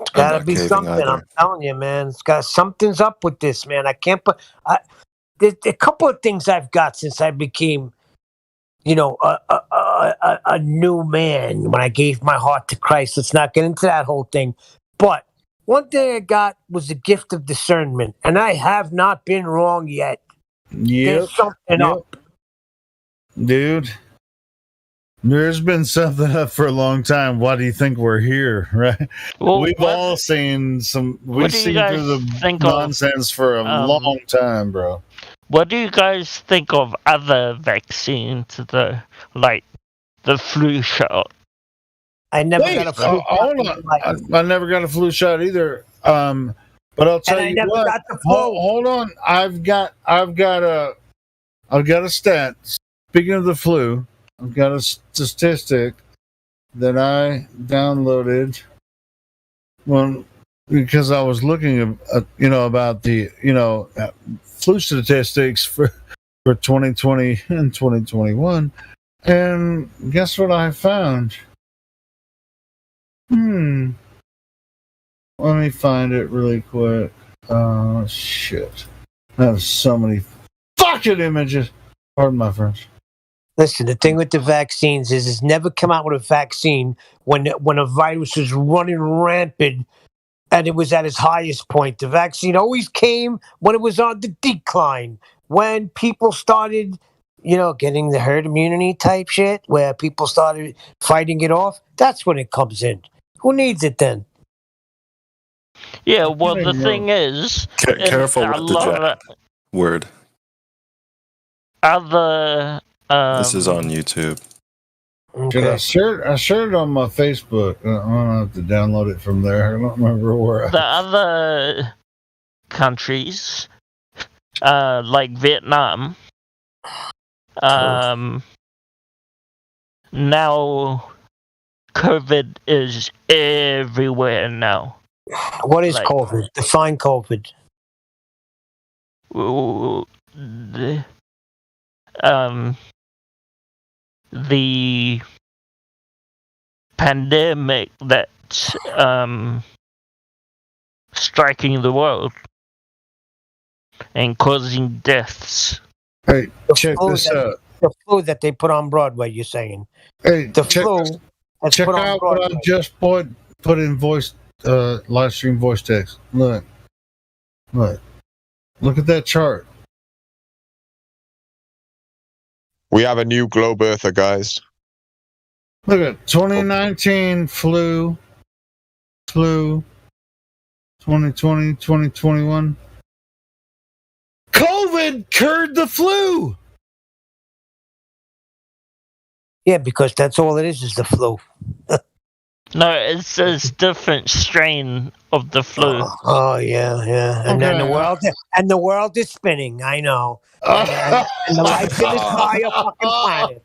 It's gotta be something. Either. I'm telling you, man. Something's up with this, man. I can't put. There's a couple of things I've got since I became, a new man when I gave my heart to Christ. Let's not get into that whole thing. But one thing I got was the gift of discernment, and I have not been wrong yet. There's something up. Dude, there's been something up for a long time. Why do you think we're here, right? Well, we've all seen some. We've seen through the nonsense for a long time, bro. What do you guys think of other vaccines, like the flu shot? I never got a flu shot. I never got a flu shot either. But I'll tell you what. Hold on. I've got a stat. Speaking of the flu, I've got a statistic that I downloaded because I was looking about the flu statistics for 2020 and 2021, and guess what I found? Let me find it really quick. Shit. I have so many fucking images. Pardon my French. Listen, the thing with the vaccines is it's never come out with a vaccine when a virus is running rampant and it was at its highest point. The vaccine always came when it was on the decline, when people started, getting the herd immunity type shit, where people started fighting it off. That's when it comes in. Who needs it then? Yeah, well, the thing is... Careful with the jab word. Other... this is on YouTube. Okay. I shared it on my Facebook. I'm gonna have to download it from there. I don't remember where. The other countries, like Vietnam, now COVID is everywhere now. What is COVID? Define COVID. The pandemic that's striking the world and causing deaths. Hey, check this out. The flu that they put on Broadway, you're saying. Hey, the flu that's check put on out Broadway. what I just put in voice, live stream voice text. Look at that chart. We have a new globe earther, guys. Look at 2019 flu, 2020, 2021. COVID cured the flu. Yeah, because that's all it is the flu. No, it's a different strain of the flu. Oh yeah. And then the world is spinning. I know. And the life in this entire fucking planet.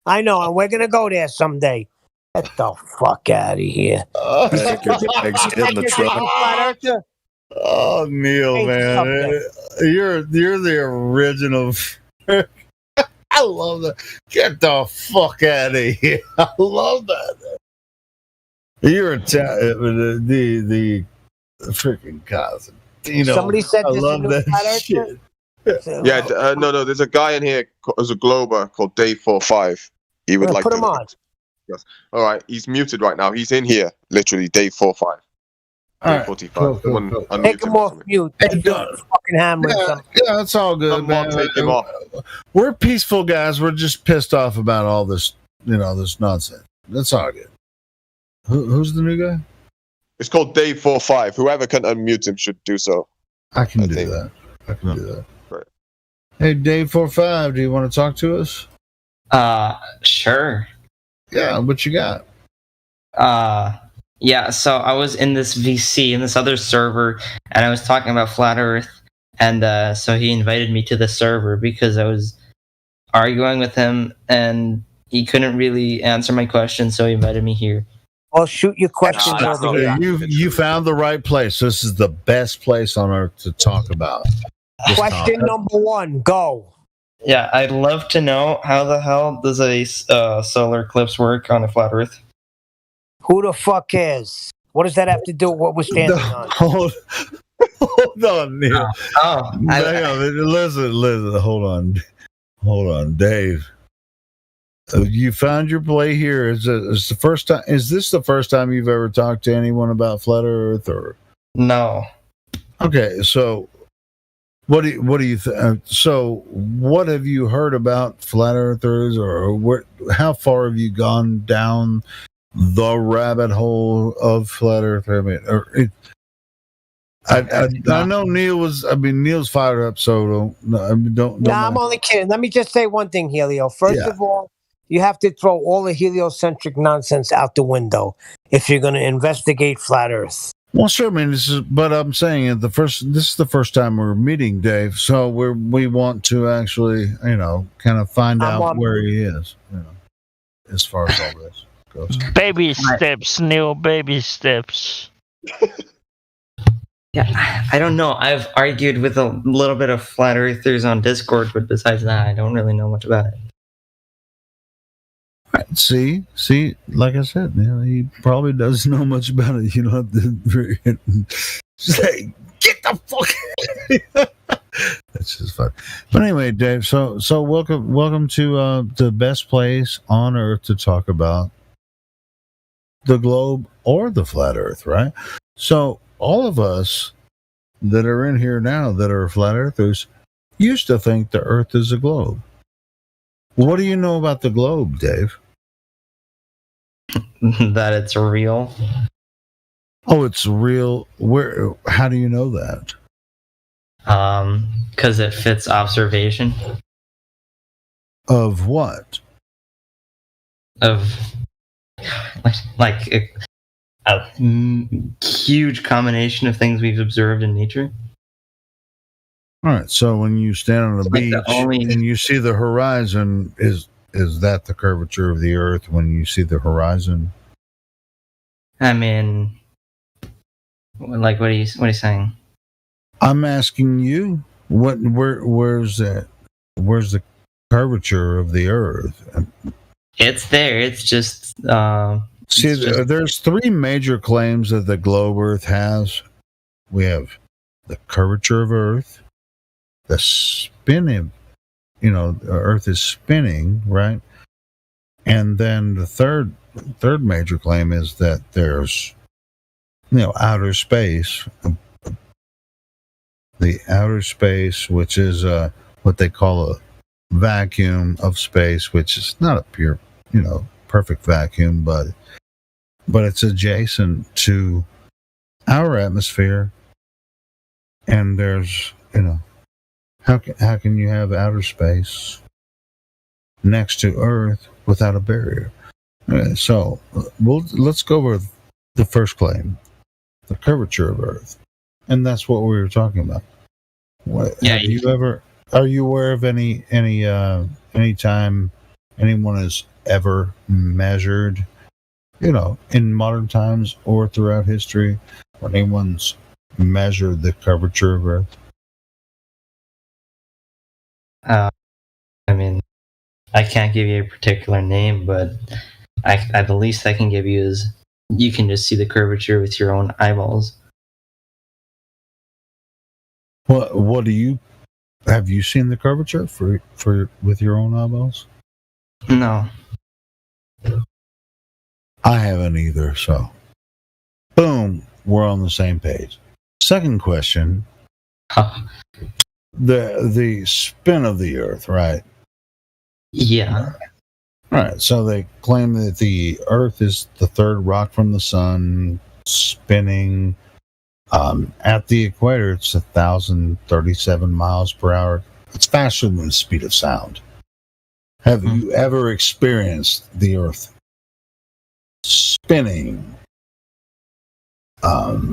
I know, and we're gonna go there someday. Get the fuck out of here. Your eggs in the truck. Oh, Neil, man, you're the original. I love that. Get the fuck out of here. I love that. You're the freaking cousin. Somebody said I this love is that shit. Yeah, no. There's a guy in here as a Glober called Dave45. He would like put to. him on. Yes. All right, he's muted right now. He's in here, literally Dave45. All right, Dave45. cool. Someone Take unmute him off mute. He's fucking hammering something. Yeah, it's all good, man. Take him off. We're peaceful guys. We're just pissed off about all this, this nonsense. That's all good. Who's the new guy? It's called Dave45. Whoever can unmute him should do so. I can do that. Right. Hey, Dave45, do you want to talk to us? Sure. Yeah, what you got? Yeah, so I was in this VC, in this other server, and I was talking about Flat Earth, and so he invited me to the server because I was arguing with him, and he couldn't really answer my question, so he invited me here. I'll shoot your questions over here. You found the right place. This is the best place on earth to talk about this Question topic. number 1, go. Yeah, I'd love to know how the hell does a solar eclipse work on a flat Earth? Who the fuck cares? What does that have to do with what we're standing on? Hold on, Neil. Hang on, listen. Hold on, Dave. You found your play here. Is this the first time you've ever talked to anyone about flat Earth, or no? Okay, so what do you think? So what have you heard about flat Earthers, or how far have you gone down the rabbit hole of flat Earth? I mean, I know Neil's fired up, so don't. Nah, I'm only kidding. Let me just say one thing, Helio. First of all, you have to throw all the heliocentric nonsense out the window if you're going to investigate flat Earth. Well, sure, man. But I'm saying this is the first time we're meeting Dave, so we want to actually, kind of find out where he is, as far as all this goes. Baby steps, Neil. Baby steps. Yeah, I don't know. I've argued with a little bit of flat earthers on Discord, but besides that, I don't really know much about it. Right, see, like I said, he probably doesn't know much about it. You don't have to say, get the fuck. That's just fun. But anyway, Dave. So welcome to the best place on earth to talk about the globe or the flat Earth, right? So all of us that are in here now that are flat earthers used to think the Earth is a globe. What do you know about the globe, Dave? That it's real. Oh, it's real. Where? How do you know that? Because it fits observation. Of what? Of like a huge combination of things we've observed in nature. All right. So when you stand on a beach and you see the horizon, is that the curvature of the Earth when you see the horizon? I mean, like, what are you saying? I'm asking you, where's that? Where's the curvature of the Earth? It's there. It's just. There's three major claims that the globe Earth has. We have the curvature of Earth, the spinning, Earth is spinning, right? And then the third major claim is that there's, outer space. The outer space, which is what they call a vacuum of space, which is not a pure, perfect vacuum, but it's adjacent to our atmosphere. And there's, how can you have outer space next to Earth without a barrier? So let's go over the first claim, the curvature of Earth, and that's what we were talking about. Are you aware of any time anyone has ever measured, in modern times or throughout history, when anyone's measured the curvature of Earth? I mean, I can't give you a particular name, but the least I can give you is you can just see the curvature with your own eyeballs. What do you Have you seen the curvature for with your own eyeballs? No. I haven't either. So, boom, we're on the same page. Second question: the spin of the Earth, right? Yeah. Right. So they claim that the Earth is the third rock from the sun, spinning. At the equator, it's 1,037 miles per hour. It's faster than the speed of sound. Have you ever experienced the Earth spinning? Or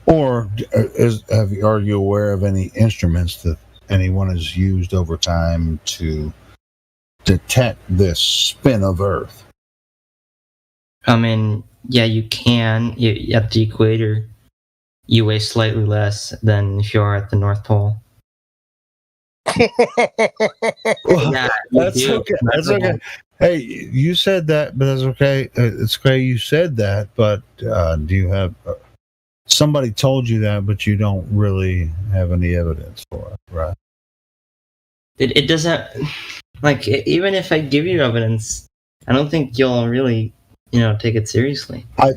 are you aware of any instruments that anyone has used over time to detect this spin of Earth? I mean, yeah, you can. At the equator, you weigh slightly less than if you are at the North Pole. Yeah, that's okay. That's okay. Hey, you said that, but that's okay. It's okay you said that, but do you have somebody told you that, but you don't really have any evidence for it, right? It doesn't, like, even if I give you evidence, I don't think you'll really, take it seriously. I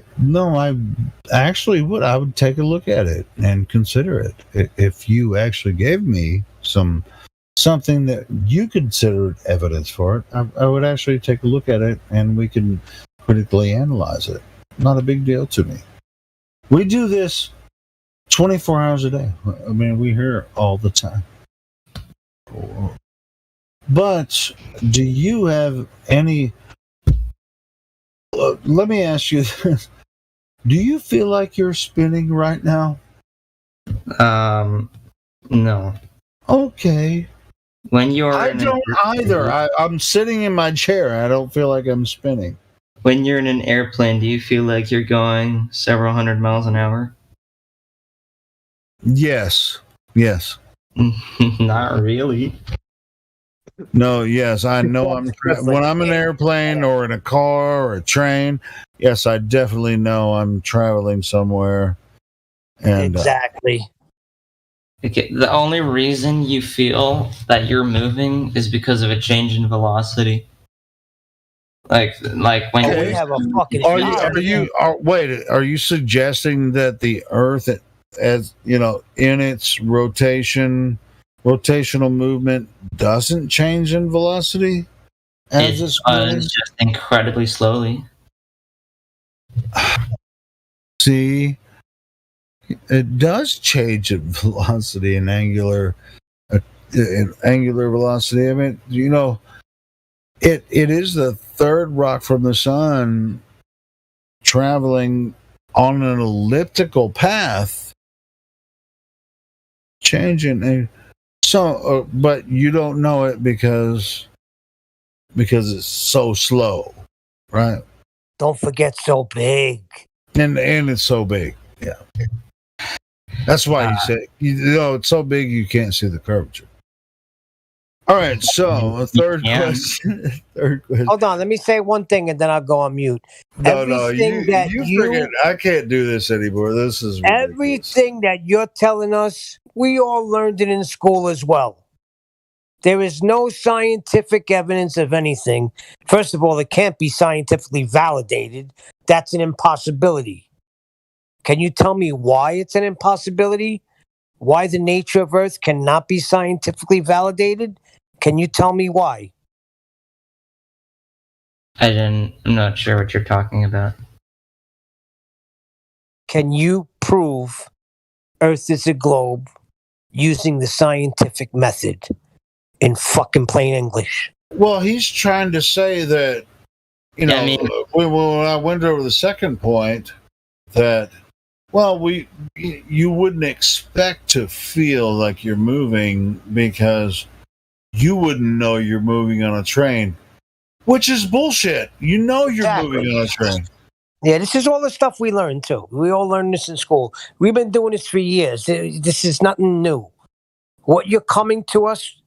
actually would. I would take a look at it and consider it. If you actually gave me something that you considered evidence for it, I would actually take a look at it and we can critically analyze it. Not a big deal to me. We do this 24 hours a day. I mean, we hear it all the time. But do you have any... let me ask you this. Do you feel like you're spinning right now? No. Okay. When you're... I don't either. I'm sitting in my chair. I don't feel like I'm spinning. When you're in an airplane, do you feel like you're going several hundred miles an hour? Yes. Not really. No, yes, I know. When I'm in an airplane or in a car or a train, yes, I definitely know I'm traveling somewhere. And exactly. Okay, the only reason you feel that you're moving is because of a change in velocity. Like when we have a fucking. Are you suggesting that the Earth, as in its rotational movement, doesn't change in velocity as it's just incredibly slowly? See, it does change in velocity and angular velocity. I mean, it is the third rock from the sun traveling on an elliptical path, changing. So, but you don't know it because it's so slow, right? Don't forget, so big. And it's so big, yeah. That's why you say it's so big you can't see the curvature. All right, so third question. Hold on, let me say one thing and then I'll go on mute. I can't do this anymore. This is ridiculous. Everything that you're telling us, we all learned it in school as well. There is no scientific evidence of anything. First of all, it can't be scientifically validated. That's an impossibility. Can you tell me why it's an impossibility? Why the nature of Earth cannot be scientifically validated? Can you tell me why? I'm not sure what you're talking about. Can you prove Earth is a globe using the scientific method in fucking plain English? Well, he's trying to say that, when I went over the second point, that, you wouldn't expect to feel like you're moving because you wouldn't know you're moving on a train, which is bullshit. You know you're moving on a train. Yeah, this is all the stuff we learned too. We all learned this in school. We've been doing this for years. This is nothing new. What you're coming to us,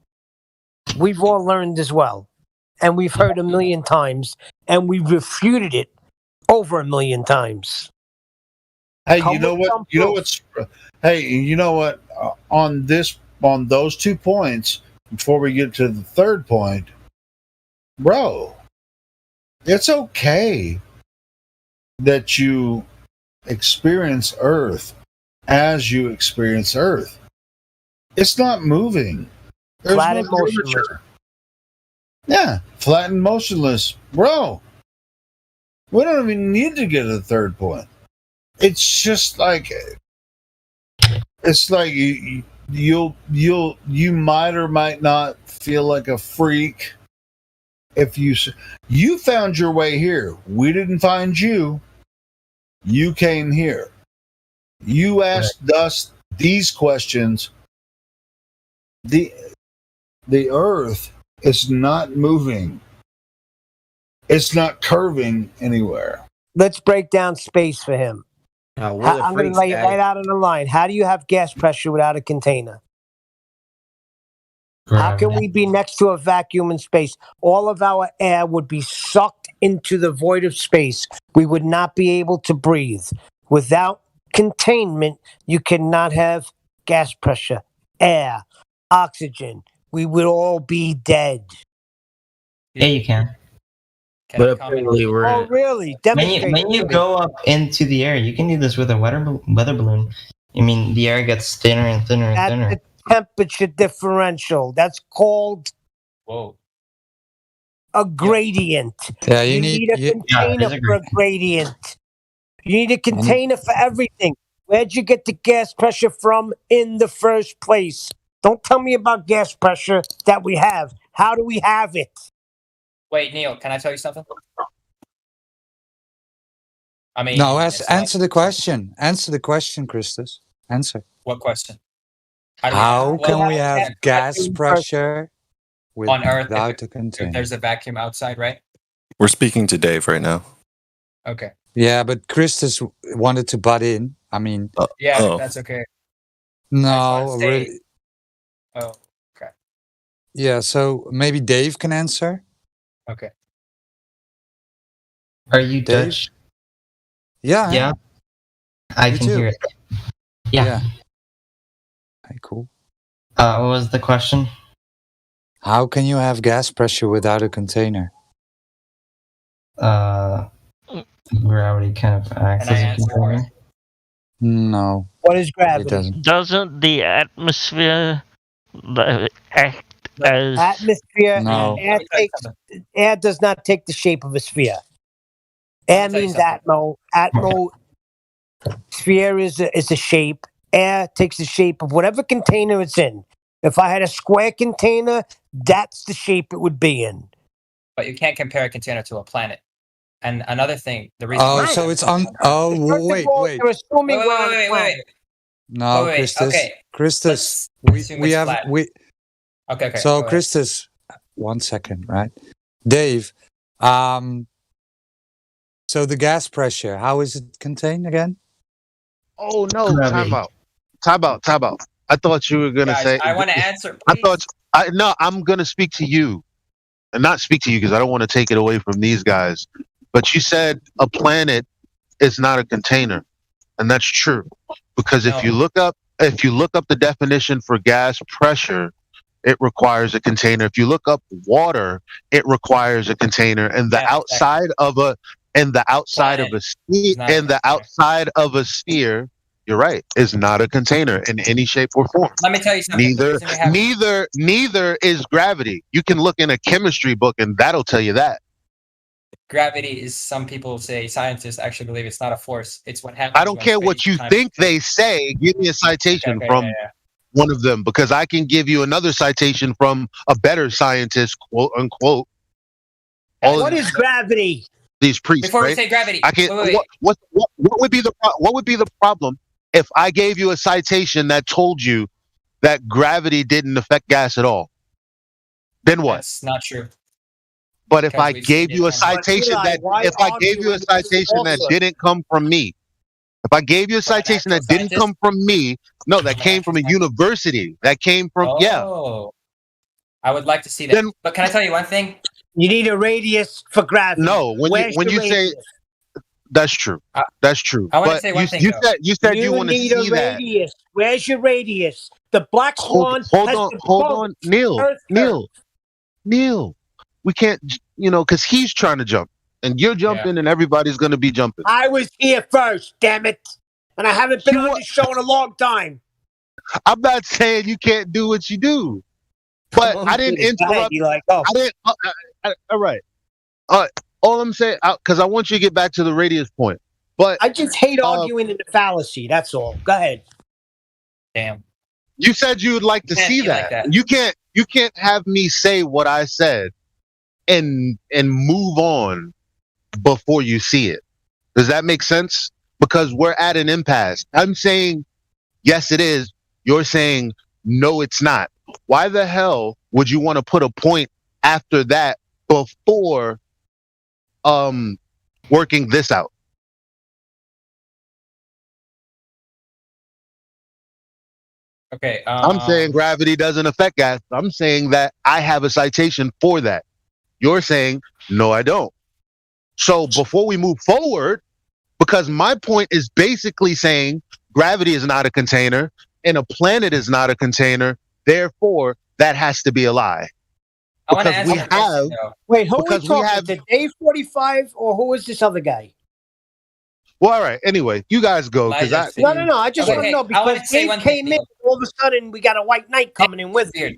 we've all learned as well. And we've heard 1,000,000 times, and we've refuted it over 1,000,000 times. Hey, you know what? On this on those 2 points before we get to the third point, bro, it's okay that you experience Earth as you experience Earth. It's not moving. There's Flat no and motionless. curvature. Yeah, flat and motionless. Bro, we don't even need to get to the third point. It's just like, it's like you might or might not feel like a freak if you found your way here. We didn't find you. You came here. You asked us these questions. The Earth is not moving. It's not curving anywhere. Let's break down space for him. we're the I'm going to freaks, lay it Daddy. right out on the line. How do you have gas pressure without a container? How can we be next to a vacuum in space? All of our air would be sucked into the void of space. We would not be able to breathe. Without containment, you cannot have gas pressure, air, oxygen. We would all be dead. Yeah, you can. But apparently we're. Oh, really? When Demonstrate. you go up into the air, you can do this with a weather balloon. I mean, the air gets thinner and thinner and That's thinner. the temperature differential. That's called a gradient. Yeah, you need a container for a gradient. You need a container for everything. Where'd you get the gas pressure from in the first place? Don't tell me about gas pressure that we have. How do we have it? Wait, Neil, can I tell you something? I mean, No, it's answer the question. Answer the question, Christus. Answer. what question? How can we have gas vacuum pressure on Earth without a if container? there's a vacuum outside, right? We're speaking to Dave right now. Okay. Yeah, but Christus wanted to butt in. I mean, Yeah, that's okay. no, stay- really. Oh, okay. Yeah, so maybe Dave can answer. Okay. Are you Dave? Dutch? Yeah. Yeah. I Me can too. hear it. Yeah. Okay, cool. What was the question? How can you have gas pressure without a container? Gravity kind of acts Can I as a answer? container. No. What is It gravity? doesn't. Doesn't the atmosphere act as Atmosphere. No. Air does not take the shape of a sphere. Air means atmo. Sphere is a shape. Air takes the shape of whatever container it's in. If I had a square container, that's the shape it would be in. But you can't compare a container to a planet. And another thing, the reason. Oh, why- so it's on. Oh, First wait, of all, wait. you're assuming Wait, we're on a wait, planet. wait. No, wait, Christus. okay. Christus, Let's assume we it's have flat. Okay. So go ahead. Christus, 1 second, right? Dave, so the gas pressure, how is it contained again? Oh no! Time out. I thought you were gonna Guys, say. I want to answer. I'm gonna speak to you, and not speak to you because I don't want to take it away from these guys. But you said a planet is not a container, and that's true because if you look up the definition for gas pressure, it requires a container. If you look up water, it requires a container, and the outside of a sphere, you're right, is not a container in any shape or form. Let me tell you something. Neither is gravity. You can look in a chemistry book and that'll tell you that. Gravity is, some people say, scientists actually believe it's not a force. It's what happens. I don't care what you think they say. Give me a citation from one of them, because I can give you another citation from a better scientist, quote unquote. What is gravity? These priests, Before we right? say gravity, I can. wait. What would be the problem if I gave you a citation that told you that gravity didn't affect gas at all? Then what? That's not true. But if Because I we've gave seen you a it. citation Eli, that why if I gave argue you a with this citation that falsehood? didn't come from me, if I gave you a citation that didn't come from me, no, that came from a university. That came from Oh, I would like to see that. But can I tell you one thing? You need a radius for gravity. No, when Where's you your say radius? that's true. That's true. I wanna But say one you, thing, you though. said you said you want to need see a that. radius. Where's your radius? The Black Swan Hold has on, the hold boat on, Neil, Earth Neil. We can't, because he's trying to jump, and you're jumping, and everybody's gonna be jumping. I was here first, damn it. And I haven't been on this show in a long time. I'm not saying you can't do what you do, but I didn't interrupt. I didn't. All right. All I'm saying, because I want you to get back to the radius point. But I just hate arguing in the fallacy. That's all. Go ahead. Damn. You said you would like to see that. You can't have me say what I said and move on before you see it. Does that make sense? Because we're at an impasse. I'm saying yes, it is. You're saying no, it's not. Why the hell would you want to put a point after that before working this out? Okay. I'm saying gravity doesn't affect gas. I'm saying that I have a citation for that. You're saying, no, I don't. So before we move forward, because my point is basically saying gravity is not a container and a planet is not a container, therefore that has to be a lie. I want to Because answer we have, Wait, who are we because we talking have, to? Dave 45 or who is this other guy? well, all right. Anyway, you guys go. Because No. I just want to know because Dave came in. All of a sudden, we got a white knight coming in with him.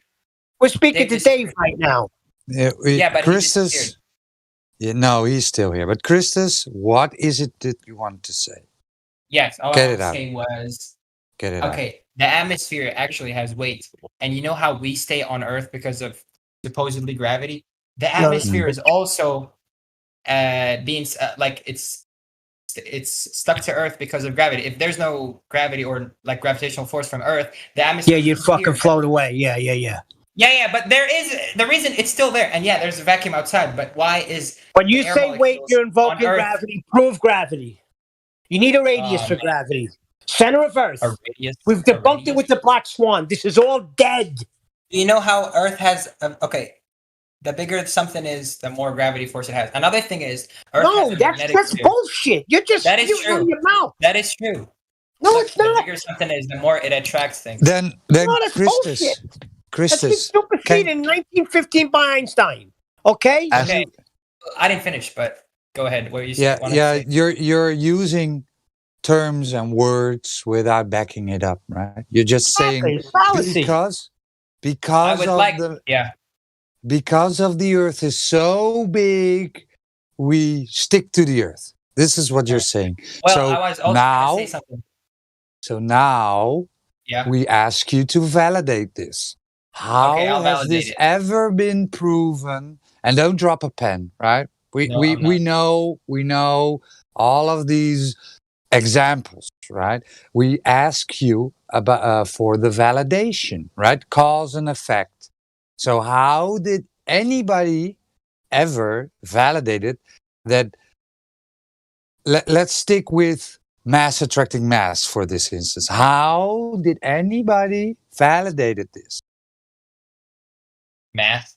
We're speaking to Dave right now. Yeah, but Christus. Yeah, no, he's still here. But Christus, what is it that you want to say? Yes, all Get I it was out. saying was Get it out. okay. The atmosphere actually has weight, and you know how we stay on Earth because of supposedly gravity. The atmosphere is also being like it's stuck to Earth because of gravity. If there's no gravity or like gravitational force from Earth, the atmosphere. Yeah, you'd fucking float away. Yeah. Yeah, but there is the reason it's still there, and yeah, there's a vacuum outside. But why is when you the air say weight, molecules you're invoking on Earth- gravity. Prove gravity. You need a radius for gravity. Center of Earth. A radius. We've debunked it with the Black Swan. This is all dead. Do you know how Earth has? Okay, the bigger something is, the more gravity force it has. Another thing is, Earth has No, a that's magnetic field. bullshit. You're just That is spewing true. out of your mouth. That is true. No, it's The not. bigger something is, the more it attracts things. Then No, that's Christus, bullshit. That's been Christus, superseded in 1915 by Einstein. Okay? Okay, I didn't finish, but go ahead. What you yeah, wanted to say? you're using terms and words without backing it up, right? You're just saying fallacy. because would of like- the yeah. because of the Earth is so big, we stick to the Earth. This is what you're saying. Well, so I was also now, going to say something. so now Yeah. we ask you to validate this. How Okay, I'll has validate this it. ever been proven? And don't drop a pen, right? We No, we I'm we know all of these examples, right? We ask you about for the validation, right? Cause and effect. So how did anybody ever validate it? That let's stick with mass attracting mass for this instance. How did anybody validated this? Math.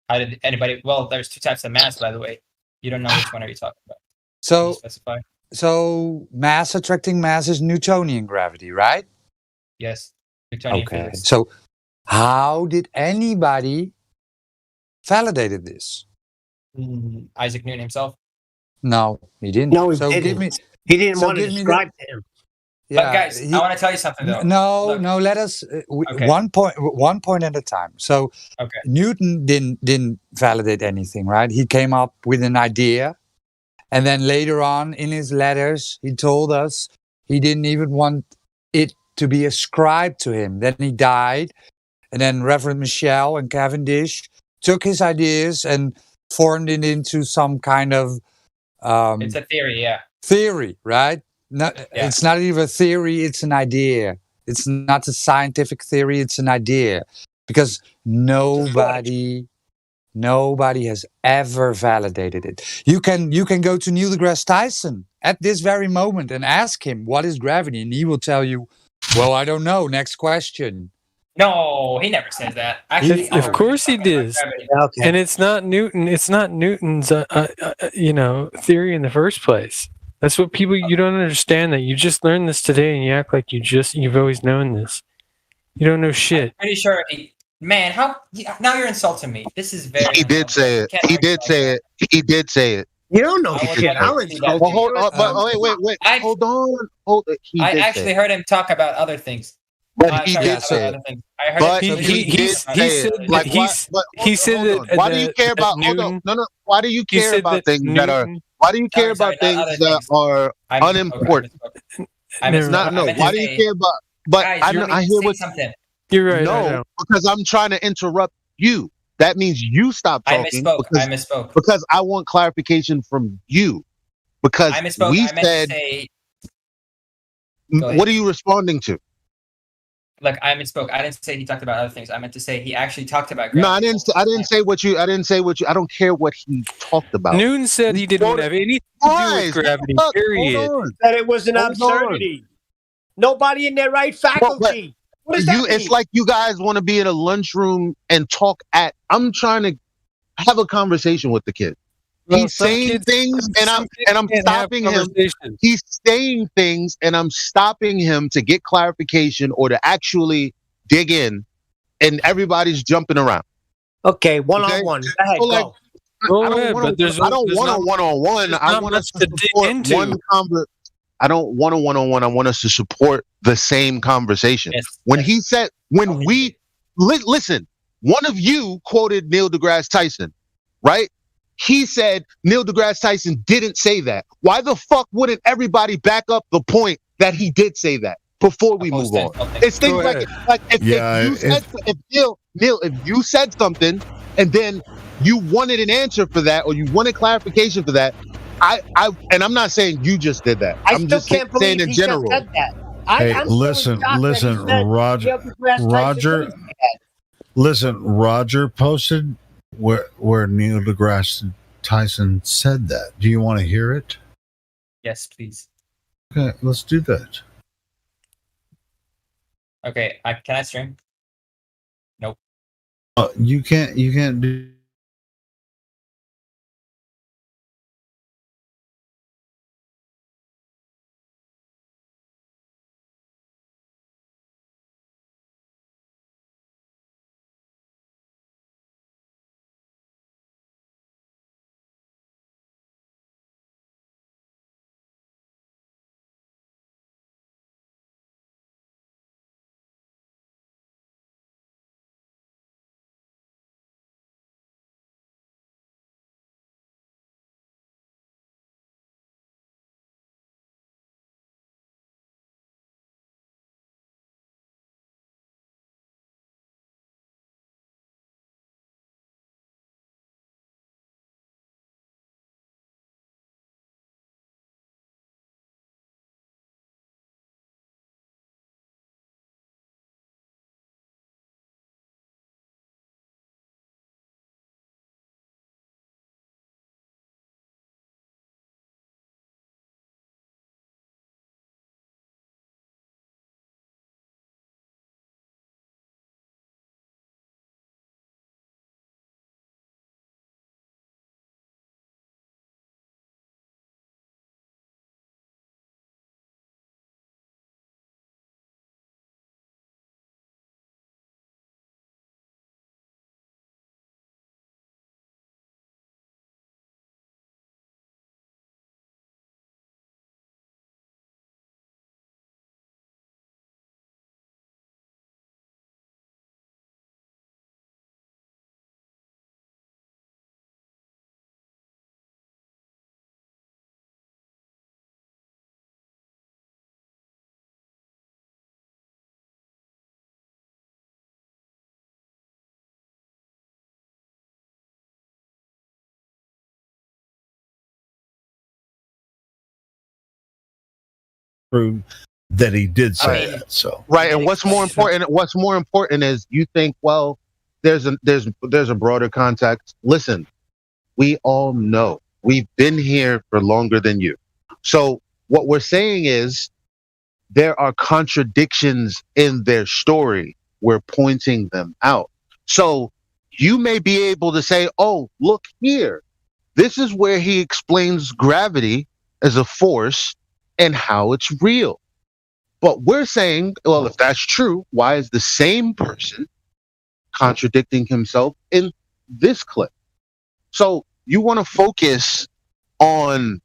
How did anybody? Well, there's two types of math, by the way. You don't know which one are you talking about? Can So you specify? So mass attracting mass is Newtonian gravity, right? Yes. Newtonian Okay. physics. So how did anybody validated this? Isaac Newton himself. No, he didn't. No, he so didn't. Give me, He didn't so want to give me the- describe to him. But guys, I want to tell you something though. No. Let us Okay. one point at a time. So Okay. Newton didn't validate anything, right? He came up with an idea, and then later on in his letters, he told us he didn't even want it to be ascribed to him. Then he died, and then Reverend Michel and Cavendish took his ideas and formed it into some kind of It's a theory, yeah. theory, right? No, It's not even a theory, it's an idea. It's not a scientific theory, it's an idea. Because nobody has ever validated it. You can go to Neil deGrasse Tyson at this very moment and ask him what is gravity, and he will tell you, well, I don't know, next question. No, he never says that. Actually, Of course he does. Okay. And it's not Newton. It's not Newton's, theory in the first place. That's what people you don't understand. That you just learned this today, and you act like you've always known this. You don't know shit. Pretty sure. Man, now you're insulting me. This is very. He did say it. He did say it. He did say it. You don't know I would shit. like I'll to see that. insult Well, you. hold on, but wait. Hold on. I actually heard him talk about other things. But he Sorry, did about say other it. things. I heard But him he did say say it. it. Like, he said hold that. on. Why do you care about? Hold on. No. Why do you care about things that are? Why do you care about things that are unimportant? No. Why do you care about? But Guys, I hear what something. You're right. No, because I'm trying to interrupt you. That means you stop I talking. misspoke. Because, I misspoke. Because I want clarification from you. Because I misspoke. we I meant said. to say. What are you responding to? Look, I misspoke. I didn't say he talked about other things. I meant to say he actually talked about. No, I didn't say what you. I didn't say what you. I don't care what he talked about. Noon said he didn't have anything to do with gravity. Period. That it was an absurdity. Nobody in their right faculty. What does that mean? It's like you guys want to be in a lunchroom and talk at. I'm trying to have a conversation with the kid. He's saying things, and I'm stopping him. He's saying things, and I'm stopping him to get clarification or to actually dig in, and everybody's jumping around. Okay, one-on-one. Go ahead, go. I don't want a one-on-one. I want us to support one conversation. I don't want a one-on-one. I want us to support the same conversation. When we listen, one of you quoted Neil deGrasse Tyson, right? He said Neil deGrasse Tyson didn't say that. Why the fuck wouldn't everybody back up the point that he did say that before we move on? It's things like if you said something and then you wanted an answer for that or you wanted clarification for that, I'm not saying you just did that. I'm just saying in general. Said that. Hey, listen, Roger posted where Neil deGrasse Tyson said that. Do you want to hear it? Yes, please. Okay, let's do that. Okay, can I stream? Nope. You can't do. Prove that he did say that. So right, and what's more important is you think, well, there's a broader context. Listen, we all know we've been here for longer than you. So what we're saying is there are contradictions in their story. We're pointing them out. So you may be able to say, oh, look here. This is where he explains gravity as a force and how it's real. But we're saying, well, if that's true, why is the same person contradicting himself in this clip? So you want to focus on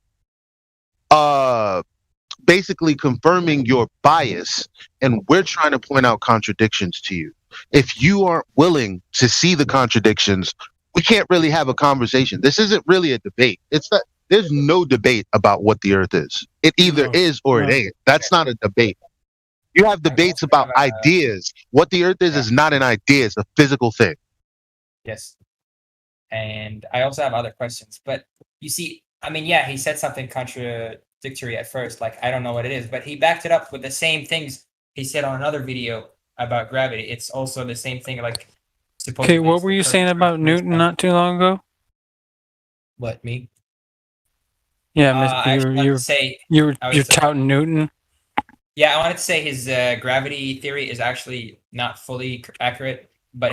basically confirming your bias, and we're trying to point out contradictions to you. If you aren't willing to see the contradictions, we can't really have a conversation. This isn't really a debate. It's not. There's no debate about what the Earth is. It either is or it ain't. That's not a debate. You have debates about ideas. What the Earth is not an idea. It's a physical thing. Yes. And I also have other questions. But you see, I mean, yeah, he said something contradictory at first, like, I don't know what it is, but he backed it up with the same things he said on another video about gravity. It's also the same thing, like, Okay, what were you saying about Newton not too long ago? What, me? Yeah, you're touting Newton. Yeah, I wanted to say his gravity theory is actually not fully accurate, but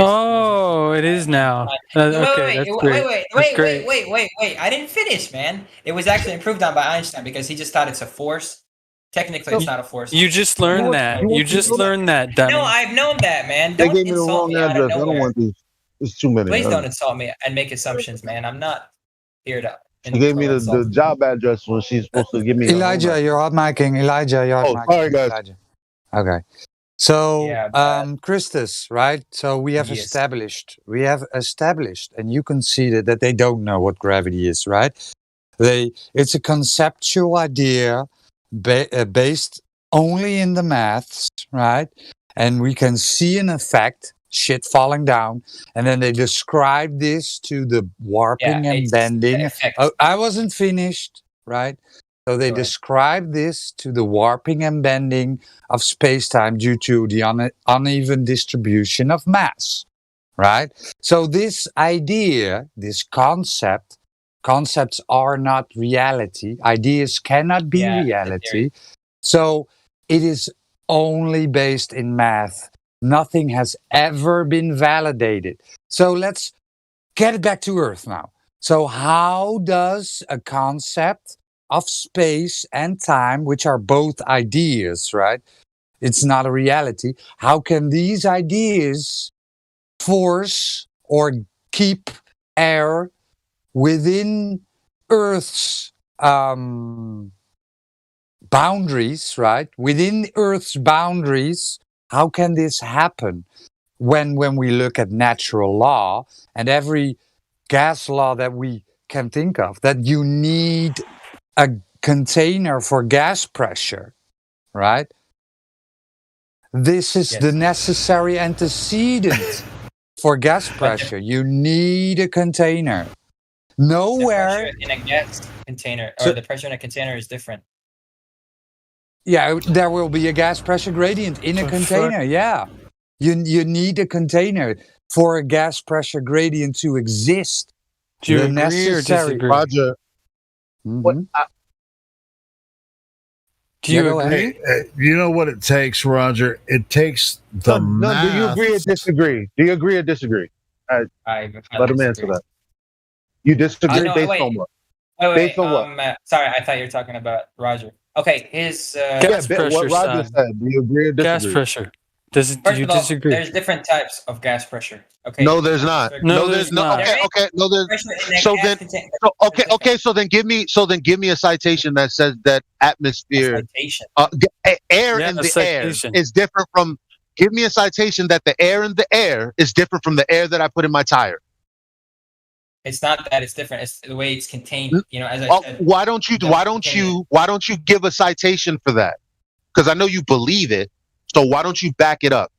it is now. Okay, that's great. Wait! I didn't finish, man. It was actually improved on by Einstein because he just thought it's a force. Technically, it's not a force. You just learned that. You just learned that, dummy. No, I've known that, man. They Don't gave me the insult wrong me out address. of I don't nowhere. want these. It's too many. Please don't insult me and make assumptions, man. I'm not here to. She gave me the job address when she's supposed to give me. Elijah, you're hot micing. Elijah, you're hot micing. Sorry, guys. Elijah. Okay. So, Christus, right? So we have established, and you conceded that they don't know what gravity is, right? It's a conceptual idea based only in the maths, right? And we can see an effect, shit falling down, and then they describe this to the warping and bending. I wasn't finished, right? So they describe this to the warping and bending of space-time due to the uneven distribution of mass, right? So this idea, this concepts are not reality. Ideas cannot be reality. So it is only based in math. Nothing has ever been validated. So let's get it back to Earth now. So how does a concept of space and time, which are both ideas, right? It's not a reality. How can these ideas force or keep air within Earth's boundaries, right? Within Earth's boundaries, how can this happen? When we look at natural law and every gas law that we can think of, that you need a container for gas pressure, right? This is the necessary antecedent for gas pressure. You need a container. Nowhere The pressure in a gas container, or the pressure in a container is different. Yeah, there will be a gas pressure gradient in a container. Yeah, you need a container for a gas pressure gradient to exist. Do you agree or disagree? Roger. Mm-hmm. Do you agree? You know what it takes, Roger? It takes the math. Do you agree or disagree? Do you agree or disagree? I Let him answer that. You disagree based on what? Based on what? Sorry, I thought you were talking about Roger. Okay, his gas pressure. What Roger said. Do you agree or disagree? Gas pressure. Do you disagree? There's different types of gas pressure. Okay. No, there's not. No, there's not. Okay. No, there's. So then give me a citation that says that atmosphere, air in the air is different from. Give me a citation that the air in the air is different from the air that I put in my tire. It's not that it's different. It's the way it's contained. You know, as I said. Why don't you give a citation for that? Because I know you believe it. So why don't you back it up?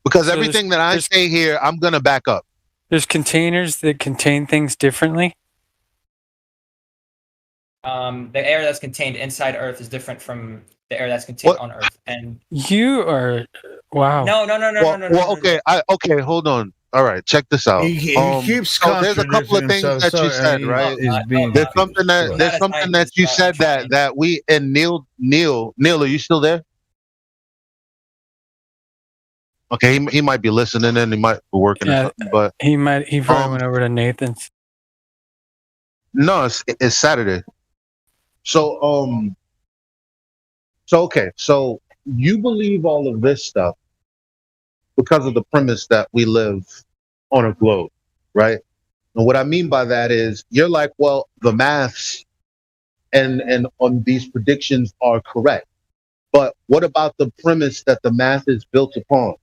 Because everything that I say here, I'm gonna back up. There's containers that contain things differently. The air that's contained inside Earth is different from the air that's contained on Earth. And you are wow. No. Okay, hold on. All right, check this out. He keeps there's a couple of things that you said, right? There's something that you said that we and Neil, are you still there? Okay, he might be listening and he might be working or something, but he probably went over to Nathan's. No, it's Saturday. So So you believe all of this stuff because of the premise that we live on a globe, right? And what I mean by that is you're like, well, the maths and on these predictions are correct. But what about the premise that the math is built upon,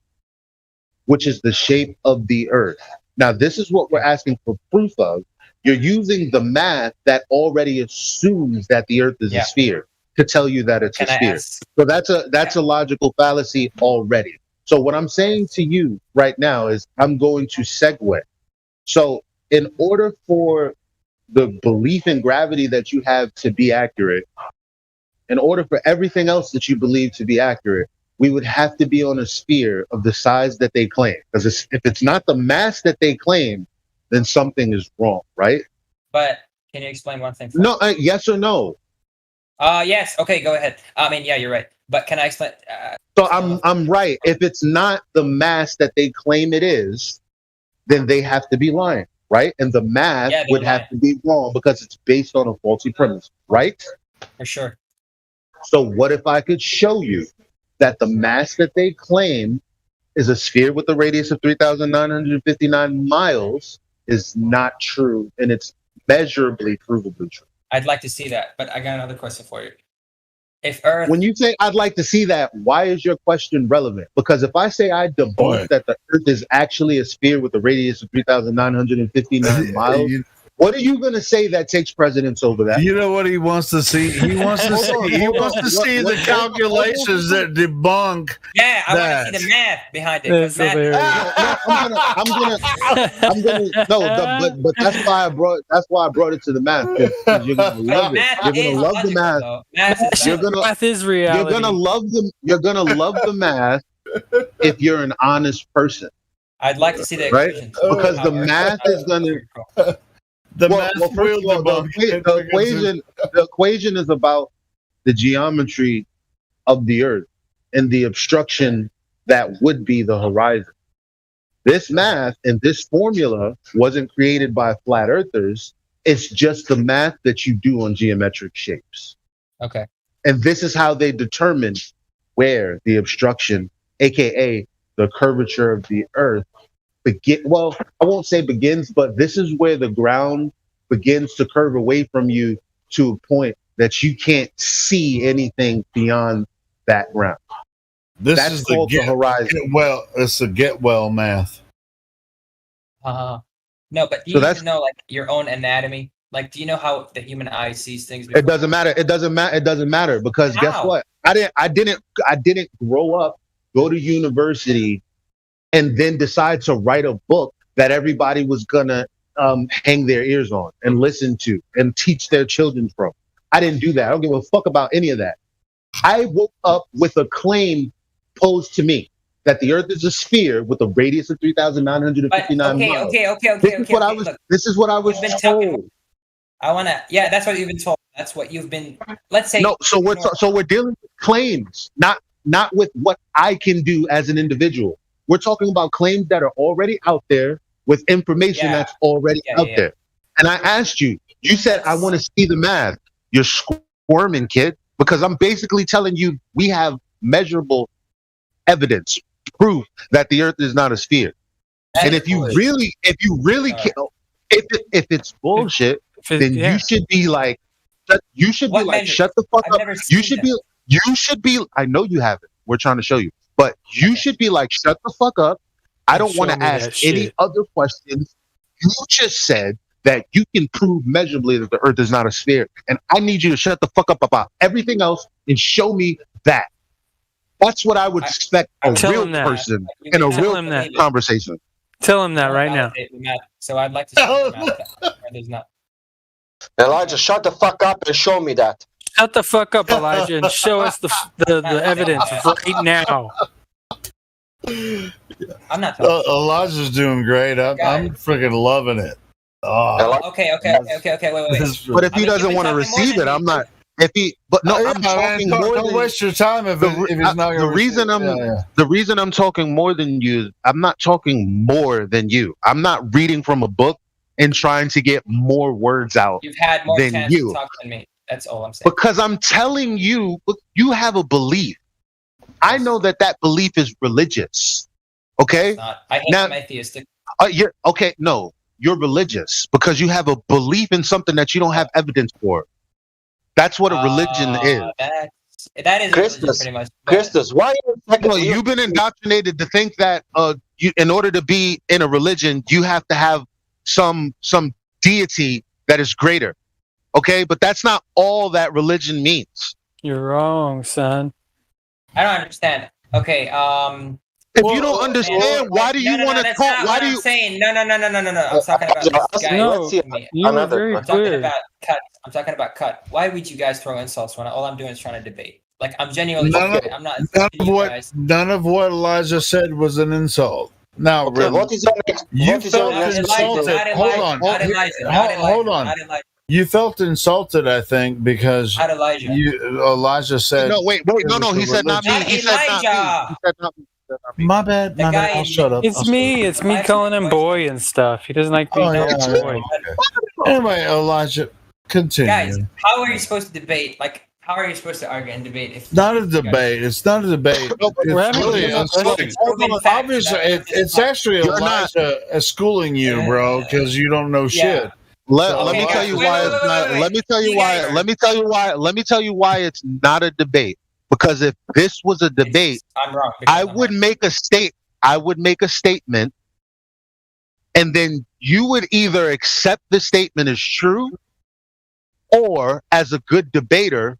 which is the shape of the earth? Now, this is what we're asking for proof of. You're using the math that already assumes that the earth is a sphere to tell you that it's a sphere. So that's a logical fallacy already. So what I'm saying to you right now is I'm going to segue. So in order for the belief in gravity that you have to be accurate, in order for everything else that you believe to be accurate, we would have to be on a sphere of the size that they claim. Because if it's not the mass that they claim, then something is wrong, right? But can you explain one thing? No, yes or no? Yes. Okay, go ahead. I mean, yeah, you're right. But can I explain? So I'm right. If it's not the mass that they claim it is, then they have to be lying, right? And the math would have to be wrong because it's based on a faulty premise, right? For sure. So what if I could show you that the mass that they claim is a sphere with a radius of 3,959 miles is not true, and it's measurably provably true? I'd like to see that, but I got another question for you. If Earth, when you say I'd like to see that, why is your question relevant? Because if I say I debunk that the Earth is actually a sphere with a radius of 3,959 miles, what are you going to say that takes precedence over that? You know what he wants to see? He wants to see. He wants to see the calculations that debunk. Yeah, I want to see the math behind it. But that's why I brought it to the math. Because you're gonna love it. You're gonna love the math. Math is reality. You're gonna love them. You're gonna love the math if you're an honest person. I'd like to see the equations. Because the math is gonna. The equation is about the geometry of the earth and the obstruction that would be the horizon. This math and this formula wasn't created by flat earthers. It's just the math that you do on geometric shapes. Okay. And this is how they determine where the obstruction, aka the curvature of the earth, well, I won't say begins, but this is where the ground begins to curve away from you to a point that you can't see anything beyond that ground. That's is called the horizon. Well, it's the get well math. No, but do you even know like your own anatomy? Like, do you know how the human eye sees things? It doesn't matter. It doesn't matter because guess what? I didn't grow up, go to university, and then decide to write a book that everybody was gonna hang their ears on and listen to and teach their children from. I didn't do that. I don't give a fuck about any of that. I woke up with a claim posed to me that the earth is a sphere with a radius of 3,959 miles. Okay. This is what I was told. That's what you've been told. That's what you've been, let's say. No, so we're dealing with claims, not with what I can do as an individual. We're talking about claims that are already out there with information that's already out there. And I asked you, you said, I want to see the math. You're squirming, kid, because I'm basically telling you we have measurable evidence, proof that the earth is not a sphere. And if you really can't, if it's bullshit, then you should be like, shut the fuck up. You should be, I know you haven't. We're trying to show you. But you should be like, shut the fuck up. I don't want to ask any other questions. You just said that you can prove measurably that the earth is not a sphere. And I need you to shut the fuck up about everything else and show me that. That's what I would expect a real person in a real conversation. Tell him that right now. So I'd like to see that. There's not. Elijah, shut the fuck up and show me that. Shut the fuck up, Elijah, and show us the evidence right now. I'm not. Elijah's doing great. I'm freaking loving it. Okay. Wait. But if he doesn't want to receive it, I'm not. I'm talking more. Don't waste your time if it's not. The reason I'm talking more than you, I'm not talking more than you. I'm not reading from a book and trying to get more words out. You've had more than chance you. to talk than me. That's all I'm saying. Because I'm telling you, look, you have a belief. I know that belief is religious. Okay? It's not. I hate Now, I'm atheistic. you're okay. No, you're religious because you have a belief in something that you don't have evidence for. That's what a religion is. That is religion, Christus, pretty much. Christus, why? No, you've been indoctrinated to think that in order to be in a religion, you have to have some deity that is greater. Okay, but that's not all that religion means. You're wrong, son. I don't understand. Okay, if you don't understand, why do you want to that's talk? not Why what do I'm you? saying. No. I'm talking about this guy. No, you were very I'm talking clear. about cut. I'm talking about cut. Why would you guys throw insults when all I'm doing is trying to debate? Like I'm genuinely. I'm not. None of what Elijah said was an insult. Now, Okay, really, what is your next? you What is your felt next insulted. statement? Hold on. Hold on. You felt insulted, I think, because Elijah said. No, wait, it no, was he a said not me. religion. He said not me. He said not me. My bad. My bad. I'll shut up. It's me. It's me calling him boy and stuff. He doesn't like being called boy. Anyway, Elijah, continue. Guys, how are you supposed to debate? Like, how are you supposed to argue and debate if Not a debate. It's not a debate. It's really insulting. Obviously, it's actually Elijah schooling you, bro, because you don't know shit. Let me tell you why it's not. Let me tell you why. Let me tell you why. Let me tell you why it's not a debate. Because if this was a debate, I'm wrong. I would make a statement, and then you would either accept the statement as true, or as a good debater,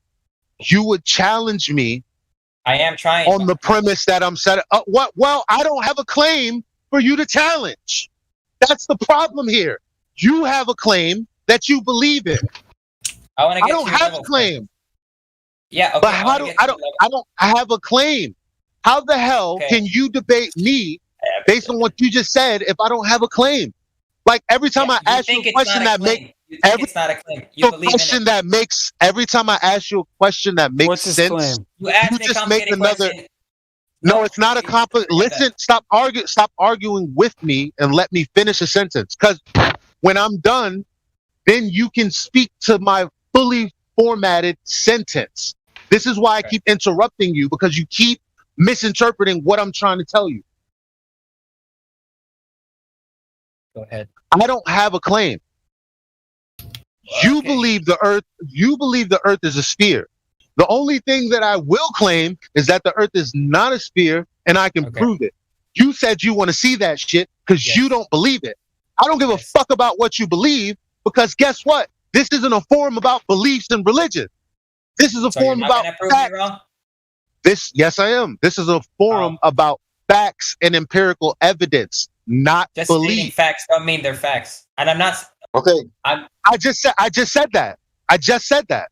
you would challenge me. I am trying on the premise that I'm set. What? Well, I don't have a claim for you to challenge. That's the problem here. You have a claim that you believe in. I don't have a claim. Yeah, okay, but how do I don't have a claim? How the hell can you debate me based on what you just said if I don't have a claim? Like every time I ask you a question that makes it's not a claim. You believe question in it. that makes every time I ask you a question that makes sense, You asked me a just make complicated another. question. No, it's not a complex. Listen, stop arguing with me and let me finish a sentence. Because when I'm done, then you can speak to my fully formatted sentence. This is why I keep interrupting you, because you keep misinterpreting what I'm trying to tell you. Go ahead. I don't have a claim. You believe the earth is a sphere. The only thing that I will claim is that the earth is not a sphere, and I can prove it. You said you want to see that shit because you don't believe it. I don't give a fuck about what you believe, because guess what? This isn't a forum about beliefs and religion. This is a forum about facts. Yes, I am. This is a forum about facts and empirical evidence, not Just stating belief. facts don't mean they're facts, and I'm not. Okay. I just said that. I just said that.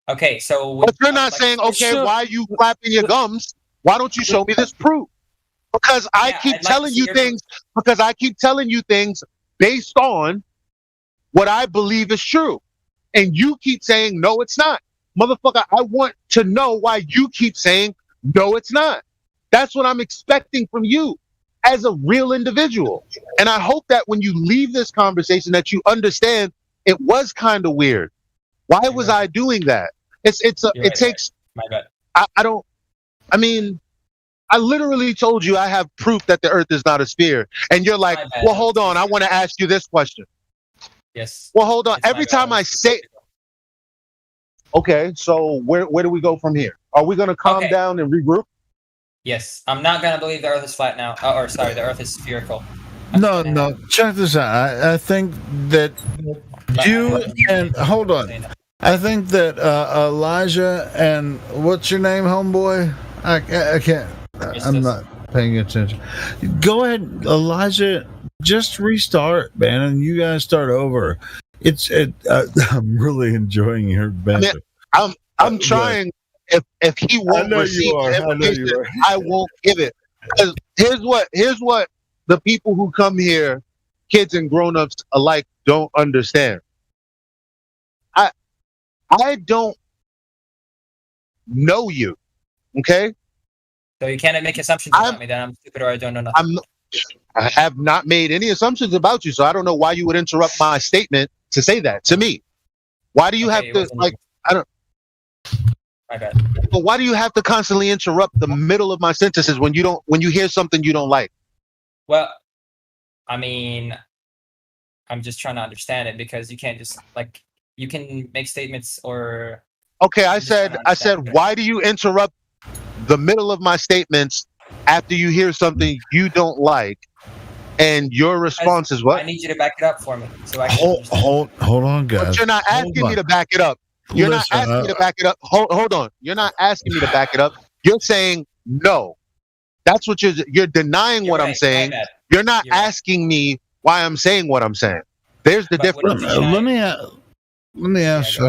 Okay, so but you're not saying, okay, why are you flapping your gums? Why don't you show me this proof? Because I keep telling you things. Because I keep telling you things based on what I believe is true, and you keep saying no, it's not. Motherfucker, I want to know why you keep saying no, it's not. That's what I'm expecting from you as a real individual. And I hope that when you leave this conversation that you understand it was kind of weird. Why was I doing that? It takes. My bad. I mean, I literally told you I have proof that the earth is not a sphere. And you're like, well, hold on. I want to ask you this question. Yes. Well, hold on. Every time I say, okay, so where do we go from here? Are we going to calm down and regroup? Yes. I'm not going to believe the earth is flat now. Or sorry, the earth is spherical. No. Check this out. I think that you and hold on. I think that Elijah and what's your name, homeboy? I can't. I'm not paying attention. Go ahead, Elijah. Just restart, man, and you guys start over. I'm really enjoying your banter. I'm trying. If he won't receive information, I won't give it. Because here's what the people who come here, kids and grown-ups alike, don't understand. I don't know you, okay? So you can't make assumptions about me that I'm stupid or I don't know nothing. I have not made any assumptions about you, so I don't know why you would interrupt my statement to say that to me. Why do you have to like? I don't. My bad. But why do you have to constantly interrupt the middle of my sentences when you hear something you don't like? Well, I mean, I'm just trying to understand it because you can't just like you can make statements or. Okay, I I'm just trying to said, understand. why do you interrupt the middle of my statements after you hear something you don't like? And your response is what? I need you to back it up for me so I can. Hold on, guys. But you're not Hold asking me on. to back it up. You're not Listen, asking me to back it up. Hold on. You're not asking me to back it up. You're saying no. That's what you're denying what I'm saying. You're not asking me why I'm saying what I'm saying. There's the difference. Let me ask.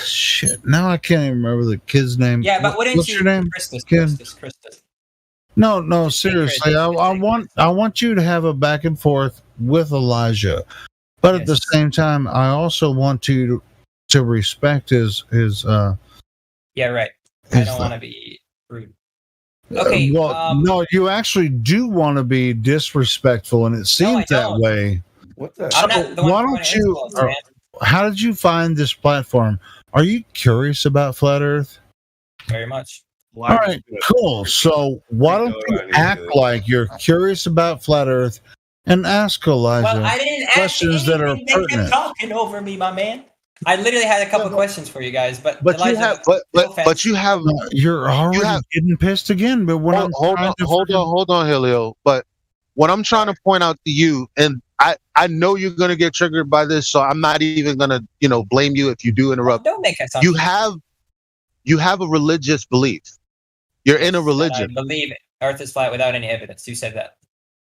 Shit. Now I can't even remember the kid's name. Yeah, but wouldn't What's you? your name? Christus. No, seriously. I want you to have a back and forth with Elijah, but at the same time, I also want you to respect his. Yeah, right. I don't want to be rude. Okay. No, you actually do want to be disrespectful, and it seems that way. What the? I'm not the one Why trying don't to you? influence, man. How did you find this platform? Are you curious about Flat Earth? Very much. All right, cool. So why don't you act like you're curious about Flat Earth and ask Elijah Well, I didn't ask questions that are anything. They kept pertinent? talking over me, my man. I literally had a couple questions for you guys, but But Elijah, you have, You're already getting pissed again. But when hold on, Helio. But what I'm trying to point out to you, and I know you're gonna get triggered by this, so I'm not even gonna blame you if you do interrupt. Don't make assumptions. You have a religious belief. You're in a religion. I believe it. Earth is flat without any evidence. You said that.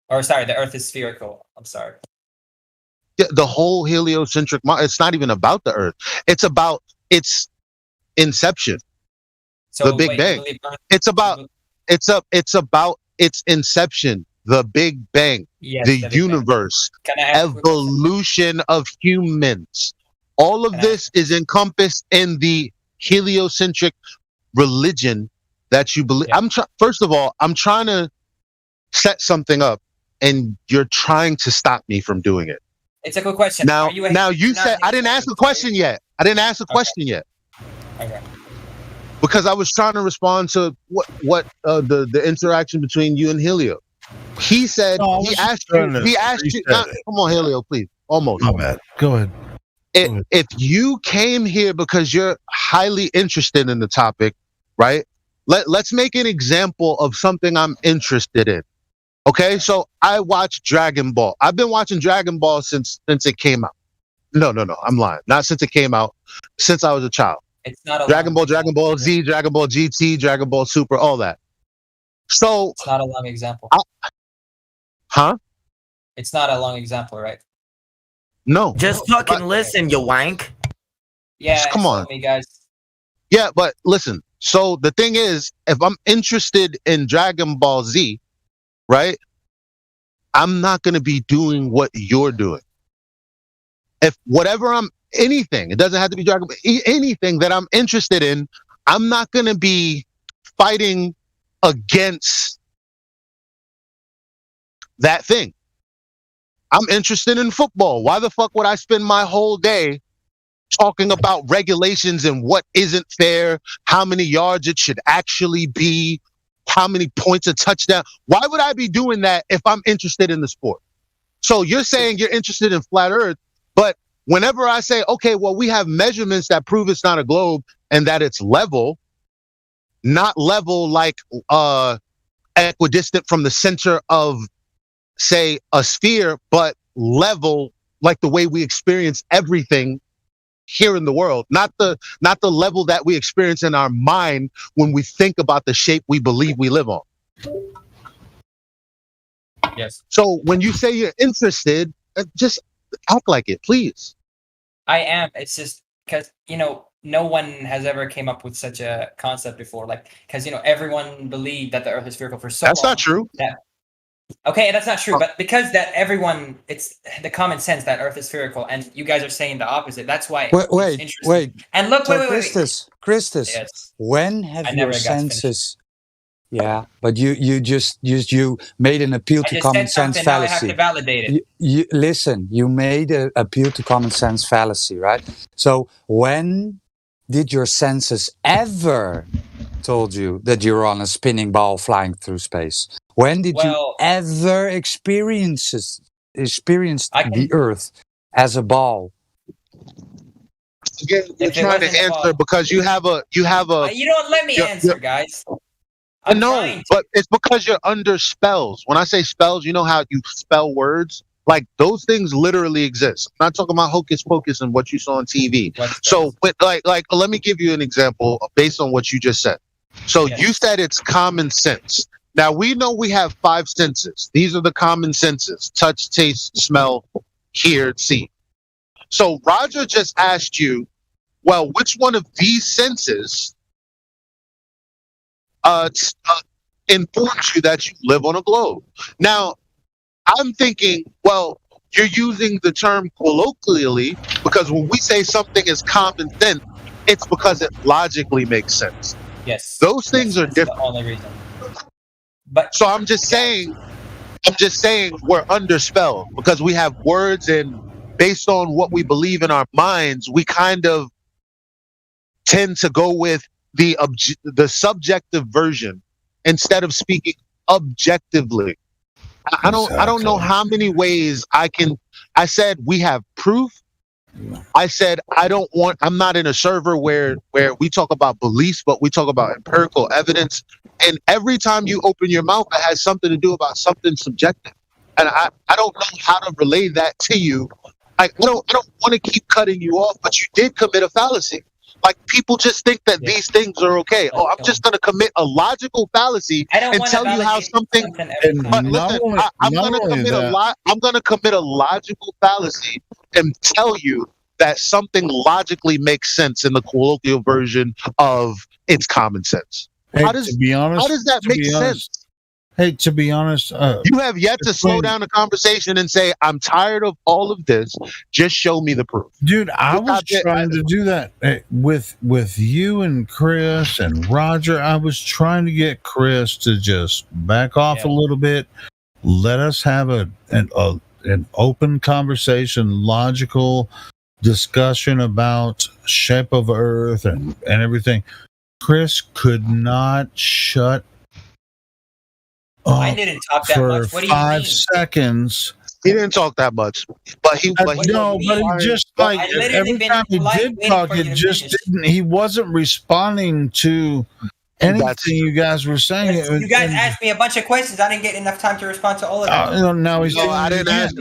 Or sorry, the Earth is spherical. I'm sorry. Yeah, the whole heliocentric model. It's not even about the Earth. It's about its inception. So the Big Bang. It's about its inception. The Big Bang. Yes, the the Big universe. Can I ask Evolution of humans. All of this is encompassed in the heliocentric religion that you believe. First of all, I'm trying to set something up, and you're trying to stop me from doing it. It's a good question. Now you said I didn't ask a question yet. Okay. Because I was trying to respond to what the interaction between you and Helio. He said he asked you. Come on, Helio, please. Almost. My bad. Go ahead. If you came here because you're highly interested in the topic, right? Let's make an example of something I'm interested in. Okay, so I watch Dragon Ball. I've been watching Dragon Ball since it came out. No, I'm lying. Not since it came out. Since I was a child. It's not a Dragon Ball Z, Dragon Ball GT, Dragon Ball Super, all that. So it's not a long example. Huh? It's not a long example, right? No. Just fucking listen, you wank. Yeah, come on, me guys. Yeah, but listen. So the thing is, if I'm interested in Dragon Ball Z, right? I'm not going to be doing what you're doing. If anything, it doesn't have to be Dragon Ball, anything that I'm interested in, I'm not going to be fighting against that thing. I'm interested in football. Why the fuck would I spend my whole day talking about regulations and what isn't fair, how many yards it should actually be, how many points a touchdown? Why would I be doing that if I'm interested in the sport? So you're saying you're interested in flat Earth, but whenever I say, okay, well, we have measurements that prove it's not a globe and that it's level, not level like equidistant from the center of, say, a sphere, but level like the way we experience everything here in the world, not the level that we experience in our mind when we think about the shape we believe we live on. Yes. So when you say you're interested, just act like it, please. I am. It's just because no one has ever came up with such a concept before. Like, because everyone believed that the Earth is spherical for so long. That's not true. Okay, that's not true, but because that it's the common sense that Earth is spherical, and you guys are saying the opposite. That's why. Wait. And look, so wait. Christus, Yes. when have your senses? Yeah, but you made an appeal to common sense fallacy. Now I have to validate it. You listen. You made an appeal to common sense fallacy, right? So when did your senses ever told you that you're on a spinning ball flying through space? When did you ever experience the Earth as a ball? Again, you're trying to answer because you have a you don't let me answer, guys. I know, but it's because you're under spells. When I say spells, you know how you spell words? Like those things literally exist. I'm not talking about hocus pocus and what you saw on TV. So, let me give you an example based on what you just said. So you said it's common sense. Now we know we have 5 senses. These are the common senses: touch, taste, smell, hear, see. So Roger just asked you, well, which one of these senses informs you that you live on a globe? Now, I'm thinking, well, you're using the term colloquially because when we say something is common sense, it's because it logically makes sense. Yes. Those things are different. The only reason. So I'm just saying we're under spell because we have words, and based on what we believe in our minds, we kind of tend to go with the subjective version instead of speaking objectively. I don't know how many ways I said we have proof. I said I'm not in a server where we talk about beliefs, but we talk about empirical evidence. And every time you open your mouth, it has something to do about something subjective. And I don't know how to relay that to you. I don't want to keep cutting you off, but you did commit a fallacy. Like, people just think that these things are okay. Oh, I'm just going to commit a logical fallacy and tell you how something. But listen, I'm going to commit a logical fallacy and tell you that something logically makes sense in the colloquial version of it's common sense. Hey, how does that make sense? Hey, to be honest, you have yet to slow down the conversation and say, I'm tired of all of this. Just show me the proof. Dude, I was trying to do that with you and Chris and Roger. I was trying to get Chris to just back off a little bit. Let us have an open conversation, logical discussion about shape of Earth and everything. Chris could not shut I didn't talk that much. What do you mean? 5 seconds. He didn't talk that much, but he just like every time he did talk, it just didn't. He wasn't responding to anything you guys were saying. You guys asked me a bunch of questions. I didn't get enough time to respond to all of them. Now he's. I didn't ask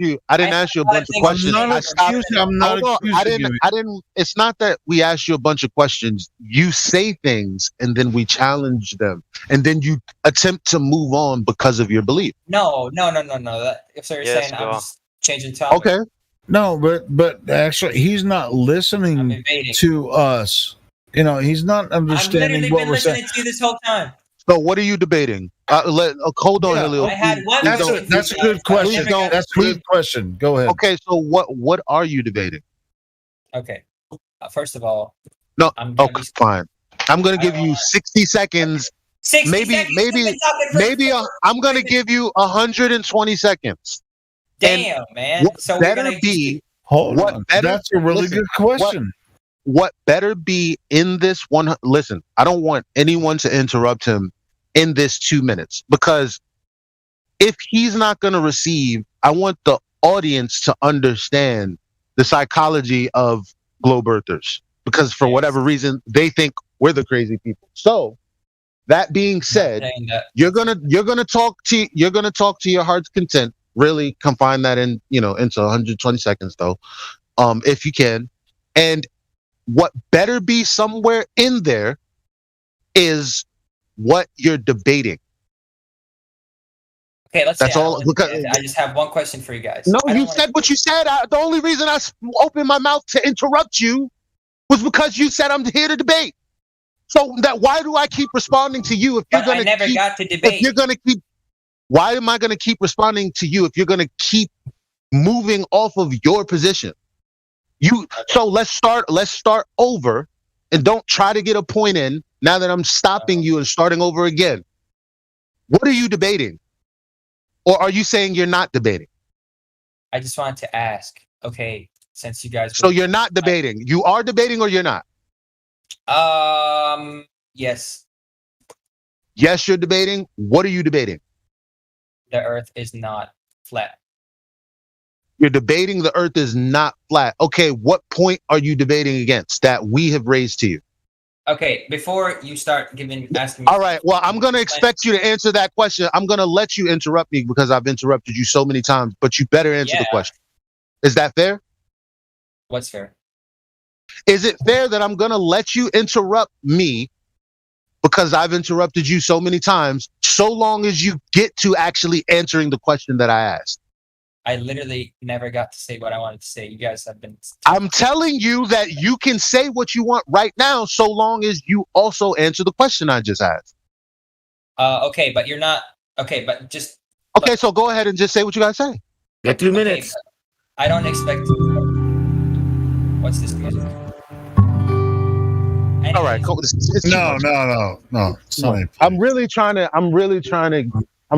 you a bunch of questions. It's not that we asked you a bunch of questions. You say things and then we challenge them, and then you attempt to move on because of your belief. No. If you're saying I'm just changing topic. Okay. No, but actually, he's not listening to us. You know, he's not understanding what we're saying. I've literally been listening to you this whole time. So what are you debating? Hold on, Helio. I had one. That's a good question. That's a good question. Go ahead. Okay, so what are you debating? Okay. First of all, no. Okay, fine. I'm going to give you 60 seconds. 60 maybe I'm going to give you 120 seconds. Damn, man. So better be. Hold on. That's a really good question. What better be in this one? Listen, I don't want anyone to interrupt him in this 2 minutes, because if he's not going to receive, I want the audience to understand the psychology of globe earthers, because for whatever reason, they think we're the crazy people. So that being said, you're going to talk to your heart's content. Really confine that into 120 seconds though, if you can. And what better be somewhere in there is what you're debating. Okay, that's all. I just have one question for you guys. No, you said what you said. The only reason I opened my mouth to interrupt you was because you said I'm here to debate. So why do I keep responding to you if you're going to? I never got to debate. If you're going to keep, why am I going to keep responding to you if you're going to keep moving off of your position? So let's start over, and don't try to get a point in now that I'm stopping you and starting over again. What are you debating? Or are you saying you're not debating? I just wanted to ask, okay, since you guys. So you're not debating. You are debating, or you're not? Yes. Yes, you're debating. What are you debating? The Earth is not flat. You're debating the Earth is not flat. Okay, what point are you debating against that we have raised to you? Okay, before you start asking me. All right, well, I'm going to expect you to answer that question. I'm going to let you interrupt me because I've interrupted you so many times, but you better answer the question. Is that fair? What's fair? Is it fair that I'm going to let you interrupt me because I've interrupted you so many times, so long as you get to actually answering the question that I asked? I literally never got to say what I wanted to say. You guys have been. I'm telling you that you can say what you want right now, so long as you also answer the question I just asked. Okay, but you're not. Okay, but just. Okay, so go ahead and just say what you gotta say. Got 2 minutes. I don't expect. What's this music? All right, cool. It's No. It's not any- I'm really trying to. I'm really trying I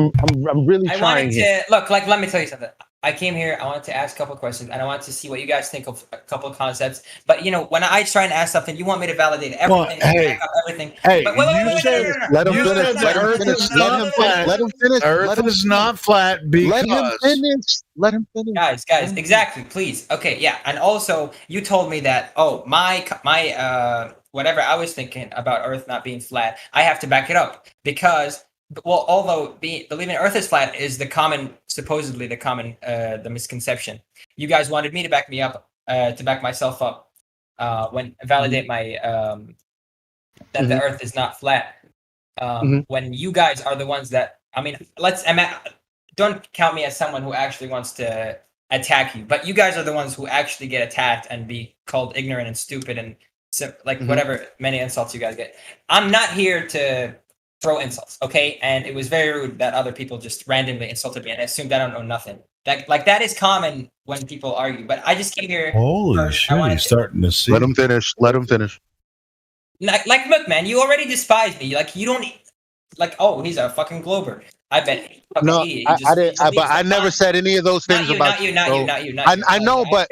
wanted here. to look. Like, let me tell you something. I came here. I wanted to ask a couple of questions, and I wanted to see what you guys think of a couple of concepts. But when I try and ask something, you want me to validate everything, back up everything. Hey, but wait, you said let him you finish. said the Let him Earth finish. is Let not him flat. finish. Let him finish. Earth is not flat because. Let him finish. Let him finish. Guys, exactly. Please. Okay, yeah. And also, you told me that. Oh, my whatever I was thinking about Earth not being flat, I have to back it up because. Well, although believing Earth is flat is supposedly the misconception. You guys wanted me to back me up, to back myself up, when validate my that the Earth is not flat. When you guys are the ones that don't count me as someone who actually wants to attack you, but you guys are the ones who actually get attacked and be called ignorant and stupid and whatever many insults you guys get. I'm not here to throw insults, okay? And it was very rude that other people just randomly insulted me and assumed I don't know nothing. That is common when people argue, but I just came here. Holy shit, he's starting to see. Let him finish. Let him finish. Like look, man, you already despise me. Like, you don't, oh, he's a fucking glober. I bet. No, I didn't. But I never said any of those things about you. Not you. I know, but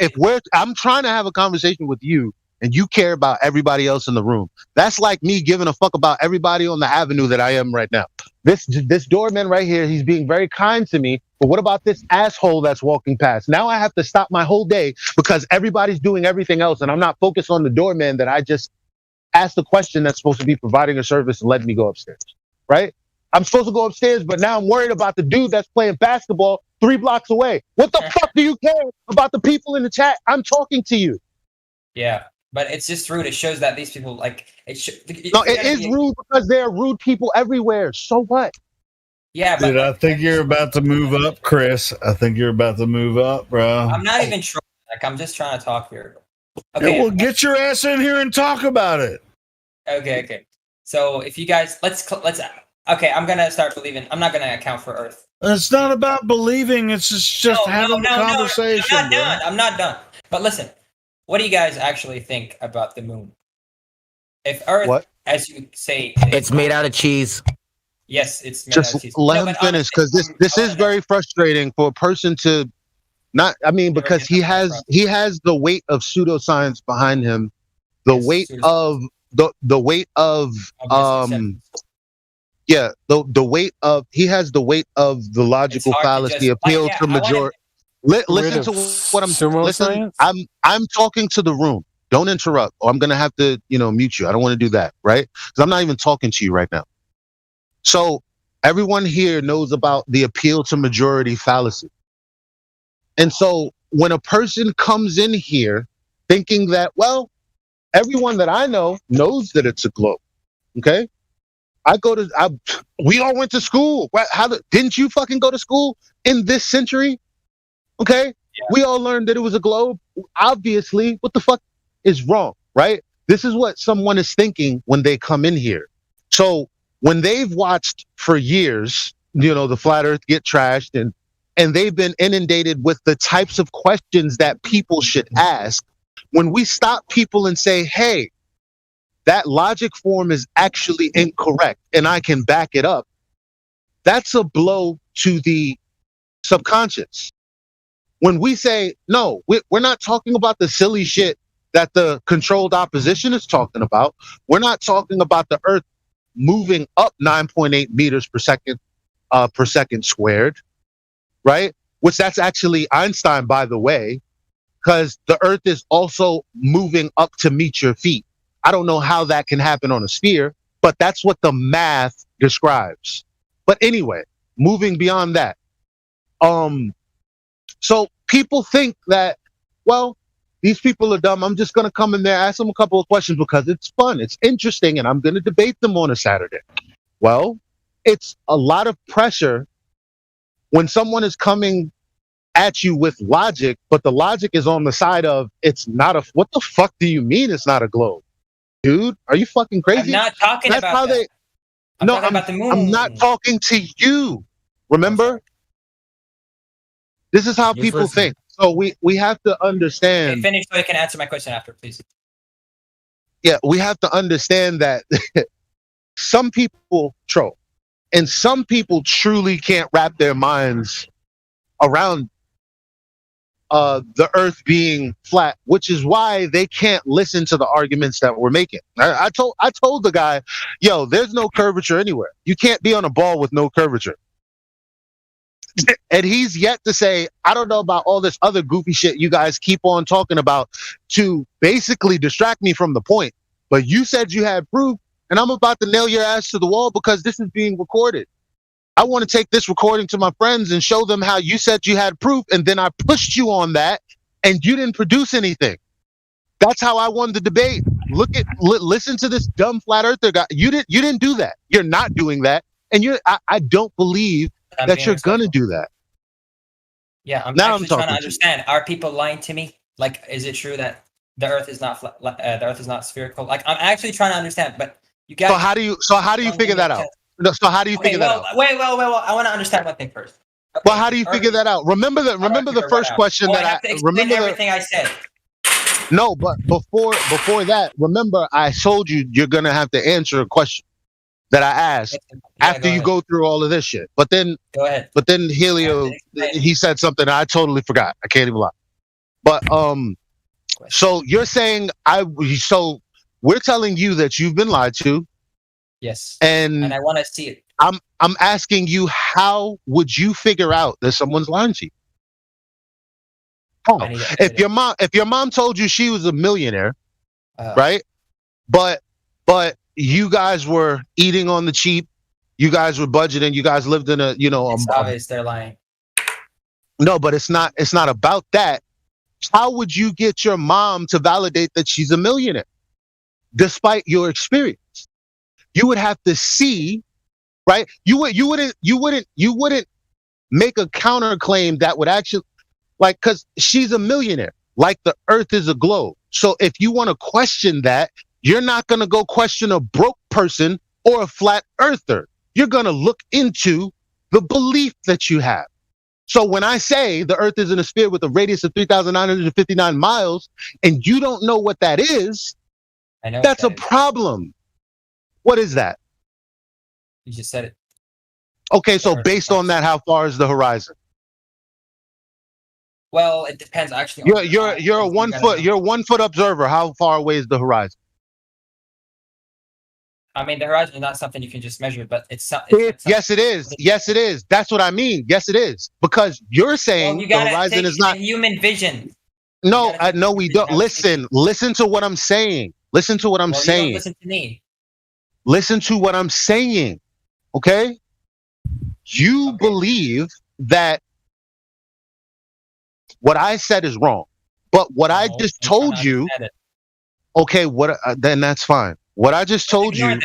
I'm trying to have a conversation with you, and you care about everybody else in the room. That's like me giving a fuck about everybody on the avenue that I am right now. This doorman right here, he's being very kind to me. But what about this asshole that's walking past? Now I have to stop my whole day because everybody's doing everything else, and I'm not focused on the doorman that I just asked the question that's supposed to be providing a service and letting me go upstairs, right? I'm supposed to go upstairs, but now I'm worried about the dude that's playing basketball 3 blocks away. What the fuck do you care about the people in the chat? I'm talking to you. Yeah. But it's just rude. It shows that these people it is rude because there are rude people everywhere. So what? Yeah, but dude, I think you're about to move up, Chris. I think you're about to move up, bro. I'm not even trolling. I'm just trying to talk here. Okay, yeah, well, get your ass in here and talk about it. Okay. So if you guys let's okay, I'm gonna start believing. I'm not gonna account for Earth. It's not about believing. It's just having a conversation. I'm not done. But listen. What do you guys actually think about the moon? If Earth, as you say, it's made out of cheese. Yes, it's made out of cheese. Just let him finish, because this is very frustrating for a person to not. I mean, because he has the weight of pseudoscience behind him, the weight of the weight of the weight of he has the weight of the logical fallacy appeal to majority. Listen to what I'm talking to the room. Don't interrupt, or I'm gonna have to, mute you. I don't want to do that, right? Because I'm not even talking to you right now. So everyone here knows about the appeal to majority fallacy. And so when a person comes in here thinking that, well, everyone that I know knows that it's a globe. Okay? We all went to school. Didn't you fucking go to school in this century? Okay, yeah. We all learned that it was a globe. Obviously, what the fuck is wrong, right? This is what someone is thinking when they come in here. So when they've watched for years, the flat earth get trashed and they've been inundated with the types of questions that people should ask, when we stop people and say, hey, that logic form is actually incorrect and I can back it up, that's a blow to the subconscious. when we say no, we're not talking about the silly shit that the controlled opposition is talking about. We're not talking about the Earth moving up 9.8 meters per second squared, right? Which that's actually Einstein, by the way, because the Earth is also moving up to meet your feet. I don't know how that can happen on a sphere, but that's what the math describes. But anyway, moving beyond that. So people think that, well, these people are dumb. I'm just going to come in there, ask them a couple of questions because it's fun, it's interesting, and I'm going to debate them on a Saturday. Well, it's a lot of pressure when someone is coming at you with logic, but the logic is on the side of it's not a. What the fuck do you mean it's not a globe, dude? Are you fucking crazy? I'm not talking That's about how that. I'm talking about the moon. I'm not talking to you. Remember, this is how people think. So we have to understand. Okay, finish so I can answer my question after, please. Yeah, we have to understand that some people troll, and some people truly can't wrap their minds around the Earth being flat, which is why they can't listen to the arguments that we're making. I told the guy, yo, there's no curvature anywhere. You can't be on a ball with no curvature. And he's yet to say, I don't know about all this other goofy shit you guys keep on talking about to basically distract me from the point. But you said you had proof, and I'm about to nail your ass to the wall because this is being recorded. I want to take this recording to my friends and show them how you said you had proof, and then I pushed you on that, and you didn't produce anything. That's how I won the debate. Listen to this dumb flat earther guy. You didn't do that. You're not doing that, and I don't believe that you're gonna do that. Yeah, I'm Now actually trying to understand. Are people lying to me? Like, is it true that the Earth is not flat, the Earth is not spherical? Like, I'm actually trying to understand. But you guys. So how do you figure that out? No, so how do you figure that out? Wait. I want to understand one thing first. Okay, well, how do you figure that out? Remember the first question that I remember everything I said. No, but before that, remember I told you you're gonna have to answer a question that I asked after you go through all of this shit. But then go ahead. But then Helio, he said something I totally forgot. I can't even lie. But so you're saying so we're telling you that you've been lied to. Yes. And I want to see it. I'm asking you, how would you figure out that someone's lying to you? Oh, if your mom told you she was a millionaire, right? But you guys were eating on the cheap, you guys were budgeting, you guys lived in it's obvious they're lying. No, but it's not about that. How would you get your mom to validate that she's a millionaire despite your experience? You would have to see, right? You wouldn't make a counterclaim that would actually, like, because she's a millionaire, like the Earth is a globe. So if you want to question that, you're not going to go question a broke person or a flat earther. You're going to look into the belief that you have. So when I say the Earth is in a sphere with a radius of 3,959 miles, and you don't know what that is, that's a problem. What is that? You just said it. Okay, so based on that, how far is the horizon? Well, it depends actually. You're a 1 foot. You're a 1 foot observer. How far away is the horizon? I mean, the horizon is not something you can just measure, but it's yes, it is. Yes, it is. That's what I mean. Yes, it is. Because you're saying the horizon is not human vision. No, no, we don't. Listen to what I'm saying. Listen to what I'm saying. You don't listen to me. Listen to what I'm saying. Okay? You believe that what I said is wrong. But what I just told you, okay, then that's fine. What I just told you,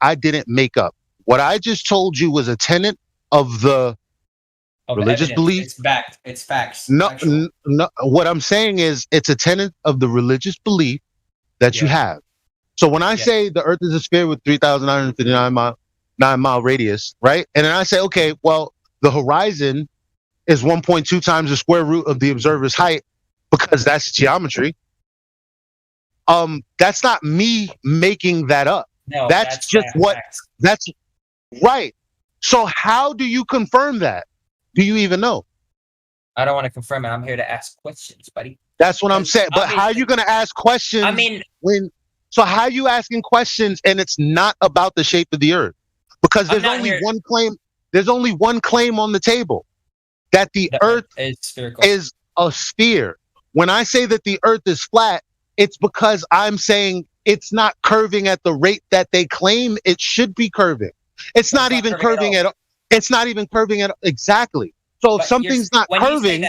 I didn't make up. What I just told you was a tenet of the religious belief. It's facts. No, what I'm saying is it's a tenet of the religious belief that you have. So when I say the Earth is a sphere with 3,959 mile radius, right? And then I say, okay, well, the horizon is 1.2 times the square root of the observer's height because that's geometry. That's not me making that up. No, that's just that's right. So how do you confirm that? Do you even know? I don't want to confirm it. I'm here to ask questions, buddy. That's what I'm saying. But how are you going to ask questions? I mean, so how are you asking questions and it's not about the shape of the Earth? Because there's only one claim. There's only one claim on the table, that the Earth is a sphere. When I say that the Earth is flat, it's because I'm saying it's not curving at the rate that they claim it should be curving. It's not even curving at all. It's not even curving at exactly. So if something's not curving,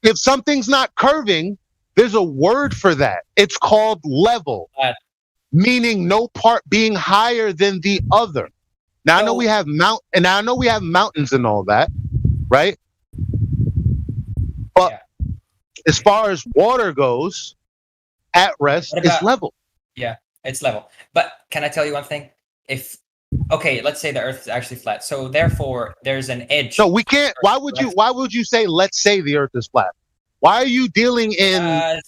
if something's not curving, there's a word for that. It's called level, meaning no part being higher than the other. Now I know we have mountains and all that, right? But as far as water goes, at rest is level. Yeah, it's level. But can I tell you one thing? Okay, let's say the Earth is actually flat. So therefore, there's an edge. No, we can't. Why would you say, let's say the Earth is flat? Why are you dealing in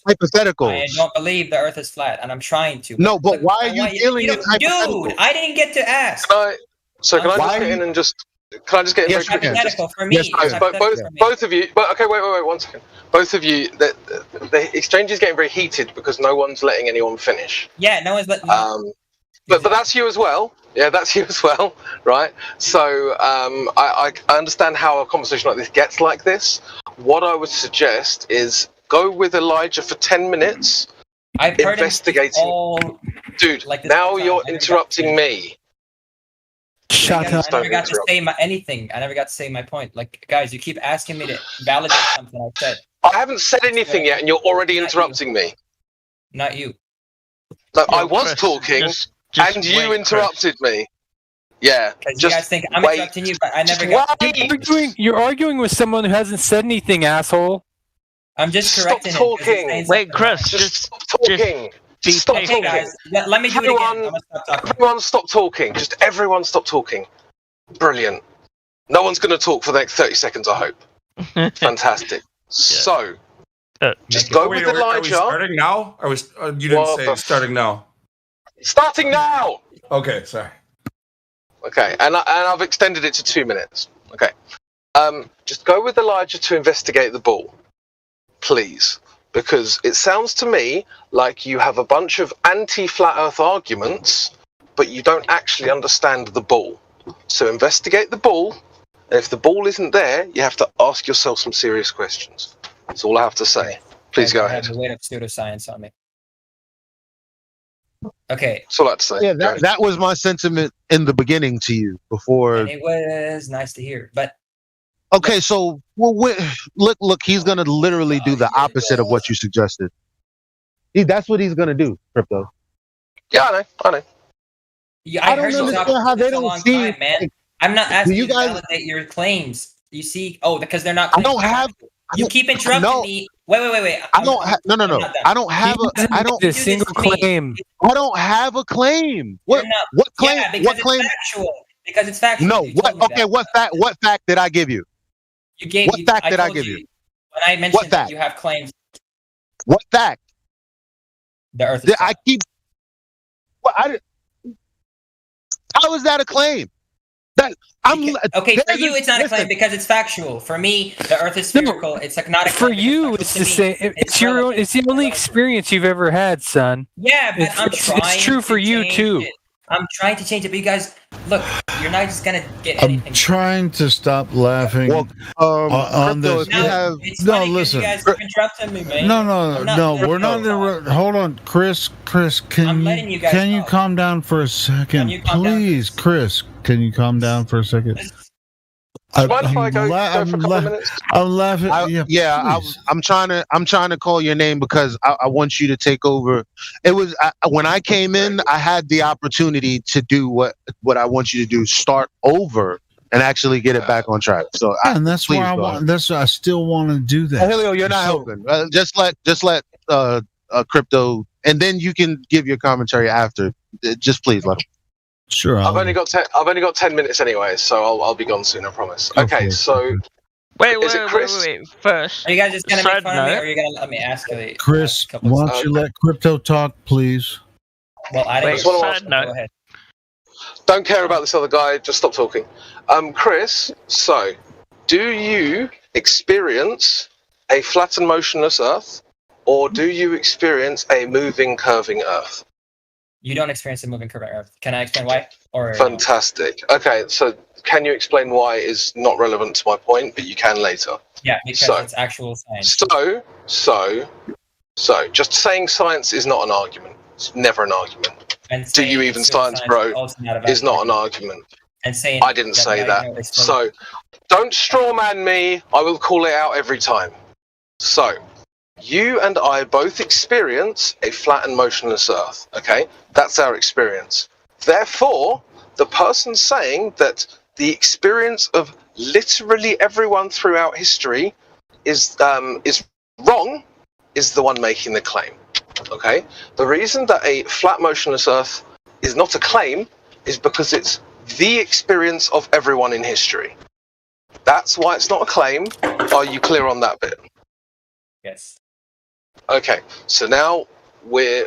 hypotheticals? I don't believe the Earth is flat, and I'm trying to. No, but why are you dealing in hypotheticals? Dude, I didn't get to ask. Can I just get in and just... Can I just get in very quickly? For me. Both of you... But okay, wait, 1 second. Both of you, the exchange is getting very heated because no one's letting anyone finish. Yeah, no one's letting But that's you as well. Yeah, that's you as well, right? So I understand how a conversation like this gets like this. What I would suggest is go with Elijah for 10 minutes, investigating. Dude, now you're interrupting me. Shut up. I never got to say anything. I never got to say my point. Like, guys, you keep asking me to validate something I said. I haven't said anything yet, and you're already interrupting me. Not you. Like, I was talking, and you interrupted me. Yeah. You guys think I'm interrupting you, but I never got to... You're arguing with someone who hasn't said anything, asshole. I'm just correcting Stop talking. it. Wait, Chris, just stop talking. Stop talking. Guys, let me do it again. Everyone stop talking. Just everyone stop talking. Brilliant. No one's going to talk for the next 30 seconds, I hope. Fantastic. So, just go with Elijah. Are we starting now? You didn't say starting now. Starting now! Okay, sorry. Okay, and I've extended it to 2 minutes. Okay. Just go with Elijah to investigate the ball, please. Because it sounds to me like you have a bunch of anti-flat Earth arguments, but you don't actually understand the ball. So investigate the ball, and if the ball isn't there, you have to ask yourself some serious questions. That's all I have to say. Please go ahead. I have the weight of pseudoscience on me. Okay. That's all I have to say. Yeah, that was my sentiment in the beginning to you before. And it was nice to hear, but. Okay, so look, he's gonna literally do the opposite of what you suggested. That's what he's gonna do, Crypto. Yeah, I know. Yeah, I don't understand how they don't see. Time, man. I'm not asking you to validate your claims. You see, because they're not. I don't have. You keep interrupting me. Wait. I don't have. No. I don't have a. I don't a single claim. I don't have a claim. What claim? Yeah, because what claim? It's factual. Because it's factual. No. What? Okay. What fact? What fact did I give you? What fact did I give you? When I mentioned that you have claims. What fact? The Earth is I keep. Well, how is that a claim? Okay, for you it's not a claim because it's factual. For me, the Earth is spherical. It's like not a claim. For you, it's the same. It's your own. It's the only experience you've ever had, son. Yeah, but I'm trying. It's true for you too. I'm trying to change it, but you guys, look, you're not just gonna get anything. I'm trying to stop laughing on this. Listen. You guys are interrupting me, man. No, we're not. Hold on, Chris, can you calm down for a second, please, Chris? Can you calm down for a second? Mind if I go for a couple of minutes? I'm laughing. I'm trying to call your name because I want you to take over. It was when I came in, I had the opportunity to do what I want you to do: start over and actually get it back on track. So, and that's why I want. That's why I still want to do that. Helio, you're not helping. Just let Crypto, and then you can give your commentary after. Just please let him. Sure. I've only got 10 minutes anyway, so I'll be gone soon. I promise. Okay, so wait. First, are you guys just gonna make fun of me, or are you gonna let me ask you? Chris, why don't you let Crypto talk, please? Well, I didn't. Go ahead. Don't care about this other guy. Just stop talking. Chris. So, do you experience a flat and motionless Earth, or do you experience a moving, curving Earth? You don't experience a moving curving Earth. Can I explain why? Or Fantastic. Okay, so can you explain why is not relevant to my point, but you can later. Yeah, because it's actual science. So, just saying science is not an argument. It's never an argument. And do you even science, bro? Is not an argument. And saying I didn't say that. So, don't strawman me. I will call it out every time. So, you and I both experience a flat and motionless Earth. Okay, that's our experience. Therefore, the person saying that the experience of literally everyone throughout history is wrong is the one making the claim. Okay, the reason that a flat motionless Earth is not a claim is because it's the experience of everyone in history. That's why it's not a claim. Are you clear on that bit? Yes. Okay, so now we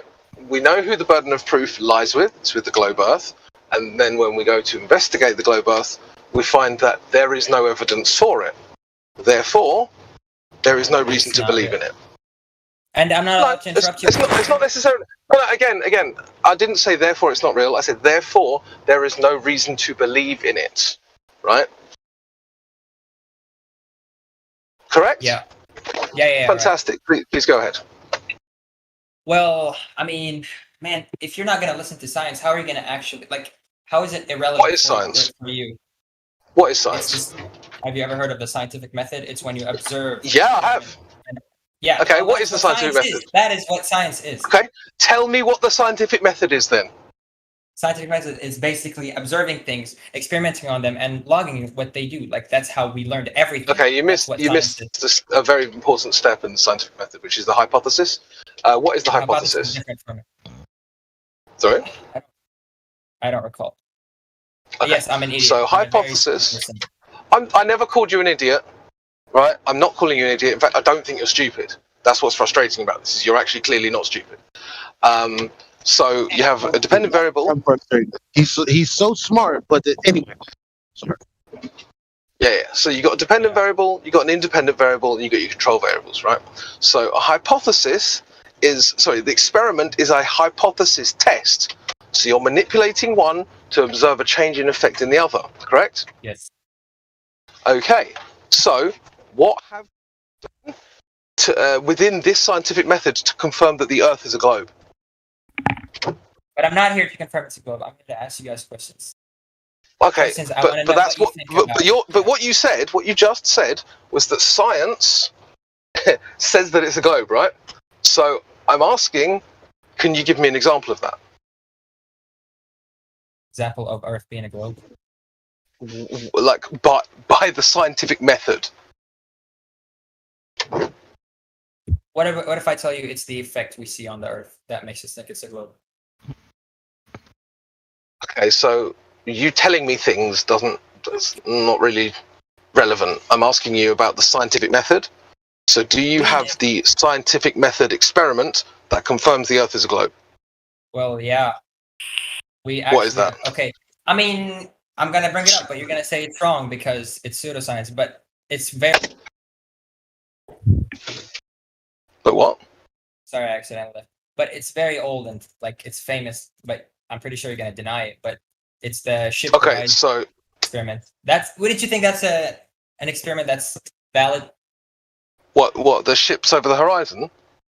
know who the burden of proof lies with. It's with the globe Earth. And then when we go to investigate the globe Earth, we find that there is no evidence for it. Therefore, there is no reason to believe in it. And I'm not allowed to interrupt you. It's not necessarily... No, again, I didn't say therefore it's not real. I said therefore there is no reason to believe in it. Right? Correct? Yeah. Yeah. Fantastic. Right. Please go ahead. Well, I mean, man, if you're not going to listen to science, how are you going to actually, like, how is it irrelevant What is science? For you? What is science? Have you ever heard of the scientific method? It's when you observe. Yeah, I have. Yeah. Okay, so what is the scientific method? That is what science is. Okay, tell me what the scientific method is then. Scientific method is basically observing things, experimenting on them, and logging what they do. Like, that's how we learned everything. Okay, you missed a very important step in the scientific method, which is the hypothesis. What is the hypothesis? Is different from it. Sorry? I don't recall. Okay. Yes, I'm an idiot. So, hypothesis. I never called you an idiot, right? I'm not calling you an idiot. In fact, I don't think you're stupid. That's what's frustrating about this, is you're actually clearly not stupid. So you have a dependent variable. He's so smart, but anyway. Sorry. Yeah. So you got a dependent variable, you got an independent variable, and you got your control variables, right? So a hypothesis the experiment is a hypothesis test. So you're manipulating one to observe a change in effect in the other, correct? Yes. Okay. So what have you done within this scientific method to confirm that the Earth is a globe? But I'm not here to confirm it's a globe. I'm here to ask you guys questions. Okay, but that's what. But what you just said was that science says that it's a globe, right? So I'm asking, can you give me an example of that? Example of Earth being a globe? Like by the scientific method. What if I tell you it's the effect we see on the Earth that makes us think it's a globe? Okay, so you telling me things that's not really relevant. I'm asking you about the scientific method. So do you have the scientific method experiment that confirms the Earth is a globe? Well, yeah. What is that? Okay, I mean, I'm going to bring it up, but you're going to say it's wrong because it's pseudoscience, but it's very... But what? Sorry, I accidentally left. But it's very old and, like, it's famous, but I'm pretty sure you're going to deny it, but it's the ship experiment. What did you think that's an experiment that's valid? What, the ships over the horizon?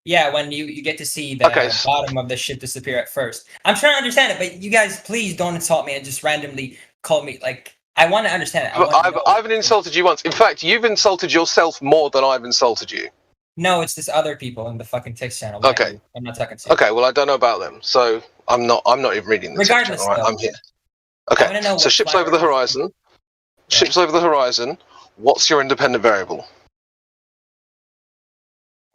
Yeah, when you get to see the bottom of the ship disappear at first. I'm trying to understand it, but you guys please don't insult me and just randomly call me, like, I want to understand it. I haven't insulted you once. In fact, you've insulted yourself more than I've insulted you. No, it's this other people in the fucking text channel. Okay. I'm not talking to you. Okay, well, I don't know about them, so I'm not even reading the text channel, right? I'm here. Okay, so ships over the horizon. Yeah. Ships over the horizon. What's your independent variable?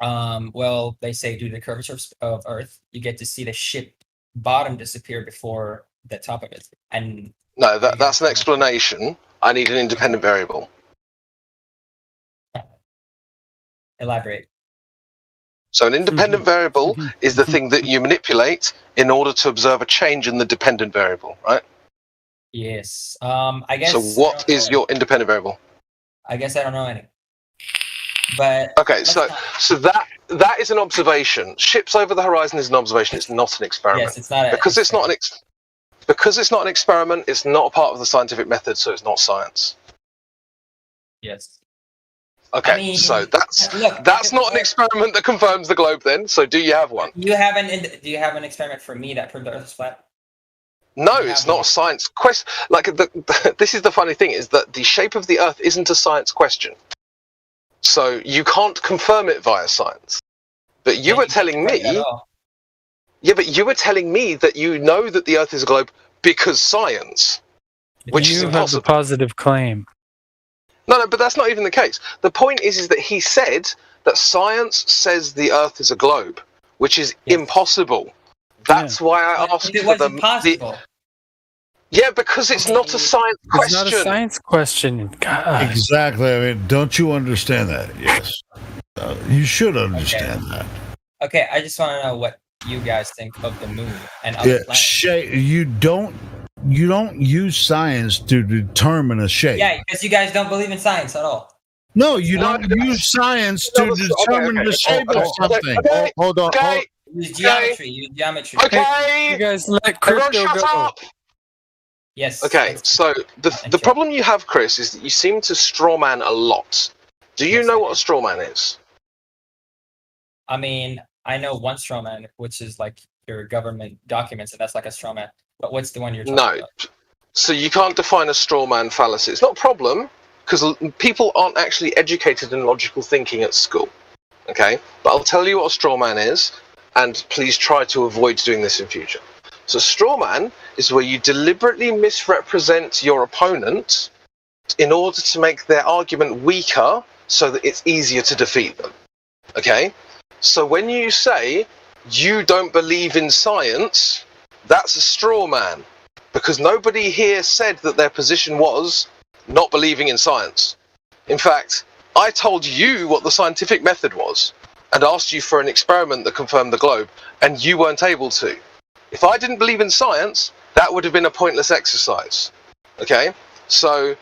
Well, they say due to the curvature of Earth, you get to see the ship bottom disappear before the top of it. And no, that's an explanation. I need an independent variable. Elaborate. So an independent variable is the thing that you manipulate in order to observe a change in the dependent variable, right? Yes. I guess. So what is your independent variable? I guess I don't know any. But okay, so that is an observation. Ships over the horizon is an observation. It's not an experiment. Yes, it's not because it's not an experiment. It's not a part of the scientific method, so it's not science. Yes. Okay, I mean, so that's look, not an experiment that confirms the globe. Then, so do you have one? Do you have an experiment for me that proved the Earth is flat? No, it's not a science question. Like this is the funny thing, is that the shape of the Earth isn't a science question. So you can't confirm it via science. But you were telling me, but you were telling me that you know that the Earth is a globe because science, which is You impossible. have the positive claim. No, but that's not even the case. The point is that he said that science says the Earth is a globe, which is impossible. That's why I asked It for was impossible. Yeah, because it's not a science question. It's not a science question. God. Exactly. I mean, don't you understand that? Yes. You should understand that. Okay, I just want to know what you guys think of the moon and other Yeah, planets. you don't use science to determine a shape. Yeah, because you guys don't believe in science at all. No, you don't use science to determine the shape of something. Hold on. Use geometry. Use geometry. Okay. You guys let Everyone crypto shut go. up. Yes. Okay, so the problem you have, Chris, is that you seem to strawman a lot. Do you know what a strawman is? I mean, I know one strawman, which is like your government documents, and that's like a strawman. But what's the one you're talking about? So you can't define a strawman fallacy. It's not a problem, because people aren't actually educated in logical thinking at school. Okay? But I'll tell you what a strawman is, and please try to avoid doing this in future. So strawman is where you deliberately misrepresent your opponent in order to make their argument weaker so that it's easier to defeat them. Okay? So when you say you don't believe in science, that's a straw man, because nobody here said that their position was not believing in science. In fact, I told you what the scientific method was and asked you for an experiment that confirmed the globe, and you weren't able to. If I didn't believe in science, that would have been a pointless exercise. Okay? So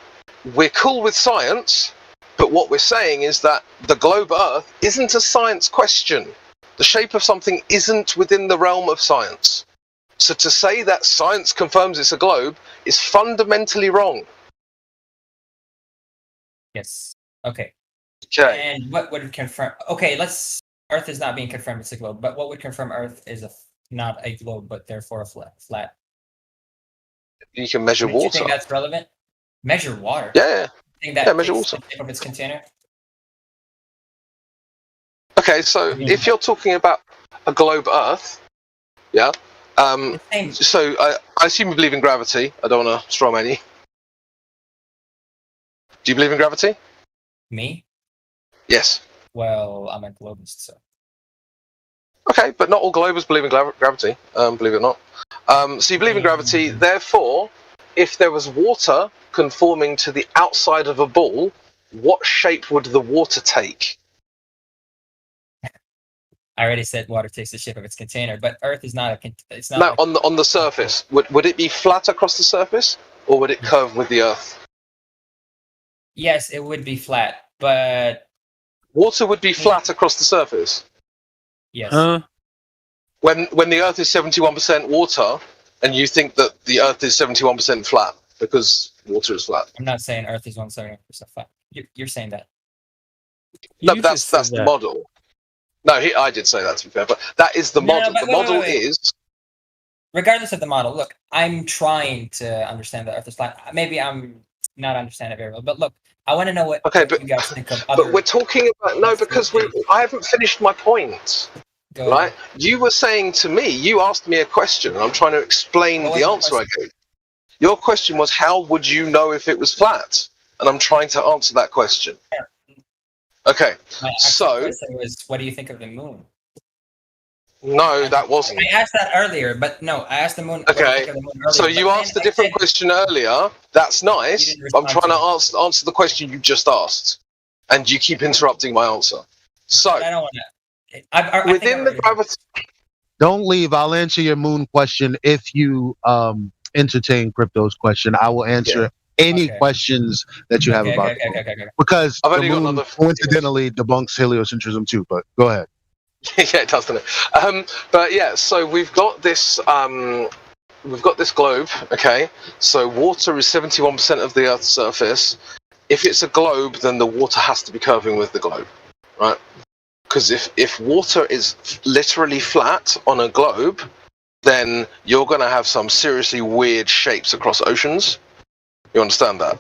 we're cool with science, but what we're saying is that the globe Earth isn't a science question. The shape of something isn't within the realm of science. So to say that science confirms it's a globe is fundamentally wrong. Yes. Okay. Okay. And what would confirm? Okay, Earth is not being confirmed it's a globe, but what would confirm Earth is not a globe, but therefore a flat? You can measure Do you water. think that's relevant? Measure water. Yeah. Think that measure takes water. the shape of its container. Okay, so if you're talking about a globe Earth, yeah. So I assume you believe in gravity. I don't want to strawman you. Do you believe in gravity? Me? Yes. Well, I'm a globist, so. Okay, but not all globers believe in gravity, believe it or not. So you believe in gravity, therefore, if there was water conforming to the outside of a ball, what shape would the water take? I already said water takes the shape of its container, but Earth is not it's not. No, on the surface. Would it be flat across the surface, or would it curve with the Earth? Yes, it would be flat, but water would be flat across the surface. Yes. When the Earth is 71% water, and you think that the Earth is 71% flat because water is flat. I'm not saying Earth is 170% flat. You're saying that. No, but that's the model. No, I did say that, to be fair, but that is the model. but the model is. Regardless of the model, look, I'm trying to understand the Earth is flat. Maybe I'm not understanding it very well, but look, I want to know what you guys think of other. But we're talking about because I haven't finished my point. Right? You were saying to me, you asked me a question, and I'm trying to explain the answer I gave. Your question was, how would you know if it was flat? And I'm trying to answer that question. Okay, so question was, what do you think of the moon? No, that wasn't. I asked that earlier, but no, I asked the moon. Okay, so you asked a different question earlier. That's nice. But I'm trying to answer the question you just asked, and you keep interrupting my answer. So I don't want to. Within the gravity. Don't leave. I'll answer your moon question if you entertain Crypto's question. I will answer it any Okay. questions that you have Okay, about okay, okay, okay, okay. because I've the only got moon another. coincidentally debunks heliocentrism too. But go ahead. Yeah, it does, doesn't it? But yeah, so we've got this globe. Okay, so water is 71% of the Earth's surface. If it's a globe, then the water has to be curving with the globe, right? Because if water is literally flat on a globe, then you're going to have some seriously weird shapes across oceans. You understand that?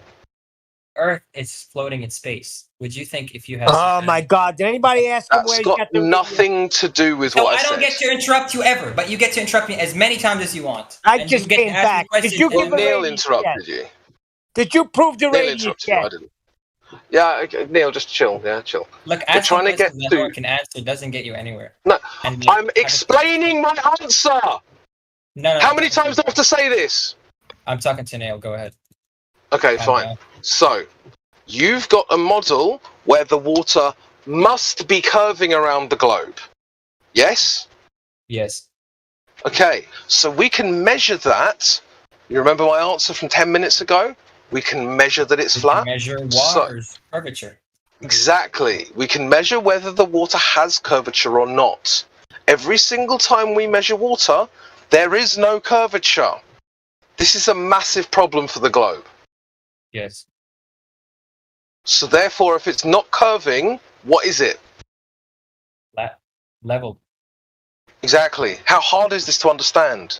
Earth is floating in space. Would you think if you had? Oh my God! Did anybody ask him where That's he got got the nothing to do with No, what I don't said. get to interrupt you ever, but you get to interrupt me as many times as you want. I And just you get to came ask me back. Did questions you and give then- a Neil radius interrupted yet? you. Did you prove the Neil radius interrupted you. I yet? didn't. Yeah, okay, Neil, just chill. Yeah, chill. Look, We're asking trying to get questions that to. no one can answer doesn't get you anywhere. No, And I'm explaining my answer. No, How many times do I have to say this? I'm talking to Neil. Go ahead. Okay, fine. So, you've got a model where the water must be curving around the globe. Yes? Yes. Okay, so we can measure that. You remember my answer from 10 minutes ago? We can measure that it's flat. Measure So- water's curvature. Exactly. We can measure whether the water has curvature or not. Every single time we measure water, there is no curvature. This is a massive problem for the globe. Yes. So therefore, if it's not curving, what is it? Level. Exactly. How hard is this to understand?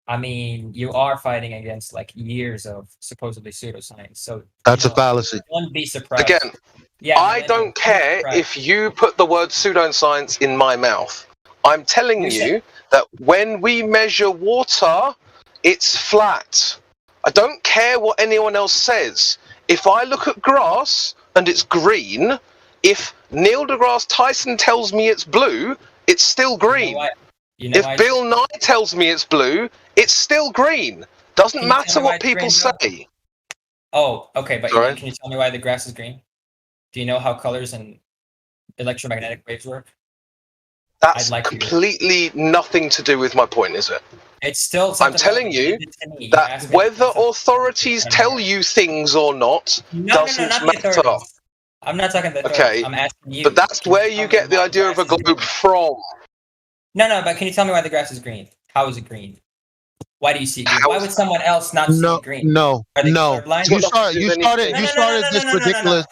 I mean, you are fighting against like years of supposedly pseudoscience. So That's a fallacy. don't be surprised. Again, Yeah, I don't care if you put the word pseudoscience in my mouth. I'm telling you that when we measure water, it's flat. I don't care what anyone else says. If I look at grass and it's green, if Neil deGrasse Tyson tells me it's blue, it's still green. If Bill Nye tells me it's blue, it's still green. Doesn't Can you tell matter me why what it's people green, say. Oh, okay, but Sorry? can you tell me why the grass is green? Do you know how colors and electromagnetic waves work? That's I'd like to- completely nothing to do with my point, is it? It's still. I'm something telling you that whether authorities tell you things or not doesn't not the matter. authorities. I'm not talking to the authorities. Okay, I'm asking you. but that's Can you where tell you me get the why idea of a grass is globe green? from. No, but can you tell me why the grass is green? How is it green? Why do you see it green? Why would someone else not see it green? No. Are they colorblind? You started this ridiculous.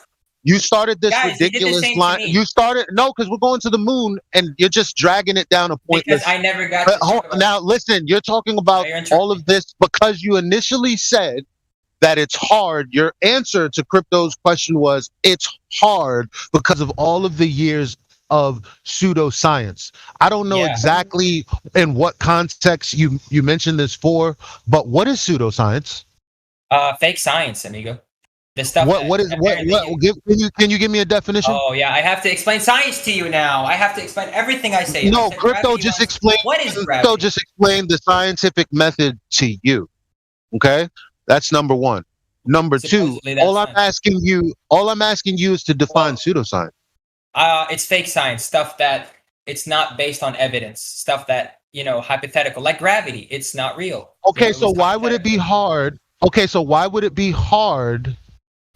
You started this Guys, you did the ridiculous same to line. me. You started because we're going to the moon, and you're just dragging it down a pointless. Because I never got But to talk about now listen, you're talking about all of this because you initially said that it's hard. Your answer to Crypto's question was it's hard because of all of the years of pseudoscience. I don't know exactly in what context you mentioned this for, but what is pseudoscience? fake science, amigo. The stuff. Can you give me a definition? Oh yeah, I have to explain science to you now. I have to explain everything I say. No, I said Crypto gravity just was- explained. What is Crypto gravity? just explained the scientific method to you. Okay, that's number one. Number two, Supposedly that's all I'm asking you is to define pseudoscience. It's fake science stuff that it's not based on evidence. Stuff that hypothetical, like gravity. It's not real. Okay, so why would it be hard? Okay, so why would it be hard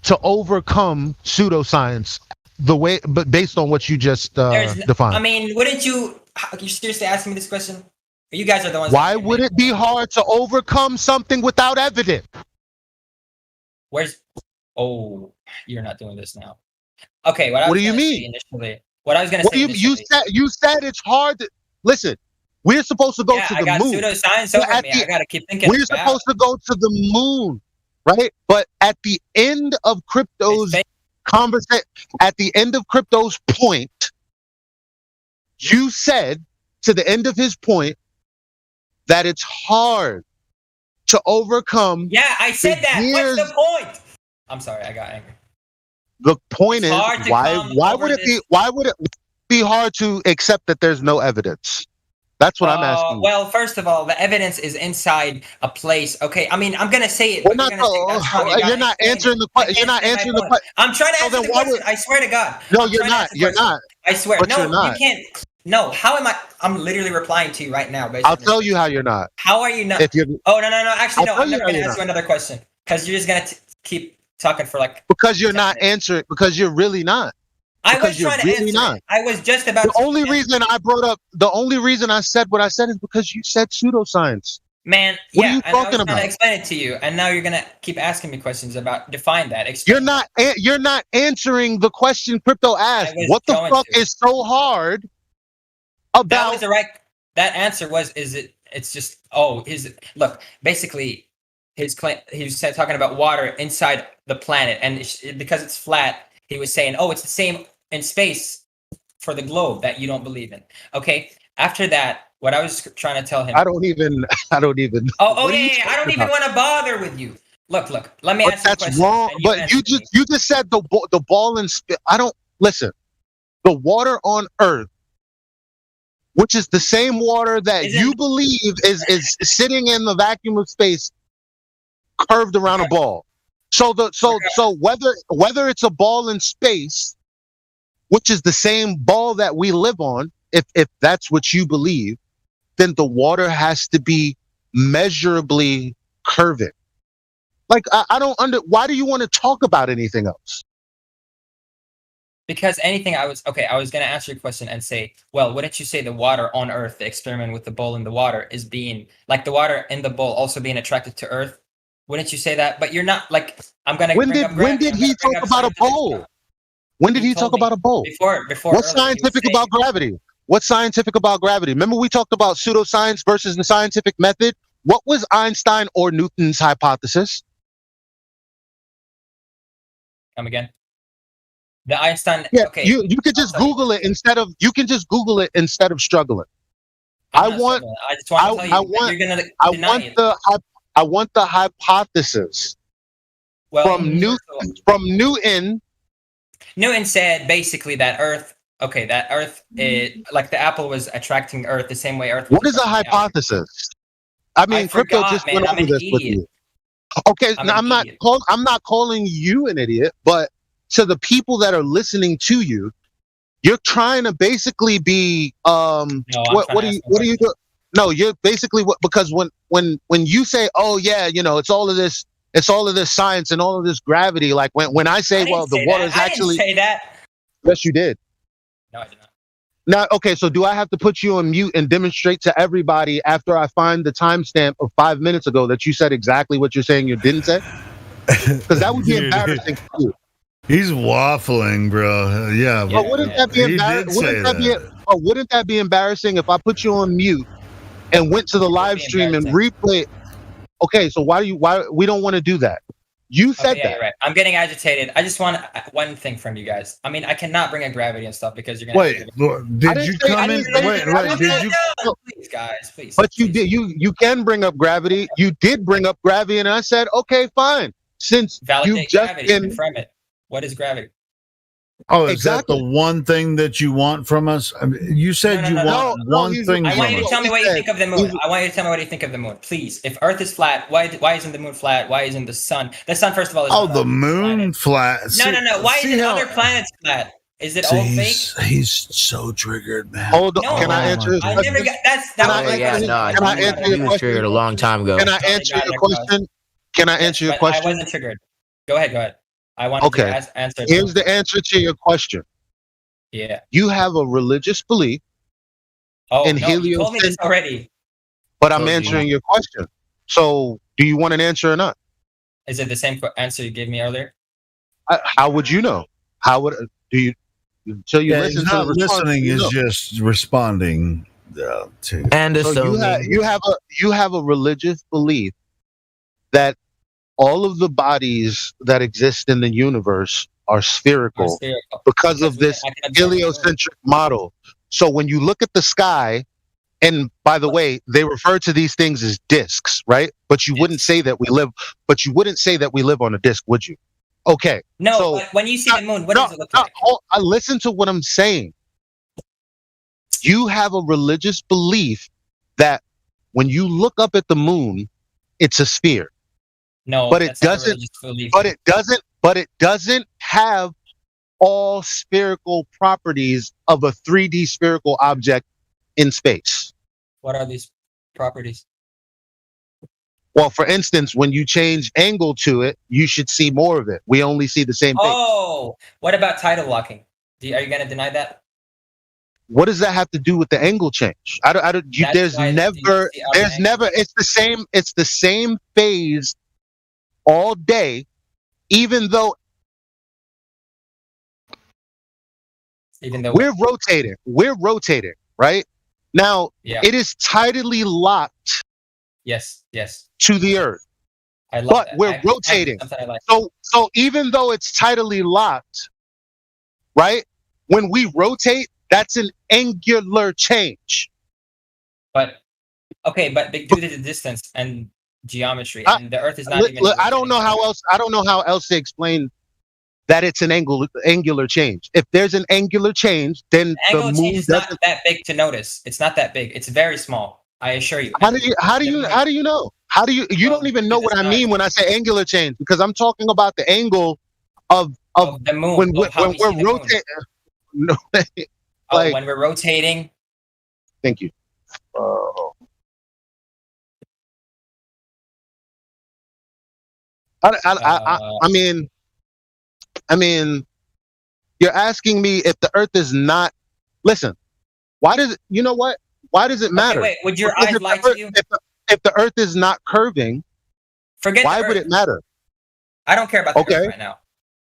to overcome pseudoscience but based on what you just defined? I mean, wouldn't you? Are you seriously asking me this question? You guys are the ones. Why would it be hard to overcome something without evidence? Where's? Oh, you're not doing this now. Okay, what do you mean? Initially, what I was going to say. You said it's hard to listen. We're supposed to go to the I got moon. pseudoscience over me. I got to keep thinking. We're supposed to go to the moon, right? But at the end of Crypto's conversation, at the end of Crypto's point, you said to the end of his point that it's hard to overcome. Yeah, I said that. What's the point? I'm sorry, I got angry. The point is hard to why come would over it be hard to accept that there's no evidence? That's what I'm asking. Well, first of all, the evidence is inside a place. Okay, I mean, I'm gonna say it. You're not answering the question. You're not answering the question. I'm trying to answer the question. I swear to God. No, you're not. You're not. I swear. But No, you're not. you can't. No, how am I? I'm literally replying to you right now. I'll tell you how you're not. How are you not? If you're, Oh no! Actually, no. I'll tell I'm you never how gonna you're ask you not. another question. Because you're just gonna keep talking for like. Because you're not answering. Because you're really not. I Because was you're trying to really answer. not. I was just about. The only reason I brought up, the only reason I said what I said is because you said pseudoscience. Man, What yeah, are you and I was talking trying to about? explain it to you, and now you're gonna keep asking me questions about define that. Explain. You're not answering the question Crypto asked. was What the going fuck to. is so hard That about? was the right. That answer was. Is it? It's just. Oh, his look. Basically, his claim. He was talking about water inside the planet, and because it's flat, he was saying, "Oh, it's the same in space for the globe that you don't believe in." Okay. After that, what I was trying to tell him. I don't even. Oh what are you yeah. I don't talking even about? want to bother with you. Look. Let me But ask you a that's question. wrong. and But answer you me. just said the ball and spit. I don't listen. The water on Earth, which is the same water that you believe is sitting in the vacuum of space, curved around a ball. So whether it's a ball in space, which is the same ball that we live on, if that's what you believe, then the water has to be measurably curving. Like I don't why do you want to talk about anything else? Because anything I was going to answer your question and say, well, wouldn't you say the water on Earth, the experiment with the bowl in the water, is being like the water in the bowl also being attracted to Earth? Wouldn't you say that? But you're not like I'm gonna. When did he talk about a bowl? When did he talk about a bowl? Before. What's scientific about gravity? What's scientific about gravity? Remember we talked about pseudoscience versus the scientific method? What was Einstein or Newton's hypothesis? Come again. The Einstein. Yeah, Okay. you could just Google it instead of struggling. I want the hypothesis from Newton. Newton said basically that Earth. Okay, that Earth, like the apple was attracting Earth the same way Earth. What is a hypothesis? I mean, Crypto just went over this with you. Okay, now I'm not calling you an idiot, but to the people that are listening to you, you're trying to basically be what are you doing? No, you're basically because when you say, oh yeah, it's all of this science and all of this gravity, like when I say, well, the water is actually. I didn't say that. Yes, you did. No, I did not. Now, okay, so do I have to put you on mute and demonstrate to everybody after I find the timestamp of 5 minutes ago that you said exactly what you're saying you didn't say? Because that would be embarrassing for you. He's waffling, bro. Yeah. But wouldn't that be embarrassing? Wouldn't that be embarrassing if I put you on mute and went to the live stream and replay? Okay, so why we don't want to do that? You said that. You're right. I'm getting agitated. I just want one thing from you guys. I mean, I cannot bring a gravity and stuff because you're gonna. Wait, did you come in? Wait, did you? Please, guys, please. But you did. You can bring up gravity. You did bring up gravity, and I said, okay, fine. Since validate you just gravity, confirm it. What is gravity? Oh, is that the one thing that you want from us? I mean, you said you want one thing. I want you to tell me what you think of the moon. I want you to tell me what you think of the moon, please. If Earth is flat, why isn't the moon flat? Why isn't the sun? The sun, first of all, is the moon flat. No. Why isn't other planets flat? Is it all fake? He's so triggered, man. Hold on. Can I answer his question? He was triggered a long time ago. Can I answer your question? Can I answer your question? I wasn't triggered. Go ahead. I wanted to answer. Here's the answer to your question. Yeah. You have a religious belief in heliocentric. You told me this already. But I'm answering your question. So, do you want an answer or not? Is it the same answer you gave me earlier? How would you know? How would do you? Until you listen he's to not the response, listening. Is just responding to. And so you have a religious belief that all of the bodies that exist in the universe are spherical, because of this heliocentric model. So when you look at the sky, and by the way, they refer to these things as disks, right? But you wouldn't say that we live. But you wouldn't say that we live on a disk, would you? Okay. No. So, but when you see the moon, what does it look like? I listen to what I'm saying. You have a religious belief that when you look up at the moon, it's a sphere. No, but it doesn't. But it doesn't have all spherical properties of a 3D spherical object in space. What are these properties? Well, for instance, when you change angle to it, you should see more of it. We only see the same thing. Oh, what about tidal locking? Are you going to deny that? What does that have to do with the angle change? There's never. It's the same phase all day, even though we're rotating. We're rotating, right? Now, it is tidally locked. Yes. To the Earth. I love but that. we're rotating. I like. So even though it's tidally locked, right? When we rotate, that's an angular change. But due to the distance and geometry, and the Earth is not even. I don't know how else to explain that it's an angular change. If there's an angular change, then the moon change is not that big to notice. It's not that big. It's very small. I assure you. How do you know? How do you don't even know what I mean when I say angular change, because I'm talking about the angle of the moon when we're rotating. No, when we're rotating. Thank you. I mean, you're asking me if the Earth is not. Listen, why does it? You know what? Why does it matter? Wait, would your eyes lie to you? If the Earth is not curving, why would it matter? I don't care about the Earth right now.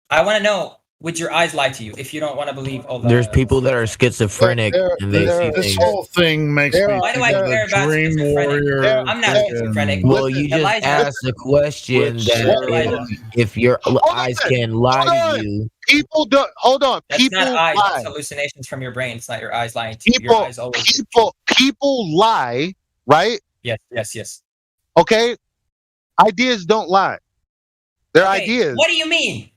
I want to know, would your eyes lie to you if you don't want to believe all the... There's people that are schizophrenic and they see this things. whole thing makes me Why do I care about Dream Warrior. I'm not schizophrenic. Well, you just asked the question that if your eyes can lie to you. People don't. Hold on. That's people not eyes. lie. That's hallucinations from your brain. It's not your eyes lying to you. Your eyes always... People lie, right? Yes. Okay? Ideas don't lie. They're ideas. What do you mean?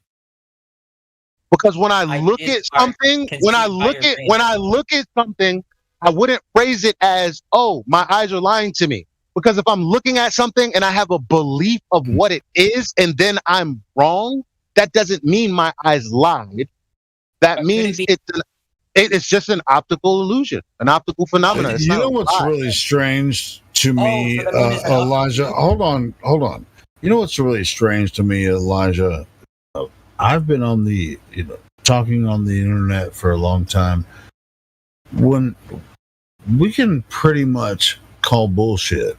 Because when I look at something, when I look at something, I wouldn't phrase it as, "Oh, my eyes are lying to me." Because if I'm looking at something and I have a belief of what it is, and then I'm wrong, that doesn't mean my eyes lied. That means it's just an optical illusion, an optical phenomenon. You know what's really strange to me, Elijah? Hold on. You know what's really strange to me, Elijah? I've been on the talking on the internet for a long time. When we can pretty much call bullshit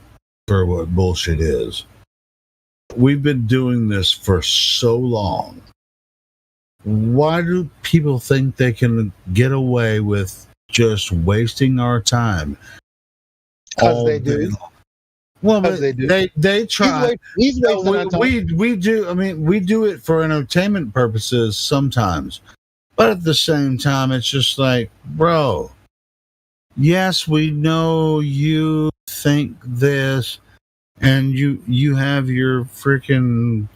for what bullshit is. We've been doing this for so long. Why do people think they can get away with just wasting our time? Because they do. Well, but they try. He's wasting our time. We do. I mean, we do it for entertainment purposes sometimes, but at the same time, it's just like, bro. Yes, we know you think this, and you have your freaking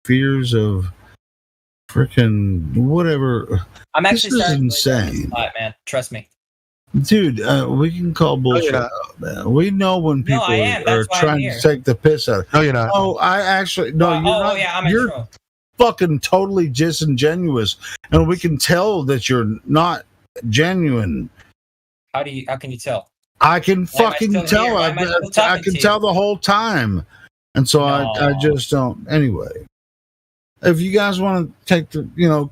fears of freaking whatever. I'm actually this is insane, man. Trust me. Dude, we can call bullshit out, man. We know when people are trying to take the piss out. No, you're not. No, you're not. I'm you're fucking totally disingenuous, and we can tell that you're not genuine. How can you tell? I can fucking tell. I can tell the whole time, and so I just don't. Anyway, if you guys want to take the,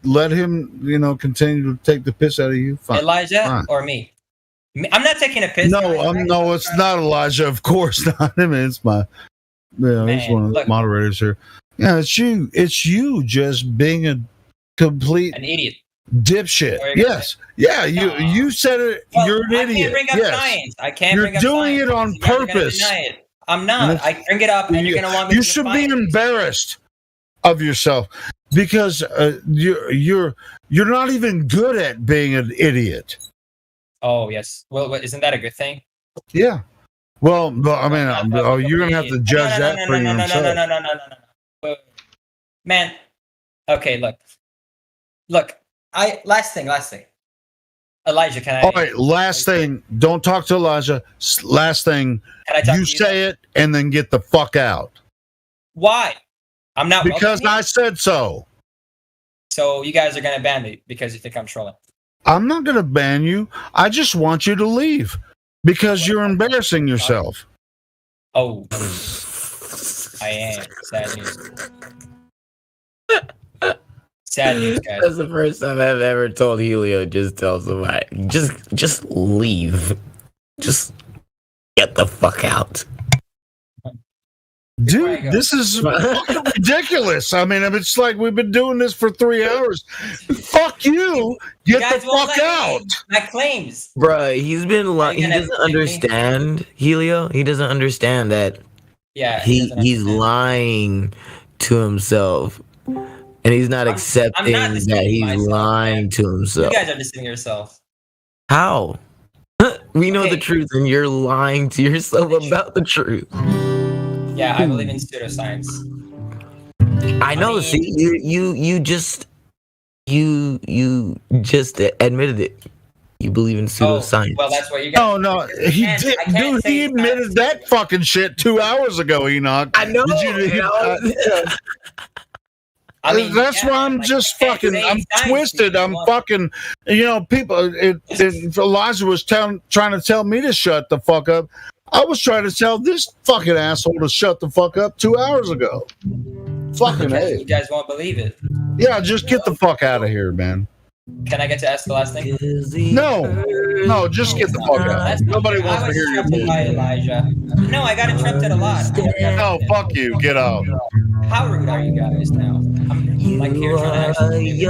let him, continue to take the piss out of you. Fine. Elijah or me? I'm not taking a piss. No, it's not Elijah. Of course not. I mean, it's my, he's one of the moderators here. Yeah, it's you. It's you just being an idiot, dipshit. Yes, yeah. You said it. Well, you're an idiot. I can't bring up science. I can't. You're bring up doing science. it on purpose. Deny it. I'm not. I bring it up, and you're gonna want me. You should be embarrassed of yourself. Because you're not even good at being an idiot. Oh yes. Well, isn't that a good thing? Yeah. Well, I mean, you're gonna have to judge that for yourself. No. Man. Okay. Look. Last thing. Elijah, can I? All right. Last thing. Don't talk to Elijah. Last thing. Can I talk you to you say it and then get the fuck out. Why? I'm not because I said so. So you guys are gonna ban me because you think I'm trolling. I'm not gonna ban you. I just want you to leave because you're embarrassing yourself. Oh. I am. Sad news. Sad news, guys. That's the first time I've ever told Helio just tell somebody just leave. Just get the fuck out. Dude, this is fucking ridiculous. I mean, it's like we've been doing this for 3 hours. Fuck you. Get the fuck out. My claims. Bruh, he's been he doesn't understand, Helio. He doesn't understand that Yeah. he's lying to himself. And he's not accepting that he's lying to You himself. guys are deceiving yourself. How? We know the truth and you're lying to yourself about the truth. Yeah, I believe in pseudoscience. I know. See, you just admitted it. You believe in pseudoscience. Well, that's what you got. No, he did. Dude, he admitted that fucking shit 2 hours ago, Enoch. I know. I mean, that's why I'm just fucking. I'm twisted. I'm fucking. People. Elijah was trying to tell me to shut the fuck up. I was trying to tell this fucking asshole to shut the fuck up 2 hours ago. Fucking Because A. you guys won't believe it. Yeah, just get the fuck out of here, man. Can I get to ask the last thing? No, just get the fuck out. Nobody wants to hear your bullshit. By Elijah. No, I got interrupted a lot. No, fuck you. Get out. How rude are you guys now? I'm like here trying to actually see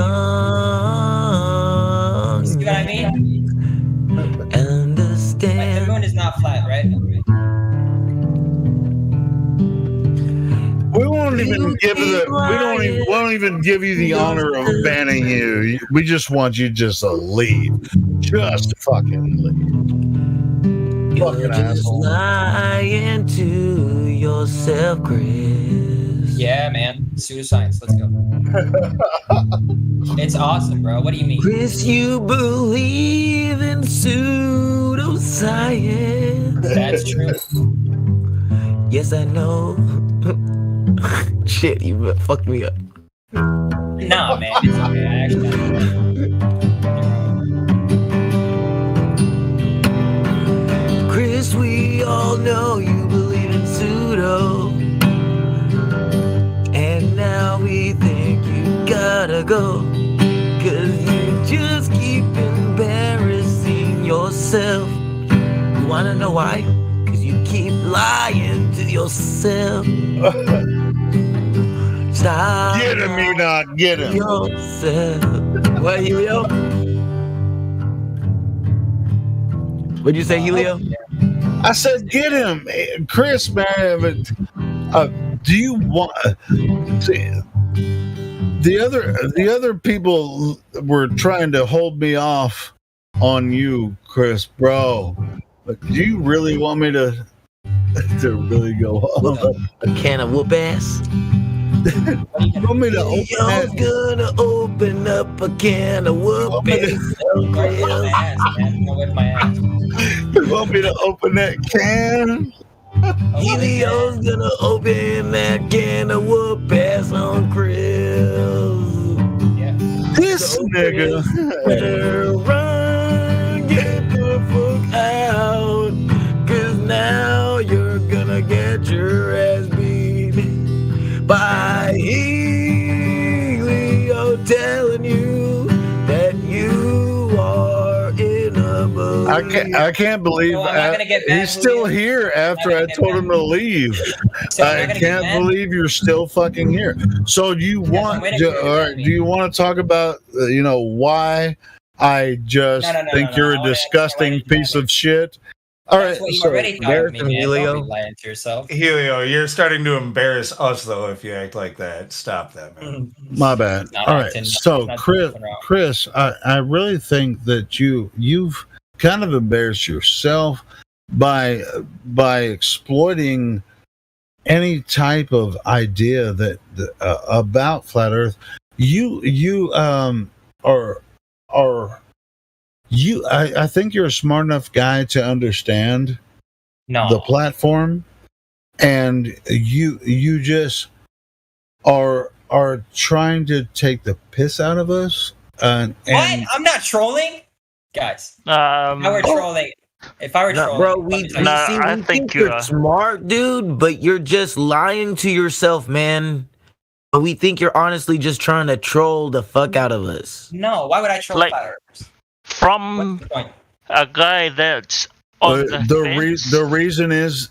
what I mean? Understand. The moon is not flat, right? We won't even give we won't even give you the honor of banning you. We just want you just to leave. Just fucking leave. You're Fucking just asshole. lying to yourself, Chris. Yeah, man. Pseudoscience. Let's go. It's awesome, bro. What do you mean? Chris, you believe in pseudoscience. That's true. Yes, I know. Shit, you fucked me up. Nah, man. It's okay. I actually Chris, we all know you believe in pseudo. And now we think you gotta go. Cause you just keep embarrassing yourself. You wanna know why? Cause you keep lying to yourself. Stop. Get him, Enoch. Get him. Yourself. What, Helio? What'd you say, Helio? I said, get him, Chris, man. But, do you want? See, the other people were trying to hold me off on you, Chris, bro. But do you really want me to really go on? A can of whoop ass. You want me to open You're gonna open up a can of whoop ass. You want me to open that can? Helio's gonna open that can of whoop ass on Chris. Yeah. This nigga. Run, get the fuck out. Cause now you're gonna get your ass beat by Helio telling you that you are in a mood. I can't believe he's still here after I told him to leave. I can't believe you're still fucking here. So do you want do you want to talk about why I just think you're a disgusting piece of shit? All right, That's what you already thought of me, man. Don't be lying to yourself. Helio, you're starting to embarrass us, though, if you act like that. Stop that, man. My bad. All right, so Chris, I really think that you've kind of embarrassed yourself by exploiting any type of idea that about flat Earth. I think you're a smart enough guy to understand the platform, and you just are trying to take the piss out of us. What? I'm not trolling, guys. Now we're trolling. If I were No, trolling, bro, let me we tell you No, see I we think think you you're are. smart, dude, but you're just lying to yourself, man. But we think you're honestly just trying to troll the fuck out of us. No, why would I troll Like flat earthers? from What's the point? a guy that's on the fence. The reason is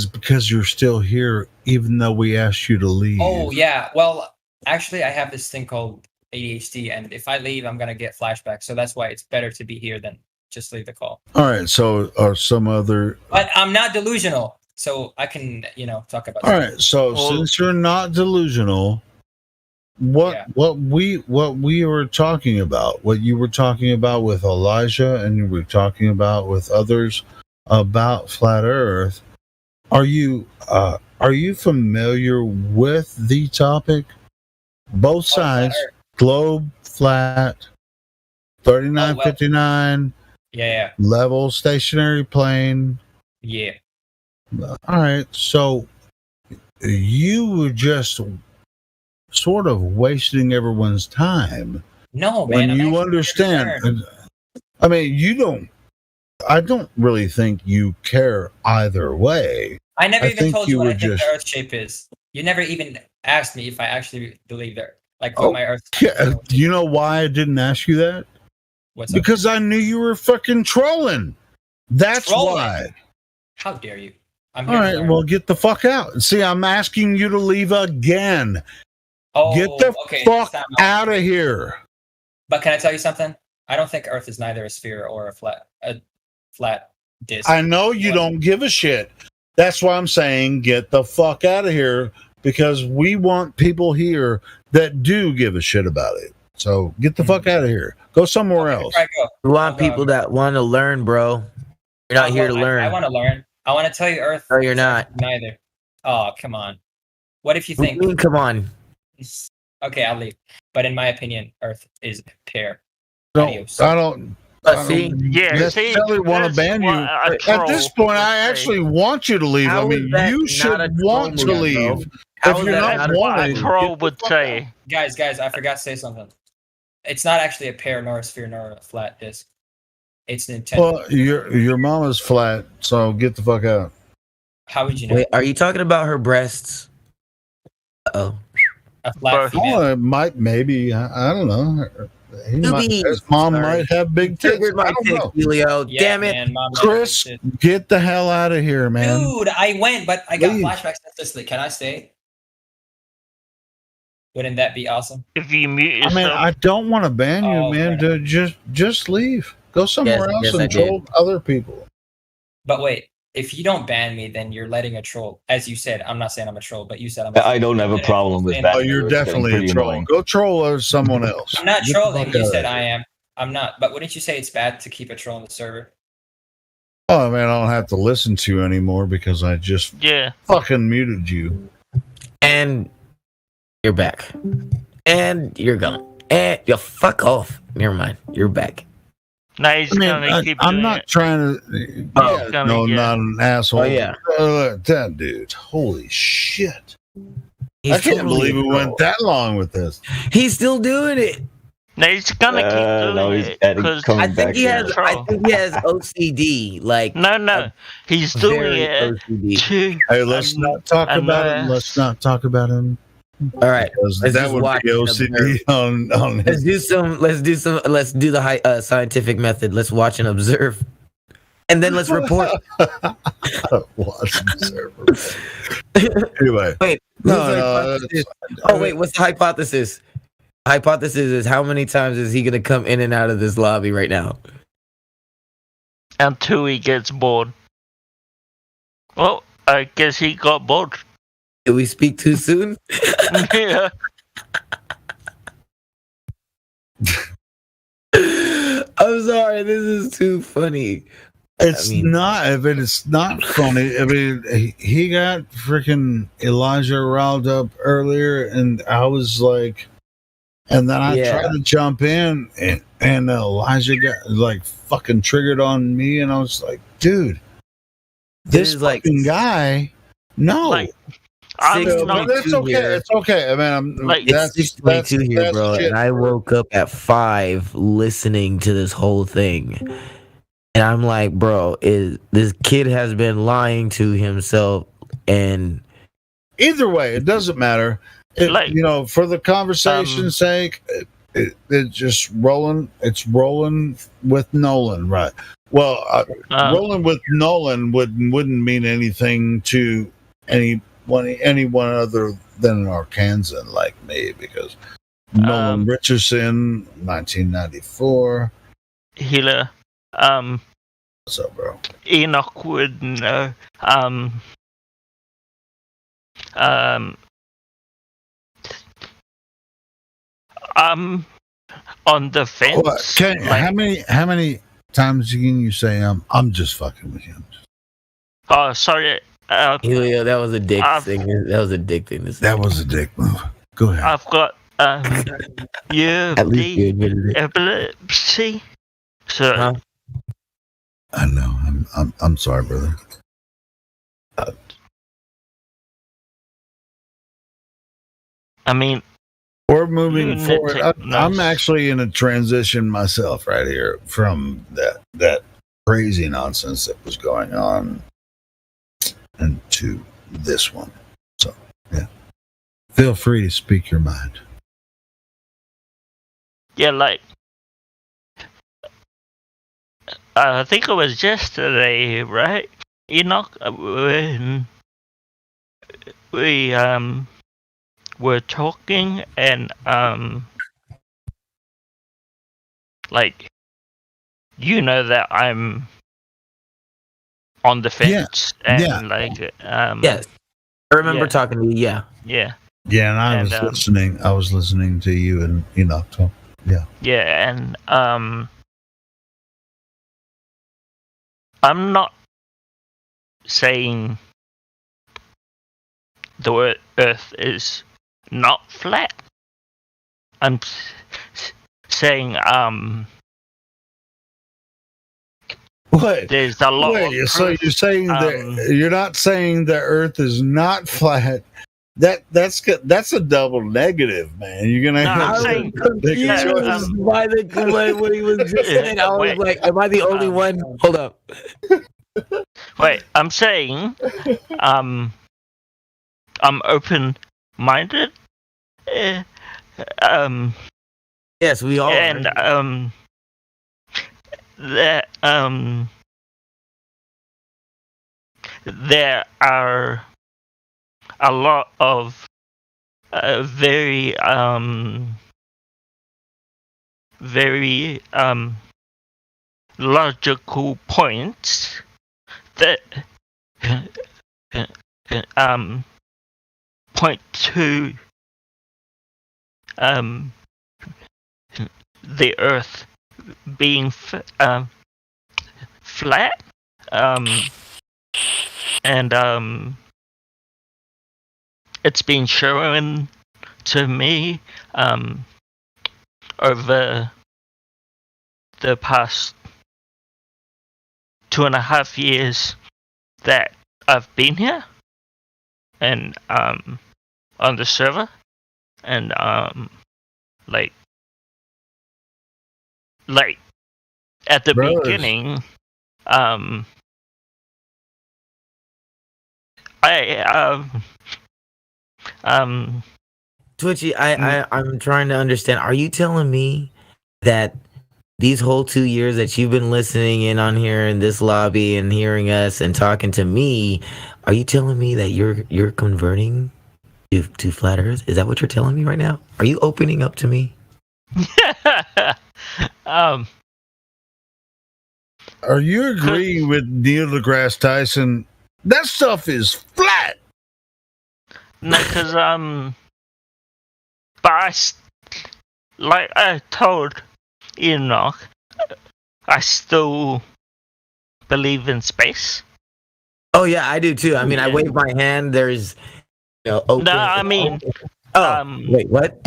because you're still here, even though we asked you to leave. Oh yeah. Well, actually, I have this thing called ADHD, and if I leave, I'm gonna get flashbacks. So that's why it's better to be here than just leave the call. All right. So, are some other? But I'm not delusional, so I can, talk about. All right. So, since you're not delusional, what we were talking about, what you were talking about with Elijah, and you were talking about with others about flat Earth, are you familiar with the topic? Both sides, globe, flat, 3959. Yeah. Level stationary plane. Yeah. All right. So you were just sort of wasting everyone's time. No, when man. you understand. I mean, I don't really think you care either way. I never even think told you what were I think just. the Earth shape is. You never even asked me if I actually believe that, like what my Earth. Yeah, you know why I didn't ask you that? What's up? Because I knew you were fucking trolling. That's Trolling? why. How dare you? I'm All here. right, well, get the fuck out. See, I'm asking you to leave again. Oh, Get the okay, fuck time out of here. But can I tell you something? I don't think Earth is neither a sphere or a flat disc. I know you don't give a shit. That's why I'm saying get the fuck out of here, because we want people here that do give a shit about it. So get the fuck out of here. Go somewhere else. We want people that want to learn, bro. You're not here to learn. I want to learn. I want to tell you Earth. No, you're not. Neither. Oh, come on. What if you What do think? you mean, come on. Okay, I'll leave. But in my opinion, Earth is a pair. I don't see? necessarily want to ban you. At this point, I actually want you to leave. How I is mean, that you not should a want to troll, leave. bro? How If is you're that not not a wanting, troll would say. Guys, I forgot to say something. It's not actually a pear nor a sphere nor a flat disc. It's Nintendo. well, your mama's flat, so get the fuck out. How would you know? Wait, are you talking about her breasts? Oh. A flat female. Oh, it might, maybe. I don't know. Newbies. His mom Sorry. might have big tits. Triggered my I don't tits, know. Julio. Yeah, Damn it. man, Mom, Chris, get the hell out of here, man. Dude, I went, but I got Leave. flashbacks statistically. Can I stay? Wouldn't that be awesome? If you mute I yourself. mean, I don't want to ban you, Oh, man. fair Just leave. Go somewhere else yes, I and did. troll other people. But wait, if you don't ban me, then you're letting a troll. As you said, I'm not saying I'm a troll, but you said I'm a troll. I don't have a problem with Oh, that. Oh, you're definitely a troll. Go troll someone else. I'm not Get the trolling. fuck You out said of I here. am. I'm not. But wouldn't you say it's bad to keep a troll on the server? Oh man, I don't have to listen to you anymore because I just fucking muted you. And you're back. And you're gone. And you fuck off. Never mind. You're back. No, he's I mean, gonna keep I'm doing not it. trying to. Oh, no, not an asshole. Oh, yeah. That dude. Holy shit! He's I can't totally believe we a went troll. that long with this. He's still doing it. No, he's gonna keep doing no, he's it adding- because coming I think he has. troll. I think he has OCD. Like No, he's doing very it OCD. to. Hey, let's not talk about him. Let's not talk about him. All right, Because let's that just would watch be and OCD on Let's his. do some. Let's do the high, scientific method. Let's watch and observe, and then let's report. Watch and observe. Anyway, Wait. No, who's the no, hypothesis? Oh wait, what's the hypothesis? Hypothesis is how many times is he gonna come in and out of this lobby right now? Until he gets bored. Well, I guess he got bored. Did we speak too soon? Yeah. I'm sorry. This is too funny. It's not. I mean, it's not funny. I mean, he got freaking Elijah riled up earlier, and I was like, and then I tried to jump in, and Elijah got like fucking triggered on me, and I was like, dude, this is like fucking guy, no. Like, I'm Six not. But it's okay. here. It's okay. I mean, I'm Like, It's 6:22 here, bro, shit. and I woke up at 5 listening to this whole thing, And I'm like, bro, this kid has been lying to himself, and either way, it doesn't matter. For the conversation's sake, it's just rolling. It's rolling with Nolan, right? Well, rolling with Nolan wouldn't mean anything to anyone other than an Arkansan like me, because Nolan Richardson, 1994. Healer. What's up, bro? Enoch would know. I'm on the fence. How many times can you say I'm just fucking with you? Oh, sorry. Helio, that was a dick thing. That was a dick thing to say. That was a dick move. Go ahead. I've got epilepsy. So I know. I'm sorry, brother. I mean, we're moving forward. I'm actually in a transition myself right here from that crazy nonsense that was going on into this one. So, yeah. Feel free to speak your mind. Yeah, like, I think it was yesterday, right, Enoch, when we were talking, and like, you know that I'm on the fence, like, yes, I remember talking to you. Yeah. Yeah, and I was listening to you and Enoch talk. Yeah. Yeah, and I'm not saying the Earth is not flat. I'm saying What? There's a lot. So you're saying that you're not saying the Earth is not flat. That's a double negative, man. You're gonna have to confused by what he was just saying. I was like, am I the only one? Hold up. Wait, I'm saying I'm open-minded. Yes, we all and there are a lot of very logical points that point to the Earth being flat, and it's been shown to me over the past 2.5 years that I've been here and on the server, and like at the beginning, Twitchy, I'm trying to understand. Are you telling me that these whole 2 years that you've been listening in on here in this lobby and hearing us and talking to me, are you telling me that you're converting to flat Earth? Is that what you're telling me right now? Are you opening up to me? Are you agreeing with Neil deGrasse Tyson? That stuff is flat. No, because but like I told Enoch, I still believe in space. Oh yeah, I do too. I mean, I wave my hand. There's, open. No, I mean, wait, what?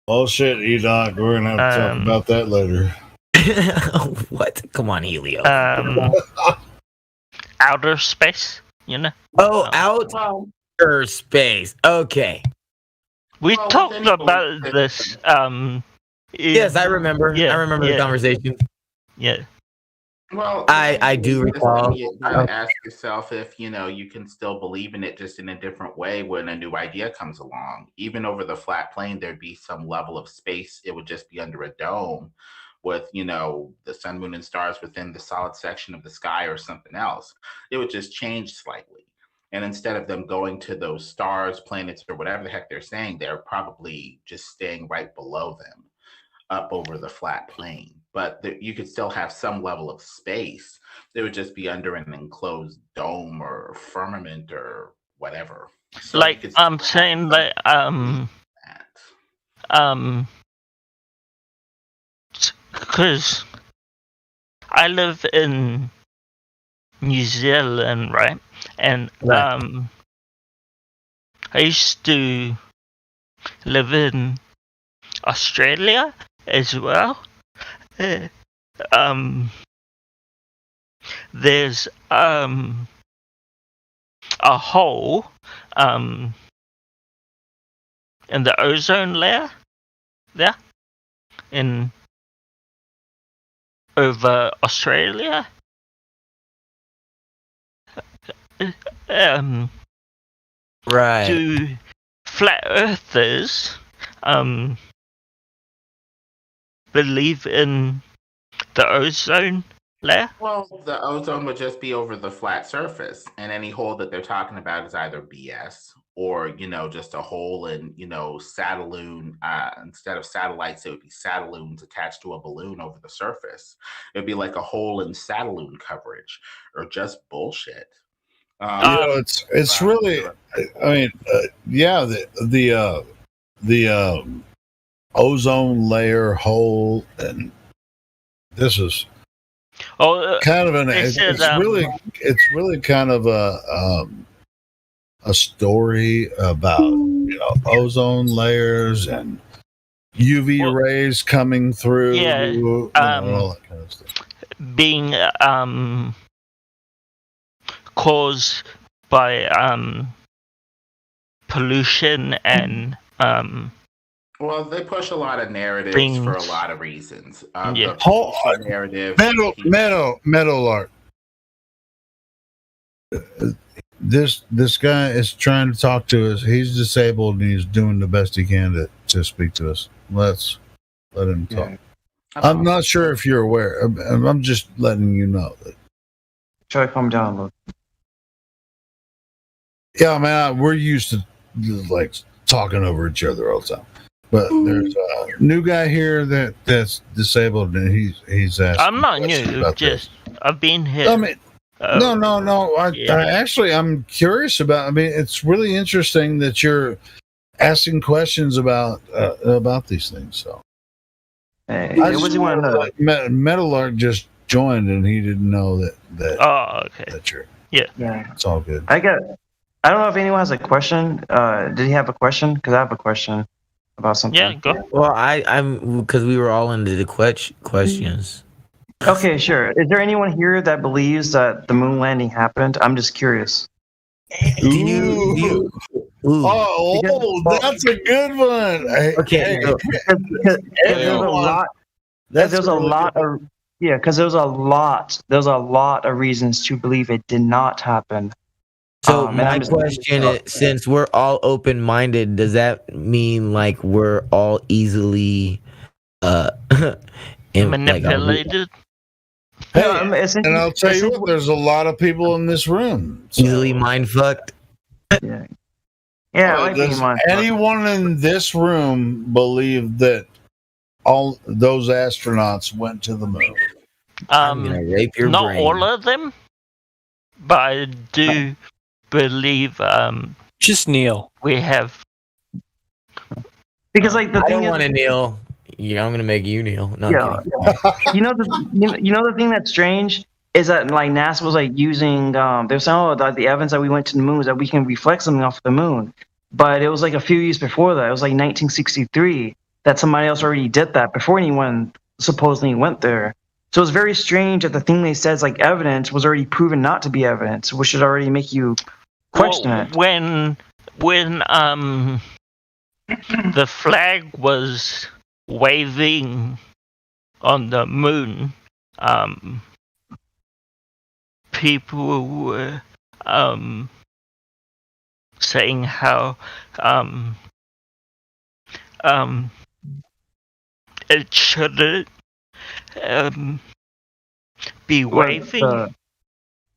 Bullshit, Enoch. We're gonna have to talk about that later. What? Come on, Helio. Outer space, Oh, outer space. Okay. We talked about this. Yes, I remember. Yeah, I remember the conversation. Yeah. Well, I do this thing recall. you gotta ask yourself if you can still believe in it just in a different way when a new idea comes along. Even over the flat plane, there'd be some level of space. It would just be under a dome with the sun, moon, and stars within the solid section of the sky or something else. It would just change slightly. And instead of them going to those stars, planets, or whatever the heck they're saying, they're probably just staying right below them, up over the flat plane. But you could still have some level of space. They would just be under an enclosed dome or firmament or whatever. So you Like could I'm saying that because I live in New Zealand, right? And I used to live in Australia as well. There's a hole in the ozone layer there in over Australia. Right. Do flat earthers believe in the ozone layer? Well, the ozone would just be over the flat surface, and any hole that they're talking about is either BS or just a hole in satelloon. Instead of satellites, it would be satelloons attached to a balloon over the surface. It'd be like a hole in satelloon coverage, or just bullshit. It's really, I mean, yeah, the ozone layer hole, and this is kind of it's really kind of a story about ozone layers and UV rays coming through. Yeah, all that kind of stuff. Being caused by pollution and well, they push a lot of narratives things. For a lot of reasons. Yeah. The pollution narrative. Meadowlark. This guy is trying to talk to us. He's disabled and he's doing the best he can to speak to us. Let's let him talk. I'm not sure if you're aware. I'm just letting you know that. Try to calm down a little. Yeah, man, we're used to like talking over each other all the time. But there's a new guy here that's disabled, and he's asking. I'm not new. Just I've been here. I mean, no. I'm curious about. I mean, it's really interesting that you're asking questions about these things. So, hey, what do you want to know? Meadowlark just joined, and he didn't know that. Oh, okay. That you're. Yeah, it's all good. I don't know if anyone has a question. Did he have a question? Because I have a question about something. Yeah, go. Well, I'm because we were all into the questions. Okay, sure. Is there anyone here that believes that the moon landing happened? I'm just curious. That's a good one. Okay, there's a lot of reasons to believe it did not happen. So my question is, since we're all open-minded, does that mean like we're all easily manipulated? And I'll tell you what, there's a lot of people in this room. So. Easily mind-fucked? Yeah. Does anyone in this room believe that all those astronauts went to the moon? I'm gonna rape your not brain. all of them, but I do believe just Neil. We have because like the I thing don't is, want to kneel. Yeah, I'm gonna make you kneel. No, yeah. The thing that's strange is that like NASA was like using they're saying the evidence that we went to the moon is that we can reflect something off the moon, but it was like a few years before that. It was like 1963 that somebody else already did that before anyone supposedly went there. So it's very strange that the thing they said is like evidence was already proven not to be evidence, which should already make you question it. When the flag was waving on the moon, people were saying how it shouldn't be waving.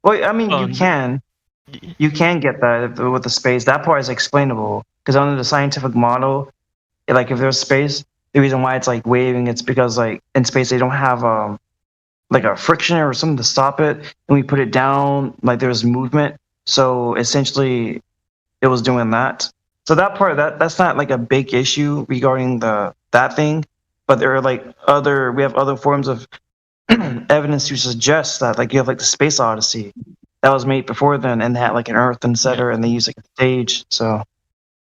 Well, I mean, you can get that with the space. That part is explainable because under the scientific model, like if there's space, the reason why it's like waving, it's because like in space they don't have like a friction or something to stop it, and we put it down, like there's movement. So essentially, it was doing that. So that part, that's not like a big issue regarding that thing. But there are like we have other forms of evidence to suggest that, like you have like the Space Odyssey that was made before then, and they had like an Earth and center, and they use like a stage. So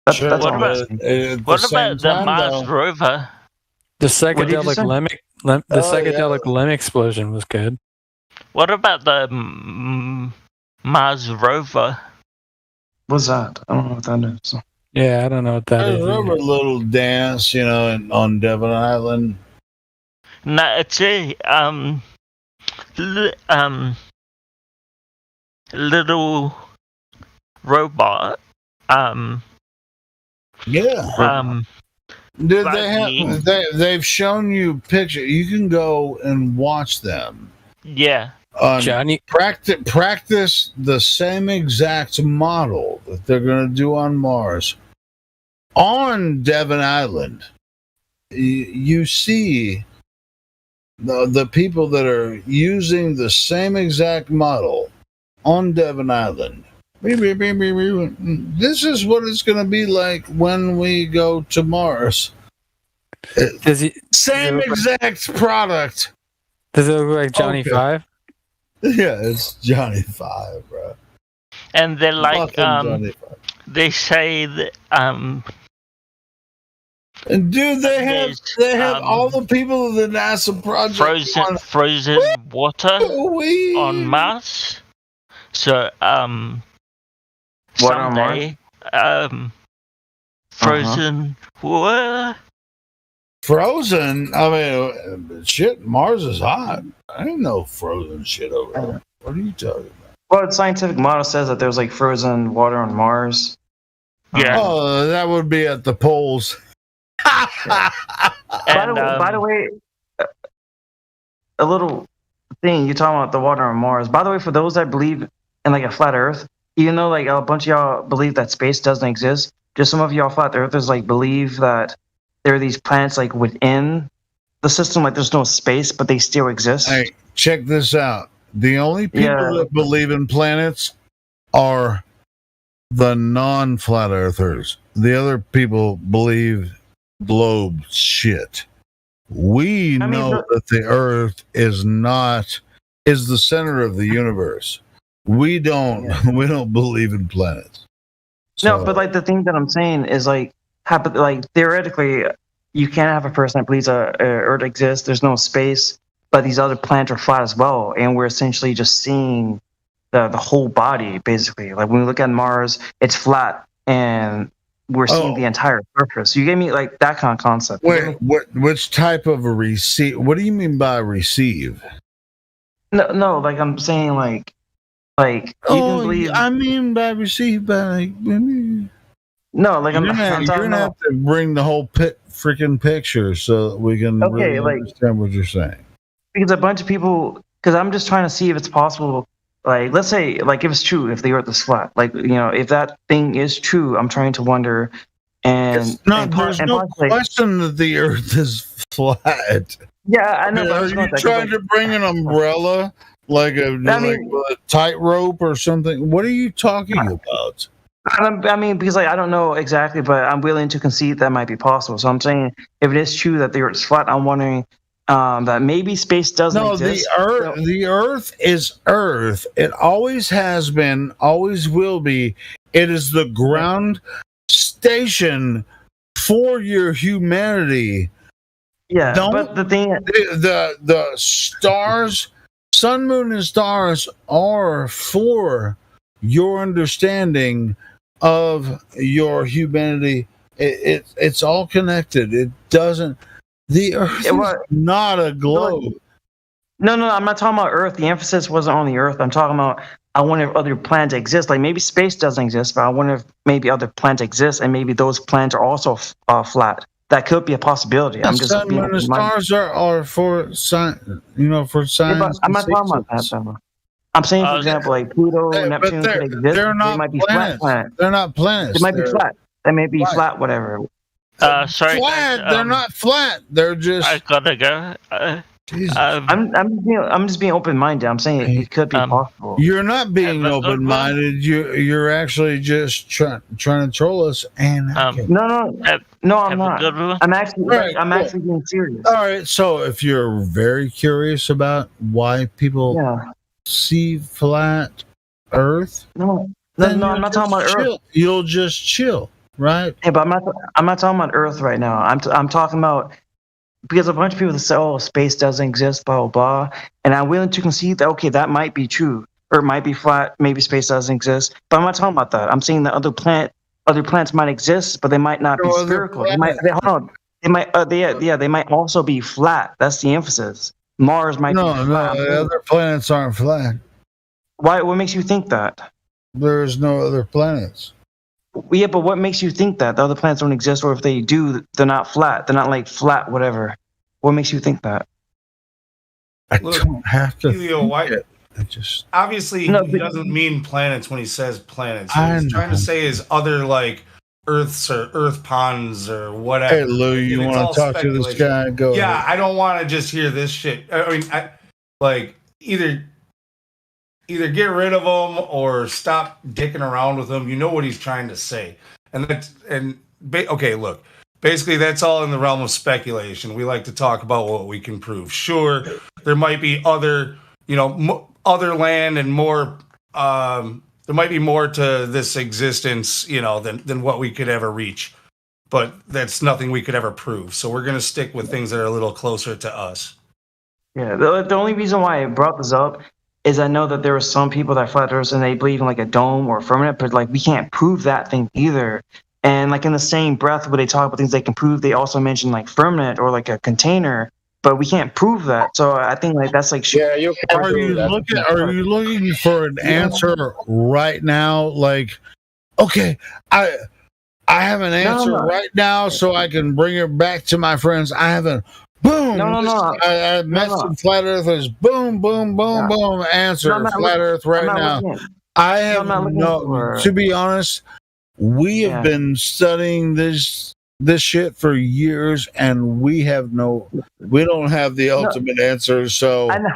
that's What all. about the Mars rover? The psychedelic LEM explosion was good. What about the Mars rover? What's that? I don't know what that is. Yeah, I don't know what that I is. remember a little dance, on Devon Island. No, it's a little robot. Yeah. Dude, they've shown you pictures. You can go and watch them. Yeah. Johnny, practice the same exact model that they're going to do on Mars. On Devon Island, you see the people that are using the same exact model on Devon Island. This is what it's going to be like when we go to Mars. Same exact product. Does it look like Johnny Five? Yeah, it's Johnny Five, bro. And they're like, they say that, and dude, they have all the people of the NASA project frozen water on Mars. So someday frozen water. Frozen? I mean, shit. Mars is hot. I ain't no frozen shit over there. What are you talking about? Well, the scientific model says that there's like frozen water on Mars. Yeah. Oh, that would be at the poles. By the way, a little thing you're talking about the water on Mars. By the way, for those that believe in like a flat Earth, even though like a bunch of y'all believe that space doesn't exist, just some of y'all flat earthers like believe that there are these planets like within the system, like there's no space, but they still exist. Hey, check this out. The only people that believe in planets are the non-flat earthers. The other people believe globe shit. We know that the Earth is the center of the universe. We don't believe in planets. No, but like the thing that I'm saying is like theoretically, you can't have a person that believes Earth exists. There's no space, but these other planets are flat as well, and we're essentially just seeing the whole body basically. Like when we look at Mars, it's flat, and we're seeing the entire surface. You get me, like that kind of concept. Wait, which type of a receive? What do you mean by receive? No, like I'm saying, like you can believe. I mean by receive, by no, like you're gonna have to bring the whole freaking picture so that we can really understand what you're saying. Because a bunch of people, because I'm just trying to see if it's possible. Like, let's say, like, if it's true, if the Earth is flat, like, if that thing is true, I'm trying to wonder. And there's no question that the Earth is flat. Yeah, I know. Are you trying to bring an umbrella, like a tightrope or something? What are you talking about? I mean, because like I don't know exactly, but I'm willing to concede that might be possible. So I'm saying, if it is true that the Earth is flat, I'm wondering that maybe space doesn't exist. The Earth is Earth. It always has been, always will be. It is the ground station for your humanity. Yeah, but the thing, the stars, sun, moon, and stars are for your understanding of your humanity. It's all connected. It doesn't. The Earth is not a globe. No, I'm not talking about Earth. The emphasis wasn't on the Earth. I'm talking about I wonder if other planets exist. Like maybe space doesn't exist, but I wonder if maybe other planets exist, and maybe those planets are also flat. That could be a possibility. The I'm just sun, being moon, and open-minded. stars are for science. For Yeah, science. but I'm not talking about that. Though. I'm saying, for example, like Pluto, But Neptune could exist. they're They not might be flat planets. planets. They're not planets. They might be They're flat. They may be Right. flat, whatever. Sorry, flat. guys, They're not flat. They're just. I gotta go. I'm just being open-minded. I'm saying it could be possible. You're not being open-minded. You're actually just trying to troll us. And No, I'm not. I'm actually being serious. All right. So if you're very curious about why people see flat Earth, no, then I'm not talking about chill. Earth. You'll just chill, right? Yeah, but I'm not talking about Earth right now. I'm talking about, because a bunch of people say, "Oh, space doesn't exist," blah blah blah, and I'm willing to concede that okay, that might be true, or it might be flat. Maybe space doesn't exist, but I'm not talking about that. I'm saying that other planets might exist, but they might not be spherical. They might. Hold on. They might. They might also be flat. That's the emphasis. Mars might be flat. The other planets aren't flat. Why? What makes you think that? There's no other planets. Yeah, but what makes you think that the other planets don't exist, or if they do, they're not flat? They're not like flat, whatever. What makes you think that? I don't have to. Helio, why? Obviously, No, he but- doesn't mean planets when he says planets. I What he's trying to know. say is other like Earths or Earth ponds or whatever. Hey, Lou, you And it's want all to talk to this speculation. guy? Go Yeah, ahead. I don't want to just hear this shit. I mean, either get rid of him or stop dicking around with him. You know what he's trying to say, okay, look. Basically, that's all in the realm of speculation. We like to talk about what we can prove. Sure, there might be other, other land and more. There might be more to this existence, than what we could ever reach. But that's nothing we could ever prove. So we're going to stick with things that are a little closer to us. Yeah, the only reason why I brought this up is I know that there are some people that flat earthers and they believe in like a dome or a firmament, but like we can't prove that thing either. And like in the same breath where they talk about things they can prove, they also mention like firmament or like a container, but we can't prove that. So I think like that's like you Are you looking for an answer right now? Like, okay, I have an answer right now, so I can bring it back to my friends. I have a boom. I met some flat earthers. Boom, boom, boom, boom. Answer flat Earth right now. I have to be honest. We have been studying this shit for years, and we don't have the ultimate answer. So I know.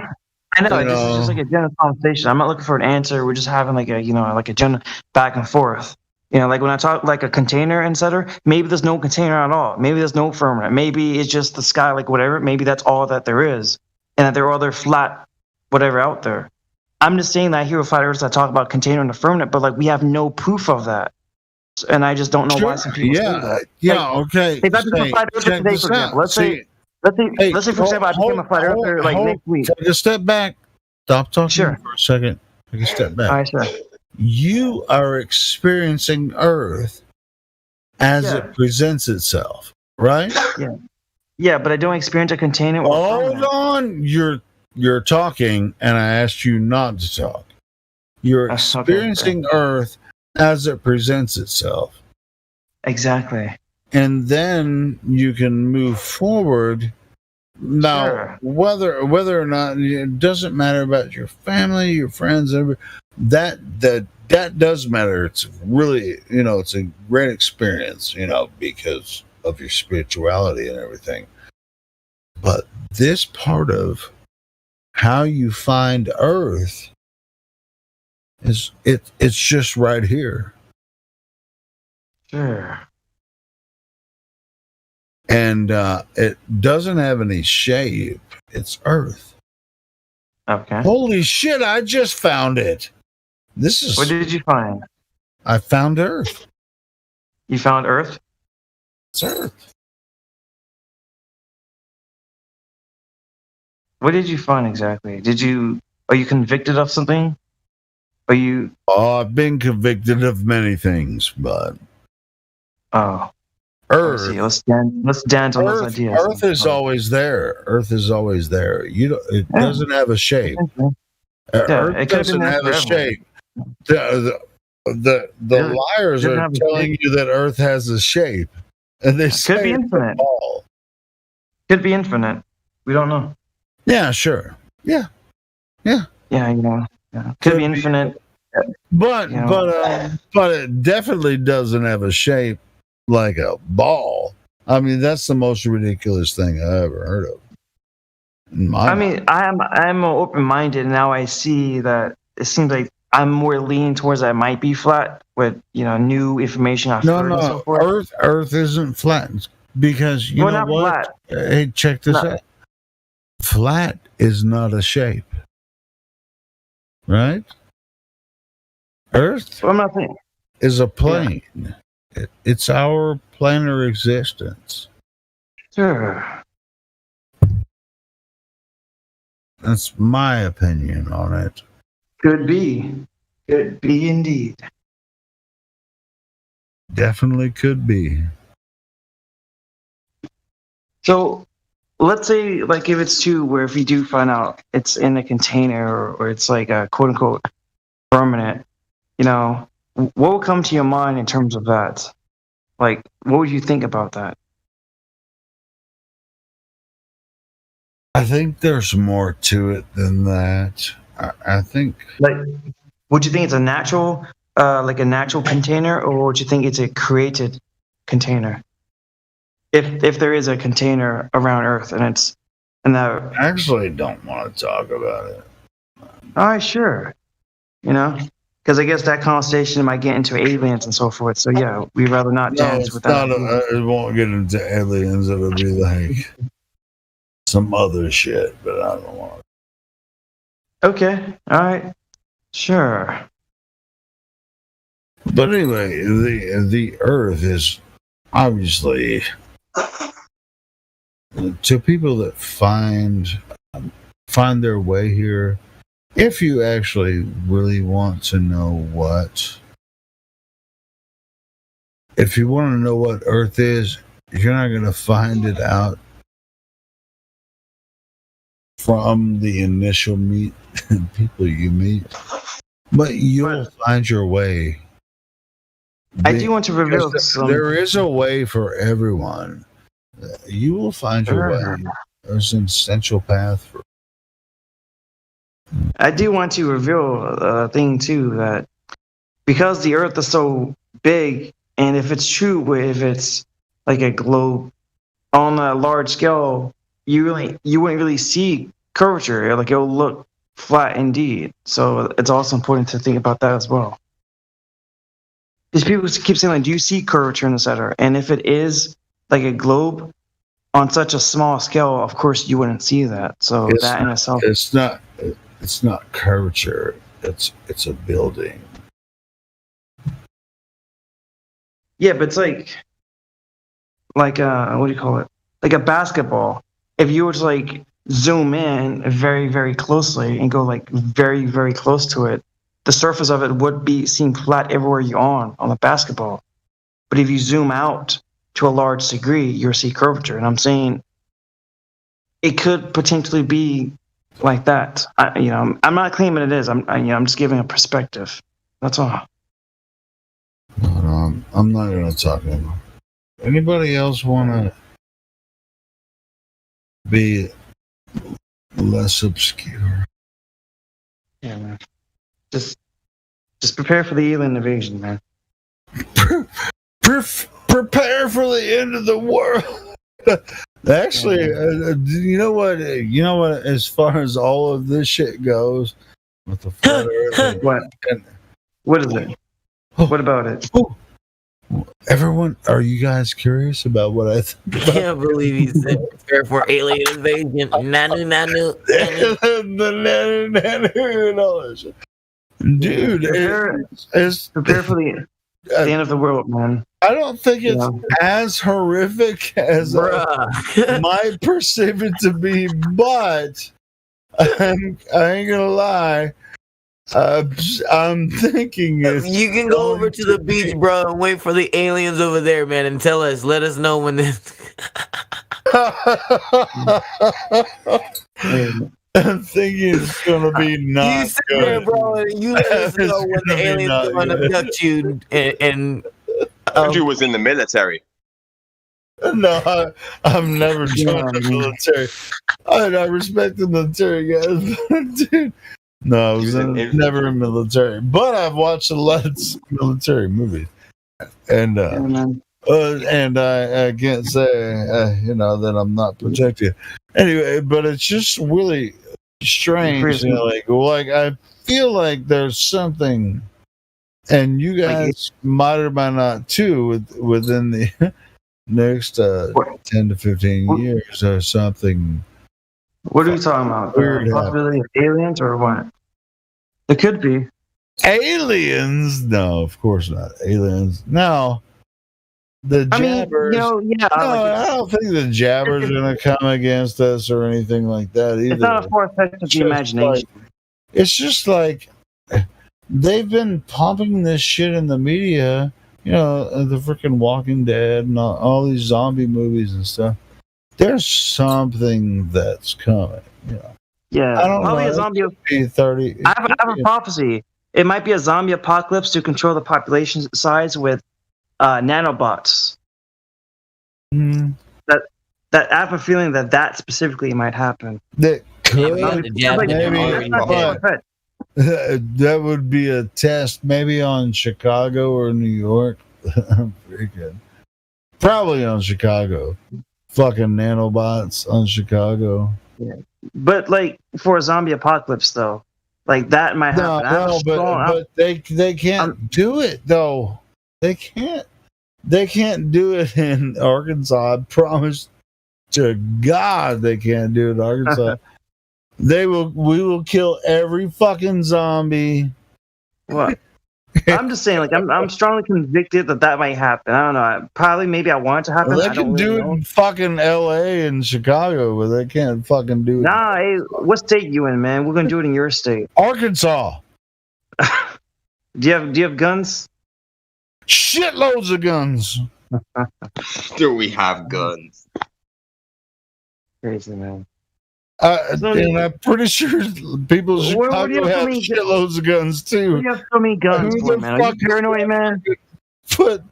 This is just like a general conversation. I'm not looking for an answer. We're just having like a general back and forth. Like when I talk like a container, etc. Maybe there's no container at all. Maybe there's no firmament. Maybe it's just the sky, like whatever. Maybe that's all that there is, and that there are other flat whatever out there. I'm just saying that I hear flat earthers that talk about container and the firmament, but like we have no proof of that. And I just don't know why some people say that. Okay. If I become a flat earther today, for example, let's say for example, I became a flat earther like next week. Take a step back. Stop talking for a second. Take a step back. All right, sure. You are experiencing Earth as it presents itself, right? Yeah, but I don't experience a container. Hold on. You're talking, and I asked you not to talk. You're experiencing Earth as it presents itself. Exactly. And then you can move forward. Now, whether or not, it doesn't matter about your family, your friends, that does matter. It's really, it's a great experience, because of your spirituality and everything. But this part of how you find Earth it's just right here. Sure. And it doesn't have any shape. It's Earth. Okay. Holy shit, I just found it. What did you find? I found Earth. You found Earth? It's Earth. What did you find exactly? Are you convicted of something? I've been convicted of many things, but. Oh. Earth. See, let's dance on those ideas. Earth is always there. Earth is always there. It doesn't have a shape. Earth doesn't have a shape. The liars are telling you that Earth has a shape, and they say could be infinite. Could be infinite. We don't know. Yeah, sure. Yeah. Yeah, could be infinite. But it definitely doesn't have a shape like a ball. I mean, that's the most ridiculous thing I ever heard of. I'm more open-minded now. I see that it seems like I'm more leaning towards that it might be flat with new information I've heard and so forth. Earth isn't flat because you know what? Flat. Hey, check this out. Flat is not a shape, right? Earth is a plane. Yeah. It's our planar existence. Sure. That's my opinion on it. Could be. Could be indeed. Definitely could be. So let's say, like, if it's true, where if you do find out it's in a container or it's like a quote unquote permanent, what will come to your mind in terms of that? Like, what would you think about that? I think there's more to it than that. I think. Like, would you think it's a natural, like a natural container, or would you think it's a created container? If there is a container around Earth and that. I actually don't want to talk about it. All right, sure. Because I guess that conversation might get into aliens and so forth. So yeah, we'd rather not dance with that. It won't get into aliens. It'll be like some other shit, but I don't want to. Okay. All right. Sure. But anyway, the Earth is obviously, to people that find their way here, if you actually really want to know if you want to know what Earth is, you're not going to find it out from the initial people you meet, but you'll find your way. I do want to reveal there is a way for everyone. You will find your way. There's an essential path for. I do want to reveal a thing too, that because the Earth is so big, and if it's true, if it's like a globe on a large scale, you wouldn't really see curvature. Like, it'll look flat indeed. So it's also important to think about that as well. Because people keep saying, like, do you see curvature in the center? And if it is like a globe on such a small scale, of course you wouldn't see that. So in itself, it's not curvature. It's a building. Yeah, but it's like what do you call it? Like a basketball. If you were to like zoom in very, very closely and go like very, very close to it, the surface of it would seem flat everywhere you're on the basketball. But if you zoom out to a large degree, you'll see curvature. And I'm saying it could potentially be like that. I'm not claiming it is. I'm just giving a perspective. That's all. No, I'm not going to talk anymore. Anybody else want to be less obscure? Yeah, man. Just prepare for the alien invasion, man. Prepare for the end of the world. Actually, you know what? As far as all of this shit goes, with the flat Earth, what is it? What about it? Everyone, are you guys curious about what I think? I can't believe he said prepare for alien invasion. Nanu. The nanu and all that shit. Dude, prepare for the end of the world, man. I don't think it's as horrific as I might perceive it to be, but I ain't gonna lie. I'm thinking You can go over to the beach, bro, and wait for the aliens over there, man, and let us know when this. I'm thinking it's gonna be not. You sit there, bro, and you let us know when the aliens are gonna abduct you. And Andrew was in the military. No, I've never joined the military. I respect the military guys, dude. No, I was never in military, but I've watched a lot of military movies, and I can't say that I'm not protected. Anyway, but it's just really strange. Like I feel like there's something, and you guys might or might not too within the next 10 to 15 years or something. What are you talking about? The possibility of aliens or what? It could be. Aliens? No, of course not. Aliens. No. The jabbers. I don't think the jabbers are going to come against us or anything like that either. It's not a far-fetched of the imagination. It's just like they've been pumping this shit in the media. The freaking Walking Dead and all these zombie movies and stuff. There's something that's coming. Yeah, I don't know. A zombie. 30. I have a prophecy. It might be a zombie apocalypse to control the population size with nanobots. That I have a feeling that specifically might happen. That would be a test, maybe on Chicago or New York. Very good. Probably on Chicago. Fucking nanobots on Chicago. Yeah. But for a zombie apocalypse though, that might happen. But they can't do it though. They can't do it in Arkansas. I promise to God they can't do it in Arkansas. We will kill every fucking zombie. What? I'm just saying, I'm strongly convicted that might happen. I don't know. Maybe I want it to happen. Well, they can do it in fucking L.A. and Chicago, but they can't fucking do it. Nah, hey, what state you in, man? We're gonna do it in your state. Arkansas. Do you have guns? Shitloads of guns. Do we have guns? Crazy, man. And I'm pretty sure people in Chicago have shitloads of guns too. Why do you have so many guns, man? Are you paranoid, man?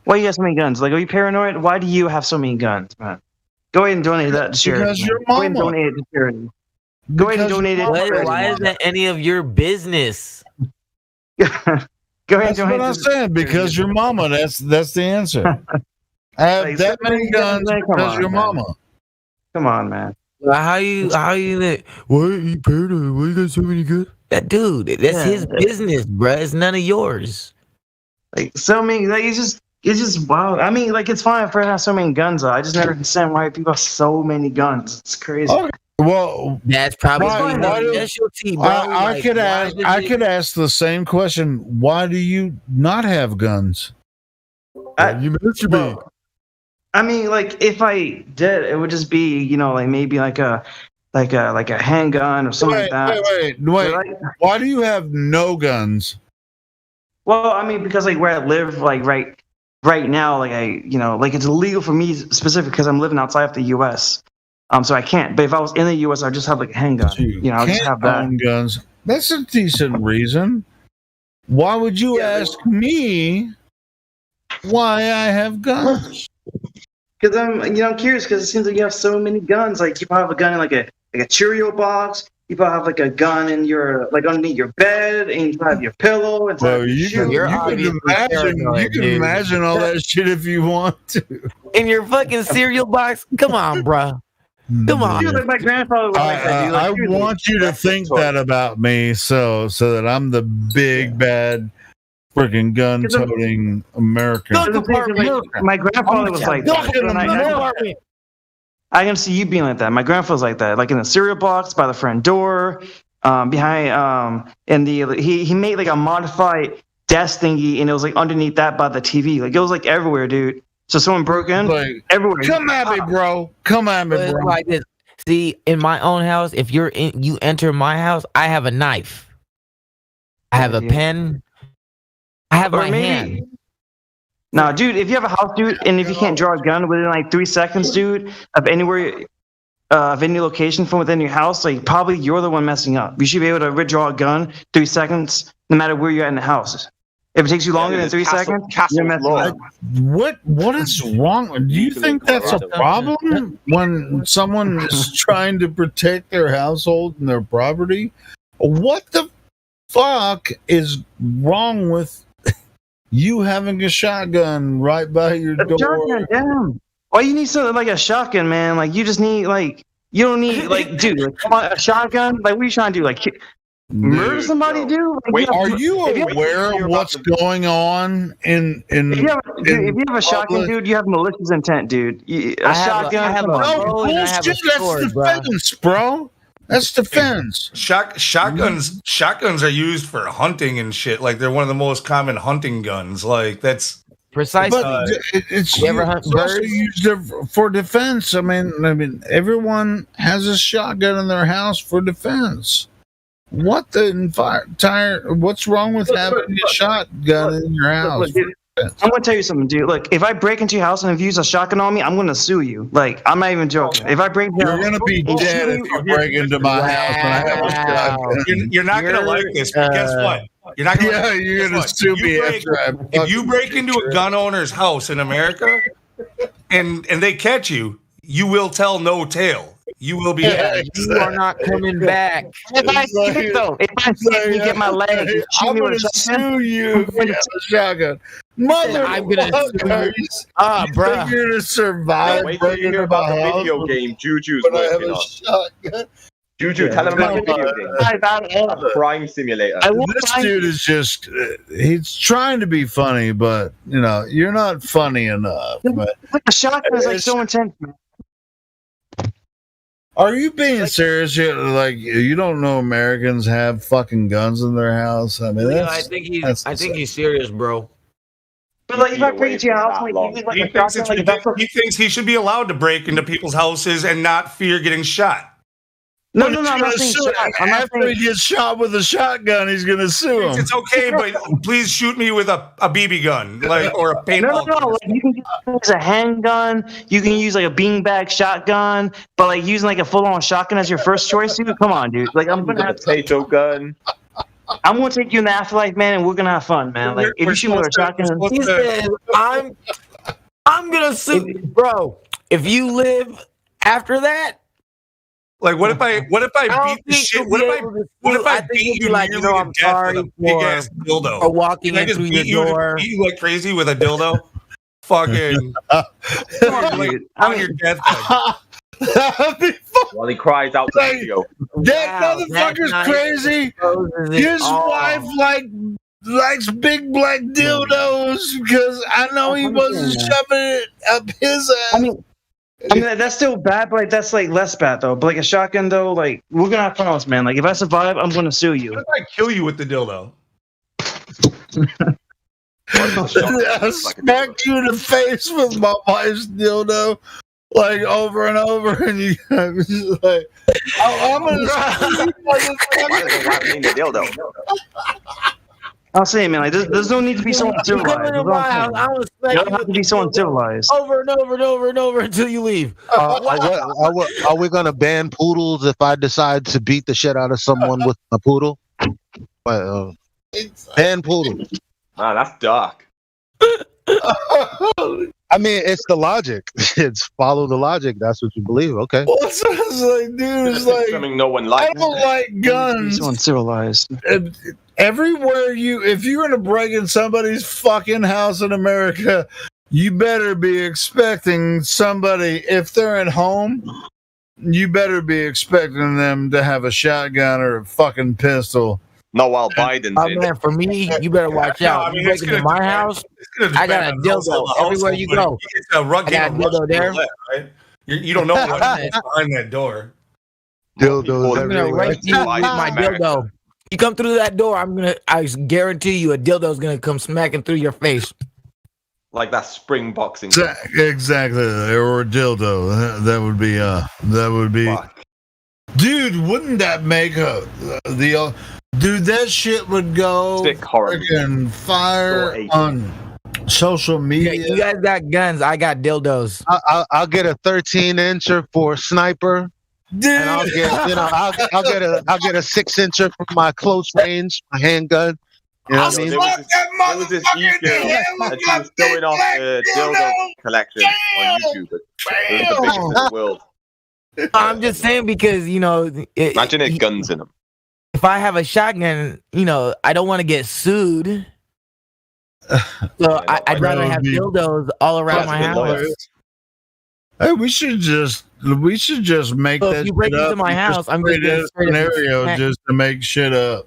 Why you have so many guns? Are you paranoid? Why do you have so many guns, man? Go ahead and donate that to charity. Because your Go ahead and mama. donate it to charity. Go ahead and donate it to charity. Why is that any of your business? Go ahead and That's donate what I'm saying. Because your mama. That's the answer. I have that many guns because your mama. Come on, man. How you why are you paranoid? Why you got so many guns? Dude, that's his business, bruh. It's none of yours. So many, it's just wow. I mean, it's fine for to have so many guns. I just never understand why people have so many guns. It's crazy. Okay. Well, that's probably specialty, bro. I could ask the same question. Why do you not have guns? You masturbate. I mean, if I did, it would just be, maybe a handgun or something like that. Wait. Why do you have no guns? Well, I mean, because where I live, right now, it's illegal for me specifically because I'm living outside of the U.S. So I can't. But if I was in the U.S., I'd just have a handgun. I'll just have that. Own guns. That's a decent reason. Why would you ask me why I have guns? Because I'm curious. Because it seems like you have so many guns. You probably have a gun in a Cheerio box. You probably have a gun in your underneath your bed, and you probably have your pillow. Well, you can imagine all that shit if you want to. In your fucking cereal box? Come on, bro. Come on. My grandfather was like that. I want you to think that about me, so that I'm the big bad freaking gun-toting American. My grandfather was like that. I can see you being like that. My grandfather's like that, in a cereal box by the front door, behind he made a modified desk thingy, and it was underneath that by the TV. It was everywhere, dude. So someone broke in everywhere. Come at me, bro. Come at me, bro. Like this. See, in my own house, if you enter my house, I have a knife. I have a pen. I have Or my maybe- hand. Nah, dude, if you have a house, dude, and if you can't draw a gun within like 3 seconds, dude, of anywhere, of any location from within your house, like probably you're the one messing up. You should be able to withdraw a gun 3 seconds, no matter where you're at in the house. If it takes you longer than 3 seconds, you're messing up. What is wrong? Do you think that's a problem when someone is trying to protect their household and their property? What the fuck is wrong with you having a shotgun right by your door? Shotgun, damn. Why you need something like a shotgun, man? Like you just need like you don't need like dude, like, come on, a shotgun. Like what are you trying to do? Like murder somebody, dude? Like, Are you aware of what's going on in If you have a shotgun, dude, you have malicious intent, dude. A shotgun. Come on. No, bullshit, that's defense, bro. That's defense. Shotguns are used for hunting and shit. Like they're one of the most common hunting guns. Like that's precisely. But it's You ever hunt it's also birds? used for defense. I mean, everyone has a shotgun in their house for defense. What the entire? What's wrong with having a shotgun in your house? Look, dude, I'm gonna tell you something, dude. Look, if I break into your house and if you use a shotgun on me, I'm gonna sue you. Like, I'm not even joking. If I break into your You're house, gonna be dead if you break into my house and I have a shotgun. You're not gonna like this, but guess what? You're not gonna. Yeah, you're gonna sue me after I. If you break into a gun owner's house in America, and they catch you, you will tell no tale. You will be. Yeah, you are not coming back. If I see though, if I see you get my leg, you shoot I'm me gonna with a shotgun. sue you if you have a shotgun. I'm gonna Motherfucker! bruh. You're gonna survive Wait till you breaking hear into about my the house video game Juju's when I have working a on. shotgun. Juju, tell him about the video game. Crime Simulator. This dude is just—he's trying to be funny, but you know, you're not funny enough. But Like a shotgun is like so intense, man. are you being serious? Like you don't know Americans have fucking guns in their house? I mean, Leo, that's, I think he's. that's I think he's serious, bro. But like, if I break into your house, like you need like He a thinks, shotgun, like that's what. he thinks he should be allowed to break into people's houses and not fear getting shot. No, But no, he's no. I'm not gonna saying sue- shot. I'm not after saying. he gets shot with a shotgun, he's gonna sue him. It's okay, but please shoot me with a BB gun, like or a No, paintball. no, no. Like you can use a handgun. You can use like a beanbag shotgun. But like using like a full-on shotgun as your first choice, dude. Come on, dude. Like I'm gonna have to. Potato gun. I'm gonna take you in the afterlife, man, and we're gonna have fun, man. Like if you shoot me with a shotgun, He said, "I'm gonna sue, bro. If you live after that, Like what if I I don't beat the think shit? you'll What be if I able to what if sue. I I think beat you'll you be like, nearly you know, to I'm death sorry with a big for- ass dildo? for walking Can I in just through beat your you, door. beat you like crazy with a dildo? Fucking like on your deathbed. While he cries out to video. That Wow, motherfucker's that crazy. exposes it His all. wife likes big black dildos because I know he wasn't shoving it up his ass. I mean, that's still bad, but like, that's like less bad though. But like a shotgun though, like we're gonna have fun with this, man. Like if I survive, I'm gonna sue you. What if I kill you with the dildo? I smacked you in the face with my wife's dildo, like over and over, and you just like, I'm gonna. Why does the wife mean the dildo? I'll say, man, like there's no need to be so You come uncivilized. into my house, I will You smack don't you have with to be so uncivilized. over and over and over and over until you leave. Are we gonna ban poodles if I decide to beat the shit out of someone with a poodle? Ban poodles. Wow, that's dark. I mean, it's the logic. It's follow the logic. That's what you believe. Okay. Well, it's like, dude, it's like Something no one I likes. don't like guns. So uncivilized. Everywhere if you're gonna break in somebody's fucking house in America, you better be expecting somebody, if they're at home, you better be expecting them to have a shotgun or a fucking pistol. Not while Biden's Oh in. man, for me, you better watch No, out. I mean, You it's break into gonna my depend- house, it's gonna I got depend a on household dildo to everywhere you household, go. but It's a rug I got game a of dildo Russian there. roulette, right? You don't know what's behind that door. Dildos I'm gonna everywhere. rape you with my dildo. You come through that door, I guarantee you a dildo's gonna come smacking through your face. Like that spring boxing. Exactly, or a dildo. That would be. Fuck. Dude, wouldn't that make Dude, that shit would go freaking fire on social media. You guys got guns. I got dildos. I'll get a 13-incher for sniper. Dude. And I'll get, I'll get a 6-incher for my close range, my handgun. You know what I mean? There was this e-girl that she was showing off the dildo collection on YouTube. It was the biggest in the world. I'm just saying because Imagine it guns in them. If I have a shotgun, I don't want to get sued. So I'd rather have dildos all around my house. Hey, we should just make So that if you break shit into up. my Just house, I'm create gonna a get straight up scenario smack. just to make shit up.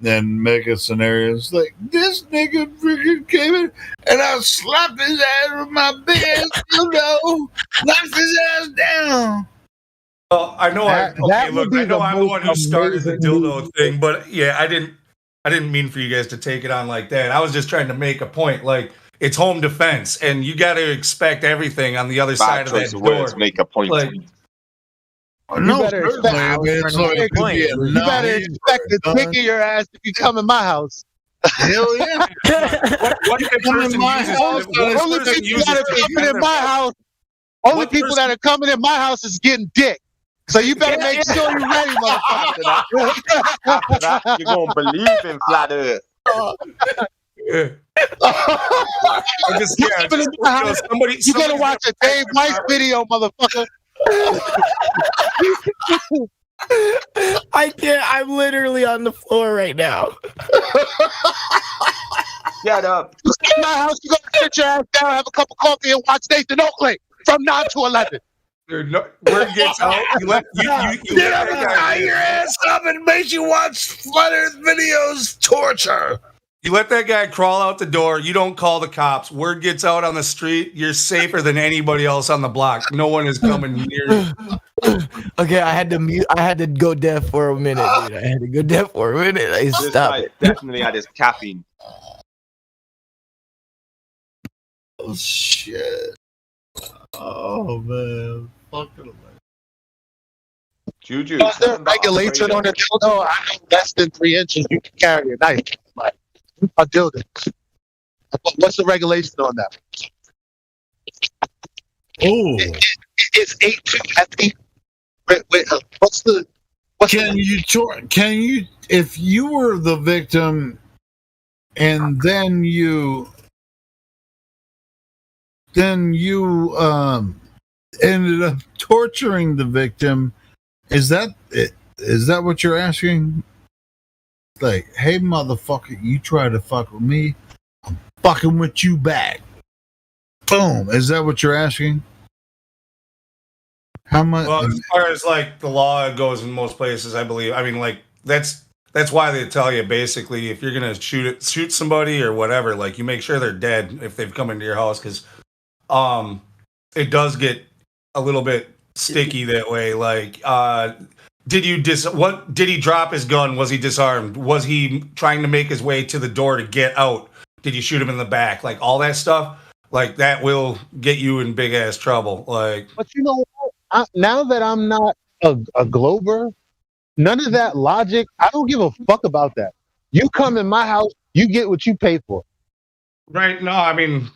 Then make a scenario. It's like this nigga freaking came in and I slapped his ass with my big ass dildo, knocked his ass down. Well, I know. That would be I know the I'm the one who most started the amazing dildo thing, but yeah, I didn't mean for you guys to take it on like that. I was just trying to make a point. Like it's home defense, and you got to expect everything on the other side of that door. Make a point. Like, No, better certainly. expect- I mean, it's like it could be a You better knife expect or the a dick gun. in your ass if you come in my house. Hell yeah. what if Come in person my uses- house, what if Only person people uses that are it coming in my house. Only What people person- that are coming in my house is getting dick. So you better make sure you're ready, motherfucker. After that, you're gonna believe in flat Earth. I'm just scared. You gotta watch a Dave Weiss video, motherfucker. I can't. I'm literally on the floor right now. Get up. In my house, you gotta sit your ass down, have a cup of coffee, and watch Nathan Oakley from 9 to 11. Dude, no, word gets out. You let Get let up that and guy tie live. your ass up and make you watch Flat Earth videos. Torture. You let that guy crawl out the door. You don't call the cops. Word gets out on the street. You're safer than anybody else on the block. No one is coming near you. Okay, I had to mute. I had to go deaf for a minute, dude. I had to go deaf for a minute. I This stopped guy it. definitely had his caffeine. Oh shit. Oh man. Fucking Juju. Is there a regulation on the dildo? I know less than 3 inches, you can carry a knife. Like, a dildo. What's the regulation on that? Oh. It's 8'2", I think. Wait, Can you if you were the victim and then you ended up torturing the victim, is that what you're asking? Like, hey motherfucker, you try to fuck with me, I'm fucking with you back. Boom. Is that what you're asking? How much? Well, as far as like the law goes in most places, I believe. I mean, like that's why they tell you basically if you're gonna shoot somebody or whatever, like you make sure they're dead if they've come into your house, because it does get a little bit sticky that way. Like, did he drop his gun? Was he disarmed? Was he trying to make his way to the door to get out? Did you shoot him in the back? Like all that stuff, like that will get you in big ass trouble. Like, But you know what? Now that I'm not a Glober, none of that logic, I don't give a fuck about that. You come in my house, you get what you pay for. right? No, I mean,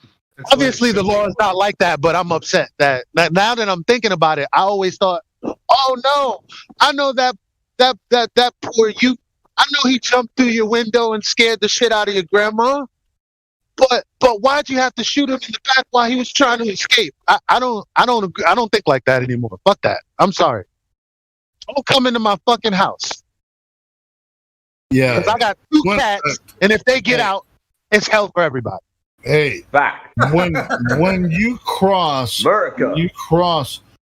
Obviously, the law is not like that, but I'm upset that now that I'm thinking about it, I always thought, oh no, I know that poor you. I know he jumped through your window and scared the shit out of your grandma. But why'd you have to shoot him in the back while he was trying to escape? I don't agree. I don't think like that anymore. Fuck that. I'm sorry. Don't come into my fucking house. Yeah. Because I got 2 cats, and if they get out, it's hell for everybody. Hey, back when you cross America,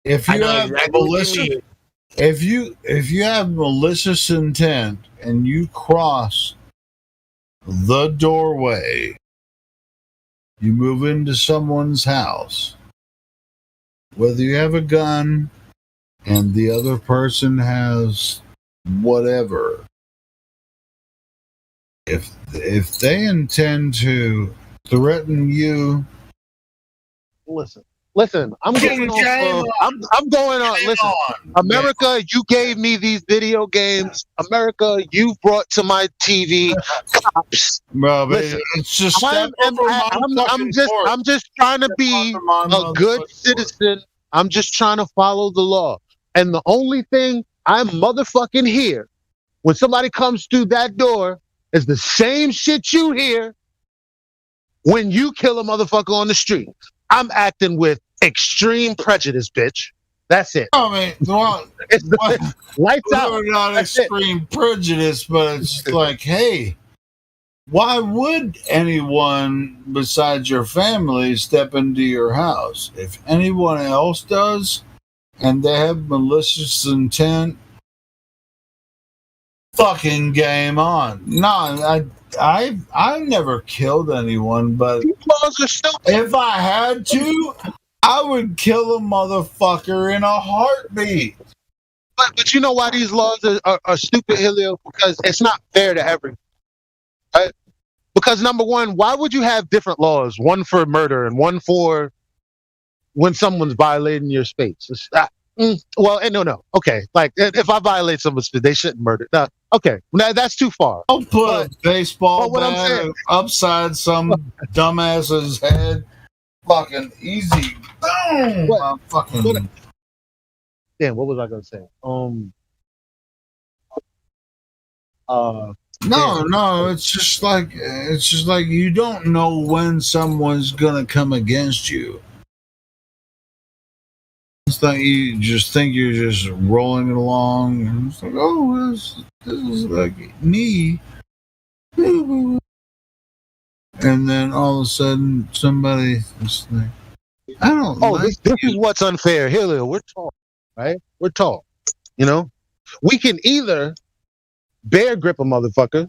if I you know have exactly what you malicious, mean. if you have malicious intent and you cross the doorway, you move into someone's house, whether you have a gun and the other person has whatever, if they intend to threaten you, Listen, Listen, I'm going off. I'm going on. Listen, America, you gave me these video games. America, you brought to my TV cops. Bro, Listen, it's just I'm just trying to be a good citizen. I'm just trying to follow the law. And the only thing I'm motherfucking hear when somebody comes through that door is the same shit you hear when you kill a motherfucker on the street. I'm acting with extreme prejudice, bitch. That's it. I mean, well, lights out. We're not That's extreme prejudice, but it's like, hey, why would anyone besides your family step into your house? If anyone else does, and they have malicious intent, fucking game on. No, I never killed anyone, but if I had to, I would kill a motherfucker in a heartbeat. But you know why these laws are stupid, Helio? Because it's not fair to everyone. Right? Because number one, why would you have different laws? One for murder and one for when someone's violating your space. No. Okay, like if I violate someone's space, they shouldn't murder. No, okay, that's too far. I'll put a baseball bat upside some dumbass's head. Fucking easy. Boom! Damn, what was I gonna say? No, it's just like you don't know when someone's gonna come against you. It's like you just think you're just rolling it along, and it's like, oh, this is like me. And then all of a sudden, somebody is like, I don't. This is what's unfair. Here, we're tall, right? We're tall. You know, we can either bear grip a motherfucker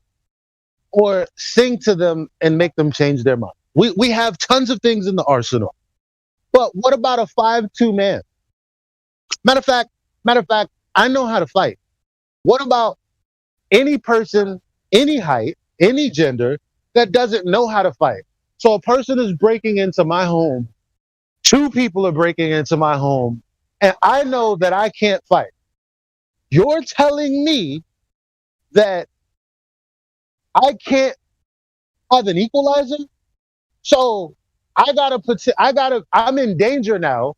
or sing to them and make them change their mind. We have tons of things in the arsenal. But what about a 5'2" man? Matter of fact, I know how to fight. What about any person, any height, any gender that doesn't know how to fight? So a person is breaking into my home, two people are breaking into my home, and I know that I can't fight. You're telling me that I can't have an equalizer? So I'm in danger now,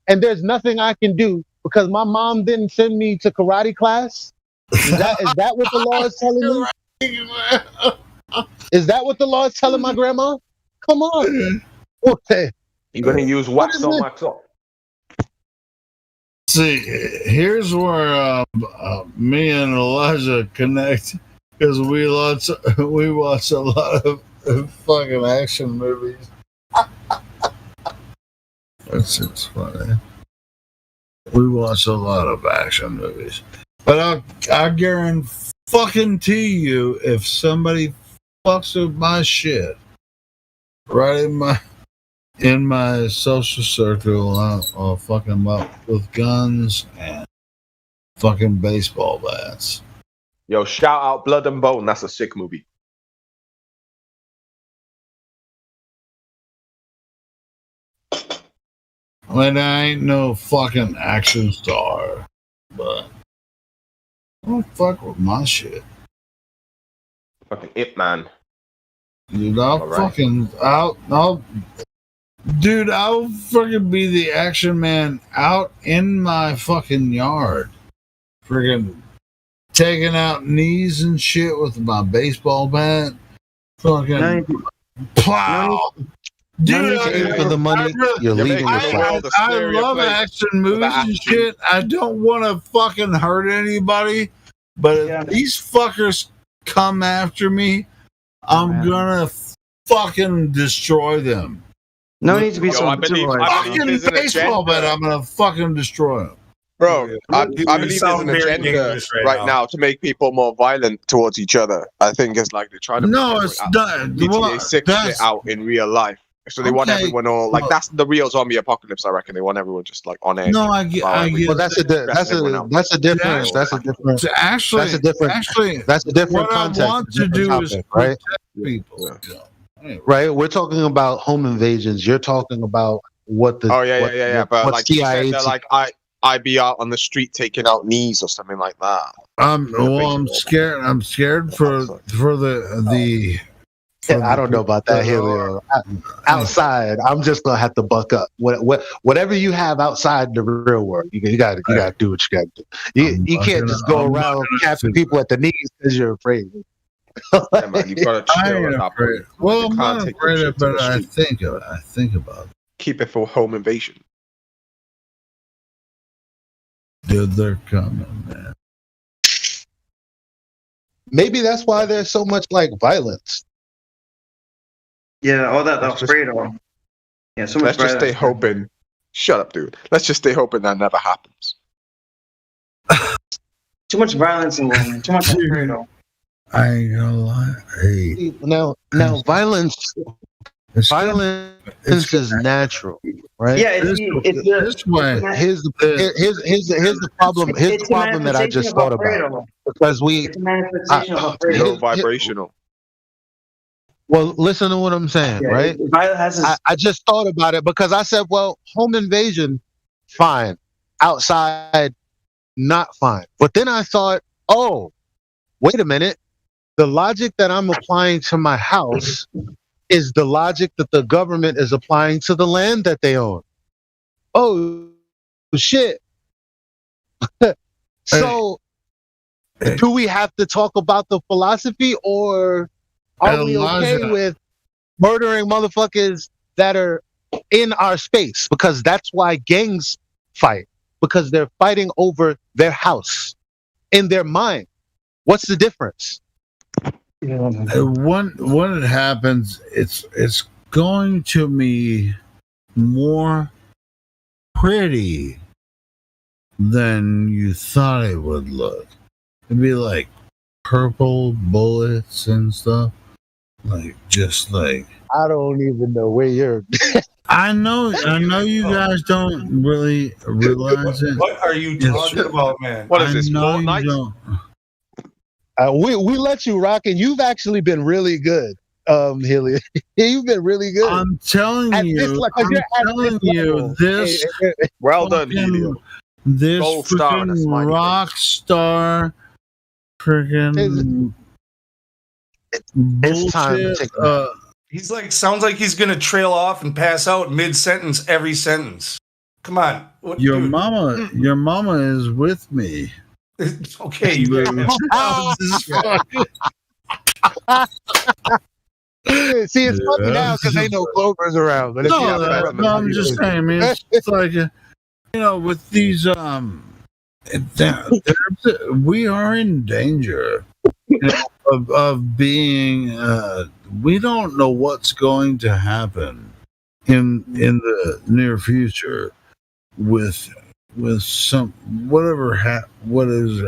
and there's nothing I can do because my mom didn't send me to karate class? Is that what the law is telling me? Is that what the law is telling my grandma? Come on. Okay. You're going to use wax on, wax off. See, here's where me and Elijah connect, because we watch a lot of fucking action movies. It's funny. We watch a lot of action movies, but I guarantee you, if somebody fucks with my shit right in my social circle, I'll fuck them up with guns and fucking baseball bats. Yo, shout out Blood and Bone. That's a sick movie. I mean, I ain't no fucking action star, but I don't fuck with my shit. Fucking Ip Man. Dude, I'll fucking be the action man out in my fucking yard. Friggin' taking out knees and shit with my baseball bat. Fucking plow. Dude, for the money, you're leaving yourself. I love action movies and shit. I don't want to fucking hurt anybody, but if these fuckers come after me, I'm gonna fucking destroy them. No need to be so fucking baseball bat. I'm gonna fucking destroy them. Bro, I believe there's an agenda right now to make people more violent towards each other. I think it's like they're trying to GTA 6 shit out in real life. So they want everyone all like that's the real zombie apocalypse. I reckon they want everyone just like on edge. No, I get. Well, that's a difference. That's a different what context. I want to do is right? People. Right. We're talking about home invasions. You're talking about what the But what like you said, CIA they're like I be out on the street taking out knees or something like that. I'm scared. I'm scared for the. I don't know about that, Helio. Outside, I'm just gonna have to buck up. Whatever you have outside the real world, you got to do what you got to do. You can't just go around capping people at the knees because you're afraid. Yeah, man, you gotta chill at that point. Well, I'm not afraid of it, but I think about it. Keep it for home invasion. Dude, they're coming, man. Maybe that's why there's so much like violence. Yeah, all that Alfredo. Yeah, so much. Let's just stay hoping. Shut up, dude. Let's just stay hoping that never happens. Too much violence in women. Too much Alfredo. I ain't gonna lie. Hey. Now, violence is natural, right? Yeah, it's this way. Here's the problem. Here's the problem that I just thought about, because it's a manifestation of Alfredo. No vibrational. Well, listen to what I'm saying, right? I just thought about it because I said, well, home invasion, fine. Outside, not fine. But then I thought, oh, wait a minute. The logic that I'm applying to my house is the logic that the government is applying to the land that they own. Oh, shit. So, do we have to talk about the philosophy, or are we okay with murdering motherfuckers that are in our space? Because that's why gangs fight, because they're fighting over their house in their mind. What's the difference? When it happens, it's going to be more pretty than you thought it would look. It'd be like purple bullets and stuff. I don't even know where you're. I know you guys don't really realize it. What are you talking about, man? What is this, Fortnite? We let you rock, and you've actually been really good, Hilly. You've been really good. I'm telling you, this. Well done, Helio. This Gold star, freaking rock star, freaking. It's time to take he's like, sounds like he's gonna trail off and pass out mid sentence every sentence. Come on, your mama is with me. Okay, you See, it's funny now because ain't no Clovers around. But I'm just saying, man. It's like, with these, we are in danger of being. We don't know what's going to happen in the near future with some whatever what is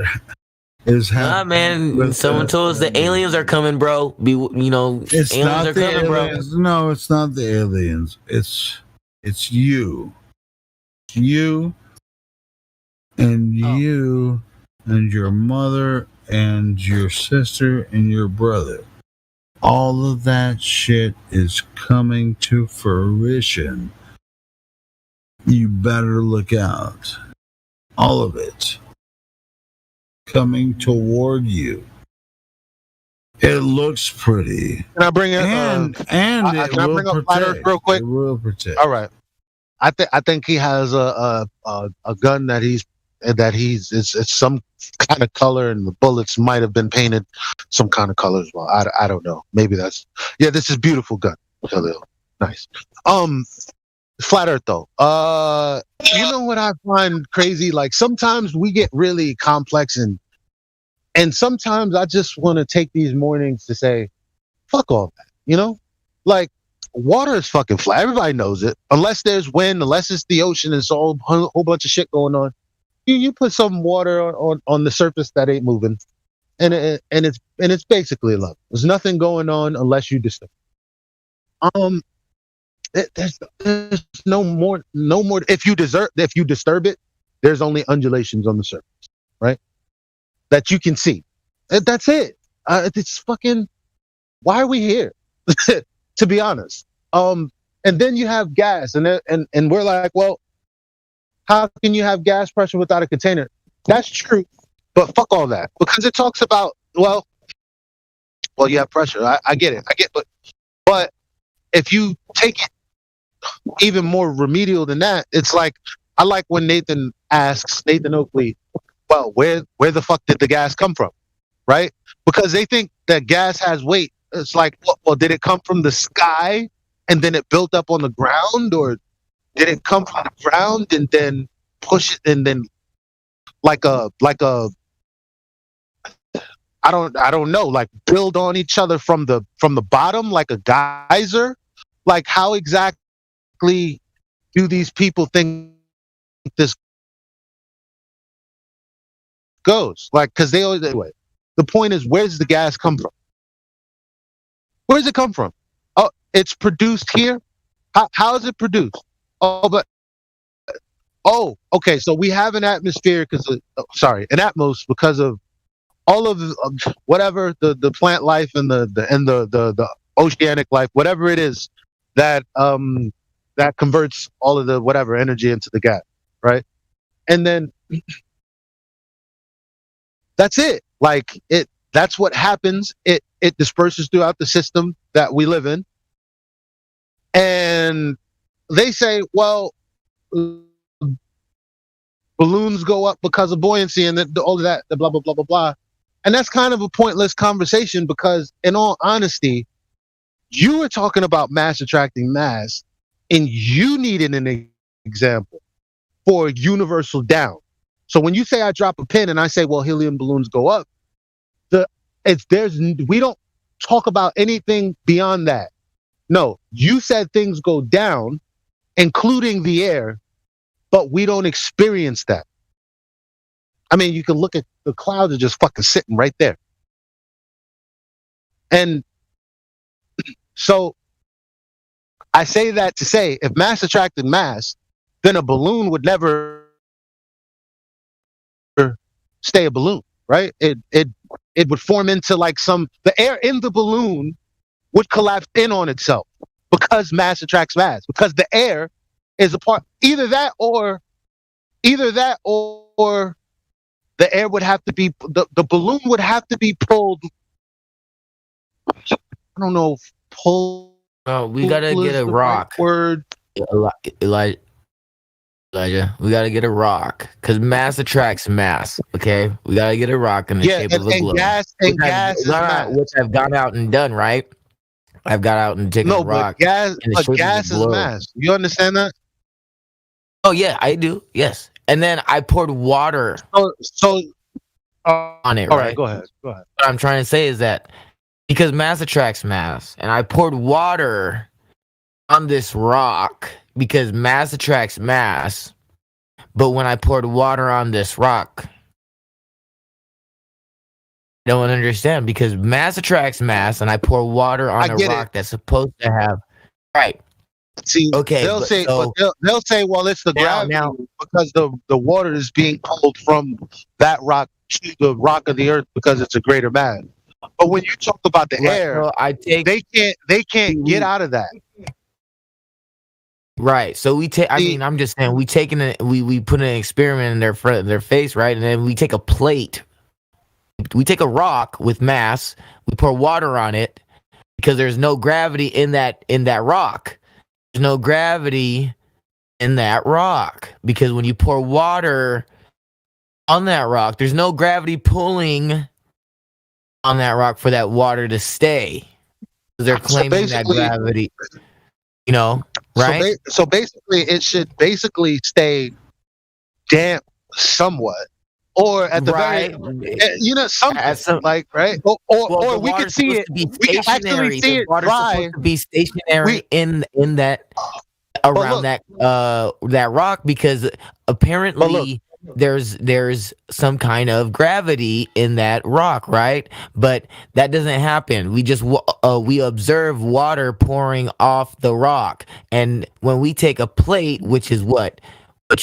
happening. Nah, man. Someone told us the aliens are coming, bro. It's aliens not are the coming, aliens. bro. No, it's not the aliens. It's you. You and you and your mother and your sister and your brother. All of that shit is coming to fruition. You better look out. All of it coming toward you. It looks pretty. Can I bring it? And can I bring up Flat Earth real quick? It will protect. All right. I think he has a gun that it's some kind of color, and the bullets might have been painted some kind of color as well. I don't know. Maybe this is beautiful gun. Nice. Flat Earth though. You know what I find crazy? Like sometimes we get really complex and sometimes I just want to take these mornings to say, fuck all that. Like water is fucking flat. Everybody knows it. Unless there's wind, unless it's the ocean, it's a whole bunch of shit going on. You put some water on the surface that ain't moving, and it's basically level. There's nothing going on unless you disturb. There's no more. If you disturb it, there's only undulations on the surface, right? That you can see. That's it. It's fucking. Why are we here? To be honest, And then you have gas, and we're like, well, how can you have gas pressure without a container? That's true, but fuck all that, because it talks about, well, you have pressure. I get it. But if you take it even more remedial than that, it's like, I like when Nathan Oakley, well, where the fuck did the gas come from, right? Because they think that gas has weight. It's like, well, did it come from the sky and then it built up on the ground, or did it come from the ground and then push it and then like a I don't know, like build on each other from the bottom like a geyser? Like, how exactly do these people think this goes? Like, because they always, anyway, the point is, where does the gas come from? Where does it come from? Oh, it's produced here. How is it produced? Okay, so we have an atmosphere because an atmos because of all of whatever the plant life and the oceanic life, whatever it is that converts all of the whatever energy into the gas, right? And then that's it. Like, that's what happens. It disperses throughout the system that we live in. And they say, well, balloons go up because of buoyancy and all of that, the blah, blah, blah, blah, blah. And that's kind of a pointless conversation, because in all honesty, you were talking about mass attracting mass, and you needed an example for universal down. So when you say I drop a pin and I say, well, helium balloons go up, we don't talk about anything beyond that. No, you said things go down, including the air, but we don't experience that. I mean, you can look at the clouds are just fucking sitting right there. And so I say that to say, if mass attracted mass, then a balloon would never stay a balloon, right? It would form into like the air in the balloon would collapse in on itself, because mass attracts mass, because the air is a part, either that or the air would have to be, the balloon would have to be pulled. I don't know, pull. Oh, we gotta get a rock. Word. Elijah, we gotta get a rock, because mass attracts mass. Okay, we gotta get a rock in the shape of a globe. Which I've gone out and done, right? I've got out and taken a rock. Gas is mass. You understand that? Oh yeah, I do. Yes, and then I poured water on it. All right, go ahead. What I'm trying to say is that because mass attracts mass, and I poured water on this rock because mass attracts mass, but when I poured water on this rock, I don't understand, because mass attracts mass, and I pour water on a rock that's supposed to have, right? See, okay, they'll say, well, it's the gravity because the water is being pulled from that rock to the rock of the earth because it's a greater mass. But when you talk about the air, they can't get out of that. Right. So we take. I mean, I'm just saying, we put an experiment in their face, right? And then we take a plate. We take a rock with mass. We pour water on it because there's no gravity in that rock. There's no gravity in that rock because when you pour water on that rock, there's no gravity pulling on that rock for that water to stay. They're claiming that gravity, right? So basically, it should basically stay damp somewhat, or at the very, something like right, or we could see it. We can actually see it dry. Supposed to be stationary in that around that rock, because apparently there's some kind of gravity in that rock, right? But that doesn't happen. We just we observe water pouring off the rock, and when we take a plate, which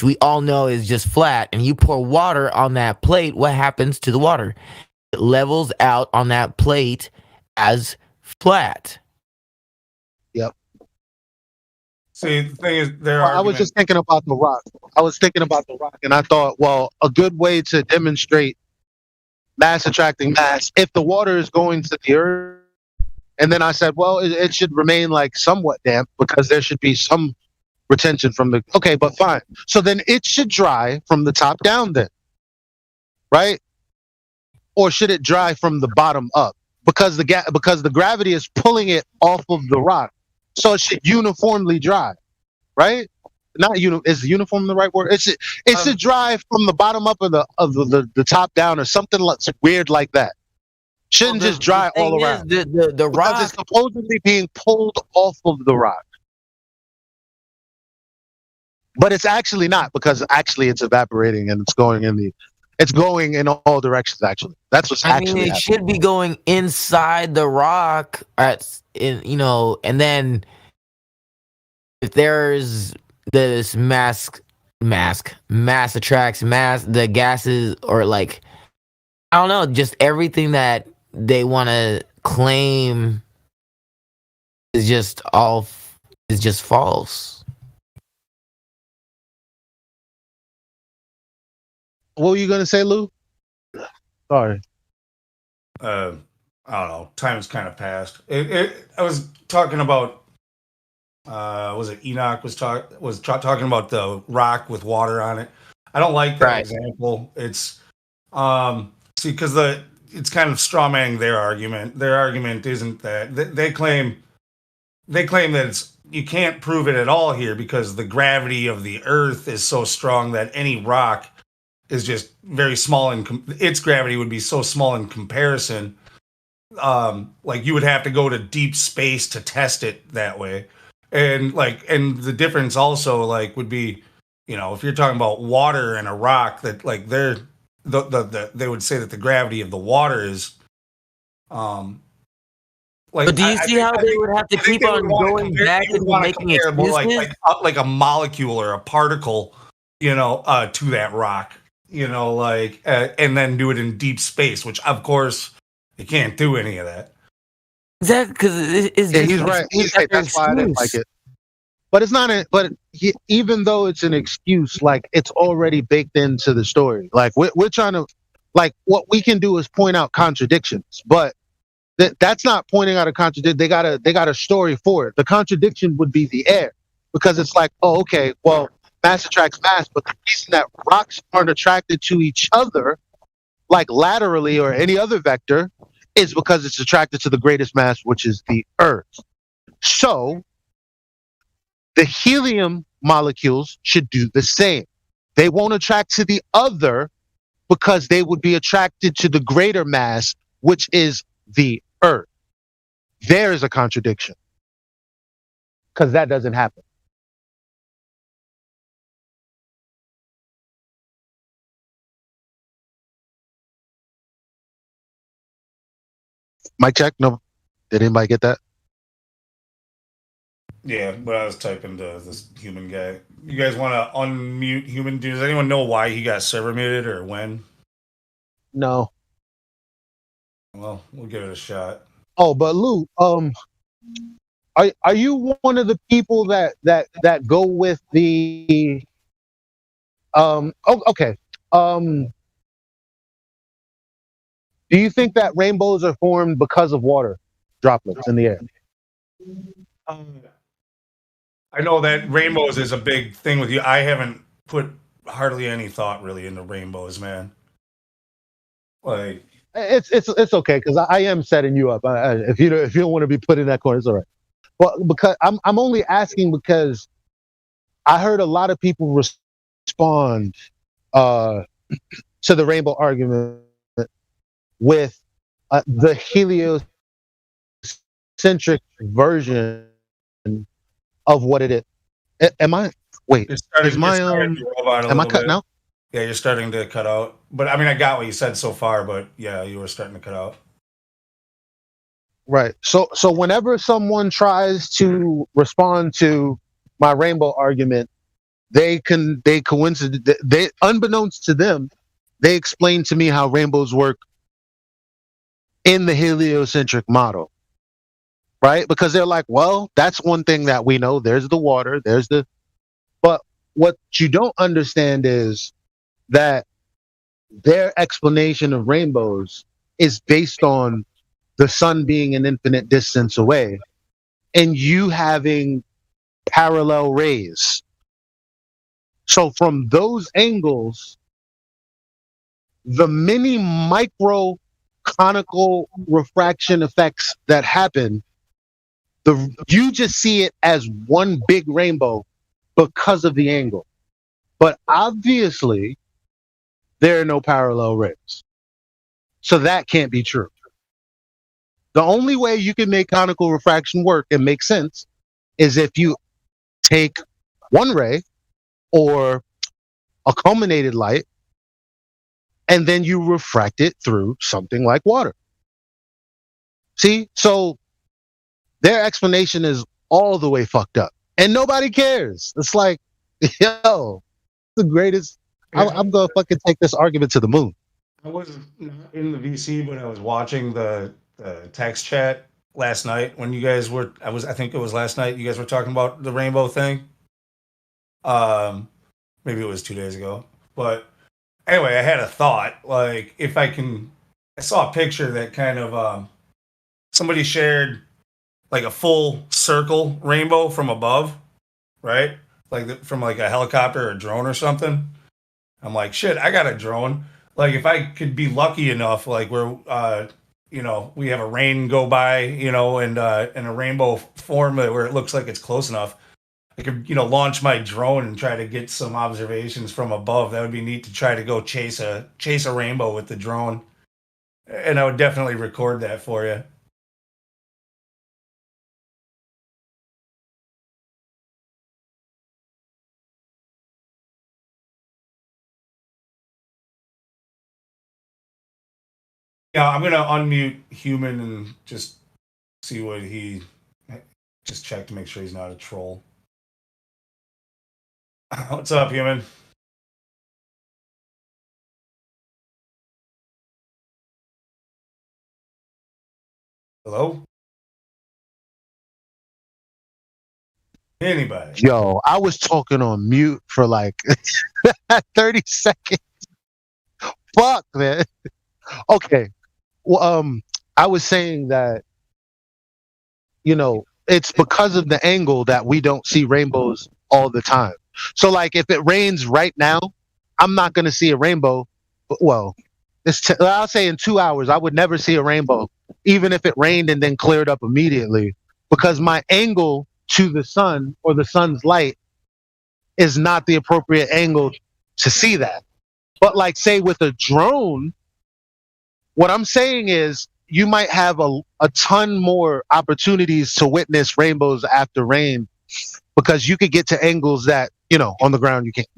we all know is just flat, and you pour water on that plate, what happens to the water? It levels out on that plate as flat. Yep. See, the thing is, I was just thinking about the rock. And I thought, well, a good way to demonstrate mass attracting mass, if the water is going to the earth, and then I said, well, it should remain like somewhat damp because there should be some retention from the. Okay, but fine. So then it should dry from the top down, then, right? Or should it dry from the bottom up? Because the gravity is pulling it off of the rock, so it should uniformly dry, right? Not is uniform the right word? It should dry from the bottom up of the top down or something weird like that. Shouldn't just dry all around. The rock, because it's supposedly being pulled off of the rock, but it's actually not, because actually it's evaporating and it's going in all directions. Actually, that's what's actually happening. Should be going inside the rock and then if there's this mass attracts mass, the gases, or like, I don't know, just everything that they want to claim is just false. What were you gonna say, Lou? Sorry. I don't know. Time's kind of passed. I was talking about. Was it Enoch was talking about the rock with water on it? I don't like that example. It's see, because it's kind of strawmanning their argument. Their argument isn't that they claim that you can't prove it at all here because the gravity of the Earth is so strong that any rock is just very small, its gravity would be so small in comparison. Like you would have to go to deep space to test it that way. And the difference also would be, if you're talking about water and a rock, that they would say that the gravity of the water is, but do you see how they would have to keep on going back and making excuses? Like a molecule or a particle, to that rock, and then do it in deep space, which of course you can't do any of that. Exactly, because he's right. He's right. That's why I didn't like it. But it's not. Even though it's an excuse, it's already baked into the story. We're trying to, what we can do is point out contradictions, but that's not pointing out a contradiction. They got a story for it. The contradiction would be the air, because it's okay, well, mass attracts mass, but the reason that rocks aren't attracted to each other, laterally or any other vector, is because it's attracted to the greatest mass, which is the Earth. So the helium molecules should do the same. They won't attract to the other because they would be attracted to the greater mass, which is the Earth. There is a contradiction, because that doesn't happen. Mic check. No, did anybody get that? Yeah, but I was typing to this human guy. You guys want to unmute human? Does anyone know why he got server muted or when? No. Well, we'll give it a shot. Oh, but Lou, are you one of the people that go with the okay. Do you think that rainbows are formed because of water droplets in the air? I know that rainbows is a big thing with you. I haven't put hardly any thought really into rainbows, man. It's okay, because I am setting you up. If you don't want to be put in that corner, it's all right. Well, because I'm only asking because I heard a lot of people respond to the rainbow argument with the heliocentric version of what it is. Am I? Wait, am I cutting out? Yeah, you're starting to cut out. But I mean, I got what you said so far, but yeah, you were starting to cut out. Right. So whenever someone tries to respond to my rainbow argument, they unbeknownst to them, they explain to me how rainbows work in the heliocentric model. right? Because they're like, well, that's one thing that we know. There's the water, but what you don't understand is that their explanation of rainbows is based on the sun being an infinite distance away and you having parallel rays. So from those angles, the mini micro conical refraction effects that happen, you just see it as one big rainbow because of the angle. But obviously, there are no parallel rays. So that can't be true. The only way you can make conical refraction work and make sense is if you take one ray or a culminated light and then you refract it through something like water. See? So their explanation is all the way fucked up. And nobody cares. It's like, yo, the greatest. I'm going to fucking take this argument to the moon. I was not in the VC, but I was watching the text chat last night when you guys were. I think it was last night. You guys were talking about the rainbow thing. Maybe it was 2 days ago. But anyway, I had a thought. Like, if I saw a picture that kind of somebody shared like a full circle rainbow from above, right? Like from like a helicopter or a drone or something. I'm like, shit, I got a drone. Like, if I could be lucky enough, like where, we have a rain go by, and a rainbow form where it looks like it's close enough, I could, launch my drone and try to get some observations from above. That would be neat to try to go chase a rainbow with the drone. And I would definitely record that for you. Yeah, I'm gonna unmute Human and just see what just check to make sure he's not a troll. What's up, Human? Hello? Anybody? Yo, I was talking on mute for like 30 seconds. Fuck, man. Okay. Well, I was saying that, it's because of the angle that we don't see rainbows all the time. So, like, if it rains right now, I'm not going to see a rainbow. Well, I'll say in 2 hours, I would never see a rainbow, even if it rained and then cleared up immediately, because my angle to the sun or the sun's light is not the appropriate angle to see that. But, like, say with a drone, what I'm saying is you might have a ton more opportunities to witness rainbows after rain because you could get to angles that, on the ground you can't,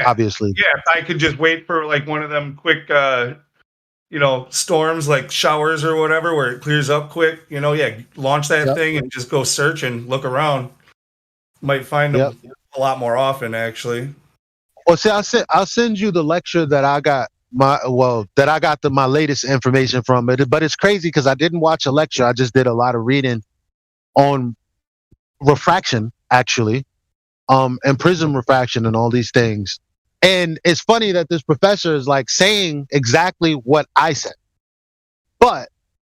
obviously. Yeah, if I could just wait for like one of them quick, storms like showers or whatever where it clears up quick, launch that thing and just go search and look around. Might find them a lot more often, actually. Well, see, I'll send you the lecture that I got. My latest information from it, but it's crazy because I didn't watch a lecture. I just did a lot of reading on refraction, actually, and prism refraction and all these things. And it's funny that this professor is like saying exactly what I said, but